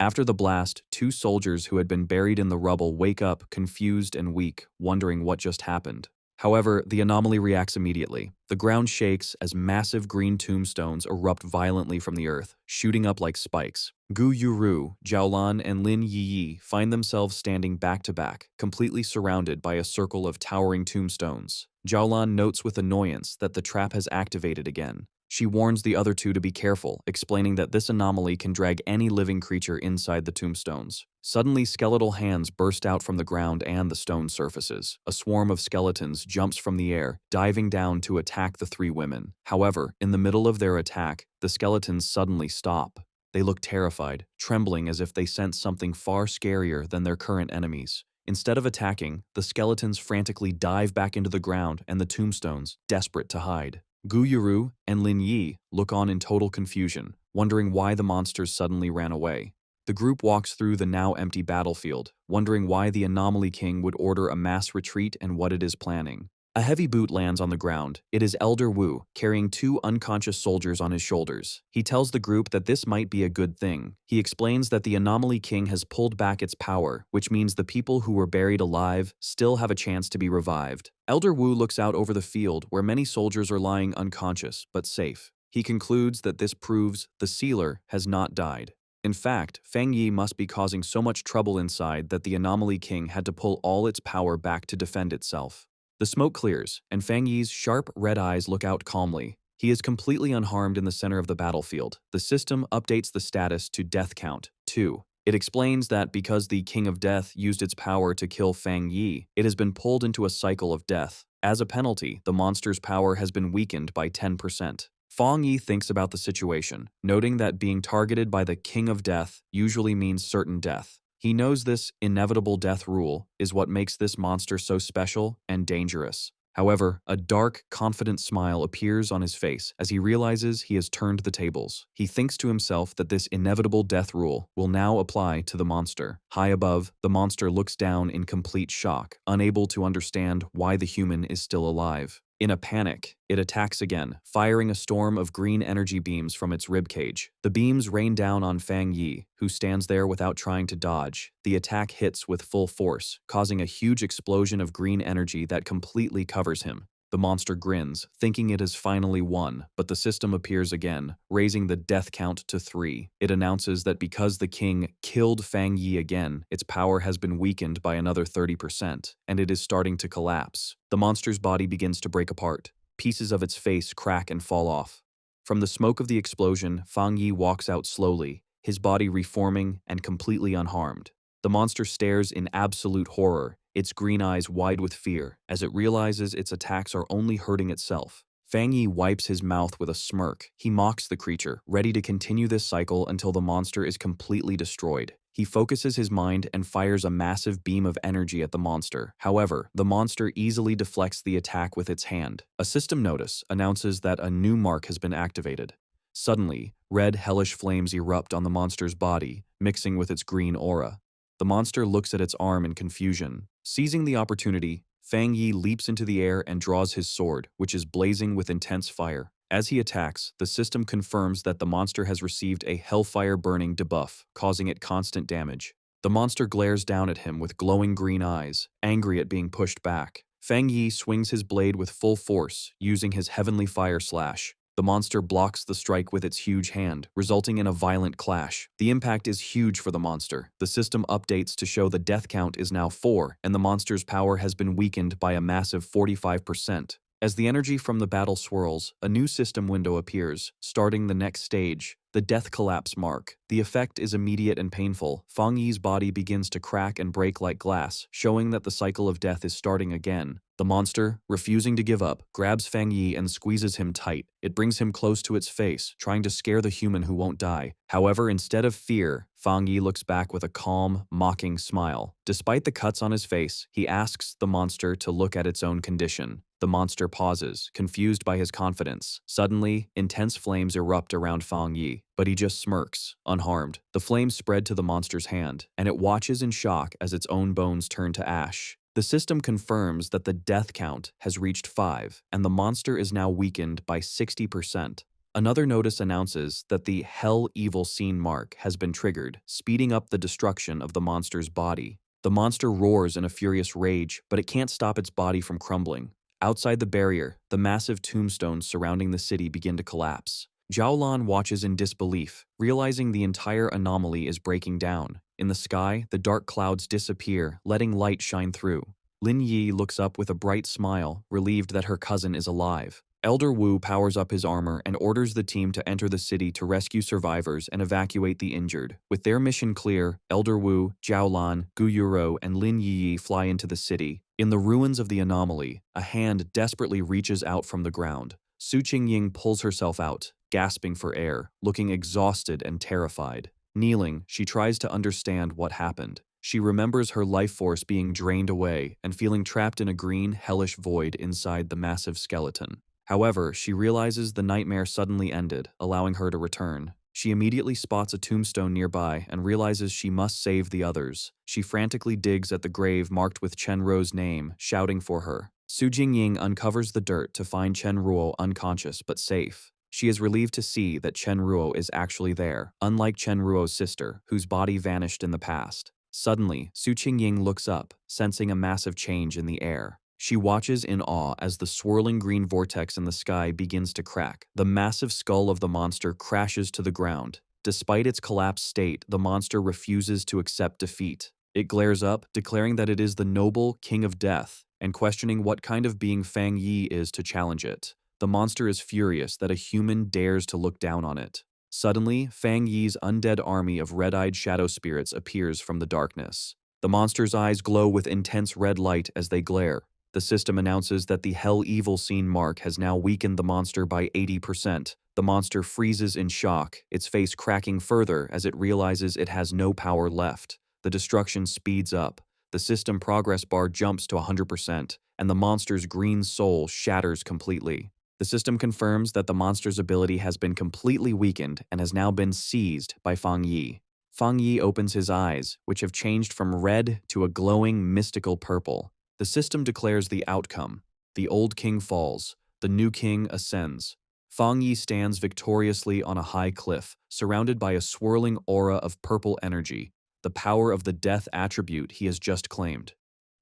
Speaker 1: After the blast, two soldiers who had been buried in the rubble wake up, confused and weak, wondering what just happened. However, the anomaly reacts immediately. The ground shakes as massive green tombstones erupt violently from the earth, shooting up like spikes. Gu Yuru, Jiaolan, and Lin Yiyi find themselves standing back to back, completely surrounded by a circle of towering tombstones. Jiaolan notes with annoyance that the trap has activated again. She warns the other two to be careful, explaining that this anomaly can drag any living creature inside the tombstones. Suddenly, skeletal hands burst out from the ground and the stone surfaces. A swarm of skeletons jumps from the air, diving down to attack the three women. However, in the middle of their attack, the skeletons suddenly stop. They look terrified, trembling as if they sense something far scarier than their current enemies. Instead of attacking, the skeletons frantically dive back into the ground and the tombstones, desperate to hide. Gu Yuru and Lin Yi look on in total confusion, wondering why the monsters suddenly ran away. The group walks through the now empty battlefield, wondering why the Anomaly King would order a mass retreat and what it is planning. A heavy boot lands on the ground. It is Elder Wu, carrying two unconscious soldiers on his shoulders. He tells the group that this might be a good thing. He explains that the Anomaly King has pulled back its power, which means the people who were buried alive still have a chance to be revived. Elder Wu looks out over the field where many soldiers are lying unconscious, but safe. He concludes that this proves the sealer has not died. In fact, Fang Yi must be causing so much trouble inside that the Anomaly King had to pull all its power back to defend itself. The smoke clears, and Fang Yi's sharp red eyes look out calmly. He is completely unharmed in the center of the battlefield. The system updates the status to Death Count 2. It explains that because the King of Death used its power to kill Fang Yi, it has been pulled into a cycle of death. As a penalty, the monster's power has been weakened by 10%. Fang Yi thinks about the situation, noting that being targeted by the King of Death usually means certain death. He knows this inevitable death rule is what makes this monster so special and dangerous. However, a dark, confident smile appears on his face as he realizes he has turned the tables. He thinks to himself that this inevitable death rule will now apply to the monster. High above, the monster looks down in complete shock, unable to understand why the human is still alive. In a panic, it attacks again, firing a storm of green energy beams from its ribcage. The beams rain down on Fang Yi, who stands there without trying to dodge. The attack hits with full force, causing a huge explosion of green energy that completely covers him. The monster grins, thinking it has finally won, but the system appears again, raising the death count to 3. It announces that because the king killed Fang Yi again, its power has been weakened by another 30%, and it is starting to collapse. The monster's body begins to break apart. Pieces of its face crack and fall off. From the smoke of the explosion, Fang Yi walks out slowly, his body reforming and completely unharmed. The monster stares in absolute horror, its green eyes wide with fear, as it realizes its attacks are only hurting itself. Fang Yi wipes his mouth with a smirk. He mocks the creature, ready to continue this cycle until the monster is completely destroyed. He focuses his mind and fires a massive beam of energy at the monster. However, the monster easily deflects the attack with its hand. A system notice announces that a new mark has been activated. Suddenly, red hellish flames erupt on the monster's body, mixing with its green aura. The monster looks at its arm in confusion. Seizing the opportunity, Fang Yi leaps into the air and draws his sword, which is blazing with intense fire. As he attacks, the system confirms that the monster has received a hellfire burning debuff, causing it constant damage. The monster glares down at him with glowing green eyes, angry at being pushed back. Fang Yi swings his blade with full force, using his heavenly fire slash. The monster blocks the strike with its huge hand, resulting in a violent clash. The impact is huge for the monster. The system updates to show the death count is now 4, and the monster's power has been weakened by a massive 45%. As the energy from the battle swirls, a new system window appears, starting the next stage, the death collapse mark. The effect is immediate and painful. Fang Yi's body begins to crack and break like glass, showing that the cycle of death is starting again. The monster, refusing to give up, grabs Fang Yi and squeezes him tight. It brings him close to its face, trying to scare the human who won't die. However, instead of fear, Fang Yi looks back with a calm, mocking smile. Despite the cuts on his face, he asks the monster to look at its own condition. The monster pauses, confused by his confidence. Suddenly, intense flames erupt around Fang Yi, but he just smirks, unharmed. The flames spread to the monster's hand, and it watches in shock as its own bones turn to ash. The system confirms that the death count has reached 5, and the monster is now weakened by 60%. Another notice announces that the Hell Evil Scene mark has been triggered, speeding up the destruction of the monster's body. The monster roars in a furious rage, but it can't stop its body from crumbling. Outside the barrier, the massive tombstones surrounding the city begin to collapse. Zhao watches in disbelief, realizing the entire anomaly is breaking down. In the sky, the dark clouds disappear, letting light shine through. Lin Yi looks up with a bright smile, relieved that her cousin is alive. Elder Wu powers up his armor and orders the team to enter the city to rescue survivors and evacuate the injured. With their mission clear, Elder Wu, Zhao, Gu Yuro, and Lin Yi fly into the city. In the ruins of the anomaly, a hand desperately reaches out from the ground. Su Qingying pulls herself out, gasping for air, looking exhausted and terrified. Kneeling, she tries to understand what happened. She remembers her life force being drained away and feeling trapped in a green, hellish void inside the massive skeleton. However, she realizes the nightmare suddenly ended, allowing her to return. She immediately spots a tombstone nearby and realizes she must save the others. She frantically digs at the grave marked with Chen Ruo's name, shouting for her. Su Jingying uncovers the dirt to find Chen Ruo unconscious but safe. She is relieved to see that Chen Ruo is actually there, unlike Chen Ruo's sister, whose body vanished in the past. Suddenly, Su Qingying looks up, sensing a massive change in the air. She watches in awe as the swirling green vortex in the sky begins to crack. The massive skull of the monster crashes to the ground. Despite its collapsed state, the monster refuses to accept defeat. It glares up, declaring that it is the noble King of Death, and questioning what kind of being Fang Yi is to challenge it. The monster is furious that a human dares to look down on it. Suddenly, Fang Yi's undead army of red-eyed shadow spirits appears from the darkness. The monster's eyes glow with intense red light as they glare. The system announces that the Hell Evil Scene mark has now weakened the monster by 80%. The monster freezes in shock, its face cracking further as it realizes it has no power left. The destruction speeds up. The system progress bar jumps to 100%, and the monster's green soul shatters completely. The system confirms that the monster's ability has been completely weakened and has now been seized by Fang Yi. Fang Yi opens his eyes, which have changed from red to a glowing, mystical purple. The system declares the outcome. The old king falls. The new king ascends. Fang Yi stands victoriously on a high cliff, surrounded by a swirling aura of purple energy, the power of the death attribute he has just claimed.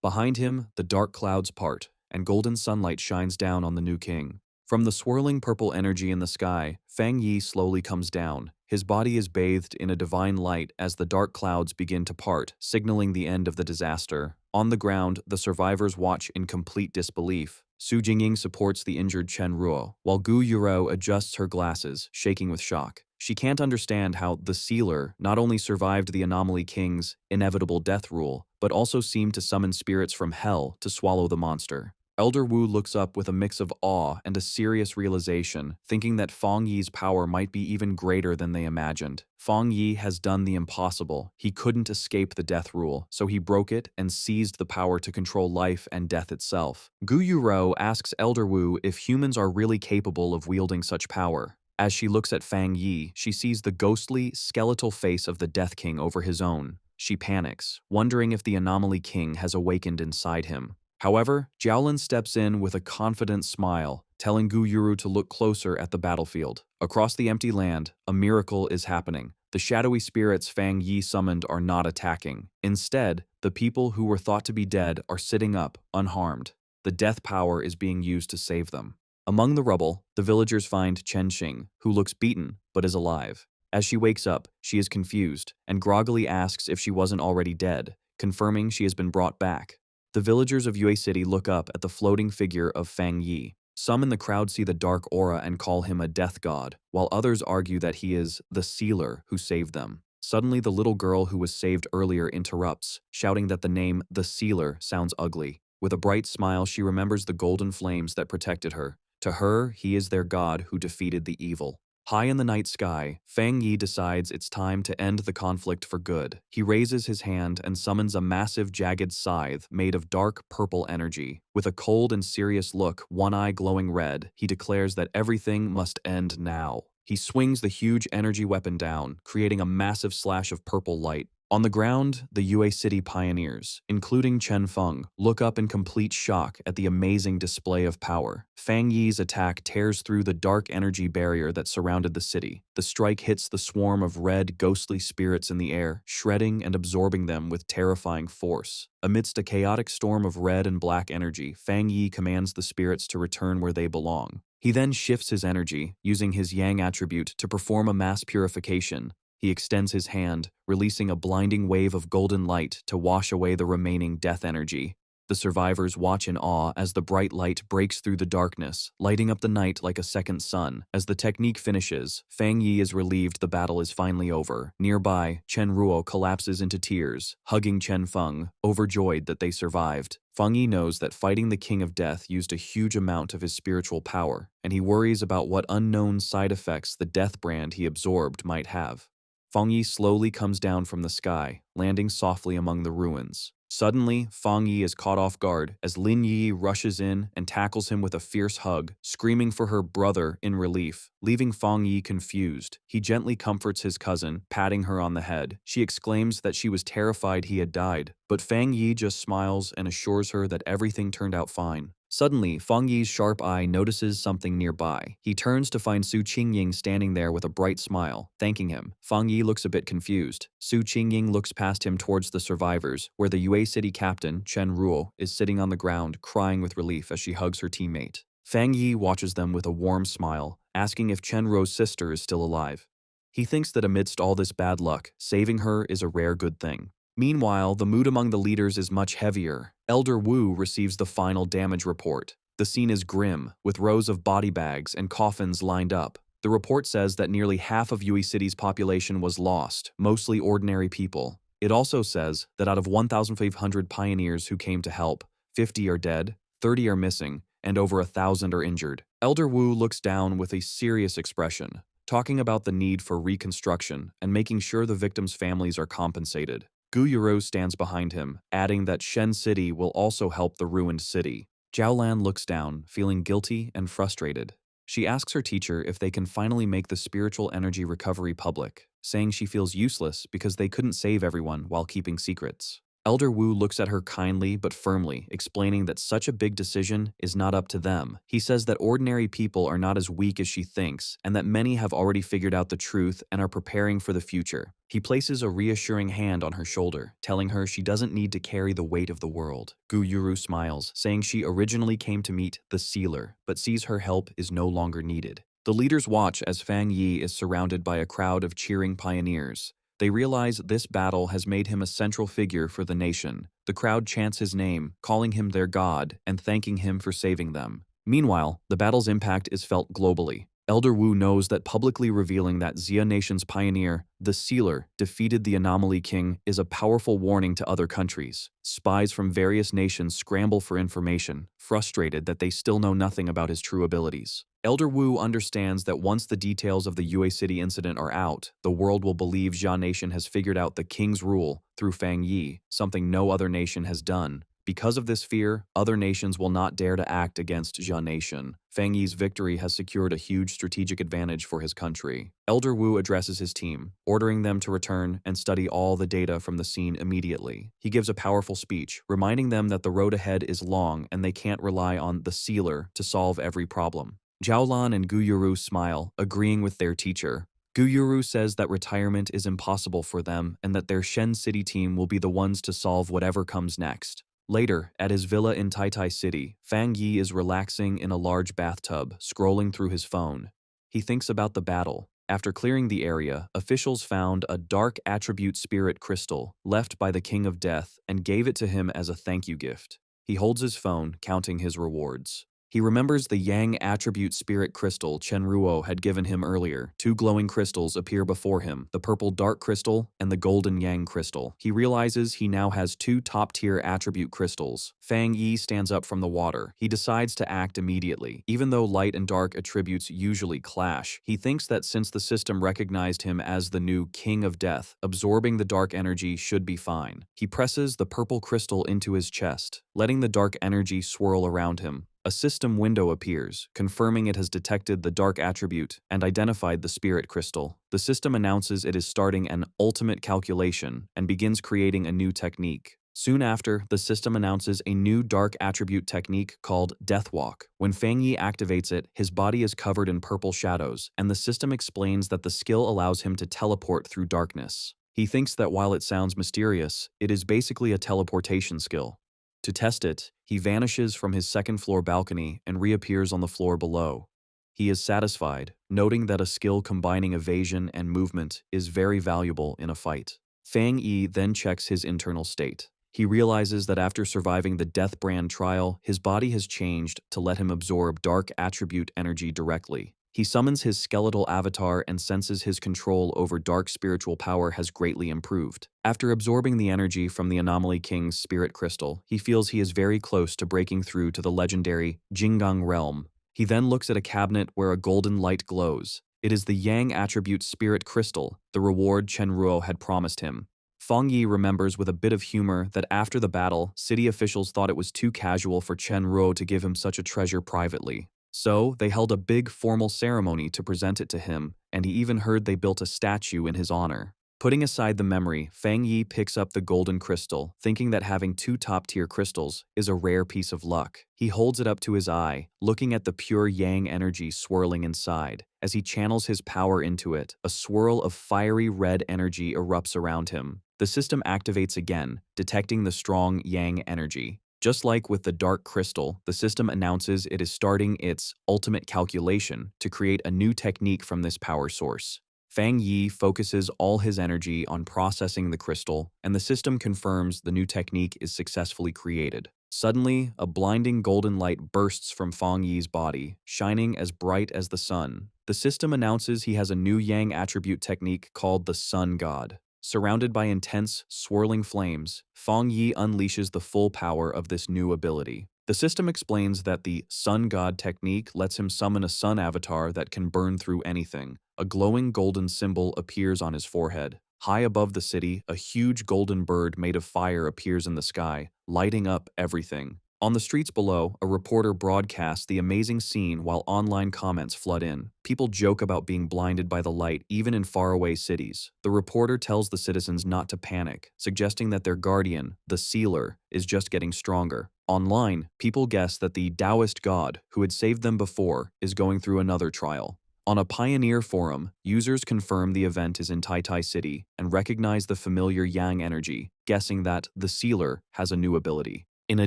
Speaker 1: Behind him, the dark clouds part, and golden sunlight shines down on the new king. From the swirling purple energy in the sky, Fang Yi slowly comes down. His body is bathed in a divine light as the dark clouds begin to part, signaling the end of the disaster. On the ground, the survivors watch in complete disbelief. Su Jingying supports the injured Chen Ruo, while Gu Yuro adjusts her glasses, shaking with shock. She can't understand how the Sealer not only survived the Anomaly King's inevitable death rule, but also seemed to summon spirits from hell to swallow the monster. Elder Wu looks up with a mix of awe and a serious realization, thinking that Fang Yi's power might be even greater than they imagined. Fang Yi has done the impossible. He couldn't escape the death rule, so he broke it and seized the power to control life and death itself. Gu Yuro asks Elder Wu if humans are really capable of wielding such power. As she looks at Fang Yi, she sees the ghostly, skeletal face of the Death King over his own. She panics, wondering if the Anomaly King has awakened inside him. However, Jiaolin steps in with a confident smile, telling Gu Yuru to look closer at the battlefield. Across the empty land, a miracle is happening. The shadowy spirits Fang Yi summoned are not attacking. Instead, the people who were thought to be dead are sitting up, unharmed. The death power is being used to save them. Among the rubble, the villagers find Chen Xing, who looks beaten but is alive. As she wakes up, she is confused and groggily asks if she wasn't already dead, confirming she has been brought back. The villagers of Yue City look up at the floating figure of Fang Yi. Some in the crowd see the dark aura and call him a death god, while others argue that he is the sealer who saved them. Suddenly, the little girl who was saved earlier interrupts, shouting that the name the sealer sounds ugly. With a bright smile, she remembers the golden flames that protected her. To her, he is their god who defeated the evil. High in the night sky, Fang Yi decides it's time to end the conflict for good. He raises his hand and summons a massive jagged scythe made of dark purple energy. With a cold and serious look, one eye glowing red, he declares that everything must end now. He swings the huge energy weapon down, creating a massive slash of purple light. On the ground, the Yue City pioneers, including Chen Feng, look up in complete shock at the amazing display of power. Fang Yi's attack tears through the dark energy barrier that surrounded the city. The strike hits the swarm of red, ghostly spirits in the air, shredding and absorbing them with terrifying force. Amidst a chaotic storm of red and black energy, Fang Yi commands the spirits to return where they belong. He then shifts his energy, using his Yang attribute to perform a mass purification. He extends his hand, releasing a blinding wave of golden light to wash away the remaining death energy. The survivors watch in awe as the bright light breaks through the darkness, lighting up the night like a second sun. As the technique finishes, Fang Yi is relieved the battle is finally over. Nearby, Chen Ruo collapses into tears, hugging Chen Feng, overjoyed that they survived. Feng Yi knows that fighting the King of Death used a huge amount of his spiritual power, and he worries about what unknown side effects the death brand he absorbed might have. Fang Yi slowly comes down from the sky, landing softly among the ruins. Suddenly, Fang Yi is caught off guard as Lin Yi rushes in and tackles him with a fierce hug, screaming for her brother in relief, leaving Fang Yi confused. He gently comforts his cousin, patting her on the head. She exclaims that she was terrified he had died, but Fang Yi just smiles and assures her that everything turned out fine. Suddenly, Fang Yi's sharp eye notices something nearby. He turns to find Su Qingying standing there with a bright smile, thanking him. Fang Yi looks a bit confused. Su Qingying looks past him towards the survivors, where the Yue City captain, Chen Ruo, is sitting on the ground, crying with relief as she hugs her teammate. Fang Yi watches them with a warm smile, asking if Chen Ruo's sister is still alive. He thinks that amidst all this bad luck, saving her is a rare good thing. Meanwhile, the mood among the leaders is much heavier. Elder Wu receives the final damage report. The scene is grim, with rows of body bags and coffins lined up. The report says that nearly half of Yue City's population was lost, mostly ordinary people. It also says that out of 1,500 pioneers who came to help, 50 are dead, 30 are missing, and over 1,000 are injured. Elder Wu looks down with a serious expression, talking about the need for reconstruction and making sure the victims' families are compensated. Gu Yuro stands behind him, adding that Shen City will also help the ruined city. Jiaolan looks down, feeling guilty and frustrated. She asks her teacher if they can finally make the spiritual energy recovery public, saying she feels useless because they couldn't save everyone while keeping secrets. Elder Wu looks at her kindly but firmly, explaining that such a big decision is not up to them. He says that ordinary people are not as weak as she thinks, and that many have already figured out the truth and are preparing for the future. He places a reassuring hand on her shoulder, telling her she doesn't need to carry the weight of the world. Gu Yuru smiles, saying she originally came to meet the Sealer, but sees her help is no longer needed. The leaders watch as Fang Yi is surrounded by a crowd of cheering pioneers. They realize this battle has made him a central figure for the nation. The crowd chants his name, calling him their god and thanking him for saving them. Meanwhile, the battle's impact is felt globally. Elder Wu knows that publicly revealing that Xia Nation's pioneer, the Sealer, defeated the Anomaly King is a powerful warning to other countries. Spies from various nations scramble for information, frustrated that they still know nothing about his true abilities. Elder Wu understands that once the details of the Yue City incident are out, the world will believe Xia Nation has figured out the king's rule through Fang Yi, something no other nation has done. Because of this fear, other nations will not dare to act against Xia Nation. Fang Yi's victory has secured a huge strategic advantage for his country. Elder Wu addresses his team, ordering them to return and study all the data from the scene immediately. He gives a powerful speech, reminding them that the road ahead is long and they can't rely on the Sealer to solve every problem. Jiaolan and Guyuru smile, agreeing with their teacher. Guyuru says that retirement is impossible for them and that their Shen City team will be the ones to solve whatever comes next. Later, at his villa in Taitai City, Fang Yi is relaxing in a large bathtub, scrolling through his phone. He thinks about the battle. After clearing the area, officials found a dark attribute spirit crystal left by the King of Death and gave it to him as a thank you gift. He holds his phone, counting his rewards. He remembers the Yang attribute spirit crystal Chen Ruo had given him earlier. Two glowing crystals appear before him, the purple dark crystal and the golden Yang crystal. He realizes he now has two top-tier attribute crystals. Fang Yi stands up from the water. He decides to act immediately. Even though light and dark attributes usually clash, he thinks that since the system recognized him as the new King of Death, absorbing the dark energy should be fine. He presses the purple crystal into his chest, letting the dark energy swirl around him. A system window appears, confirming it has detected the dark attribute and identified the spirit crystal. The system announces it is starting an ultimate calculation and begins creating a new technique. Soon after, the system announces a new dark attribute technique called Death Walk. When Fang Yi activates it, his body is covered in purple shadows, and the system explains that the skill allows him to teleport through darkness. He thinks that while it sounds mysterious, it is basically a teleportation skill. To test it, he vanishes from his second-floor balcony and reappears on the floor below. He is satisfied, noting that a skill combining evasion and movement is very valuable in a fight. Fang Yi then checks his internal state. He realizes that after surviving the Death Brand trial, his body has changed to let him absorb dark attribute energy directly. He summons his skeletal avatar and senses his control over dark spiritual power has greatly improved. After absorbing the energy from the Anomaly King's spirit crystal, he feels he is very close to breaking through to the legendary Jinggang realm. He then looks at a cabinet where a golden light glows. It is the Yang attribute spirit crystal, the reward Chen Ruo had promised him. Fang Yi remembers with a bit of humor that after the battle, city officials thought it was too casual for Chen Ruo to give him such a treasure privately. So, they held a big formal ceremony to present it to him, and he even heard they built a statue in his honor. Putting aside the memory, Fang Yi picks up the golden crystal, thinking that having two top-tier crystals is a rare piece of luck. He holds it up to his eye, looking at the pure Yang energy swirling inside. As he channels his power into it, a swirl of fiery red energy erupts around him. The system activates again, detecting the strong Yang energy. Just like with the dark crystal, the system announces it is starting its ultimate calculation to create a new technique from this power source. Fang Yi focuses all his energy on processing the crystal, and the system confirms the new technique is successfully created. Suddenly, a blinding golden light bursts from Fang Yi's body, shining as bright as the sun. The system announces he has a new Yang attribute technique called the Sun God. Surrounded by intense, swirling flames, Fang Yi unleashes the full power of this new ability. The system explains that the Sun God technique lets him summon a sun avatar that can burn through anything. A glowing golden symbol appears on his forehead. High above the city, a huge golden bird made of fire appears in the sky, lighting up everything. On the streets below, a reporter broadcasts the amazing scene while online comments flood in. People joke about being blinded by the light even in faraway cities. The reporter tells the citizens not to panic, suggesting that their guardian, the Sealer, is just getting stronger. Online, people guess that the Taoist god, who had saved them before, is going through another trial. On a Pioneer forum, users confirm the event is in Taitai City and recognize the familiar Yang energy, guessing that the Sealer has a new ability. In a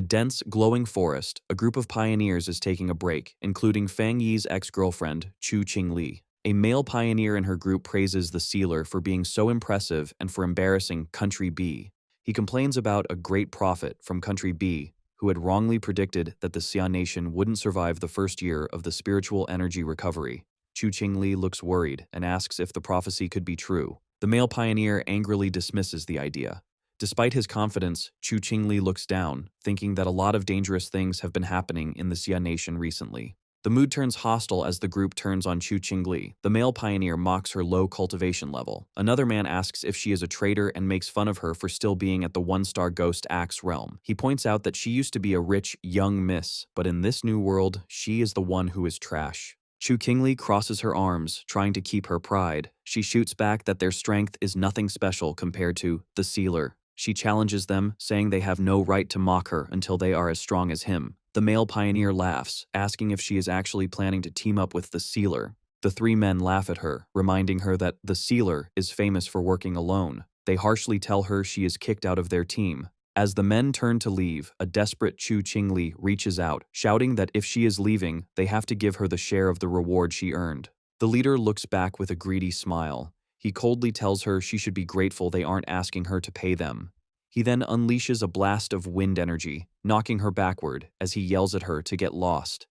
Speaker 1: dense, glowing forest, a group of pioneers is taking a break, including Fang Yi's ex-girlfriend, Chu Qingli. A male pioneer in her group praises the Sealer for being so impressive and for embarrassing Country B. He complains about a great prophet from Country B, who had wrongly predicted that the Xia Nation wouldn't survive the first year of the spiritual energy recovery. Chu Qingli looks worried and asks if the prophecy could be true. The male pioneer angrily dismisses the idea. Despite his confidence, Chu Qingli looks down, thinking that a lot of dangerous things have been happening in the Xia nation recently. The mood turns hostile as the group turns on Chu Qingli. The male pioneer mocks her low cultivation level. Another man asks if she is a traitor and makes fun of her for still being at the one-star Ghost Axe realm. He points out that she used to be a rich, young miss, but in this new world, she is the one who is trash. Chu Qingli crosses her arms, trying to keep her pride. She shoots back that their strength is nothing special compared to the Sealer. She challenges them, saying they have no right to mock her until they are as strong as him. The male pioneer laughs, asking if she is actually planning to team up with the Sealer. The three men laugh at her, reminding her that the Sealer is famous for working alone. They harshly tell her she is kicked out of their team. As the men turn to leave, a desperate Chu Qingli reaches out, shouting that if she is leaving, they have to give her the share of the reward she earned. The leader looks back with a greedy smile. He coldly tells her she should be grateful they aren't asking her to pay them. He then unleashes a blast of wind energy, knocking her backward as he yells at her to get lost.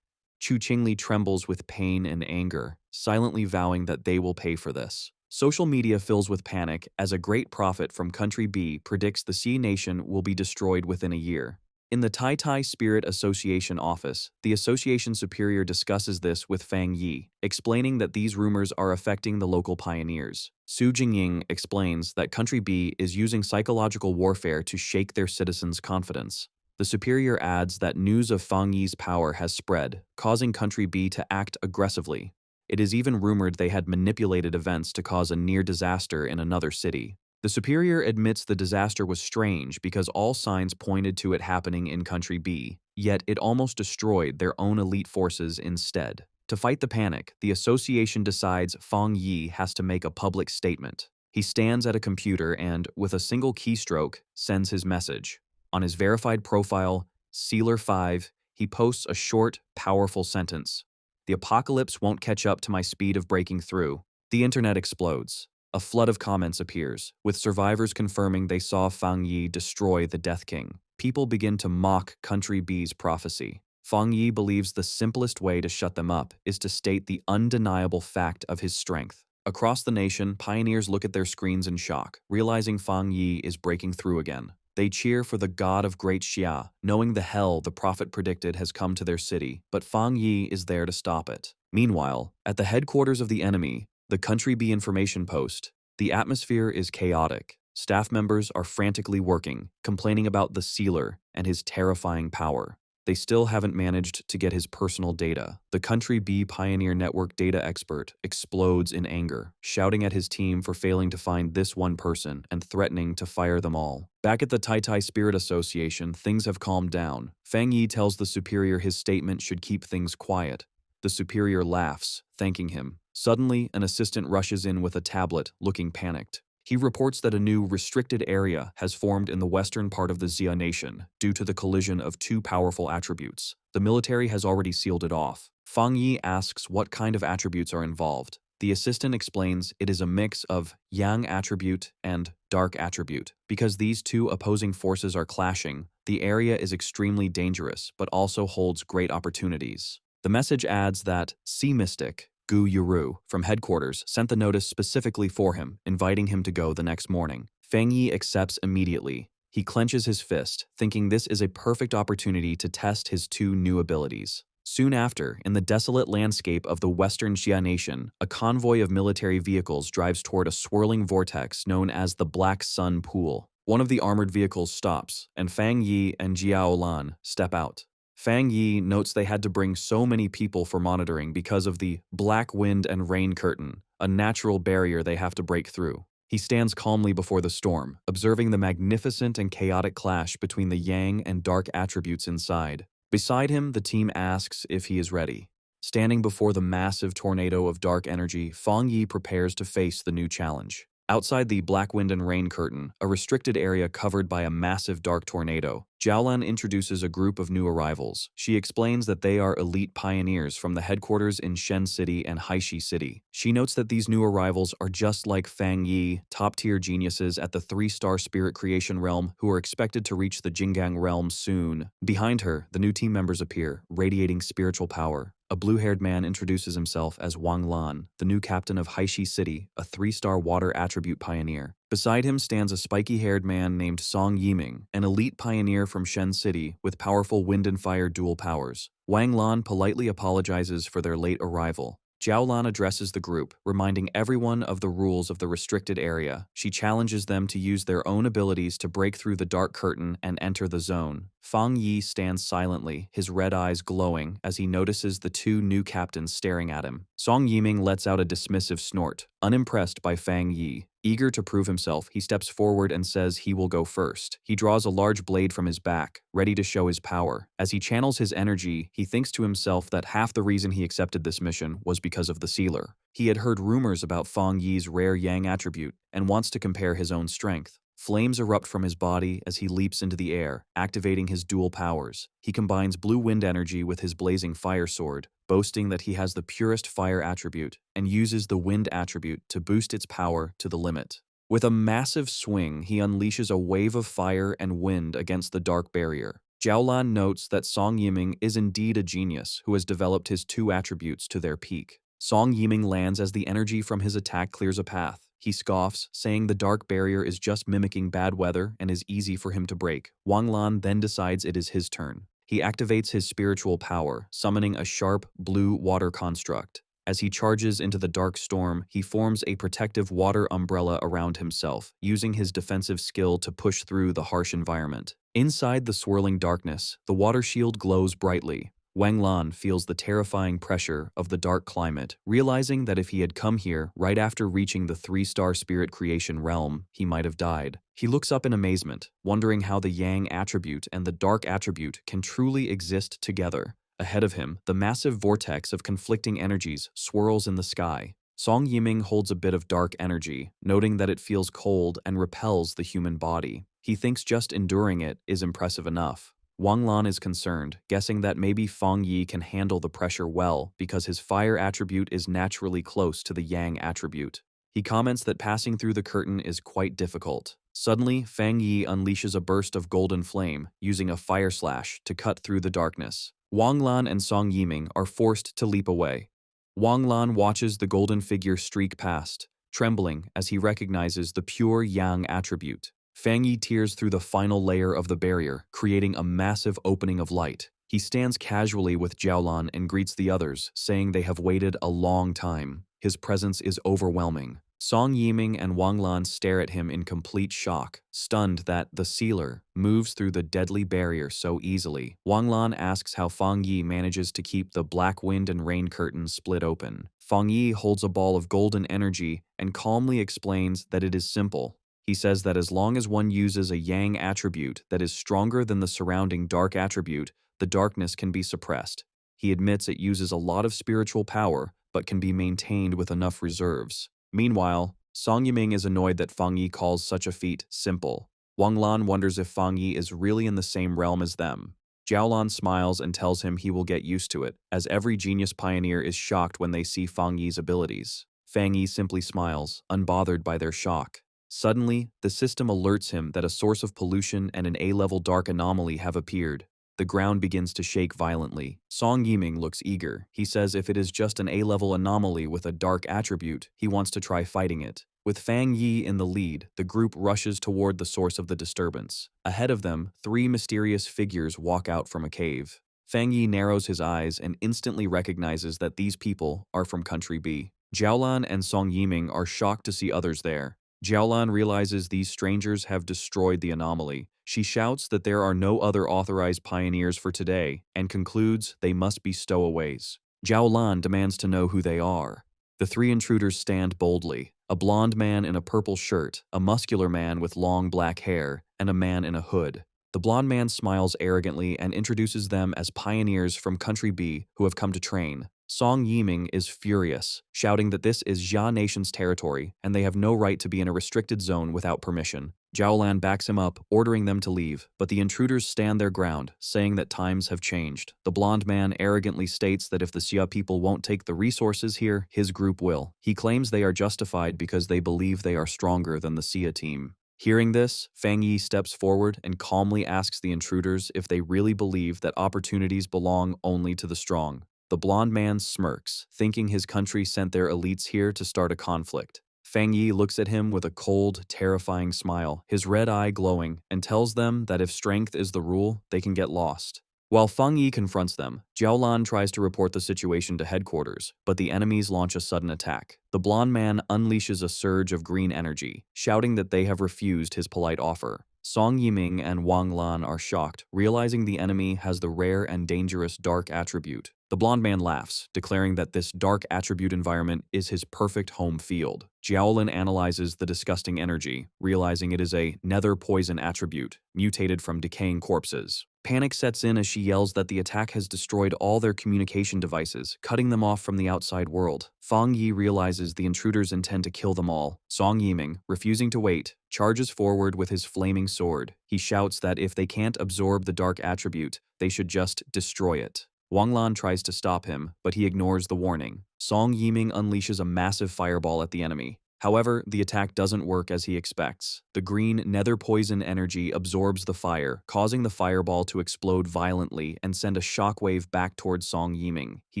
Speaker 1: Chu Qingli trembles with pain and anger, silently vowing that they will pay for this. Social media fills with panic as a great prophet from Country B predicts the Sea Nation will be destroyed within a year. In the Tai Tai Spirit Association office, the association superior discusses this with Fang Yi, explaining that these rumors are affecting the local pioneers. Su Jingying explains that Country B is using psychological warfare to shake their citizens' confidence. The superior adds that news of Fang Yi's power has spread, causing Country B to act aggressively. It is even rumored they had manipulated events to cause a near disaster in another city. The superior admits the disaster was strange because all signs pointed to it happening in Country B, yet it almost destroyed their own elite forces instead. To fight the panic, the association decides Fang Yi has to make a public statement. He stands at a computer and, with a single keystroke, sends his message. On his verified profile, Sealer 5, he posts a short, powerful sentence. "The apocalypse won't catch up to my speed of breaking through." The internet explodes. A flood of comments appears, with survivors confirming they saw Fang Yi destroy the Death King. People begin to mock Country B's prophecy. Fang Yi believes the simplest way to shut them up is to state the undeniable fact of his strength. Across the nation, pioneers look at their screens in shock, realizing Fang Yi is breaking through again. They cheer for the god of Great Xia, knowing the hell the prophet predicted has come to their city, but Fang Yi is there to stop it. Meanwhile, at the headquarters of the enemy, the Country B information post, the atmosphere is chaotic. Staff members are frantically working, complaining about the Sealer and his terrifying power. They still haven't managed to get his personal data. The Country B Pioneer Network data expert explodes in anger, shouting at his team for failing to find this one person and threatening to fire them all. Back at the Tai Tai Spirit Association, things have calmed down. Fang Yi tells the superior his statement should keep things quiet. The superior laughs, thanking him. Suddenly, an assistant rushes in with a tablet, looking panicked. He reports that a new restricted area has formed in the western part of the Xia nation due to the collision of two powerful attributes. The military has already sealed it off. Fang Yi asks what kind of attributes are involved. The assistant explains it is a mix of Yang attribute and Dark attribute. Because these two opposing forces are clashing, the area is extremely dangerous but also holds great opportunities. The message adds that Sea Mystic, Gu Yuru, from headquarters, sent the notice specifically for him, inviting him to go the next morning. Fang Yi accepts immediately. He clenches his fist, thinking this is a perfect opportunity to test his two new abilities. Soon after, in the desolate landscape of the western Xia nation, a convoy of military vehicles drives toward a swirling vortex known as the Black Sun Pool. One of the armored vehicles stops, and Fang Yi and Jiao Lan step out. Fang Yi notes they had to bring so many people for monitoring because of the black wind and rain curtain, a natural barrier they have to break through. He stands calmly before the storm, observing the magnificent and chaotic clash between the yang and dark attributes inside. Beside him, the team asks if he is ready. Standing before the massive tornado of dark energy, Fang Yi prepares to face the new challenge. Outside the black wind and rain curtain, a restricted area covered by a massive dark tornado, Jiaolan introduces a group of new arrivals. She explains that they are elite pioneers from the headquarters in Shen City and Haishi City. She notes that these new arrivals are just like Fang Yi, top-tier geniuses at the 3-star spirit creation realm who are expected to reach the Jinggang realm soon. Behind her, the new team members appear, radiating spiritual power. A blue-haired man introduces himself as Wang Lan, the new captain of Haishi City, a 3-star water attribute pioneer. Beside him stands a spiky-haired man named Song Yiming, an elite pioneer from Shen City with powerful wind and fire dual powers. Wang Lan politely apologizes for their late arrival. Jiao Lan addresses the group, reminding everyone of the rules of the restricted area. She challenges them to use their own abilities to break through the dark curtain and enter the zone. Fang Yi stands silently, his red eyes glowing, as he notices the two new captains staring at him. Song Yiming lets out a dismissive snort, unimpressed by Fang Yi. Eager to prove himself, he steps forward and says he will go first. He draws a large blade from his back, ready to show his power. As he channels his energy, he thinks to himself that half the reason he accepted this mission was because of the sealer. He had heard rumors about Fang Yi's rare yang attribute and wants to compare his own strength. Flames erupt from his body as he leaps into the air, activating his dual powers. He combines blue wind energy with his blazing fire sword, boasting that he has the purest fire attribute, and uses the wind attribute to boost its power to the limit. With a massive swing, he unleashes a wave of fire and wind against the dark barrier. Jiaolan notes that Song Yiming is indeed a genius who has developed his two attributes to their peak. Song Yiming lands as the energy from his attack clears a path. He scoffs, saying the dark barrier is just mimicking bad weather and is easy for him to break. Wang Lan then decides it is his turn. He activates his spiritual power, summoning a sharp, blue water construct. As he charges into the dark storm, he forms a protective water umbrella around himself, using his defensive skill to push through the harsh environment. Inside the swirling darkness, the water shield glows brightly. Wang Lan feels the terrifying pressure of the dark climate, realizing that if he had come here right after reaching the 3-star spirit creation realm, he might have died. He looks up in amazement, wondering how the yang attribute and the dark attribute can truly exist together. Ahead of him, the massive vortex of conflicting energies swirls in the sky. Song Yiming holds a bit of dark energy, noting that it feels cold and repels the human body. He thinks just enduring it is impressive enough. Wang Lan is concerned, guessing that maybe Fang Yi can handle the pressure well because his fire attribute is naturally close to the yang attribute. He comments that passing through the curtain is quite difficult. Suddenly, Fang Yi unleashes a burst of golden flame, using a fire slash to cut through the darkness. Wang Lan and Song Yiming are forced to leap away. Wang Lan watches the golden figure streak past, trembling as he recognizes the pure yang attribute. Fang Yi tears through the final layer of the barrier, creating a massive opening of light. He stands casually with Jiaolan and greets the others, saying they have waited a long time. His presence is overwhelming. Song Yiming and Wang Lan stare at him in complete shock, stunned that the sealer moves through the deadly barrier so easily. Wang Lan asks how Fang Yi manages to keep the black wind and rain curtains split open. Fang Yi holds a ball of golden energy and calmly explains that it is simple. He says that as long as one uses a yang attribute that is stronger than the surrounding dark attribute, the darkness can be suppressed. He admits it uses a lot of spiritual power, but can be maintained with enough reserves. Meanwhile, Song Yiming is annoyed that Fang Yi calls such a feat simple. Wang Lan wonders if Fang Yi is really in the same realm as them. Jiaolan smiles and tells him he will get used to it, as every genius pioneer is shocked when they see Fang Yi's abilities. Fang Yi simply smiles, unbothered by their shock. Suddenly, the system alerts him that a source of pollution and an A-level dark anomaly have appeared. The ground begins to shake violently. Song Yiming looks eager. He says if it is just an A-level anomaly with a dark attribute, he wants to try fighting it. With Fang Yi in the lead, the group rushes toward the source of the disturbance. Ahead of them, 3 mysterious figures walk out from a cave. Fang Yi narrows his eyes and instantly recognizes that these people are from Country B. Jiaolan and Song Yiming are shocked to see others there. Jiaolan realizes these strangers have destroyed the anomaly. She shouts that there are no other authorized pioneers for today and concludes they must be stowaways. Jiaolan demands to know who they are. The 3 intruders stand boldly: a blonde man in a purple shirt, a muscular man with long black hair, and a man in a hood. The blonde man smiles arrogantly and introduces them as pioneers from Country B who have come to train. Song Yiming is furious, shouting that this is Jia Nation's territory and they have no right to be in a restricted zone without permission. Jiaolan backs him up, ordering them to leave, but the intruders stand their ground, saying that times have changed. The blonde man arrogantly states that if the Xia people won't take the resources here, his group will. He claims they are justified because they believe they are stronger than the Xia team. Hearing this, Fang Yi steps forward and calmly asks the intruders if they really believe that opportunities belong only to the strong. The blonde man smirks, thinking his country sent their elites here to start a conflict. Fang Yi looks at him with a cold, terrifying smile, his red eye glowing, and tells them that if strength is the rule, they can get lost. While Fang Yi confronts them, Jiaolan tries to report the situation to headquarters, but the enemies launch a sudden attack. The blonde man unleashes a surge of green energy, shouting that they have refused his polite offer. Song Yiming and Wang Lan are shocked, realizing the enemy has the rare and dangerous dark attribute. The blonde man laughs, declaring that this dark attribute environment is his perfect home field. Jiaolin analyzes the disgusting energy, realizing it is a nether poison attribute, mutated from decaying corpses. Panic sets in as she yells that the attack has destroyed all their communication devices, cutting them off from the outside world. Fang Yi realizes the intruders intend to kill them all. Song Yiming, refusing to wait, charges forward with his flaming sword. He shouts that if they can't absorb the dark attribute, they should just destroy it. Wang Lan tries to stop him, but he ignores the warning. Song Yiming unleashes a massive fireball at the enemy. However, the attack doesn't work as he expects. The green nether poison energy absorbs the fire, causing the fireball to explode violently and send a shockwave back towards Song Yiming. He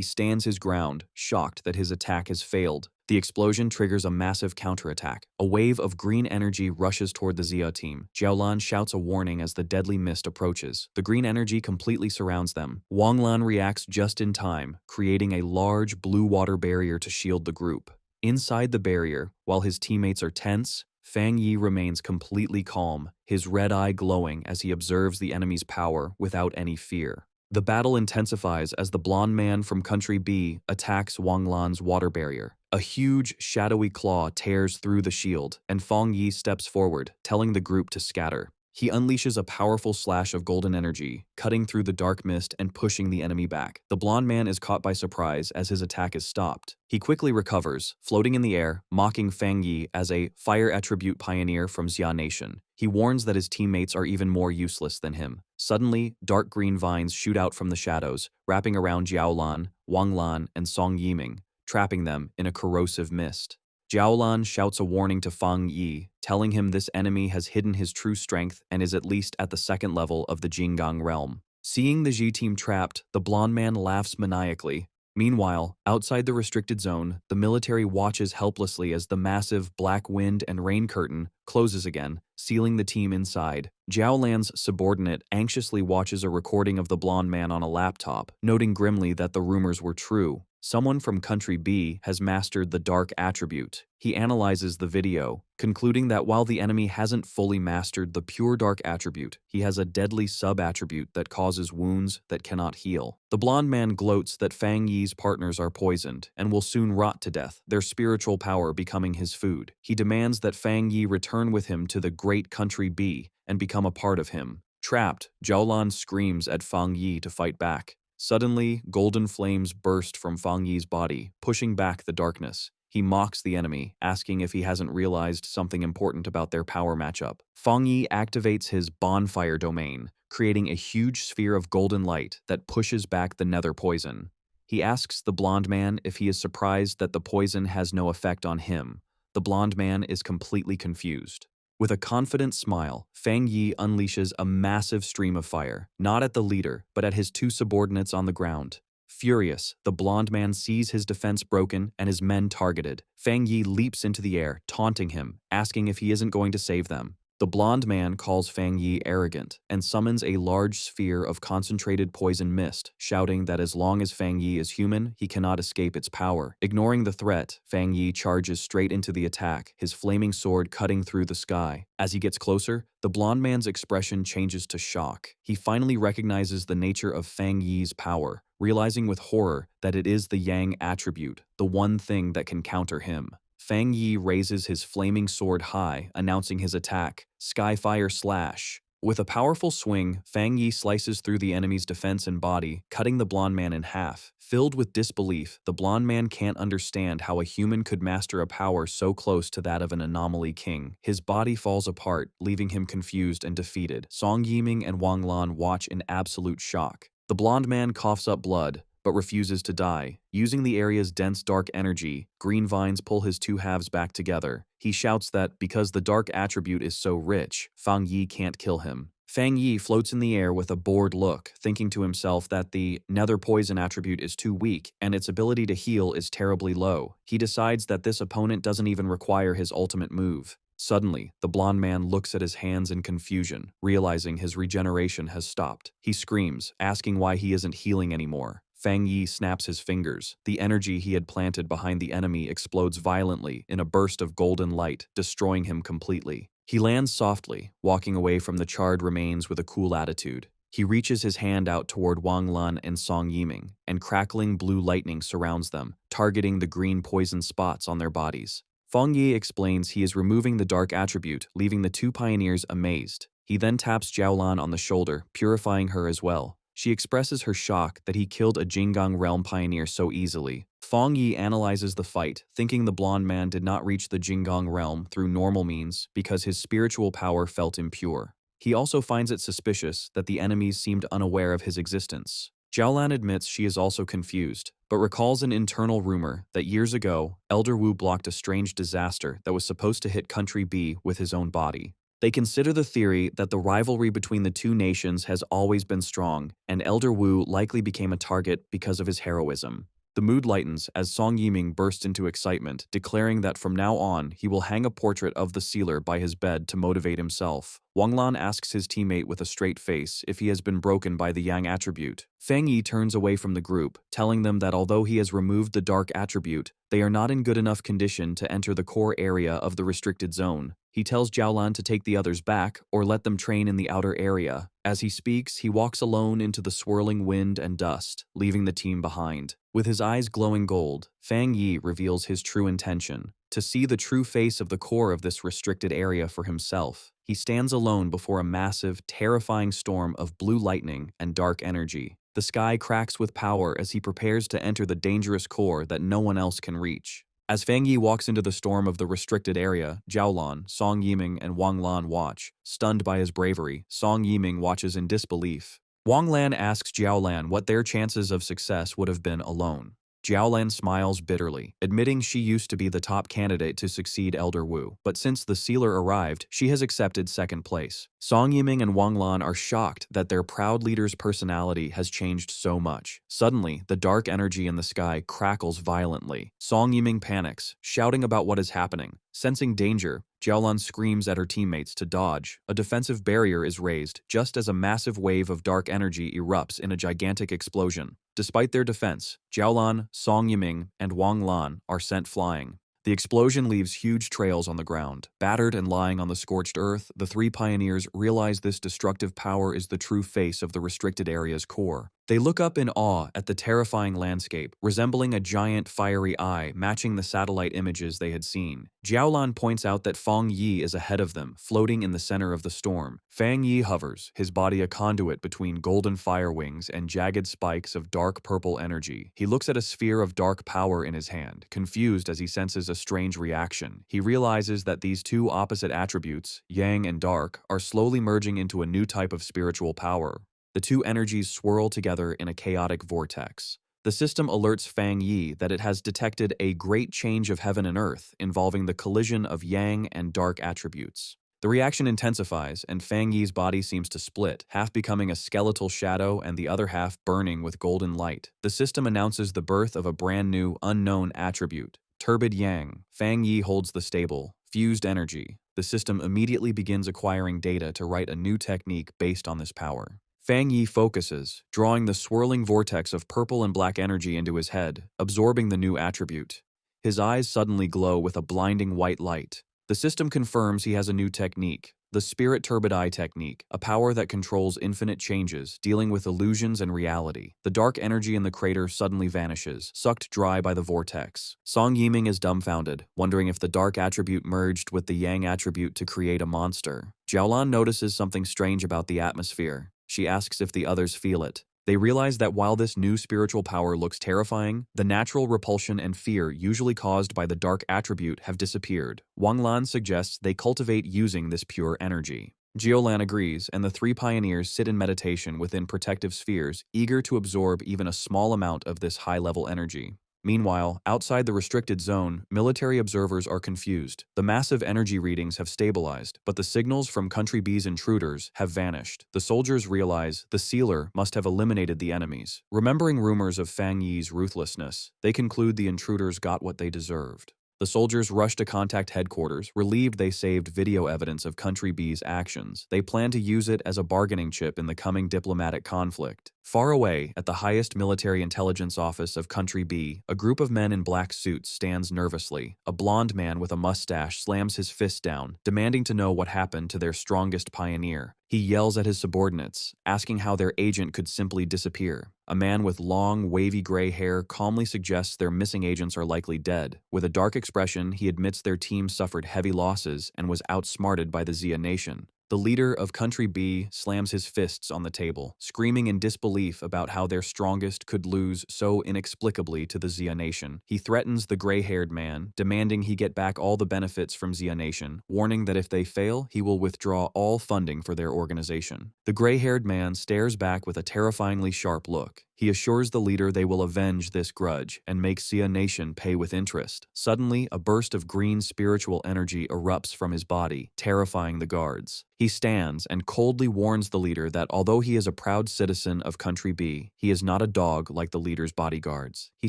Speaker 1: stands his ground, shocked that his attack has failed. The explosion triggers a massive counterattack. A wave of green energy rushes toward the Zia team. Jiaolan shouts a warning as the deadly mist approaches. The green energy completely surrounds them. Wang Lan reacts just in time, creating a large blue water barrier to shield the group. Inside the barrier, while his teammates are tense, Fang Yi remains completely calm, his red eye glowing as he observes the enemy's power without any fear. The battle intensifies as the blonde man from Country B attacks Wang Lan's water barrier. A huge, shadowy claw tears through the shield, and Fang Yi steps forward, telling the group to scatter. He unleashes a powerful slash of golden energy, cutting through the dark mist and pushing the enemy back. The blonde man is caught by surprise as his attack is stopped. He quickly recovers, floating in the air, mocking Fang Yi as a fire attribute pioneer from Xia Nation. He warns that his teammates are even more useless than him. Suddenly, dark green vines shoot out from the shadows, wrapping around Jiaolan, Wang Lan, and Song Yiming, trapping them in a corrosive mist. Jiaolan shouts a warning to Fang Yi, telling him this enemy has hidden his true strength and is at least at the second level of the Jinggang realm. Seeing the Ji team trapped, the blonde man laughs maniacally. Meanwhile, outside the restricted zone, the military watches helplessly as the massive black wind and rain curtain closes again, sealing the team inside. Jiaolan's subordinate anxiously watches a recording of the blonde man on a laptop, noting grimly that the rumors were true. Someone from Country B has mastered the dark attribute. He analyzes the video, concluding that while the enemy hasn't fully mastered the pure dark attribute, he has a deadly sub-attribute that causes wounds that cannot heal. The blonde man gloats that Fang Yi's partners are poisoned and will soon rot to death, their spiritual power becoming his food. He demands that Fang Yi return with him to the great Country B and become a part of him. Trapped, Jiaolan screams at Fang Yi to fight back. Suddenly, golden flames burst from Fang Yi's body, pushing back the darkness. He mocks the enemy, asking if he hasn't realized something important about their power matchup. Fang Yi activates his bonfire domain, creating a huge sphere of golden light that pushes back the nether poison. He asks the blonde man if he is surprised that the poison has no effect on him. The blonde man is completely confused. With a confident smile, Fang Yi unleashes a massive stream of fire, not at the leader, but at his two subordinates on the ground. Furious, the blonde man sees his defense broken and his men targeted. Fang Yi leaps into the air, taunting him, asking if he isn't going to save them. The blonde man calls Fang Yi arrogant and summons a large sphere of concentrated poison mist, shouting that as long as Fang Yi is human, he cannot escape its power. Ignoring the threat, Fang Yi charges straight into the attack, his flaming sword cutting through the sky. As he gets closer, the blonde man's expression changes to shock. He finally recognizes the nature of Fang Yi's power, realizing with horror that it is the Yang attribute, the one thing that can counter him. Fang Yi raises his flaming sword high, announcing his attack, Skyfire Slash. With a powerful swing, Fang Yi slices through the enemy's defense and body, cutting the blonde man in half. Filled with disbelief, the blonde man can't understand how a human could master a power so close to that of an anomaly king. His body falls apart, leaving him confused and defeated. Song Yiming and Wang Lan watch in absolute shock. The blonde man coughs up blood, but refuses to die. Using the area's dense dark energy, green vines pull his two halves back together. He shouts that because the dark attribute is so rich, Fang Yi can't kill him. Fang Yi floats in the air with a bored look, thinking to himself that the nether poison attribute is too weak and its ability to heal is terribly low. He decides that this opponent doesn't even require his ultimate move. Suddenly, the blonde man looks at his hands in confusion, realizing his regeneration has stopped. He screams, asking why he isn't healing anymore. Fang Yi snaps his fingers. The energy he had planted behind the enemy explodes violently in a burst of golden light, destroying him completely. He lands softly, walking away from the charred remains with a cool attitude. He reaches his hand out toward Wang Lan and Song Yiming, and crackling blue lightning surrounds them, targeting the green poison spots on their bodies. Feng Yi explains he is removing the dark attribute, leaving the two pioneers amazed. He then taps Jiaolan on the shoulder, purifying her as well. She expresses her shock that he killed a Jinggang realm pioneer so easily. Feng Yi analyzes the fight, thinking the blonde man did not reach the Jinggang realm through normal means because his spiritual power felt impure. He also finds it suspicious that the enemies seemed unaware of his existence. Jiaolan admits she is also confused, but recalls an internal rumor that years ago, Elder Wu blocked a strange disaster that was supposed to hit Country B with his own body. They consider the theory that the rivalry between the two nations has always been strong, and Elder Wu likely became a target because of his heroism. The mood lightens as Song Yiming bursts into excitement, declaring that from now on he will hang a portrait of the sealer by his bed to motivate himself. Wang Lan asks his teammate with a straight face if he has been broken by the Yang attribute. Fang Yi turns away from the group, telling them that although he has removed the dark attribute, they are not in good enough condition to enter the core area of the restricted zone. He tells Jiaolan to take the others back or let them train in the outer area. As he speaks, he walks alone into the swirling wind and dust, leaving the team behind. With his eyes glowing gold, Fang Yi reveals his true intention: to see the true face of the core of this restricted area for himself. He stands alone before a massive, terrifying storm of blue lightning and dark energy. The sky cracks with power as he prepares to enter the dangerous core that no one else can reach. As Fang Yi walks into the storm of the restricted area, Jiaolan, Song Yiming, and Wang Lan watch. Stunned by his bravery, Song Yiming watches in disbelief. Wang Lan asks Jiaolan what their chances of success would have been alone. Jiaolan smiles bitterly, admitting she used to be the top candidate to succeed Elder Wu, but since the sealer arrived, she has accepted second place. Song Yiming and Wang Lan are shocked that their proud leader's personality has changed so much. Suddenly, the dark energy in the sky crackles violently. Song Yiming panics, shouting about what is happening. Sensing danger, Jiaolan screams at her teammates to dodge. A defensive barrier is raised just as a massive wave of dark energy erupts in a gigantic explosion. Despite their defense, Jiaolan, Song Yiming, and Wang Lan are sent flying. The explosion leaves huge trails on the ground. Battered and lying on the scorched earth, the three pioneers realize this destructive power is the true face of the restricted area's core. They look up in awe at the terrifying landscape, resembling a giant fiery eye matching the satellite images they had seen. Jiaolan points out that Feng Yi is ahead of them, floating in the center of the storm. Fang Yi hovers, his body a conduit between golden fire wings and jagged spikes of dark purple energy. He looks at a sphere of dark power in his hand, confused as he senses a strange reaction. He realizes that these two opposite attributes, yang and dark, are slowly merging into a new type of spiritual power. The two energies swirl together in a chaotic vortex. The system alerts Fang Yi that it has detected a great change of heaven and earth involving the collision of yang and dark attributes. The reaction intensifies, and Fang Yi's body seems to split, half becoming a skeletal shadow and the other half burning with golden light. The system announces the birth of a brand new, unknown attribute, Turbid Yang. Fang Yi holds the stable, fused energy. The system immediately begins acquiring data to write a new technique based on this power. Fang Yi focuses, drawing the swirling vortex of purple and black energy into his head, absorbing the new attribute. His eyes suddenly glow with a blinding white light. The system confirms he has a new technique, the Spirit Turbid Eye technique, a power that controls infinite changes, dealing with illusions and reality. The dark energy in the crater suddenly vanishes, sucked dry by the vortex. Song Yiming is dumbfounded, wondering if the dark attribute merged with the yang attribute to create a monster. Jiaolan notices something strange about the atmosphere. She asks if the others feel it. They realize that while this new spiritual power looks terrifying, the natural repulsion and fear usually caused by the dark attribute have disappeared. Wang Lan suggests they cultivate using this pure energy. Jiaolan agrees, and the three pioneers sit in meditation within protective spheres, eager to absorb even a small amount of this high-level energy. Meanwhile, outside the restricted zone, military observers are confused. The massive energy readings have stabilized, but the signals from Country B's intruders have vanished. The soldiers realize the sealer must have eliminated the enemies. Remembering rumors of Fang Yi's ruthlessness, they conclude the intruders got what they deserved. The soldiers rush to contact headquarters, relieved they saved video evidence of Country B's actions. They plan to use it as a bargaining chip in the coming diplomatic conflict. Far away, at the highest military intelligence office of Country B, a group of men in black suits stands nervously. A blond man with a mustache slams his fist down, demanding to know what happened to their strongest pioneer. He yells at his subordinates, asking how their agent could simply disappear. A man with long, wavy gray hair calmly suggests their missing agents are likely dead. With a dark expression, he admits their team suffered heavy losses and was outsmarted by the Xia Nation. The leader of Country B slams his fists on the table, screaming in disbelief about how their strongest could lose so inexplicably to the Xia Nation. He threatens the gray-haired man, demanding he get back all the benefits from Xia Nation, warning that if they fail, he will withdraw all funding for their organization. The gray-haired man stares back with a terrifyingly sharp look. He assures the leader they will avenge this grudge and make Xia Nation pay with interest. Suddenly, a burst of green spiritual energy erupts from his body, terrifying the guards. He stands and coldly warns the leader that although he is a proud citizen of Country B, he is not a dog like the leader's bodyguards. He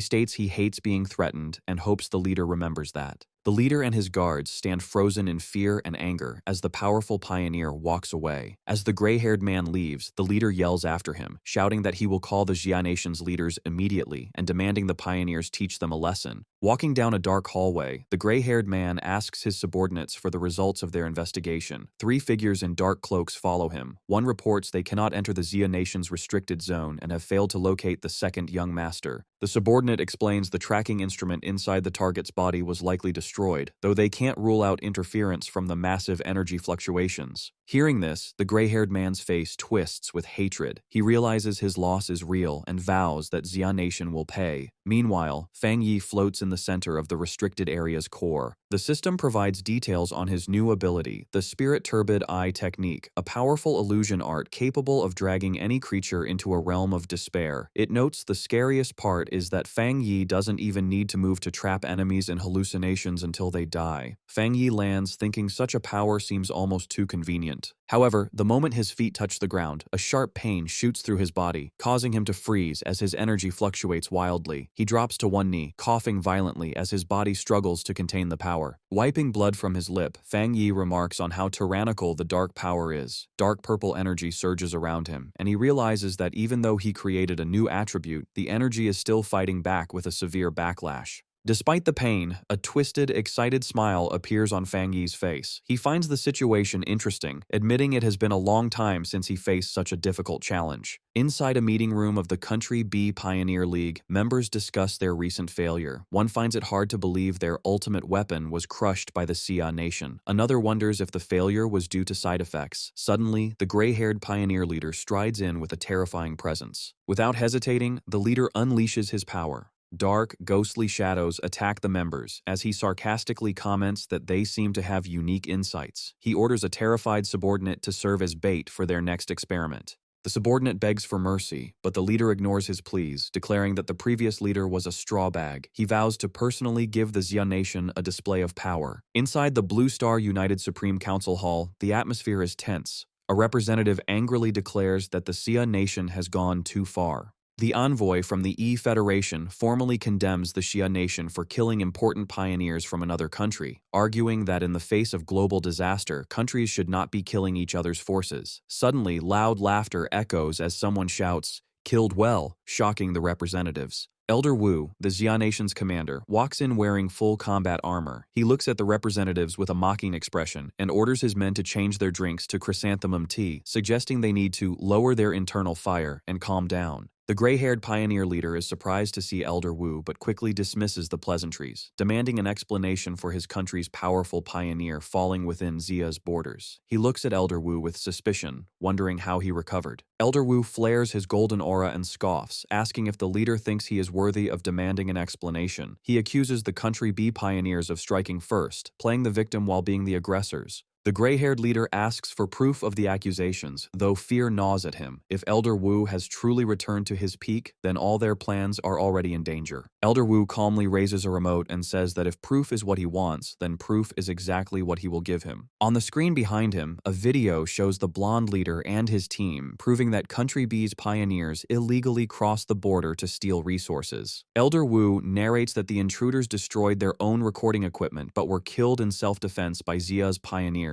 Speaker 1: states he hates being threatened and hopes the leader remembers that. The leader and his guards stand frozen in fear and anger as the powerful pioneer walks away. As the gray-haired man leaves, the leader yells after him, shouting that he will call the Xia Nation's leaders immediately and demanding the pioneers teach them a lesson. Walking down a dark hallway, the gray-haired man asks his subordinates for the results of their investigation. 3 figures in dark cloaks follow him. One reports they cannot enter the Xia Nation's restricted zone and have failed to locate the second young master. The subordinate explains the tracking instrument inside the target's body was likely destroyed, though they can't rule out interference from the massive energy fluctuations. Hearing this, the gray-haired man's face twists with hatred. He realizes his loss is real and vows that Xia Nation will pay. Meanwhile, Fang Yi floats in the center of the restricted area's core. The system provides details on his new ability, the Spirit Turbid Eye Technique, a powerful illusion art capable of dragging any creature into a realm of despair. It notes the scariest part is that Fang Yi doesn't even need to move to trap enemies in hallucinations until they die. Fang Yi lands thinking such a power seems almost too convenient. However, the moment his feet touch the ground, a sharp pain shoots through his body, causing him to freeze as his energy fluctuates wildly. He drops to one knee, coughing violently as his body struggles to contain the power. Wiping blood from his lip, Fang Yi remarks on how tyrannical the dark power is. Dark purple energy surges around him, and he realizes that even though he created a new attribute, the energy is still fighting back with a severe backlash. Despite the pain, a twisted, excited smile appears on Fang Yi's face. He finds the situation interesting, admitting it has been a long time since he faced such a difficult challenge. Inside a meeting room of the Country B Pioneer League, members discuss their recent failure. One finds it hard to believe their ultimate weapon was crushed by the Xia Nation. Another wonders if the failure was due to side effects. Suddenly, the gray-haired pioneer leader strides in with a terrifying presence. Without hesitating, the leader unleashes his power. Dark, ghostly shadows attack the members as he sarcastically comments that they seem to have unique insights. He orders a terrified subordinate to serve as bait for their next experiment. The subordinate begs for mercy, but the leader ignores his pleas, declaring that the previous leader was a straw bag. He vows to personally give the Xia Nation a display of power. Inside the Blue Star United Supreme Council Hall, the atmosphere is tense. A representative angrily declares that the Xia Nation has gone too far. The envoy from the E-Federation formally condemns the Xia Nation for killing important pioneers from another country, arguing that in the face of global disaster, countries should not be killing each other's forces. Suddenly, loud laughter echoes as someone shouts, "Killed well," shocking the representatives. Elder Wu, the Xia Nation's commander, walks in wearing full combat armor. He looks at the representatives with a mocking expression and orders his men to change their drinks to chrysanthemum tea, suggesting they need to lower their internal fire and calm down. The gray-haired pioneer leader is surprised to see Elder Wu but quickly dismisses the pleasantries, demanding an explanation for his country's powerful pioneer falling within Xia's borders. He looks at Elder Wu with suspicion, wondering how he recovered. Elder Wu flares his golden aura and scoffs, asking if the leader thinks he is worthy of demanding an explanation. He accuses the Country B pioneers of striking first, playing the victim while being the aggressors. The gray-haired leader asks for proof of the accusations, though fear gnaws at him. If Elder Wu has truly returned to his peak, then all their plans are already in danger. Elder Wu calmly raises a remote and says that if proof is what he wants, then proof is exactly what he will give him. On the screen behind him, a video shows the blonde leader and his team, proving that Country B's pioneers illegally crossed the border to steal resources. Elder Wu narrates that the intruders destroyed their own recording equipment but were killed in self-defense by Zia's pioneers.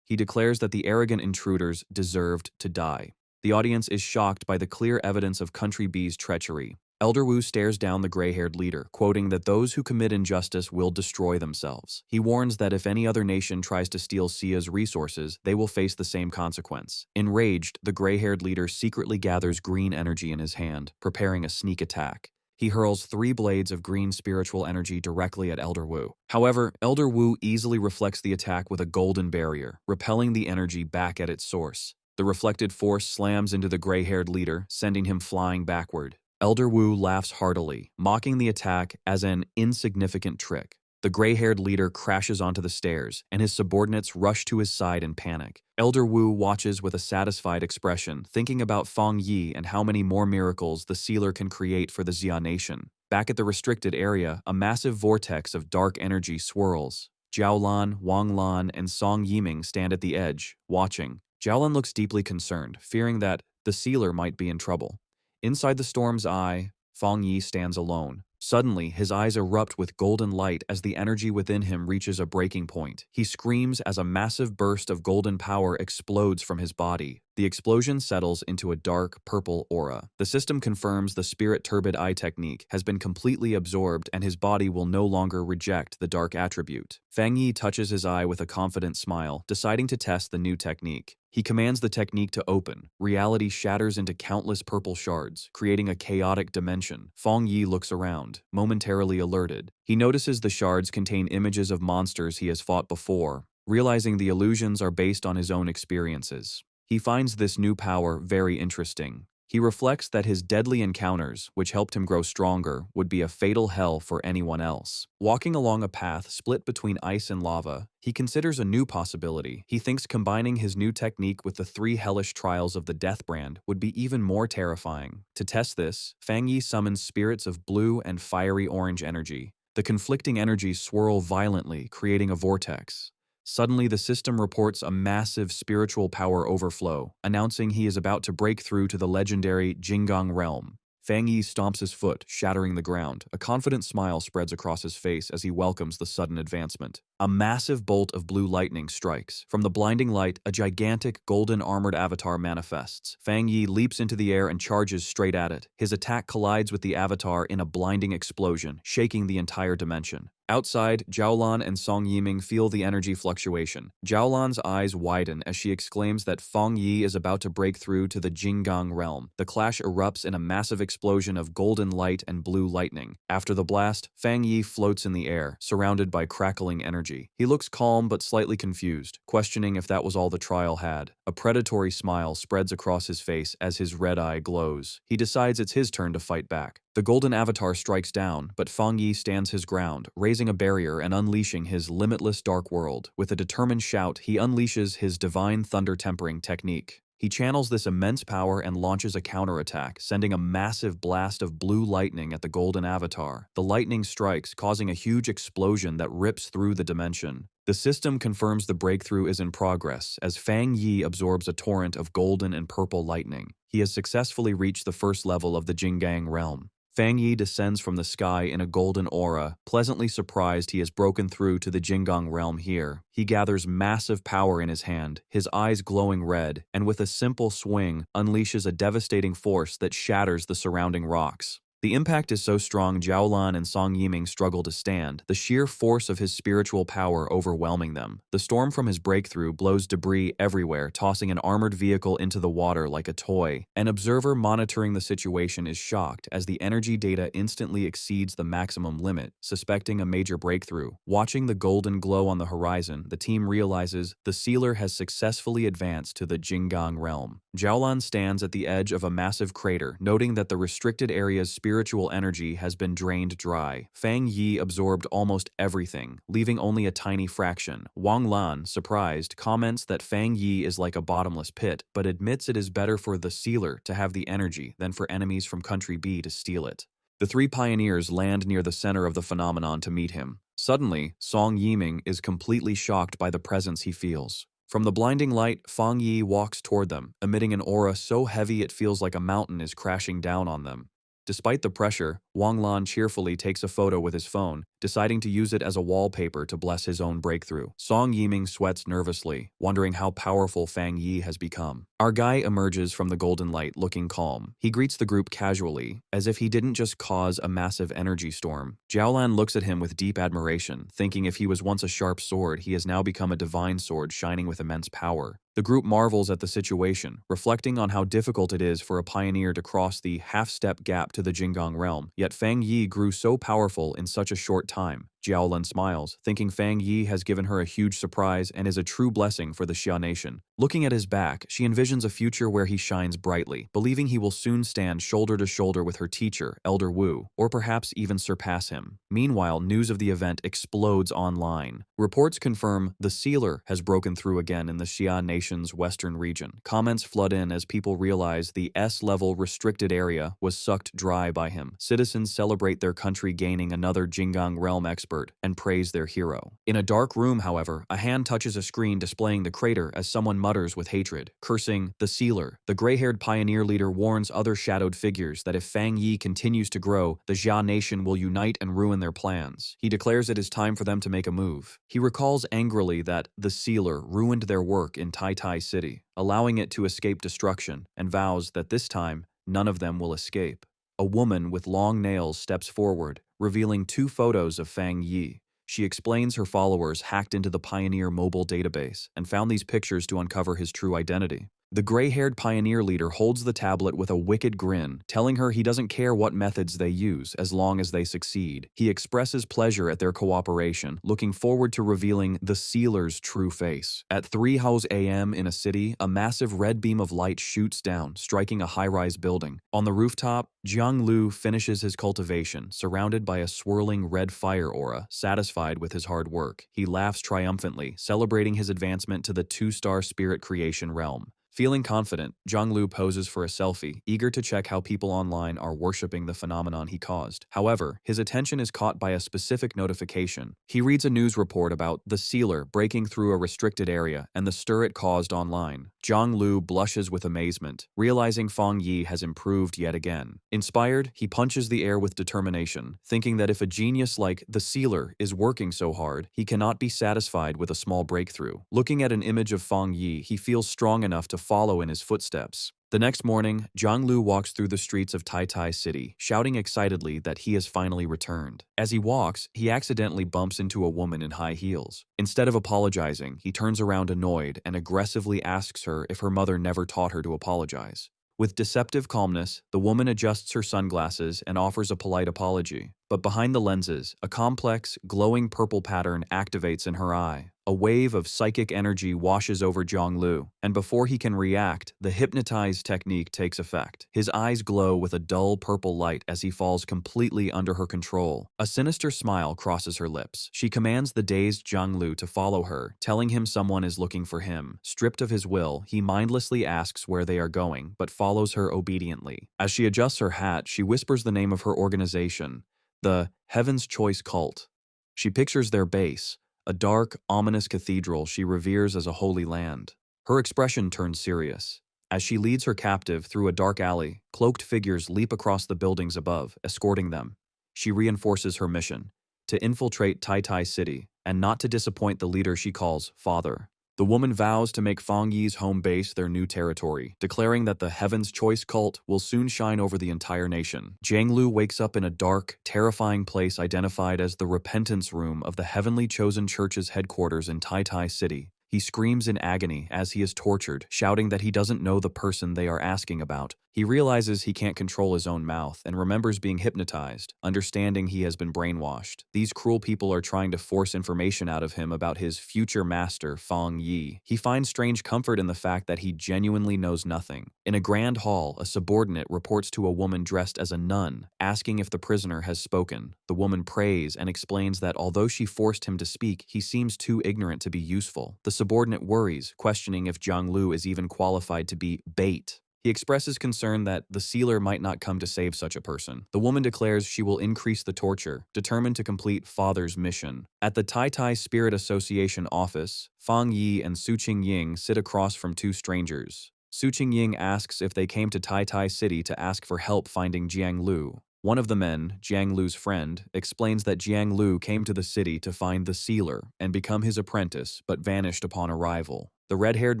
Speaker 1: He declares that the arrogant intruders deserved to die. The audience is shocked by the clear evidence of Country B's treachery. Elder Wu stares down the gray-haired leader, quoting that those who commit injustice will destroy themselves. He warns that if any other nation tries to steal Sia's resources, they will face the same consequence. Enraged, the gray-haired leader secretly gathers green energy in his hand, preparing a sneak attack. He hurls 3 blades of green spiritual energy directly at Elder Wu. However, Elder Wu easily reflects the attack with a golden barrier, repelling the energy back at its source. The reflected force slams into the gray-haired leader, sending him flying backward. Elder Wu laughs heartily, mocking the attack as an insignificant trick. The gray-haired leader crashes onto the stairs, and his subordinates rush to his side in panic. Elder Wu watches with a satisfied expression, thinking about Feng Yi and how many more miracles the sealer can create for the Xia nation. Back at the restricted area, a massive vortex of dark energy swirls. Jiaolan, Wang Lan, and Song Yiming stand at the edge, watching. Jiaolan looks deeply concerned, fearing that the sealer might be in trouble. Inside the storm's eye, Feng Yi stands alone. Suddenly, his eyes erupt with golden light as the energy within him reaches a breaking point. He screams as a massive burst of golden power explodes from his body. The explosion settles into a dark, purple aura. The system confirms the Spirit Turbid Eye technique has been completely absorbed and his body will no longer reject the dark attribute. Feng Yi touches his eye with a confident smile, deciding to test the new technique. He commands the technique to open. Reality shatters into countless purple shards, creating a chaotic dimension. Feng Yi looks around, momentarily alerted. He notices the shards contain images of monsters he has fought before, realizing the illusions are based on his own experiences. He finds this new power very interesting. He reflects that his deadly encounters, which helped him grow stronger, would be a fatal hell for anyone else. Walking along a path split between ice and lava, he considers a new possibility. He thinks combining his new technique with the 3 hellish trials of the Death Brand would be even more terrifying. To test this, Feng Yi summons spirits of blue and fiery orange energy. The conflicting energies swirl violently, creating a vortex. Suddenly, the system reports a massive spiritual power overflow, announcing he is about to break through to the legendary Jinggang realm. Feng Yi stomps his foot, shattering the ground. A confident smile spreads across his face as he welcomes the sudden advancement. A massive bolt of blue lightning strikes. From the blinding light, a gigantic golden armored avatar manifests. Feng Yi leaps into the air and charges straight at it. His attack collides with the avatar in a blinding explosion, shaking the entire dimension. Outside, Jiaolan and Song Yiming feel the energy fluctuation. Jiaolan's eyes widen as she exclaims that Feng Yi is about to break through to the Jinggang realm. The clash erupts in a massive explosion of golden light and blue lightning. After the blast, Feng Yi floats in the air, surrounded by crackling energy. He looks calm but slightly confused, questioning if that was all the trial had. A predatory smile spreads across his face as his red eye glows. He decides it's his turn to fight back. The golden avatar strikes down, but Feng Yi stands his ground, raising a barrier and unleashing his limitless dark world. With a determined shout, he unleashes his divine thunder tempering technique. He channels this immense power and launches a counterattack, sending a massive blast of blue lightning at the golden avatar. The lightning strikes, causing a huge explosion that rips through the dimension. The system confirms the breakthrough is in progress as Feng Yi absorbs a torrent of golden and purple lightning. He has successfully reached the first level of the Jinggang realm. Feng Yi descends from the sky in a golden aura, pleasantly surprised he has broken through to the Jinggang realm here. He gathers massive power in his hand, his eyes glowing red, and with a simple swing, unleashes a devastating force that shatters the surrounding rocks. The impact is so strong Jiaolan and Song Yiming struggle to stand, the sheer force of his spiritual power overwhelming them. The storm from his breakthrough blows debris everywhere, tossing an armored vehicle into the water like a toy. An observer monitoring the situation is shocked as the energy data instantly exceeds the maximum limit, suspecting a major breakthrough. Watching the golden glow on the horizon, the team realizes the sealer has successfully advanced to the Jinggang realm. Jiaolan stands at the edge of a massive crater, noting that the restricted area's spiritual spiritual energy has been drained dry. Fang Yi absorbed almost everything, leaving only a tiny fraction. Wang Lan, surprised, comments that Fang Yi is like a bottomless pit, but admits it is better for the sealer to have the energy than for enemies from Country B to steal it. The three pioneers land near the center of the phenomenon to meet him. Suddenly, Song Yiming is completely shocked by the presence he feels. From the blinding light, Fang Yi walks toward them, emitting an aura so heavy it feels like a mountain is crashing down on them. Despite the pressure, Wang Lan cheerfully takes a photo with his phone, deciding to use it as a wallpaper to bless his own breakthrough. Song Yiming sweats nervously, wondering how powerful Fang Yi has become. Our guy emerges from the golden light looking calm. He greets the group casually, as if he didn't just cause a massive energy storm. Jiaolan looks at him with deep admiration, thinking if he was once a sharp sword, he has now become a divine sword shining with immense power. The group marvels at the situation, reflecting on how difficult it is for a pioneer to cross the half-step gap to the Jinggang realm, yet Fang Yi grew so powerful in such a short time. Jiaolan smiles, thinking Fang Yi has given her a huge surprise and is a true blessing for the Xia nation. Looking at his back, she envisions a future where he shines brightly, believing he will soon stand shoulder to shoulder with her teacher, Elder Wu, or perhaps even surpass him. Meanwhile, news of the event explodes online. Reports confirm the sealer has broken through again in the Xia nation's western region. Comments flood in as people realize the S-level restricted area was sucked dry by him. Citizens celebrate their country gaining another Jinggang realm expert and praise their hero. In a dark room, however, a hand touches a screen displaying the crater as someone mutters with hatred, cursing the sealer. The gray-haired pioneer leader warns other shadowed figures that if Fang Yi continues to grow, the Xia nation will unite and ruin their plans. He declares it is time for them to make a move. He recalls angrily that the sealer ruined their work in Tai Tai City, allowing it to escape destruction, and vows that this time, none of them will escape. A woman with long nails steps forward, revealing 2 photos of Fang Yi. She explains her followers hacked into the Pioneer mobile database and found these pictures to uncover his true identity. The gray-haired pioneer leader holds the tablet with a wicked grin, telling her he doesn't care what methods they use as long as they succeed. He expresses pleasure at their cooperation, looking forward to revealing the sealer's true face. At 3:00 a.m. in a city, a massive red beam of light shoots down, striking a high-rise building. On the rooftop, Jiang Lu finishes his cultivation, surrounded by a swirling red fire aura, satisfied with his hard work. He laughs triumphantly, celebrating his advancement to the 2-star spirit creation realm. Feeling confident, Zhang Lu poses for a selfie, eager to check how people online are worshipping the phenomenon he caused. However, his attention is caught by a specific notification. He reads a news report about the sealer breaking through a restricted area and the stir it caused online. Zhang Lu blushes with amazement, realizing Fang Yi has improved yet again. Inspired, he punches the air with determination, thinking that if a genius like the sealer is working so hard, he cannot be satisfied with a small breakthrough. Looking at an image of Fang Yi, he feels strong enough to follow in his footsteps. The next morning, Zhang Lu walks through the streets of Tai Tai City, shouting excitedly that he has finally returned. As he walks, he accidentally bumps into a woman in high heels. Instead of apologizing, he turns around annoyed and aggressively asks her if her mother never taught her to apologize. With deceptive calmness, the woman adjusts her sunglasses and offers a polite apology. But behind the lenses, a complex, glowing purple pattern activates in her eye. A wave of psychic energy washes over Zhang Lu, and before he can react, the hypnotize technique takes effect. His eyes glow with a dull purple light as he falls completely under her control. A sinister smile crosses her lips. She commands the dazed Zhang Lu to follow her, telling him someone is looking for him. Stripped of his will, he mindlessly asks where they are going, but follows her obediently. As she adjusts her hat, she whispers the name of her organization, the Heaven's Choice Cult. She pictures their base, a dark, ominous cathedral she reveres as a holy land. Her expression turns serious. As she leads her captive through a dark alley, cloaked figures leap across the buildings above, escorting them. She reinforces her mission, to infiltrate Tai Tai City, and not to disappoint the leader she calls Father. The woman vows to make Fang Yi's home base their new territory, declaring that the Heaven's Choice cult will soon shine over the entire nation. Zhang Lu wakes up in a dark, terrifying place identified as the Repentance Room of the Heavenly Chosen Church's headquarters in Tai Tai City. He screams in agony as he is tortured, shouting that he doesn't know the person they are asking about, He realizes he can't control his own mouth and remembers being hypnotized, understanding he has been brainwashed. These cruel people are trying to force information out of him about his future master, Fang Yi. He finds strange comfort in the fact that he genuinely knows nothing. In a grand hall, a subordinate reports to a woman dressed as a nun, asking if the prisoner has spoken. The woman prays and explains that although she forced him to speak, he seems too ignorant to be useful. The subordinate worries, questioning if Jiang Lu is even qualified to be bait. He expresses concern that the sealer might not come to save such a person. The woman declares she will increase the torture, determined to complete Father's mission. At the Tai Tai Spirit Association office, Fang Yi and Su Qingying sit across from two strangers. Su Qingying asks if they came to Tai Tai City to ask for help finding Jiang Lu. One of the men, Jiang Lu's friend, explains that Jiang Lu came to the city to find the sealer and become his apprentice, but vanished upon arrival. The red-haired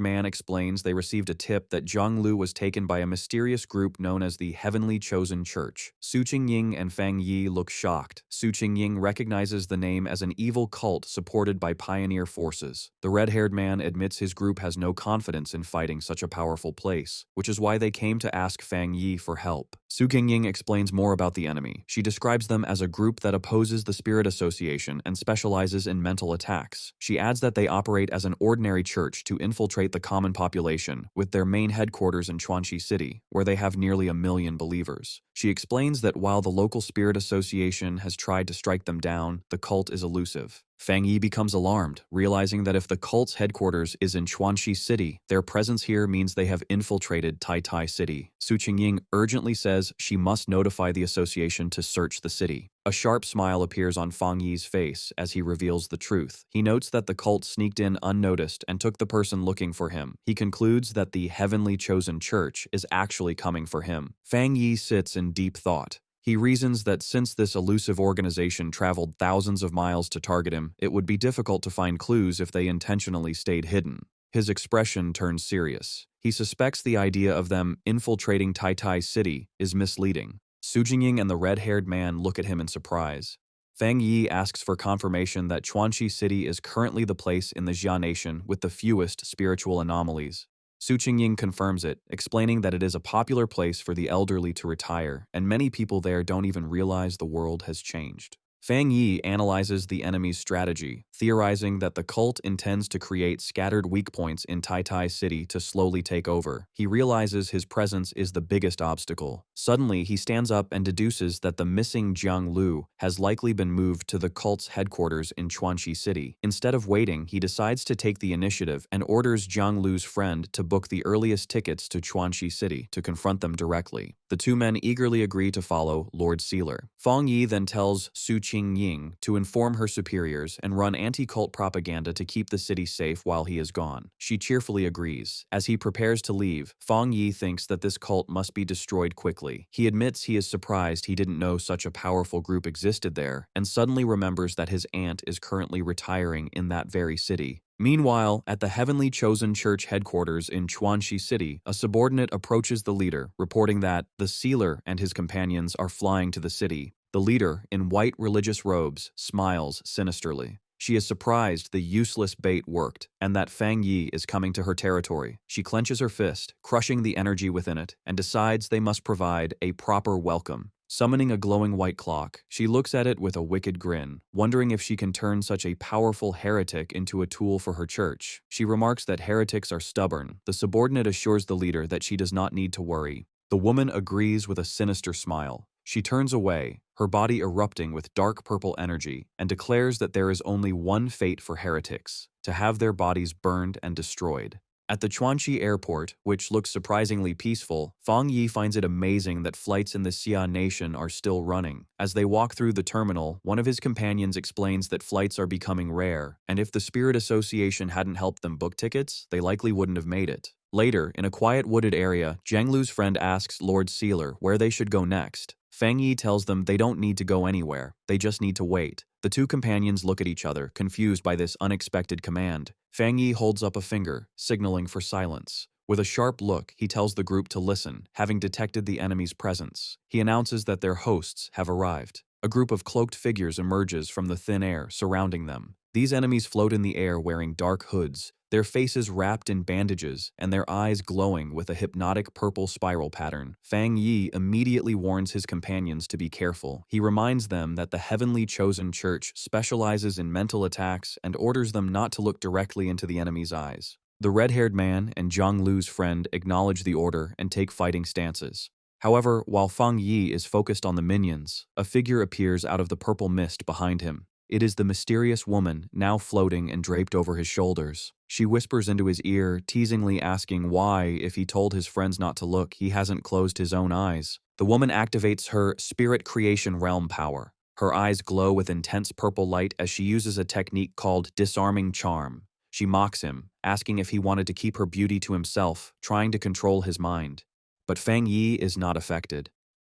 Speaker 1: man explains they received a tip that Jiang Lu was taken by a mysterious group known as the Heavenly Chosen Church. Su Qingying and Fang Yi look shocked. Su Qingying recognizes the name as an evil cult supported by pioneer forces. The red-haired man admits his group has no confidence in fighting such a powerful place, which is why they came to ask Fang Yi for help. Su Qingying explains more about the enemy. She describes them as a group that opposes the Spirit Association and specializes in mental attacks. She adds that they operate as an ordinary church to infiltrate the common population, with their main headquarters in Chuanxi City, where they have nearly 1 million believers. She explains that while the local Spirit Association has tried to strike them down, the cult is elusive. Fang Yi becomes alarmed, realizing that if the cult's headquarters is in Chuanxi City, their presence here means they have infiltrated Tai Tai City. Su Qingying urgently says she must notify the association to search the city. A sharp smile appears on Fang Yi's face as he reveals the truth. He notes that the cult sneaked in unnoticed and took the person looking for him. He concludes that the Heavenly Chosen Church is actually coming for him. Fang Yi sits in deep thought. He reasons that since this elusive organization traveled thousands of miles to target him, it would be difficult to find clues if they intentionally stayed hidden. His expression turns serious. He suspects the idea of them infiltrating Tai Tai City is misleading. Su Jingying and the red-haired man look at him in surprise. Fang Yi asks for confirmation that Chuanxi City is currently the place in the Jia Nation with the fewest spiritual anomalies. Su Qingying confirms it, explaining that it is a popular place for the elderly to retire, and many people there don't even realize the world has changed. Fang Yi analyzes the enemy's strategy, theorizing that the cult intends to create scattered weak points in Tai Tai City to slowly take over. He realizes his presence is the biggest obstacle. Suddenly, he stands up and deduces that the missing Jiang Lu has likely been moved to the cult's headquarters in Chuanxi City. Instead of waiting, he decides to take the initiative and orders Jiang Lu's friend to book the earliest tickets to Chuanxi City to confront them directly. The two men eagerly agree to follow Lord Sealer. Fang Yi then tells Su Qingying to inform her superiors and run anti-cult propaganda to keep the city safe while he is gone. She cheerfully agrees. As he prepares to leave, Fang Yi thinks that this cult must be destroyed quickly. He admits he is surprised he didn't know such a powerful group existed there, and suddenly remembers that his aunt is currently retiring in that very city. Meanwhile, at the Heavenly Chosen Church headquarters in Chuanxi City, a subordinate approaches the leader, reporting that the sealer and his companions are flying to the city. The leader, in white religious robes, smiles sinisterly. She is surprised the useless bait worked, and that Fang Yi is coming to her territory. She clenches her fist, crushing the energy within it, and decides they must provide a proper welcome. Summoning a glowing white clock, she looks at it with a wicked grin, wondering if she can turn such a powerful heretic into a tool for her church. She remarks that heretics are stubborn. The subordinate assures the leader that she does not need to worry. The woman agrees with a sinister smile. She turns away, her body erupting with dark purple energy, and declares that there is only one fate for heretics: to have their bodies burned and destroyed. At the Chuanxi airport, which looks surprisingly peaceful, Fang Yi finds it amazing that flights in the Xia Nation are still running. As they walk through the terminal, one of his companions explains that flights are becoming rare, and if the Spirit Association hadn't helped them book tickets, they likely wouldn't have made it. Later, in a quiet wooded area, Jiang Lu's friend asks Lord Sealer where they should go next. Fang Yi tells them they don't need to go anywhere, they just need to wait. The two companions look at each other, confused by this unexpected command. Fang Yi holds up a finger, signaling for silence. With a sharp look, he tells the group to listen, having detected the enemy's presence. He announces that their hosts have arrived. A group of cloaked figures emerges from the thin air surrounding them. These enemies float in the air wearing dark hoods, their faces wrapped in bandages and their eyes glowing with a hypnotic purple spiral pattern. Fang Yi immediately warns his companions to be careful. He reminds them that the heavenly chosen church specializes in mental attacks and orders them not to look directly into the enemy's eyes. The red-haired man and Zhang Lu's friend acknowledge the order and take fighting stances. However, while Fang Yi is focused on the minions, a figure appears out of the purple mist behind him. It is the mysterious woman, now floating and draped over his shoulders. She whispers into his ear, teasingly asking why, if he told his friends not to look, he hasn't closed his own eyes. The woman activates her spirit creation realm power. Her eyes glow with intense purple light as she uses a technique called disarming charm. She mocks him, asking if he wanted to keep her beauty to himself, trying to control his mind. But Fang Yi is not affected.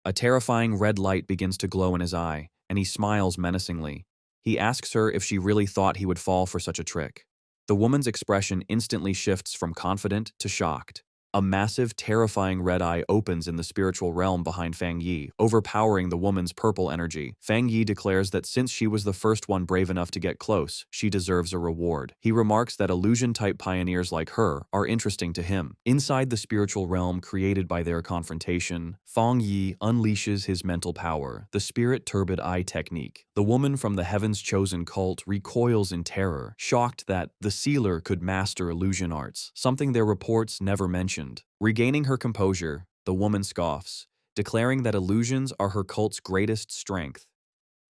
Speaker 1: A terrifying red light begins to glow in his eye, and he smiles menacingly. He asks her if she really thought he would fall for such a trick. The woman's expression instantly shifts from confident to shocked. A massive, terrifying red eye opens in the spiritual realm behind Fang Yi, overpowering the woman's purple energy. Fang Yi declares that since she was the first one brave enough to get close, she deserves a reward. He remarks that illusion-type pioneers like her are interesting to him. Inside the spiritual realm created by their confrontation, Fang Yi unleashes his mental power, the Spirit Turbid Eye technique. The woman from the Heaven's Chosen cult recoils in terror, shocked that the sealer could master illusion arts, something their reports never mentioned. Regaining her composure, the woman scoffs, declaring that illusions are her cult's greatest strength.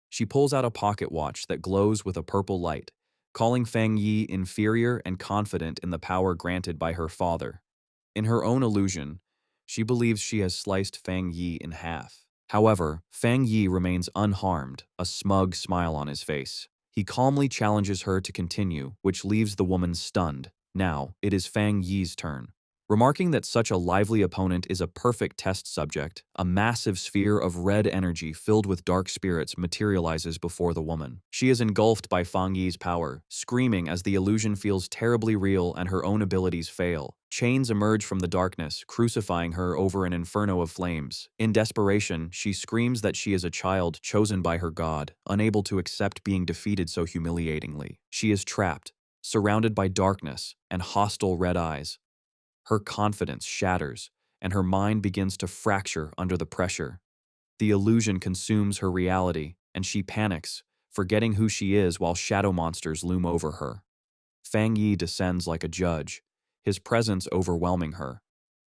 Speaker 1: She pulls out a pocket watch that glows with a purple light, calling Fang Yi inferior and confident in the power granted by her father. In her own illusion, she believes she has sliced Fang Yi in half. However, Fang Yi remains unharmed, a smug smile on his face. He calmly challenges her to continue, which leaves the woman stunned. Now, it is Fang Yi's turn. Remarking that such a lively opponent is a perfect test subject, a massive sphere of red energy filled with dark spirits materializes before the woman. She is engulfed by Fang Yi's power, screaming as the illusion feels terribly real and her own abilities fail. Chains emerge from the darkness, crucifying her over an inferno of flames. In desperation, she screams that she is a child chosen by her god, unable to accept being defeated so humiliatingly. She is trapped, surrounded by darkness and hostile red eyes. Her confidence shatters, and her mind begins to fracture under the pressure. The illusion consumes her reality, and she panics, forgetting who she is while shadow monsters loom over her. Fang Yi descends like a judge, his presence overwhelming her.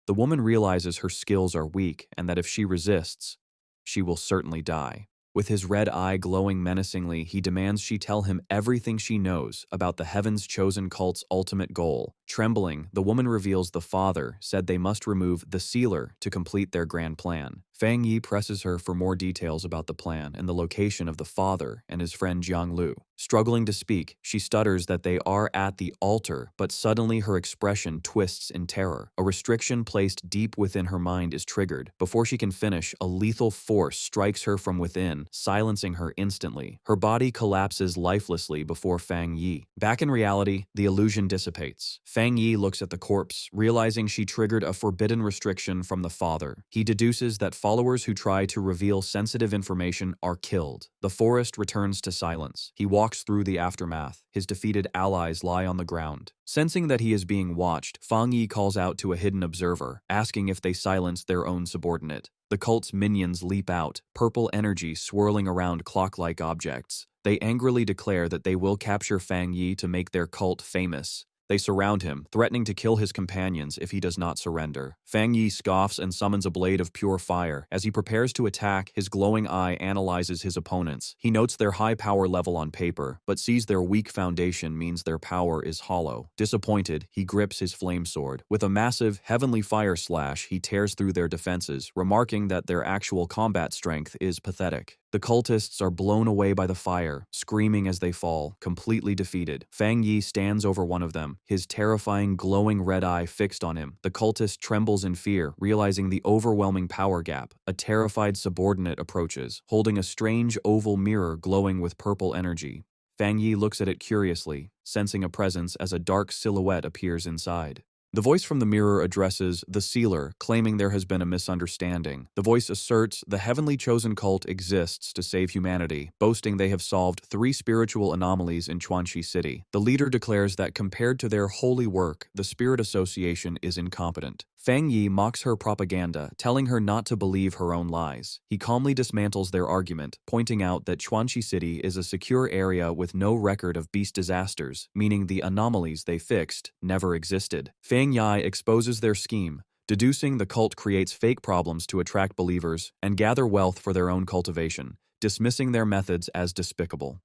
Speaker 1: The woman realizes her skills are weak and that if she resists, she will certainly die. With his red eye glowing menacingly, he demands she tell him everything she knows about the Heaven's Chosen cult's ultimate goal. Trembling, the woman reveals the father said they must remove the sealer to complete their grand plan. Fang Yi presses her for more details about the plan and the location of the father and his friend Zhang Lu. Struggling to speak, she stutters that they are at the altar, but suddenly her expression twists in terror. A restriction placed deep within her mind is triggered. Before she can finish, a lethal force strikes her from within, silencing her instantly. Her body collapses lifelessly before Fang Yi. Back in reality, the illusion dissipates. Fang Yi looks at the corpse, realizing she triggered a forbidden restriction from the father. He deduces that followers who try to reveal sensitive information are killed. The forest returns to silence. He walks through the aftermath. His defeated allies lie on the ground. Sensing that he is being watched, Fang Yi calls out to a hidden observer, asking if they silence their own subordinate. The cult's minions leap out, purple energy swirling around clock-like objects. They angrily declare that they will capture Fang Yi to make their cult famous. They surround him, threatening to kill his companions if he does not surrender. Fang Yi scoffs and summons a blade of pure fire. As he prepares to attack, his glowing eye analyzes his opponents. He notes their high power level on paper, but sees their weak foundation means their power is hollow. Disappointed, he grips his flame sword. With a massive, heavenly fire slash, he tears through their defenses, remarking that their actual combat strength is pathetic. The cultists are blown away by the fire, screaming as they fall, completely defeated. Fang Yi stands over one of them, his terrifying glowing red eye fixed on him. The cultist trembles in fear, realizing the overwhelming power gap. A terrified subordinate approaches, holding a strange oval mirror glowing with purple energy. Fang Yi looks at it curiously, sensing a presence as a dark silhouette appears inside. The voice from the mirror addresses the sealer, claiming there has been a misunderstanding. The voice asserts the heavenly chosen cult exists to save humanity, boasting they have solved 3 spiritual anomalies in Chuanxi City. The leader declares that compared to their holy work, the Spirit Association is incompetent. Fang Yi mocks her propaganda, telling her not to believe her own lies. He calmly dismantles their argument, pointing out that Chuanxi City is a secure area with no record of beast disasters, meaning the anomalies they fixed never existed. Fang Yi exposes their scheme, deducing the cult creates fake problems to attract believers and gather wealth for their own cultivation, dismissing their methods as despicable.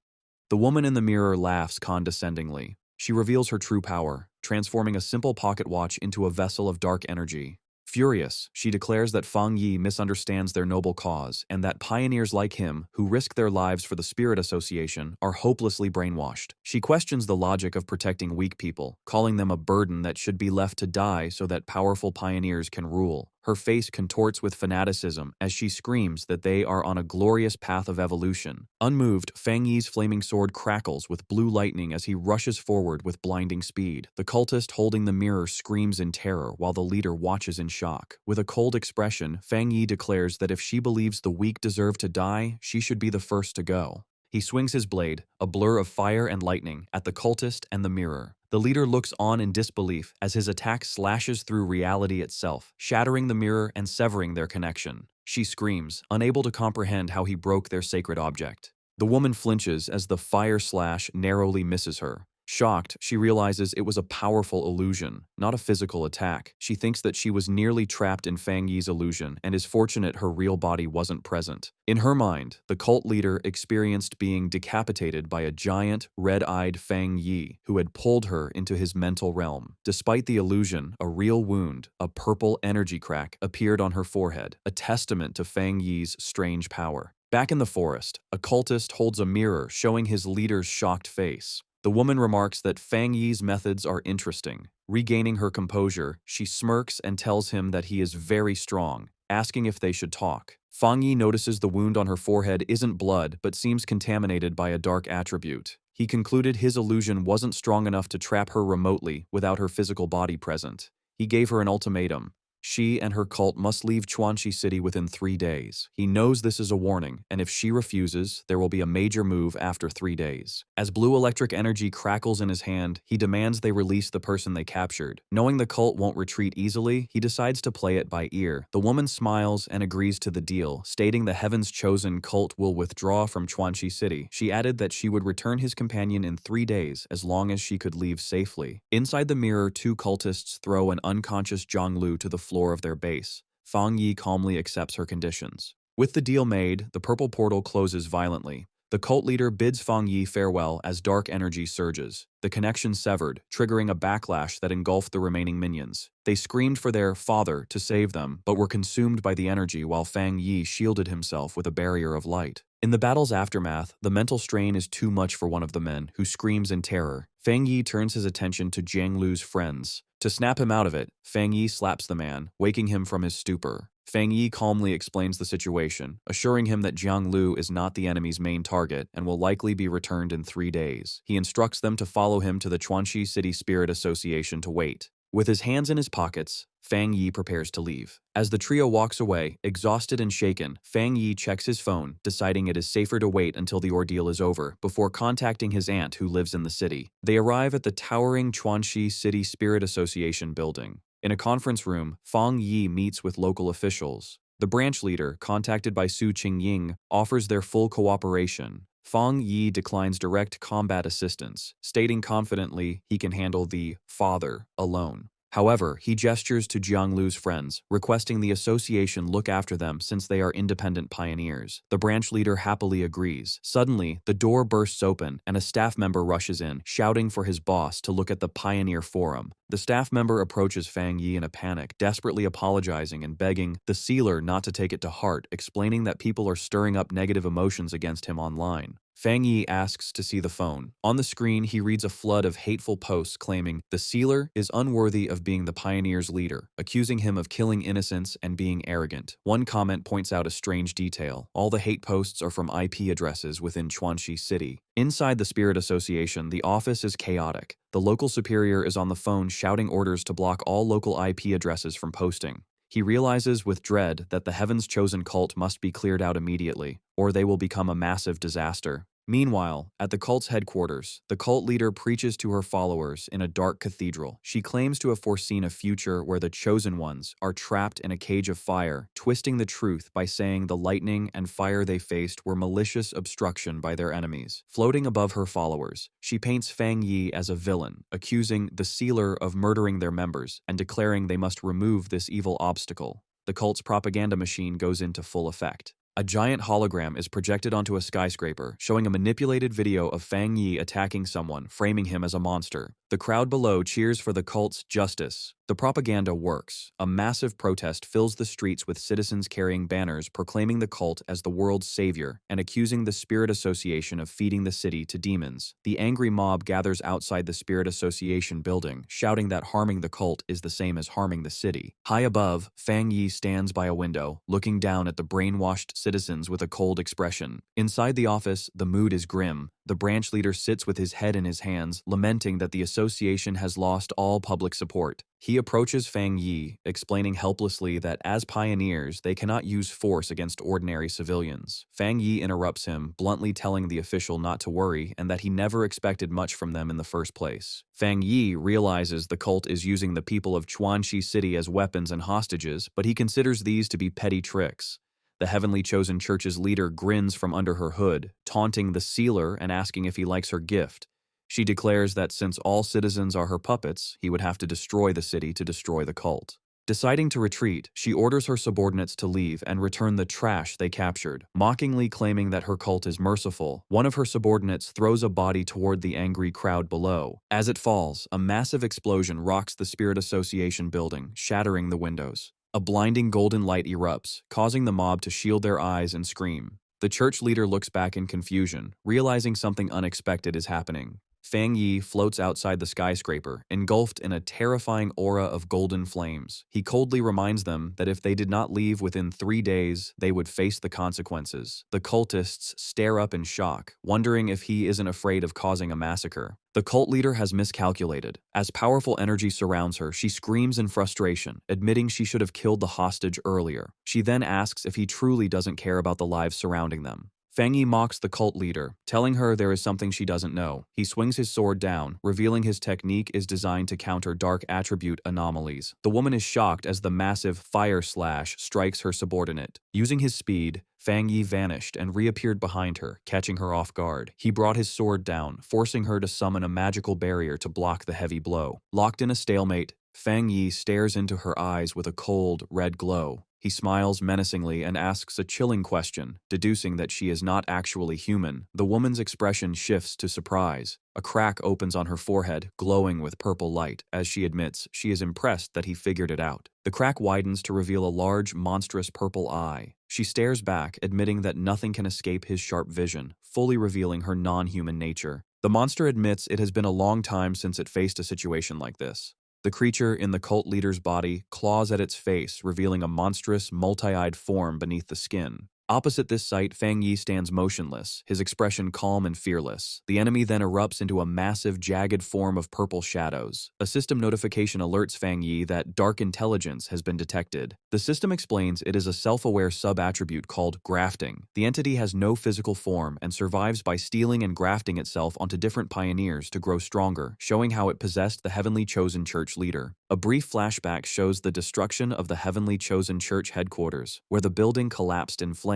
Speaker 1: The woman in the mirror laughs condescendingly. She reveals her true power, transforming a simple pocket watch into a vessel of dark energy. Furious, she declares that Fang Yi misunderstands their noble cause and that pioneers like him, who risk their lives for the Spirit Association, are hopelessly brainwashed. She questions the logic of protecting weak people, calling them a burden that should be left to die so that powerful pioneers can rule. Her face contorts with fanaticism as she screams that they are on a glorious path of evolution. Unmoved, Fang Yi's flaming sword crackles with blue lightning as he rushes forward with blinding speed. The cultist holding the mirror screams in terror while the leader watches in shock. With a cold expression, Fang Yi declares that if she believes the weak deserve to die, she should be the first to go. He swings his blade, a blur of fire and lightning, at the cultist and the mirror. The leader looks on in disbelief as his attack slashes through reality itself, shattering the mirror and severing their connection. She screams, unable to comprehend how he broke their sacred object. The woman flinches as the fire slash narrowly misses her. Shocked, she realizes it was a powerful illusion, not a physical attack. She thinks that she was nearly trapped in Fang Yi's illusion and is fortunate her real body wasn't present. In her mind, the cult leader experienced being decapitated by a giant, red-eyed Fang Yi who had pulled her into his mental realm. Despite the illusion, a real wound, a purple energy crack, appeared on her forehead, a testament to Fang Yi's strange power. Back in the forest, a cultist holds a mirror showing his leader's shocked face. The woman remarks that Fang Yi's methods are interesting. Regaining her composure, she smirks and tells him that he is very strong, asking if they should talk. Fang Yi notices the wound on her forehead isn't blood but seems contaminated by a dark attribute. He concluded his illusion wasn't strong enough to trap her remotely without her physical body present. He gave her an ultimatum. She and her cult must leave Chuanxi City within 3 days. He knows this is a warning, and if she refuses, there will be a major move after 3 days. As blue electric energy crackles in his hand, he demands they release the person they captured. Knowing the cult won't retreat easily, he decides to play it by ear. The woman smiles and agrees to the deal, stating the Heaven's Chosen cult will withdraw from Chuanxi City. She added that she would return his companion in 3 days as long as she could leave safely. Inside the mirror, 2 cultists throw an unconscious Zhonglu to the floor of their base. Fang Yi calmly accepts her conditions. With the deal made, the purple portal closes violently. The cult leader bids Fang Yi farewell as dark energy surges. The connection severed, triggering a backlash that engulfed the remaining minions. They screamed for their father to save them, but were consumed by the energy while Fang Yi shielded himself with a barrier of light. In the battle's aftermath, the mental strain is too much for one of the men, who screams in terror. Fang Yi turns his attention to Jiang Lu's friends. To snap him out of it, Fang Yi slaps the man, waking him from his stupor. Fang Yi calmly explains the situation, assuring him that Jiang Lu is not the enemy's main target and will likely be returned in 3 days. He instructs them to follow him to the Chuanxi City Spirit Association to wait. With his hands in his pockets, Fang Yi prepares to leave. As the trio walks away, exhausted and shaken, Fang Yi checks his phone, deciding it is safer to wait until the ordeal is over before contacting his aunt who lives in the city. They arrive at the towering Chuanxi City Spirit Association building. In a conference room, Fang Yi meets with local officials. The branch leader, contacted by Su Qingying, offers their full cooperation. Fang Yi declines direct combat assistance, stating confidently he can handle the father alone. However, he gestures to Jiang Lu's friends, requesting the association look after them since they are independent pioneers. The branch leader happily agrees. Suddenly, the door bursts open and a staff member rushes in, shouting for his boss to look at the Pioneer Forum. The staff member approaches Fang Yi in a panic, desperately apologizing and begging the sealer not to take it to heart, explaining that people are stirring up negative emotions against him online. Fang Yi asks to see the phone. On the screen, he reads a flood of hateful posts claiming the sealer is unworthy of being the pioneer's leader, accusing him of killing innocents and being arrogant. One comment points out a strange detail. All the hate posts are from IP addresses within Chuanxi City. Inside the Spirit Association, the office is chaotic. The local superior is on the phone shouting orders to block all local IP addresses from posting. He realizes with dread that the Heaven's Chosen cult must be cleared out immediately, or they will become a massive disaster. Meanwhile, at the cult's headquarters, the cult leader preaches to her followers in a dark cathedral. She claims to have foreseen a future where the chosen ones are trapped in a cage of fire, twisting the truth by saying the lightning and fire they faced were malicious obstruction by their enemies. Floating above her followers, she paints Fang Yi as a villain, accusing the sealer of murdering their members and declaring they must remove this evil obstacle. The cult's propaganda machine goes into full effect. A giant hologram is projected onto a skyscraper, showing a manipulated video of Fang Yi attacking someone, framing him as a monster. The crowd below cheers for the cult's justice. The propaganda works. A massive protest fills the streets with citizens carrying banners proclaiming the cult as the world's savior and accusing the Spirit Association of feeding the city to demons. The angry mob gathers outside the Spirit Association building, shouting that harming the cult is the same as harming the city. High above, Fang Yi stands by a window, looking down at the brainwashed citizens with a cold expression. Inside the office, the mood is grim. The branch leader sits with his head in his hands, lamenting that the association has lost all public support. He approaches Fang Yi, explaining helplessly that as pioneers, they cannot use force against ordinary civilians. Fang Yi interrupts him, bluntly telling the official not to worry and that he never expected much from them in the first place. Fang Yi realizes the cult is using the people of Chuanxi City as weapons and hostages, but he considers these to be petty tricks. The Heavenly Chosen Church's leader grins from under her hood, taunting the sealer and asking if he likes her gift. She declares that since all citizens are her puppets, he would have to destroy the city to destroy the cult. Deciding to retreat, she orders her subordinates to leave and return the trash they captured, mockingly claiming that her cult is merciful. One of her subordinates throws a body toward the angry crowd below. As it falls, a massive explosion rocks the Spirit Association building, shattering the windows. A blinding golden light erupts, causing the mob to shield their eyes and scream. The church leader looks back in confusion, realizing something unexpected is happening. Fang Yi floats outside the skyscraper, engulfed in a terrifying aura of golden flames. He coldly reminds them that if they did not leave within 3 days, they would face the consequences. The cultists stare up in shock, wondering if he isn't afraid of causing a massacre. The cult leader has miscalculated. As powerful energy surrounds her, she screams in frustration, admitting she should have killed the hostage earlier. She then asks if he truly doesn't care about the lives surrounding them. Fang Yi mocks the cult leader, telling her there is something she doesn't know. He swings his sword down, revealing his technique is designed to counter dark attribute anomalies. The woman is shocked as the massive fire slash strikes her subordinate. Using his speed, Fang Yi vanished and reappeared behind her, catching her off guard. He brought his sword down, forcing her to summon a magical barrier to block the heavy blow. Locked in a stalemate, Fang Yi stares into her eyes with a cold, red glow. He smiles menacingly and asks a chilling question, deducing that she is not actually human. The woman's expression shifts to surprise. A crack opens on her forehead, glowing with purple light, as she admits she is impressed that he figured it out. The crack widens to reveal a large, monstrous purple eye. She stares back, admitting that nothing can escape his sharp vision, fully revealing her non-human nature. The monster admits it has been a long time since it faced a situation like this. The creature in the cult leader's body claws at its face, revealing a monstrous, multi-eyed form beneath the skin. Opposite this sight, Fang Yi stands motionless, his expression calm and fearless. The enemy then erupts into a massive, jagged form of purple shadows. A system notification alerts Fang Yi that dark intelligence has been detected. The system explains it is a self-aware sub-attribute called grafting. The entity has no physical form and survives by stealing and grafting itself onto different pioneers to grow stronger, showing how it possessed the Heavenly Chosen Church leader. A brief flashback shows the destruction of the Heavenly Chosen Church headquarters, where the building collapsed in flames.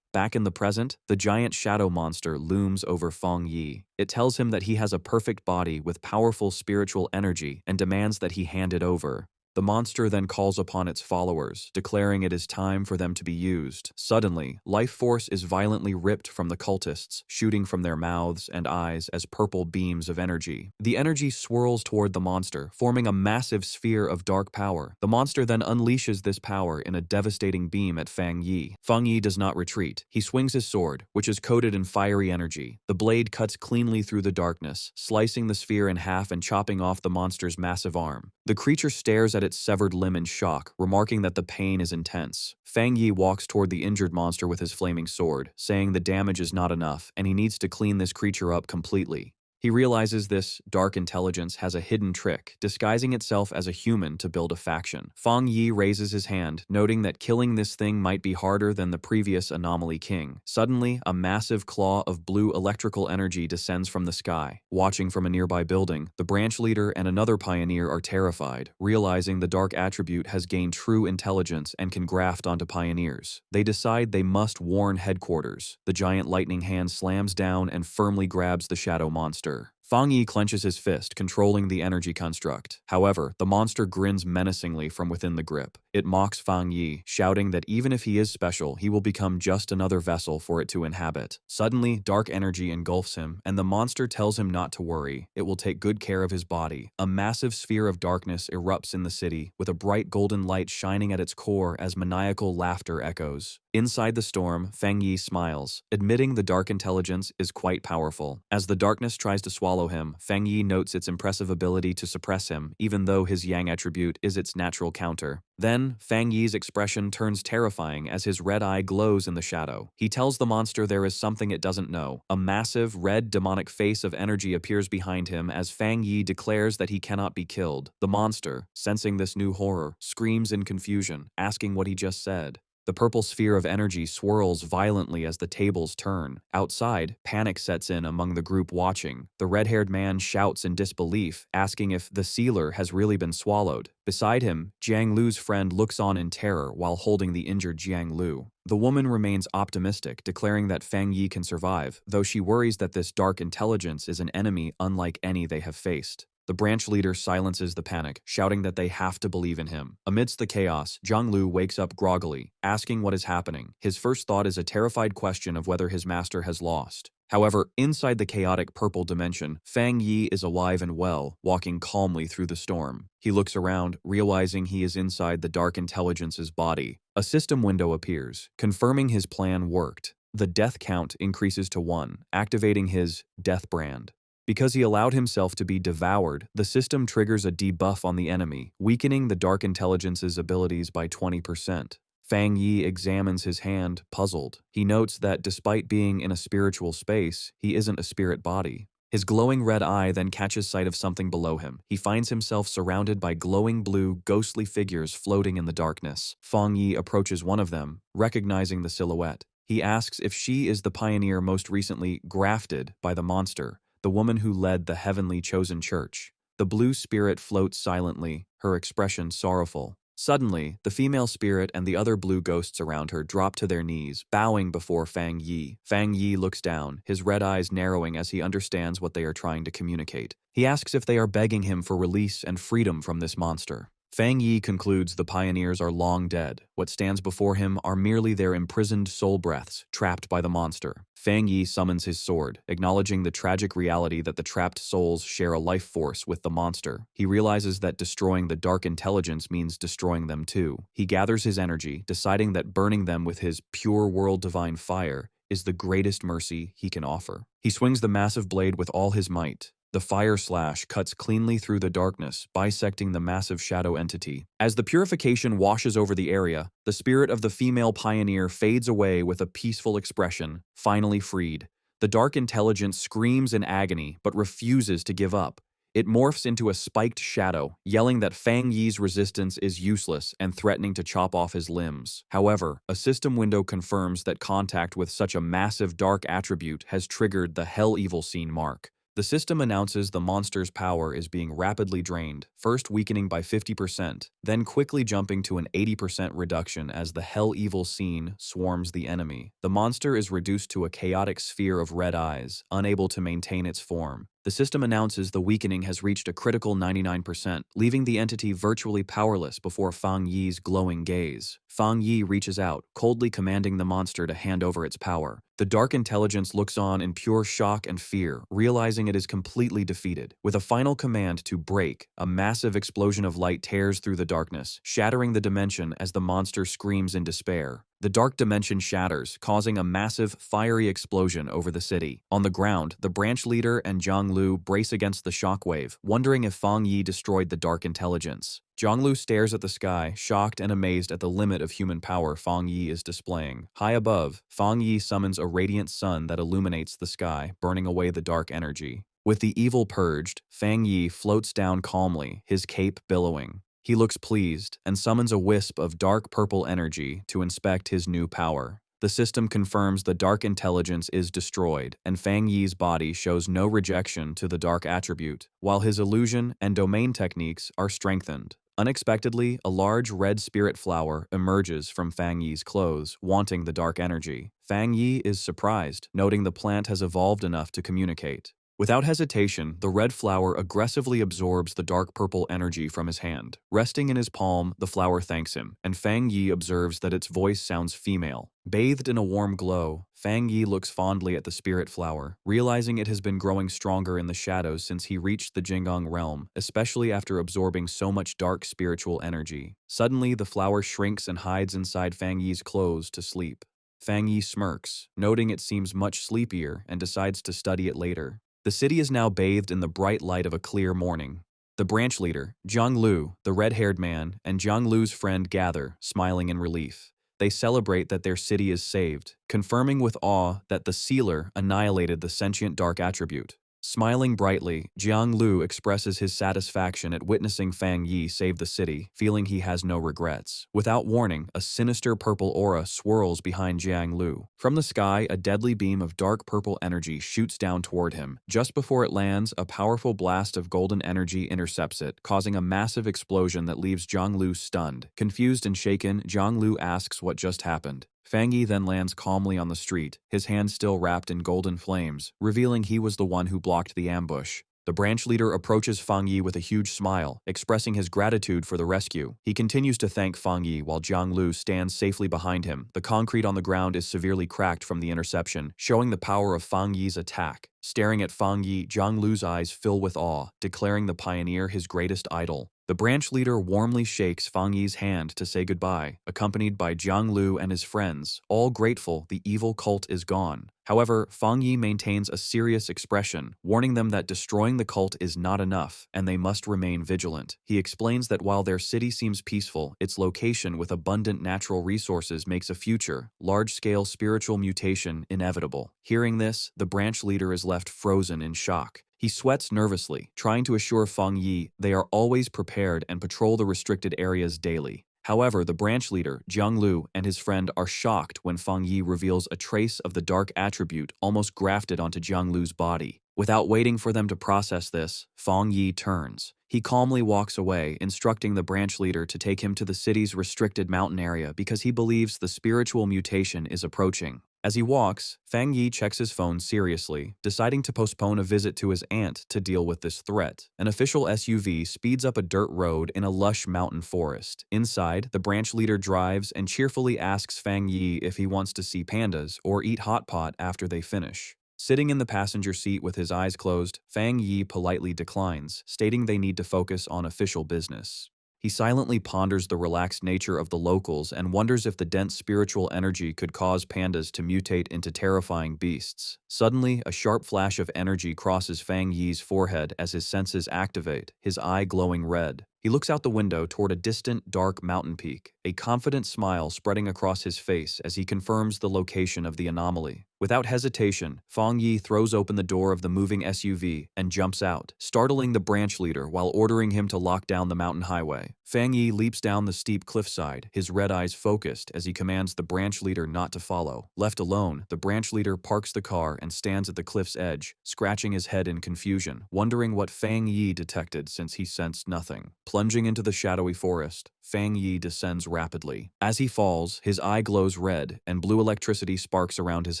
Speaker 1: Back in the present, the giant shadow monster looms over Fang Yi. It tells him that he has a perfect body with powerful spiritual energy and demands that he hand it over. The monster then calls upon its followers, declaring it is time for them to be used. Suddenly, life force is violently ripped from the cultists, shooting from their mouths and eyes as purple beams of energy. The energy swirls toward the monster, forming a massive sphere of dark power. The monster then unleashes this power in a devastating beam at Fang Yi. Fang Yi does not retreat. He swings his sword, which is coated in fiery energy. The blade cuts cleanly through the darkness, slicing the sphere in half and chopping off the monster's massive arm. The creature stares at its severed limb in shock, remarking that the pain is intense. Fang Yi walks toward the injured monster with his flaming sword, saying the damage is not enough and he needs to clean this creature up completely. He realizes this dark intelligence has a hidden trick, disguising itself as a human to build a faction. Fang Yi raises his hand, noting that killing this thing might be harder than the previous anomaly king. Suddenly, a massive claw of blue electrical energy descends from the sky. Watching from a nearby building, the branch leader and another pioneer are terrified, realizing the dark attribute has gained true intelligence and can graft onto pioneers. They decide they must warn headquarters. The giant lightning hand slams down and firmly grabs the shadow monster. Fang Yi clenches his fist, controlling the energy construct. However, the monster grins menacingly from within the grip. It mocks Fang Yi, shouting that even if he is special, he will become just another vessel for it to inhabit. Suddenly, dark energy engulfs him, and the monster tells him not to worry. It will take good care of his body. A massive sphere of darkness erupts in the city, with a bright golden light shining at its core as maniacal laughter echoes. Inside the storm, Fang Yi smiles, admitting the dark intelligence is quite powerful. As the darkness tries to swallow him, Fang Yi notes its impressive ability to suppress him, even though his yang attribute is its natural counter. Then, Fang Yi's expression turns terrifying as his red eye glows in the shadow. He tells the monster there is something it doesn't know. A massive, red, demonic face of energy appears behind him as Fang Yi declares that he cannot be killed. The monster, sensing this new horror, screams in confusion, asking what he just said. The purple sphere of energy swirls violently as the tables turn. Outside, panic sets in among the group watching. The red-haired man shouts in disbelief, asking if the sealer has really been swallowed. Beside him, Jiang Lu's friend looks on in terror while holding the injured Jiang Lu. The woman remains optimistic, declaring that Fang Yi can survive, though she worries that this dark intelligence is an enemy unlike any they have faced. The branch leader silences the panic, shouting that they have to believe in him. Amidst the chaos, Jiang Lu wakes up groggily, asking what is happening. His first thought is a terrified question of whether his master has lost. However, inside the chaotic purple dimension, Fang Yi is alive and well, walking calmly through the storm. He looks around, realizing he is inside the dark intelligence's body. A system window appears, confirming his plan worked. The death count increases to 1, activating his death brand. Because he allowed himself to be devoured, the system triggers a debuff on the enemy, weakening the Dark Intelligence's abilities by 20%. Fang Yi examines his hand, puzzled. He notes that despite being in a spiritual space, he isn't a spirit body. His glowing red eye then catches sight of something below him. He finds himself surrounded by glowing blue, ghostly figures floating in the darkness. Fang Yi approaches one of them, recognizing the silhouette. He asks if she is the pioneer most recently grafted by the monster, the woman who led the heavenly chosen church. The blue spirit floats silently, her expression sorrowful. Suddenly, the female spirit and the other blue ghosts around her drop to their knees, bowing before Fang Yi. Fang Yi looks down, his red eyes narrowing as he understands what they are trying to communicate. He asks if they are begging him for release and freedom from this monster. Fang Yi concludes the pioneers are long dead. What stands before him are merely their imprisoned soul breaths, trapped by the monster. Fang Yi summons his sword, acknowledging the tragic reality that the trapped souls share a life force with the monster. He realizes that destroying the dark intelligence means destroying them too. He gathers his energy, deciding that burning them with his pure world divine fire is the greatest mercy he can offer. He swings the massive blade with all his might. The fire slash cuts cleanly through the darkness, bisecting the massive shadow entity. As the purification washes over the area, the spirit of the female pioneer fades away with a peaceful expression, finally freed. The dark intelligence screams in agony, but refuses to give up. It morphs into a spiked shadow, yelling that Fang Yi's resistance is useless and threatening to chop off his limbs. However, a system window confirms that contact with such a massive dark attribute has triggered the Hell Evil Scene mark. The system announces the monster's power is being rapidly drained, first weakening by 50%, then quickly jumping to an 80% reduction as the Hell Evil Scene swarms the enemy. The monster is reduced to a chaotic sphere of red eyes, unable to maintain its form. The system announces the weakening has reached a critical 99%, leaving the entity virtually powerless before Fang Yi's glowing gaze. Fang Yi reaches out, coldly commanding the monster to hand over its power. The dark intelligence looks on in pure shock and fear, realizing it is completely defeated. With a final command to break, a massive explosion of light tears through the darkness, shattering the dimension as the monster screams in despair. The dark dimension shatters, causing a massive, fiery explosion over the city. On the ground, the branch leader and Jiang Lu brace against the shockwave, wondering if Fang Yi destroyed the dark intelligence. Jiang Lu stares at the sky, shocked and amazed at the limit of human power Fang Yi is displaying. High above, Fang Yi summons a radiant sun that illuminates the sky, burning away the dark energy. With the evil purged, Fang Yi floats down calmly, his cape billowing. He looks pleased and summons a wisp of dark purple energy to inspect his new power. The system confirms the dark intelligence is destroyed, and Fang Yi's body shows no rejection to the dark attribute, while his illusion and domain techniques are strengthened. Unexpectedly, a large red spirit flower emerges from Fang Yi's clothes, wanting the dark energy. Fang Yi is surprised, noting the plant has evolved enough to communicate. Without hesitation, the red flower aggressively absorbs the dark purple energy from his hand. Resting in his palm, the flower thanks him, and Fang Yi observes that its voice sounds female. Bathed in a warm glow, Fang Yi looks fondly at the spirit flower, realizing it has been growing stronger in the shadows since he reached the Jinggang realm, especially after absorbing so much dark spiritual energy. Suddenly, the flower shrinks and hides inside Fang Yi's clothes to sleep. Fang Yi smirks, noting it seems much sleepier, and decides to study it later. The city is now bathed in the bright light of a clear morning. The branch leader, Jiang Lu, the red-haired man, and Jiang Lu's friend gather, smiling in relief. They celebrate that their city is saved, confirming with awe that the sealer annihilated the sentient dark attribute. Smiling brightly, Jiang Lu expresses his satisfaction at witnessing Fang Yi save the city, feeling he has no regrets. Without warning, a sinister purple aura swirls behind Jiang Lu. From the sky, a deadly beam of dark purple energy shoots down toward him. Just before it lands, a powerful blast of golden energy intercepts it, causing a massive explosion that leaves Jiang Lu stunned. Confused and shaken, Jiang Lu asks what just happened. Fang Yi then lands calmly on the street, his hand still wrapped in golden flames, revealing he was the one who blocked the ambush. The branch leader approaches Fang Yi with a huge smile, expressing his gratitude for the rescue. He continues to thank Fang Yi while Jiang Lu stands safely behind him. The concrete on the ground is severely cracked from the interception, showing the power of Fang Yi's attack. Staring at Fang Yi, Jiang Lu's eyes fill with awe, declaring the pioneer his greatest idol. The branch leader warmly shakes Fang Yi's hand to say goodbye, accompanied by Jiang Lu and his friends, all grateful the evil cult is gone. However, Fang Yi maintains a serious expression, warning them that destroying the cult is not enough, and they must remain vigilant. He explains that while their city seems peaceful, its location with abundant natural resources makes a future, large-scale spiritual mutation inevitable. Hearing this, the branch leader is left frozen in shock. He sweats nervously, trying to assure Fang Yi they are always prepared and patrol the restricted areas daily. However, the branch leader, Jiang Lu, and his friend are shocked when Fang Yi reveals a trace of the dark attribute almost grafted onto Jiang Lu's body. Without waiting for them to process this, Fang Yi turns. He calmly walks away, instructing the branch leader to take him to the city's restricted mountain area because he believes the spiritual mutation is approaching. As he walks, Fang Yi checks his phone seriously, deciding to postpone a visit to his aunt to deal with this threat. An official SUV speeds up a dirt road in a lush mountain forest. Inside, the branch leader drives and cheerfully asks Fang Yi if he wants to see pandas or eat hot pot after they finish. Sitting in the passenger seat with his eyes closed, Fang Yi politely declines, stating they need to focus on official business. He silently ponders the relaxed nature of the locals and wonders if the dense spiritual energy could cause pandas to mutate into terrifying beasts. Suddenly, a sharp flash of energy crosses Fang Yi's forehead as his senses activate, his eye glowing red. He looks out the window toward a distant, dark mountain peak, a confident smile spreading across his face as he confirms the location of the anomaly. Without hesitation, Fang Yi throws open the door of the moving SUV and jumps out, startling the branch leader while ordering him to lock down the mountain highway. Fang Yi leaps down the steep cliffside, his red eyes focused as he commands the branch leader not to follow. Left alone, the branch leader parks the car and stands at the cliff's edge, scratching his head in confusion, wondering what Fang Yi detected since he sensed nothing. Plunging into the shadowy forest, Fang Yi descends rapidly. As he falls, his eye glows red, and blue electricity sparks around his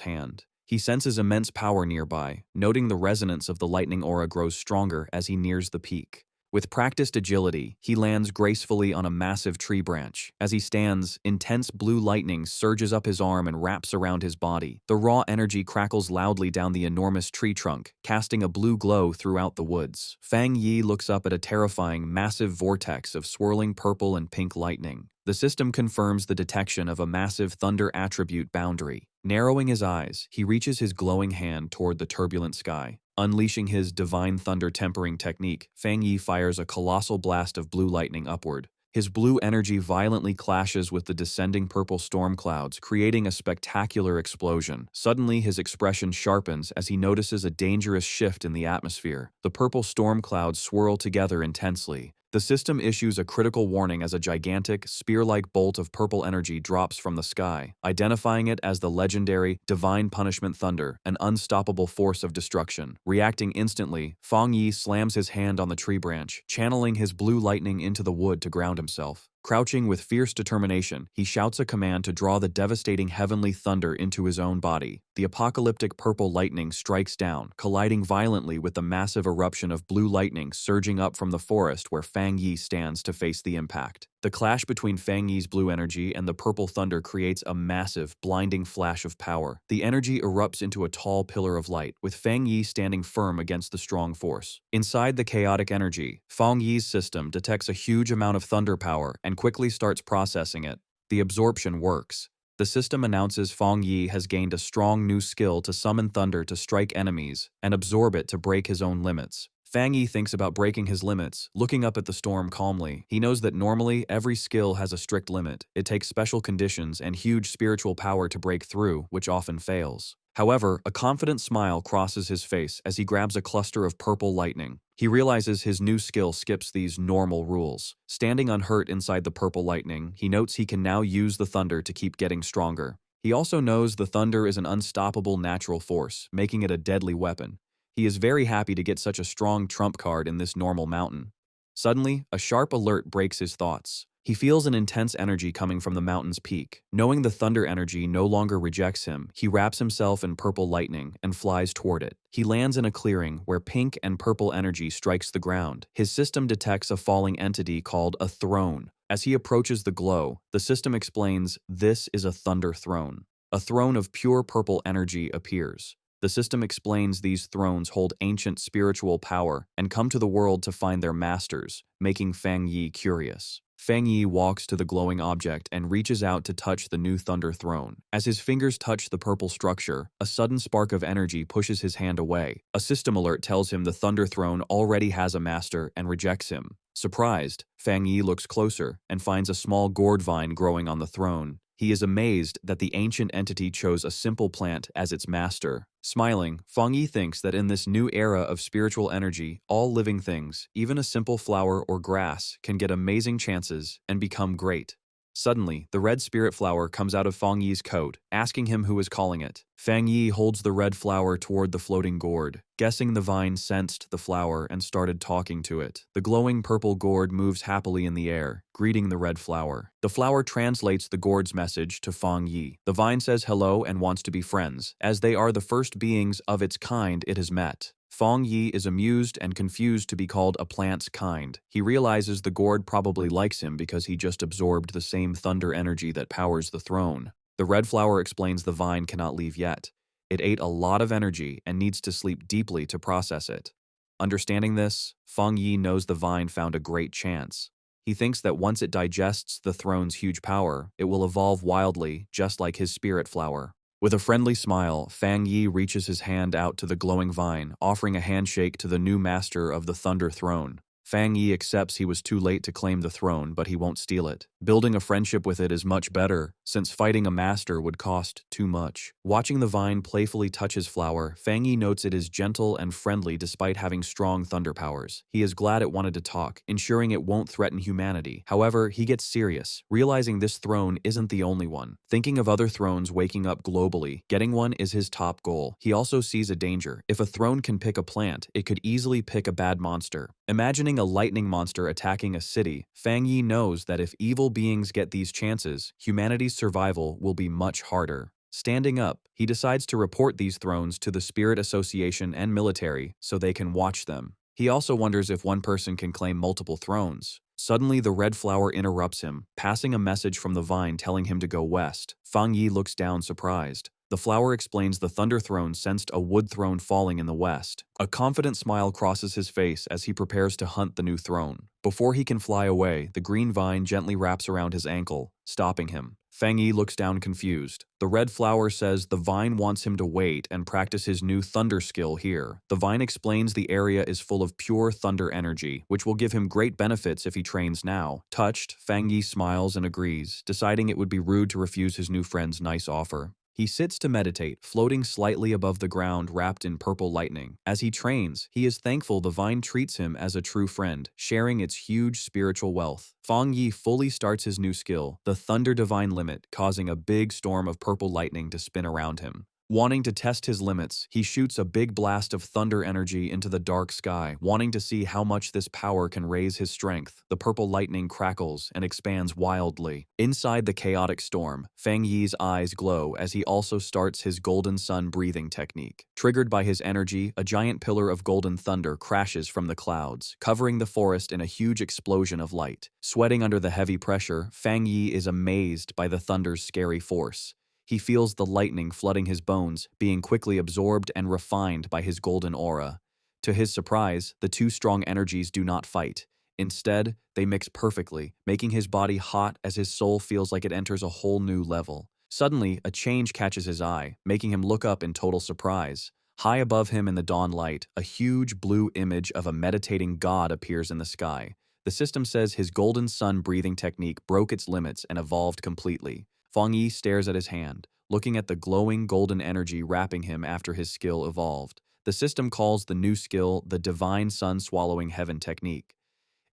Speaker 1: hand. He senses immense power nearby, noting the resonance of the lightning aura grows stronger as he nears the peak. With practiced agility, he lands gracefully on a massive tree branch. As he stands, intense blue lightning surges up his arm and wraps around his body. The raw energy crackles loudly down the enormous tree trunk, casting a blue glow throughout the woods. Fang Yi looks up at a terrifying, massive vortex of swirling purple and pink lightning. The system confirms the detection of a massive thunder attribute boundary. Narrowing his eyes, he reaches his glowing hand toward the turbulent sky. Unleashing his divine thunder tempering technique, Fang Yi fires a colossal blast of blue lightning upward. His blue energy violently clashes with the descending purple storm clouds, creating a spectacular explosion. Suddenly, his expression sharpens as he notices a dangerous shift in the atmosphere. The purple storm clouds swirl together intensely. The system issues a critical warning as a gigantic, spear-like bolt of purple energy drops from the sky, identifying it as the legendary Divine Punishment Thunder, an unstoppable force of destruction. Reacting instantly, Fang Yi slams his hand on the tree branch, channeling his blue lightning into the wood to ground himself. Crouching with fierce determination, he shouts a command to draw the devastating heavenly thunder into his own body. The apocalyptic purple lightning strikes down, colliding violently with the massive eruption of blue lightning surging up from the forest where Fang Yi stands to face the impact. The clash between Fang Yi's blue energy and the purple thunder creates a massive, blinding flash of power. The energy erupts into a tall pillar of light, with Fang Yi standing firm against the strong force. Inside the chaotic energy, Fang Yi's system detects a huge amount of thunder power and quickly starts processing it. The absorption works. The system announces Fang Yi has gained a strong new skill to summon thunder to strike enemies and absorb it to break his own limits. Fang Yi thinks about breaking his limits, looking up at the storm calmly. He knows that normally every skill has a strict limit. It takes special conditions and huge spiritual power to break through, which often fails. However, a confident smile crosses his face as he grabs a cluster of purple lightning. He realizes his new skill skips these normal rules. Standing unhurt inside the purple lightning, he notes he can now use the thunder to keep getting stronger. He also knows the thunder is an unstoppable natural force, making it a deadly weapon. He is very happy to get such a strong trump card in this normal mountain. Suddenly, a sharp alert breaks his thoughts. He feels an intense energy coming from the mountain's peak. Knowing the thunder energy no longer rejects him, he wraps himself in purple lightning and flies toward it. He lands in a clearing where pink and purple energy strikes the ground. His system detects a falling entity called a throne. As he approaches the glow, the system explains, "This is a thunder throne." A throne of pure purple energy appears. The system explains these thrones hold ancient spiritual power and come to the world to find their masters, making Fang Yi curious. Fang Yi walks to the glowing object and reaches out to touch the new thunder throne. As his fingers touch the purple structure, a sudden spark of energy pushes his hand away. A system alert tells him the thunder throne already has a master and rejects him. Surprised, Fang Yi looks closer and finds a small gourd vine growing on the throne. He is amazed that the ancient entity chose a simple plant as its master. Smiling, Fang Yi thinks that in this new era of spiritual energy, all living things, even a simple flower or grass, can get amazing chances and become great. Suddenly, the red spirit flower comes out of Fang Yi's coat, asking him who is calling it. Fang Yi holds the red flower toward the floating gourd. Guessing the vine sensed the flower and started talking to it. The glowing purple gourd moves happily in the air, greeting the red flower. The flower translates the gourd's message to Fang Yi. The vine says hello and wants to be friends, as they are the first beings of its kind it has met. Fang Yi is amused and confused to be called a plant's kind. He realizes the gourd probably likes him because he just absorbed the same thunder energy that powers the throne. The red flower explains the vine cannot leave yet. It ate a lot of energy and needs to sleep deeply to process it. Understanding this, Fang Yi knows the vine found a great chance. He thinks that once it digests the throne's huge power, it will evolve wildly, just like his spirit flower. With a friendly smile, Fang Yi reaches his hand out to the glowing vine, offering a handshake to the new master of the Thunder Throne. Fang Yi accepts he was too late to claim the throne, but he won't steal it. Building a friendship with it is much better, since fighting a master would cost too much. Watching the vine playfully touch his flower, Fang Yi notes it is gentle and friendly despite having strong thunder powers. He is glad it wanted to talk, ensuring it won't threaten humanity. However, he gets serious, realizing this throne isn't the only one. Thinking of other thrones waking up globally, getting one is his top goal. He also sees a danger. If a throne can pick a plant, it could easily pick a bad monster. Imagining a lightning monster attacking a city, Fang Yi knows that if evil beings get these chances, humanity's survival will be much harder. Standing up, he decides to report these thrones to the Spirit Association and military so they can watch them. He also wonders if one person can claim multiple thrones. Suddenly, the red flower interrupts him, passing a message from the vine telling him to go west. Fang Yi looks down surprised. The flower explains the Thunder Throne sensed a wood throne falling in the west. A confident smile crosses his face as he prepares to hunt the new throne. Before he can fly away, the green vine gently wraps around his ankle, stopping him. Fang Yi looks down confused. The red flower says the vine wants him to wait and practice his new thunder skill here. The vine explains the area is full of pure thunder energy, which will give him great benefits if he trains now. Touched, Fang Yi smiles and agrees, deciding it would be rude to refuse his new friend's nice offer. He sits to meditate, floating slightly above the ground wrapped in purple lightning. As he trains, he is thankful the vine treats him as a true friend, sharing its huge spiritual wealth. Fang Yi fully starts his new skill, the Thunder Divine Limit, causing a big storm of purple lightning to spin around him. Wanting to test his limits, he shoots a big blast of thunder energy into the dark sky, wanting to see how much this power can raise his strength. The purple lightning crackles and expands wildly. Inside the chaotic storm, Fang Yi's eyes glow as he also starts his golden sun breathing technique. Triggered by his energy, a giant pillar of golden thunder crashes from the clouds, covering the forest in a huge explosion of light. Sweating under the heavy pressure, Fang Yi is amazed by the thunder's scary force. He feels the lightning flooding his bones, being quickly absorbed and refined by his golden aura. To his surprise, the two strong energies do not fight. Instead, they mix perfectly, making his body hot as his soul feels like it enters a whole new level. Suddenly, a change catches his eye, making him look up in total surprise. High above him in the dawn light, a huge blue image of a meditating god appears in the sky. The system says his golden sun breathing technique broke its limits and evolved completely. Fang Yi stares at his hand, looking at the glowing golden energy wrapping him after his skill evolved. The system calls the new skill the Divine Sun Swallowing Heaven technique.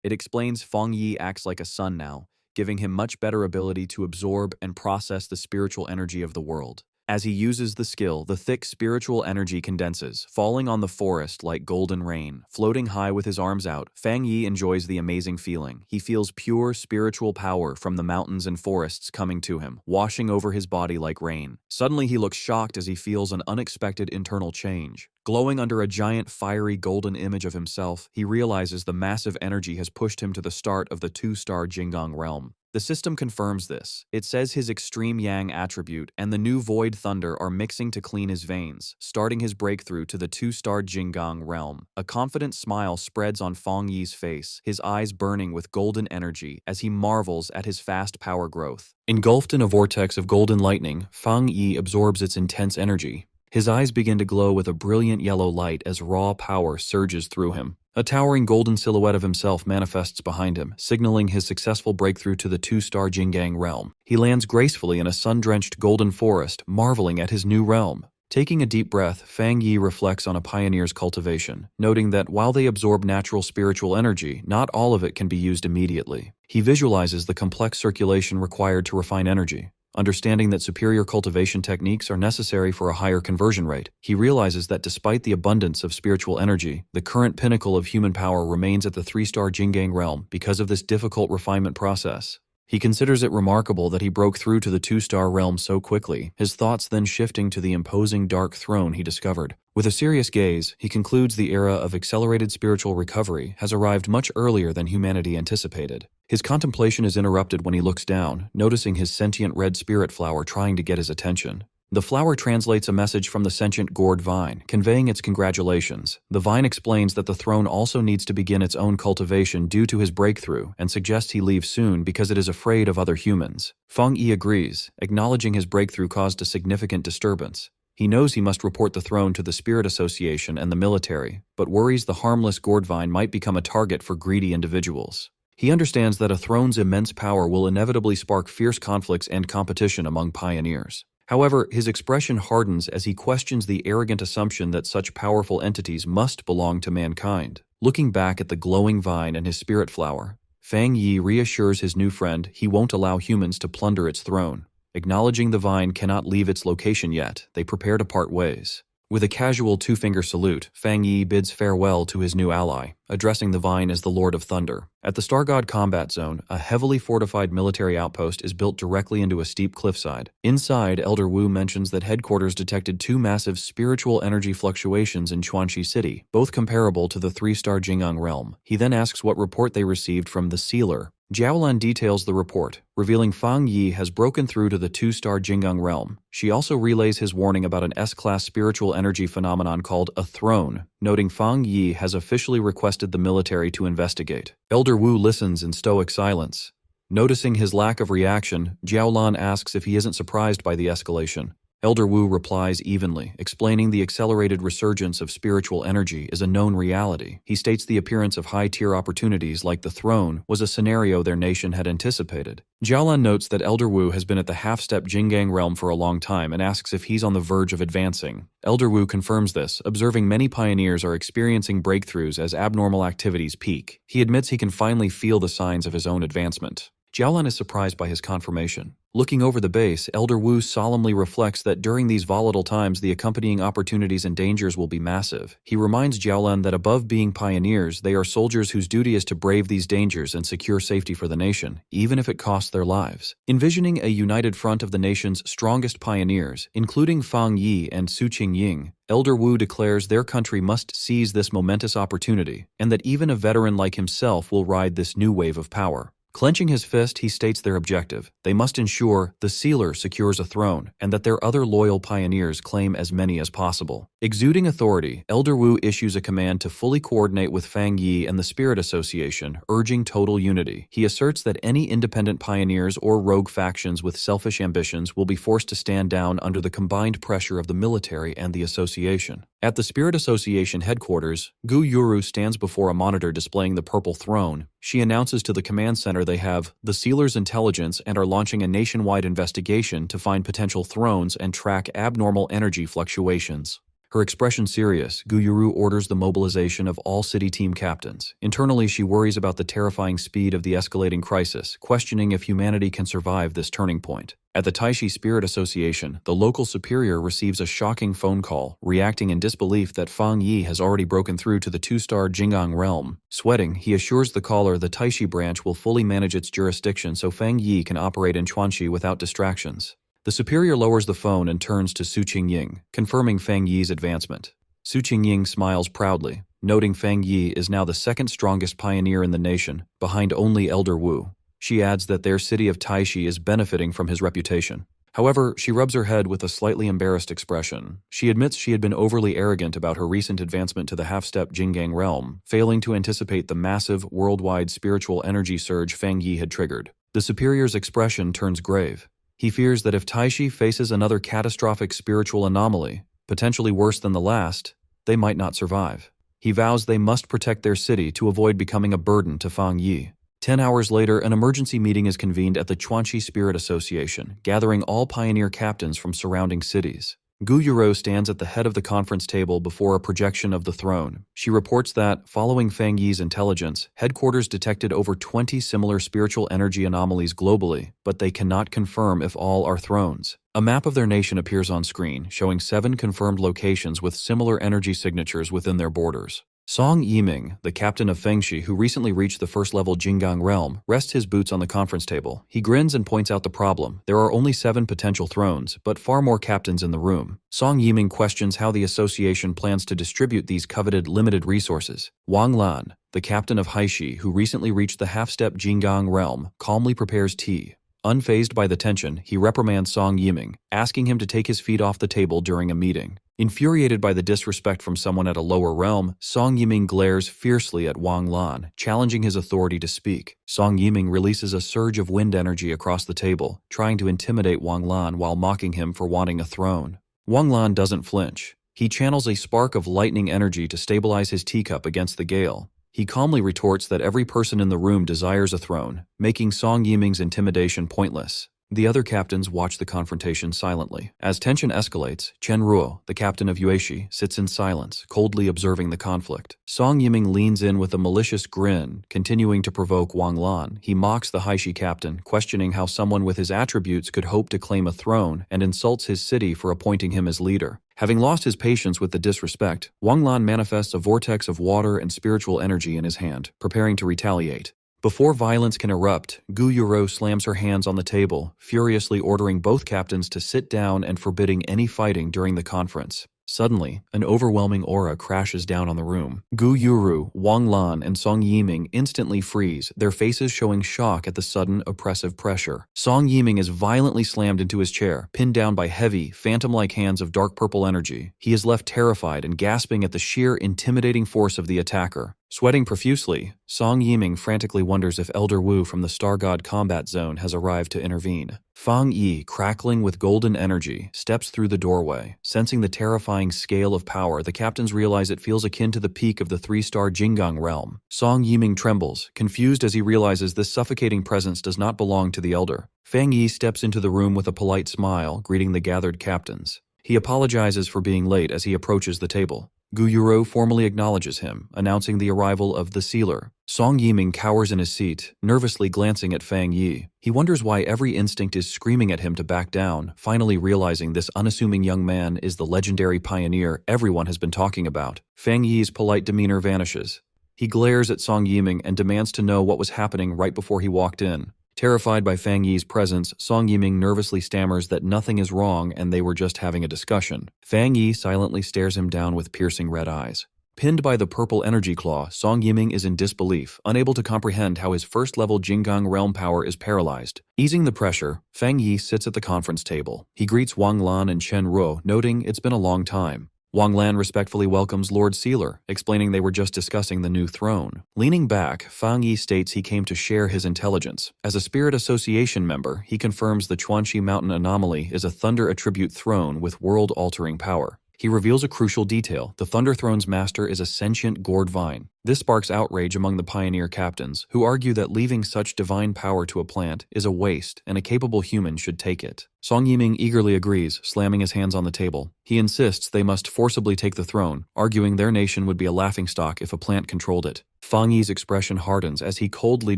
Speaker 1: It explains Fang Yi acts like a sun now, giving him much better ability to absorb and process the spiritual energy of the world. As he uses the skill, the thick spiritual energy condenses, falling on the forest like golden rain. Floating high with his arms out, Fang Yi enjoys the amazing feeling. He feels pure spiritual power from the mountains and forests coming to him, washing over his body like rain. Suddenly he looks shocked as he feels an unexpected internal change. Glowing under a giant fiery golden image of himself, he realizes the massive energy has pushed him to the start of the two-star Jinggang realm. The system confirms this. It says his extreme yang attribute and the new void thunder are mixing to clean his veins, starting his breakthrough to the two-star Jinggang realm. A confident smile spreads on Fang Yi's face, his eyes burning with golden energy as he marvels at his fast power growth. Engulfed in a vortex of golden lightning, Fang Yi absorbs its intense energy. His eyes begin to glow with a brilliant yellow light as raw power surges through him. A towering golden silhouette of himself manifests behind him, signaling his successful breakthrough to the two-star Jinggang realm. He lands gracefully in a sun-drenched golden forest, marveling at his new realm. Taking a deep breath, Fang Yi reflects on a pioneer's cultivation, noting that while they absorb natural spiritual energy, not all of it can be used immediately. He visualizes the complex circulation required to refine energy. Understanding that superior cultivation techniques are necessary for a higher conversion rate, he realizes that despite the abundance of spiritual energy, the current pinnacle of human power remains at the three-star Jinggang realm because of this difficult refinement process. He considers it remarkable that he broke through to the two-star realm so quickly, his thoughts then shifting to the imposing dark throne he discovered. With a serious gaze, he concludes the era of accelerated spiritual recovery has arrived much earlier than humanity anticipated. His contemplation is interrupted when he looks down, noticing his sentient red spirit flower trying to get his attention. The flower translates a message from the sentient gourd vine, conveying its congratulations. The vine explains that the throne also needs to begin its own cultivation due to his breakthrough and suggests he leave soon because it is afraid of other humans. Fang Yi agrees, acknowledging his breakthrough caused a significant disturbance. He knows he must report the throne to the Spirit Association and the military, but worries the harmless gourd vine might become a target for greedy individuals. He understands that a throne's immense power will inevitably spark fierce conflicts and competition among pioneers. However, his expression hardens as he questions the arrogant assumption that such powerful entities must belong to mankind. Looking back at the glowing vine and his spirit flower, Fang Yi reassures his new friend he won't allow humans to plunder its throne. Acknowledging the vine cannot leave its location yet, they prepare to part ways. With a casual two-finger salute, Fang Yi bids farewell to his new ally, addressing the vine as the Lord of Thunder. At the Star God Combat Zone, a heavily fortified military outpost is built directly into a steep cliffside. Inside, Elder Wu mentions that headquarters detected two massive spiritual energy fluctuations in Chuanxi City, both comparable to the three-star Jing'an realm. He then asks what report they received from the Sealer. Jiaolan details the report, revealing Fang Yi has broken through to the two-star Jing'an realm. She also relays his warning about an S-class spiritual energy phenomenon called a throne, noting Fang Yi has officially requested the military to investigate. Elder Wu listens in stoic silence. Noticing his lack of reaction, Jiaolan asks if he isn't surprised by the escalation. Elder Wu replies evenly, explaining the accelerated resurgence of spiritual energy is a known reality. He states the appearance of high-tier opportunities like the throne was a scenario their nation had anticipated. Jiaolan notes that Elder Wu has been at the half-step Jinggang realm for a long time and asks if he's on the verge of advancing. Elder Wu confirms this, observing many pioneers are experiencing breakthroughs as abnormal activities peak. He admits he can finally feel the signs of his own advancement. Jiaolan is surprised by his confirmation. Looking over the base, Elder Wu solemnly reflects that during these volatile times the accompanying opportunities and dangers will be massive. He reminds Jiaolan that above being pioneers, they are soldiers whose duty is to brave these dangers and secure safety for the nation, even if it costs their lives. Envisioning a united front of the nation's strongest pioneers, including Fang Yi and Su Qingying, Elder Wu declares their country must seize this momentous opportunity, and that even a veteran like himself will ride this new wave of power. Clenching his fist, he states their objective. They must ensure the Sealer secures a throne and that their other loyal pioneers claim as many as possible. Exuding authority, Elder Wu issues a command to fully coordinate with Fang Yi and the Spirit Association, urging total unity. He asserts that any independent pioneers or rogue factions with selfish ambitions will be forced to stand down under the combined pressure of the military and the association. At the Spirit Association headquarters, Gu Yuru stands before a monitor displaying the purple throne. She announces to the command center they have the Sealer's intelligence and are launching a nationwide investigation to find potential thrones and track abnormal energy fluctuations. Her expression serious, Gu Yuru orders the mobilization of all city team captains. Internally, she worries about the terrifying speed of the escalating crisis, questioning if humanity can survive this turning point. At the Taishi Spirit Association, the local superior receives a shocking phone call, reacting in disbelief that Fang Yi has already broken through to the two-star Jing'an realm. Sweating, he assures the caller the Taishi branch will fully manage its jurisdiction so Fang Yi can operate in Chuanxi without distractions. The superior lowers the phone and turns to Su Qingying, confirming Fang Yi's advancement. Su Qingying smiles proudly, noting Fang Yi is now the second strongest pioneer in the nation, behind only Elder Wu. She adds that their city of Taishi is benefiting from his reputation. However, she rubs her head with a slightly embarrassed expression. She admits she had been overly arrogant about her recent advancement to the half-step Jinggang realm, failing to anticipate the massive, worldwide spiritual energy surge Fang Yi had triggered. The superior's expression turns grave. He fears that if Taishi faces another catastrophic spiritual anomaly, potentially worse than the last, they might not survive. He vows they must protect their city to avoid becoming a burden to Fang Yi. 10 hours later, an emergency meeting is convened at the Chuanxi Spirit Association, gathering all pioneer captains from surrounding cities. Gu Yuro stands at the head of the conference table before a projection of the throne. She reports that, following Fang Yi's intelligence, headquarters detected over 20 similar spiritual energy anomalies globally, but they cannot confirm if all are thrones. A map of their nation appears on screen, showing 7 confirmed locations with similar energy signatures within their borders. Song Yiming, the captain of Fengshi who recently reached the first-level Jinggang realm, rests his boots on the conference table. He grins and points out the problem. There are only 7 potential thrones, but far more captains in the room. Song Yiming questions how the association plans to distribute these coveted limited resources. Wang Lan, the captain of Haishi who recently reached the half-step Jinggang realm, calmly prepares tea. Unfazed by the tension, he reprimands Song Yiming, asking him to take his feet off the table during a meeting. Infuriated by the disrespect from someone at a lower realm, Song Yiming glares fiercely at Wang Lan, challenging his authority to speak. Song Yiming releases a surge of wind energy across the table, trying to intimidate Wang Lan while mocking him for wanting a throne. Wang Lan doesn't flinch. He channels a spark of lightning energy to stabilize his teacup against the gale. He calmly retorts that every person in the room desires a throne, making Song Yiming's intimidation pointless. The other captains watch the confrontation silently. As tension escalates, Chen Ruo, the captain of Yueshi, sits in silence, coldly observing the conflict. Song Yiming leans in with a malicious grin, continuing to provoke Wang Lan. He mocks the Haishi captain, questioning how someone with his attributes could hope to claim a throne, and insults his city for appointing him as leader. Having lost his patience with the disrespect, Wang Lan manifests a vortex of water and spiritual energy in his hand, preparing to retaliate. Before violence can erupt, Gu Yuro slams her hands on the table, furiously ordering both captains to sit down and forbidding any fighting during the conference. Suddenly, an overwhelming aura crashes down on the room. Gu Yuru, Wang Lan, and Song Yiming instantly freeze, their faces showing shock at the sudden, oppressive pressure. Song Yiming is violently slammed into his chair, pinned down by heavy, phantom-like hands of dark purple energy. He is left terrified and gasping at the sheer, intimidating force of the attacker. Sweating profusely, Song Yiming frantically wonders if Elder Wu from the Star God Combat Zone has arrived to intervene. Fang Yi, crackling with golden energy, steps through the doorway. Sensing the terrifying scale of power, the captains realize it feels akin to the peak of the 3-star Jinggang realm. Song Yiming trembles, confused as he realizes this suffocating presence does not belong to the Elder. Fang Yi steps into the room with a polite smile, greeting the gathered captains. He apologizes for being late as he approaches the table. Gu Yuro formally acknowledges him, announcing the arrival of the sealer. Song Yiming cowers in his seat, nervously glancing at Fang Yi. He wonders why every instinct is screaming at him to back down, finally realizing this unassuming young man is the legendary pioneer everyone has been talking about. Fang Yi's polite demeanor vanishes. He glares at Song Yiming and demands to know what was happening right before he walked in. Terrified by Fang Yi's presence, Song Yiming nervously stammers that nothing is wrong and they were just having a discussion. Fang Yi silently stares him down with piercing red eyes. Pinned by the purple energy claw, Song Yiming is in disbelief, unable to comprehend how his first-level Jinggang realm power is paralyzed. Easing the pressure, Fang Yi sits at the conference table. He greets Wang Lan and Chen Ruo, noting it's been a long time. Wang Lan respectfully welcomes Lord Sealer, explaining they were just discussing the new throne. Leaning back, Fang Yi states he came to share his intelligence. As a Spirit Association member, he confirms the Chuanxi Mountain Anomaly is a Thunder Attribute throne with world-altering power. He reveals a crucial detail: the Thunder Throne's master is a sentient gourd vine. This sparks outrage among the pioneer captains, who argue that leaving such divine power to a plant is a waste and a capable human should take it. Song Yiming eagerly agrees, slamming his hands on the table. He insists they must forcibly take the throne, arguing their nation would be a laughingstock if a plant controlled it. Fang Yi's expression hardens as he coldly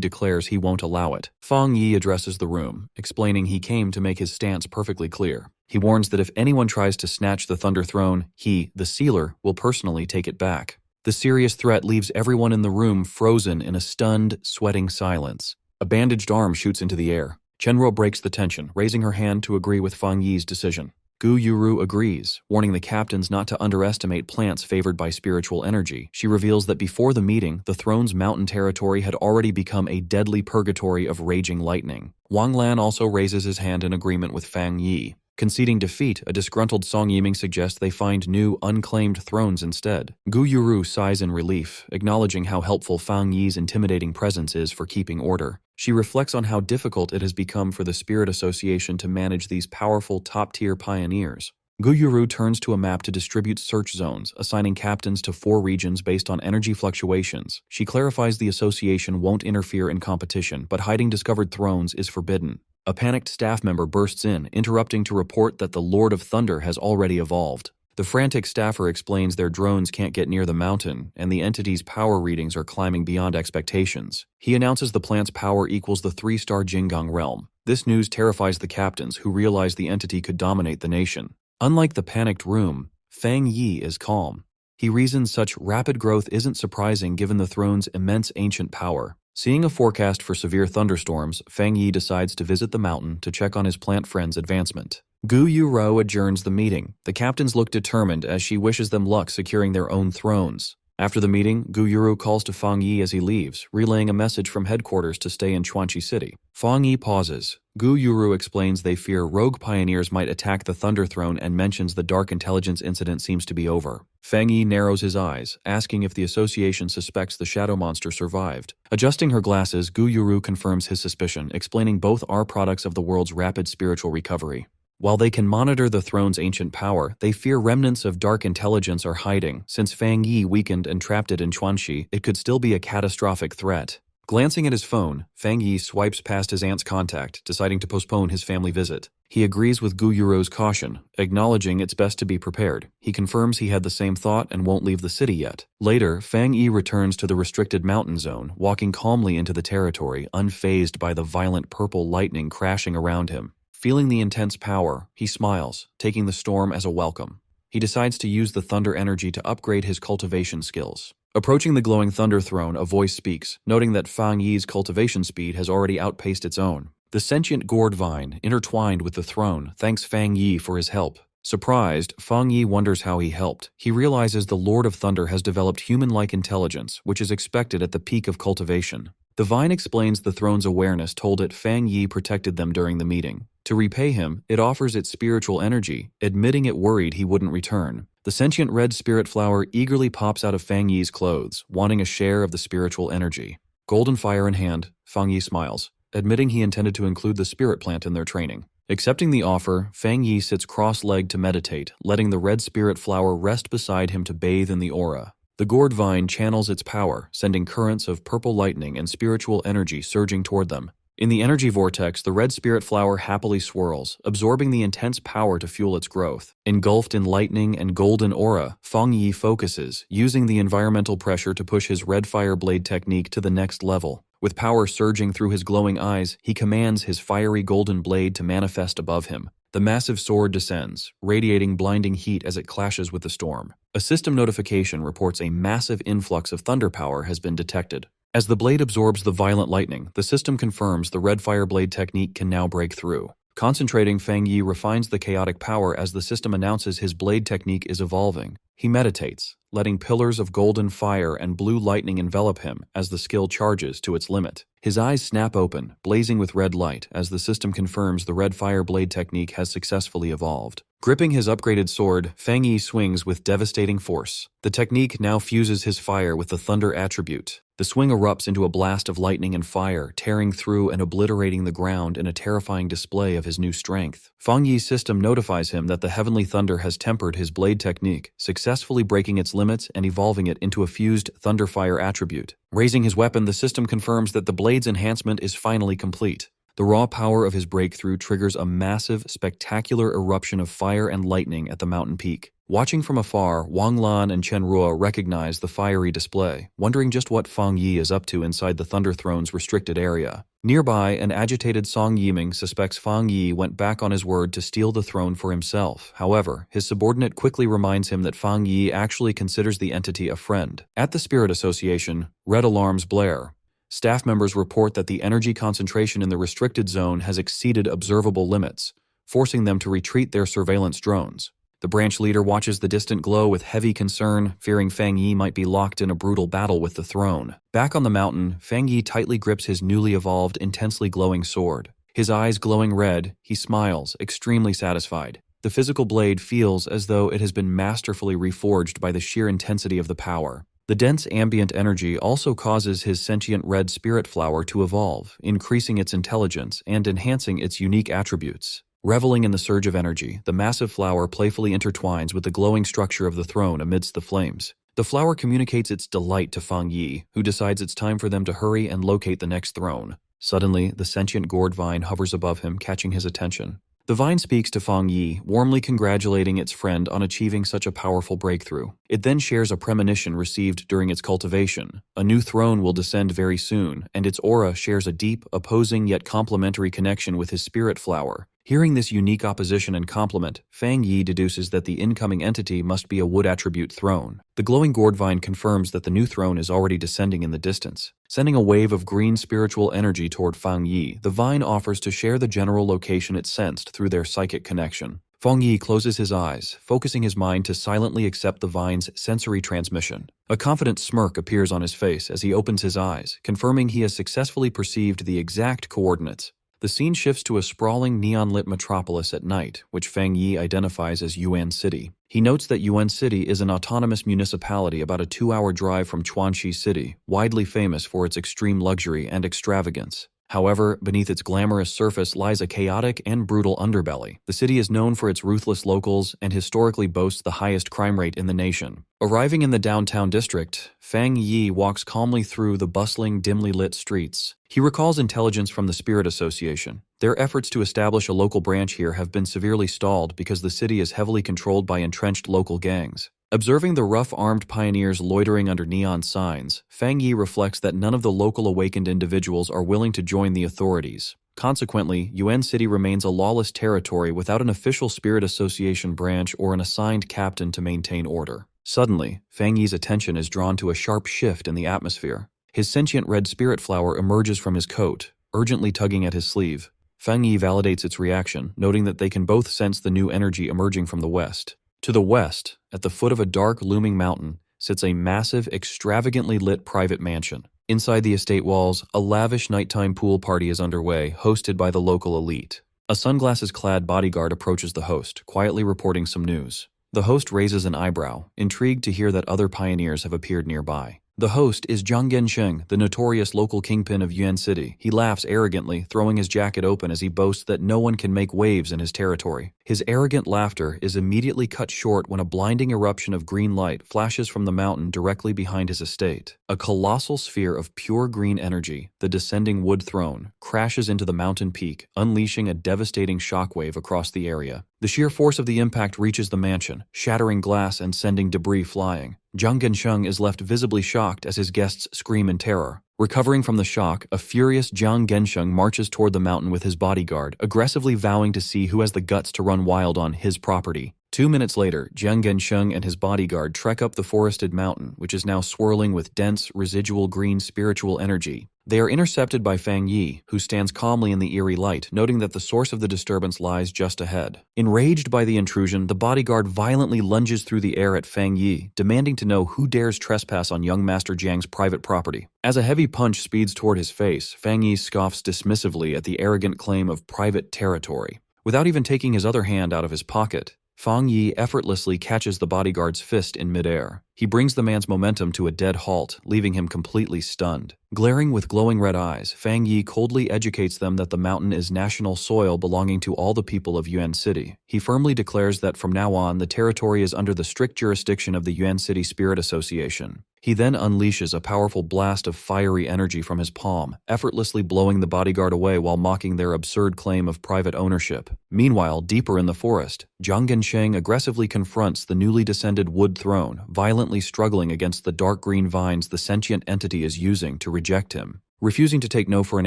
Speaker 1: declares he won't allow it. Fang Yi addresses the room, explaining he came to make his stance perfectly clear. He warns that if anyone tries to snatch the Thunder Throne, he, the Sealer, will personally take it back. The serious threat leaves everyone in the room frozen in a stunned, sweating silence. A bandaged arm shoots into the air. Chenro breaks the tension, raising her hand to agree with Fang Yi's decision. Gu Yuru agrees, warning the captains not to underestimate plants favored by spiritual energy. She reveals that before the meeting, the throne's mountain territory had already become a deadly purgatory of raging lightning. Wang Lan also raises his hand in agreement with Fang Yi. Conceding defeat, a disgruntled Song Yiming suggests they find new, unclaimed thrones instead. Gu Yuru sighs in relief, acknowledging how helpful Fang Yi's intimidating presence is for keeping order. She reflects on how difficult it has become for the Spirit Association to manage these powerful, top-tier pioneers. Gu Yuru turns to a map to distribute search zones, assigning captains to 4 regions based on energy fluctuations. She clarifies the association won't interfere in competition, but hiding discovered thrones is forbidden. A panicked staff member bursts in, interrupting to report that the Lord of Thunder has already evolved. The frantic staffer explains their drones can't get near the mountain, and the entity's power readings are climbing beyond expectations. He announces the plant's power equals the 3-star Jinggang realm. This news terrifies the captains, who realize the entity could dominate the nation. Unlike the panicked room, Fang Yi is calm. He reasons such rapid growth isn't surprising given the throne's immense ancient power. Seeing a forecast for severe thunderstorms, Fang Yi decides to visit the mountain to check on his plant friend's advancement. Gu Yuro adjourns the meeting. The captains look determined as she wishes them luck securing their own thrones. After the meeting, Gu Yuro calls to Fang Yi as he leaves, relaying a message from headquarters to stay in Chuanxi City. Fang Yi pauses. Gu Yuru explains they fear rogue pioneers might attack the Thunder Throne and mentions the Dark Intelligence incident seems to be over. Fang Yi narrows his eyes, asking if the association suspects the shadow monster survived. Adjusting her glasses, Gu Yuru confirms his suspicion, explaining both are products of the world's rapid spiritual recovery. While they can monitor the throne's ancient power, they fear remnants of dark intelligence are hiding. Since Fang Yi weakened and trapped it in Chuanxi, it could still be a catastrophic threat. Glancing at his phone, Fang Yi swipes past his aunt's contact, deciding to postpone his family visit. He agrees with Gu Yuro's caution, acknowledging it's best to be prepared. He confirms he had the same thought and won't leave the city yet. Later, Fang Yi returns to the restricted mountain zone, walking calmly into the territory, unfazed by the violent purple lightning crashing around him. Feeling the intense power, he smiles, taking the storm as a welcome. he decides to use the thunder energy to upgrade his cultivation skills. Approaching the glowing thunder throne, a voice speaks, noting that Fang Yi's cultivation speed has already outpaced its own. The sentient gourd vine, intertwined with the throne, thanks Fang Yi for his help. Surprised, Fang Yi wonders how he helped. He realizes the Lord of Thunder has developed human-like intelligence, which is expected at the peak of cultivation. The vine explains the throne's awareness told it Fang Yi protected them during the meeting. To repay him, it offers its spiritual energy, admitting it worried he wouldn't return. The sentient red spirit flower eagerly pops out of Fang Yi's clothes, wanting a share of the spiritual energy. Golden fire in hand, Fang Yi smiles, admitting he intended to include the spirit plant in their training. Accepting the offer, Fang Yi sits cross-legged to meditate, letting the red spirit flower rest beside him to bathe in the aura. The gourd vine channels its power, sending currents of purple lightning and spiritual energy surging toward them. In the energy vortex, the red spirit flower happily swirls, absorbing the intense power to fuel its growth. Engulfed in lightning and golden aura, Fang Yi focuses, using the environmental pressure to push his red fire blade technique to the next level. With power surging through his glowing eyes, he commands his fiery golden blade to manifest above him. The massive sword descends, radiating blinding heat as it clashes with the storm. A system notification reports a massive influx of thunder power has been detected. As the blade absorbs the violent lightning, the system confirms the red fire blade technique can now break through. Concentrating, Fang Yi refines the chaotic power as the system announces his blade technique is evolving. He meditates, letting pillars of golden fire and blue lightning envelop him as the skill charges to its limit. His eyes snap open, blazing with red light as the system confirms the red fire blade technique has successfully evolved. Gripping his upgraded sword, Fang Yi swings with devastating force. The technique now fuses his fire with the thunder attribute. The swing erupts into a blast of lightning and fire, tearing through and obliterating the ground in a terrifying display of his new strength. Fang Yi's system notifies him that the heavenly thunder has tempered his blade technique, successfully breaking its limits and evolving it into a fused thunder fire attribute. Raising his weapon, the system confirms that the blade's enhancement is finally complete. The raw power of his breakthrough triggers a massive, spectacular eruption of fire and lightning at the mountain peak. Watching from afar, Wang Lan and Chen Ruo recognize the fiery display, wondering just what Fang Yi is up to inside the Thunder Throne's restricted area. Nearby, an agitated Song Yiming suspects Fang Yi went back on his word to steal the throne for himself. However, his subordinate quickly reminds him that Fang Yi actually considers the entity a friend. At the Spirit Association, red alarms blare. Staff members report that the energy concentration in the restricted zone has exceeded observable limits, forcing them to retreat their surveillance drones. The branch leader watches the distant glow with heavy concern, fearing Fang Yi might be locked in a brutal battle with the throne. Back on the mountain, Fang Yi tightly grips his newly evolved, intensely glowing sword. His eyes glowing red, he smiles, extremely satisfied. The physical blade feels as though it has been masterfully reforged by the sheer intensity of the power. The dense ambient energy also causes his sentient red spirit flower to evolve, increasing its intelligence and enhancing its unique attributes. Reveling in the surge of energy, the massive flower playfully intertwines with the glowing structure of the throne amidst the flames. The flower communicates its delight to Fang Yi, who decides it's time for them to hurry and locate the next throne. Suddenly, the sentient gourd vine hovers above him, catching his attention. The vine speaks to Fang Yi, warmly congratulating its friend on achieving such a powerful breakthrough. It then shares a premonition received during its cultivation. A new throne will descend very soon, and its aura shares a deep, opposing yet complementary connection with his spirit flower. Hearing this unique opposition and complement, Fang Yi deduces that the incoming entity must be a wood attribute throne. The glowing gourd vine confirms that the new throne is already descending in the distance. Sending a wave of green spiritual energy toward Fang Yi, the vine offers to share the general location it sensed through their psychic connection. Fang Yi closes his eyes, focusing his mind to silently accept the vine's sensory transmission. A confident smirk appears on his face as he opens his eyes, confirming he has successfully perceived the exact coordinates. The scene shifts to a sprawling neon-lit metropolis at night, which Fang Yi identifies as Yuan City. He notes that Yuan City is an autonomous municipality about a 2-hour drive from Quanxi City, widely famous for its extreme luxury and extravagance. However, beneath its glamorous surface lies a chaotic and brutal underbelly. The city is known for its ruthless locals and historically boasts the highest crime rate in the nation. Arriving in the downtown district, Fang Yi walks calmly through the bustling, dimly lit streets. He recalls intelligence from the Spirit Association. Their efforts to establish a local branch here have been severely stalled because the city is heavily controlled by entrenched local gangs. Observing the rough-armed pioneers loitering under neon signs, Fang Yi reflects that none of the local awakened individuals are willing to join the authorities. Consequently, Yuan City remains a lawless territory without an official spirit association branch or an assigned captain to maintain order. Suddenly, Fang Yi's attention is drawn to a sharp shift in the atmosphere. His sentient red spirit flower emerges from his coat, urgently tugging at his sleeve. Fang Yi validates its reaction, noting that they can both sense the new energy emerging from the west. To the west, at the foot of a dark, looming mountain, sits a massive, extravagantly lit private mansion. Inside the estate walls, a lavish nighttime pool party is underway, hosted by the local elite. A sunglasses-clad bodyguard approaches the host, quietly reporting some news. The host raises an eyebrow, intrigued to hear that other pioneers have appeared nearby. The host is Jiang Gensheng, the notorious local kingpin of Yuan City. He laughs arrogantly, throwing his jacket open as he boasts that no one can make waves in his territory. His arrogant laughter is immediately cut short when a blinding eruption of green light flashes from the mountain directly behind his estate. A colossal sphere of pure green energy, the descending wood throne, crashes into the mountain peak, unleashing a devastating shockwave across the area. The sheer force of the impact reaches the mansion, shattering glass and sending debris flying. Jiang Gensheng is left visibly shocked as his guests scream in terror. Recovering from the shock, a furious Jiang Gensheng marches toward the mountain with his bodyguard, aggressively vowing to see who has the guts to run wild on his property. 2 minutes later, Jiang Gensheng and his bodyguard trek up the forested mountain, which is now swirling with dense, residual green spiritual energy. They are intercepted by Fang Yi, who stands calmly in the eerie light, noting that the source of the disturbance lies just ahead. Enraged by the intrusion, the bodyguard violently lunges through the air at Fang Yi, demanding to know who dares trespass on young Master Jiang's private property. As a heavy punch speeds toward his face, Fang Yi scoffs dismissively at the arrogant claim of private territory. Without even taking his other hand out of his pocket, Fang Yi effortlessly catches the bodyguard's fist in midair. He brings the man's momentum to a dead halt, leaving him completely stunned. Glaring with glowing red eyes, Fang Yi coldly educates them that the mountain is national soil belonging to all the people of Yuan City. He firmly declares that from now on, the territory is under the strict jurisdiction of the Yuan City Spirit Association. He then unleashes a powerful blast of fiery energy from his palm, effortlessly blowing the bodyguard away while mocking their absurd claim of private ownership. Meanwhile, deeper in the forest, Jiang Gensheng aggressively confronts the newly descended wood throne, violently struggling against the dark green vines the sentient entity is using to reject him. Refusing to take no for an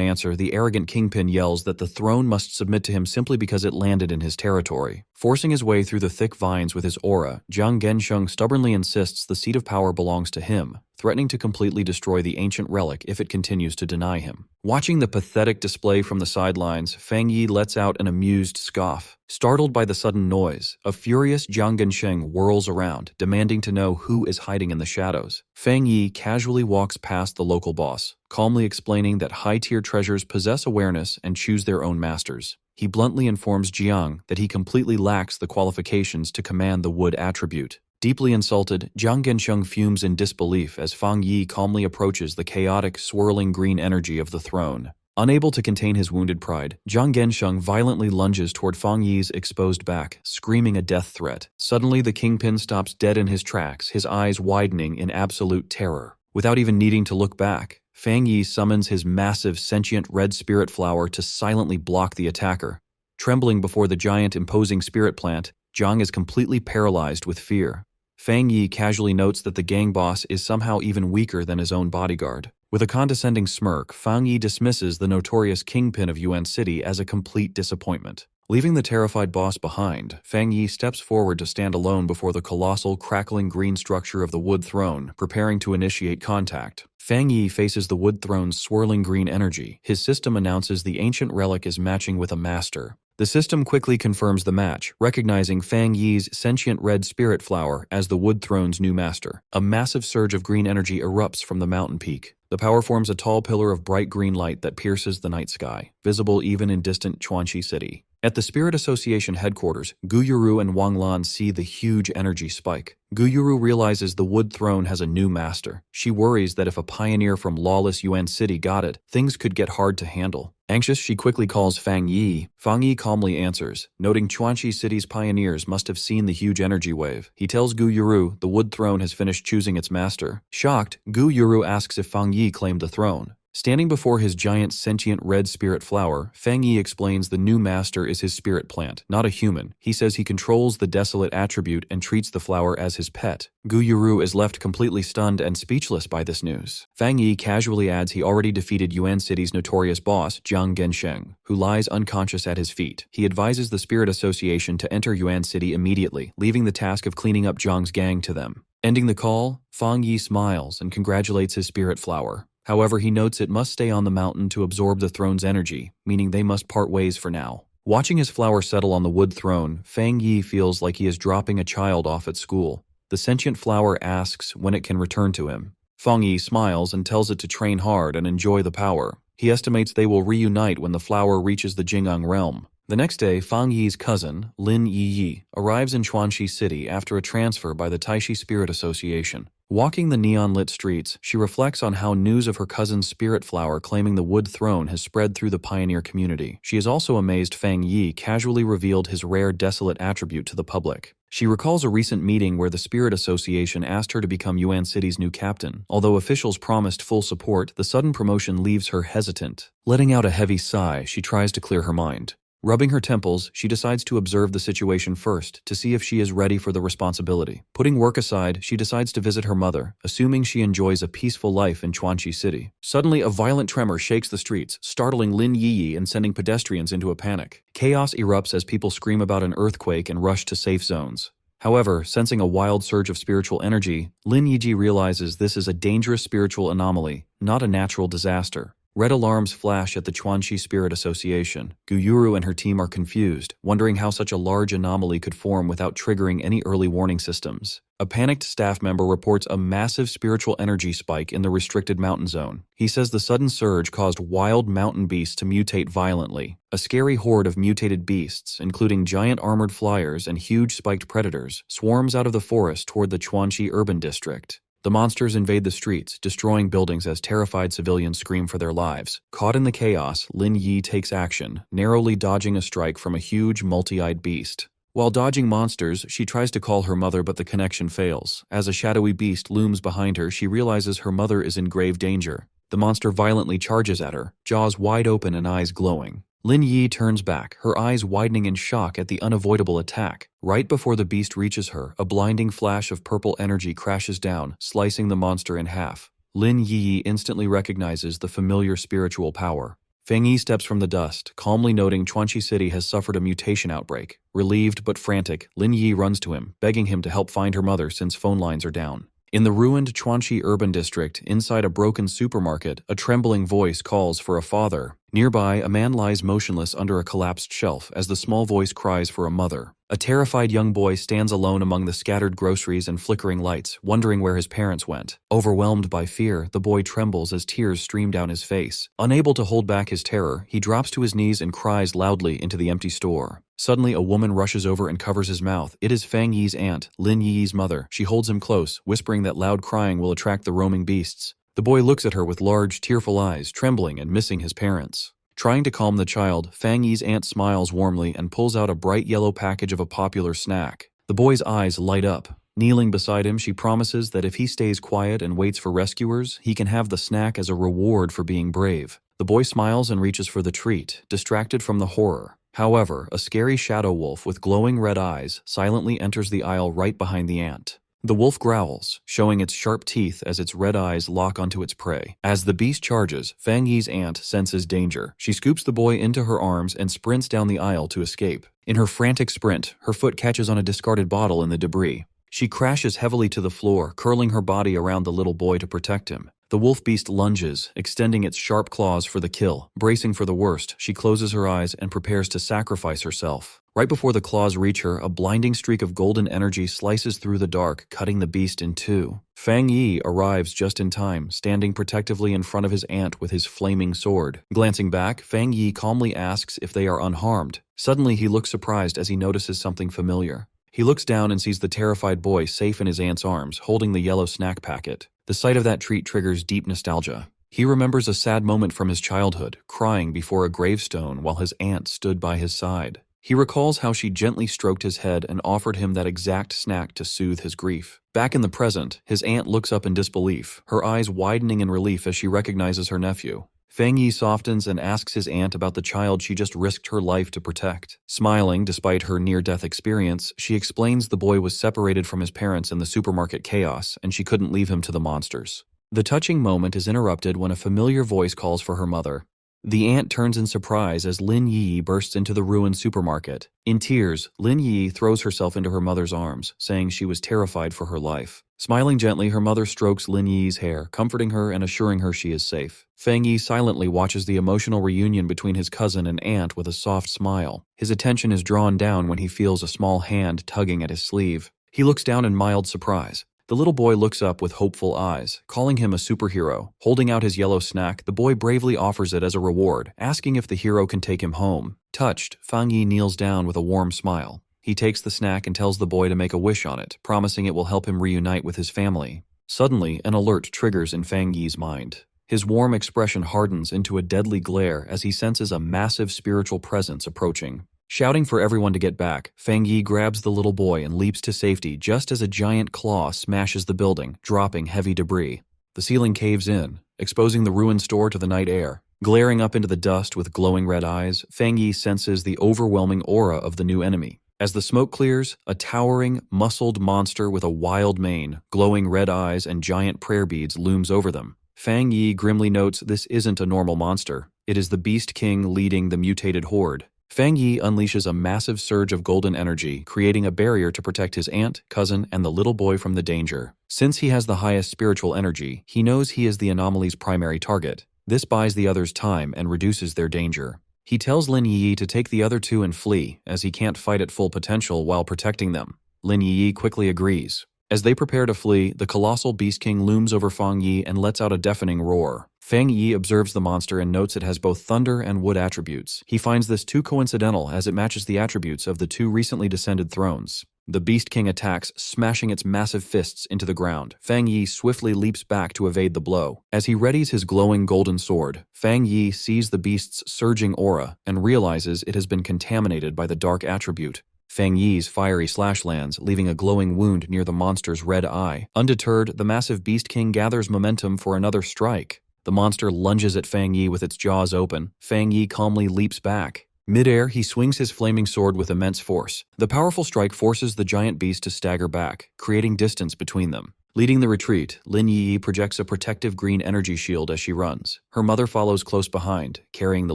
Speaker 1: answer, the arrogant kingpin yells that the throne must submit to him simply because it landed in his territory. Forcing his way through the thick vines with his aura, Jiang Gensheng stubbornly insists the seat of power belongs to him, threatening to completely destroy the ancient relic if it continues to deny him. Watching the pathetic display from the sidelines, Fang Yi lets out an amused scoff. Startled by the sudden noise, a furious Jiang Gensheng whirls around, demanding to know who is hiding in the shadows. Fang Yi casually walks past the local boss, calmly explaining that high-tier treasures possess awareness and choose their own masters. He bluntly informs Jiang that he completely lacks the qualifications to command the wood attribute. Deeply insulted, Jiang Gensheng fumes in disbelief as Fang Yi calmly approaches the chaotic, swirling green energy of the throne. Unable to contain his wounded pride, Jiang Gensheng violently lunges toward Fang Yi's exposed back, screaming a death threat. Suddenly, the kingpin stops dead in his tracks, his eyes widening in absolute terror. Without even needing to look back, Fang Yi summons his massive sentient red spirit flower to silently block the attacker. Trembling before the giant imposing spirit plant, Jiang is completely paralyzed with fear. Fang Yi casually notes that the gang boss is somehow even weaker than his own bodyguard. With a condescending smirk, Fang Yi dismisses the notorious kingpin of Yuan City as a complete disappointment. Leaving the terrified boss behind, Fang Yi steps forward to stand alone before the colossal, crackling green structure of the wood throne, preparing to initiate contact. Fang Yi faces the wood throne's swirling green energy. His system announces the ancient relic is matching with a master. The system quickly confirms the match, recognizing Fang Yi's sentient red spirit flower as the wood throne's new master. A massive surge of green energy erupts from the mountain peak. The power forms a tall pillar of bright green light that pierces the night sky, visible even in distant Chuanxi City. At the Spirit Association headquarters, Gu Yuru and Wang Lan see the huge energy spike. Gu Yuru realizes the wood throne has a new master. She worries that if a pioneer from lawless Yuan City got it, things could get hard to handle. Anxious, she quickly calls Fang Yi. Fang Yi calmly answers, noting Chuanxi City's pioneers must have seen the huge energy wave. He tells Gu Yuru the wood throne has finished choosing its master. Shocked, Gu Yuru asks if Fang Yi claimed the throne. Standing before his giant sentient red spirit flower, Fang Yi explains the new master is his spirit plant, not a human. He says he controls the desolate attribute and treats the flower as his pet. Gu Yuru is left completely stunned and speechless by this news. Fang Yi casually adds he already defeated Yuan City's notorious boss, Jiang Gensheng, who lies unconscious at his feet. He advises the Spirit Association to enter Yuan City immediately, leaving the task of cleaning up Jiang's gang to them. Ending the call, Fang Yi smiles and congratulates his spirit flower. However, he notes it must stay on the mountain to absorb the throne's energy, meaning they must part ways for now. Watching his flower settle on the wood throne, Fang Yi feels like he is dropping a child off at school. The sentient flower asks when it can return to him. Fang Yi smiles and tells it to train hard and enjoy the power. He estimates they will reunite when the flower reaches the Jing'an realm. The next day, Fang Yi's cousin, Lin Yiyi, arrives in Chuanxi City after a transfer by the Taishi Spirit Association. Walking the neon-lit streets, she reflects on how news of her cousin's spirit flower claiming the wood throne has spread through the pioneer community. She is also amazed Fang Yi casually revealed his rare desolate attribute to the public. She recalls a recent meeting where the Spirit Association asked her to become Yuan City's new captain. Although officials promised full support, the sudden promotion leaves her hesitant. Letting out a heavy sigh, she tries to clear her mind. Rubbing her temples, she decides to observe the situation first to see if she is ready for the responsibility. Putting work aside, she decides to visit her mother, assuming she enjoys a peaceful life in Chuanxi City. Suddenly, a violent tremor shakes the streets, startling Lin Yiyi and sending pedestrians into a panic. Chaos erupts as people scream about an earthquake and rush to safe zones. However, sensing a wild surge of spiritual energy, Lin Yiji realizes this is a dangerous spiritual anomaly, not a natural disaster. Red alarms flash at the Chuanxi Spirit Association. Gu Yuru and her team are confused, wondering how such a large anomaly could form without triggering any early warning systems. A panicked staff member reports a massive spiritual energy spike in the restricted mountain zone. He says the sudden surge caused wild mountain beasts to mutate violently. A scary horde of mutated beasts, including giant armored flyers and huge spiked predators, swarms out of the forest toward the Chuanxi urban district. The monsters invade the streets, destroying buildings as terrified civilians scream for their lives. Caught in the chaos, Lin Yi takes action, narrowly dodging a strike from a huge, multi-eyed beast. While dodging monsters, she tries to call her mother, but the connection fails. As a shadowy beast looms behind her, she realizes her mother is in grave danger. The monster violently charges at her, jaws wide open and eyes glowing. Lin Yi turns back, her eyes widening in shock at the unavoidable attack. Right before the beast reaches her, a blinding flash of purple energy crashes down, slicing the monster in half. Lin Yi instantly recognizes the familiar spiritual power. Fang Yi steps from the dust, calmly noting Chuanxi City has suffered a mutation outbreak. Relieved but frantic, Lin Yi runs to him, begging him to help find her mother since phone lines are down. In the ruined Chuanxi urban district, inside a broken supermarket, a trembling voice calls for a father. Nearby, a man lies motionless under a collapsed shelf as the small voice cries for a mother. A terrified young boy stands alone among the scattered groceries and flickering lights, wondering where his parents went. Overwhelmed by fear, the boy trembles as tears stream down his face. Unable to hold back his terror, he drops to his knees and cries loudly into the empty store. Suddenly, a woman rushes over and covers his mouth. It is Fang Yi's aunt, Lin Yi's mother. She holds him close, whispering that loud crying will attract the roaming beasts. The boy looks at her with large, tearful eyes, trembling and missing his parents. Trying to calm the child, Fang Yi's aunt smiles warmly and pulls out a bright yellow package of a popular snack. The boy's eyes light up. Kneeling beside him, she promises that if he stays quiet and waits for rescuers, he can have the snack as a reward for being brave. The boy smiles and reaches for the treat, distracted from the horror. However, a scary shadow wolf with glowing red eyes silently enters the aisle right behind the aunt. The wolf growls, showing its sharp teeth as its red eyes lock onto its prey. As the beast charges, Fang Yi's aunt senses danger. She scoops the boy into her arms and sprints down the aisle to escape. In her frantic sprint, her foot catches on a discarded bottle in the debris. She crashes heavily to the floor, curling her body around the little boy to protect him. The wolf beast lunges, extending its sharp claws for the kill. Bracing for the worst, she closes her eyes and prepares to sacrifice herself. Right before the claws reach her, a blinding streak of golden energy slices through the dark, cutting the beast in two. Fang Yi arrives just in time, standing protectively in front of his aunt with his flaming sword. Glancing back, Fang Yi calmly asks if they are unharmed. Suddenly, he looks surprised as he notices something familiar. He looks down and sees the terrified boy safe in his aunt's arms, holding the yellow snack packet. The sight of that treat triggers deep nostalgia. He remembers a sad moment from his childhood, crying before a gravestone while his aunt stood by his side. He recalls how she gently stroked his head and offered him that exact snack to soothe his grief. Back in the present, his aunt looks up in disbelief, her eyes widening in relief as she recognizes her nephew. Fang Yi softens and asks his aunt about the child she just risked her life to protect. Smiling despite her near-death experience, she explains the boy was separated from his parents in the supermarket chaos and she couldn't leave him to the monsters. The touching moment is interrupted when a familiar voice calls for her mother. The aunt turns in surprise as Lin Yi bursts into the ruined supermarket. In tears, Lin Yi throws herself into her mother's arms, saying she was terrified for her life. Smiling gently, her mother strokes Lin Yi's hair, comforting her and assuring her she is safe. Fang Yi silently watches the emotional reunion between his cousin and aunt with a soft smile. His attention is drawn down when he feels a small hand tugging at his sleeve. He looks down in mild surprise. The little boy looks up with hopeful eyes, calling him a superhero. Holding out his yellow snack, the boy bravely offers it as a reward, asking if the hero can take him home. Touched, Fang Yi kneels down with a warm smile. He takes the snack and tells the boy to make a wish on it, promising it will help him reunite with his family. Suddenly, an alert triggers in Fang Yi's mind. His warm expression hardens into a deadly glare as he senses a massive spiritual presence approaching. Shouting for everyone to get back, Fang Yi grabs the little boy and leaps to safety just as a giant claw smashes the building, dropping heavy debris. The ceiling caves in, exposing the ruined store to the night air. Glaring up into the dust with glowing red eyes, Fang Yi senses the overwhelming aura of the new enemy. As the smoke clears, a towering, muscled monster with a wild mane, glowing red eyes, and giant prayer beads looms over them. Fang Yi grimly notes this isn't a normal monster. It is the Beast King leading the mutated horde. Fang Yi unleashes a massive surge of golden energy, creating a barrier to protect his aunt, cousin, and the little boy from the danger. Since he has the highest spiritual energy, he knows he is the anomaly's primary target. This buys the others time and reduces their danger. He tells Lin Yi to take the other two and flee, as he can't fight at full potential while protecting them. Lin Yi quickly agrees. As they prepare to flee, the colossal Beast King looms over Fang Yi and lets out a deafening roar. Fang Yi observes the monster and notes it has both thunder and wood attributes. He finds this too coincidental as it matches the attributes of the two recently descended thrones. The Beast King attacks, smashing its massive fists into the ground. Fang Yi swiftly leaps back to evade the blow. As he readies his glowing golden sword, Fang Yi sees the beast's surging aura and realizes it has been contaminated by the dark attribute. Fang Yi's fiery slash lands, leaving a glowing wound near the monster's red eye. Undeterred, the massive Beast King gathers momentum for another strike. The monster lunges at Fang Yi with its jaws open. Fang Yi calmly leaps back. Mid-air, he swings his flaming sword with immense force. The powerful strike forces the giant beast to stagger back, creating distance between them. Leading the retreat, Lin Yi projects a protective green energy shield as she runs. Her mother follows close behind, carrying the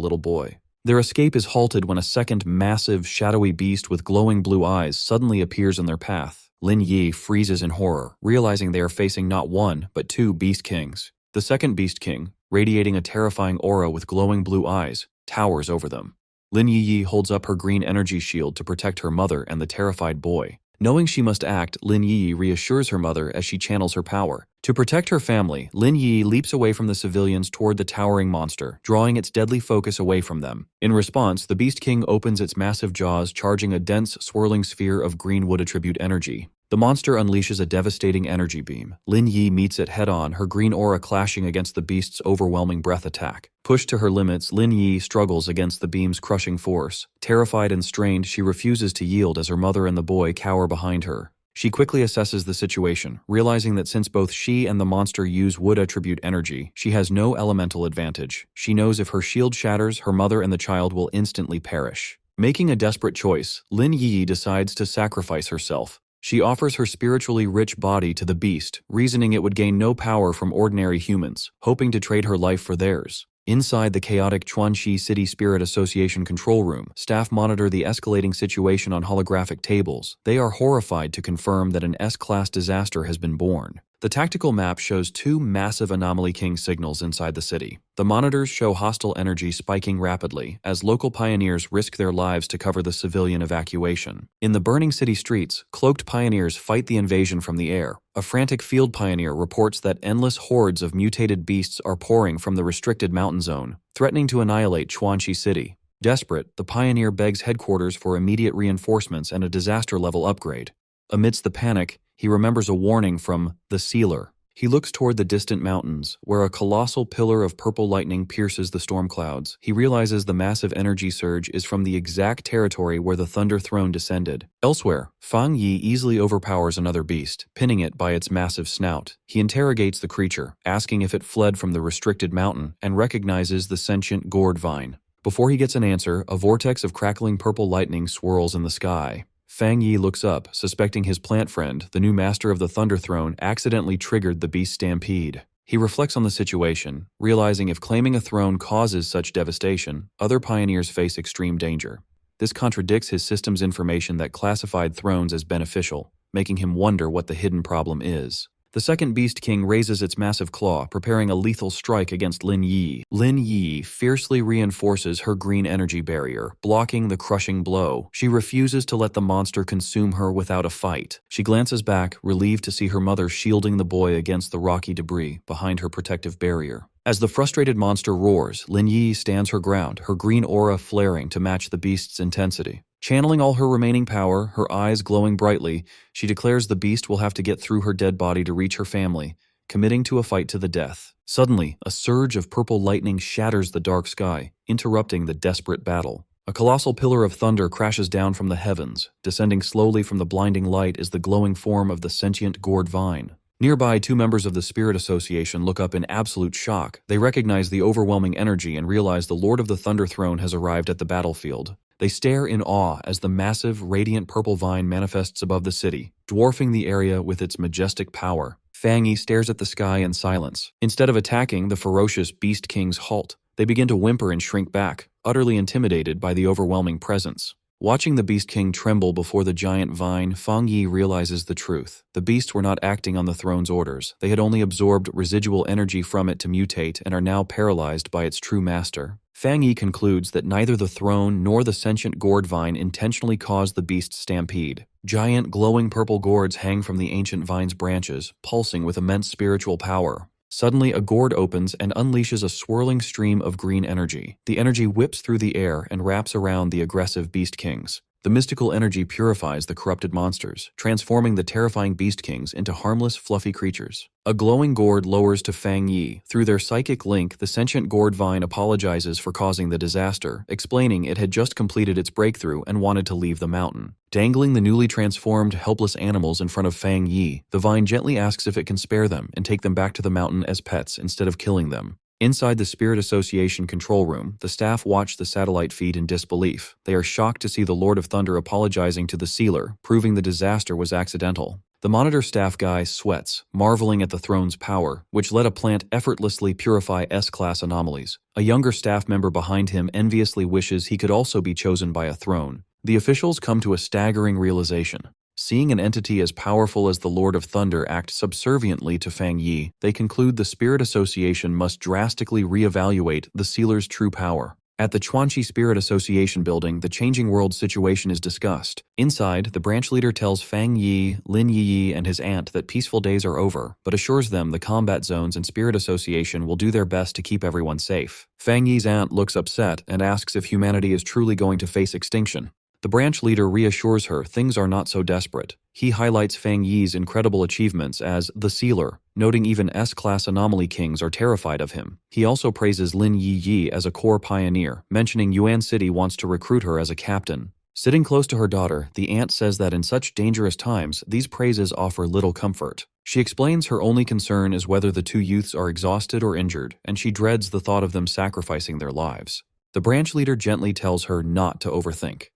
Speaker 1: little boy. Their escape is halted when a second massive, shadowy beast with glowing blue eyes suddenly appears in their path. Lin Yi freezes in horror, realizing they are facing not one, but two Beast Kings. The second Beast King, radiating a terrifying aura with glowing blue eyes, towers over them. Lin Yi holds up her green energy shield to protect her mother and the terrified boy. Knowing she must act, Lin Yi reassures her mother as she channels her power. To protect her family, Lin Yi leaps away from the civilians toward the towering monster, drawing its deadly focus away from them. In response, the Beast King opens its massive jaws, charging a dense, swirling sphere of green wood attribute energy. The monster unleashes a devastating energy beam. Lin Yi meets it head-on, her green aura clashing against the beast's overwhelming breath attack. Pushed to her limits, Lin Yi struggles against the beam's crushing force. Terrified and strained, she refuses to yield as her mother and the boy cower behind her. She quickly assesses the situation, realizing that since both she and the monster use wood attribute energy, she has no elemental advantage. She knows if her shield shatters, her mother and the child will instantly perish. Making a desperate choice, Lin Yi decides to sacrifice herself. She offers her spiritually rich body to the beast, reasoning it would gain no power from ordinary humans, hoping to trade her life for theirs. Inside the chaotic Chuanxi City Spirit Association control room, staff monitor the escalating situation on holographic tables. They are horrified to confirm that an S-class disaster has been born. The tactical map shows two massive Anomaly King signals inside the city. The monitors show hostile energy spiking rapidly as local pioneers risk their lives to cover the civilian evacuation. In the burning city streets, cloaked pioneers fight the invasion from the air. A frantic field pioneer reports that endless hordes of mutated beasts are pouring from the restricted mountain zone, threatening to annihilate Chuanxi City. Desperate, the pioneer begs headquarters for immediate reinforcements and a disaster-level upgrade. Amidst the panic, he remembers a warning from the Sealer. He looks toward the distant mountains, where a colossal pillar of purple lightning pierces the storm clouds. He realizes the massive energy surge is from the exact territory where the Thunder Throne descended. Elsewhere, Fang Yi easily overpowers another beast, pinning it by its massive snout. He interrogates the creature, asking if it fled from the restricted mountain, and recognizes the sentient gourd vine. Before he gets an answer, a vortex of crackling purple lightning swirls in the sky. Fang Yi looks up, suspecting his plant friend, the new master of the Thunder Throne, accidentally triggered the beast stampede. He reflects on the situation, realizing if claiming a throne causes such devastation, other pioneers face extreme danger. This contradicts his system's information that classified thrones as beneficial, making him wonder what the hidden problem is. The second Beast King raises its massive claw, preparing a lethal strike against Lin Yi. Lin Yi fiercely reinforces her green energy barrier, blocking the crushing blow. She refuses to let the monster consume her without a fight. She glances back, relieved to see her mother shielding the boy against the rocky debris behind her protective barrier. As the frustrated monster roars, Lin Yi stands her ground, her green aura flaring to match the beast's intensity. Channeling all her remaining power, her eyes glowing brightly, she declares the beast will have to get through her dead body to reach her family, committing to a fight to the death. Suddenly, a surge of purple lightning shatters the dark sky, interrupting the desperate battle. A colossal pillar of thunder crashes down from the heavens. Descending slowly from the blinding light is the glowing form of the sentient gourd vine. Nearby, two members of the Spirit Association look up in absolute shock. They recognize the overwhelming energy and realize the Lord of the Thunder Throne has arrived at the battlefield. They stare in awe as the massive, radiant purple vine manifests above the city, dwarfing the area with its majestic power. Fang Yi stares at the sky in silence. Instead of attacking, the ferocious Beast Kings halt. They begin to whimper and shrink back, utterly intimidated by the overwhelming presence. Watching the Beast King tremble before the giant vine, Fang Yi realizes the truth. The beasts were not acting on the throne's orders. They had only absorbed residual energy from it to mutate and are now paralyzed by its true master. Fang Yi concludes that neither the throne nor the sentient gourd vine intentionally caused the beast's stampede. Giant, glowing purple gourds hang from the ancient vine's branches, pulsing with immense spiritual power. Suddenly, a gourd opens and unleashes a swirling stream of green energy. The energy whips through the air and wraps around the aggressive Beast Kings. The mystical energy purifies the corrupted monsters, transforming the terrifying Beast Kings into harmless, fluffy creatures. A glowing gourd lowers to Fang Yi. Through their psychic link, the sentient gourd vine apologizes for causing the disaster, explaining it had just completed its breakthrough and wanted to leave the mountain. Dangling the newly transformed, helpless animals in front of Fang Yi, the vine gently asks if it can spare them and take them back to the mountain as pets instead of killing them. Inside the Spirit Association control room, the staff watch the satellite feed in disbelief. They are shocked to see the Lord of Thunder apologizing to the sealer, proving the disaster was accidental. The monitor staff guy sweats, marveling at the throne's power, which let a plant effortlessly purify S-class anomalies. A younger staff member behind him enviously wishes he could also be chosen by a throne. The officials come to a staggering realization. Seeing an entity as powerful as the Lord of Thunder act subserviently to Fang Yi, they conclude the Spirit Association must drastically reevaluate the sealer's true power. At the Chuanqi Spirit Association building, the changing world situation is discussed. Inside, the branch leader tells Fang Yi, Lin Yi, and his aunt that peaceful days are over, but assures them the combat zones and Spirit Association will do their best to keep everyone safe. Fang Yi's aunt looks upset and asks if humanity is truly going to face extinction. The branch leader reassures her things are not so desperate. He highlights Fang Yi's incredible achievements as the Sealer, noting even S-class anomaly kings are terrified of him. He also praises Lin Yi as a core pioneer, mentioning Yuan City wants to recruit her as a captain. Sitting close to her daughter, the aunt says that in such dangerous times, these praises offer little comfort. She explains her only concern is whether the two youths are exhausted or injured, and she dreads the thought of them sacrificing their lives. The branch leader gently tells her not to overthink.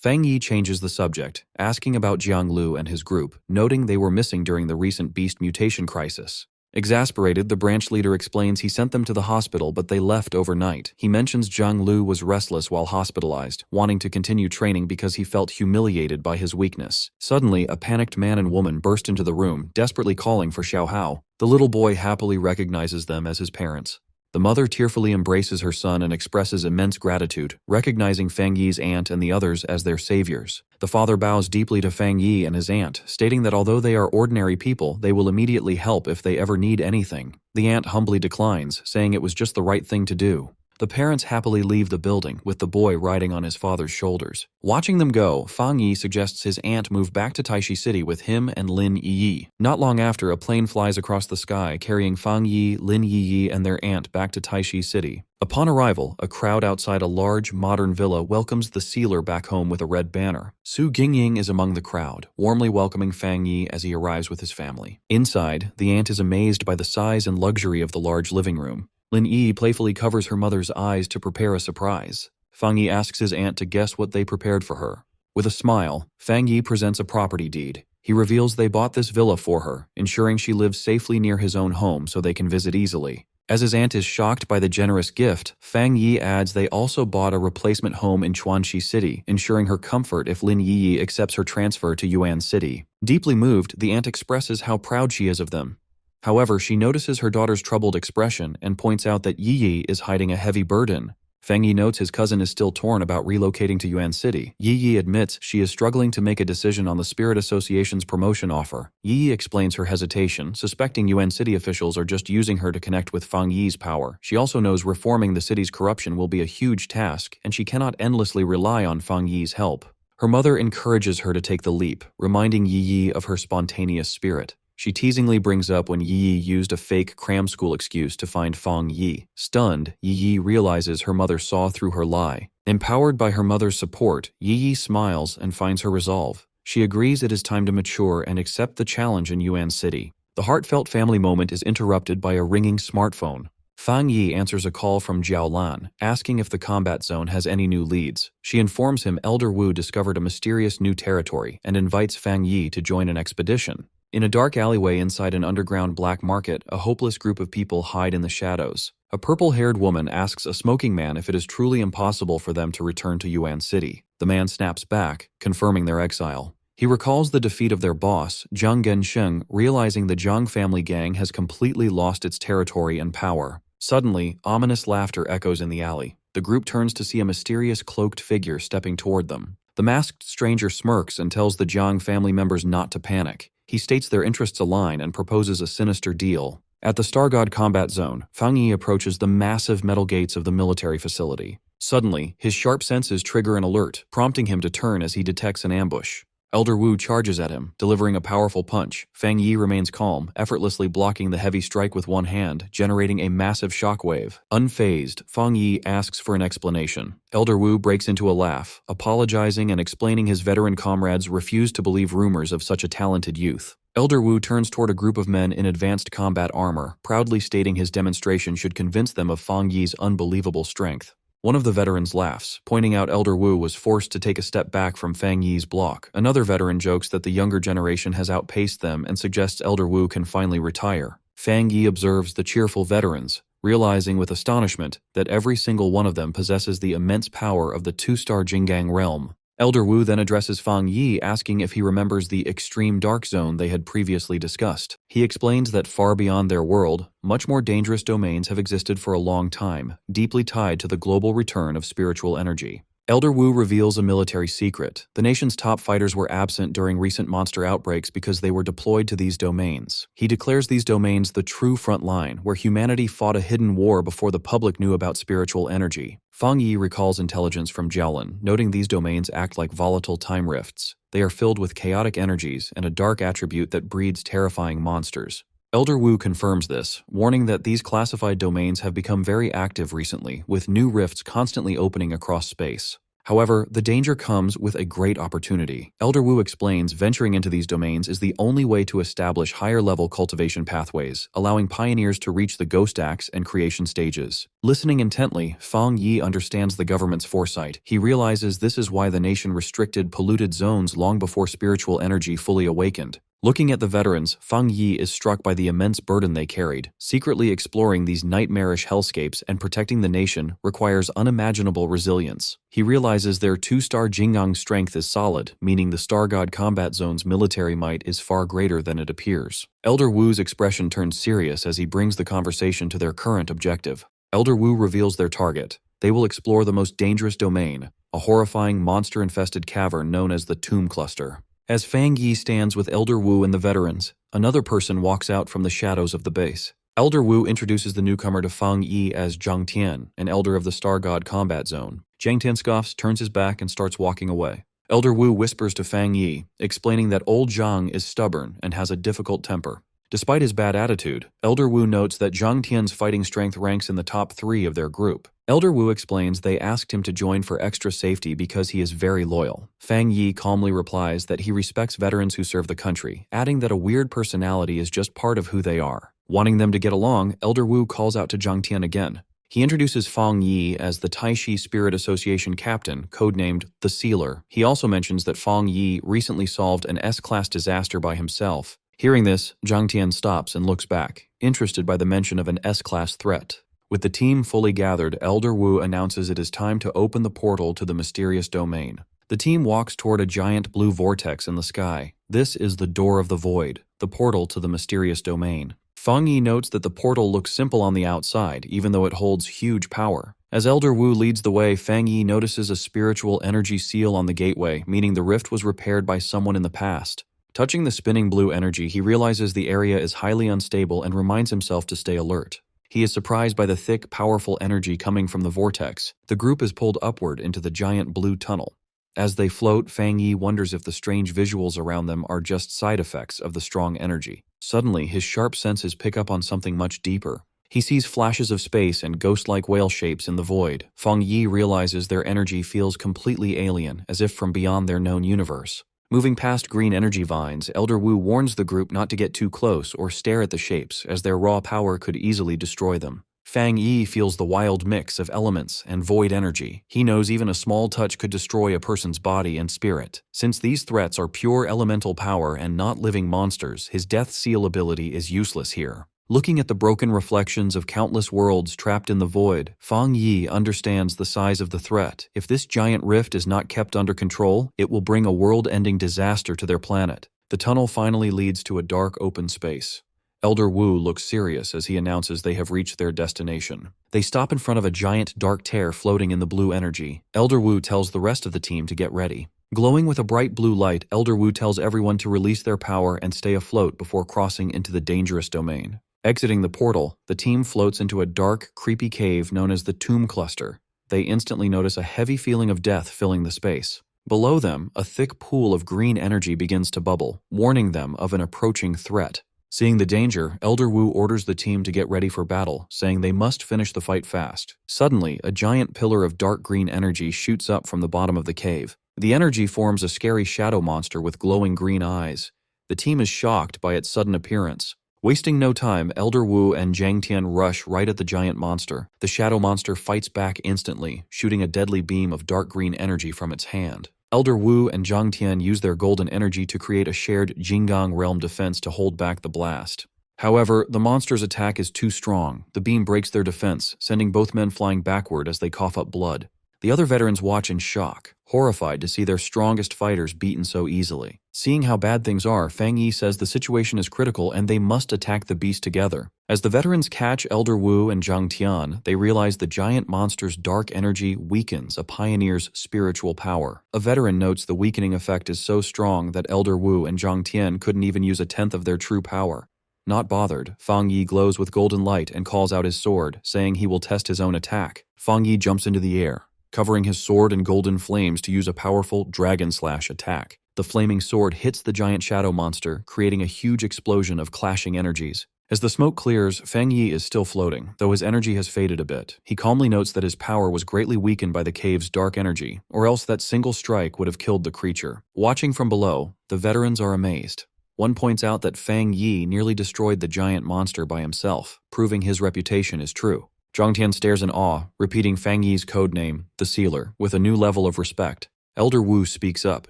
Speaker 1: Fang Yi changes the subject, asking about Jiang Lu and his group, noting they were missing during the recent beast mutation crisis. Exasperated, the branch leader explains he sent them to the hospital but they left overnight. He mentions Jiang Lu was restless while hospitalized, wanting to continue training because he felt humiliated by his weakness. Suddenly, a panicked man and woman burst into the room, desperately calling for Xiao Hao. The little boy happily recognizes them as his parents. The mother tearfully embraces her son and expresses immense gratitude, recognizing Fang Yi's aunt and the others as their saviors. The father bows deeply to Fang Yi and his aunt, stating that although they are ordinary people, they will immediately help if they ever need anything. The aunt humbly declines, saying it was just the right thing to do. The parents happily leave the building, with the boy riding on his father's shoulders. Watching them go, Fang Yi suggests his aunt move back to Taishi City with him and Lin Yi. Not long after, a plane flies across the sky, carrying Fang Yi, Lin Yi, and their aunt back to Taishi City. Upon arrival, a crowd outside a large, modern villa welcomes the sealer back home with a red banner. Su Gingying is among the crowd, warmly welcoming Fang Yi as he arrives with his family. Inside, the aunt is amazed by the size and luxury of the large living room. Lin Yi playfully covers her mother's eyes to prepare a surprise. Fang Yi asks his aunt to guess what they prepared for her. With a smile, Fang Yi presents a property deed. He reveals they bought this villa for her, ensuring she lives safely near his own home so they can visit easily. As his aunt is shocked by the generous gift, Fang Yi adds they also bought a replacement home in Chuanxi City, ensuring her comfort if Lin Yi accepts her transfer to Yuan City. Deeply moved, the aunt expresses how proud she is of them. However, she notices her daughter's troubled expression and points out that Yi is hiding a heavy burden. Fang Yi notes his cousin is still torn about relocating to Yuan City. Yi admits she is struggling to make a decision on the Spirit Association's promotion offer. Yi explains her hesitation, suspecting Yuan City officials are just using her to connect with Fang Yi's power. She also knows reforming the city's corruption will be a huge task, and she cannot endlessly rely on Fang Yi's help. Her mother encourages her to take the leap, reminding Yi of her spontaneous spirit. She teasingly brings up when Yi used a fake cram school excuse to find Fang Yi. Stunned, Yi realizes her mother saw through her lie. Empowered by her mother's support, Yi smiles and finds her resolve. She agrees it is time to mature and accept the challenge in Yuan City. The heartfelt family moment is interrupted by a ringing smartphone. Fang Yi answers a call from Jiaolan, asking if the combat zone has any new leads. She informs him Elder Wu discovered a mysterious new territory and invites Fang Yi to join an expedition. In a dark alleyway inside an underground black market, a hopeless group of people hide in the shadows. A purple-haired woman asks a smoking man if it is truly impossible for them to return to Yuan City. The man snaps back, confirming their exile. He recalls the defeat of their boss, Zhang Gensheng, realizing the Zhang family gang has completely lost its territory and power. Suddenly, ominous laughter echoes in the alley. The group turns to see a mysterious cloaked figure stepping toward them. The masked stranger smirks and tells the Zhang family members not to panic. He states their interests align and proposes a sinister deal. At the Star God combat zone, Fang Yi approaches the massive metal gates of the military facility. Suddenly, his sharp senses trigger an alert, prompting him to turn as he detects an ambush. Elder Wu charges at him, delivering a powerful punch. Fang Yi remains calm, effortlessly blocking the heavy strike with one hand, generating a massive shockwave. Unfazed, Fang Yi asks for an explanation. Elder Wu breaks into a laugh, apologizing and explaining his veteran comrades refuse to believe rumors of such a talented youth. Elder Wu turns toward a group of men in advanced combat armor, proudly stating his demonstration should convince them of Fang Yi's unbelievable strength. One of the veterans laughs, pointing out Elder Wu was forced to take a step back from Fang Yi's block. Another veteran jokes that the younger generation has outpaced them and suggests Elder Wu can finally retire. Fang Yi observes the cheerful veterans, realizing with astonishment that every single one of them possesses the immense power of the two-star Jinggang realm. Elder Wu then addresses Fang Yi, asking if he remembers the extreme dark zone they had previously discussed. He explains that far beyond their world, much more dangerous domains have existed for a long time, deeply tied to the global return of spiritual energy. Elder Wu reveals a military secret. The nation's top fighters were absent during recent monster outbreaks because they were deployed to these domains. He declares these domains the true front line, where humanity fought a hidden war before the public knew about spiritual energy. Fang Yi recalls intelligence from Jiaolan, noting these domains act like volatile time rifts. They are filled with chaotic energies and a dark attribute that breeds terrifying monsters. Elder Wu confirms this, warning that these classified domains have become very active recently, with new rifts constantly opening across space. However, the danger comes with a great opportunity. Elder Wu explains venturing into these domains is the only way to establish higher-level cultivation pathways, allowing pioneers to reach the ghost acts and creation stages. Listening intently, Fang Yi understands the government's foresight. He realizes this is why the nation restricted polluted zones long before spiritual energy fully awakened. Looking at the veterans, Fang Yi is struck by the immense burden they carried. Secretly exploring these nightmarish hellscapes and protecting the nation requires unimaginable resilience. He realizes their two-star Jinggang strength is solid, meaning the Star God combat zone's military might is far greater than it appears. Elder Wu's expression turns serious as he brings the conversation to their current objective. Elder Wu reveals their target. They will explore the most dangerous domain, a horrifying monster-infested cavern known as the Tomb Cluster. As Fang Yi stands with Elder Wu and the veterans, another person walks out from the shadows of the base. Elder Wu introduces the newcomer to Fang Yi as Zhang Tian, an elder of the Star God Combat Zone. Zhang Tian scoffs, turns his back, and starts walking away. Elder Wu whispers to Fang Yi, explaining that old Zhang is stubborn and has a difficult temper. Despite his bad attitude, Elder Wu notes that Zhang Tian's fighting strength ranks in the top 3 of their group. Elder Wu explains they asked him to join for extra safety because he is very loyal. Fang Yi calmly replies that he respects veterans who serve the country, adding that a weird personality is just part of who they are. Wanting them to get along, Elder Wu calls out to Zhang Tian again. He introduces Fang Yi as the Taishi Spirit Association captain, codenamed the Sealer. He also mentions that Fang Yi recently solved an S-class disaster by himself. Hearing this, Zhang Tian stops and looks back, interested by the mention of an S-class threat. With the team fully gathered, Elder Wu announces it is time to open the portal to the mysterious domain. The team walks toward a giant blue vortex in the sky. This is the Door of the Void, the portal to the mysterious domain. Fang Yi notes that the portal looks simple on the outside, even though it holds huge power. As Elder Wu leads the way, Fang Yi notices a spiritual energy seal on the gateway, meaning the rift was repaired by someone in the past. Touching the spinning blue energy, he realizes the area is highly unstable and reminds himself to stay alert. He is surprised by the thick, powerful energy coming from the vortex. The group is pulled upward into the giant blue tunnel. As they float, Fang Yi wonders if the strange visuals around them are just side effects of the strong energy. Suddenly, his sharp senses pick up on something much deeper. He sees flashes of space and ghost-like whale shapes in the void. Fang Yi realizes their energy feels completely alien, as if from beyond their known universe. Moving past green energy vines, Elder Wu warns the group not to get too close or stare at the shapes, as their raw power could easily destroy them. Fang Yi feels the wild mix of elements and void energy. He knows even a small touch could destroy a person's body and spirit. Since these threats are pure elemental power and not living monsters, his death seal ability is useless here. Looking at the broken reflections of countless worlds trapped in the void, Fang Yi understands the size of the threat. If this giant rift is not kept under control, it will bring a world-ending disaster to their planet. The tunnel finally leads to a dark open space. Elder Wu looks serious as he announces they have reached their destination. They stop in front of a giant dark tear floating in the blue energy. Elder Wu tells the rest of the team to get ready. Glowing with a bright blue light, Elder Wu tells everyone to release their power and stay afloat before crossing into the dangerous domain. Exiting the portal, the team floats into a dark, creepy cave known as the Tomb Cluster. They instantly notice a heavy feeling of death filling the space. Below them, a thick pool of green energy begins to bubble, warning them of an approaching threat. Seeing the danger, Elder Wu orders the team to get ready for battle, saying they must finish the fight fast. Suddenly, a giant pillar of dark green energy shoots up from the bottom of the cave. The energy forms a scary shadow monster with glowing green eyes. The team is shocked by its sudden appearance. Wasting no time, Elder Wu and Zhang Tian rush right at the giant monster. The shadow monster fights back instantly, shooting a deadly beam of dark green energy from its hand. Elder Wu and Zhang Tian use their golden energy to create a shared Jinggang realm defense to hold back the blast. However, the monster's attack is too strong. The beam breaks their defense, sending both men flying backward as they cough up blood. The other veterans watch in shock, horrified to see their strongest fighters beaten so easily. Seeing how bad things are, Fang Yi says the situation is critical and they must attack the beast together. As the veterans catch Elder Wu and Zhang Tian, they realize the giant monster's dark energy weakens a pioneer's spiritual power. A veteran notes the weakening effect is so strong that Elder Wu and Zhang Tian couldn't even use a tenth of their true power. Not bothered, Fang Yi glows with golden light and calls out his sword, saying he will test his own attack. Fang Yi jumps into the air, covering his sword in golden flames to use a powerful dragon slash attack. The flaming sword hits the giant shadow monster, creating a huge explosion of clashing energies. As the smoke clears, Fang Yi is still floating, though his energy has faded a bit. He calmly notes that his power was greatly weakened by the cave's dark energy, or else that single strike would have killed the creature. Watching from below, the veterans are amazed. One points out that Fang Yi nearly destroyed the giant monster by himself, proving his reputation is true. Zhang Tian stares in awe, repeating Fang Yi's code name, the Sealer, with a new level of respect. Elder Wu speaks up,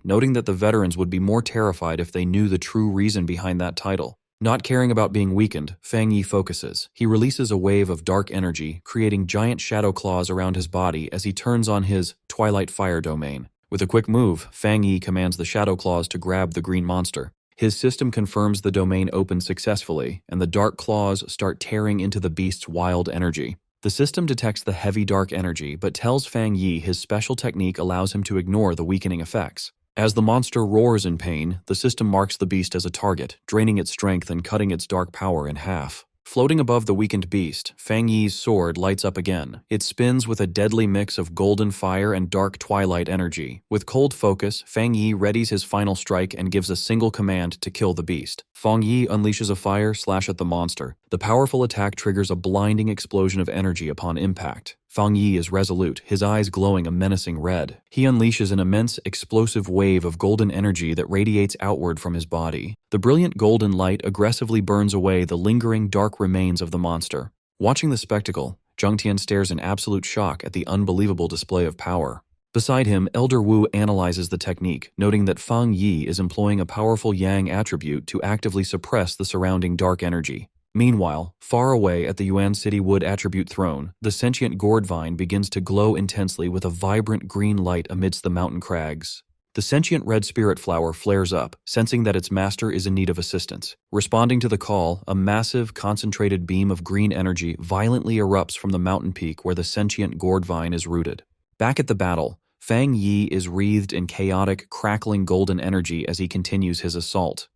Speaker 1: noting that the veterans would be more terrified if they knew the true reason behind that title. Not caring about being weakened, Fang Yi focuses. He releases a wave of dark energy, creating giant shadow claws around his body as he turns on his Twilight Fire domain. With a quick move, Fang Yi commands the shadow claws to grab the green monster. His system confirms the domain opens successfully, and the dark claws start tearing into the beast's wild energy. The system detects the heavy dark energy, but tells Fang Yi his special technique allows him to ignore the weakening effects. As the monster roars in pain, the system marks the beast as a target, draining its strength and cutting its dark power in half. Floating above the weakened beast, Fang Yi's sword lights up again. It spins with a deadly mix of golden fire and dark twilight energy. With cold focus, Fang Yi readies his final strike and gives a single command to kill the beast. Fang Yi unleashes a fire slash at the monster. The powerful attack triggers a blinding explosion of energy upon impact. Fang Yi is resolute, his eyes glowing a menacing red. He unleashes an immense, explosive wave of golden energy that radiates outward from his body. The brilliant golden light aggressively burns away the lingering dark remains of the monster. Watching the spectacle, Zhang Tian stares in absolute shock at the unbelievable display of power. Beside him, Elder Wu analyzes the technique, noting that Fang Yi is employing a powerful yang attribute to actively suppress the surrounding dark energy. Meanwhile, far away at the Yuan City Wood Attribute Throne, the sentient gourd vine begins to glow intensely with a vibrant green light amidst the mountain crags. The sentient red spirit flower flares up, sensing that its master is in need of assistance. Responding to the call, a massive, concentrated beam of green energy violently erupts from the mountain peak where the sentient gourd vine is rooted. Back at the battle, Fang Yi is wreathed in chaotic, crackling golden energy as he continues his assault.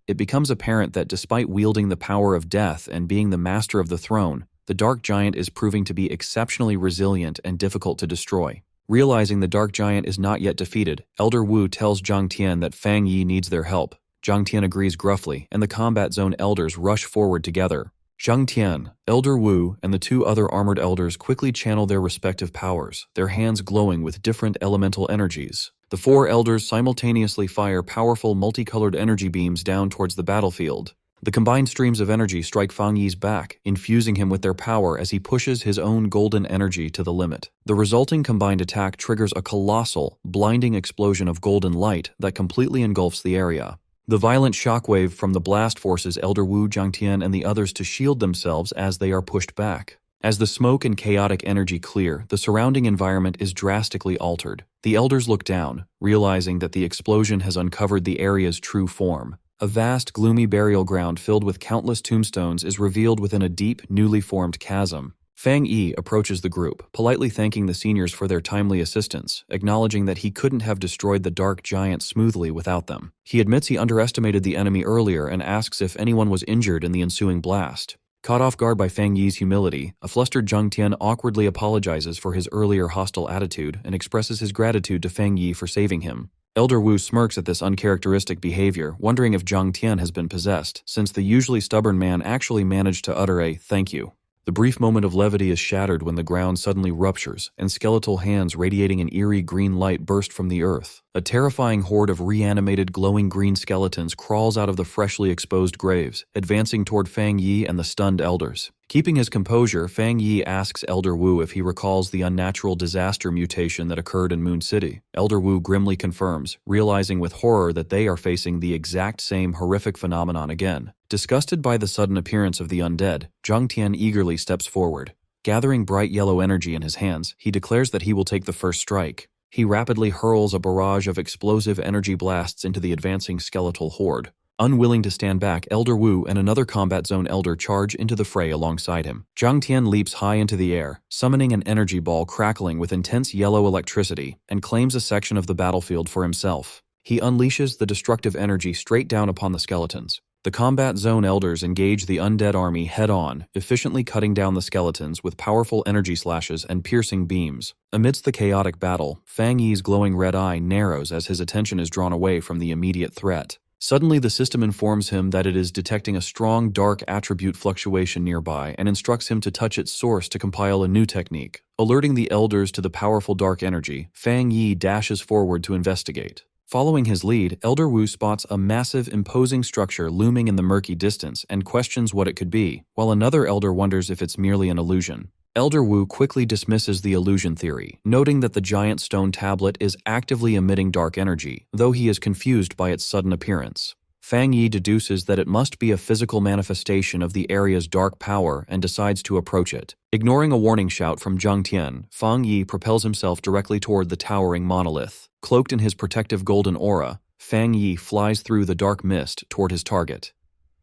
Speaker 1: It becomes apparent that despite wielding the power of death and being the master of the throne, the Dark Giant is proving to be exceptionally resilient and difficult to destroy. Realizing the Dark Giant is not yet defeated, Elder Wu tells Zhang Tian that Fang Yi needs their help. Zhang Tian agrees gruffly, and the combat zone elders rush forward together. Zhang Tian, Elder Wu, and the two other armored elders quickly channel their respective powers, their hands glowing with different elemental energies. The four elders simultaneously fire powerful multicolored energy beams down towards the battlefield. The combined streams of energy strike Fang Yi's back, infusing him with their power as he pushes his own golden energy to the limit. The resulting combined attack triggers a colossal, blinding explosion of golden light that completely engulfs the area. The violent shockwave from the blast forces Elder Wu, Zhang Tian, and the others to shield themselves as they are pushed back. As the smoke and chaotic energy clear, the surrounding environment is drastically altered. The elders look down, realizing that the explosion has uncovered the area's true form. A vast, gloomy burial ground filled with countless tombstones is revealed within a deep, newly formed chasm. Fang Yi approaches the group, politely thanking the seniors for their timely assistance, acknowledging that he couldn't have destroyed the Dark Giant smoothly without them. He admits he underestimated the enemy earlier and asks if anyone was injured in the ensuing blast. Caught off guard by Fang Yi's humility, a flustered Zhang Tian awkwardly apologizes for his earlier hostile attitude and expresses his gratitude to Fang Yi for saving him. Elder Wu smirks at this uncharacteristic behavior, wondering if Zhang Tian has been possessed, since the usually stubborn man actually managed to utter a "thank you." The brief moment of levity is shattered when the ground suddenly ruptures, and skeletal hands radiating an eerie green light burst from the earth. A terrifying horde of reanimated glowing green skeletons crawls out of the freshly exposed graves, advancing toward Fang Yi and the stunned elders. Keeping his composure, Fang Yi asks Elder Wu if he recalls the unnatural disaster mutation that occurred in Moon City. Elder Wu grimly confirms, realizing with horror that they are facing the exact same horrific phenomenon again. Disgusted by the sudden appearance of the undead, Zhang Tian eagerly steps forward. Gathering bright yellow energy in his hands, he declares that he will take the first strike. He rapidly hurls a barrage of explosive energy blasts into the advancing skeletal horde. Unwilling to stand back, Elder Wu and another combat zone elder charge into the fray alongside him. Zhang Tian leaps high into the air, summoning an energy ball crackling with intense yellow electricity, and claims a section of the battlefield for himself. He unleashes the destructive energy straight down upon the skeletons. The combat zone elders engage the undead army head-on, efficiently cutting down the skeletons with powerful energy slashes and piercing beams. Amidst the chaotic battle, Fang Yi's glowing red eye narrows as his attention is drawn away from the immediate threat. Suddenly, the system informs him that it is detecting a strong dark attribute fluctuation nearby and instructs him to touch its source to compile a new technique. Alerting the elders to the powerful dark energy, Fang Yi dashes forward to investigate. Following his lead, Elder Wu spots a massive, imposing structure looming in the murky distance and questions what it could be, while another elder wonders if it's merely an illusion. Elder Wu quickly dismisses the illusion theory, noting that the giant stone tablet is actively emitting dark energy, though he is confused by its sudden appearance. Fang Yi deduces that it must be a physical manifestation of the area's dark power and decides to approach it. Ignoring a warning shout from Zhang Tian, Fang Yi propels himself directly toward the towering monolith. Cloaked in his protective golden aura, Fang Yi flies through the dark mist toward his target.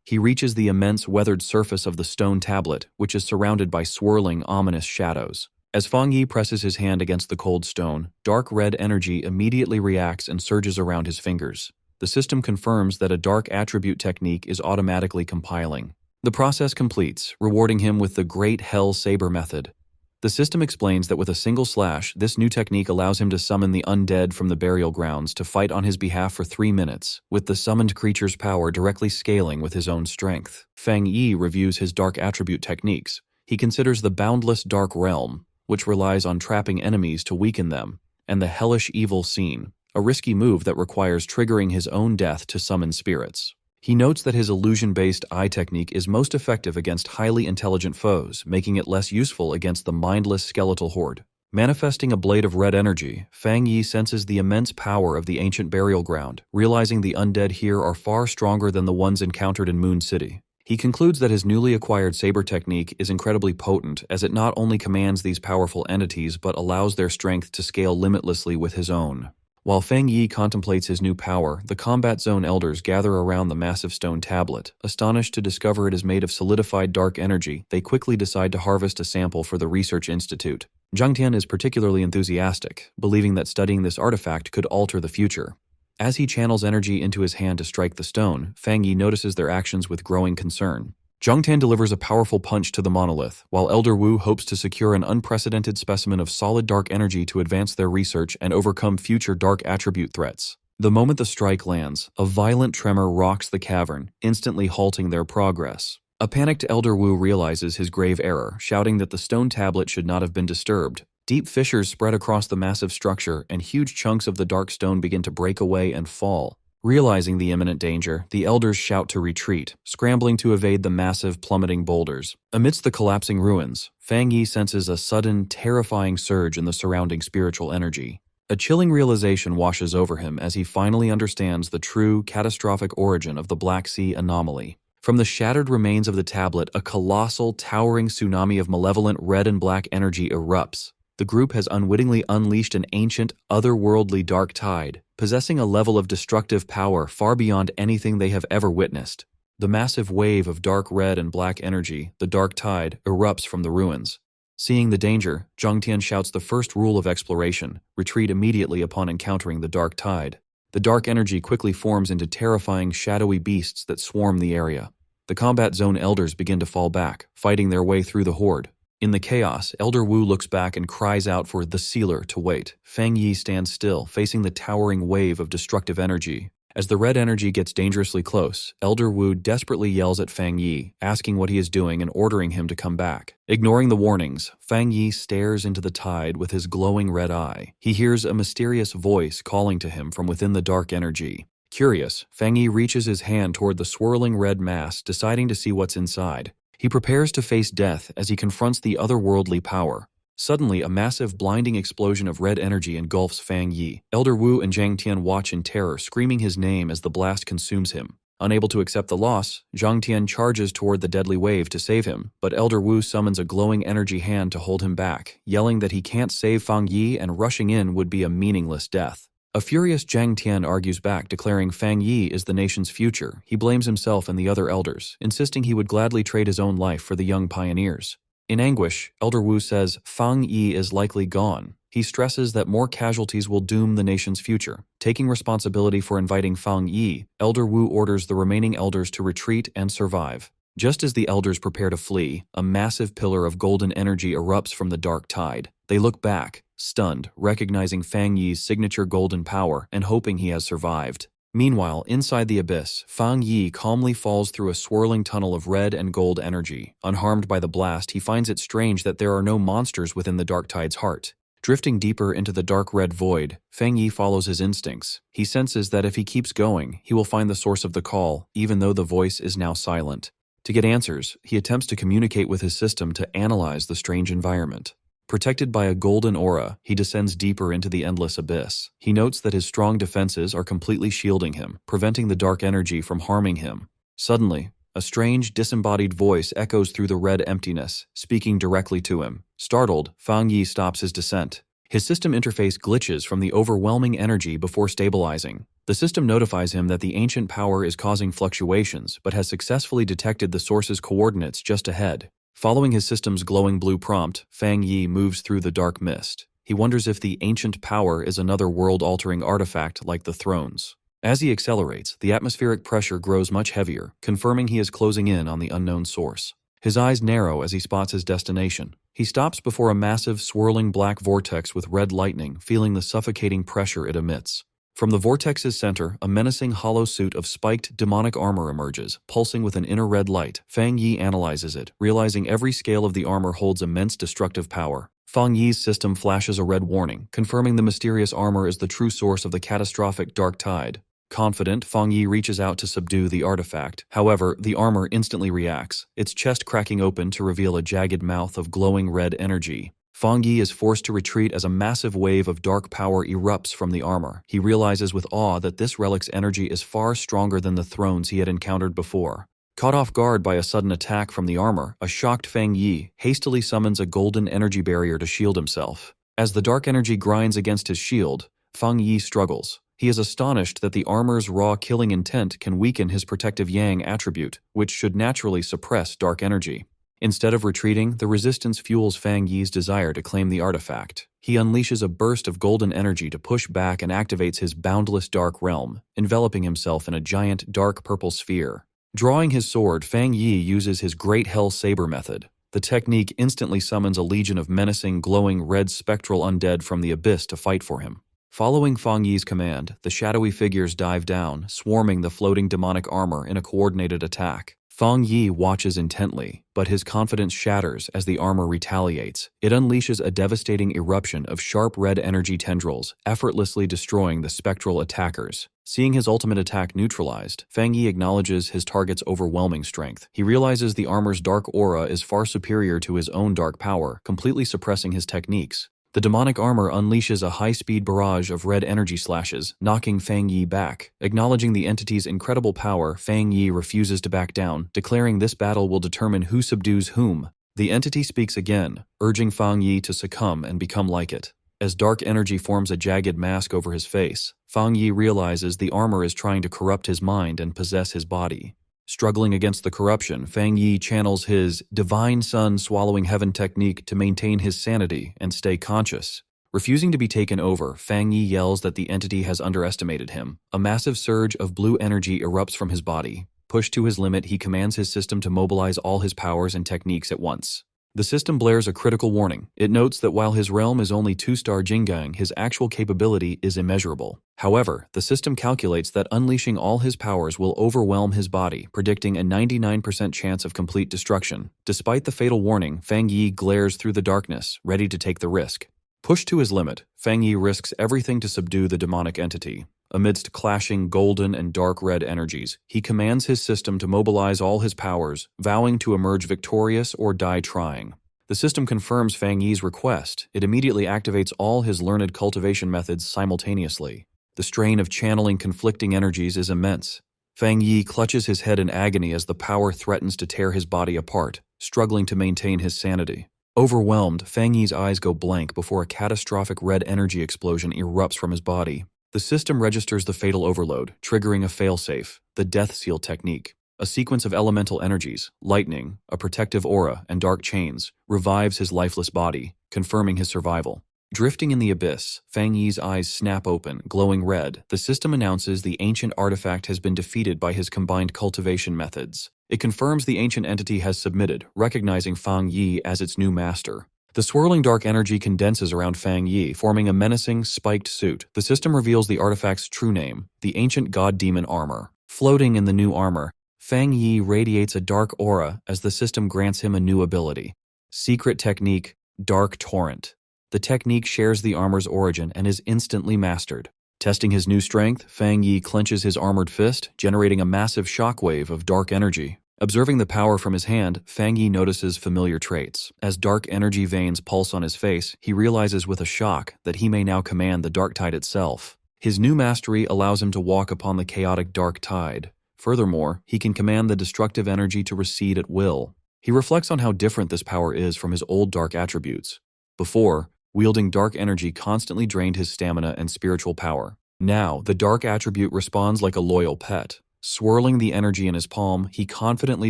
Speaker 1: He reaches the immense weathered surface of the stone tablet, which is surrounded by swirling, ominous shadows. As Fang Yi presses his hand against the cold stone, dark red energy immediately reacts and surges around his fingers. The system confirms that a dark attribute technique is automatically compiling. The process completes, rewarding him with the Great Hell Saber method. The system explains that with a single slash, this new technique allows him to summon the undead from the burial grounds to fight on his behalf for 3 minutes, with the summoned creature's power directly scaling with his own strength. Fang Yi reviews his dark attribute techniques. He considers the boundless dark realm, which relies on trapping enemies to weaken them, and the hellish evil scene, a risky move that requires triggering his own death to summon spirits. He notes that his illusion-based eye technique is most effective against highly intelligent foes, making it less useful against the mindless skeletal horde. Manifesting a blade of red energy, Fang Yi senses the immense power of the ancient burial ground, realizing the undead here are far stronger than the ones encountered in Moon City. He concludes that his newly acquired saber technique is incredibly potent, as it not only commands these powerful entities but allows their strength to scale limitlessly with his own. While Fang Yi contemplates his new power, the combat zone elders gather around the massive stone tablet. Astonished to discover it is made of solidified dark energy, they quickly decide to harvest a sample for the research institute. Zhang Tian is particularly enthusiastic, believing that studying this artifact could alter the future. As he channels energy into his hand to strike the stone, Fang Yi notices their actions with growing concern. Zhang Tian delivers a powerful punch to the monolith, while Elder Wu hopes to secure an unprecedented specimen of solid dark energy to advance their research and overcome future dark attribute threats. The moment the strike lands, a violent tremor rocks the cavern, instantly halting their progress. A panicked Elder Wu realizes his grave error, shouting that the stone tablet should not have been disturbed. Deep fissures spread across the massive structure, and huge chunks of the dark stone begin to break away and fall. Realizing the imminent danger, the elders shout to retreat, scrambling to evade the massive, plummeting boulders. Amidst the collapsing ruins, Fang Yi senses a sudden, terrifying surge in the surrounding spiritual energy. A chilling realization washes over him as he finally understands the true, catastrophic origin of the Black Sea anomaly. From the shattered remains of the tablet, a colossal, towering tsunami of malevolent red and black energy erupts. The group has unwittingly unleashed an ancient, otherworldly dark tide, possessing a level of destructive power far beyond anything they have ever witnessed. The massive wave of dark red and black energy, the dark tide, erupts from the ruins. Seeing the danger, Zhang Tian shouts the first rule of exploration: retreat immediately upon encountering the dark tide. The dark energy quickly forms into terrifying, shadowy beasts that swarm the area. The combat zone elders begin to fall back, fighting their way through the horde. In the chaos, Elder Wu looks back and cries out for the sealer to wait. Fang Yi stands still, facing the towering wave of destructive energy. As the red energy gets dangerously close, Elder Wu desperately yells at Fang Yi, asking what he is doing and ordering him to come back. Ignoring the warnings, Fang Yi stares into the tide with his glowing red eye. He hears a mysterious voice calling to him from within the dark energy. Curious, Fang Yi reaches his hand toward the swirling red mass, deciding to see what's inside. He prepares to face death as he confronts the otherworldly power. Suddenly, a massive, blinding explosion of red energy engulfs Fang Yi. Elder Wu and Zhang Tian watch in terror, screaming his name as the blast consumes him. Unable to accept the loss, Zhang Tian charges toward the deadly wave to save him, but Elder Wu summons a glowing energy hand to hold him back, yelling that he can't save Fang Yi and rushing in would be a meaningless death. A furious Zhang Tian argues back, declaring Fang Yi is the nation's future. He blames himself and the other elders, insisting he would gladly trade his own life for the young pioneers. In anguish, Elder Wu says Fang Yi is likely gone. He stresses that more casualties will doom the nation's future. Taking responsibility for inviting Fang Yi, Elder Wu orders the remaining elders to retreat and survive. Just as the elders prepare to flee, a massive pillar of golden energy erupts from the dark tide. They look back, stunned, recognizing Fang Yi's signature golden power and hoping he has survived. Meanwhile, inside the abyss, Fang Yi calmly falls through a swirling tunnel of red and gold energy. Unharmed by the blast, he finds it strange that there are no monsters within the dark tide's heart. Drifting deeper into the dark red void, Fang Yi follows his instincts. He senses that if he keeps going, he will find the source of the call, even though the voice is now silent. To get answers, he attempts to communicate with his system to analyze the strange environment. Protected by a golden aura, he descends deeper into the endless abyss. He notes that his strong defenses are completely shielding him, preventing the dark energy from harming him. Suddenly, a strange, disembodied voice echoes through the red emptiness, speaking directly to him. Startled, Fang Yi stops his descent. His system interface glitches from the overwhelming energy before stabilizing. The system notifies him that the ancient power is causing fluctuations, but has successfully detected the source's coordinates just ahead. Following his system's glowing blue prompt, Fang Yi moves through the dark mist. He wonders if the ancient power is another world-altering artifact like the thrones. As he accelerates, the atmospheric pressure grows much heavier, confirming he is closing in on the unknown source. His eyes narrow as he spots his destination. He stops before a massive, swirling black vortex with red lightning, feeling the suffocating pressure it emits. From the vortex's center, a menacing hollow suit of spiked, demonic armor emerges, pulsing with an inner red light. Fang Yi analyzes it, realizing every scale of the armor holds immense destructive power. Fang Yi's system flashes a red warning, confirming the mysterious armor is the true source of the catastrophic dark tide. Confident, Fang Yi reaches out to subdue the artifact. However, the armor instantly reacts, its chest cracking open to reveal a jagged mouth of glowing red energy. Fang Yi is forced to retreat as a massive wave of dark power erupts from the armor. He realizes with awe that this relic's energy is far stronger than the thrones he had encountered before. Caught off guard by a sudden attack from the armor, a shocked Fang Yi hastily summons a golden energy barrier to shield himself. As the dark energy grinds against his shield, Fang Yi struggles. He is astonished that the armor's raw killing intent can weaken his protective yang attribute, which should naturally suppress dark energy. Instead of retreating, the resistance fuels Fang Yi's desire to claim the artifact. He unleashes a burst of golden energy to push back and activates his boundless dark realm, enveloping himself in a giant dark purple sphere. Drawing his sword, Fang Yi uses his Great Hell Saber method. The technique instantly summons a legion of menacing, glowing red spectral undead from the abyss to fight for him. Following Fang Yi's command, the shadowy figures dive down, swarming the floating demonic armor in a coordinated attack. Fang Yi watches intently, but his confidence shatters as the armor retaliates. It unleashes a devastating eruption of sharp red energy tendrils, effortlessly destroying the spectral attackers. Seeing his ultimate attack neutralized, Fang Yi acknowledges his target's overwhelming strength. He realizes the armor's dark aura is far superior to his own dark power, completely suppressing his techniques. The demonic armor unleashes a high-speed barrage of red energy slashes, knocking Fang Yi back. Acknowledging the entity's incredible power, Fang Yi refuses to back down, declaring this battle will determine who subdues whom. The entity speaks again, urging Fang Yi to succumb and become like it. As dark energy forms a jagged mask over his face, Fang Yi realizes the armor is trying to corrupt his mind and possess his body. Struggling against the corruption, Fang Yi channels his Divine Sun Swallowing Heaven technique to maintain his sanity and stay conscious. Refusing to be taken over, Fang Yi yells that the entity has underestimated him. A massive surge of blue energy erupts from his body. Pushed to his limit, he commands his system to mobilize all his powers and techniques at once. The system blares a critical warning. It notes that while his realm is only 2-star Jingang, his actual capability is immeasurable. However, the system calculates that unleashing all his powers will overwhelm his body, predicting a 99% chance of complete destruction. Despite the fatal warning, Fang Yi glares through the darkness, ready to take the risk. Pushed to his limit, Fang Yi risks everything to subdue the demonic entity. Amidst clashing golden and dark red energies, he commands his system to mobilize all his powers, vowing to emerge victorious or die trying. The system confirms Fang Yi's request. It immediately activates all his learned cultivation methods simultaneously. The strain of channeling conflicting energies is immense. Fang Yi clutches his head in agony as the power threatens to tear his body apart, struggling to maintain his sanity. Overwhelmed, Fang Yi's eyes go blank before a catastrophic red energy explosion erupts from his body. The system registers the fatal overload, triggering a failsafe, the Death Seal technique. A sequence of elemental energies, lightning, a protective aura, and dark chains, revives his lifeless body, confirming his survival. Drifting in the abyss, Fang Yi's eyes snap open, glowing red. The system announces the ancient artifact has been defeated by his combined cultivation methods. It confirms the ancient entity has submitted, recognizing Fang Yi as its new master. The swirling dark energy condenses around Fang Yi, forming a menacing, spiked suit. The system reveals the artifact's true name, the ancient god-demon armor. Floating in the new armor, Fang Yi radiates a dark aura as the system grants him a new ability. Secret technique, Dark Torrent. The technique shares the armor's origin and is instantly mastered. Testing his new strength, Fang Yi clenches his armored fist, generating a massive shockwave of dark energy. Observing the power from his hand, Fang Yi notices familiar traits. As dark energy veins pulse on his face, he realizes with a shock that he may now command the dark tide itself. His new mastery allows him to walk upon the chaotic dark tide. Furthermore, he can command the destructive energy to recede at will. He reflects on how different this power is from his old dark attributes. Before, wielding dark energy constantly drained his stamina and spiritual power. Now, the dark attribute responds like a loyal pet. Swirling the energy in his palm, he confidently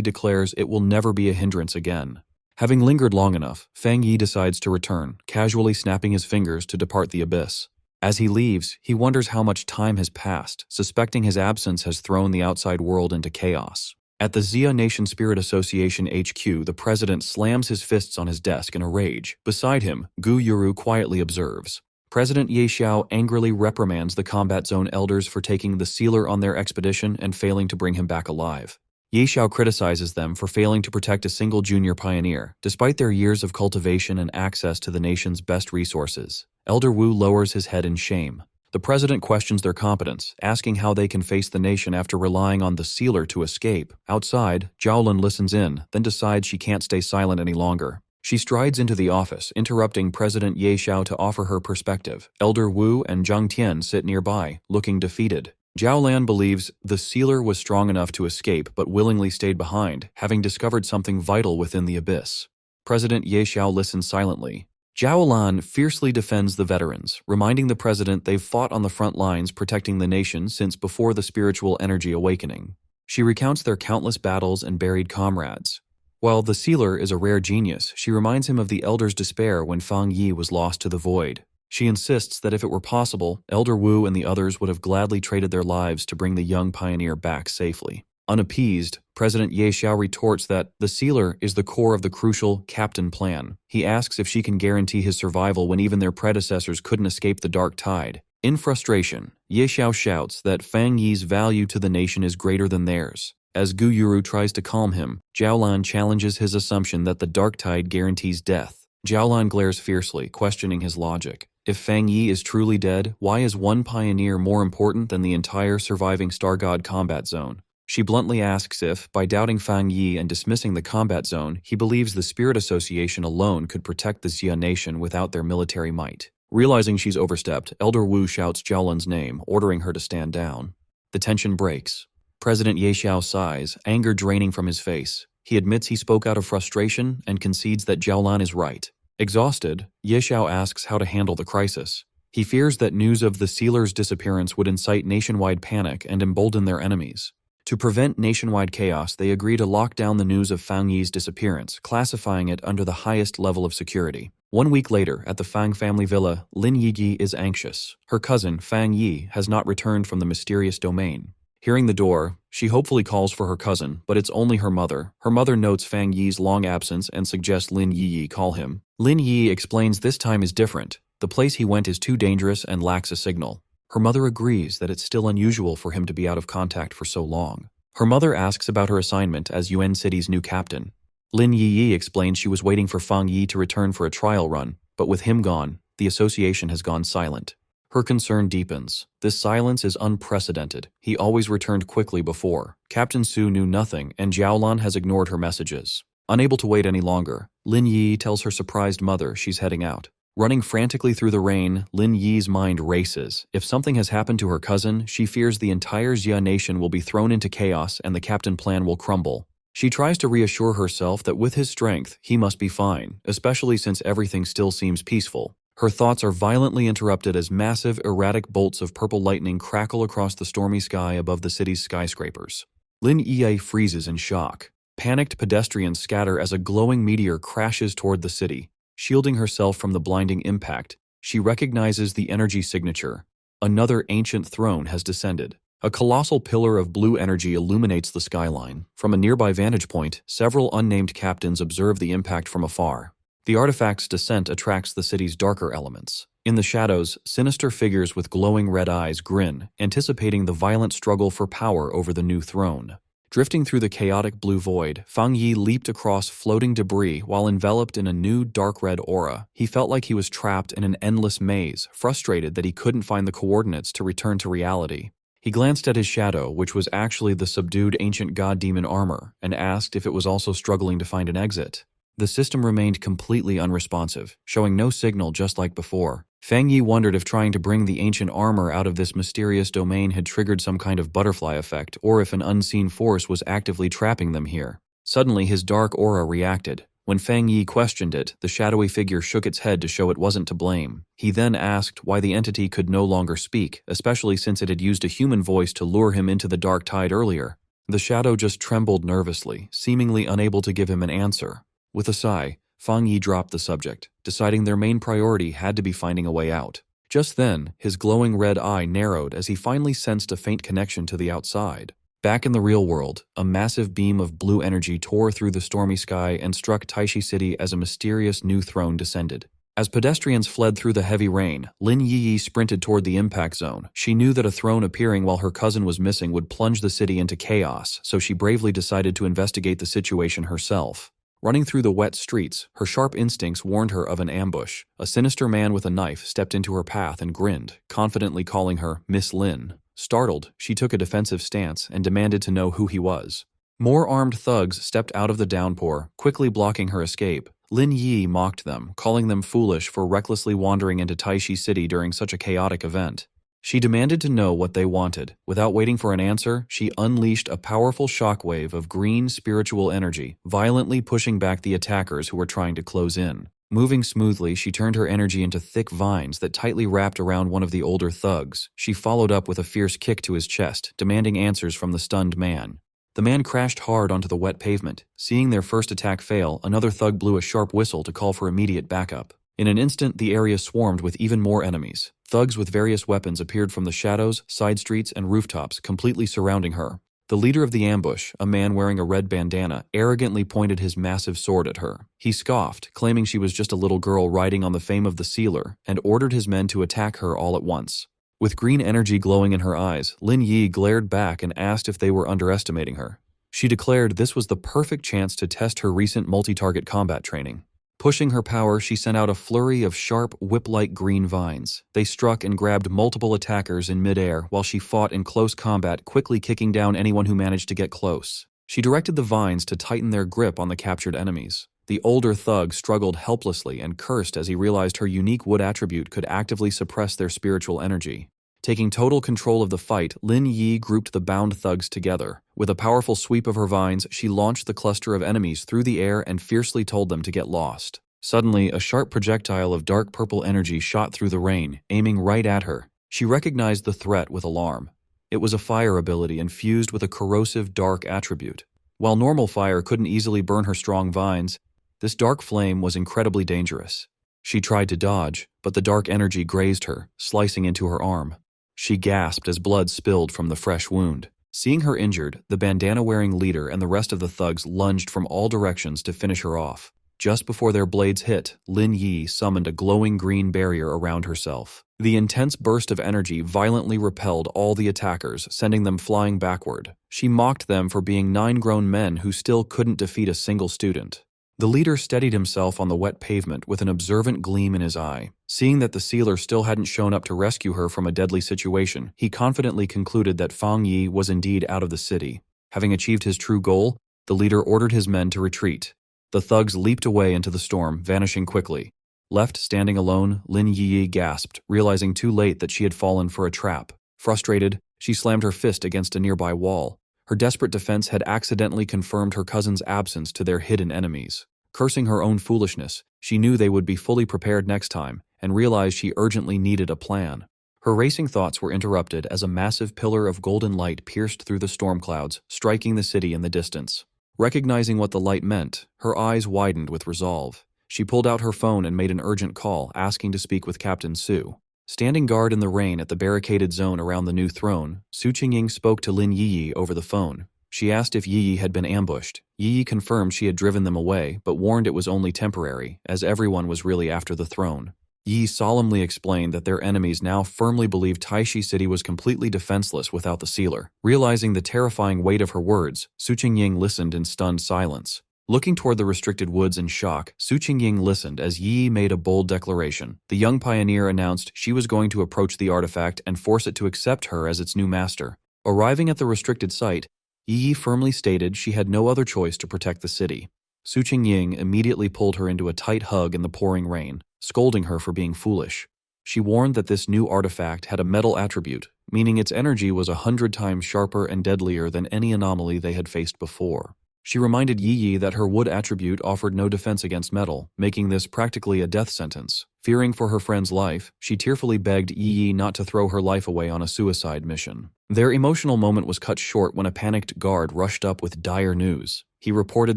Speaker 1: declares it will never be a hindrance again. Having lingered long enough, Fang Yi decides to return, casually snapping his fingers to depart the abyss. As he leaves, he wonders how much time has passed, suspecting his absence has thrown the outside world into chaos. At the Xia Nation Spirit Association HQ, the president slams his fists on his desk in a rage. Beside him, Gu Yuru quietly observes. President Ye Xiao angrily reprimands the combat zone elders for taking the sealer on their expedition and failing to bring him back alive. Ye Xiao criticizes them for failing to protect a single junior pioneer, despite their years of cultivation and access to the nation's best resources. Elder Wu lowers his head in shame. The president questions their competence, asking how they can face the nation after relying on the sealer to escape. Outside, Zhaolin listens in, then decides she can't stay silent any longer. She strides into the office, interrupting President Ye Xiao to offer her perspective. Elder Wu and Zhang Tian sit nearby, looking defeated. Zhao Lan believes the sealer was strong enough to escape but willingly stayed behind, having discovered something vital within the abyss. President Ye Xiao listens silently. Zhao Lan fiercely defends the veterans, reminding the president they've fought on the front lines protecting the nation since before the spiritual energy awakening. She recounts their countless battles and buried comrades. While the sealer is a rare genius, she reminds him of the elder's despair when Fang Yi was lost to the void. She insists that if it were possible, Elder Wu and the others would have gladly traded their lives to bring the young pioneer back safely. Unappeased, President Ye Xiao retorts that the sealer is the core of the crucial Captain Plan. He asks if she can guarantee his survival when even their predecessors couldn't escape the dark tide. In frustration, Ye Xiao shouts that Fang Yi's value to the nation is greater than theirs. As Gu Yuru tries to calm him, Zhaolan challenges his assumption that the dark tide guarantees death. Zhaolan glares fiercely, questioning his logic. If Fang Yi is truly dead, why is one pioneer more important than the entire surviving Star God combat zone? She bluntly asks if, by doubting Fang Yi and dismissing the combat zone, he believes the Spirit Association alone could protect the Xia Nation without their military might. Realizing she's overstepped, Elder Wu shouts Zhaolan's name, ordering her to stand down. The tension breaks. President Ye Xiao sighs, anger draining from his face. He admits he spoke out of frustration and concedes that Zhaolan is right. Exhausted, Ye Xiao asks how to handle the crisis. He fears that news of the sealer's disappearance would incite nationwide panic and embolden their enemies. To prevent nationwide chaos, they agree to lock down the news of Fang Yi's disappearance, classifying it under the highest level of security. 1 week later, at the Fang family villa, Lin Yiyi is anxious. Her cousin, Fang Yi, has not returned from the mysterious domain. Hearing the door, she hopefully calls for her cousin, but it's only her mother. Her mother notes Fang Yi's long absence and suggests Lin Yiyi call him. Lin Yi explains this time is different. The place he went is too dangerous and lacks a signal. Her mother agrees that it's still unusual for him to be out of contact for so long. Her mother asks about her assignment as Yuan City's new captain. Lin Yiyi explains she was waiting for Fang Yi to return for a trial run, but with him gone, the association has gone silent. Her concern deepens. This silence is unprecedented. He always returned quickly before. Captain Su knew nothing, and Zhaolan has ignored her messages. Unable to wait any longer, Lin Yi tells her surprised mother she's heading out. Running frantically through the rain, Lin Yi's mind races. If something has happened to her cousin, she fears the entire Xia nation will be thrown into chaos and the Captain Plan will crumble. She tries to reassure herself that with his strength, he must be fine, especially since everything still seems peaceful. Her thoughts are violently interrupted as massive, erratic bolts of purple lightning crackle across the stormy sky above the city's skyscrapers. Lin Yi freezes in shock. Panicked pedestrians scatter as a glowing meteor crashes toward the city. Shielding herself from the blinding impact, she recognizes the energy signature. Another ancient throne has descended. A colossal pillar of blue energy illuminates the skyline. From a nearby vantage point, several unnamed captains observe the impact from afar. The artifact's descent attracts the city's darker elements. In the shadows, sinister figures with glowing red eyes grin, anticipating the violent struggle for power over the new throne. Drifting through the chaotic blue void, Fang Yi leaped across floating debris while enveloped in a new dark red aura. He felt like he was trapped in an endless maze, frustrated that he couldn't find the coordinates to return to reality. He glanced at his shadow, which was actually the subdued ancient god-demon armor, and asked if it was also struggling to find an exit. The system remained completely unresponsive, showing no signal just like before. Fang Yi wondered if trying to bring the ancient armor out of this mysterious domain had triggered some kind of butterfly effect, or if an unseen force was actively trapping them here. Suddenly, his dark aura reacted. When Fang Yi questioned it, the shadowy figure shook its head to show it wasn't to blame. He then asked why the entity could no longer speak, especially since it had used a human voice to lure him into the dark tide earlier. The shadow just trembled nervously, seemingly unable to give him an answer. With a sigh, Fang Yi dropped the subject, deciding their main priority had to be finding a way out. Just then, his glowing red eye narrowed as he finally sensed a faint connection to the outside. Back in the real world, a massive beam of blue energy tore through the stormy sky and struck Taishi City as a mysterious new throne descended. As pedestrians fled through the heavy rain, Lin Yi sprinted toward the impact zone. She knew that a throne appearing while her cousin was missing would plunge the city into chaos, so she bravely decided to investigate the situation herself. Running through the wet streets, her sharp instincts warned her of an ambush. A sinister man with a knife stepped into her path and grinned, confidently calling her Miss Lin. Startled, she took a defensive stance and demanded to know who he was. More armed thugs stepped out of the downpour, quickly blocking her escape. Lin Yi mocked them, calling them foolish for recklessly wandering into Taishi City during such a chaotic event. She demanded to know what they wanted. Without waiting for an answer, she unleashed a powerful shockwave of green spiritual energy, violently pushing back the attackers who were trying to close in. Moving smoothly, she turned her energy into thick vines that tightly wrapped around one of the older thugs. She followed up with a fierce kick to his chest, demanding answers from the stunned man. The man crashed hard onto the wet pavement. Seeing their first attack fail, another thug blew a sharp whistle to call for immediate backup. In an instant, the area swarmed with even more enemies. Thugs with various weapons appeared from the shadows, side streets, and rooftops, completely surrounding her. The leader of the ambush, a man wearing a red bandana, arrogantly pointed his massive sword at her. He scoffed, claiming she was just a little girl riding on the fame of the sealer, and ordered his men to attack her all at once. With green energy glowing in her eyes, Lin Yi glared back and asked if they were underestimating her. She declared this was the perfect chance to test her recent multi-target combat training. Pushing her power, she sent out a flurry of sharp, whip-like green vines. They struck and grabbed multiple attackers in midair while she fought in close combat, quickly kicking down anyone who managed to get close. She directed the vines to tighten their grip on the captured enemies. The older thug struggled helplessly and cursed as he realized her unique wood attribute could actively suppress their spiritual energy. Taking total control of the fight, Lin Yi grouped the bound thugs together. With a powerful sweep of her vines, she launched the cluster of enemies through the air and fiercely told them to get lost. Suddenly, a sharp projectile of dark purple energy shot through the rain, aiming right at her. She recognized the threat with alarm. It was a fire ability infused with a corrosive dark attribute. While normal fire couldn't easily burn her strong vines, this dark flame was incredibly dangerous. She tried to dodge, but the dark energy grazed her, slicing into her arm. She gasped as blood spilled from the fresh wound. Seeing her injured, the bandana-wearing leader and the rest of the thugs lunged from all directions to finish her off. Just before their blades hit, Lin Yi summoned a glowing green barrier around herself. The intense burst of energy violently repelled all the attackers, sending them flying backward. She mocked them for being 9 grown men who still couldn't defeat a single student. The leader steadied himself on the wet pavement with an observant gleam in his eye. Seeing that the sealer still hadn't shown up to rescue her from a deadly situation, he confidently concluded that Fang Yi was indeed out of the city. Having achieved his true goal, the leader ordered his men to retreat. The thugs leaped away into the storm, vanishing quickly. Left standing alone, Lin Yi gasped, realizing too late that she had fallen for a trap. Frustrated, she slammed her fist against a nearby wall. Her desperate defense had accidentally confirmed her cousin's absence to their hidden enemies. Cursing her own foolishness, she knew they would be fully prepared next time, and realized she urgently needed a plan. Her racing thoughts were interrupted as a massive pillar of golden light pierced through the storm clouds, striking the city in the distance. Recognizing what the light meant, her eyes widened with resolve. She pulled out her phone and made an urgent call, asking to speak with Captain Su. Standing guard in the rain at the barricaded zone around the new throne, Su Qingying spoke to Lin Yi over the phone. She asked if Yi had been ambushed. Yi confirmed she had driven them away, but warned it was only temporary, as everyone was really after the throne. Yi solemnly explained that their enemies now firmly believed Taishi City was completely defenseless without the sealer. Realizing the terrifying weight of her words, Su Qingying listened in stunned silence. Looking toward the restricted woods in shock, Su Qingying listened as Yi made a bold declaration. The young pioneer announced she was going to approach the artifact and force it to accept her as its new master. Arriving at the restricted site, Yi firmly stated she had no other choice to protect the city. Su Qingying immediately pulled her into a tight hug in the pouring rain, scolding her for being foolish. She warned that this new artifact had a metal attribute, meaning its energy was 100 times sharper and deadlier than any anomaly they had faced before. She reminded Yi that her wood attribute offered no defense against metal, making this practically a death sentence. Fearing for her friend's life, she tearfully begged Yi not to throw her life away on a suicide mission. Their emotional moment was cut short when a panicked guard rushed up with dire news. He reported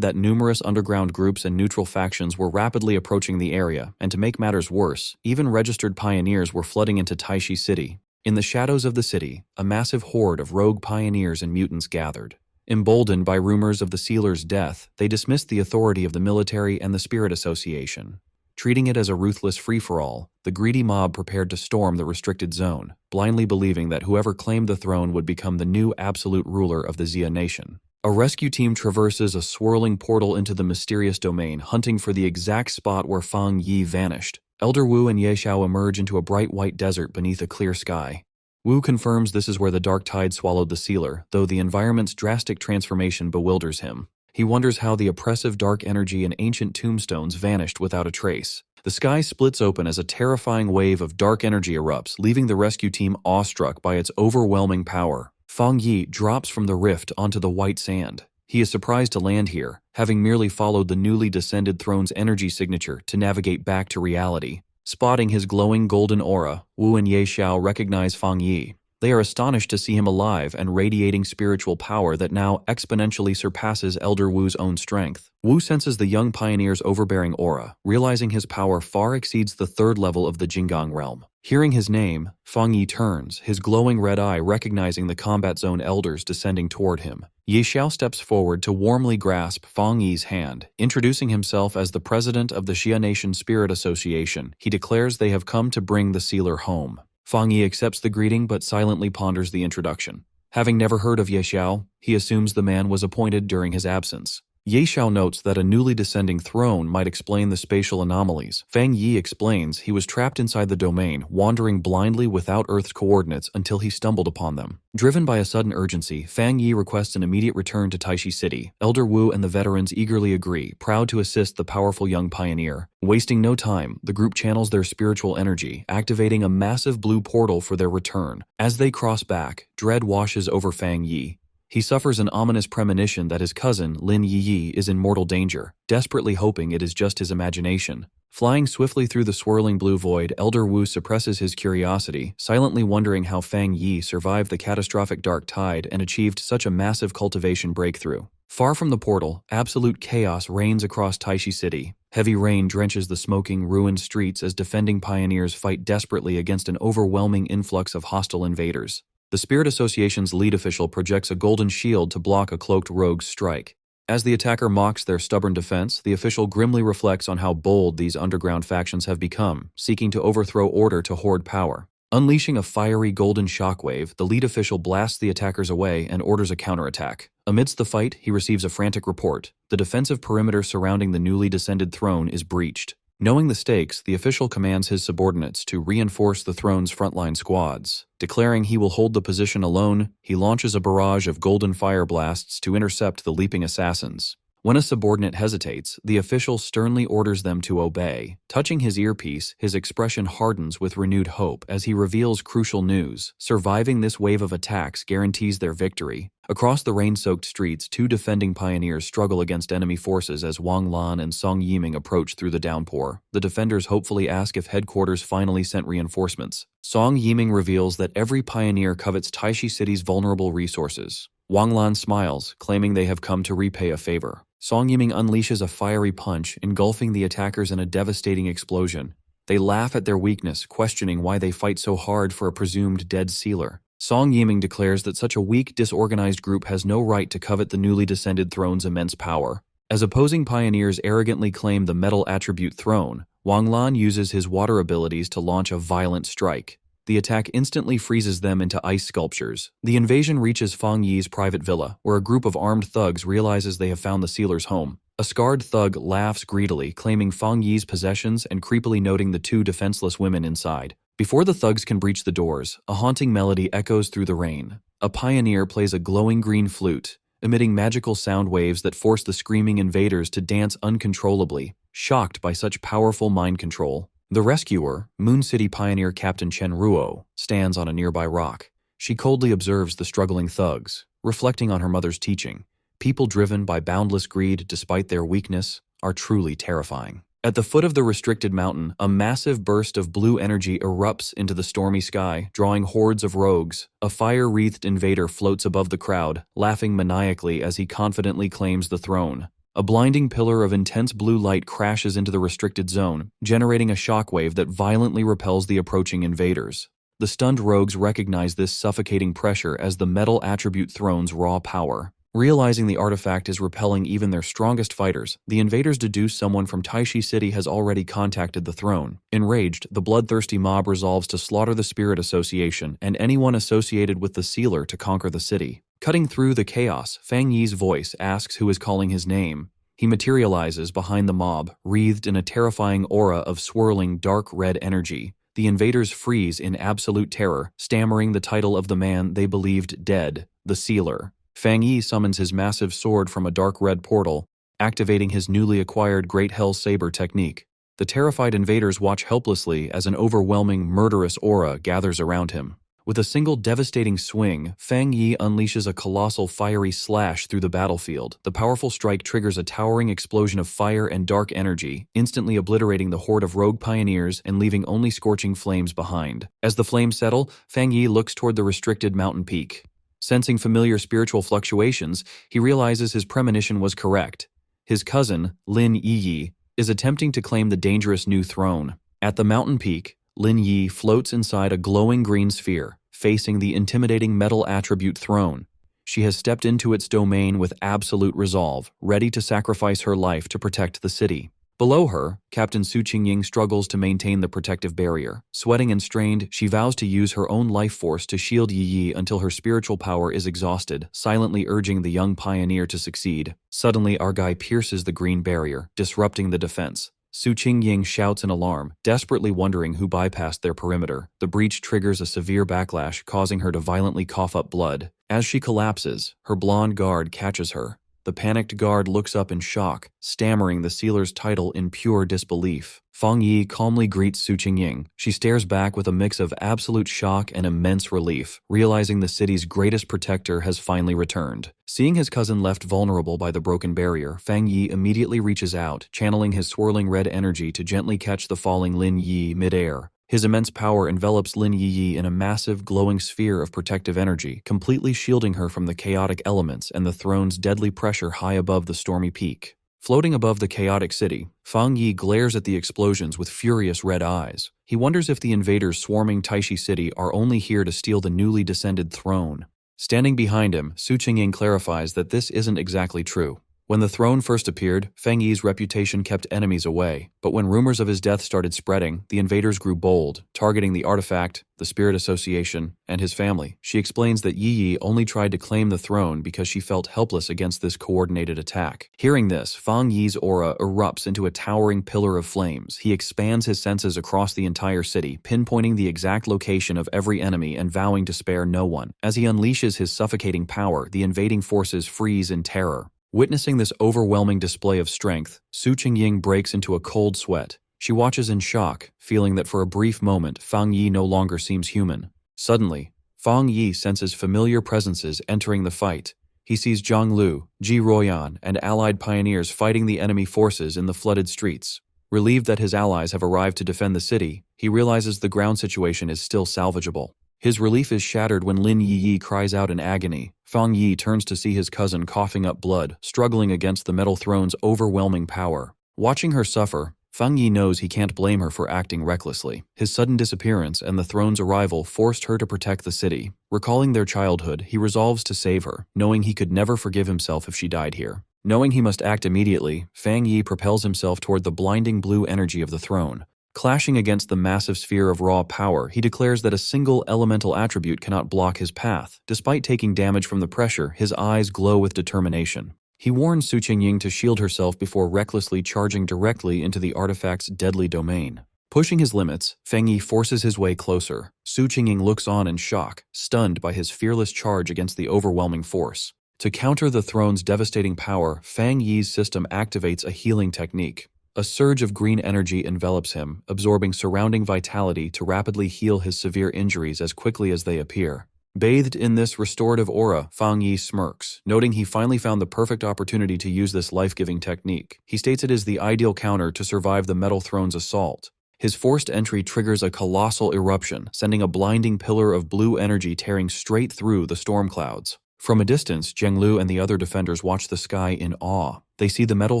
Speaker 1: that numerous underground groups and neutral factions were rapidly approaching the area, and to make matters worse, even registered pioneers were flooding into Taishi City. In the shadows of the city, a massive horde of rogue pioneers and mutants gathered. Emboldened by rumors of the sealer's death, they dismissed the authority of the military and the Spirit Association. Treating it as a ruthless free-for-all, the greedy mob prepared to storm the restricted zone, blindly believing that whoever claimed the throne would become the new absolute ruler of the Xia nation. A rescue team traverses a swirling portal into the mysterious domain, hunting for the exact spot where Fang Yi vanished. Elder Wu and Ye Xiao emerge into a bright white desert beneath a clear sky. Wu confirms this is where the dark tide swallowed the sealer, though the environment's drastic transformation bewilders him. He wonders how the oppressive dark energy and ancient tombstones vanished without a trace. The sky splits open as a terrifying wave of dark energy erupts, leaving the rescue team awestruck by its overwhelming power. Fang Yi drops from the rift onto the white sand. He is surprised to land here, having merely followed the newly descended throne's energy signature to navigate back to reality. Spotting his glowing golden aura, Wu and Ye Xiao recognize Fang Yi. They are astonished to see him alive and radiating spiritual power that now exponentially surpasses Elder Wu's own strength. Wu senses the young pioneer's overbearing aura, realizing his power far exceeds the third level of the Jinggang realm. Hearing his name, Fang Yi turns, his glowing red eye recognizing the combat zone elders descending toward him. Ye Xiao steps forward to warmly grasp Fang Yi's hand. Introducing himself as the president of the Xia Nation Spirit Association, he declares they have come to bring the sealer home. Fang Yi accepts the greeting but silently ponders the introduction. Having never heard of Ye Xiao, he assumes the man was appointed during his absence. Ye Xiao notes that a newly descending throne might explain the spatial anomalies. Fang Yi explains he was trapped inside the domain, wandering blindly without Earth's coordinates until he stumbled upon them. Driven by a sudden urgency, Fang Yi requests an immediate return to Taishi City. Elder Wu and the veterans eagerly agree, proud to assist the powerful young pioneer. Wasting no time, the group channels their spiritual energy, activating a massive blue portal for their return. As they cross back, dread washes over Fang Yi. He suffers an ominous premonition that his cousin, Lin Yi, is in mortal danger, desperately hoping it is just his imagination. Flying swiftly through the swirling blue void, Elder Wu suppresses his curiosity, silently wondering how Fang Yi survived the catastrophic dark tide and achieved such a massive cultivation breakthrough. Far from the portal, absolute chaos reigns across Taishi City. Heavy rain drenches the smoking, ruined streets as defending pioneers fight desperately against an overwhelming influx of hostile invaders. The Spirit Association's lead official projects a golden shield to block a cloaked rogue's strike. As the attacker mocks their stubborn defense, the official grimly reflects on how bold these underground factions have become, seeking to overthrow order to hoard power. Unleashing a fiery golden shockwave, the lead official blasts the attackers away and orders a counterattack. Amidst the fight, he receives a frantic report. The defensive perimeter surrounding the newly descended throne is breached. Knowing the stakes, the official commands his subordinates to reinforce the throne's frontline squads. Declaring he will hold the position alone, he launches a barrage of golden fire blasts to intercept the leaping assassins. When a subordinate hesitates, the official sternly orders them to obey. Touching his earpiece, his expression hardens with renewed hope as he reveals crucial news. Surviving this wave of attacks guarantees their victory. Across the rain-soaked streets, two defending pioneers struggle against enemy forces as Wang Lan and Song Yiming approach through the downpour. The defenders hopefully ask if headquarters finally sent reinforcements. Song Yiming reveals that every pioneer covets Taishi City's vulnerable resources. Wang Lan smiles, claiming they have come to repay a favor. Song Yiming unleashes a fiery punch, engulfing the attackers in a devastating explosion. They laugh at their weakness, questioning why they fight so hard for a presumed dead sealer. Song Yiming declares that such a weak, disorganized group has no right to covet the newly descended throne's immense power. As opposing pioneers arrogantly claim the metal attribute throne, Wang Lan uses his water abilities to launch a violent strike. The attack instantly freezes them into ice sculptures. The invasion reaches Fang Yi's private villa, where a group of armed thugs realizes they have found the sealer's home. A scarred thug laughs greedily, claiming Fang Yi's possessions and creepily noting the two defenseless women inside. Before the thugs can breach the doors, a haunting melody echoes through the rain. A pioneer plays a glowing green flute, emitting magical sound waves that force the screaming invaders to dance uncontrollably, shocked by such powerful mind control. The rescuer, Moon City pioneer Captain Chen Ruo, stands on a nearby rock. She coldly observes the struggling thugs, reflecting on her mother's teaching. People driven by boundless greed despite their weakness are truly terrifying. At the foot of the restricted mountain, a massive burst of blue energy erupts into the stormy sky, drawing hordes of rogues. A fire-wreathed invader floats above the crowd, laughing maniacally as he confidently claims the throne. A blinding pillar of intense blue light crashes into the restricted zone, generating a shockwave that violently repels the approaching invaders. The stunned rogues recognize this suffocating pressure as the metal attribute throne's raw power. Realizing the artifact is repelling even their strongest fighters, the invaders deduce someone from Taishi City has already contacted the throne. Enraged, the bloodthirsty mob resolves to slaughter the Spirit Association and anyone associated with the Sealer to conquer the city. Cutting through the chaos, Fang Yi's voice asks who is calling his name. He materializes behind the mob, wreathed in a terrifying aura of swirling dark red energy. The invaders freeze in absolute terror, stammering the title of the man they believed dead, the Sealer. Fang Yi summons his massive sword from a dark red portal, activating his newly acquired Great Hell Saber technique. The terrified invaders watch helplessly as an overwhelming, murderous aura gathers around him. With a single devastating swing, Fang Yi unleashes a colossal fiery slash through the battlefield. The powerful strike triggers a towering explosion of fire and dark energy, instantly obliterating the horde of rogue pioneers and leaving only scorching flames behind. As the flames settle, Fang Yi looks toward the restricted mountain peak. Sensing familiar spiritual fluctuations, he realizes his premonition was correct. His cousin, Lin Yi, is attempting to claim the dangerous new throne. At the mountain peak, Lin Yi floats inside a glowing green sphere, facing the intimidating metal attribute throne. She has stepped into its domain with absolute resolve, ready to sacrifice her life to protect the city. Below her, Captain Su Qingying struggles to maintain the protective barrier. Sweating and strained, she vows to use her own life force to shield Yi Yi until her spiritual power is exhausted, silently urging the young pioneer to succeed. Suddenly, Argai pierces the green barrier, disrupting the defense. Su Qingying shouts in alarm, desperately wondering who bypassed their perimeter. The breach triggers a severe backlash, causing her to violently cough up blood. As she collapses, her blonde guard catches her. The panicked guard looks up in shock, stammering the Sealer's title in pure disbelief. Fang Yi calmly greets Su Qingying. She stares back with a mix of absolute shock and immense relief, realizing the city's greatest protector has finally returned. Seeing his cousin left vulnerable by the broken barrier, Fang Yi immediately reaches out, channeling his swirling red energy to gently catch the falling Lin Yi midair. His immense power envelops Lin Yi in a massive, glowing sphere of protective energy, completely shielding her from the chaotic elements and the throne's deadly pressure high above the stormy peak. Floating above the chaotic city, Fang Yi glares at the explosions with furious red eyes. He wonders if the invaders swarming Taishi City are only here to steal the newly descended throne. Standing behind him, Su Qingying clarifies that this isn't exactly true. When the throne first appeared, Fang Yi's reputation kept enemies away, but when rumors of his death started spreading, the invaders grew bold, targeting the artifact, the Spirit Association, and his family. She explains that Yi Yi only tried to claim the throne because she felt helpless against this coordinated attack. Hearing this, Fang Yi's aura erupts into a towering pillar of flames. He expands his senses across the entire city, pinpointing the exact location of every enemy and vowing to spare no one. As he unleashes his suffocating power, the invading forces freeze in terror. Witnessing this overwhelming display of strength, Su Qingying breaks into a cold sweat. She watches in shock, feeling that for a brief moment, Fang Yi no longer seems human. Suddenly, Fang Yi senses familiar presences entering the fight. He sees Zhang Lu, Ji Ruoyan, and allied pioneers fighting the enemy forces in the flooded streets. Relieved that his allies have arrived to defend the city, he realizes the ground situation is still salvageable. His relief is shattered when Lin Yi cries out in agony. Fang Yi turns to see his cousin coughing up blood, struggling against the metal throne's overwhelming power. Watching her suffer, Fang Yi knows he can't blame her for acting recklessly. His sudden disappearance and the throne's arrival forced her to protect the city. Recalling their childhood, he resolves to save her, knowing he could never forgive himself if she died here. Knowing he must act immediately, Fang Yi propels himself toward the blinding blue energy of the throne. Clashing against the massive sphere of raw power, he declares that a single elemental attribute cannot block his path. Despite taking damage from the pressure, his eyes glow with determination. He warns Su Qingying to shield herself before recklessly charging directly into the artifact's deadly domain. Pushing his limits, Fang Yi forces his way closer. Su Qingying looks on in shock, stunned by his fearless charge against the overwhelming force. To counter the throne's devastating power, Fang Yi's system activates a healing technique. A surge of green energy envelops him, absorbing surrounding vitality to rapidly heal his severe injuries as quickly as they appear. Bathed in this restorative aura, Fang Yi smirks, noting he finally found the perfect opportunity to use this life-giving technique. He states it is the ideal counter to survive the Metal Throne's assault. His forced entry triggers a colossal eruption, sending a blinding pillar of blue energy tearing straight through the storm clouds. From a distance, Zhenglu and the other defenders watch the sky in awe. They see the Metal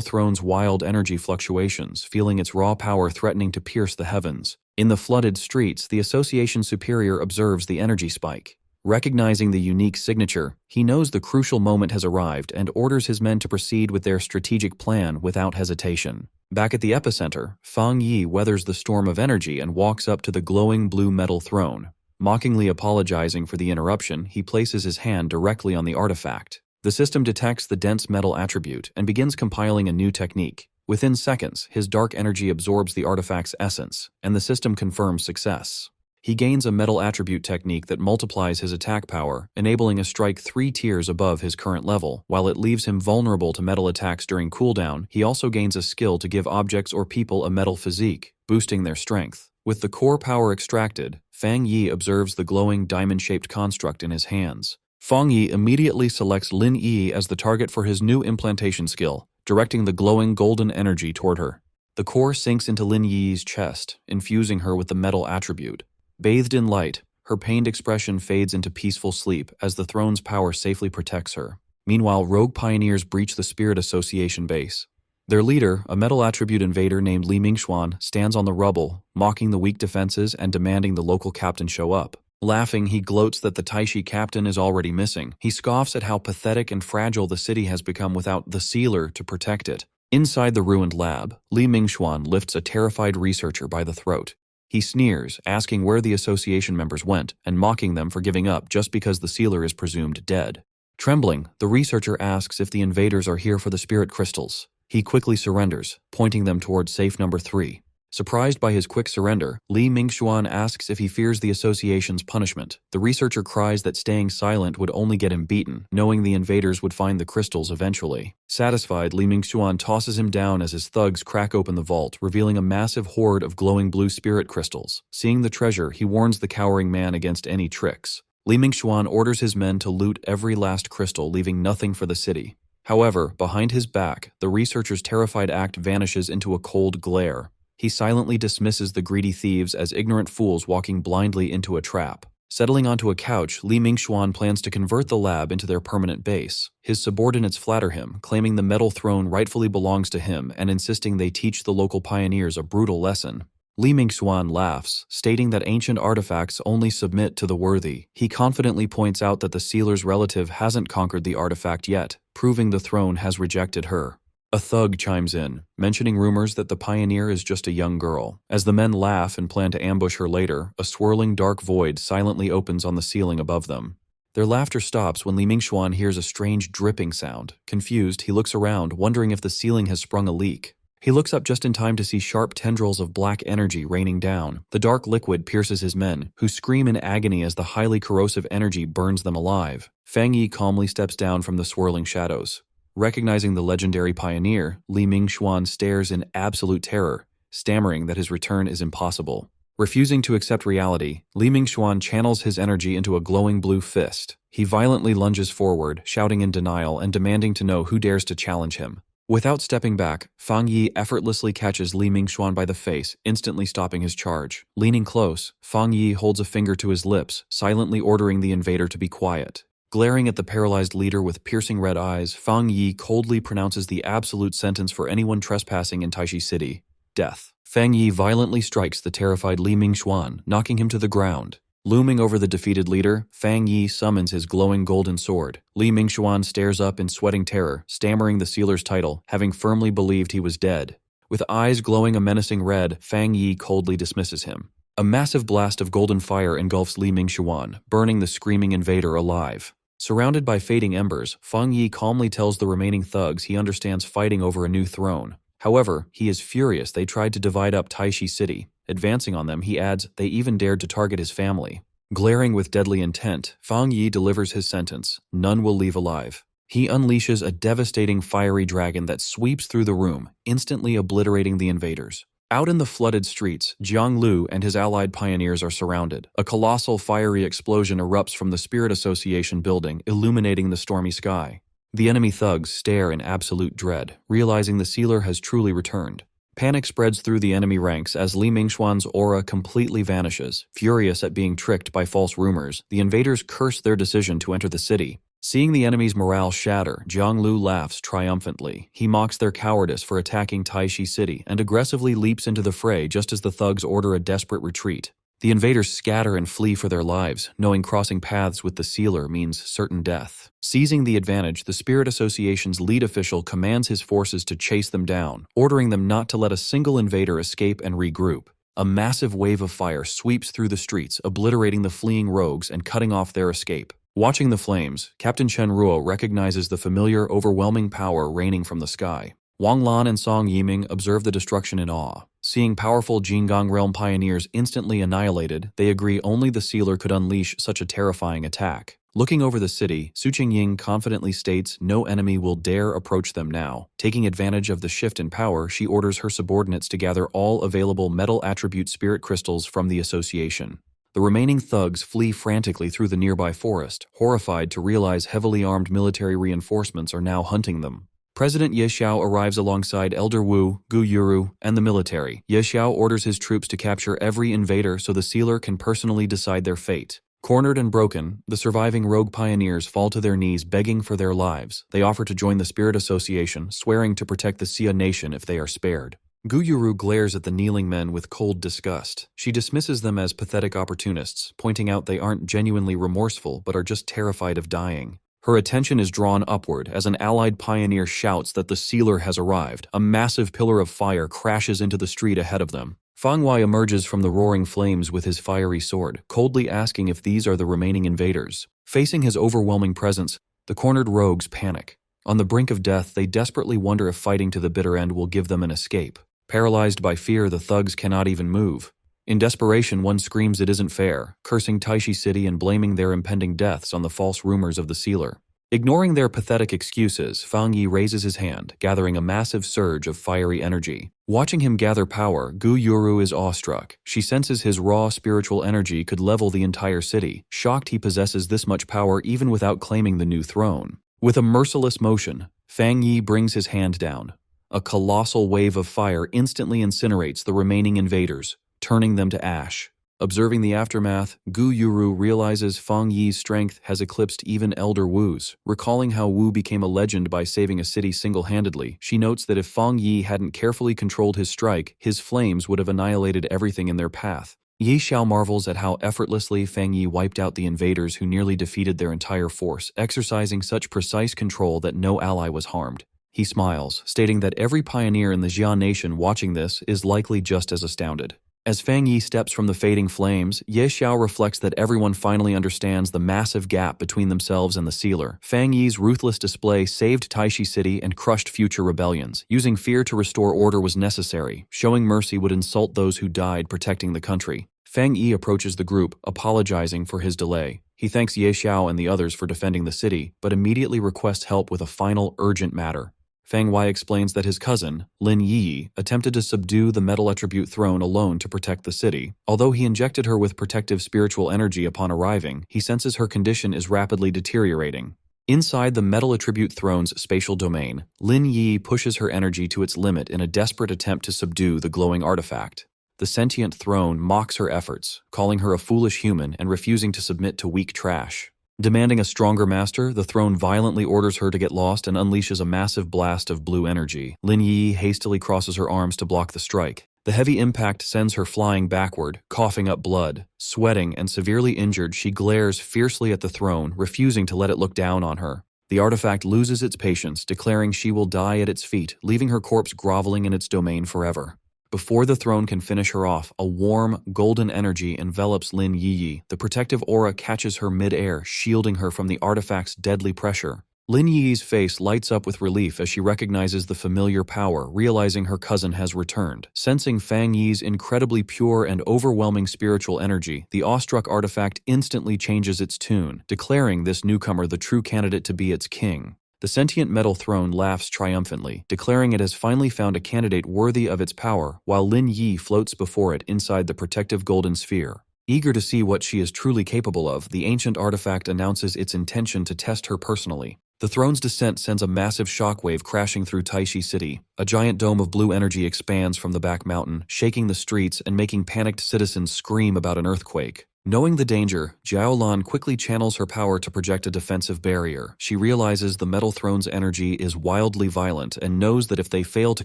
Speaker 1: Throne's wild energy fluctuations, feeling its raw power threatening to pierce the heavens. In the flooded streets, the Association Superior observes the energy spike. Recognizing the unique signature, he knows the crucial moment has arrived and orders his men to proceed with their strategic plan without hesitation. Back at the epicenter, Fang Yi weathers the storm of energy and walks up to the glowing blue metal throne. Mockingly apologizing for the interruption, he places his hand directly on the artifact. The system detects the dense metal attribute and begins compiling a new technique. Within seconds, his dark energy absorbs the artifact's essence, and the system confirms success. He gains a metal attribute technique that multiplies his attack power, enabling a strike 3 tiers above his current level. While it leaves him vulnerable to metal attacks during cooldown, he also gains a skill to give objects or people a metal physique, boosting their strength. With the core power extracted, Fang Yi observes the glowing diamond-shaped construct in his hands. Fang Yi immediately selects Lin Yi as the target for his new implantation skill, directing the glowing golden energy toward her. The core sinks into Lin Yi's chest, infusing her with the metal attribute. Bathed in light, her pained expression fades into peaceful sleep as the throne's power safely protects her. Meanwhile, rogue pioneers breach the Spirit Association base. Their leader, a metal attribute invader named Li Mingxuan, stands on the rubble, mocking the weak defenses and demanding the local captain show up. Laughing, he gloats that the Taishi captain is already missing. He scoffs at how pathetic and fragile the city has become without the sealer to protect it. Inside the ruined lab, Li Mingxuan lifts a terrified researcher by the throat. He sneers, asking where the association members went and mocking them for giving up just because the sealer is presumed dead. Trembling, the researcher asks if the invaders are here for the spirit crystals. He quickly surrenders, pointing them toward safe number 3. Surprised by his quick surrender, Li Mingxuan asks if he fears the association's punishment. The researcher cries that staying silent would only get him beaten, knowing the invaders would find the crystals eventually. Satisfied, Li Mingxuan tosses him down as his thugs crack open the vault, revealing a massive hoard of glowing blue spirit crystals. Seeing the treasure, he warns the cowering man against any tricks. Li Mingxuan orders his men to loot every last crystal, leaving nothing for the city. However, behind his back, the researcher's terrified act vanishes into a cold glare. He silently dismisses the greedy thieves as ignorant fools walking blindly into a trap. Settling onto a couch, Li Mingxuan plans to convert the lab into their permanent base. His subordinates flatter him, claiming the metal throne rightfully belongs to him and insisting they teach the local pioneers a brutal lesson. Li Mingxuan laughs, stating that ancient artifacts only submit to the worthy. He confidently points out that the sealer's relative hasn't conquered the artifact yet, proving the throne has rejected her. A thug chimes in, mentioning rumors that the pioneer is just a young girl. As the men laugh and plan to ambush her later, a swirling dark void silently opens on the ceiling above them. Their laughter stops when Li Mingxuan hears a strange dripping sound. Confused, he looks around, wondering if the ceiling has sprung a leak. He looks up just in time to see sharp tendrils of black energy raining down. The dark liquid pierces his men, who scream in agony as the highly corrosive energy burns them alive. Fang Yi calmly steps down from the swirling shadows. Recognizing the legendary pioneer, Li Mingxuan stares in absolute terror, stammering that his return is impossible. Refusing to accept reality, Li Mingxuan channels his energy into a glowing blue fist. He violently lunges forward, shouting in denial and demanding to know who dares to challenge him. Without stepping back, Fang Yi effortlessly catches Li Mingxuan by the face, instantly stopping his charge. Leaning close, Fang Yi holds a finger to his lips, silently ordering the invader to be quiet. Glaring at the paralyzed leader with piercing red eyes, Fang Yi coldly pronounces the absolute sentence for anyone trespassing in Taishi City: death. Fang Yi violently strikes the terrified Li Mingxuan, knocking him to the ground. Looming over the defeated leader, Fang Yi summons his glowing golden sword. Li Mingxuan stares up in sweating terror, stammering the sealer's title, having firmly believed he was dead. With eyes glowing a menacing red, Fang Yi coldly dismisses him. A massive blast of golden fire engulfs Li Mingxuan, burning the screaming invader alive. Surrounded by fading embers, Fang Yi calmly tells the remaining thugs he understands fighting over a new throne. However, he is furious they tried to divide up Taishi City. Advancing on them, he adds they even dared to target his family. Glaring with deadly intent, Fang Yi delivers his sentence: none will leave alive. He unleashes a devastating fiery dragon that sweeps through the room, instantly obliterating the invaders. Out in the flooded streets, Jiang Lu and his allied pioneers are surrounded. A colossal fiery explosion erupts from the Spirit Association building, illuminating the stormy sky. The enemy thugs stare in absolute dread, realizing the sealer has truly returned. Panic spreads through the enemy ranks as Li Mingxuan's aura completely vanishes. Furious at being tricked by false rumors, the invaders curse their decision to enter the city. Seeing the enemy's morale shatter, Jiang Lu laughs triumphantly. He mocks their cowardice for attacking Taishi City and aggressively leaps into the fray just as the thugs order a desperate retreat. The invaders scatter and flee for their lives, knowing crossing paths with the sealer means certain death. Seizing the advantage, the Spirit Association's lead official commands his forces to chase them down, ordering them not to let a single invader escape and regroup. A massive wave of fire sweeps through the streets, obliterating the fleeing rogues and cutting off their escape. Watching the flames, Captain Chen Ruo recognizes the familiar, overwhelming power raining from the sky. Wang Lan and Song Yiming observe the destruction in awe. Seeing powerful Jinggang realm pioneers instantly annihilated, they agree only the sealer could unleash such a terrifying attack. Looking over the city, Su Qingying confidently states no enemy will dare approach them now. Taking advantage of the shift in power, she orders her subordinates to gather all available metal attribute spirit crystals from the association. The remaining thugs flee frantically through the nearby forest, horrified to realize heavily armed military reinforcements are now hunting them. President Ye Xiao arrives alongside Elder Wu, Gu Yuru, and the military. Ye Xiao orders his troops to capture every invader so the sealer can personally decide their fate. Cornered and broken, the surviving rogue pioneers fall to their knees begging for their lives. They offer to join the Spirit Association, swearing to protect the Xia nation if they are spared. Gu Yuru glares at the kneeling men with cold disgust. She dismisses them as pathetic opportunists, pointing out they aren't genuinely remorseful but are just terrified of dying. Her attention is drawn upward as an allied pioneer shouts that the sealer has arrived. A massive pillar of fire crashes into the street ahead of them. Fang Wei emerges from the roaring flames with his fiery sword, coldly asking if these are the remaining invaders. Facing his overwhelming presence, the cornered rogues panic. On the brink of death, they desperately wonder if fighting to the bitter end will give them an escape. Paralyzed by fear, the thugs cannot even move. In desperation, one screams it isn't fair, cursing Taishi City and blaming their impending deaths on the false rumors of the sealer. Ignoring their pathetic excuses, Fang Yi raises his hand, gathering a massive surge of fiery energy. Watching him gather power, Gu Yuru is awestruck. She senses his raw spiritual energy could level the entire city, shocked he possesses this much power even without claiming the new throne. With a merciless motion, Fang Yi brings his hand down. A colossal wave of fire instantly incinerates the remaining invaders, turning them to ash. Observing the aftermath, Gu Yuru realizes Fang Yi's strength has eclipsed even Elder Wu's. Recalling how Wu became a legend by saving a city single-handedly, she notes that if Fang Yi hadn't carefully controlled his strike, his flames would have annihilated everything in their path. Ye Xiao marvels at how effortlessly Fang Yi wiped out the invaders who nearly defeated their entire force, exercising such precise control that no ally was harmed. He smiles, stating that every pioneer in the Xia nation watching this is likely just as astounded. As Fang Yi steps from the fading flames, Ye Xiao reflects that everyone finally understands the massive gap between themselves and the sealer. Fang Yi's ruthless display saved Taishi City and crushed future rebellions. Using fear to restore order was necessary. Showing mercy would insult those who died protecting the country. Fang Yi approaches the group, apologizing for his delay. He thanks Ye Xiao and the others for defending the city, but immediately requests help with a final urgent matter. Fang Wei explains that his cousin, Lin Yi, attempted to subdue the metal attribute throne alone to protect the city. Although he injected her with protective spiritual energy upon arriving, he senses her condition is rapidly deteriorating. Inside the metal attribute throne's spatial domain, Lin Yi pushes her energy to its limit in a desperate attempt to subdue the glowing artifact. The sentient throne mocks her efforts, calling her a foolish human and refusing to submit to weak trash. Demanding a stronger master, the throne violently orders her to get lost and unleashes a massive blast of blue energy. Lin Yi hastily crosses her arms to block the strike. The heavy impact sends her flying backward, coughing up blood. Sweating and severely injured, she glares fiercely at the throne, refusing to let it look down on her. The artifact loses its patience, declaring she will die at its feet, leaving her corpse groveling in its domain forever. Before the throne can finish her off, a warm, golden energy envelops Lin Yi. The protective aura catches her mid-air, shielding her from the artifact's deadly pressure. Lin Yi's face lights up with relief as she recognizes the familiar power, realizing her cousin has returned. Sensing Fang Yi's incredibly pure and overwhelming spiritual energy, the awestruck artifact instantly changes its tune, declaring this newcomer the true candidate to be its king. The sentient metal throne laughs triumphantly, declaring it has finally found a candidate worthy of its power, while Lin Yi floats before it inside the protective golden sphere. Eager to see what she is truly capable of, the ancient artifact announces its intention to test her personally. The throne's descent sends a massive shockwave crashing through Taishi City. A giant dome of blue energy expands from the back mountain, shaking the streets and making panicked citizens scream about an earthquake. Knowing the danger, Jiaolan quickly channels her power to project a defensive barrier. She realizes the metal throne's energy is wildly violent and knows that if they fail to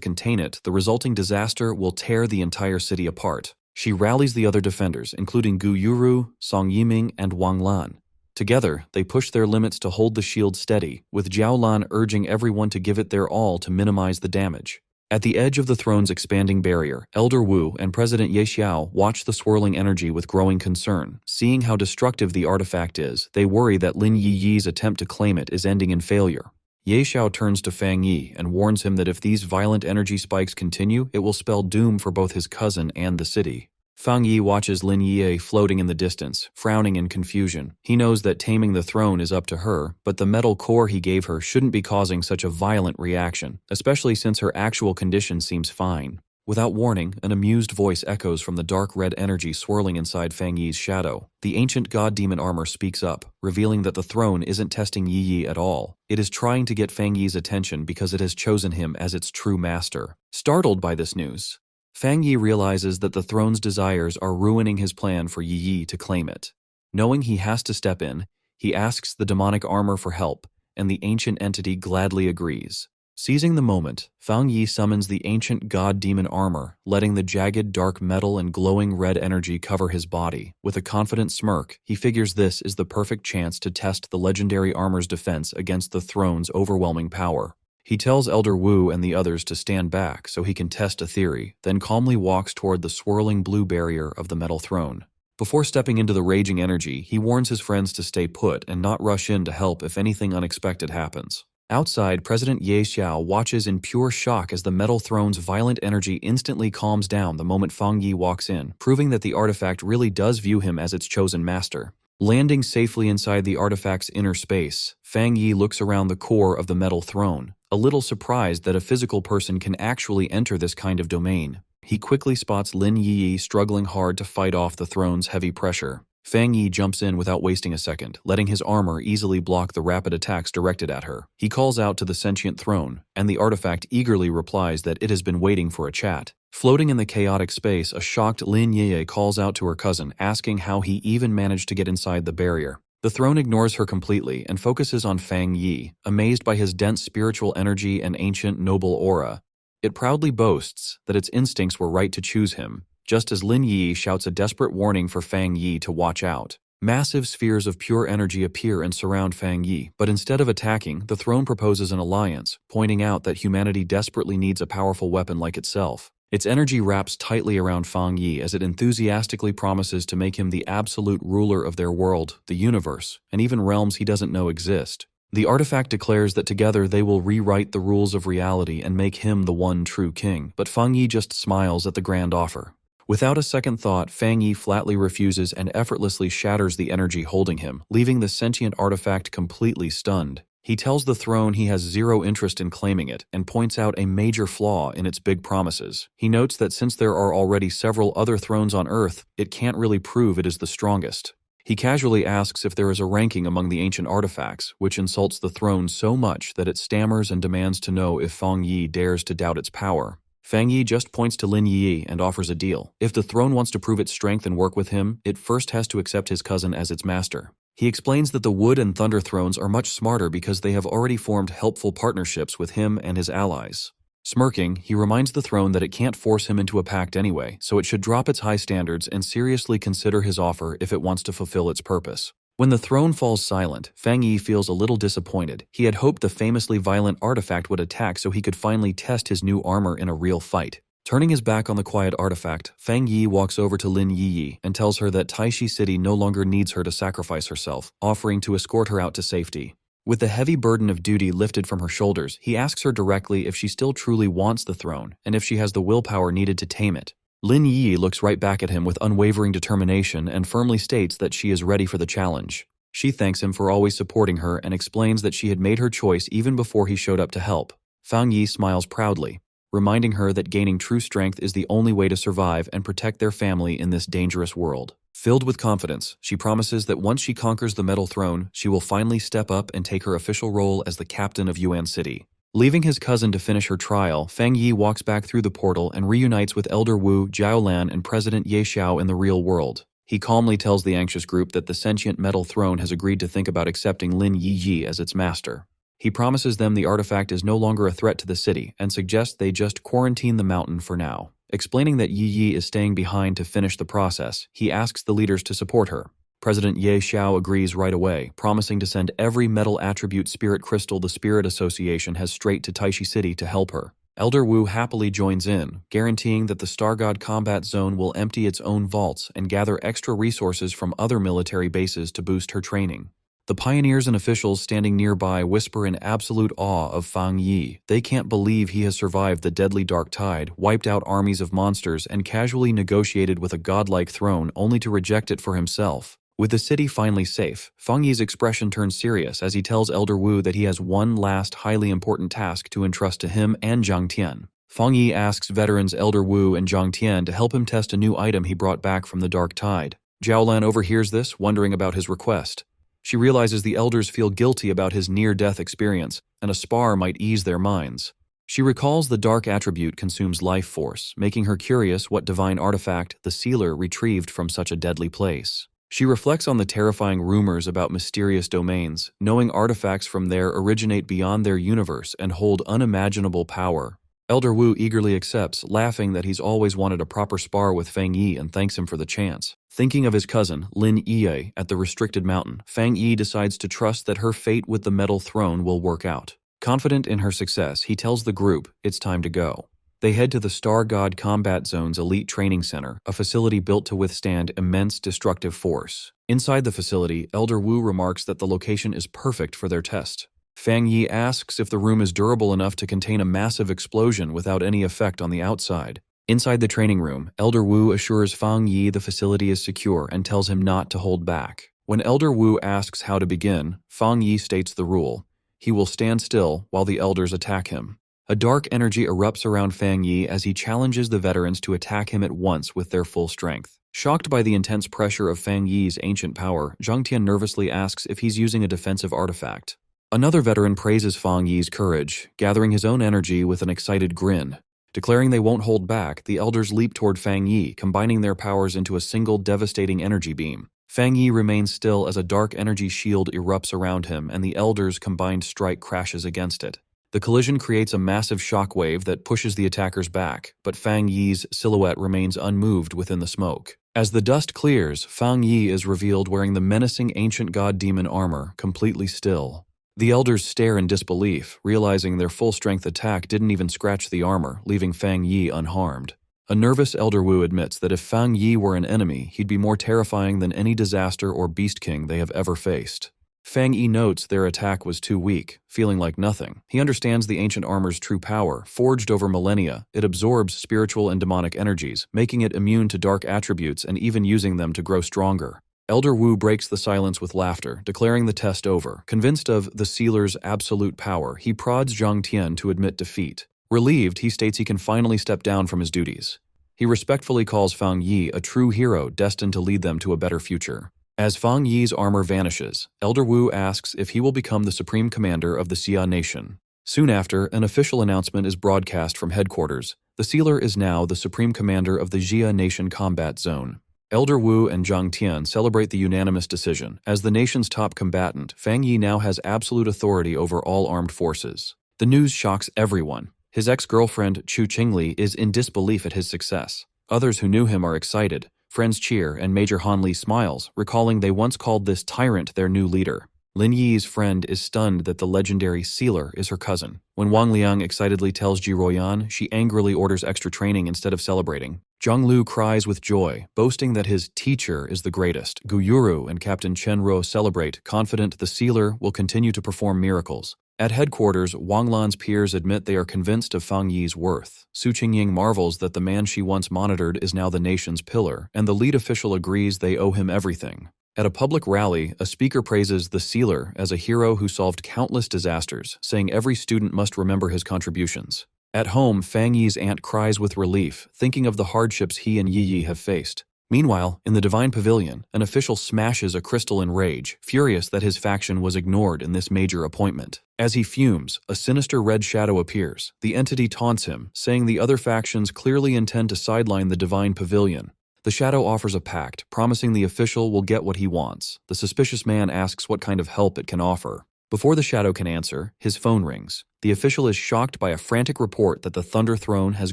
Speaker 1: contain it, the resulting disaster will tear the entire city apart. She rallies the other defenders, including Gu Yuru, Song Yiming, and Wang Lan. Together, they push their limits to hold the shield steady, with Jiaolan urging everyone to give it their all to minimize the damage. At the edge of the throne's expanding barrier, Elder Wu and President Ye Xiao watch the swirling energy with growing concern. Seeing how destructive the artifact is, they worry that Lin Yi's attempt to claim it is ending in failure. Ye Xiao turns to Fang Yi and warns him that if these violent energy spikes continue, it will spell doom for both his cousin and the city. Fang Yi watches Lin Yi floating in the distance, frowning in confusion. He knows that taming the throne is up to her, but the metal core he gave her shouldn't be causing such a violent reaction, especially since her actual condition seems fine. Without warning, an amused voice echoes from the dark red energy swirling inside Fang Yi's shadow. The ancient god-demon armor speaks up, revealing that the throne isn't testing Yi at all. It is trying to get Fang Yi's attention because it has chosen him as its true master. Startled by this news, Fang Yi realizes that the throne's desires are ruining his plan for Yi to claim it. Knowing he has to step in, he asks the demonic armor for help, and the ancient entity gladly agrees. Seizing the moment, Fang Yi summons the ancient god-demon armor, letting the jagged dark metal and glowing red energy cover his body. With a confident smirk, he figures this is the perfect chance to test the legendary armor's defense against the throne's overwhelming power. He tells Elder Wu and the others to stand back so he can test a theory, then calmly walks toward the swirling blue barrier of the metal throne. Before stepping into the raging energy, he warns his friends to stay put and not rush in to help if anything unexpected happens. Outside, President Ye Xiao watches in pure shock as the metal throne's violent energy instantly calms down the moment Fang Yi walks in, proving that the artifact really does view him as its chosen master. Landing safely inside the artifact's inner space, Fang Yi looks around the core of the metal throne, a little surprised that a physical person can actually enter this kind of domain. He quickly spots Lin Yi struggling hard to fight off the throne's heavy pressure. Fang Yi jumps in without wasting a second, letting his armor easily block the rapid attacks directed at her. He calls out to the sentient throne, and the artifact eagerly replies that it has been waiting for a chat. Floating in the chaotic space, a shocked Lin Yi calls out to her cousin, asking how he even managed to get inside the barrier. The throne ignores her completely and focuses on Fang Yi, amazed by his dense spiritual energy and ancient noble aura. It proudly boasts that its instincts were right to choose him, just as Lin Yi shouts a desperate warning for Fang Yi to watch out. Massive spheres of pure energy appear and surround Fang Yi, but instead of attacking, the throne proposes an alliance, pointing out that humanity desperately needs a powerful weapon like itself. Its energy wraps tightly around Fang Yi as it enthusiastically promises to make him the absolute ruler of their world, the universe, and even realms he doesn't know exist. The artifact declares that together they will rewrite the rules of reality and make him the one true king, but Fang Yi just smiles at the grand offer. Without a second thought, Fang Yi flatly refuses and effortlessly shatters the energy holding him, leaving the sentient artifact completely stunned. He tells the throne he has zero interest in claiming it and points out a major flaw in its big promises. He notes that since there are already several other thrones on Earth, it can't really prove it is the strongest. He casually asks if there is a ranking among the ancient artifacts, which insults the throne so much that it stammers and demands to know if Fang Yi dares to doubt its power. Fang Yi just points to Lin Yi and offers a deal. If the throne wants to prove its strength and work with him, it first has to accept his cousin as its master. He explains that the Wood and Thunder thrones are much smarter because they have already formed helpful partnerships with him and his allies. Smirking, he reminds the throne that it can't force him into a pact anyway, so it should drop its high standards and seriously consider his offer if it wants to fulfill its purpose. When the throne falls silent, Fang Yi feels a little disappointed. He had hoped the famously violent artifact would attack so he could finally test his new armor in a real fight. Turning his back on the quiet artifact, Fang Yi walks over to Lin Yi and tells her that Taishi City no longer needs her to sacrifice herself, offering to escort her out to safety. With the heavy burden of duty lifted from her shoulders, he asks her directly if she still truly wants the throne and if she has the willpower needed to tame it. Lin Yi looks right back at him with unwavering determination and firmly states that she is ready for the challenge. She thanks him for always supporting her and explains that she had made her choice even before he showed up to help. Fang Yi smiles proudly, reminding her that gaining true strength is the only way to survive and protect their family in this dangerous world. Filled with confidence, she promises that once she conquers the Metal Throne, she will finally step up and take her official role as the captain of Yuan City. Leaving his cousin to finish her trial, Fang Yi walks back through the portal and reunites with Elder Wu, Jiaolan, and President Ye Xiao in the real world. He calmly tells the anxious group that the sentient Metal Throne has agreed to think about accepting Lin Yi as its master. He promises them the artifact is no longer a threat to the city and suggests they just quarantine the mountain for now. Explaining that Yi is staying behind to finish the process, he asks the leaders to support her. President Ye Xiao agrees right away, promising to send every metal attribute spirit crystal the Spirit Association has straight to Taishi City to help her. Elder Wu happily joins in, guaranteeing that the Star God Combat Zone will empty its own vaults and gather extra resources from other military bases to boost her training. The pioneers and officials standing nearby whisper in absolute awe of Fang Yi. They can't believe he has survived the deadly dark tide, wiped out armies of monsters, and casually negotiated with a godlike throne only to reject it for himself. With the city finally safe, Fang Yi's expression turns serious as he tells Elder Wu that he has one last highly important task to entrust to him and Zhang Tian. Fang Yi asks veterans Elder Wu and Zhang Tian to help him test a new item he brought back from the dark tide. Jiaolan overhears this, wondering about his request. She realizes the elders feel guilty about his near-death experience, and a spar might ease their minds. She recalls the dark attribute consumes life force, making her curious what divine artifact the sealer retrieved from such a deadly place. She reflects on the terrifying rumors about mysterious domains, knowing artifacts from there originate beyond their universe and hold unimaginable power. Elder Wu eagerly accepts, laughing that he's always wanted a proper spar with Fang Yi and thanks him for the chance. Thinking of his cousin, Lin Yi, at the restricted mountain, Fang Yi decides to trust that her fate with the Metal Throne will work out. Confident in her success, he tells the group it's time to go. They head to the Star God Combat Zone's elite training center, a facility built to withstand immense destructive force. Inside the facility, Elder Wu remarks that the location is perfect for their test. Fang Yi asks if the room is durable enough to contain a massive explosion without any effect on the outside. Inside the training room, Elder Wu assures Fang Yi the facility is secure and tells him not to hold back. When Elder Wu asks how to begin, Fang Yi states the rule. He will stand still while the elders attack him. A dark energy erupts around Fang Yi as he challenges the veterans to attack him at once with their full strength. Shocked by the intense pressure of Fang Yi's ancient power, Zhang Tian nervously asks if he's using a defensive artifact. Another veteran praises Fang Yi's courage, gathering his own energy with an excited grin. Declaring they won't hold back, the elders leap toward Fang Yi, combining their powers into a single devastating energy beam. Fang Yi remains still as a dark energy shield erupts around him and the elders' combined strike crashes against it. The collision creates a massive shockwave that pushes the attackers back, but Fang Yi's silhouette remains unmoved within the smoke. As the dust clears, Fang Yi is revealed wearing the menacing ancient god-demon armor, completely still. The elders stare in disbelief, realizing their full-strength attack didn't even scratch the armor, leaving Fang Yi unharmed. A nervous Elder Wu admits that if Fang Yi were an enemy, he'd be more terrifying than any disaster or beast king they have ever faced. Fang Yi notes their attack was too weak, feeling like nothing. He understands the ancient armor's true power. Forged over millennia, it absorbs spiritual and demonic energies, making it immune to dark attributes and even using them to grow stronger. Elder Wu breaks the silence with laughter, declaring the test over. Convinced of the sealer's absolute power, he prods Zhang Tian to admit defeat. Relieved, he states he can finally step down from his duties. He respectfully calls Fang Yi a true hero destined to lead them to a better future. As Fang Yi's armor vanishes, Elder Wu asks if he will become the supreme commander of the Xia Nation. Soon after, an official announcement is broadcast from headquarters. The sealer is now the supreme commander of the Xia Nation Combat Zone. Elder Wu and Zhang Tian celebrate the unanimous decision. As the nation's top combatant, Fang Yi now has absolute authority over all armed forces. The news shocks everyone. His ex-girlfriend, Chu Qingli, is in disbelief at his success. Others who knew him are excited. Friends cheer, and Major Han Li smiles, recalling they once called this tyrant their new leader. Lin Yi's friend is stunned that the legendary sealer is her cousin. When Wang Liang excitedly tells Ji Ruoyan, she angrily orders extra training instead of celebrating. Zhang Lu cries with joy, boasting that his teacher is the greatest. Gu Yuru and Captain Chen Ruo celebrate, confident the sealer will continue to perform miracles. At headquarters, Wang Lan's peers admit they are convinced of Fang Yi's worth. Su Qingying marvels that the man she once monitored is now the nation's pillar, and the lead official agrees they owe him everything. At a public rally, a speaker praises the sealer as a hero who solved countless disasters, saying every student must remember his contributions. At home, Fang Yi's aunt cries with relief, thinking of the hardships he and Yi Yi have faced. Meanwhile, in the Divine Pavilion, an official smashes a crystal in rage, furious that his faction was ignored in this major appointment. As he fumes, a sinister red shadow appears. The entity taunts him, saying the other factions clearly intend to sideline the Divine Pavilion. The shadow offers a pact, promising the official will get what he wants. The suspicious man asks what kind of help it can offer. Before the shadow can answer, his phone rings. The official is shocked by a frantic report that the Thunder Throne has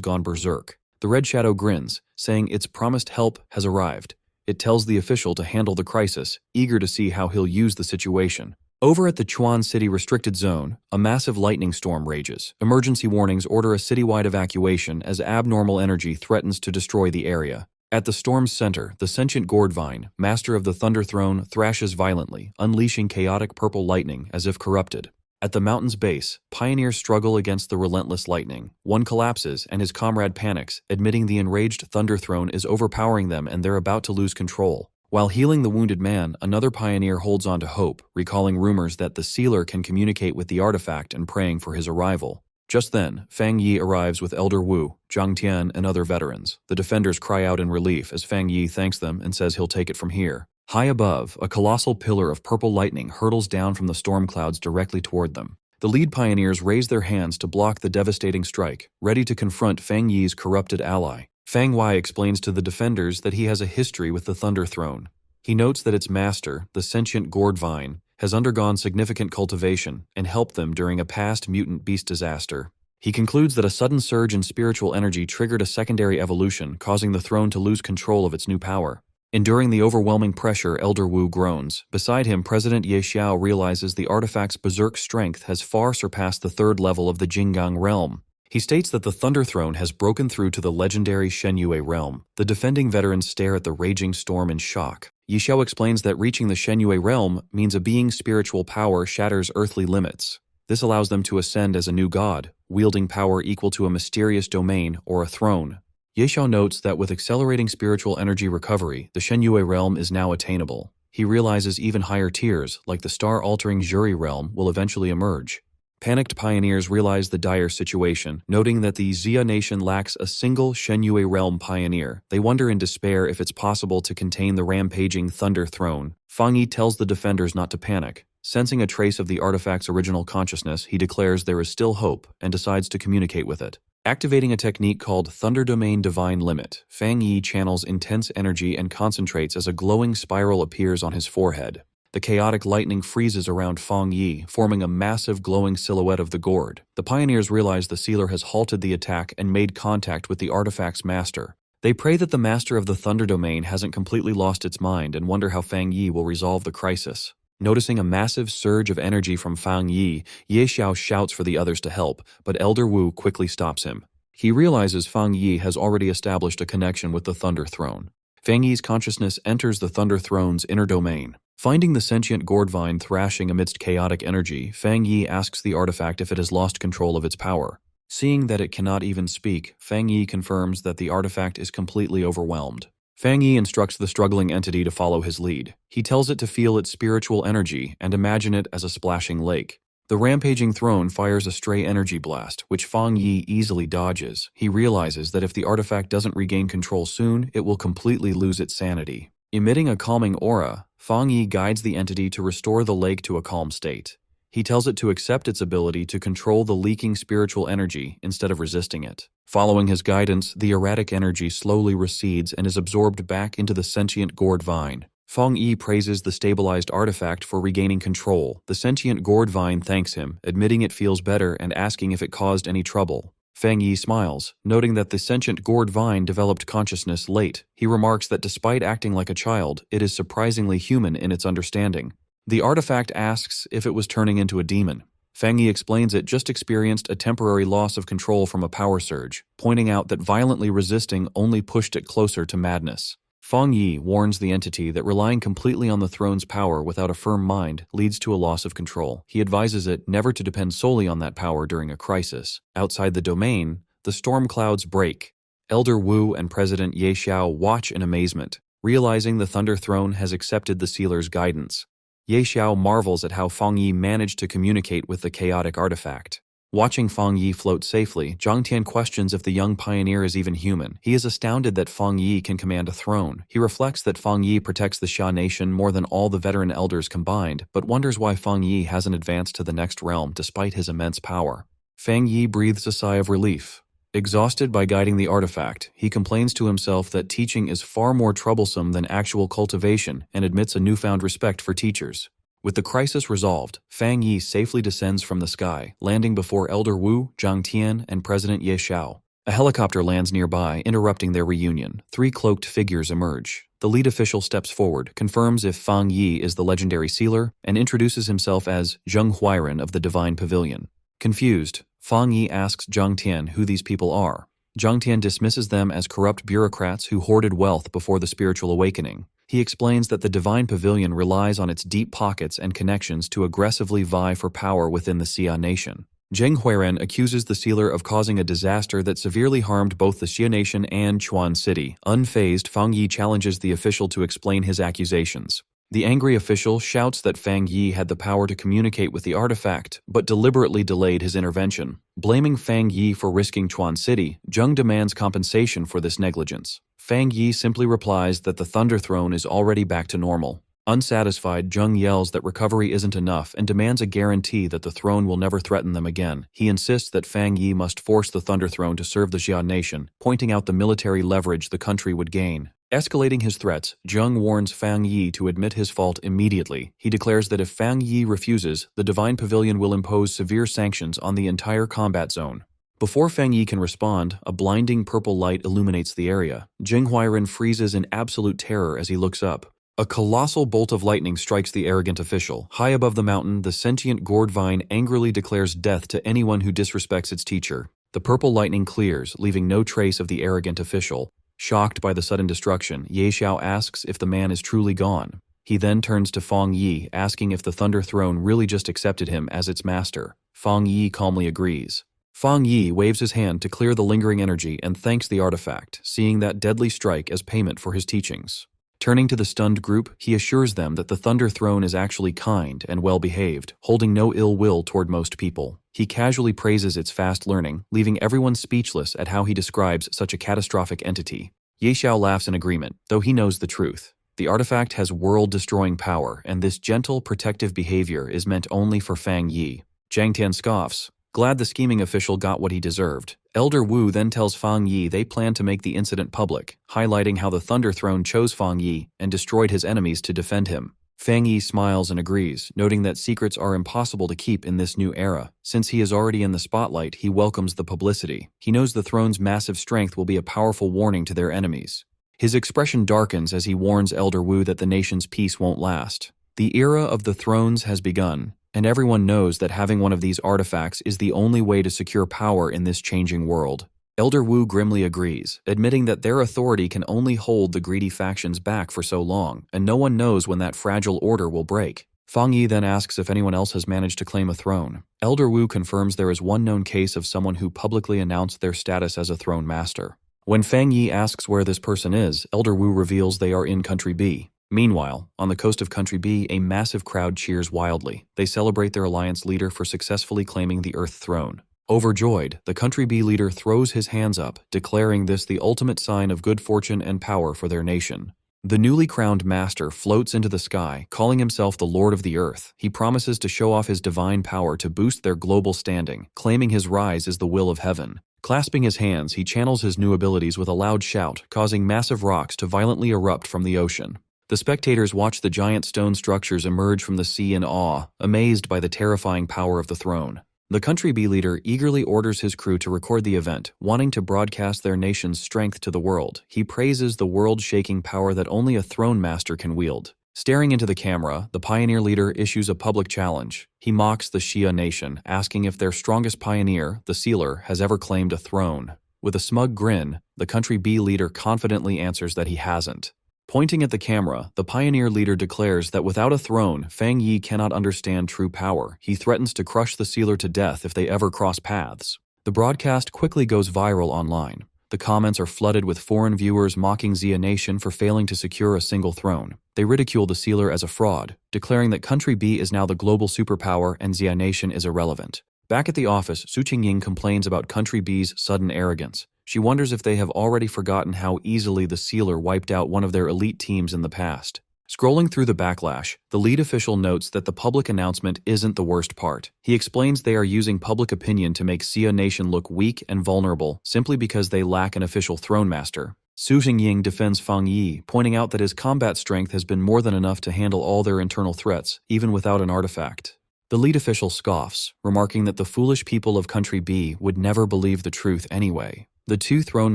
Speaker 1: gone berserk. The red shadow grins, saying its promised help has arrived. It tells the official to handle the crisis, eager to see how he'll use the situation. Over at the Chuan City restricted zone, a massive lightning storm rages. Emergency warnings order a citywide evacuation as abnormal energy threatens to destroy the area. At the storm's center, the sentient Gourdvine, master of the Thunder Throne, thrashes violently, unleashing chaotic purple lightning as if corrupted. At the mountain's base, pioneers struggle against the relentless lightning. One collapses, and his comrade panics, admitting the enraged Thunder Throne is overpowering them and they're about to lose control. While healing the wounded man, another pioneer holds on to hope, recalling rumors that the sealer can communicate with the artifact and praying for his arrival. Just then, Fang Yi arrives with Elder Wu, Zhang Tian, and other veterans. The defenders cry out in relief as Fang Yi thanks them and says he'll take it from here. High above, a colossal pillar of purple lightning hurtles down from the storm clouds directly toward them. The lead pioneers raise their hands to block the devastating strike, ready to confront Fang Yi's corrupted ally. Fang Wei explains to the defenders that he has a history with the Thunder Throne. He notes that its master, the sentient Gourdvine, has undergone significant cultivation and helped them during a past mutant beast disaster. He concludes that a sudden surge in spiritual energy triggered a secondary evolution, causing the throne to lose control of its new power. Enduring the overwhelming pressure, Elder Wu groans. Beside him, President Ye Xiao realizes the artifact's berserk strength has far surpassed the third level of the Jinggang realm. He states that the Thunder Throne has broken through to the legendary Shenyue realm. The defending veterans stare at the raging storm in shock. Ye Xiao explains that reaching the Shenyue realm means a being's spiritual power shatters earthly limits. This allows them to ascend as a new god, wielding power equal to a mysterious domain or a throne. Ye Xiao notes that with accelerating spiritual energy recovery, the Shenyue realm is now attainable. He realizes even higher tiers, like the star-altering Zhuri realm, will eventually emerge. Panicked pioneers realize the dire situation, noting that the Xia nation lacks a single Shenyue realm pioneer. They wonder in despair if it's possible to contain the rampaging Thunder Throne. Fang Yi tells the defenders not to panic. Sensing a trace of the artifact's original consciousness, he declares there is still hope and decides to communicate with it. Activating a technique called Thunder Domain Divine Limit, Fang Yi channels intense energy and concentrates as a glowing spiral appears on his forehead. The chaotic lightning freezes around Fang Yi, forming a massive glowing silhouette of the gourd. The pioneers realize the sealer has halted the attack and made contact with the artifact's master. They pray that the master of the Thunder Domain hasn't completely lost its mind and wonder how Fang Yi will resolve the crisis. Noticing a massive surge of energy from Fang Yi, Ye Xiao shouts for the others to help, but Elder Wu quickly stops him. He realizes Fang Yi has already established a connection with the Thunder Throne. Fang Yi's consciousness enters the Thunder Throne's inner domain. Finding the sentient Gourdvine thrashing amidst chaotic energy, Fang Yi asks the artifact if it has lost control of its power. Seeing that it cannot even speak, Fang Yi confirms that the artifact is completely overwhelmed. Fang Yi instructs the struggling entity to follow his lead. He tells it to feel its spiritual energy and imagine it as a splashing lake. The rampaging throne fires a stray energy blast, which Fang Yi easily dodges. He realizes that if the artifact doesn't regain control soon, it will completely lose its sanity. Emitting a calming aura, Fang Yi guides the entity to restore the lake to a calm state. He tells it to accept its ability to control the leaking spiritual energy instead of resisting it. Following his guidance, the erratic energy slowly recedes and is absorbed back into the sentient Gourdvine. Fang Yi praises the stabilized artifact for regaining control. The sentient Gourdvine thanks him, admitting it feels better and asking if it caused any trouble. Fang Yi smiles, noting that the sentient Gourdvine developed consciousness late. He remarks that despite acting like a child, it is surprisingly human in its understanding. The artifact asks if it was turning into a demon. Fang Yi explains it just experienced a temporary loss of control from a power surge, pointing out that violently resisting only pushed it closer to madness. Fang Yi warns the entity that relying completely on the throne's power without a firm mind leads to a loss of control. He advises it never to depend solely on that power during a crisis. Outside the domain, the storm clouds break. Elder Wu and President Ye Xiao watch in amazement. Realizing the Thunder Throne has accepted the sealer's guidance, Ye Xiao marvels at how Fang Yi managed to communicate with the chaotic artifact. Watching Fang Yi float safely, Zhang Tian questions if the young pioneer is even human. He is astounded that Fang Yi can command a throne. He reflects that Fang Yi protects the Xia nation more than all the veteran elders combined, but wonders why Fang Yi hasn't advanced to the next realm despite his immense power. Fang Yi breathes a sigh of relief. Exhausted by guiding the artifact, he complains to himself that teaching is far more troublesome than actual cultivation and admits a newfound respect for teachers. With the crisis resolved, Fang Yi safely descends from the sky, landing before Elder Wu, Zhang Tian, and President Ye Xiao. A helicopter lands nearby, interrupting their reunion. 3 cloaked figures emerge. The lead official steps forward, confirms if Fang Yi is the legendary sealer, and introduces himself as Zheng Huairen of the Divine Pavilion. Confused, Fang Yi asks Zhang Tian who these people are. Zhang Tian dismisses them as corrupt bureaucrats who hoarded wealth before the spiritual awakening. He explains that the Divine Pavilion relies on its deep pockets and connections to aggressively vie for power within the Xia nation. Zheng Huairen accuses the sealer of causing a disaster that severely harmed both the Xia nation and Chuan City. Unfazed, Fang Yi challenges the official to explain his accusations. The angry official shouts that Fang Yi had the power to communicate with the artifact, but deliberately delayed his intervention. Blaming Fang Yi for risking Chuan City, Zheng demands compensation for this negligence. Fang Yi simply replies that the Thunder Throne is already back to normal. Unsatisfied, Zheng yells that recovery isn't enough and demands a guarantee that the throne will never threaten them again. He insists that Fang Yi must force the Thunder Throne to serve the Xia nation, pointing out the military leverage the country would gain. Escalating his threats, Zheng warns Fang Yi to admit his fault immediately. He declares that if Fang Yi refuses, the Divine Pavilion will impose severe sanctions on the entire combat zone. Before Fang Yi can respond, a blinding purple light illuminates the area. Zheng Huairen freezes in absolute terror as he looks up. A colossal bolt of lightning strikes the arrogant official. High above the mountain, the sentient gourd vine angrily declares death to anyone who disrespects its teacher. The purple lightning clears, leaving no trace of the arrogant official. Shocked by the sudden destruction, Ye Xiao asks if the man is truly gone. He then turns to Fang Yi, asking if the Thunder Throne really just accepted him as its master. Fang Yi calmly agrees. Fang Yi waves his hand to clear the lingering energy and thanks the artifact, seeing that deadly strike as payment for his teachings. Turning to the stunned group, he assures them that the Thunder Throne is actually kind and well-behaved, holding no ill will toward most people. He casually praises its fast learning, leaving everyone speechless at how he describes such a catastrophic entity. Ye Xiao laughs in agreement, though he knows the truth. The artifact has world-destroying power, and this gentle, protective behavior is meant only for Fang Yi. Zhang Tian scoffs, glad the scheming official got what he deserved. Elder Wu then tells Fang Yi they plan to make the incident public, highlighting how the Thunder Throne chose Fang Yi and destroyed his enemies to defend him. Fang Yi smiles and agrees, noting that secrets are impossible to keep in this new era. Since he is already in the spotlight, he welcomes the publicity. He knows the throne's massive strength will be a powerful warning to their enemies. His expression darkens as he warns Elder Wu that the nation's peace won't last. The era of the thrones has begun, and everyone knows that having one of these artifacts is the only way to secure power in this changing world. Elder Wu grimly agrees, admitting that their authority can only hold the greedy factions back for so long, and no one knows when that fragile order will break. Fang Yi then asks if anyone else has managed to claim a throne. Elder Wu confirms there is one known case of someone who publicly announced their status as a throne master. When Fang Yi asks where this person is, Elder Wu reveals they are in Country B. Meanwhile, on the coast of Country B, a massive crowd cheers wildly. They celebrate their alliance leader for successfully claiming the Earth throne. Overjoyed, the Country B leader throws his hands up, declaring this the ultimate sign of good fortune and power for their nation. The newly crowned master floats into the sky, calling himself the Lord of the Earth. He promises to show off his divine power to boost their global standing, claiming his rise is the will of heaven. Clasping his hands, he channels his new abilities with a loud shout, causing massive rocks to violently erupt from the ocean. The spectators watch the giant stone structures emerge from the sea in awe, amazed by the terrifying power of the throne. The Country B leader eagerly orders his crew to record the event, wanting to broadcast their nation's strength to the world. He praises the world-shaking power that only a throne master can wield. Staring into the camera, the pioneer leader issues a public challenge. He mocks the Xia nation, asking if their strongest pioneer, the sealer, has ever claimed a throne. With a smug grin, the Country B leader confidently answers that he hasn't. Pointing at the camera, the pioneer leader declares that without a throne, Fang Yi cannot understand true power. He threatens to crush the sealer to death if they ever cross paths. The broadcast quickly goes viral online. The comments are flooded with foreign viewers mocking Xia Nation for failing to secure a single throne. They ridicule the sealer as a fraud, declaring that Country B is now the global superpower and Xia Nation is irrelevant. Back at the office, Su Qingying complains about Country B's sudden arrogance. She wonders if they have already forgotten how easily the sealer wiped out one of their elite teams in the past. Scrolling through the backlash, the lead official notes that the public announcement isn't the worst part. He explains they are using public opinion to make Xia Nation look weak and vulnerable simply because they lack an official throne master. Su Qingying defends Fang Yi, pointing out that his combat strength has been more than enough to handle all their internal threats, even without an artifact. The lead official scoffs, remarking that the foolish people of Country B would never believe the truth anyway. The two throne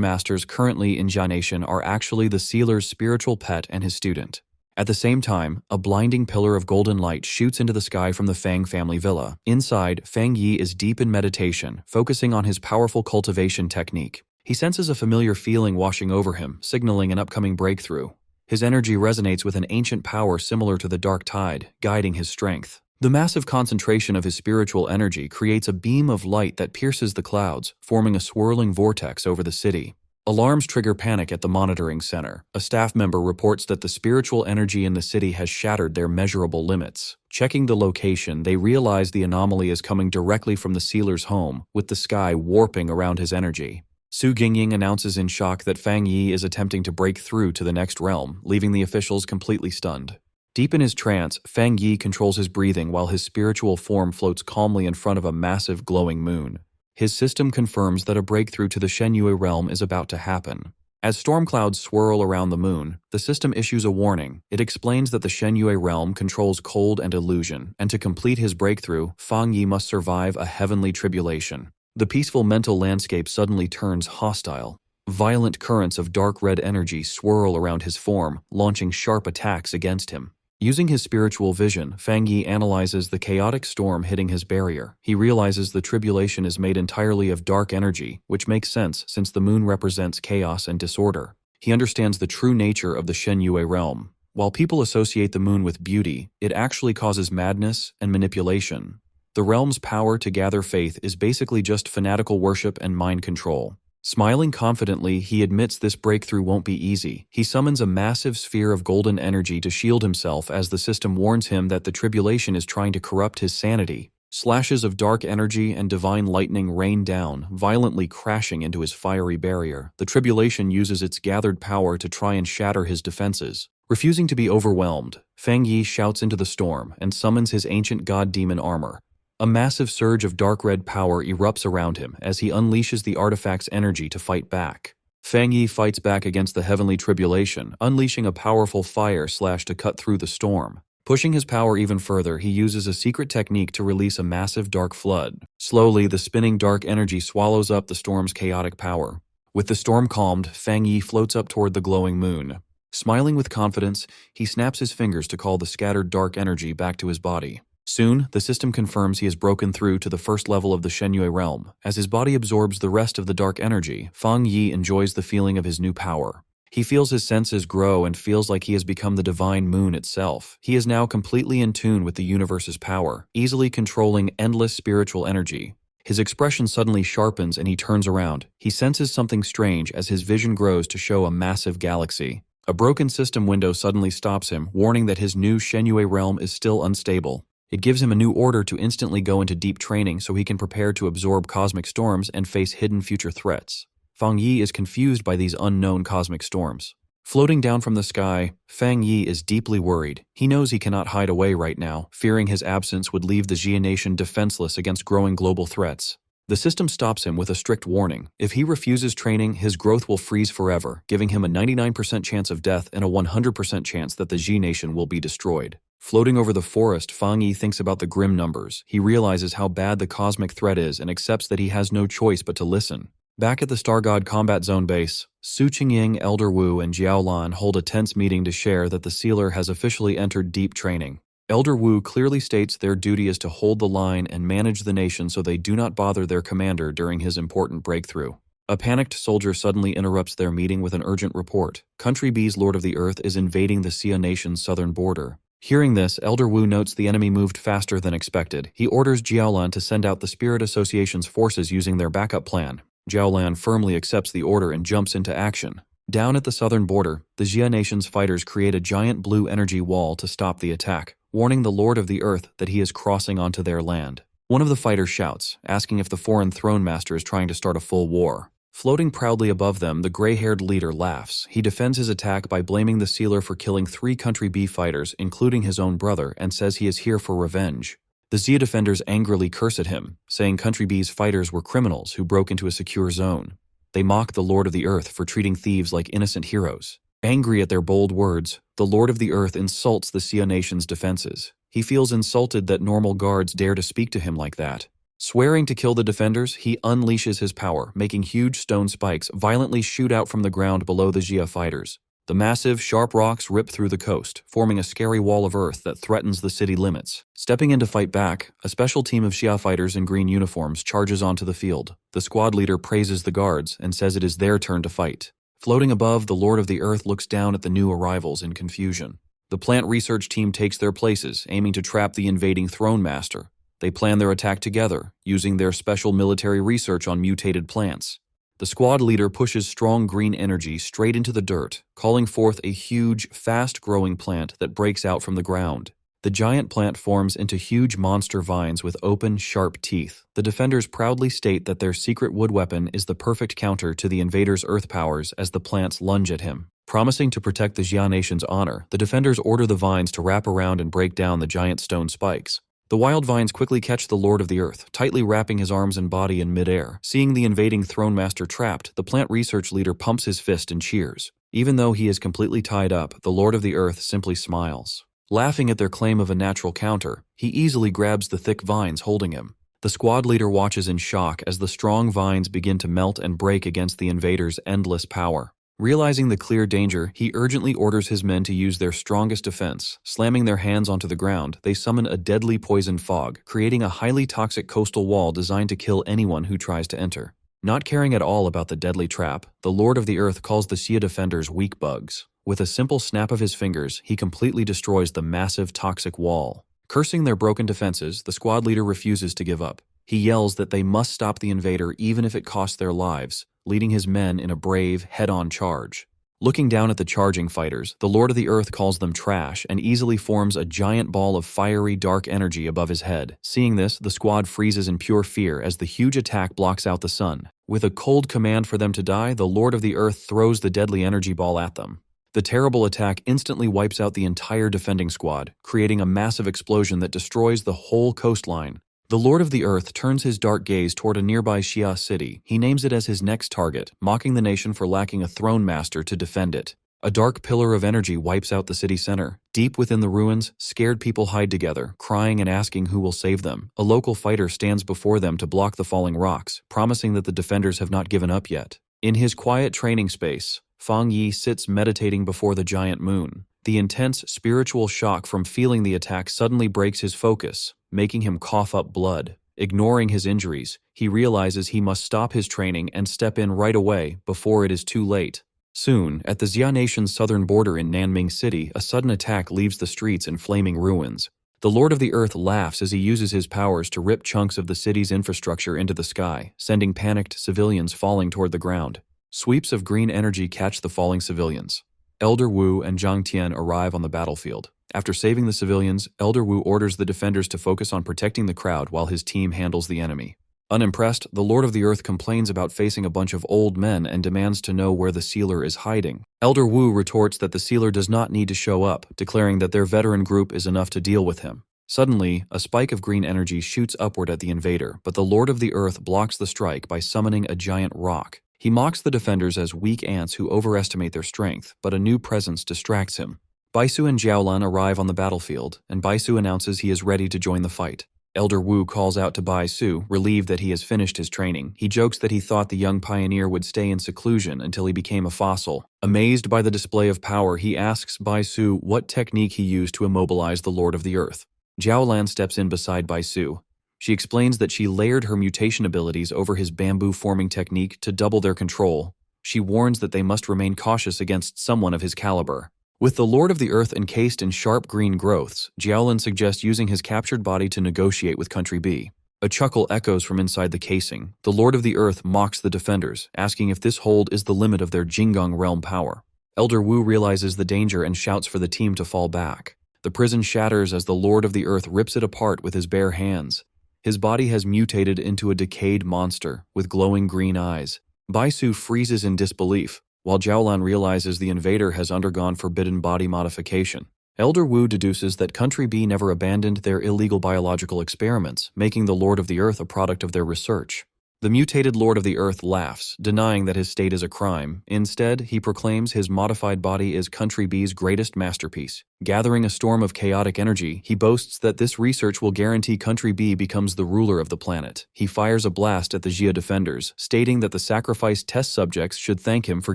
Speaker 1: masters currently in Xia Nation are actually the sealer's spiritual pet and his student. At the same time, a blinding pillar of golden light shoots into the sky from the Fang family villa. Inside, Fang Yi is deep in meditation, focusing on his powerful cultivation technique. He senses a familiar feeling washing over him, signaling an upcoming breakthrough. His energy resonates with an ancient power similar to the dark tide, guiding his strength. The massive concentration of his spiritual energy creates a beam of light that pierces the clouds, forming a swirling vortex over the city. Alarms trigger panic at the monitoring center. A staff member reports that the spiritual energy in the city has shattered their measurable limits. Checking the location, they realize the anomaly is coming directly from the sealer's home, with the sky warping around his energy. Su Qingying announces in shock that Fang Yi is attempting to break through to the next realm, leaving the officials completely stunned. Deep in his trance, Fang Yi controls his breathing while his spiritual form floats calmly in front of a massive glowing moon. His system confirms that a breakthrough to the Shenyue realm is about to happen. As storm clouds swirl around the moon, the system issues a warning. It explains that the Shenyue realm controls cold and illusion, and to complete his breakthrough, Fang Yi must survive a heavenly tribulation. The peaceful mental landscape suddenly turns hostile. Violent currents of dark red energy swirl around his form, launching sharp attacks against him. Using his spiritual vision, Fang Yi analyzes the chaotic storm hitting his barrier. He realizes the tribulation is made entirely of dark energy, which makes sense since the moon represents chaos and disorder. He understands the true nature of the Shenyue realm. While people associate the moon with beauty, it actually causes madness and manipulation. The realm's power to gather faith is basically just fanatical worship and mind control. Smiling confidently, he admits this breakthrough won't be easy. He summons a massive sphere of golden energy to shield himself as the system warns him that the tribulation is trying to corrupt his sanity. Slashes of dark energy and divine lightning rain down, violently crashing into his fiery barrier. The tribulation uses its gathered power to try and shatter his defenses. Refusing to be overwhelmed, Fang Yi shouts into the storm and summons his ancient god-demon armor. A massive surge of dark red power erupts around him as he unleashes the artifact's energy to fight back. Fang Yi fights back against the heavenly tribulation, unleashing a powerful fire slash to cut through the storm. Pushing his power even further, he uses a secret technique to release a massive dark flood. Slowly, the spinning dark energy swallows up the storm's chaotic power. With the storm calmed, Fang Yi floats up toward the glowing moon. Smiling with confidence, he snaps his fingers to call the scattered dark energy back to his body. Soon, the system confirms he has broken through to the first level of the Shenyue realm. As his body absorbs the rest of the dark energy, Fang Yi enjoys the feeling of his new power. He feels his senses grow and feels like he has become the divine moon itself. He is now completely in tune with the universe's power, easily controlling endless spiritual energy. His expression suddenly sharpens and he turns around. He senses something strange as his vision grows to show a massive galaxy. A broken system window suddenly stops him, warning that his new Shenyue realm is still unstable. It gives him a new order to instantly go into deep training so he can prepare to absorb cosmic storms and face hidden future threats. Fang Yi is confused by these unknown cosmic storms. Floating down from the sky, Fang Yi is deeply worried. He knows he cannot hide away right now, fearing his absence would leave the Xia Nation defenseless against growing global threats. The system stops him with a strict warning. If he refuses training, his growth will freeze forever, giving him a 99% chance of death and a 100% chance that the Xia Nation will be destroyed. Floating over the forest, Fang Yi thinks about the grim numbers. He realizes how bad the cosmic threat is and accepts that he has no choice but to listen. Back at the Star God Combat Zone base, Su Qingying, Elder Wu, and Jiaolan hold a tense meeting to share that the sealer has officially entered deep training. Elder Wu clearly states their duty is to hold the line and manage the nation so they do not bother their commander during his important breakthrough. A panicked soldier suddenly interrupts their meeting with an urgent report. Country B's Lord of the Earth is invading the Xia Nation's southern border. Hearing this, Elder Wu notes the enemy moved faster than expected. He orders Jiaolan to send out the Spirit Association's forces using their backup plan. Jiaolan firmly accepts the order and jumps into action. Down at the southern border, the Jia Nation's fighters create a giant blue energy wall to stop the attack, warning the Lord of the Earth that he is crossing onto their land. One of the fighters shouts, asking if the foreign throne master is trying to start a full war. Floating proudly above them, the gray-haired leader laughs. He defends his attack by blaming the sealer for killing 3 Country B fighters, including his own brother, and says he is here for revenge. The Xia defenders angrily curse at him, saying Country B's fighters were criminals who broke into a secure zone. They mock the Lord of the Earth for treating thieves like innocent heroes. Angry at their bold words, the Lord of the Earth insults the Xia Nation's defenses. He feels insulted that normal guards dare to speak to him like that. Swearing to kill the defenders, he unleashes his power, making huge stone spikes violently shoot out from the ground below the Xia fighters. The massive, sharp rocks rip through the coast, forming a scary wall of earth that threatens the city limits. Stepping in to fight back, a special team of Xia fighters in green uniforms charges onto the field. The squad leader praises the guards and says it is their turn to fight. Floating above, the Lord of the Earth looks down at the new arrivals in confusion. The plant research team takes their places, aiming to trap the invading throne master. They plan their attack together, using their special military research on mutated plants. The squad leader pushes strong green energy straight into the dirt, calling forth a huge, fast-growing plant that breaks out from the ground. The giant plant forms into huge monster vines with open, sharp teeth. The defenders proudly state that their secret wood weapon is the perfect counter to the invader's earth powers as the plants lunge at him. Promising to protect the Jia Nation's honor, the defenders order the vines to wrap around and break down the giant stone spikes. The wild vines quickly catch the Lord of the Earth, tightly wrapping his arms and body in midair. Seeing the invading throne master trapped, the plant research leader pumps his fist and cheers. Even though he is completely tied up, the Lord of the Earth simply smiles. Laughing at their claim of a natural counter, he easily grabs the thick vines holding him. The squad leader watches in shock as the strong vines begin to melt and break against the invader's endless power. Realizing the clear danger, he urgently orders his men to use their strongest defense. Slamming their hands onto the ground, they summon a deadly poison fog, creating a highly toxic coastal wall designed to kill anyone who tries to enter. Not caring at all about the deadly trap, the Lord of the Earth calls the Xia defenders weak bugs. With a simple snap of his fingers, he completely destroys the massive toxic wall. Cursing their broken defenses, the squad leader refuses to give up. He yells that they must stop the invader even if it costs their lives, leading his men in a brave, head-on charge. Looking down at the charging fighters, the Lord of the Earth calls them trash and easily forms a giant ball of fiery, dark energy above his head. Seeing this, the squad freezes in pure fear as the huge attack blocks out the sun. With a cold command for them to die, the Lord of the Earth throws the deadly energy ball at them. The terrible attack instantly wipes out the entire defending squad, creating a massive explosion that destroys the whole coastline. The Lord of the Earth turns his dark gaze toward a nearby Xia city. He names it as his next target, mocking the nation for lacking a throne master to defend it. A dark pillar of energy wipes out the city center. Deep within the ruins, scared people hide together, crying and asking who will save them. A local fighter stands before them to block the falling rocks, promising that the defenders have not given up yet. In his quiet training space, Fang Yi sits meditating before the giant moon. The intense spiritual shock from feeling the attack suddenly breaks his focus, making him cough up blood. Ignoring his injuries, he realizes he must stop his training and step in right away before it is too late. Soon, at the Xia Nation's southern border in Nanming City, a sudden attack leaves the streets in flaming ruins. The Lord of the Earth laughs as he uses his powers to rip chunks of the city's infrastructure into the sky, sending panicked civilians falling toward the ground. Sweeps of green energy catch the falling civilians. Elder Wu and Zhang Tian arrive on the battlefield. After saving the civilians, Elder Wu orders the defenders to focus on protecting the crowd while his team handles the enemy. Unimpressed, the Lord of the Earth complains about facing a bunch of old men and demands to know where the sealer is hiding. Elder Wu retorts that the sealer does not need to show up, declaring that their veteran group is enough to deal with him. Suddenly, a spike of green energy shoots upward at the invader, but the Lord of the Earth blocks the strike by summoning a giant rock. He mocks the defenders as weak ants who overestimate their strength, but a new presence distracts him. Baisu and Jiaolan arrive on the battlefield, and Baisu announces he is ready to join the fight. Elder Wu calls out to Baisu, relieved that he has finished his training. He jokes that he thought the young pioneer would stay in seclusion until he became a fossil. Amazed by the display of power, he asks Baisu what technique he used to immobilize the Lord of the Earth. Jiaolan steps in beside Baisu. She explains that she layered her mutation abilities over his bamboo forming technique to double their control. She warns that they must remain cautious against someone of his caliber. With the Lord of the Earth encased in sharp green growths, Jiaolan suggests using his captured body to negotiate with Country B. A chuckle echoes from inside the casing. The Lord of the Earth mocks the defenders, asking if this hold is the limit of their Jinggang realm power. Elder Wu realizes the danger and shouts for the team to fall back. The prison shatters as the Lord of the Earth rips it apart with his bare hands. His body has mutated into a decayed monster with glowing green eyes. Baisu freezes in disbelief, while Jiaolan realizes the invader has undergone forbidden body modification. Elder Wu deduces that Country B never abandoned their illegal biological experiments, making the Lord of the Earth a product of their research. The mutated Lord of the Earth laughs, denying that his state is a crime. Instead, he proclaims his modified body is Country B's greatest masterpiece. Gathering a storm of chaotic energy, he boasts that this research will guarantee Country B becomes the ruler of the planet. He fires a blast at the Jia defenders, stating that the sacrificed test subjects should thank him for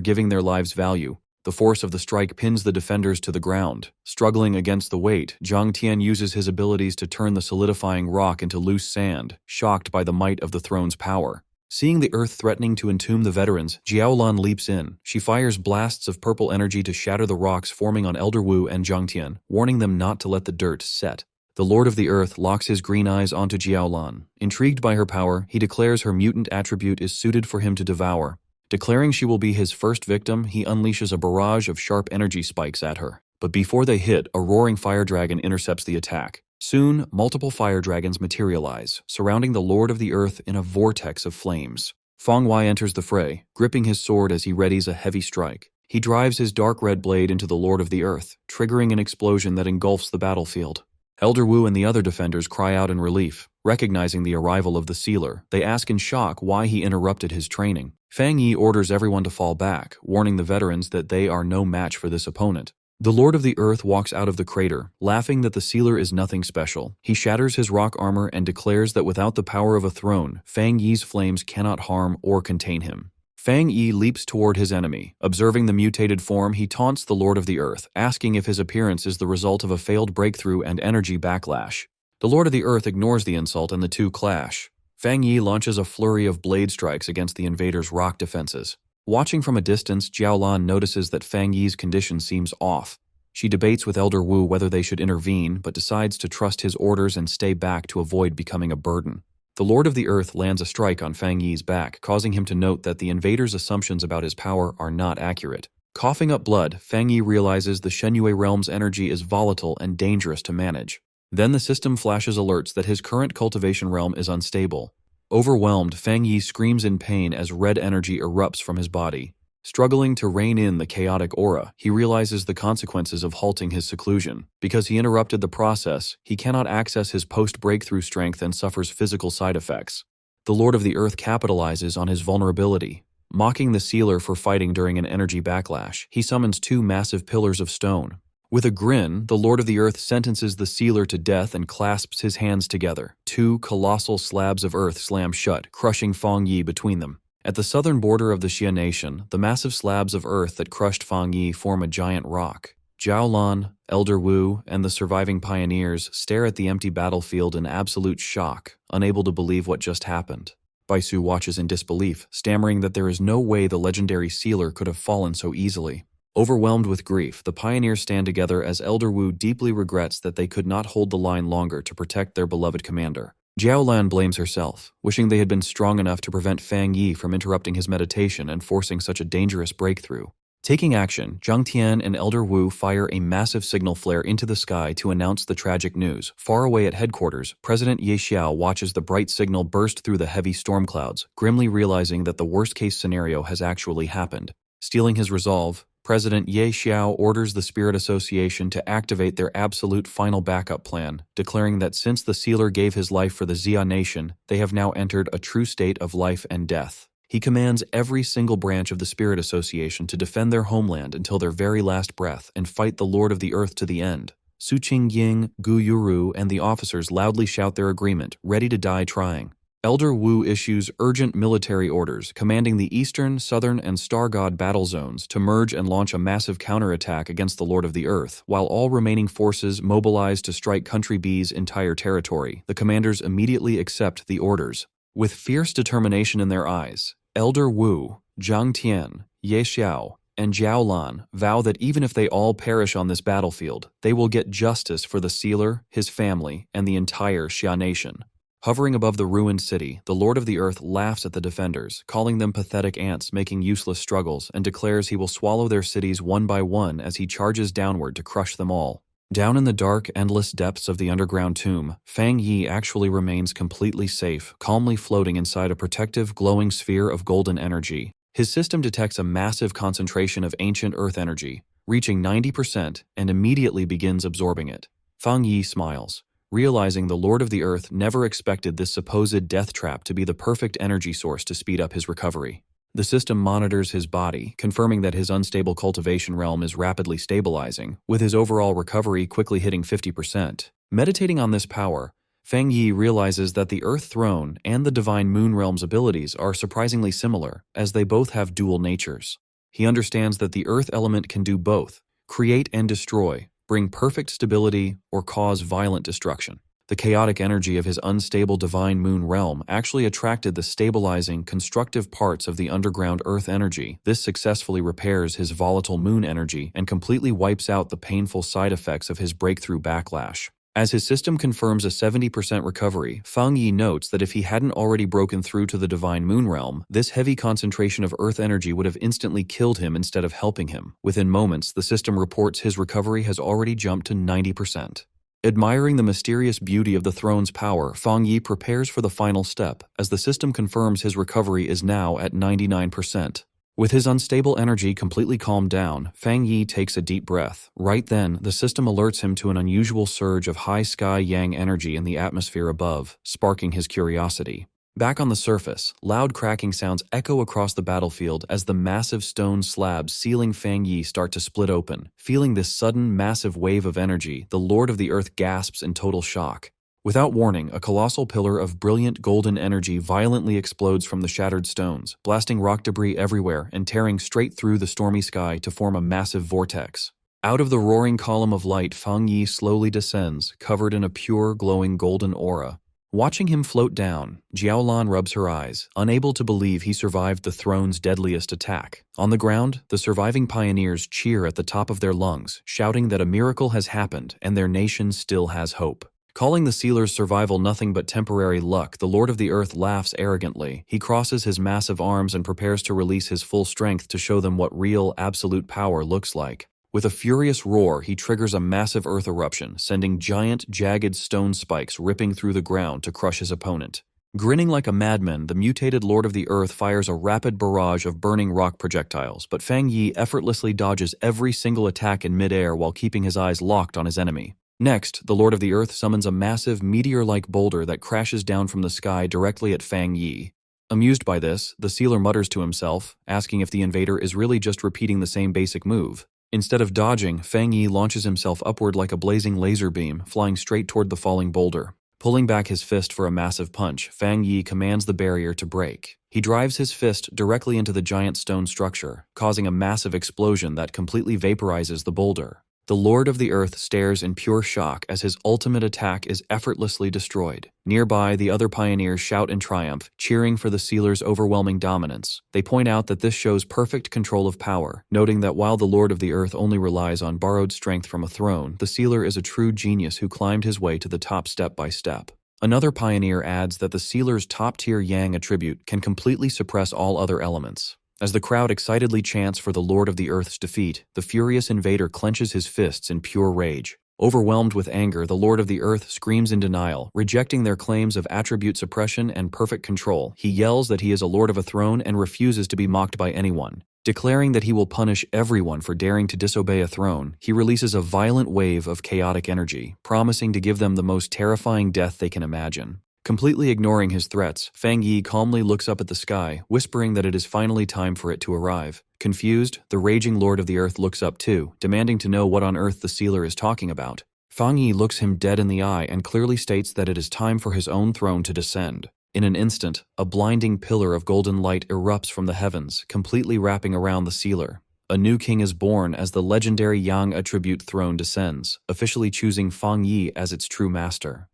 Speaker 1: giving their lives value. The force of the strike pins the defenders to the ground. Struggling against the weight, Zhang Tian uses his abilities to turn the solidifying rock into loose sand, shocked by the might of the throne's power. Seeing the earth threatening to entomb the veterans, Jiaolan leaps in. She fires blasts of purple energy to shatter the rocks forming on Elder Wu and Zhang Tian, warning them not to let the dirt set. The Lord of the Earth locks his green eyes onto Jiaolan. Intrigued by her power, he declares her mutant attribute is suited for him to devour. Declaring she will be his first victim, he unleashes a barrage of sharp energy spikes at her. But before they hit, a roaring fire dragon intercepts the attack. Soon, multiple fire dragons materialize, surrounding the Lord of the Earth in a vortex of flames. Feng Wei enters the fray, gripping his sword as he readies a heavy strike. He drives his dark red blade into the Lord of the Earth, triggering an explosion that engulfs the battlefield. Elder Wu and the other defenders cry out in relief. Recognizing the arrival of the sealer, they ask in shock why he interrupted his training. Fang Yi orders everyone to fall back, warning the veterans that they are no match for this opponent. The Lord of the Earth walks out of the crater, laughing that the sealer is nothing special. He shatters his rock armor and declares that without the power of a throne, Fang Yi's flames cannot harm or contain him. Fang Yi leaps toward his enemy. Observing the mutated form, he taunts the Lord of the Earth, asking if his appearance is the result of a failed breakthrough and energy backlash. The Lord of the Earth ignores the insult and the two clash. Fang Yi launches a flurry of blade strikes against the invader's rock defenses. Watching from a distance, Jiaolan notices that Fang Yi's condition seems off. She debates with Elder Wu whether they should intervene, but decides to trust his orders and stay back to avoid becoming a burden. The Lord of the Earth lands a strike on Fang Yi's back, causing him to note that the invader's assumptions about his power are not accurate. Coughing up blood, Fang Yi realizes the Shengyue realm's energy is volatile and dangerous to manage. Then the system flashes alerts that his current cultivation realm is unstable. Overwhelmed, Fang Yi screams in pain as red energy erupts from his body. Struggling to rein in the chaotic aura, he realizes the consequences of halting his seclusion. Because he interrupted the process, he cannot access his post-breakthrough strength and suffers physical side effects. The Lord of the Earth capitalizes on his vulnerability. Mocking the sealer for fighting during an energy backlash, he summons two massive pillars of stone. With a grin, the Lord of the Earth sentences the sealer to death and clasps his hands together. Two colossal slabs of earth slam shut, crushing Fang Yi between them. At the southern border of the Xia nation, the massive slabs of earth that crushed Fang Yi form a giant rock. Jiaolan, Elder Wu, and the surviving pioneers stare at the empty battlefield in absolute shock, unable to believe what just happened. Baisu watches in disbelief, stammering that there is no way the legendary sealer could have fallen so easily. Overwhelmed with grief, the pioneers stand together as Elder Wu deeply regrets that they could not hold the line longer to protect their beloved commander. Jiaolan blames herself, wishing they had been strong enough to prevent Fang Yi from interrupting his meditation and forcing such a dangerous breakthrough. Taking action, Zhang Tian and Elder Wu fire a massive signal flare into the sky to announce the tragic news. Far away at headquarters, President Ye Xiao watches the bright signal burst through the heavy storm clouds, grimly realizing that the worst-case scenario has actually happened. Stealing his resolve, President Ye Xiao orders the Spirit Association to activate their absolute final backup plan, declaring that since the sealer gave his life for the Xia nation, they have now entered a true state of life and death. He commands every single branch of the Spirit Association to defend their homeland until their very last breath and fight the Lord of the Earth to the end. Su Qingying, Gu Yuru, and the officers loudly shout their agreement, ready to die trying. Elder Wu issues urgent military orders, commanding the Eastern, Southern, and Star God battle zones to merge and launch a massive counterattack against the Lord of the Earth, while all remaining forces mobilize to strike Country B's entire territory. The commanders immediately accept the orders. With fierce determination in their eyes, Elder Wu, Zhang Tian, Ye Xiao, and Jiaolan vow that even if they all perish on this battlefield, they will get justice for the sealer, his family, and the entire Xia nation. Hovering above the ruined city, the Lord of the Earth laughs at the defenders, calling them pathetic ants making useless struggles, and declares he will swallow their cities one by one as he charges downward to crush them all. Down in the dark, endless depths of the underground tomb, Fang Yi actually remains completely safe, calmly floating inside a protective, glowing sphere of golden energy. His system detects a massive concentration of ancient earth energy, reaching 90%, and immediately begins absorbing it. Fang Yi smiles, realizing the Lord of the Earth never expected this supposed death trap to be the perfect energy source to speed up his recovery. The system monitors his body, confirming that his unstable cultivation realm is rapidly stabilizing, with his overall recovery quickly hitting 50%. Meditating on this power, Fang Yi realizes that the Earth Throne and the Divine Moon Realm's abilities are surprisingly similar, as they both have dual natures. He understands that the Earth element can do both, create and destroy, bring perfect stability, or cause violent destruction. The chaotic energy of his unstable Divine Moon realm actually attracted the stabilizing, constructive parts of the underground Earth energy. This successfully repairs his volatile Moon energy and completely wipes out the painful side effects of his breakthrough backlash. As his system confirms a 70% recovery, Fang Yi notes that if he hadn't already broken through to the Divine Moon realm, this heavy concentration of Earth energy would have instantly killed him instead of helping him. Within moments, the system reports his recovery has already jumped to 90%. Admiring the mysterious beauty of the throne's power, Fang Yi prepares for the final step, as the system confirms his recovery is now at 99%. With his unstable energy completely calmed down, Fang Yi takes a deep breath. Right then, the system alerts him to an unusual surge of high sky yang energy in the atmosphere above, sparking his curiosity. Back on the surface, loud cracking sounds echo across the battlefield as the massive stone slabs sealing Fang Yi start to split open. Feeling this sudden, massive wave of energy, the Lord of the Earth gasps in total shock. Without warning, a colossal pillar of brilliant golden energy violently explodes from the shattered stones, blasting rock debris everywhere and tearing straight through the stormy sky to form a massive vortex. Out of the roaring column of light, Fang Yi slowly descends, covered in a pure, glowing golden aura. Watching him float down, Jiaolan rubs her eyes, unable to believe he survived the throne's deadliest attack. On the ground, the surviving pioneers cheer at the top of their lungs, shouting that a miracle has happened and their nation still has hope. Calling the sealer's survival nothing but temporary luck, the Lord of the Earth laughs arrogantly. He crosses his massive arms and prepares to release his full strength to show them what real, absolute power looks like. With a furious roar, he triggers a massive earth eruption, sending giant, jagged stone spikes ripping through the ground to crush his opponent. Grinning like a madman, the mutated Lord of the Earth fires a rapid barrage of burning rock projectiles, but Fang Yi effortlessly dodges every single attack in midair while keeping his eyes locked on his enemy. Next, the Lord of the Earth summons a massive meteor-like boulder that crashes down from the sky directly at Fang Yi. Amused by this, the sealer mutters to himself, asking if the invader is really just repeating the same basic move. Instead of dodging, Fang Yi launches himself upward like a blazing laser beam, flying straight toward the falling boulder. Pulling back his fist for a massive punch, Fang Yi commands the barrier to break. He drives his fist directly into the giant stone structure, causing a massive explosion that completely vaporizes the boulder. The Lord of the Earth stares in pure shock as his ultimate attack is effortlessly destroyed. Nearby, the other pioneers shout in triumph, cheering for the sealer's overwhelming dominance. They point out that this shows perfect control of power, noting that while the Lord of the Earth only relies on borrowed strength from a throne, the sealer is a true genius who climbed his way to the top step by step. Another pioneer adds that the sealer's top-tier yang attribute can completely suppress all other elements. As the crowd excitedly chants for the Lord of the Earth's defeat, the furious invader clenches his fists in pure rage. Overwhelmed with anger, the Lord of the Earth screams in denial, rejecting their claims of attribute suppression and perfect control. He yells that he is a lord of a throne and refuses to be mocked by anyone. Declaring that he will punish everyone for daring to disobey a throne, he releases a violent wave of chaotic energy, promising to give them the most terrifying death they can imagine. Completely ignoring his threats, Fang Yi calmly looks up at the sky, whispering that it is finally time for it to arrive. Confused, the raging Lord of the Earth looks up too, demanding to know what on earth the sealer is talking about. Fang Yi looks him dead in the eye and clearly states that it is time for his own throne to descend. In an instant, a blinding pillar of golden light erupts from the heavens, completely wrapping around the sealer. A new king is born as the legendary Yang attribute throne descends, officially choosing Fang Yi as its true master.